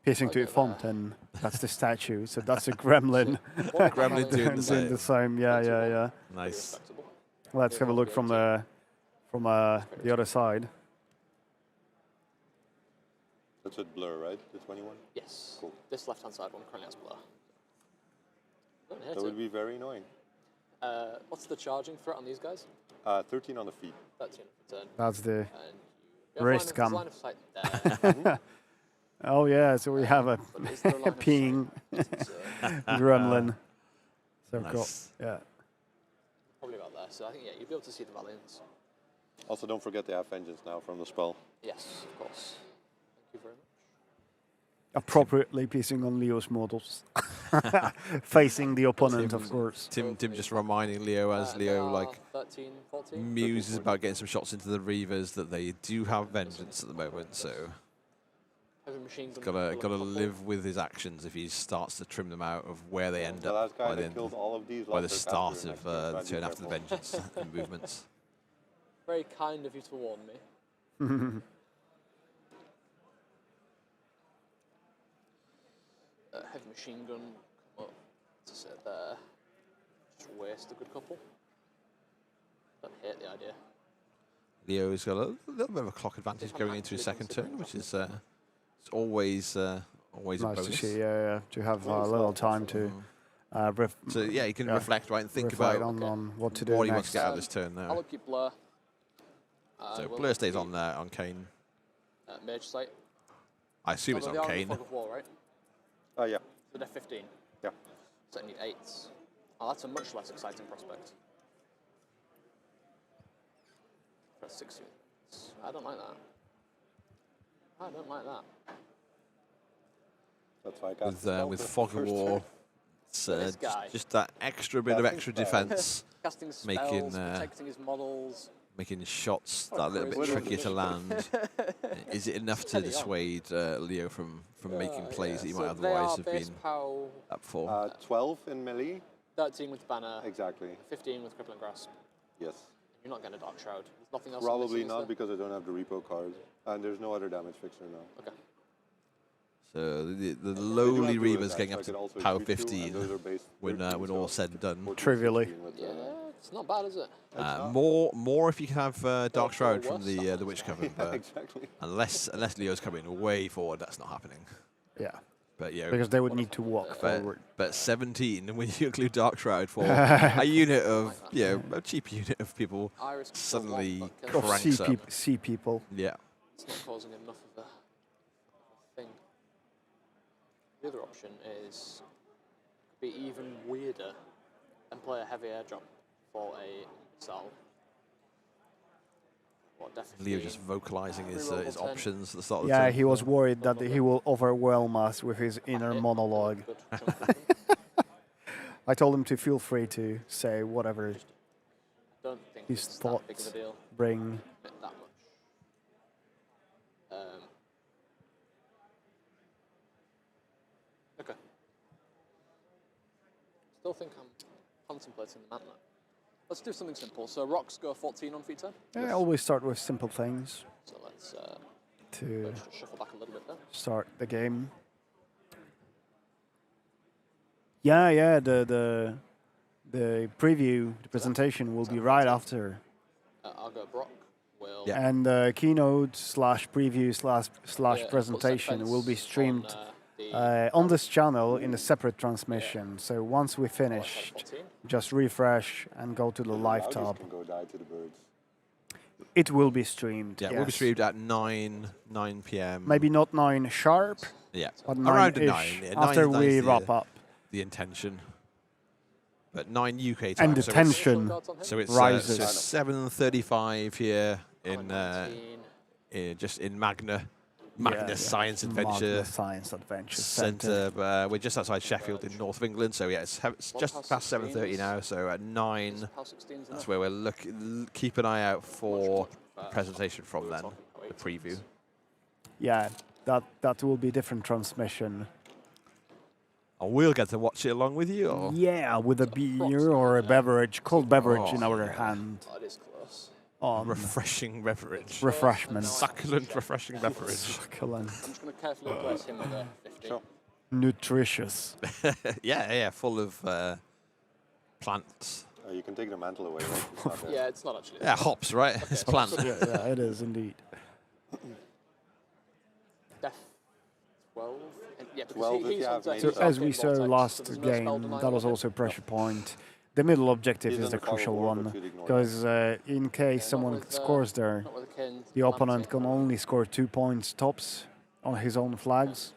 pissing to a fountain. That's the statue. So that's a gremlin. Gremlin doing the same. Yeah. Nice. Let's have a look from the other side. That's with blur, right? The 21? Yes. Cool. This left-hand side one currently has blur. Don't hit That would it. be very annoying. What's the charging threat on these guys? 13 on the feet. 13 for turn. That's the And you have risk line cam. of sight there. Oh yeah, so we have a But is there a line of peeing gremlin. So cool. Yeah. Probably about there. So I think, yeah, you'll be able to see the Valiants. Also, don't forget they have vengeance now from the spell. Yes, of course. Thank you very much. Appropriately piecing on Leo's models. Facing the opponent, of course. Tim just reminding Leo as Leo like 13, 14. muses about getting some shots into the Reavers that they do have vengeance at the moment, so Heavy machine he's gun gotta live with his actions if he starts to trim them out of where they end The up last guy by the, that killed all of these by the lost their start capture of next turn, the so turn I'd after be the careful. vengeance and movements. Very kind of you to warn me. Heavy machine gun come up to sit there. Just waste a good couple. Don't hate the idea. Leo's got a little bit of a clock advantage going into his second turn, which is it's always a Nice bonus. to see, yeah, to have a little time to So yeah, you can reflect, right, and think reflect about on what to do what he next. wants to get out of this turn I'll now. upkeep Blur. So we'll Blur stays upkeep, on Kane. Mage Sight. I assume it's Although on they are Kane. the Fog of War, right? Oh, yeah. So they're 15. Yeah. So I need 8s. Oh, that's a much less exciting prospect. That's 16. I don't like that. I don't like that. That's why I got With Fog of War, it's This guy. just that extra bit of extra defense, Casting spells, making protecting his models. making shots What that a little bit crazy trickier to combination. land. Is it enough to Steady on. dissuade Leo from making plays that he So might they otherwise are have base been pow up for? 12 in melee. 13 with banner. Exactly. 15 with crippling grasp. Yes. You're not getting a dark shroud. There's nothing else. Probably missing, is not there? because I don't have the repo card. And there's no other damage fixer now. Okay. So the do lowly have Reavers attacks, getting so up I could to also power shoot you, and 15 those are base when 13, all so said and done. 14, Trivially. 16 with, Yeah, it's not bad, is it? More if you can have Dark Shroud from worse the Witch Coven, but exactly. unless Leo's coming way forward, that's not happening. Yeah. But yeah, Because they would need to walk forward. But 17 when you include Dark Shroud for a unit of a cheap unit of people Iris suddenly Of cranks up. sea people. Yeah. It's not causing enough of a thing. The other option is be even weirder and play a heavy airdrop for a missile. What, definitely Leo just vocalizing his rerollable 10. options at the start of the Yeah, turn. he was worried that he will overwhelm us with his inner monologue. I told him to feel free to say whatever Don't think his it's that big of a thoughts deal. bring. That much. Okay. Still think I'm contemplating the mantlet. Let's do something simple. So rocks go 14 on feet turn. I always start with simple things So let's to just shuffle back a little bit there. start the game. Yeah, the preview, the presentation will be right after. I'll go Brock. Will And the keynote slash preview slash Yeah, presentation will be fence streamed on, on this channel in a separate transmission. So once we finished, just refresh and go to the live tab. Can go die to the birds. It will be streamed. Yeah, yes. we'll be streamed at 9 p.m. Maybe not 9 sharp. Yeah, but around 9-ish 9. Yeah, after 9 we is wrap up. The intention. But 9 UK time. And the so tension so it's rises. so 7:35 here in just in Magna Science Adventure Magna Science Adventure Centre. We're just outside Sheffield in north of England, so yeah, it's just past 7:30 now. So at 9, that's where we're keep an eye out for the presentation from then, the preview. Yeah, that will be different transmission. Oh, we'll get to watch it along with you. Or? Yeah, with a beer or a beverage, cold beverage in our hand. That is close. Refreshing beverage. Refreshment. Succulent, refreshing beverage. Succulent. I'm just going to carefully place him with a 15. Nutritious. yeah, full of plants. You can take the mantle away, right? It's not there. Yeah, it's not actually. Yeah, hops, right? It's plant. Yeah, it is indeed. Def 12. Yeah, because 12 if he's you on have deck. made So as we saw Vortex, so last there's no spell game, denial that was on him. also a pressure point. The middle objective He's is on the the power crucial board, one, but you'd ignore because in case not someone with, scores there, not with a Ken the opponent Calamity. can only score 2 points tops on his own flags.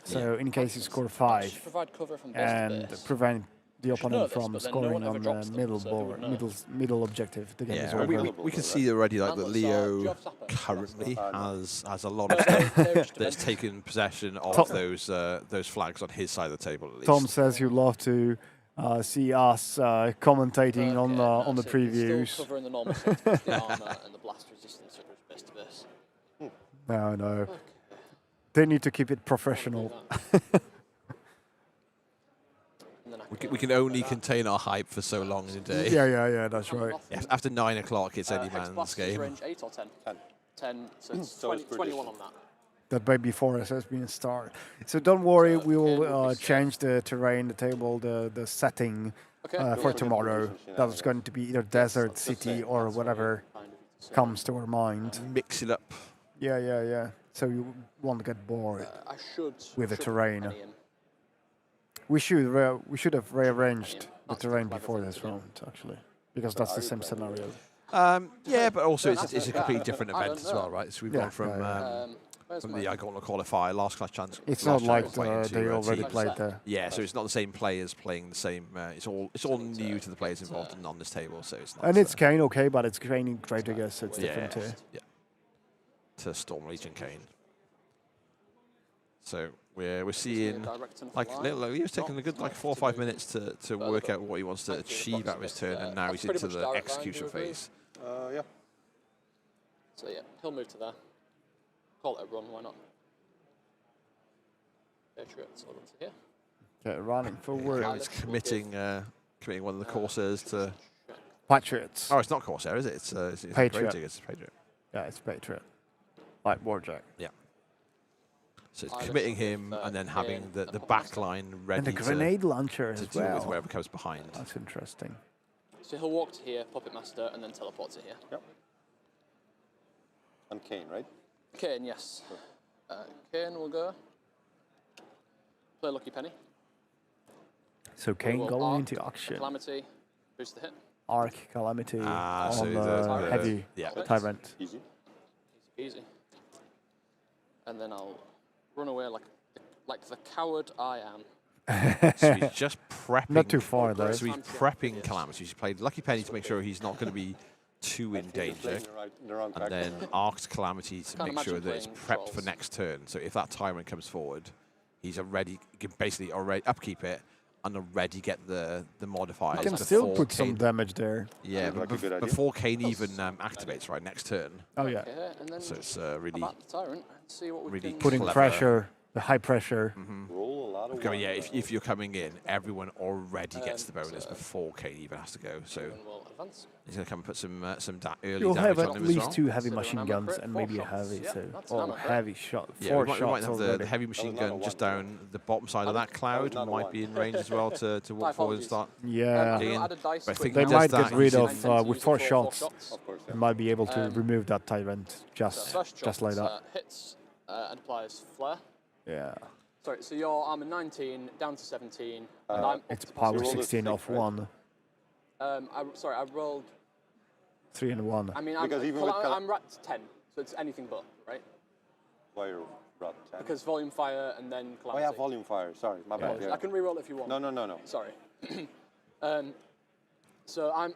So in case you score 5 Provide cover from base to and base. prevent the should know opponent this, from but then no scoring one ever on drops the them, middle so who would board, know? middle objective, the game is Yeah, over. we can see already like that Gauntlets are- do you Leo have Zapper? currently That's has a lot of They're stuff just that's taken possession of Tom- those flags on his side of the table at least. Tom says he'd love to see us commentating on the So previews. Still covering the normal set with the armor and the blast resistance base to base. No. They need to keep it professional. We can only contain our hype for so long in a day. Yeah, that's right. Yeah, after 9 o'clock, it's any Hex man's blast is game. range 8 or 10? 10. 10, so it's So it's 21 on that. That way before us has been started. So don't worry, we will change the terrain, the table, the setting for tomorrow. That's going to be either desert, city, or whatever comes to our mind. Mix it up. Yeah. So you won't get bored I should with the should terrain. penny him. We should have rearranged the terrain before this round, actually, because that's the same scenario. Yeah, but also it's a completely different event as well, right? So we've Yeah, gone from from the Gauntlet Qualifier, last class chance. It's last not like chance fight into, they already teams. played there. Yeah, so it's not the same players playing the same. It's all new to the players involved and on this table, so it's not. And it's Kane, okay, but it's Kane in great, I guess. It's different too. Yeah. To Storm Legion Kane. So we're seeing like he was taking a good 4 or 5 minutes to work out what he wants to achieve out of his turn, and now he's into the execution phase. Yeah. So yeah, he'll move to there. Call it a run, why not? Patriots over to here. Okay, running forward. He's committing one of the Corsairs to Patriots. Oh, it's not Corsair, is it? It's Patriot. Rating, it's Patriot. Yeah, it's Patriot. Like Warjack. Yeah. So it's committing him and then having the back line ready And the grenade launcher to as deal with well. whoever comes behind. That's interesting. So he'll walk to here, Puppet Master, and then teleport to here. Yep. And Kane, right? Kane, yes. Kane will go. Play Lucky Penny. So Kane will going arc, into action. Calamity, boost the hit. Arc Calamity so on the heavy Tyrant. Easy. Easy. And then I'll run away like the coward I am. So he's just prepping. Not too far, though. So he's prepping Calamity. He's played Lucky Penny to make sure he's not going to be too in danger. And then arced Calamity to make sure that it's prepped for next turn. So if that Tyrant comes forward, he's already, he can basically already upkeep it and already get the modifiers. You can still before put some Kane- damage there. Yeah, Like a good idea. before Kane even activates, right, next turn. Oh, yeah. Okay, and then So it's really, about the Tyrant and see what we really can Putting clever. pressure, the high pressure. Roll a lot of Okay, yeah, if you're coming in, everyone already gets the bonus before Kane even has to go. So we'll advance. he's going to come and put some early You'll damage have on at him as least well. 2 heavy So machine an guns crit, and 4 maybe a shots. heavy, Yeah, so that's an or ammo crit. heavy shot, Yeah, 4 we might shots have the already. heavy machine That was gun not a just one. down the bottom side of that cloud. not a Might one. be in range as well to walk forward and start. Yeah. digging in. Added dice But I quick think They he does might that get rid using- of with 4 shots. Of course, They might be able to remove that Tyrant So just first like shot that. hits and applies flare. Yeah. Sorry, so your armor 19 down to 17, and I'm It's up to power rolled a 16 six, off right? 1, sorry, I rolled. 3 and 1. I mean, Because even with I'm at 10, so it's anything but, right? Why you're rot 10? Because volume fire and then Oh calamity. yeah, volume fire. Sorry, my bad. Yeah. I can reroll it if you want. No. Sorry. So I'm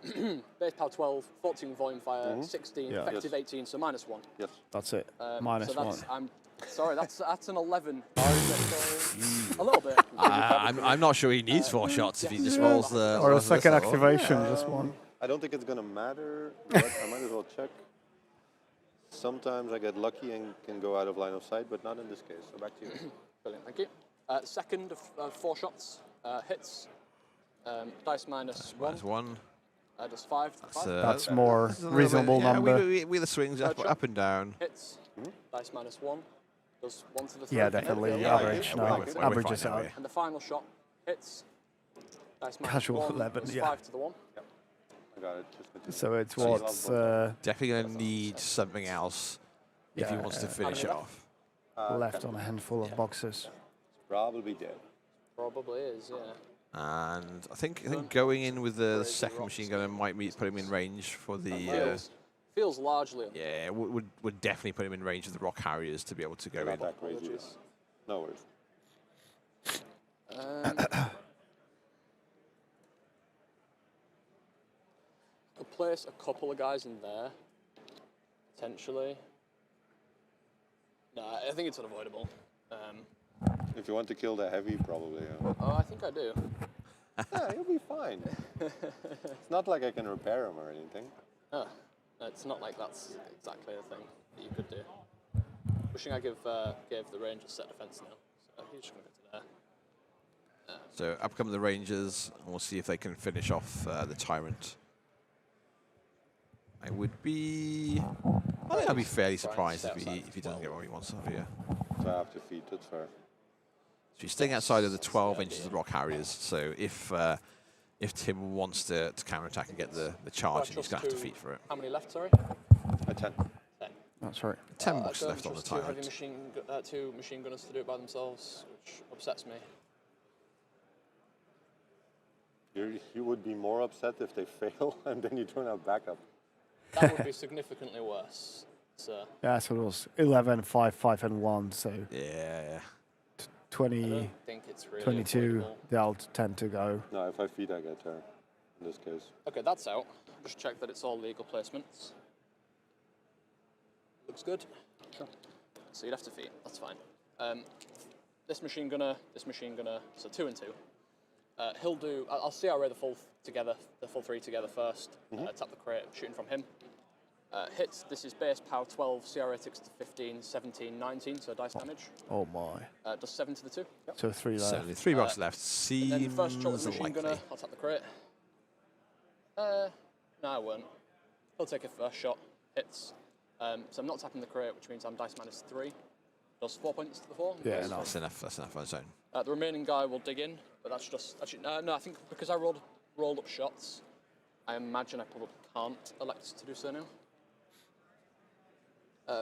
base power 12, 14 volume fire, 16, Yeah. effective 18, so -1. Yes. That's it. So Minus 1. that's, I'm sorry, that's an 11. A little bit. I'm not sure he needs 4 shots if he just rolls the. Or a rolls this second level. activation, just one. I don't think it's gonna matter, but I might as well check. Sometimes I get lucky and can go out of line of sight, but not in this case. So back to you. Brilliant, thank you. Second of 4 shots, hits, dice -1. Minus 1. Does 5. That's more that's a little reasonable bit, yeah, number. We the swings up and down. Hits, dice -1. Does 1 to the 3. Yeah, definitely. Yeah, Average yeah, now. we're Averages fine out. anyway. And the final shot hits, dice Casual -1, 11, does yeah. 5 to the 1. I got it. Just continue. So it's So what's Definitely going to need something else if he Yeah, wants to yeah. finish it off. left on a handful of boxes. Probably dead. Probably is, yeah. And I think going in with the second machine gunner might put him in range for the. Feels largely. Yeah, would definitely put him in range of the rock harriers to be able to go in. That crazy. No worries. Could place a couple of guys in there, potentially. No, I think it's unavoidable. If you want to kill the heavy, probably. Oh, I think I do. Yeah, you'll be fine. It's not like I can repair him or anything. No, it's not like that's exactly the thing that you could do. Wishing I gave the Rangers set defense now, so he's just going to go to there. So up come the Rangers, and we'll see if they can finish off the Tyrant. I think I'd be fairly surprised if he doesn't get what he wants off here. So I have to feed, that's fair. So he's staying outside of the 12 inches of rock harriers. So if Tim wants to counterattack and get the charge, he's going to have to feed for it. How many left, sorry? 10. That's right. 10 bucks left on the Tyrant. Two machine gunners to do it by themselves, which upsets me. You would be more upset if they fail and then you don't have backup. That would be significantly worse. So. Yeah, so it was 11, 5, 5, and 1. So yeah. 20, I don't think it's really 22, avoidable. they'll tend to go. No, if I feed, I get there, in this case. Okay, that's out. Just check that it's all legal placements. Looks good. Sure. So you'd have to feed, that's fine. This machine gunner, so 2 and 2. He'll do, I'll CRA the full three together first, tap the crate, shooting from him. Hits, this is base power 12, CRA takes to 15, 17, 19, so dice damage. Oh my. Does 7 to the 2. Yep. So 3 left. 73 bucks left. Seems and then first shot with the machine unlikely. gunner, I'll tap the crate. No, I won't. He'll take a first shot, hits. So I'm not tapping the crate, which means I'm dice minus 3. Does 4 points to the 4. Yeah, that's enough. That's enough on its own. The remaining guy will dig in, but that's just no. I think because I rolled up shots, I imagine I probably can't elect to do so now.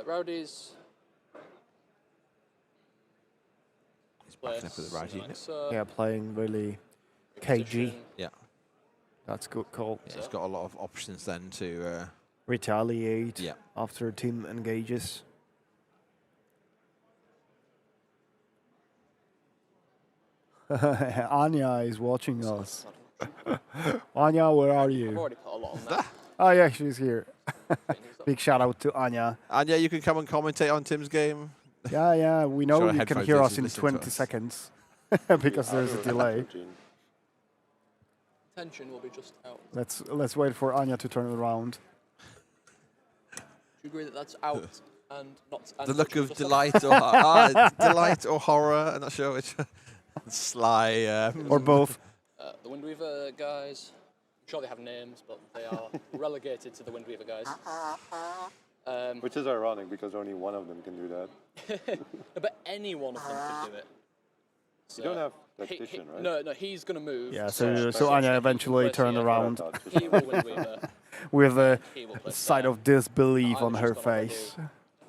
Rowdies. He's backing up with the Rowdy. Yeah, playing really KG. Yeah. That's a good call. Yeah, he's got a lot of options then to retaliate yeah. after a team engages. Anya is watching us. Anya, where are you? I've already put a lot on that. Oh yeah, she's here. Big shout out to Anya. Anya, you can come and commentate on Tim's game. Yeah, we know Sure, you can hear us in 20 seconds because there's a delay. Tension will be just out. Let's wait for Anya to turn around. Do you agree that that's out and not? And The look of delight or horror. I'm not sure which. Sly. Or both. The Windweaver guys. I'm sure they have names, but they are relegated to the Windweaver guys. Which is ironic because only one of them can do that. But any one of them could do it. So you don't have tactician, right? No, he's going to move. Yeah, so Anya eventually turned around He will Windweaver. with a sight of disbelief on her face.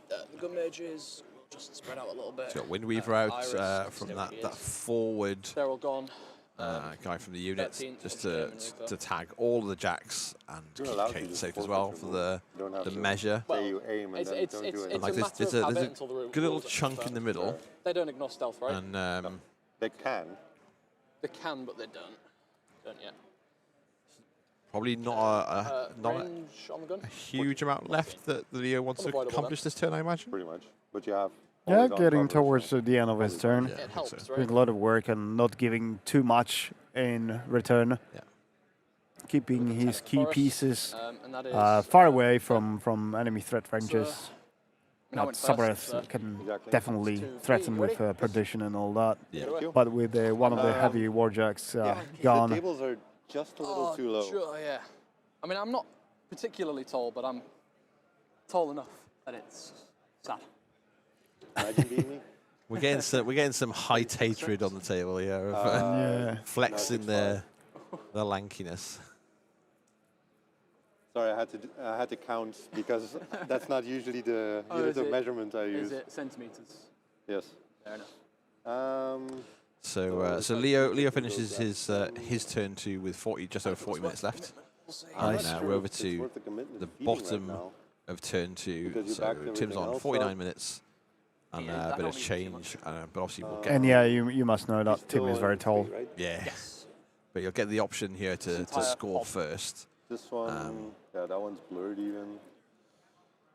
The gun mages just spread out a little bit. He's got Windweaver out from that forward. They're all gone. Guy from the units just to tag all of the jacks and keep Kate safe as well for the measure. Well, it's a matter of habit until the good little chunk in the middle. They don't ignore stealth, right? And they can. They can, but they don't. Don't yet. Probably not range on the gun? a huge amount left that Leo wants to accomplish this turn, I imagine. Pretty much. But you have. Yeah, getting towards the end of his turn. It helps, Doing a lot of work and not giving too much in return. Yeah. Keeping his key pieces and that is, far away from enemy threat ranges. Now Subreth can definitely threaten with perdition and all that. Yeah. But with one of the heavy warjacks gone. The tables are just a little too low. Sure, yeah. I mean, I'm not particularly tall, but I'm tall enough that it's sad. We're getting some height hatred on the table here of flexing their lankiness. Sorry, I had to count because that's not usually the unit of measurement I use. Is it centimeters? Yes. Fair enough. So Leo finishes his turn 2 with just over 40 minutes left. And we're over to the bottom of turn 2. So Tim's on 49 minutes. And a bit of change, but obviously we'll get... And yeah, you must know that Tim is very tall. Yeah. Yes. But you'll get the option here to score first. This one, yeah, that one's blurred even.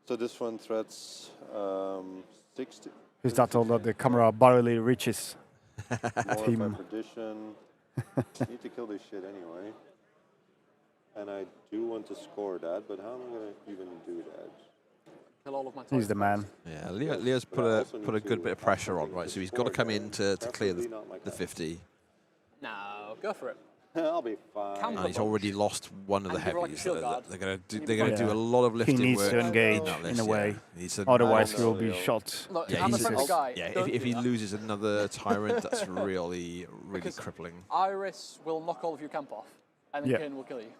So this one threats 60. Is that all that the camera barely reaches Tim? Perdition. Need to kill this shit anyway. And I do want to score that, but how am I going to even do that? Kill all of my He's the man. Yeah, Leo's put a good bit of pressure on, right? So he's got to come in to clear the 50. No, go for it. I'll be fine. And he's already lost one of the heavies. They're going to do a lot of He lifting needs work. to engage in a way, otherwise he will be shot. Look, Yeah, I'm a friendly guy. yeah, Don't if do he that. loses another tyrant, that's really crippling. Iris will knock all of your camp off, and then Kane will kill you.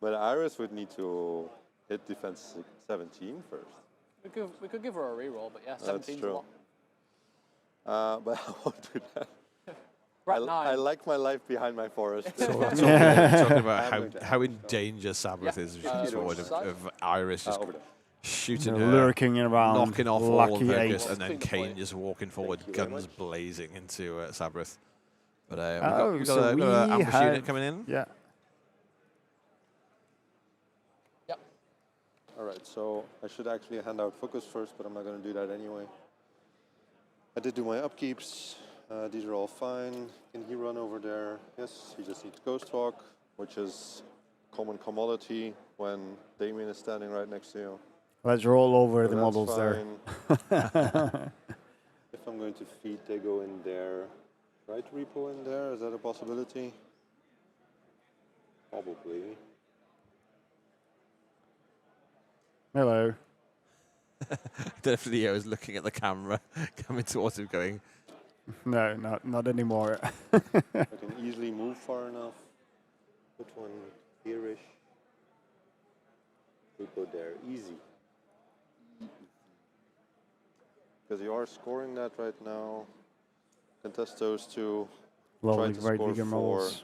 But Iris would need to hit defense 17 first. We could give her a reroll, but yeah, 17's a lot. But I won't do that. I like my life behind my forest. Talking about how in danger Sabrith is forward of Iris just shooting her, lurking around, knocking off all of her, lucky and then Kane just walking forward, guns blazing into Sabrith. But we've got an ambush unit coming in. Yeah. Yep. All right, so I should actually hand out focus first, but I'm not going to do that anyway. I did do my upkeeps. These are all fine. Can he run over there? Yes, he just needs Ghost Walk, which is common commodity when Damien is standing right next to you. Let's roll over So the that's models there. fine. If I'm going to feed, they go in there. Right repo in there, is that a possibility? Probably. Hello. Definitely, I was looking at the camera, coming towards him, going, No, not anymore. I can easily move far enough. Put one here-ish. We go there, easy. Because you are scoring that right now. Contest those two. Lovely, Try to great score bigger 4. models.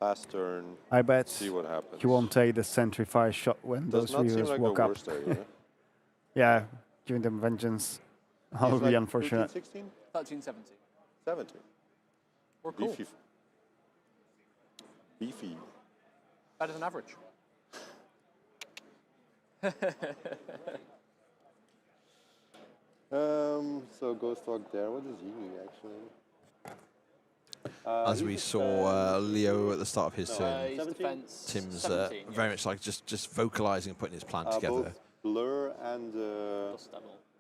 Last turn. I bet See what happens. he won't take the Sentry Fire shot when Does those not seem viewers like woke the up. worst idea. Yeah, giving them vengeance. That He's would be like unfortunate. 13, 16? 13, 17. 17. We're cool. Beefy. Beefy. Better than average. So Ghost Walk there. What does he need actually? as we saw Leo at the start of his turn. He's defense Tim's 17, very much like just vocalizing and putting his plan together. Both Blur and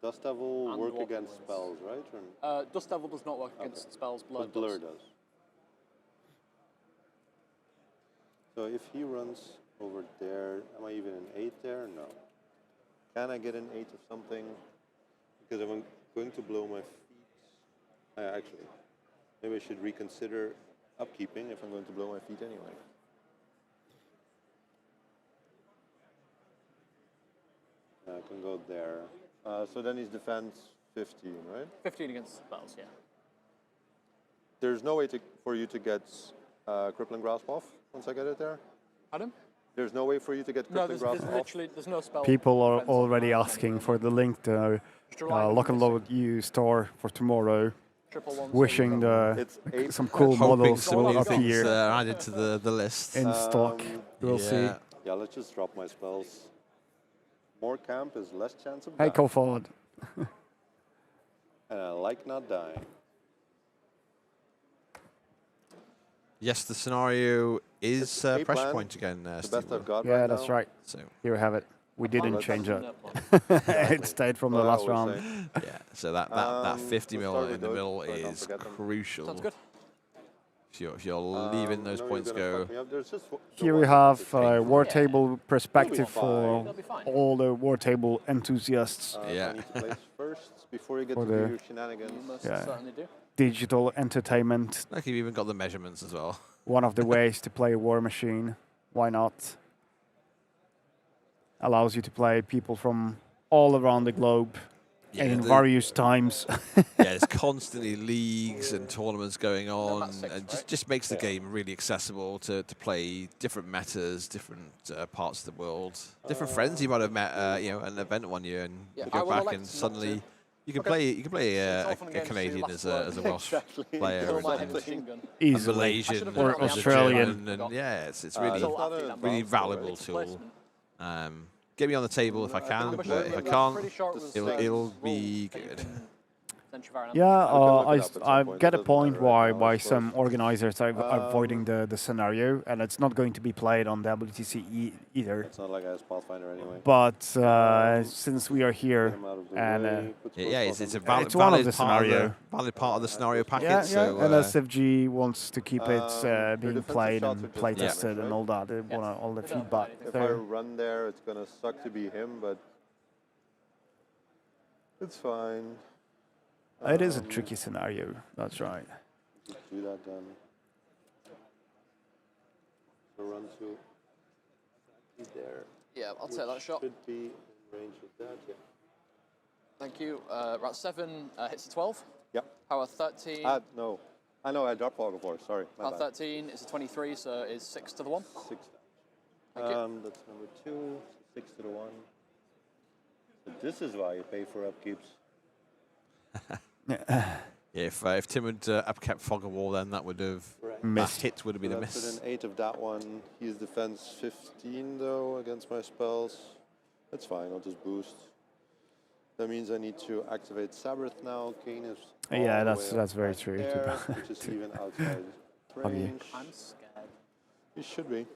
Dust Devil And work Walking against Winds. spells, right? Or Dust Devil does not work against spells. Blur but Blur does. does. So if he runs over there, am I even an 8 there? No. Can I get an 8 of something? Because I'm going to blow my feet. Actually, maybe I should reconsider upkeeping if I'm going to blow my feet anyway. I can go there. So then he's defense 15, right? 15 against spells, yeah. There's no way for you to get Crippling Grasp off once I get it there? Pardon? There's no way for you to get No, Crippling there's Grasp off? literally no spell. People are already asking for the link to Lock and Load you store for tomorrow. Wishing some cool models some will new things appear added to the list. in stock. We'll see. Yeah, let's just drop my spells. More camp is less chance of Hey, dying. go forward. And I like not dying. Yes, the scenario is It's a pressure plan. point again. The Steve best I've Will. got Yeah, right that's now. right. So Here we have it. We didn't let's change it. Exactly. It stayed from the Well, last I was round. saying. Yeah, so that 50 let's mil start in with the those middle so I don't is forget them. crucial. Sounds good. If you're leaving those No, points you're gonna go. fuck me up. There's just the Here one we thing have to take. war table perspective fine. for They'll be fine. all the war table enthusiasts. Yeah. I need to place first before you get For to do the- your shenanigans. You most Yeah. certainly do. Digital entertainment. Like you've even got the measurements as well. One of the ways to play a war machine. Why not? Allows you to play people from all around the globe in various times. Yeah, there's constantly leagues and tournaments going on, and just makes the game really accessible to play different metas, different parts of the world, different friends you might have met, you know, at an event one year, and you go back and suddenly you can play a Canadian as a Welsh player, and a Malaysian or Australian, and yeah, it's really valuable tool. Get me on the table if I can, but if I can't, it'll be good. Yeah, I get a point why some organizers are avoiding the scenario, and it's not going to be played on WTC either. It's not like I have Pathfinder anyway. But since we are here, and it's a valid part of the scenario. Valid part of the scenario package. Yeah, so, and SFG wants to keep it being played and play tested and all that. They want all the feedback. If I run there, it's gonna suck to be him, but it's fine. It is a tricky scenario. That's right. Just do that then. So run to there. Yeah, I'll take that shot. Should be in range of that. Yeah. Thank you. Rat 7 hits the 12. Yep. Power 13. No. I know I dropped Fog of War. Sorry. Power 13 is a 23, so is 6 to the 1. 6. Thank you. That's number 2. 6 to the 1. So this is why you pay for upkeeps. Yeah, if Tim had upkept Fog of War, then that would have that hit would have been a miss. That's an 8 of that one. He's defense 15 though against my spells. That's fine. I'll just boost. That means I need to activate Sabbath now. Kane is yeah, that's very true. There, which is even outside range. I'm scared. You should be.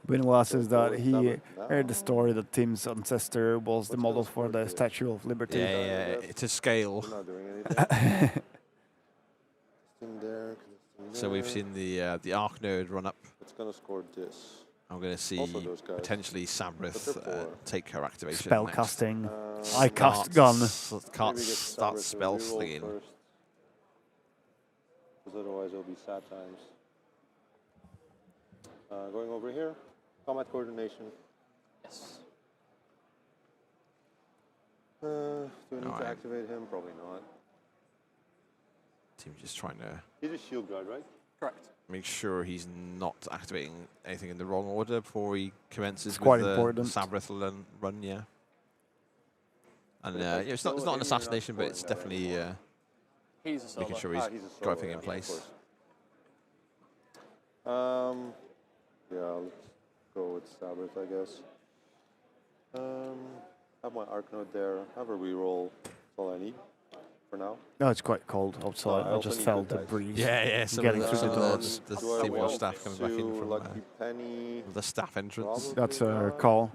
Benoit says that he heard the story that Tim's ancestor was the model for the Statue of Liberty. Yeah, it's a scale. We're not doing anything. So we've seen the Arc Node run up. It's going to score this. I'm going to see potentially Sabrith take her activation. Spell next. casting. I cast gun. Can't start spell slinging. Because otherwise it'll be sad times. Going over here, combat coordination. Yes. Do I need to activate him? Probably not. Team's just trying to. He's a shield guard, right? Correct. Make sure he's not activating anything in the wrong order before he commences It's quite with important. the Sabrith run, yeah. And it's not an assassination, but it's definitely making sure he's got everything in place. Yeah, let's go with Sabbath, I guess. Have my Arc Node there. Have a reroll. That's all I need for now. No, it's quite cold outside. I just felt the breeze. Yeah. Getting through the doors. The Steamwatch staff coming back in from the staff entrance. That's Carl.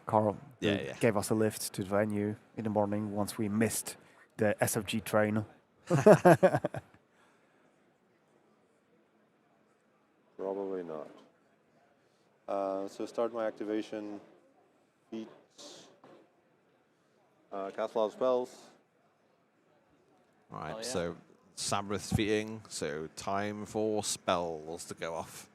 Carl yeah. gave us a lift to the venue in the morning once we missed the SFG train. Probably not. So start my activation. Feats. Cast a lot of spells. Right, so Sabrith feeding, so time for spells to go off.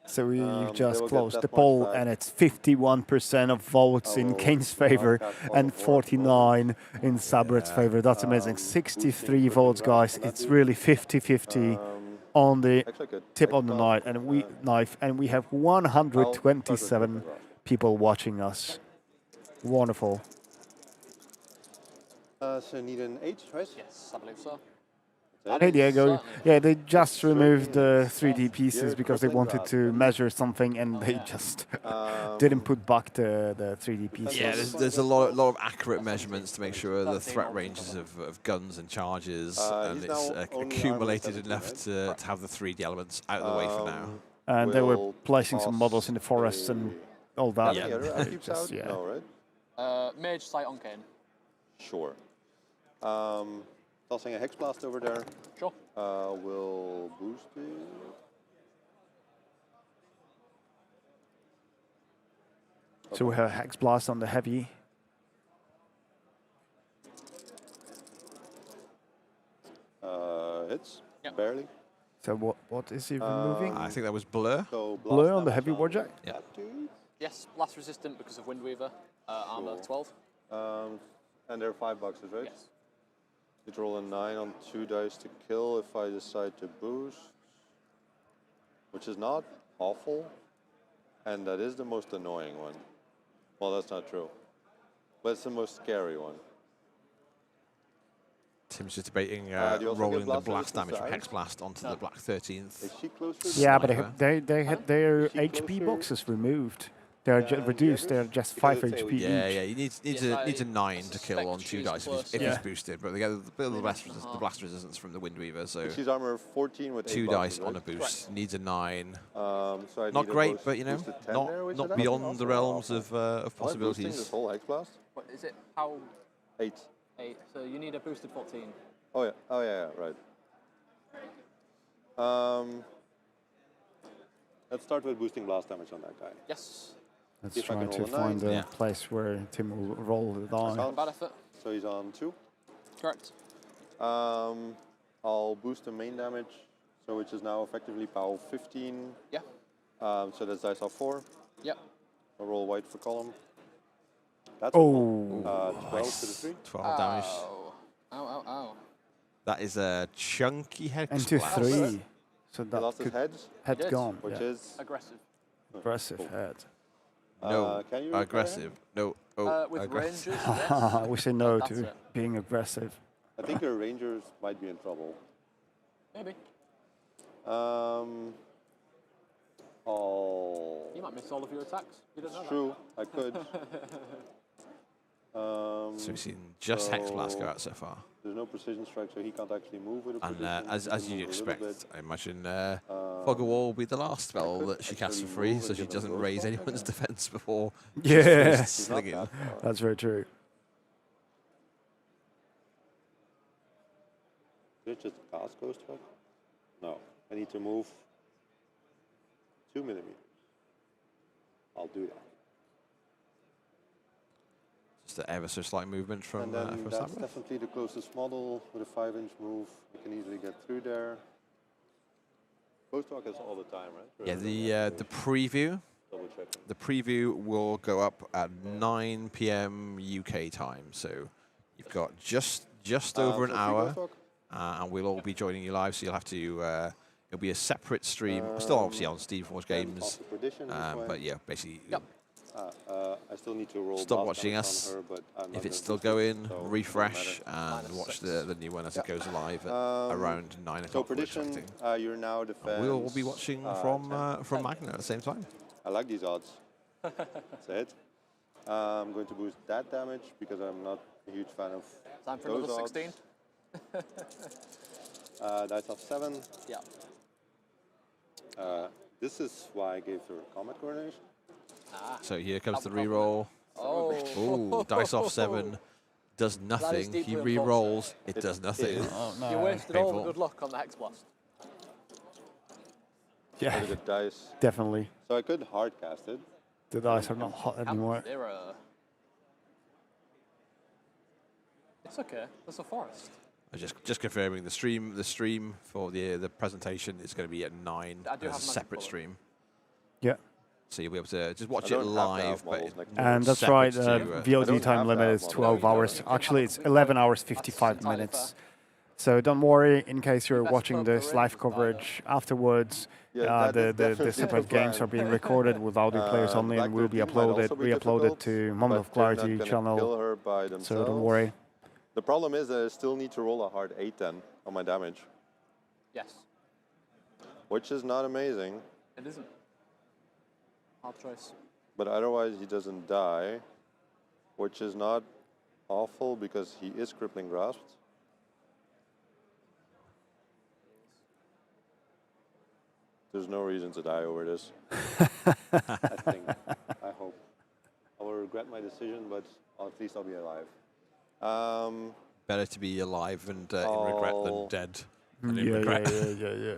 So we've just closed the poll, and it's 51% of votes in Kane's favor and 49 in Sabrith's favor. That's amazing. 63 votes, guys. It's really 50-50 on the tip of the night, and we have 127 people watching us. Wonderful. So I need an 8, right? Yes, I believe so. Hey Diego, yeah, they just removed the 3D pieces because they wanted to measure something, and they just didn't put back the 3D pieces. Yeah, there's a lot of accurate measurements to make sure the threat ranges of guns and charges, and it's accumulated enough to have the 3D elements out of the way for now. And they were placing some models in the forests and all that. Mage sight on Kane. Sure. Tossing a Hex Blast over there. Sure. Will boost it. So we have Hex Blast on the heavy. Hits. Yep. Barely. So what is he removing? I think that was Blur. So Blur on the heavy warjack? Yeah. Yes, blast resistant because of Windweaver. Armor Cool. 12. And they're $5, right? Yes. You'd roll a 9 on 2 dice to kill if I decide to boost, which is not awful, and that is the most annoying one. Well, that's not true, but it's the most scary one. Tim's just debating Do you also get rolling the blast blast damage resistance from to Hex Blast onto the Black 13th. Is she closer? Yeah, but Sniper. they had their Is she HP closer? boxes removed. They're reduced. They're just 5 HP each. Yeah, you need a 9 to kill on 2 dice if he's boosted, but they get the blast resistance from the Windweaver, so She's armor 14 with 2 8 dice boxes, on a right? boost, needs a 9. So I Not need a great, boost- but you know, boosted 10 there, which is not actually beyond also the not realms awful. of Am I boosting possibilities. this whole Hex Blast? What is it? How? 8. 8. So you need a boosted 14. Oh yeah, right. Let's start with boosting blast damage on that guy. Yes. Let's See if I try can to roll a find 9. a place where Tim will roll the die. Not a bad effort. So he's on 2. Correct. I'll boost the main damage, so which is now effectively power 15. Yeah. So that's dice off 4. Yep. I'll roll white for column. That's Oh. 12 to the 3. 12 damage. Ow. That is a chunky Hex Into Blast. 3. So He that lost his could head, head gone. which Yeah. is Aggressive. Aggressive head. No, can you repair aggressive. No, With aggressive. Rangers, yes. We say no That's to it. being aggressive. I think your rangers might be in trouble. Maybe. Oh, You might miss all of your attacks. You don't know it's true. I could. So we've seen just Hex Blast go out so far. There's no precision strike, so he can't actually move with a And precision. as He can you'd move a little expect, bit. I imagine Fog of War will be the last spell that she casts for actually free, move so and she give him doesn't roll raise spell, I anyone's guess. defense before Yeah. she's slinging. That's very true. Did it just cast Ghost Hug? No. I need to move 2 millimeters. I'll do that. Just an ever so slight movement from And then that's Sabbath. definitely the closest model with a 5-inch move. You can easily get through there. Ghost Hug is all the time, right? Yeah, the preview. Double checking. The preview will go up at 9 p.m. UK time, so you've got just over an so free hour, Ghost Hug? and we'll all be joining you live. So you'll have to. It'll be a separate stream, still obviously on Steve Forge Games, Off the perdition this way. but yeah, basically. I still need to roll. Stop blast watching damage us. on her, but I'm not If it's gonna still boost it, going, so it doesn't refresh matter. and watch the new one as it goes live at around 9 o'clock. So we're perdition, expecting. you're now defense. And we'll all be watching from Magna at the same time. I like these odds. That's it. I'm going to boost that damage because I'm not a huge fan of Time for those another odds. 16. Dice off 7. Yeah. This is why I gave her combat coordination. So here comes the reroll. Oh. Ooh, dice off 7 does nothing. He deeply re-rolls, it does nothing. Oh, no. You wasted all the Painful. good luck on the Hex Blast. Yeah, Really good dice. definitely. So I could hard cast it. The dice are not hot anymore. Zero. It's okay. There's a forest. Just confirming the stream for the presentation is going to be at 9 I do as a have separate Magic stream. Yeah. So you'll be able to just watch I it don't have to have live, but models next to And that's separate right, to, I don't VOD have time to limit have is models. 12 hours. Actually, it's 11 hours, 55 minutes. So don't worry, in case you're watching this live coverage afterwards, Yeah, the definitely separate the games plan. are being recorded with audio players only and will be Black 13 might also be re-uploaded difficult, to Moment of but they're not Clarity gonna channel. kill her by So don't themselves. worry. The problem is that I still need to roll a hard 8 then on my damage, Yes. which is not amazing. It isn't. Hard choice. But otherwise he doesn't die, which is not awful because he is crippling grasped. There's no reason to die over this. I think. I hope. I will regret my decision, but at least I'll be alive. better to be alive and in regret than dead. And in Yeah, regret. yeah.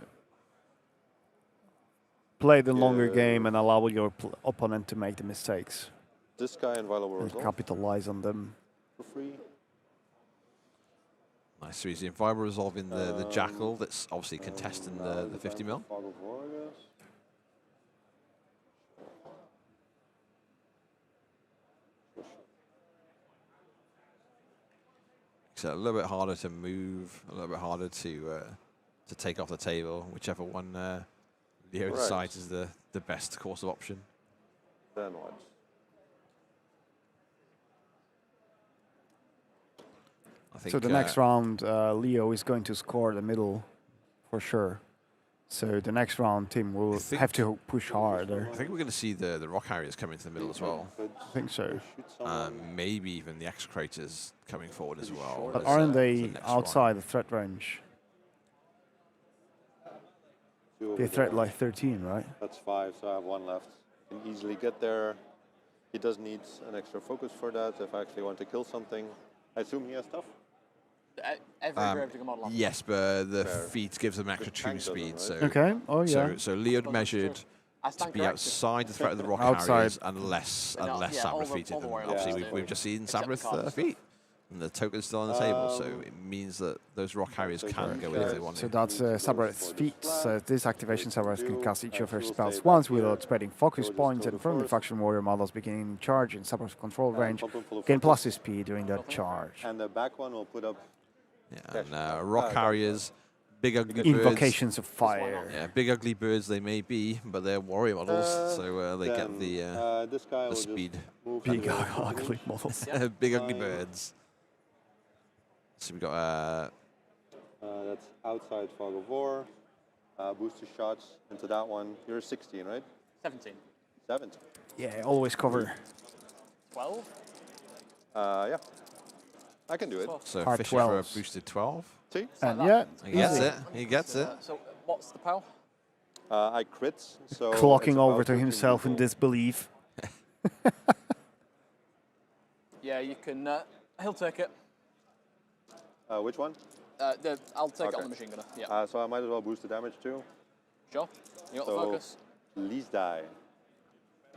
Play the longer game and allow your opponent to make the mistakes. This guy inviolable And resolve capitalize on them. for free. Nice. So he's Enviro resolving the Jackal that's obviously contesting the 50 mil. Fog of War, I guess. So a little bit harder to move, a little bit harder to take off the table, whichever one Leo decides is the best course of option. Then what? I think, So the next round, Leo is going to score the middle for sure. So the next round, Tim will have to push harder. I think we're going to see the Rock Harriers come into the middle as well. I think so. Maybe even the Execrators coming forward as well. But aren't they outside the threat range? They threat like 13, right? That's 5, so I have 1 left. Can easily get there. He does need an extra focus for that if I actually want to kill something. I assume he has stuff? Every derivative model. Yes, but the feat gives them an extra 2 speed. So okay. Oh yeah. So Leo measured to be outside the threat of the Rock Harriers unless Sabrith feated them. Obviously, we've just seen Sabrith feat, and the token's still on the table, so it means that those Rock Harriers can go in if they want to. So that's Sabrith's feat. This activation, Sabrith can cast each of her spells once without spreading focus points, and friendly faction warrior models beginning charge in Sabrith's control range gain +2 speed during that charge. And the back one will put up. Yeah, and Rock Harriers, big ugly birds. Invocations of fire. Yeah, big ugly birds they may be, but they're warrior models, so they get the speed. Big ugly models. Big ugly birds. So we got. That's outside Fog of War. Booster shots into that one. You're 16, right? 17. 17. Yeah, always cover. 12? Yeah. I can do it. So Hard Fisher for a 12s. boosted 12. See? And yeah, He gets easy. it. He gets it. So what's the POW? I crit, so Clocking it's over about to 13 himself in people. disbelief. Yeah, you can. He'll take it. Which one? I'll take it on Okay. the machine gunner. Yeah. So I might as well boost the damage too. Sure. You got the So focus. least die.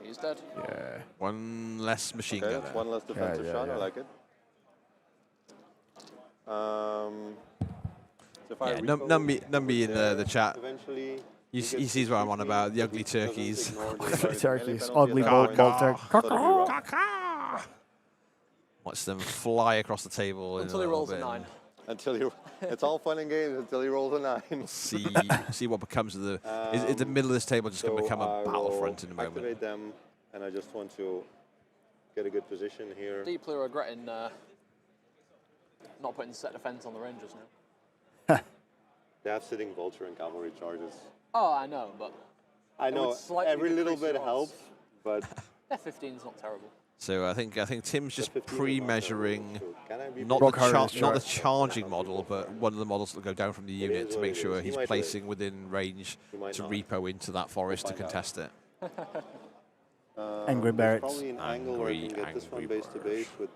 He's dead. Yeah. One less machine Okay, gunner. that's one less defensive shot. I like it. So if I Yeah, recall Numby in the chat. Eventually, He sees what I'm on about, the ugly turkeys. Ugly turkeys, ugly bald turkey. Watch them fly across the table. Until he rolls a 9. Until he, it's all fun and games until he rolls a 9. See what becomes of the. Is the middle of this table just going to become a battlefront in a moment? Activate them, and I just want to get a good position here. Deeply regretting not putting set defense on the Rangers now. They have sitting vulture and cavalry charges. Oh, I know, but I it know would slightly every little decrease bit your helps, odds. but F15's not terrible. So I think Tim's just pre-measuring Can I be not Rock the Harriers charging model, but one of the models that will go down from the unit to what make it sure is. He he's might placing within range might to not. repo into that forest to find out. contest it. Angry there's Barracks. probably an angle where I can get this one Angry base to base with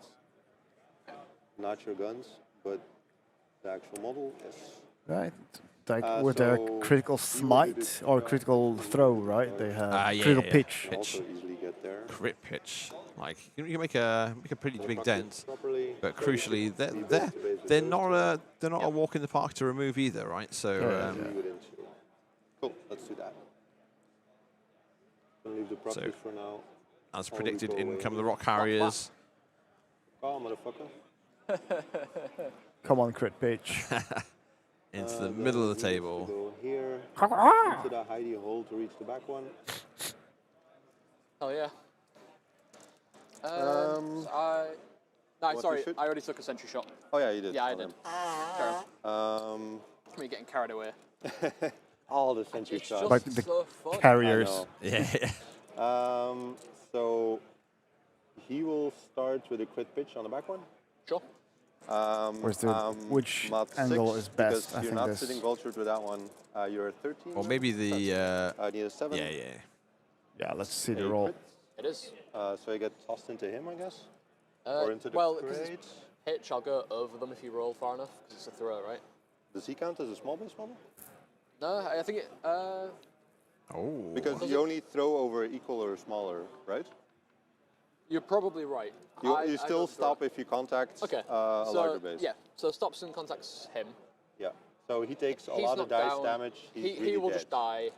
not your guns, but the actual model, yes. Right. Like with a so critical he will do smite this, or critical throw, right? They have critical pitch. Also easily get there. Crit pitch. Like you can make a pretty big dent, Properly, but crucially they're not a walk in the park to remove either, right? So leave it into. Cool, let's do that. Gonna leave the properties for now. as I'll predicted, go in away come the here. Rock Harriers. Oh, motherfucker. Come on, crit pitch. Into the middle of the table. Go here into the hidey hole to reach the back one. Oh yeah. What Sorry, you should- I already took a sentry shot. Oh yeah, you did. Yeah, I Well did. done. Come here, getting carried away. All the century It's shots. just Like the so fun. carriers. I know. Yeah. So he will start with a crit pitch on the back one. Sure. Where's the- which mod angle 6, is best? Because I you're think not this. sitting vultured with that one. You're 13. Or maybe the. I need a 7. Yeah. Yeah, let's see the A roll. crit. It is. So I get tossed into him, I guess? Or into the well, 'cause crate? it's pitch, I'll go over them if you roll far enough, because it's a throw, right? Does he count as a small base model? No, I think it. Oh. Because you only throw over equal or smaller, right? You're probably right. You still stop if you contact a larger base. Yeah, so stops and contacts him. Yeah. So he takes a He's lot of knocked dice down. damage. He's He will dead. just die.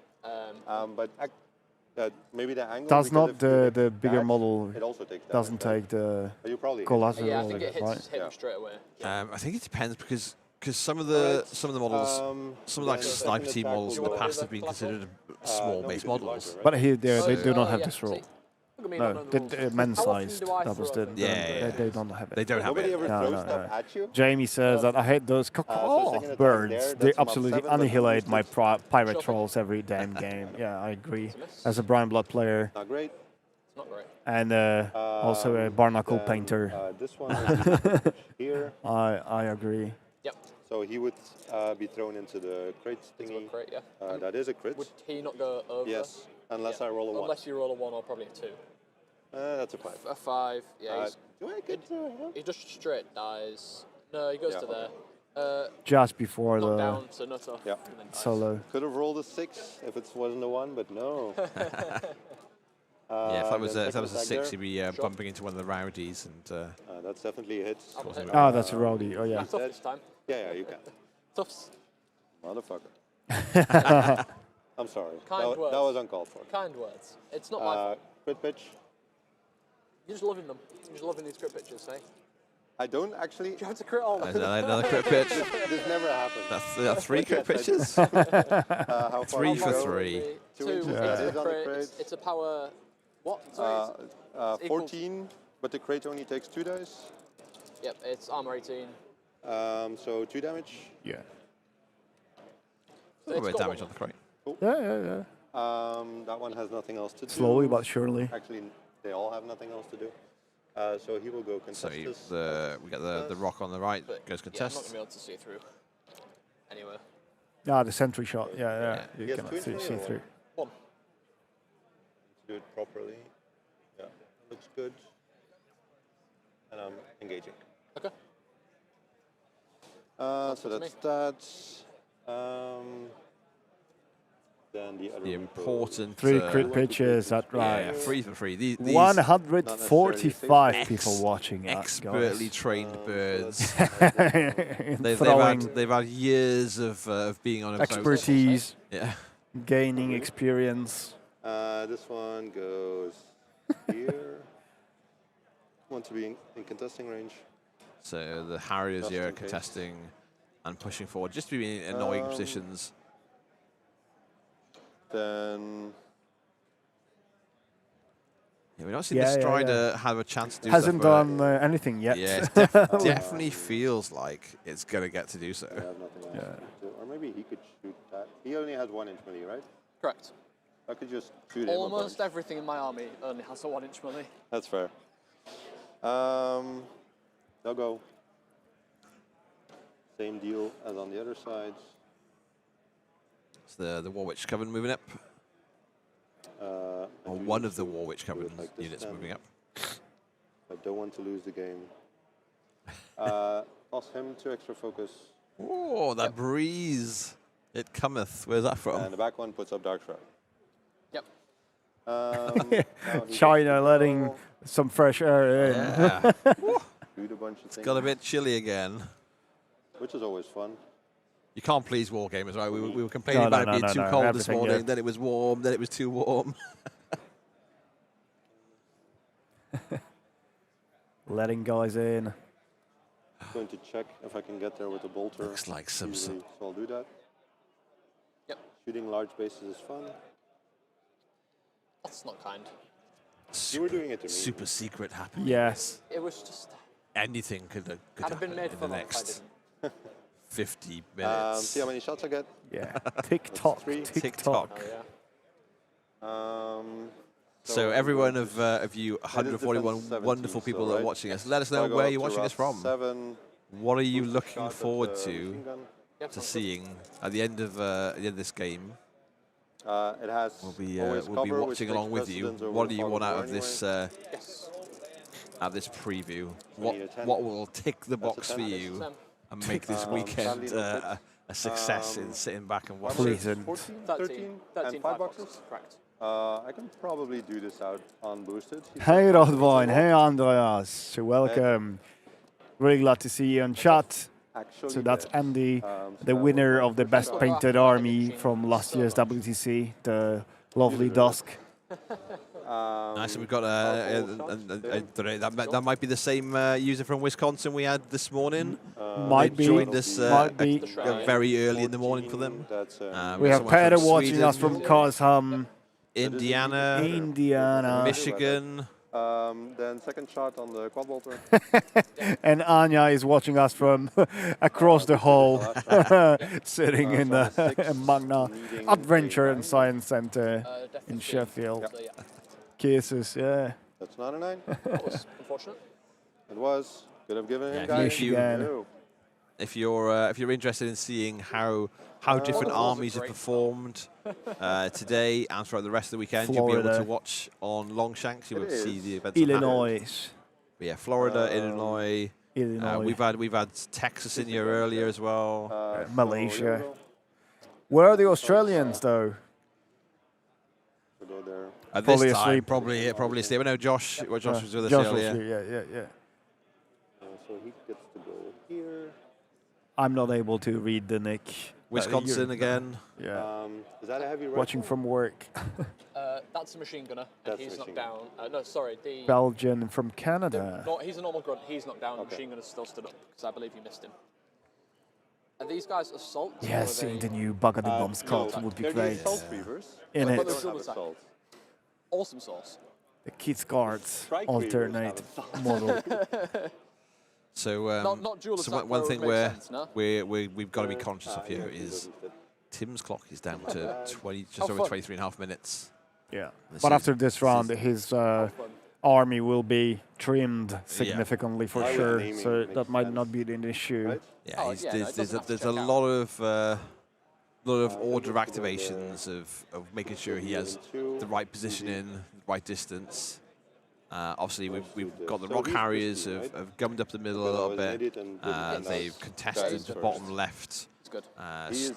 But maybe the angle. Does because not if you the bigger dash, model it also takes doesn't damage, take the But you probably hit collateral, Yeah, I think it right? hits him straight away. I think it depends because some of the models, some of like sniper team models in the past have been considered small base models. But here they do not have yeah, this rule. see, look at me No, not knowing the the rules. men's How often sized do I doubles throw didn't. Yeah. They don't have it. They don't have Nobody it. ever No, throws no, stuff no. at you. Jamie says that I hate those second attack birds. there, They that's a absolutely +7, but annihilate you my missed pirate trolls every damn game. Yeah, I agree. As a Brian Blood player Not great. It's not great. and also a barnacle Then, painter, this one would be here. I agree. Yep. So he would be thrown into the crate thingy. Great, yeah. That is a crit. Would he not go over? Yes, unless Yeah. I roll a 1. Unless you roll a 1 or probably a 2. That's a 5. A 5, yeah. Do I get to him? He just straight dies. No, he goes Yeah, to okay. there. Just before Knock the down, so nut off. Yeah. And then dies. solo. Could have rolled a 6 if it wasn't a 1, but no. Yeah, if that was then a second attack 6, there. you'd be bumping into one of the rowdies and. That's definitely a hit. Oh, that's a roadie. Oh yeah. Tough this time. Yeah, you can. Toughs. Motherfucker. I'm sorry. Kind That words. was uncalled for. Kind words. It's not my fault. Crit pitch. You're just loving them. You're just loving these crit pitches, eh? I don't actually. You have to crit all of them. Another crit pitch. This never happened. That's 3 crit pitches. How far 3 you for go? 3. 2 inches It's it a is on the crit. crate. It's a power. What? Sorry. It's equal- 14, but the crate only takes 2 dice. Yep, it's armor 18. So 2 damage. Yeah. A little bit of damage on the crate. Cool. Yeah. That one has nothing else to do. Slowly but surely. Actually, they all have nothing else to do. So he will go contest So this. we got the rock on the right, goes Yeah, I'm not contest. going to be able to see through. Anyway. Ah, the sentry shot. Yeah. He You gets cannot see 20 or through. One. Let's do it properly. Yeah, looks good. And I'm engaging. Okay. So that's that. Then the other The important 3 crit pitches. That's right. Yeah, 3 for 3. These 145 people watching us, expertly guys. trained birds. Throwing they've had years of being on a boat. expertise, Yeah. gaining experience. This one goes here. Want to be in contesting range. So the Harriers Just here are in case. contesting and pushing forward, just to be in annoying positions. Then Yeah, we don't see the Strider have a chance to do Hasn't stuff, done anything yet. Yeah, it definitely feels like it's going to get to do so. I have nothing else to do. Or maybe he could shoot that. He only has 1 inch melee, right? Correct. I could just shoot him. Almost everything in my army only has a 1 inch melee. That's fair. They'll go. Same deal as on the other side. It's the Warwitch Coven moving up. Or one of the Warwitch Coven like this units then. moving up. I don't want to lose the game. Toss him 2 extra focus. Oh, that breeze. It cometh. Where's that from? And the back one puts up Dark Shroud. Yep. Now he China letting some fresh air in. Yeah. shoot a bunch of It's things. got a bit chilly again. Which is always fun. You can't please wargamers, right? We were complaining about it being too cold this Everything, morning, yeah. then it was warm, then it was too warm. Letting guys in. Going to check if I can get there with the bolter. Looks like some easily, so I'll do that. Yep. Shooting large bases is fun. That's not kind. You were doing it to me. Super secret happening. Yes. It was just. Anything could I'd have been happen made in the fun of if I next didn't. 50 minutes. See how many shots I get? Yeah. TikTok. Three. TikTok. Oh, yeah. So every one of you It is 141 defense 17, wonderful people so, that are right? watching us, let us So know I go where up you're to watching us Ross from. 7. What are you Boost looking shot at forward the to machine gun. seeing at the end of this game? It has We'll be always we'll be cover, which watching along takes with you. precedence over What do the you fog want of out war of this Yes. at this preview? We need a 10. What will tick the That's a box 10. for That is you a 10. and make this sadly, weekend no crit. a success in sitting back and How much? watching? Pleasant. 14, 13, 13, 13 and 5 boxes? Correct. I can probably do this out unboosted. Hey Rodwine, hey Andreas, so welcome. Really glad to see you on chat. So that's Andy, the winner of the best painted army from last year's WTC, the lovely Dusk. Nice, and we've got that might be the same user from Wisconsin we had this morning. Might they be. joined us very early in the morning for them. We have Peter watching us from Carsham, Indiana, Michigan. Then second shot on the quad bolter. And Anya is watching us from across the hall, sitting in the Magna Adventure and Science Center in Sheffield. Kisses, yeah. That's not a 9. That was unfortunate. It was. Could have given him Michigan. If you're interested in seeing how different armies have performed today and throughout the rest of the weekend, you'll be able to watch on Longshanks. You'll see the events. Illinois. Yeah, Florida, Illinois. We've had Texas in here earlier as well. Malaysia. Where are the Australians though? At Probably this time, asleep. probably asleep. I know Josh was with us Josh earlier. was here, yeah. So he gets to go here. I'm not able to read the nick. Wisconsin again. Yeah. Is that a heavy rifle? Watching from work. That's a machine gunner, and he's knocked down. No, sorry, the Belgian from Canada. No, he's a normal grunt. He's knocked down. The machine gunner's still stood up because I believe you missed him. Are these guys assault? Yeah, seeing the new Bugger the Bomb Sculpt would be great. In But it, they're dual attack. Awesome sauce. the Kids Guards alternate model. So, not dual so attack one where it thing makes sense, no? we've got to be conscious of here is Tim's clock is down to just over 23.5 minutes. Yeah, This but is- after this round, his army will be trimmed significantly for sure, so that might not be an issue. Yeah, there's a lot of order activations of making sure he has the right positioning, right distance. Obviously, we've got the rock harriers have gummed up the middle a little bit. They've contested the bottom left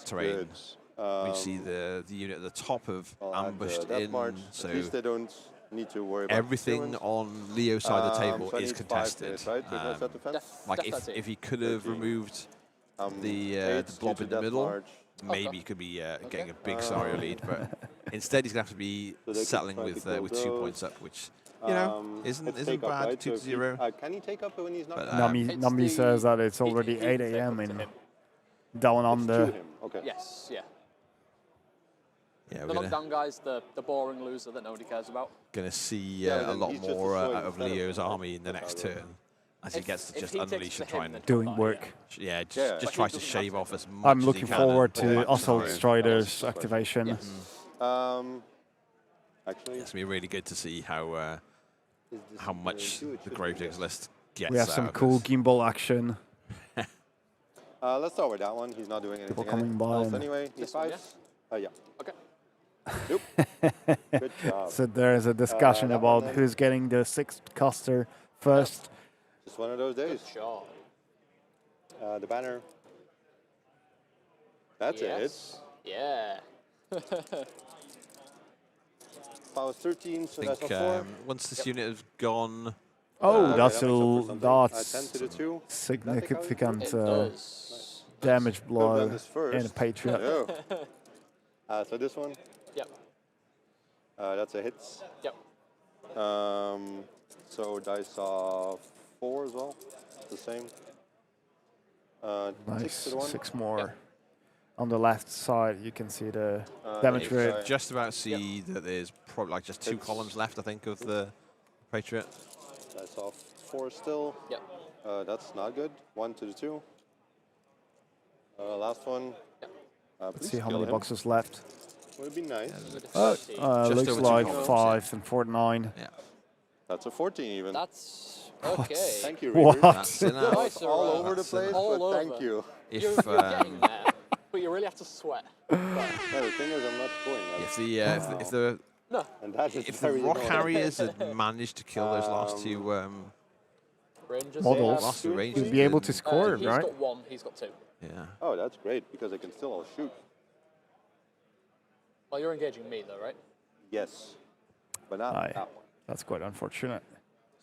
terrain. We see the unit at the top have ambushed in, so at least they don't need to worry about everything on Leo's side of the table so I is need 5 contested. minutes, right? With no self-defense? Like if he could have removed the blob in the middle, maybe he could be getting a big scenario lead, but instead he's going to have to be settling with 2 points up, which isn't bad. 2-0. Can he take up when he's not? Nami says that it's already 8 a.m. in down under. Okay. Yes, yeah. Yeah, The knockdown guy's the boring loser that nobody cares about. Going to see a lot more out of Leo's army in the next turn as he gets to just unleash and try and Doing work. Yeah, just tries to shave off as much. I'm as looking he can forward and- to Assault Strider's activation. Actually, it's going to be really good to see how much the Gravediggers list gets. We have some cool gimbal action. Let's start with that one. He's not doing anything People coming by else and- anyway. He's 5. Yeah. Okay. Nope. Good job. So there's a discussion that about one then. who's getting the 6th caster first. Just one of those days. Good job. The banner. That's Yes. Yeah. Power 13, so I that's a think 4. once this unit has gone. Oh, that's that makes up for something. 10 to the 2. significant It does. damage Could've blow done this first. in a Patriot. No. So this one. Yep. That's a hit. Yep. So dice are 4 as well. The same. 6 Nice, to the 1. 6 more. On the left side, you can see the damage rate. Just about see that there's probably like just 2 columns left, I think, of the Patriot. Dice off 4 still. Yep. That's not good. 1 to the 2. Last one. Let's see how many boxes left. Would be nice. Looks over 2 like columns, 5 and 49. Yeah. That's a 14 even. That's okay. Thank you, What? Readers. That's enough. Nice, All alright. over the That's place, enough. but All thank over. you. If You're getting there, but you really have to sweat. Yeah, the thing is, I'm not scoring. if the No. And that is if the very Rock annoying. Harriers had managed to kill those last 2 Rangers. Models. last 2 Rangers, You'd be able to then- score, He's right? got 1. He's got 2. Yeah. Oh, that's great because they can still all shoot. Well, you're engaging me though, right? Yes, but not Aye. that one. That's quite unfortunate.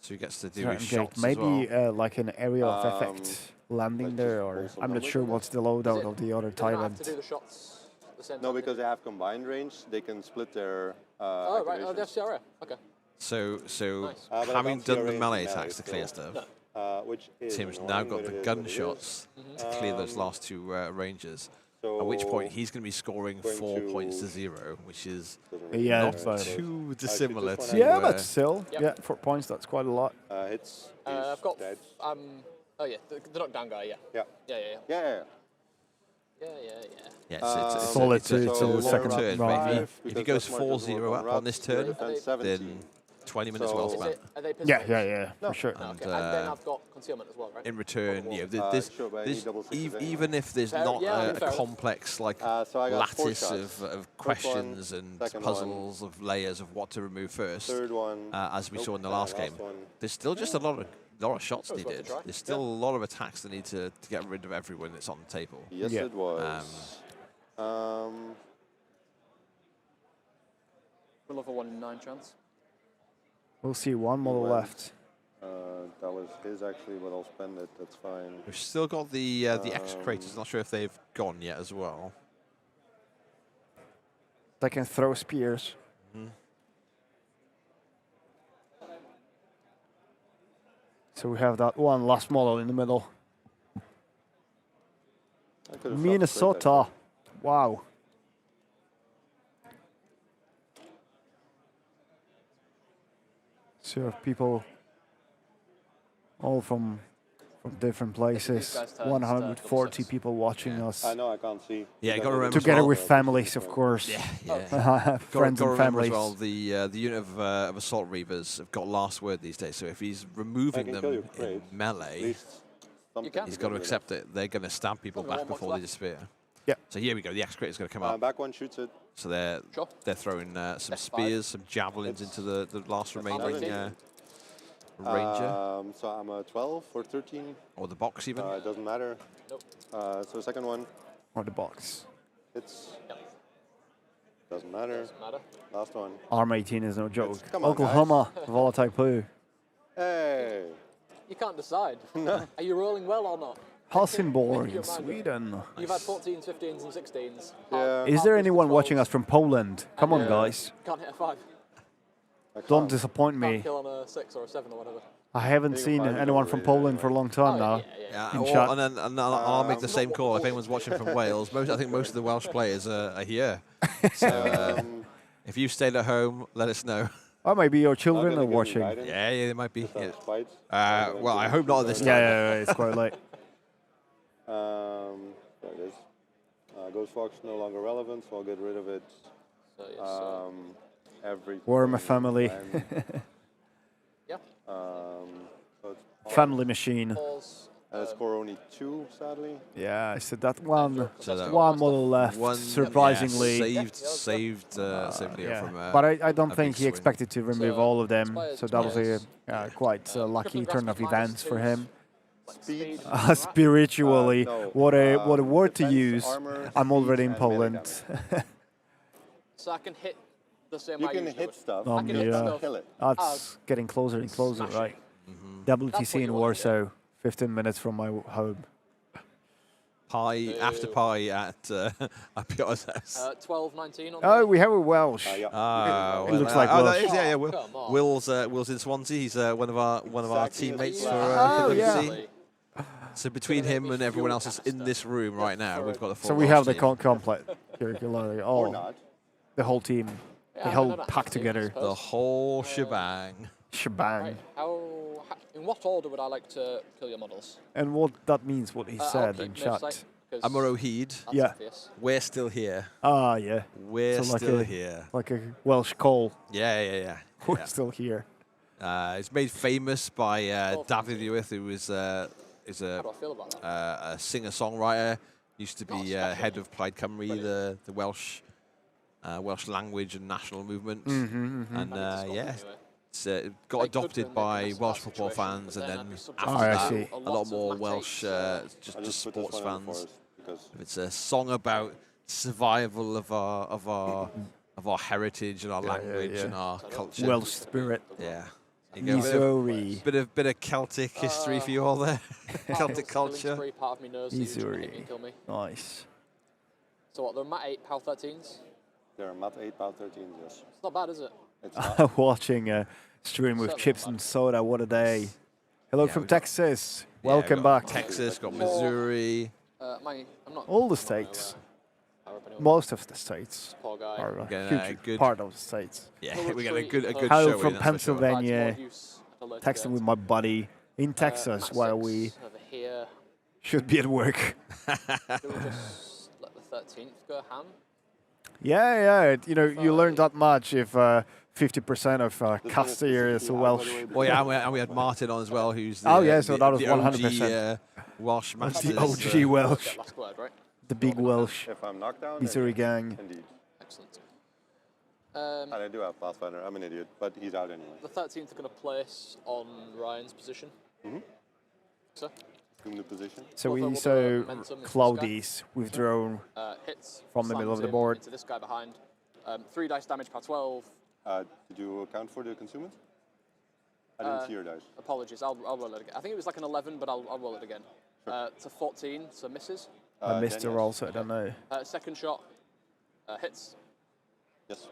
So he gets to do Certain his gate. shots Maybe as well. like an area of effect landing there, or I'm not sure what's the loadout of the other Doesn't have Thailand. to do the shots at the same No, time. because they have combined range, they can split their Oh, right. Oh, activations. they have CRA. Okay. So But I having can't done CRA the into melee melee attacks to clear still. stuff, Which is Tim's annoying, now got but the it is gun what it shots is. to clear those last two ranges. At which point he's going to be scoring going 4 to- points to 0, which is Yeah, not but- too dissimilar to. Yeah, but still, Yep. yeah, 4 points. That's quite a lot. Hits. I've got. Oh yeah, the knockdown guy. Yeah. Yeah. Yeah. Yeah. Yeah, it's Solid it's a to long second turn, round, but yeah. if he goes 4-0 up on this turn, then 20 minutes well spent. Are they Yeah, pistols? yeah, yeah, No. for sure. Oh, okay. And then I've got concealment as well, right? In return, you know, Sure, but I need double sixes anyway. even if there's Fair- not yeah, I mean, a fair enough. complex like So I got 4 lattice shots. of First one, questions and second puzzles of layers of what to remove first, Third one. as we Nope, saw in the and last game, one. there's still just a lot of shots That was worth a needed. try. There's still a lot of attacks that need to get rid of everyone that's on the table. Yes, Yeah. it was. We'll have a 1 in 9 chance. We'll see. One model Well, left. That was his actually, but I'll spend it. That's fine. We've still got the extra creators. Not sure if they've gone yet as well. They can throw spears. So we have that one last model in the middle. I could've shot Minnesota. Wow. So you have people all from different places. guys' turns, 140 people watching us. I know I can't see. Yeah, you got to remember as Together well- with families, of course. Yeah. Friends Gotta and remember as families. well, the unit of Assault Reavers have got last word these days. So if he's removing can them kill you, in great. melee, You can. he's got to accept it. They're going to stab people Only back one box before they left. disappear. Yeah. So here we go. The X-Crit is going to come up. Back one shoots it. So they're throwing some spears, some javelins into the last remaining ranger, So I'm a 12 or 13. or the box even. It doesn't matter. Nope. So second one. Or the box. It's. Doesn't matter. Doesn't matter. Last one. Arm 18 is no joke. Come on, Oklahoma, volatile blue. Hey. You can't decide. Are you rolling well or not? Helsingborg Make your in mind up. Sweden. You've had 14s, 15s, and 16s. Yeah. Is there anyone watching us from Poland? Come on, guys. Can't hit a 5. Don't disappoint Can't me. kill on a 6 or a 7 or whatever. I haven't seen anyone from Poland for a long time now. Yeah, in or- chat. and then and I'll make the same call if anyone's watching from Wales. I think most of the Welsh players are here. So if you've stayed at home, let us know. Or maybe your children are watching. Yeah, they might be. Yeah. Spikes. Well, I hope not at this time. Yeah, it's quite late. There it is. Ghost Fox no longer relevant, so I'll get rid of it. So, yes, Every. We're a family. Yeah. So it's Family machine. and I score only 2, sadly. Yeah, I said that one. So that one model left, One, surprisingly. yeah, saved Leo Yeah. from. But I don't a think big he swing. expected to remove all of them, so that was a quite lucky Crippling turn of Grasp events for him. Speed. Spiritually, No, what a word to defense, use. armor, I'm already in speed, and melee Poland. So I can hit the same You I can usually hit would. stuff. I can hit yeah. stuff. Kill it. That's getting closer and closer, Smash it. right? That's WTC what in you want to Warsaw, 15 minutes from my home. Pie after pie at Piot's house. 12, 19 on Oh, we have a Welsh. It looks like that Welsh. is, yeah. Come on. Will's in Swansea. He's one of our Exactly. teammates for Oh, the yeah. WC. So between him and everyone else that's in this room right now, we've got the full So we Welsh have the team. complete curriculum. Or Oh, not. the whole team, Yeah, the I whole don't know. packed together, The whole shebang. shebang. Right. In what order would I like to kill your models? And what that means, what he I'll said keep in no chat. sight, 'cause Amaroheed. that's Yeah. obvious. We're still here. Ah, yeah. We're So like still a- here. Like a Welsh call. Yeah. We're still here. It's made famous by David Ewith, who is How do I feel about that? a singer-songwriter. Used to be head of Plaid Cymru, the Welsh language and national movement. And yeah, it's got adopted by Welsh football fans, and then after I that, see. a lot more Welsh just put this sports one in fans. first because It's a song about survival of our heritage and our language and our culture. Welsh spirit. Yeah. Missouri. Bit of Celtic history for you all there. Celtic culture. Part of me knows that Missouri. kill me. Nice. So what? They're mat 8 PAL 13s. They're mat 8, PAL 13s. Yes. It's not bad, is it? It's not. Watching a stream with chips and soda. What a day. Hello from we got- Texas. Yeah, Welcome we've got back. Texas, got Missouri. I'm not. All the states. Most of the states Poor guy. are a Getting a huge good- part of the states. Yeah, we got a good Hail show from in, that's for sure. Pennsylvania. Texting with my buddy in Texas while we Over here. should be at work. Do we just let the 13th go ham? Yeah. You know, you learn that much if 50% of cast here is Welsh. Well, yeah, and we had Martin on as well, who's the, Oh, yeah, so that was the 100%. OG, Welsh Masters. The OG Welsh. Last word, right? The big Welsh. If I'm knocked down, Missouri gang. Indeed. Excellent. And I do have Pathfinder. I'm an idiot, but he's out anyway. The 13th are going to place on Ryan's position. So? In the position. So We'll we do saw momentum into this guy. Cloudies withdrawn Hits. from the middle of slams the in board. Into this guy behind. 3 dice damage per 12. Did you account for the consumer? I didn't see your dice. Apologies, I'll roll it again. I think it was like an 11, but I'll roll it again. It's a 14, so misses. I missed a roll, so I don't know. Second shot hits. Yes.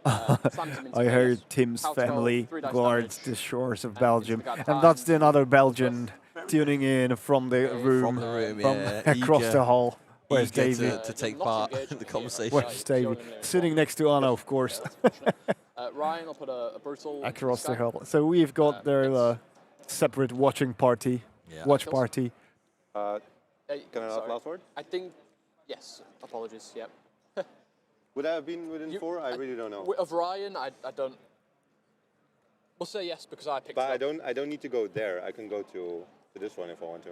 Slams him into I the heard face. Tim's Pal 12, family 3 dice guards damage. the shores of Belgium. guy And behind. that's the another Belgian tuning in from the room, From the room, from yeah, across eager- the hall. Where's eager David? to take part in the conversation. Where's David? Sitting next to Anna, of course. Ryan will put a brutal Across the this guy. hall. So we've got their separate watching party. Yeah. Watch Kills. party. Can I have Sorry. last word? I think, yes. Apologies. Yep. Would I have been within 4? I really don't know. Of Ryan, I don't. We'll say yes because I picked. But it up. I don't need to go there. I can go to this one if I want to.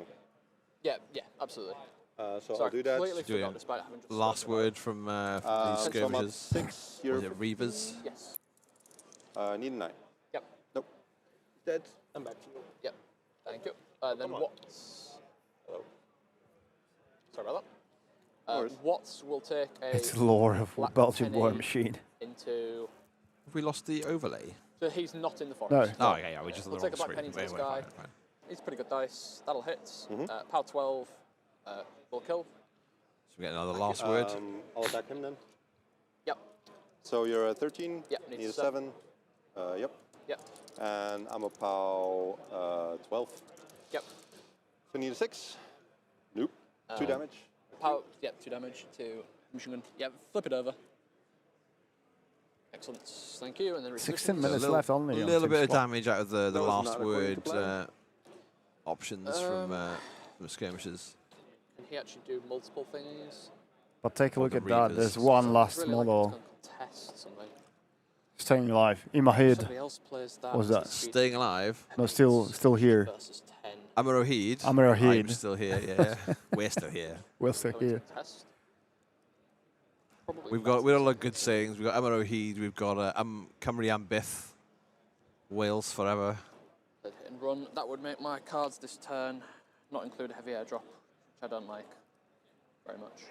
Yeah, absolutely. So Sorry, I'll do that. completely Doing forgot despite having just last spoken about word from these so I'm at skirmishes. 6. You're Was it Reavers? it. Yes. need a 9. Yep. Nope. Dead. I'm back to you. Yep. Thank you. Then Watts. Hello. Sorry about that. Watts will take a. It's lore of black Belgian war penny machine. Into. Have we lost the overlay? So he's not in the No. forest. Oh, yeah, we just We'll on take the a black penny to screen. this Wait, guy. fine. He's pretty good dice. That'll hit. Power 12 will kill. So we get another last word. I'll attack him then. Yep. So you're a 13. Yep, Need a 7. Yep. Yep. And I'm a POW 12. Yep. So need a 6. Nope. 2 damage. Power. Yep. 2 damage to machine gun. Yep. Flip it over. Excellent. Thank you. And then 16 So minutes a little, left only. A on little Tim's bit of clock. damage out of the That was last not according word to plan. options from skirmishes. Can he actually do multiple things? But take a look the at that. Reavers. There's one last Really like model to contest something. staying alive. In my head. Somebody else plays that. What was that? Staying alive. No, still here. Versus 10. Amarohid. Amarohid. I'm still here, yeah. We're still here. We're still here. Contest. We've got a lot of good sayings. We've got Amarohid, we've got Cymru am byth, Wales forever. Hit and run. That would make my cards this turn not include a heavy airdrop, which I don't like very much.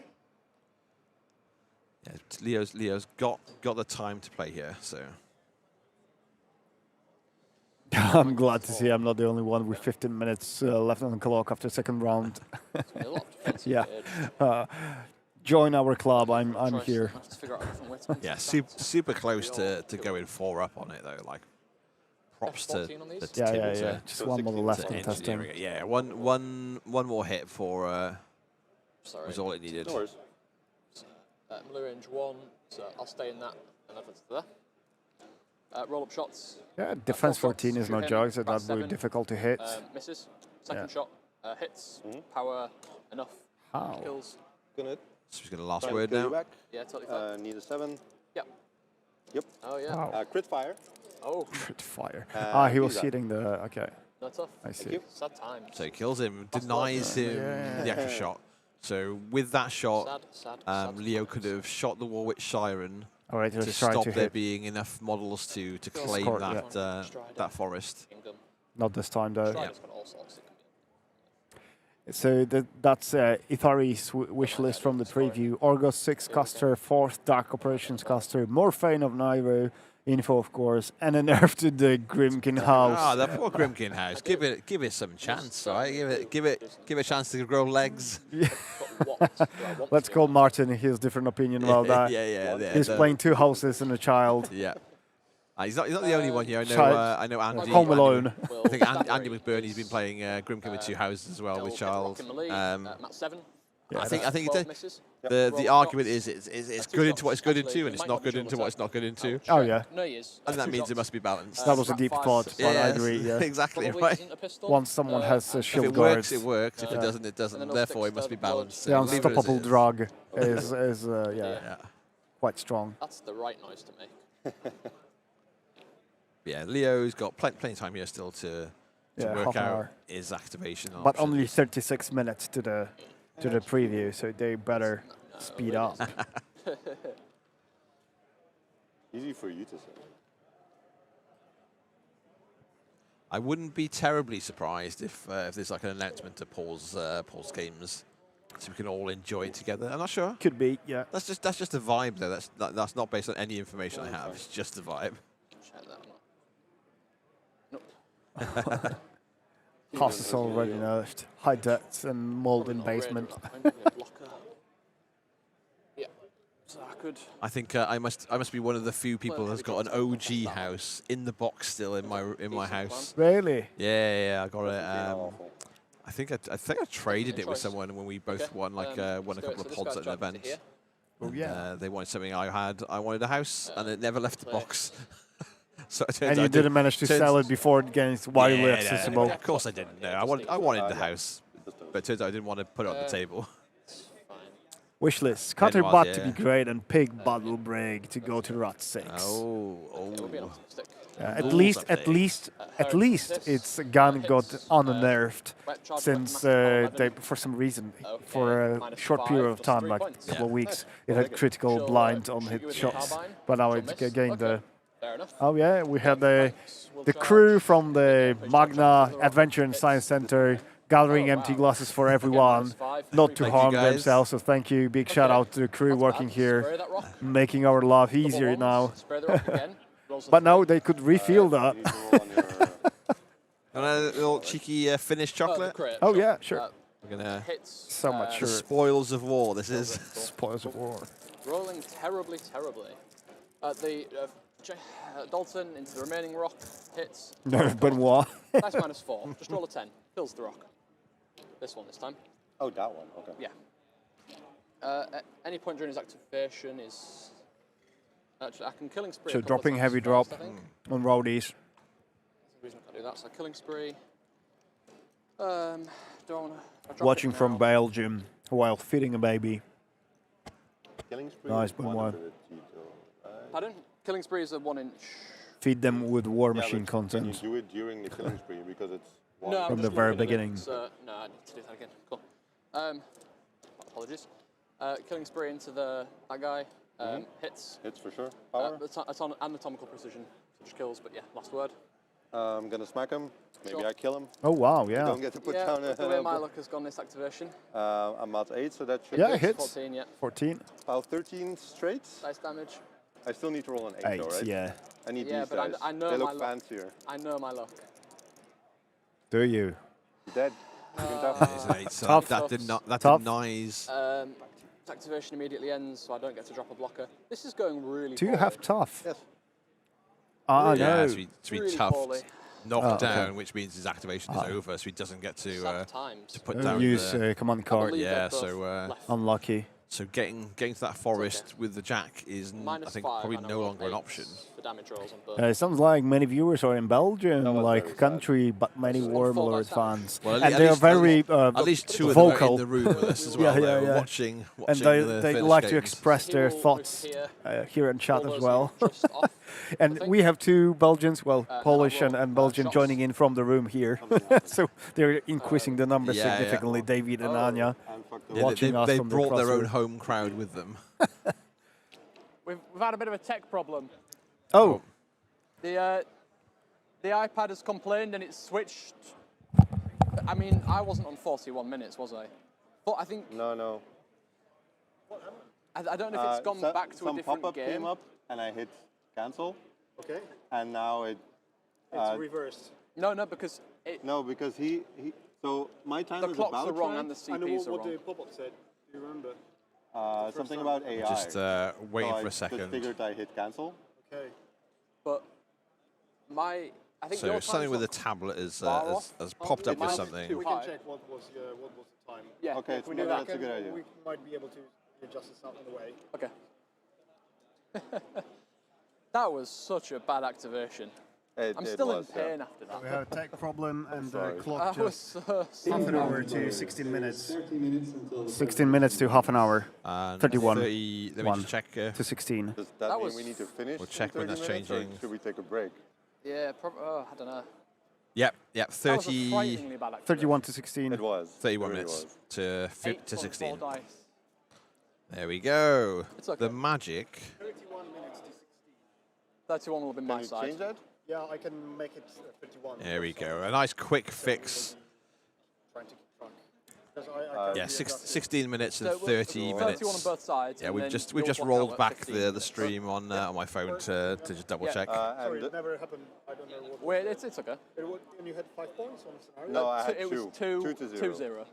Yeah, Leo's got the time to play here, so. I'm glad to see I'm not the only one with 15 minutes left on the clock after second round. A lot of defensive Yeah. edge. Join our club. I'm Choice. here. I have to figure out a different way to Yeah, contest super close to going 4 up on it though. Like, props to F14 on these? the Yeah, Tim yeah, to- yeah. Just one model left to on testing. engineering it. Yeah, one more hit for Sorry. was all it needed. No worries. Blue range 1, so I'll stay in that and have it there. Roll up shots. Yeah, defense 4 shots, 14 is no shoot him, joke, so about that would be 7, difficult to hit. Misses. Second Yeah. shot hits. Power enough. How? Kills. Gonna So he's got a last try to word kill you now. back. Yeah, totally fine. Need a 7. Yep. Yep. Oh yeah. Wow. Crit fire. Oh. Crit fire. Uh, He was he's up. hitting the. Okay. No tough. I see. Sad times. So he kills him, denies him the extra shot. So with that shot, sad Leo could have shot the Warwick Siren All right, to let's try stop to there hit. being enough models to claim Score, that yeah. that forest. Not this time though. Strider's got all sorts. So that's Ithari's wish list from the preview. Orgos 6 caster, 4th Dark Operations caster, Morphane of Nairo, info of course, and a nerf to the Grimkin house. Ah, the poor Grimkin house. Give it some chance, right? Give it a chance to grow legs. Let's call Martin. He has a different opinion about that. yeah. He's playing 2 houses and a child. Yeah. He's not the only one here. I know Andy. Home Alone. I think Andy McBurney's been playing Grimkin with 2 houses as well with child. I think the argument is it's good into what it's good into, and it's not good into what it's not good into. Oh yeah. And that means it must be balanced. That was a deep thought, but I agree. Yeah. Exactly right. Once someone has a shield if it guard, works, it works. If it doesn't, it doesn't. Therefore, it must be balanced. The unstoppable drug is quite strong. That's the right noise to make. Yeah, Leo's got plenty of time here still to work out hour. his activation option. But only 36 minutes to the preview, so they better speed up. Easy for you to say. I wouldn't be terribly surprised if there's like an announcement to pause games, so we can all enjoy it together. I'm not sure. Could be, yeah. That's just a vibe though. That's not based on any information I have. It's just a vibe. House is already nerfed. High depths and molding basement. Yeah, so I could. I think I must be one of the few people that's got an OG house in the box still in my house. Really? Yeah, I got it. I think I traded it with someone when we both won a couple of pods at an event. Oh yeah. They wanted something I had. I wanted a house, and it never left the box. So and you didn't manage to sell it before it gets widely accessible. Of course I didn't. No, I wanted the house, but it turns out I didn't want to put it on the table. Wishlist. Cutter Butt to be great and Pig Battle Break to go to Rot 6. At least its gun got unnerfed since they, for some reason, for a short period of time, like a couple of weeks, it had critical blind on hit shots. But now it's gained the... Oh yeah, we had the crew from the Magna Adventure and Science Center gathering empty glasses for everyone, not to harm themselves. So thank you, big shout out to the crew working here, making our life easier now. But now they could refill that. Want a little cheeky Finnish chocolate? Oh yeah, sure. We're gonna so much sure. Spoils of war. This is spoils of war. Rolling terribly. Dalton into the remaining rock, hits. No, Benoit. Nice -4. Just roll a 10. Fills the rock. This one this time. Oh, that one. Okay. Yeah. At any point during his activation is... Actually, I can Killing Spree. So dropping heavy drop on roadies. There's a reason I can't do that. So Killing Spree. Don't want to... Watching from Belgium while feeding a baby. Killing Spree. Nice Benoit. Pardon? Killing Spree is a 1-inch. Feed them with War Machine content. Can you do it during the Killing Spree because it's from the very beginning? No, I need to do that again. Cool. Apologies. Killing Spree into that guy. Hits. Hits for sure. Power. Anatomical precision. So just kills, but yeah, last word. I'm gonna smack him. Maybe I kill him. Oh wow, yeah. I don't get to put down the way my luck has gone this activation. I'm at 8, so that should hit. Hits. 14, yeah. 14. About 13 straight. Nice damage. I still need to roll an 8 though, right? Yeah. I need these but I know they my look fancier. I know my luck. Do you? Dead. Tough. That denies. Activation immediately ends, so I don't get to drop a blocker. This is going really. Do you have tough? Yes. No. Yeah, to be really tough. Poorly. Knocked down, which means his activation is over, so he doesn't get to put down use the command card. Yeah, so unlucky. So getting to that forest with the jack is, I think, probably no longer an option. For damage rolls on both. It sounds like many viewers are in Belgium, like country, but many Warlord fans, well, and they are very at least two vocal. of them are in the room with us as well. yeah. Watching and they like to express their thoughts here in chat as well. And we have two Belgians, well, Polish and Belgian joining in from the room here. So they're increasing the numbers significantly, David and Anya, watching us they from the brought their own crossroom. home crowd with them. We've had a bit of a tech problem. Oh. The iPad has complained and it's switched I mean, I wasn't on 41 minutes, was I? But I think. No. I don't know if it's gone back to a some different pop-up game. came up, and I hit cancel. Okay. And now It's reversed. No, because because he so my time the is clocks about are wrong right. and the I know CPs are what wrong. the pop-up said. Do you remember? Something about AI. Just waiting so for a I second. just figured I hit cancel. Okay. But I think So your something with the time's tablet has far off. popped up with Mine's something. too We high. can check what was the time. Yeah. Okay, can we do that? that's a good idea. We might be able to adjust this out in a way. Okay. That was such a bad activation. I'm still in pain after that. We have a tech problem and the That clock was just so half an stupid. hour to 16 minutes. 16 minutes to half an hour. And 31. 30, let me just check. To 16. Does that, That mean was- we need to finish? We'll check in when 30 that's minutes, or changing. should we take a break? Yeah, I don't know. Yep, That was a 30, frighteningly bad activation. 31 to 16. It was. 31 It really minutes was. to 8.4 16. dice. There we go. It's okay. The magic. 31 minutes to 16. 31 will be my Can you side. change that? Yeah, I can make it 51. There we go. A nice quick fix. Trying to keep track. 'Cause I Yeah, 16 minutes and So we'll- 30 we'll minutes. 31 on both sides. Yeah, and we've then just you'll just block rolled out at back 15. the stream on my phone to just double Yeah. check. Sorry, it never happened. I don't know what. Wait, it's okay. And you had 5 points on the scenario? No, I had It was 2-0.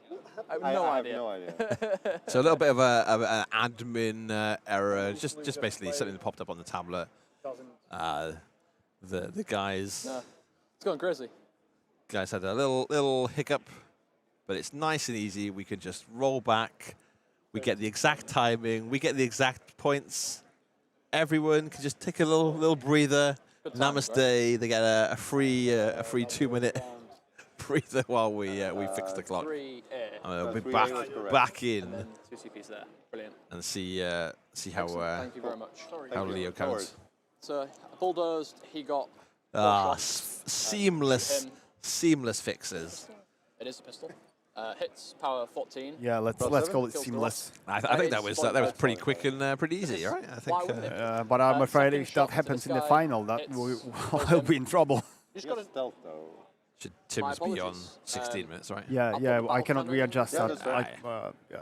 I have I no have idea. no idea. So a little bit of an admin error, just basically something that popped up on the tablet. The guys No, it's going crazy. had a little hiccup, but it's nice and easy. We can just roll back. We get the exact timing. We get the exact points. Everyone can just take a little breather. Good times, Namaste. right? They get a free 2-minute breather while we fix the clock. 3A. We'll be That's back really correct. back in And then 2 CPs there. Brilliant. and see how Excellent. Thank you very much. how Leo counts. So bulldozed. He got. Seamless fixes. It is a pistol. Hits power 14. Yeah, let's call it Kills seamless. I think that was pretty quick and pretty easy, right? I think. Why wouldn't it? But I'm afraid second if shot that to happens this in the guy, final, that it's- we'll be in trouble. You just got to. Stealth though. Should My Tim's be on apologies. 16 minutes, right? Yeah, I'll put yeah, the I battle cannot cannon. readjust Yeah, that. that's right. Yeah.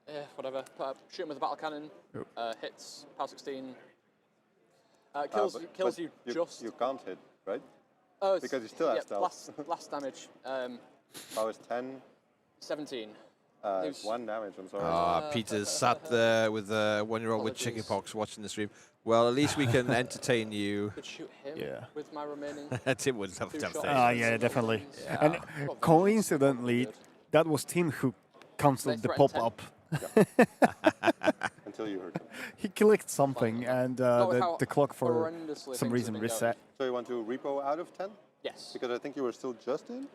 Yeah, whatever. Shoot him with a battle cannon. Hits power 16. Kills you just. You can't hit, right? Oh, it's- because you still have yeah, stealth. blast damage. Powers 10. 17. 1 damage. I'm sorry. Peter's sat there with a 1-year-old with chickenpox watching the stream. Well, at least we can entertain you. Could shoot him Yeah. with my remaining. Tim would have 2 to shots. Yeah, definitely. Yeah. And coincidentally, that was Tim who cancelled the threatened 10. pop-up. Until you heard him. He clicked something and Not with how the clock for horrendously some things have reason been reset. So you want to repo out of 10? Yes. Because I think you were still just in?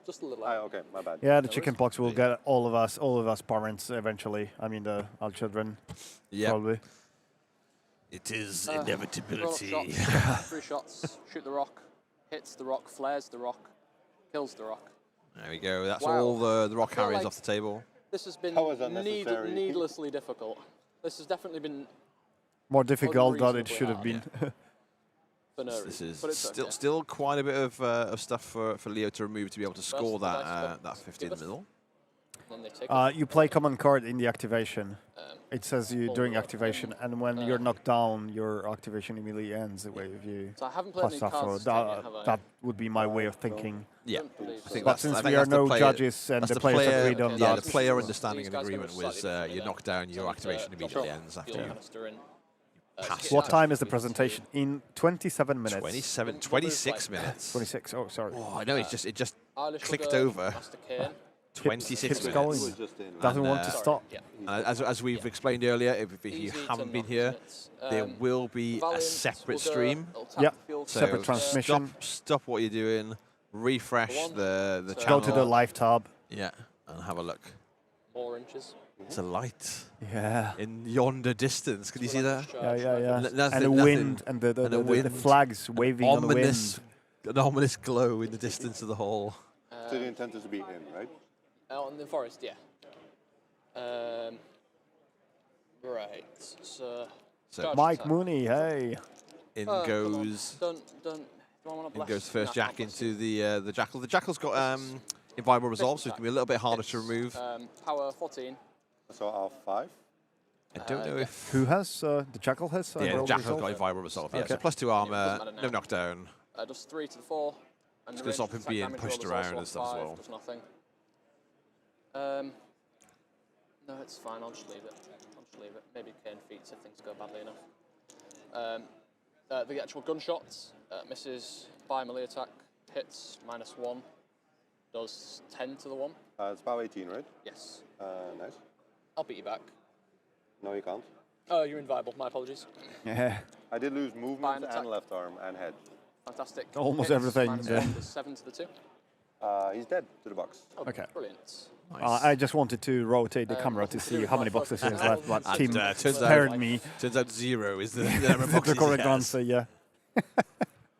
Just a little. Okay, my bad. Yeah, the chickenpox will get all of us parents eventually. I mean, our children, Yeah. probably. It is Roll up inevitability. shots, 3 shots. Shoot the rock. Hits the rock. Flares the rock. Kills the rock. There we go. That's Wow. all the rock I feel carries like off the table. This has been How was that necessary? needlessly difficult. This has definitely been More difficult than it Unreasonably should have hard. been. for no This reason. is But it's okay. still quite a bit of stuff for Leo to remove to be able to score the dice that got 50 in the middle. Then they take You play command card in the activation. It says you hold during it up, activation, and when you're knocked down, your activation immediately ends. The way if you So I haven't played plus any suffer. cards yet, have I? That would be my way of thinking. Yeah, Don't believe I think But that's, since I think we are that's the no player- judges and that's the players player, agreed on yeah, that. the player understanding These and guys are agreement slightly was different from you me knock then. down, your So, activation immediately drop ends fuel after you canister in, pass. hit What that time is the 50. presentation? In 27 minutes. 26 minutes. 26. Oh, sorry. Oh, I know. It just Eilish will clicked go, over. Master Kane. 26 Keeps minutes. going. Doesn't want to stop. Yeah. As we've explained earlier, if you Easy to haven't been knock here, minutes. there will be a Valiant separate will go, stream. it'll tap Yep. the fuel So Separate transmission. Stop what you're doing. Refresh Go on. the So- channel. Go to the live tab. Yeah, and have a look. 4 inches. It's a light Yeah. in yonder distance. Can you see that? Yeah, yeah, yeah. N- nothing- And the nothing- wind and the wind. flags waving on the wind. An ominous glow in the distance of the hall. So the intent is to be in, right? Out in the forest, yeah. Right, so. So charge Mike attack. Mooney, hey. In Come on. goes. Don't. You In goes the first jack into the Jackal. The Jackal's got inviolable resolve, so it can be a little bit harder to remove. Power 14. So R5. I don't know if... Who has? The Jackal has? Yeah, the Jackal's got inviolable resolve. Yeah, Okay. so +2 armor, no knockdown. Does 3 to the 4. And It's the going to stop him ranged attack being damage pushed roll is around also and stuff as 5, well. Does nothing. No, it's fine. I'll just leave it. Maybe Kane feats if things go badly enough. The actual gunshots misses by melee attack, hits -1, does 10 to the 1. It's about 18, right? Yes. Nice. I'll beat you back. No, you can't. Oh, you're inviolable. My apologies. Yeah. I did lose movement and left arm and head. Fantastic. Almost Hits, everything, -1 yeah. does 7 to the 2. He's dead to the box. Oh, Okay. Brilliant. I just wanted to rotate the camera to see how many boxes he has left, but Tim spared me. Turns out 0 is the the number of boxes he correct has. answer, yeah.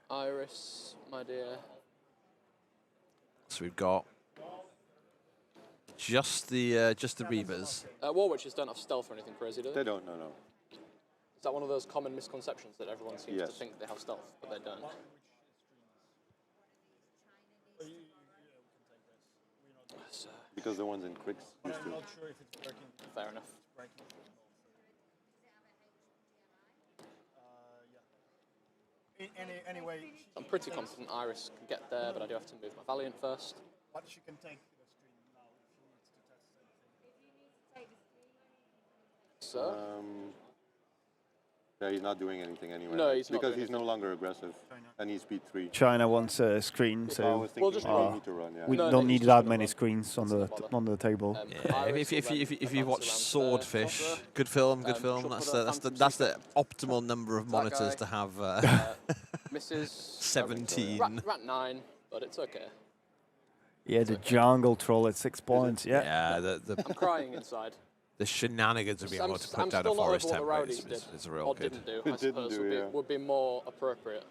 Iris, my dear. So we've got just the Reavers. War Witches don't have stealth or anything crazy, do they? They don't, no. Is that one of those common misconceptions that everyone seems Yes. to think they have stealth, but they don't? Because the ones in Cricks used to. Fair enough. Anyway, I'm pretty confident Iris can get there, but I do have to move my Valiant first. but she can take the screen now if she needs to test anything. So? Yeah, he's not doing anything anyway. No, he's not because doing he's no longer aggressive, and he's speed 3. China wants a screen, so was thinking maybe we need to run, yeah. we No, don't no, need he's that many screens on the table. Yeah, if you watch Swordfish, good film. That's the optimal number of monitors to have. Misses. 17. Rat 9, but it's okay. Yeah, the jungle troll at 6 points. Yeah. Yeah, I'm crying inside. The shenanigans of being able to put I'm down a still not forest over what the template Rowdies did, is real or good. didn't do, I suppose, would be more appropriate.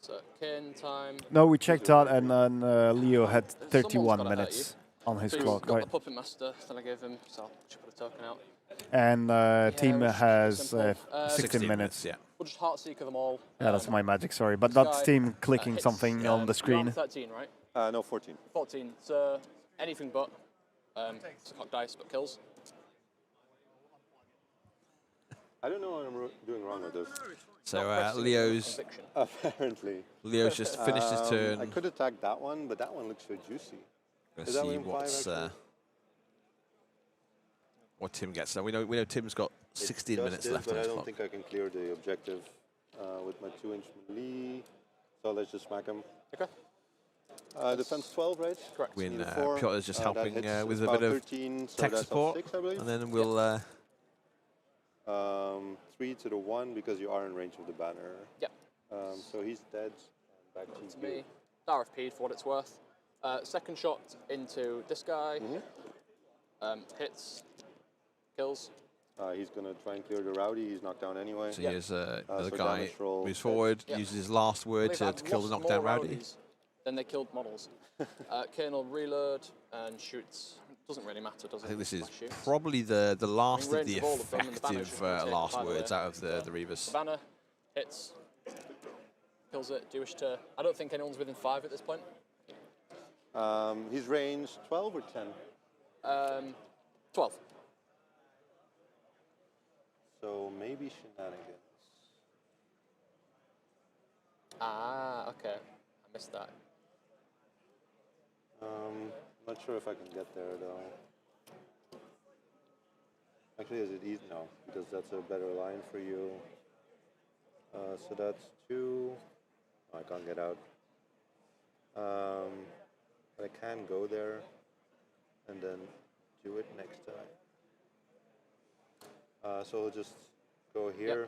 So, Kane time. No, we checked out, and then Leo had Someone's 31 gotta hurt minutes you. on his So clock, he's got right? the Puppet Master, then I gave him, so I'll just put a token out. And team which is has simple. 16 minutes. Yeah. We'll just Heartseeker them all. Yeah, that's my magic, sorry. But this that's guy, team clicking hits, something on the you're screen. on 13, right? No, 14. 14, so anything but. It's a cock dice, but kills. I don't know what I'm doing wrong with this. So Leo's just finished his turn. I could attack that one, but that one looks so juicy. Let's see what Tim gets. Now we know Tim's got 16 minutes left but on I his don't clock. think I can clear the objective with my 2-inch melee. So let's just smack him. Okay. Defense 12, right? Correct. Piotr's just helping that with hits a bit about of 13, so tech that's support, 6, I believe. and then we'll. 3 to the 1 because you are in range of the banner. Yep. So he's dead. Back to To me, RFP'd for what it's worth. Second shot into this guy. Hits. Kills. He's going to try and clear the rowdy. He's knocked down anyway. So here's another so guy damage roll, moves forward, Yep. uses his last word to kill the Lost knockdown more rowdy. rowdies than they killed models. Kane will reload and shoots. Doesn't really matter, does it? I think this is Flash shoots. probably the last of range the of all of them, and the banner effective should rotate, last by the words way. out of the Reavers. Banner hits. Kills it. Do you wish to? I don't think anyone's within 5 at this point. He's range 12 or 10? 12. So maybe shenanigans. Ah, okay. I missed that. Not sure if I can get there though. Actually, is it easy? No, because that's a better line for you. So that's 2. No, I can't get out. But I can go there and then do it next time. So we'll just go here,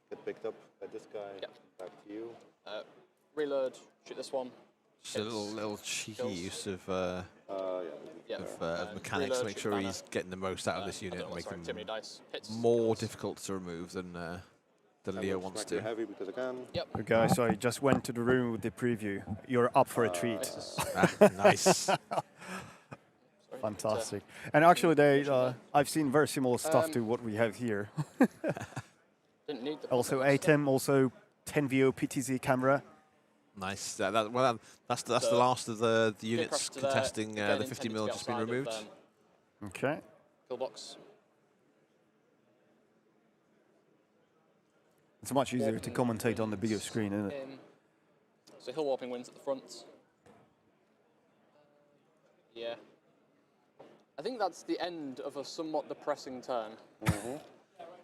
get picked up by this guy, back to you. Reload, shoot this one. Just a little cheeky kills. use of And mechanics to reload, make shoot sure banner. he's getting the most out of this I unit don't and know, make sorry, them too many dice. Hits. more difficult to remove than Leo wants Smack your to. heavy because I can. Yep. Okay, guys, I just went to the room with the preview. You're up for a treat. Nice. Fantastic. And actually, I've seen very similar stuff to what we have here. Didn't need the Also puppet master. ATEM, also 10VO PTZ camera. Nice. That's the last of the units contesting the 50 mil just been removed. Okay. Pillbox. It's much easier to commentate on the bigger screen, isn't it? So hill warping wins at the front. Yeah. I think that's the end of a somewhat depressing turn.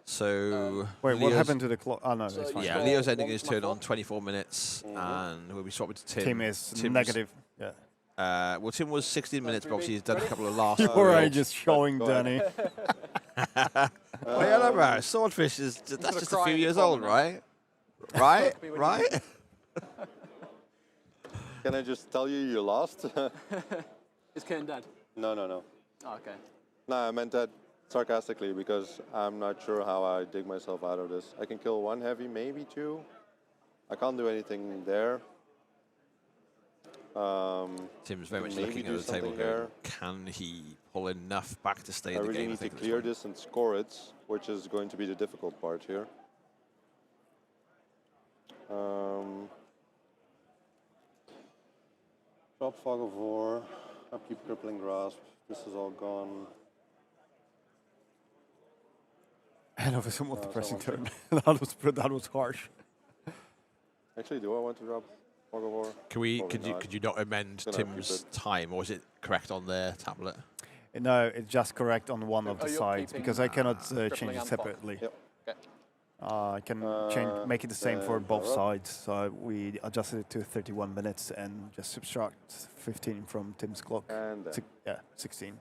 So wait, what Leo's- happened to the clock? Oh no, So it's fine. Yeah, Leo's ending his turn on 24 minutes, and we'll be swapping to Tim. Tim is Tim's- negative. Yeah. Well, Tim was 16 minutes, but obviously he's done a couple of last. You're just showing Danny. Well, yeah, no, Swordfish is that's just a few years old, right? Right? Right? Can I just tell you lost? Is Kane dead? No, no, no. Oh, okay. No, I meant that sarcastically because I'm not sure how I dig myself out of this. I can kill one heavy, maybe two. I can't do anything there. Tim's very much maybe looking do at the table something going, there. can he pull enough back to stay I in the really game? need to clear this and score it, which is going to be the difficult part here. Drop Fog of War, upkeep Crippling Grasp, this is all gone. And of a somewhat so depressing one turn. that was harsh. Actually, do I want to drop Fog of War? Could you not amend Gonna keep Tim's it. time, or is it correct on their tablet? No, it's just correct on one of the you're sides keeping, because I cannot change crippling it and fog. separately. Yep. Okay. I can make it the same for then both power up. sides. So we adjusted it to 31 minutes and just subtract 15 from Tim's clock. And then. Yeah, 16.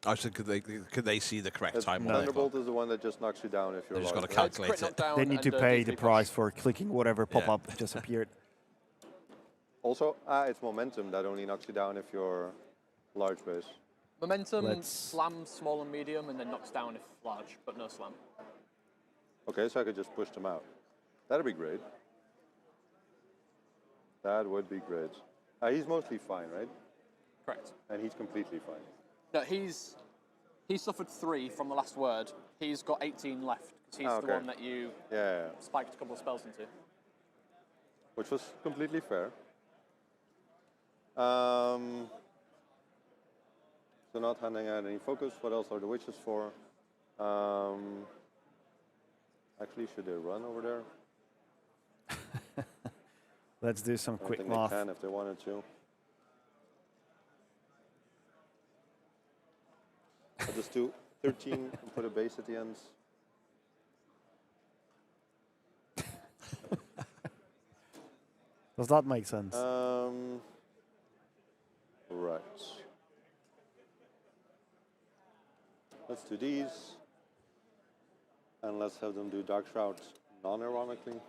Oh, so could they see the correct time on their clock? Thunderbolt is the one that just knocks you down if you're They've just got to large, calculate it. They need to pay the price for clicking whatever pop-up just appeared. Also, it's momentum that only knocks you down if you're large base. Momentum, slam, small and medium, and then knocks down if large, but no slam. Okay, so I could just push them out. That'd be great. That would be great. He's mostly fine, right? Correct. And he's completely fine. No, he suffered 3 from the last word. He's got 18 left because he's the one that you spiked a couple of spells into. Which was completely fair. So not handing out any focus. What else are the witches for? Actually, should they run over there? Let's do some I quick think math. they can if they wanted to. I'll just do 13 and put a base at the ends. Does that make sense? Right. Let's do these. And let's have them do Dark Shroud non-ironically.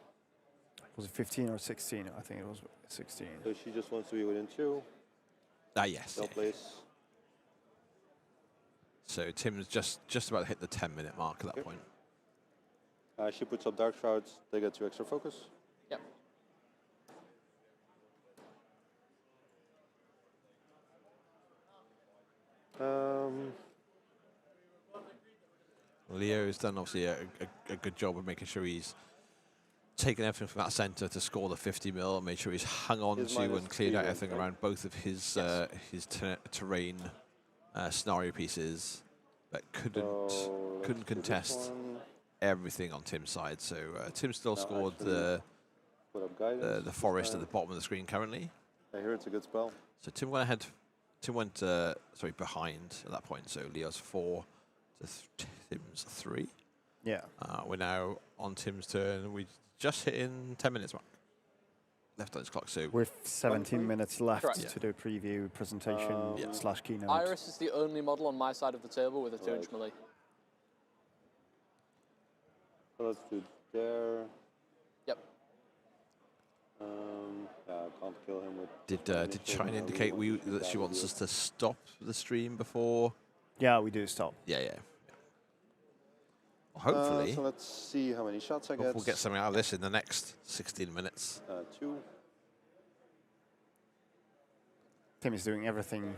Was it 15 or 16? I think it was 16. So she just wants to be within 2. Yes. Spell place. So Tim's just about to hit the 10-minute mark at that point. She puts up Dark Shrouds. They get 2 extra focus. Yep. Leo's done obviously a good job of making sure he's taken everything from that centre to score the 50 mil, made sure he's hung on His to minus and cleared 3 out wins, everything right? around both of his terrain scenario pieces, but couldn't contest everything on Tim's side. So Tim still Now scored actually put up guidance. the forest at the bottom of the screen currently. I hear it's a good spell. So Tim went ahead. Tim went behind at that point. So Leo's 4 to Tim's 3. Yeah. We're now on Tim's turn. We just hit in 10 minutes mark left on his clock. So with 17 minutes left Correct. to do preview presentation / keynote. Iris is the only model on my side of the table with a 2-inch melee. So let's do there. Yep. Yeah, I can't kill him with. Did Shine indicate that she wants us to stop the stream before? Yeah, we do stop. Yeah. Well, hopefully. So let's see how many shots I get. We'll get something out of this in the next 16 minutes. 2. Tim is doing everything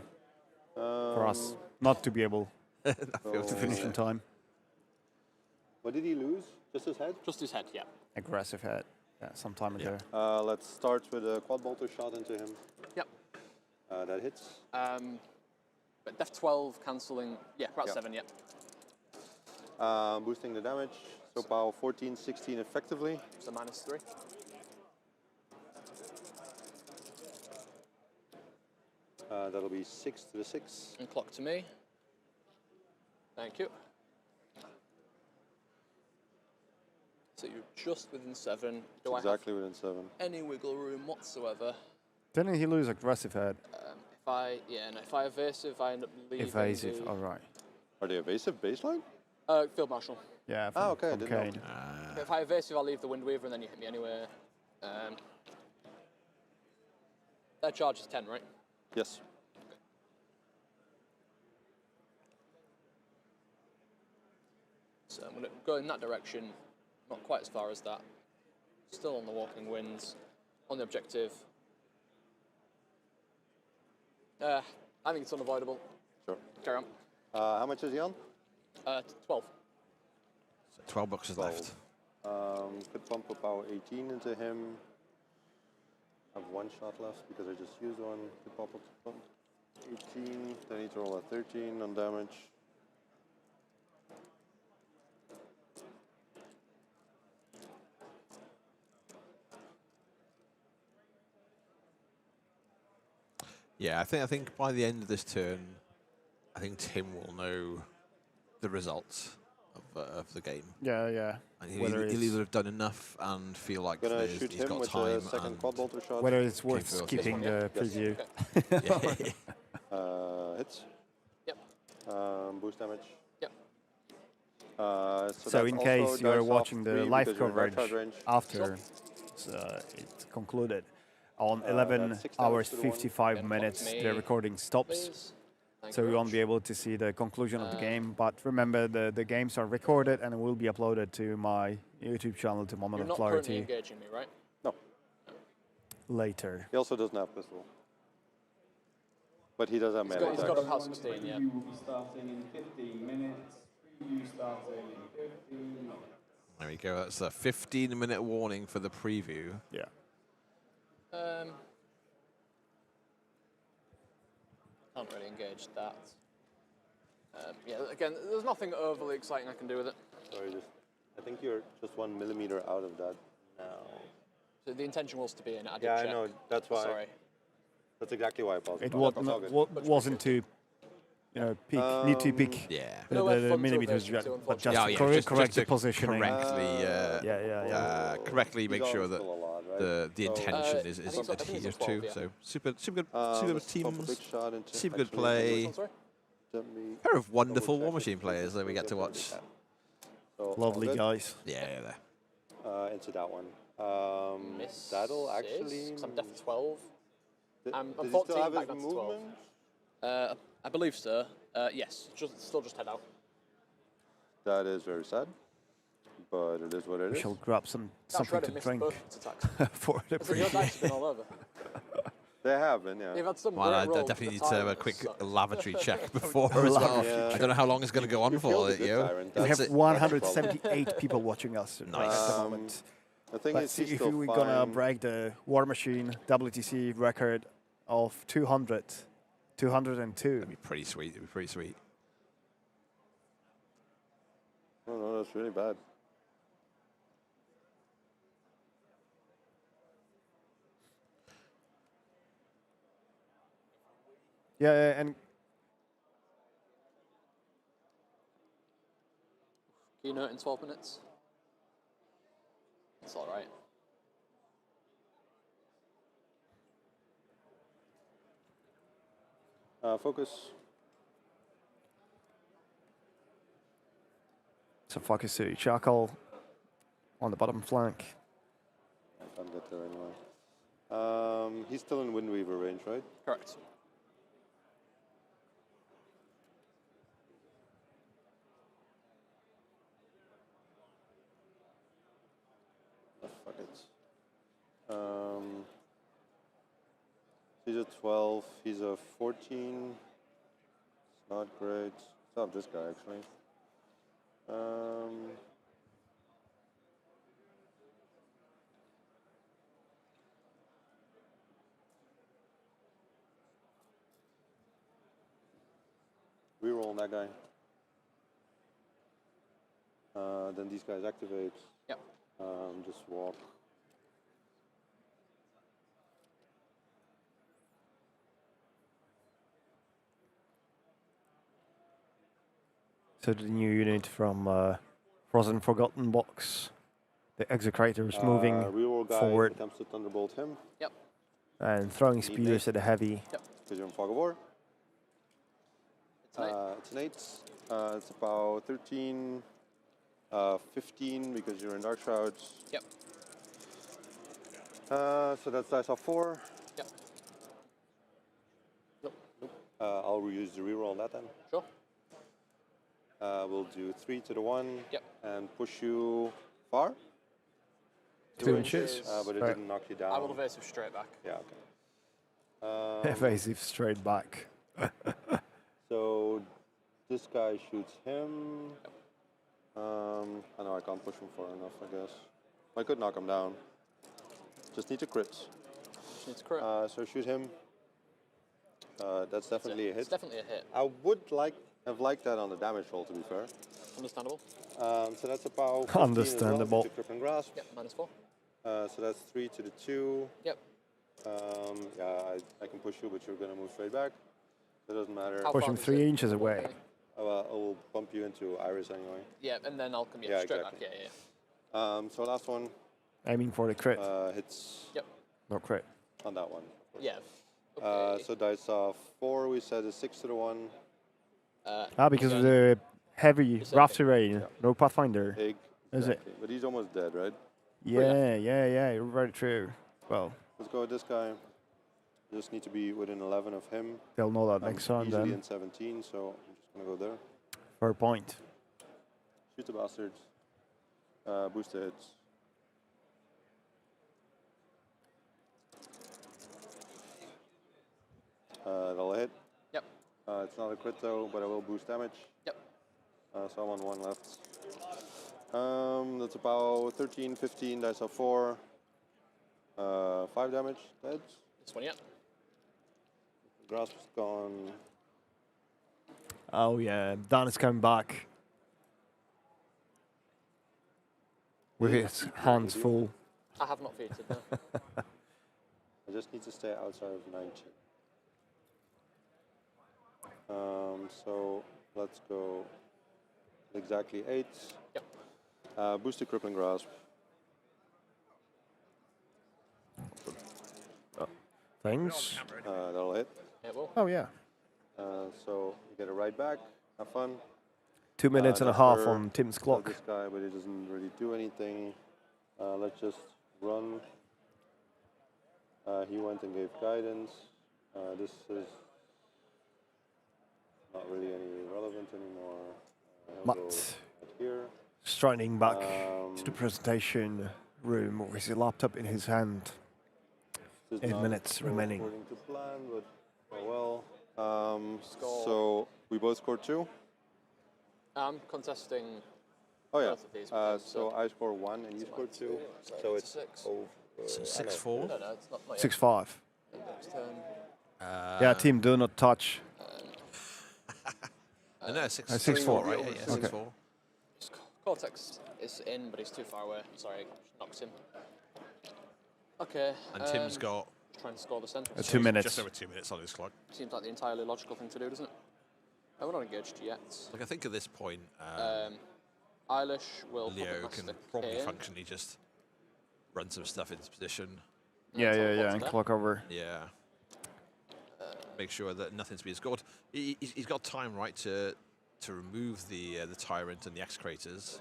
for us not to be able to finish in time. What did he lose? Just his head? Just his head, yeah. Aggressive head. some time ago. Let's start with a quad bolter shot into him. Yep. That hits. But def 12 cancelling. Yeah, about 7. Yep. Boosting the damage. So power 14, 16 effectively. So -3. That'll be 6 to the 6. And clock to me. Thank you. So you're just within 7. Do Exactly I have within 7. any wiggle room whatsoever? Didn't he lose aggressive head? If I evasive, I end up leaving. Evasive, all right. Are they evasive baseline? Field marshal. Yeah. Okay. I didn't know. If I evasive, I'll leave the wind weaver, and then you hit me anywhere. Their charge is 10, right? Yes. So I'm going to go in that direction, not quite as far as that. Still on the walking winds, on the objective. I think it's unavoidable. Sure. Carry on. How much is he on? 12. So 12 boxes left. Could pump a power 18 into him. I have 1 shot left because I just used one. Could pump up to 18. Then I need to roll a 13 on damage. Yeah, I think by the end of this turn, I think Tim will know the results of the game. Yeah. And he'll either have done enough and feel like he's got time. Whether it's worth skipping the preview. Hits. Yep. Boost damage. Yep. So in case you are watching the live coverage after it's concluded, on 11 hours 55 minutes the recording stops. So we won't be able to see the conclusion of the game. But remember, the games are recorded and will be uploaded to my YouTube channel, to Moment of Clarity. You're not currently engaging me, right? No. Later. He also doesn't have pistol. But he does have melee attacks. He's got a power 16, yeah. Preview will be starting in 15 minutes. Preview starting in 15 minutes. There we go. That's a 15-minute warning for the preview. Yeah. Can't really engage that. Yeah, again, there's nothing overly exciting I can do with it. Sorry, I think you're just 1 millimeter out of that now. So the intention was to be an added check. check. I know. That's why. Sorry. That's exactly why I paused. It wasn't to, peak. Need to peak. Yeah. The millimeters, but just correct the positioning. Correctly make sure that the intention is adhered to. So super good teams, super good play. Pair of wonderful War Machine players that we get to watch. Lovely guys. Yeah. Into that one. That'll actually. I'm def 12. I'm Does he 14 still have back his down to 12. movement? I believe so. Yes, still just head out. That is very sad, but it is what it is. We shall grab something to drink for the Your dice have been all over. They have been, yeah. You've had some Well, I great rolls, definitely but need the to have a timing quick sucks. lavatory check before as well. I don't know how long it's going to go on for. We have 178 people watching us at the moment. The thing Let's is, see he's if still we're going to fine. break the War Machine WTC record of 200. 202. That'd be pretty sweet. Oh, no, that's really bad. Yeah, and Keynote in 12 minutes. It's all right. Focus. so focus to Charcoal on the bottom flank. I can't get there anyway. He's still in Windweaver range, right? Correct. Oh, fuck it. He's a 12. He's a 14. It's not great. It's not this guy, actually. reroll on that guy. Then these guys activate. Yep. Just walk. So the new unit from Frozen Forgotten box, the Execrator is moving Reroll guy forward attempts to thunderbolt him. Yep. and throwing Need spears at the heavy. Yep. Because you're in Fog of War. It's an 8. It's an 8. It's about 13, 15 because you're in Dark Shrouds. Yep. So that's dice off 4. Yep. Nope. I'll reuse the reroll on that then. Sure. We'll do 3 to the 1. Yep. And push you far. 2 inches. But it Right. didn't knock you down. I will evasive straight back. Yeah, okay. Evasive straight back. So this guy shoots him. I know I can't push him far enough, I guess. I could knock him down. Just need to crit. Just need to crit. So shoot him. That's definitely a hit. It's definitely a hit. I would have liked that on the damage roll, to be fair. Understandable. So that's about 15 Understandable. as well, to Crippling Grasp. Yep, -4. So that's 3 to the 2. Yep. Yeah, I can push you, but you're going to move straight back. So it doesn't matter. Push him 3 inches away. I'll bump you into Iris anyway. Yeah, and then I'll come Yeah, straight exactly. back. Yeah. So last one. Aiming for the crit. Hits. Yep. No crit. On that one. Yeah. So dice off 4, we said is 6 to the 1. Because of the heavy rough terrain. No Pathfinder. Big. Is it? But he's almost dead, right? Yeah, yeah, very true. Well, Let's go with this guy. Just need to be within 11 of him. they'll know that I'm next time easily then. in 17, so I'm just going to go there. Fair point. Shoot the bastards. Boost the hits. That'll hit. Yep. It's not a crit though, but I will boost damage. Yep. So I'm on 1 left. That's about 13, 15, dice of 4. 5 damage, dead. This one, yeah. Grasp's gone. Oh yeah, Dan is coming back. With his hands full. I have not featured, no. I just need to stay outside of 19. So let's go exactly 8. Yep. Boost the Crippling Grasp. Thanks. That'll hit. It will. Oh yeah. So you get it right back. Have fun. 2 minutes and a that's half for on Tim's clock. This guy, but he doesn't really do anything. Let's just run. He went and gave guidance. This is not really any relevant anymore. He'll go Matt here. striding back to the presentation room with his laptop in his hand. This is 8 not minutes go remaining. According to plan, but oh well. So we both scored 2. I'm contesting Oh yeah. both of these. So I score 1 and you score 2. So it's 6. over. So I know. 6-4. No, it's not yet. 6-5. Next turn. Yeah, team, do not touch. No, 6-4, 6-4, right? Yeah, okay. 6-4. Cortex is in, but he's too far away. Sorry, knocks him. Okay. And Tim's got trying to score the centre. 2 minutes. Just over 2 minutes on his clock. Seems like the entirely logical thing to do, doesn't it? Oh, we're not engaged yet. Like I think at this point, Eilish will Leo puppet can Master probably Kane. functionally just run some stuff into position. Yeah, and clock over. Yeah. Make sure that nothing's being scored. He's got time, right, to remove the tyrant and the excrators.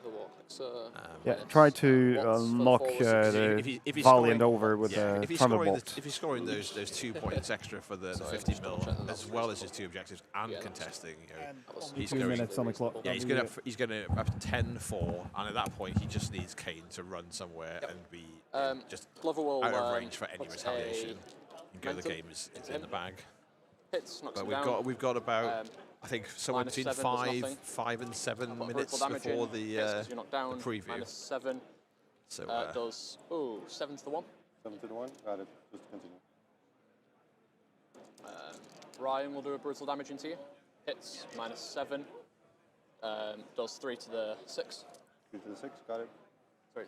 Yeah, try to knock the Valiant over with the Thunderbolt. If he's scoring those 2 points extra for the 50 mil, as well as his 2 objectives and contesting, he's 2 going. minutes on the clock. Yeah, he's going to up 10-4, and at that point he just needs Kane to run somewhere and be just Glover will, out of range for any put retaliation. And go the momentum game is in the bag. Hits, knocks But him down. we've got about I think somewhere minus between 7 does nothing. 5 and 7 Put minutes brutal damage before in, the hits 'cause you're knocked down, preview. -7. So Does 7 to the 1. 7 to the 1. Got it. Just continue. Ryan will do a brutal damage into you. hits, -7. Does 3 to the 6. 3 to the 6, got it. Sorry,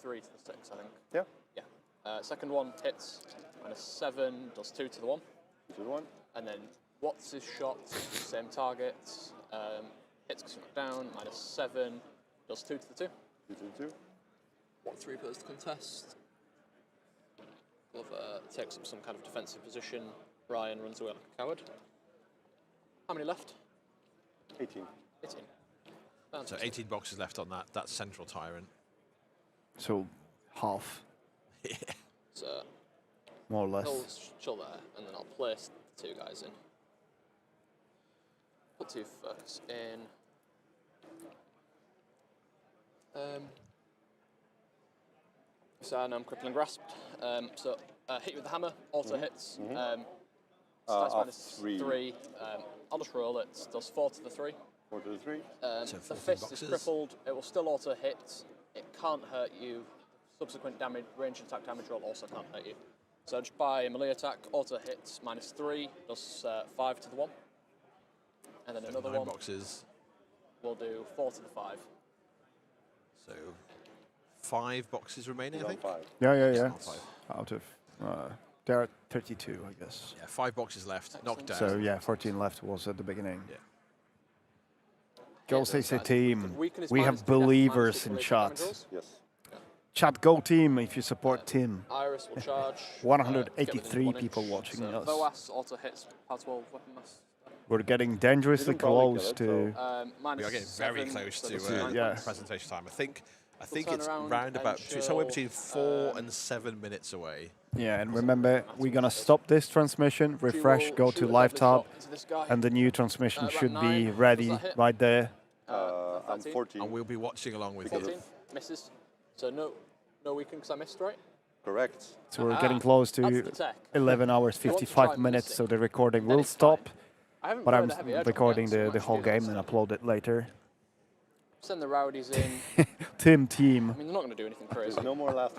3 to the 6, I think. Yeah. Yeah. Second one hits, -7, does 2 to the 1. 2 to the 1. And then what's his shot? Same target. Hits because knocked down, -7, does 2 to the 2. 2 to the 2. What 3 players to contest? Glover takes up some kind of defensive position. Ryan runs away like a coward. How many left? 18. 18. So 18 boxes left on that central tyrant. So half, So more or less. he'll chill there, and then I'll place the 2 guys in. Put 2 focus in. So I know I'm crippling grasp. So hit you with the hammer, auto hits. Starts -3. I'll just roll it. Does 4 to the 3. 4 to the 3. So The fist is crippled. It will still auto hit. It can't hurt you. Subsequent damage, range attack damage roll also can't hurt you. So just by a melee attack, auto hits -3, does 5 to the 1. And then another 9 one boxes. will do 4 to the 5. So 5 boxes remaining, I think. Yeah. Not 5. Out of there are 32, I guess. Yeah, 5 boxes left. Knocked down. So yeah, 14 left was at the beginning. Yeah. Go CC team. We have believers in chat. Yes. Chat, go team if you support team. Iris will charge. 183 people watching us. Boas auto hits par 12 weapon mass. We're getting dangerously close to. We are getting very close to presentation time. I think it's round about somewhere between 4 and 7 minutes away. Yeah, and remember, we're gonna stop this transmission, refresh, go to live tab, and the new transmission should be ready right there. I'm 14. And we'll be watching along with 14 you. misses. So no weaken because I missed, right? Correct. So we're getting close to 11 hours, 55 minutes, so the recording will stop. But I'm recording the whole game and upload it later. Send the rowdies in. Team. I mean, they're not going to do anything crazy. No more last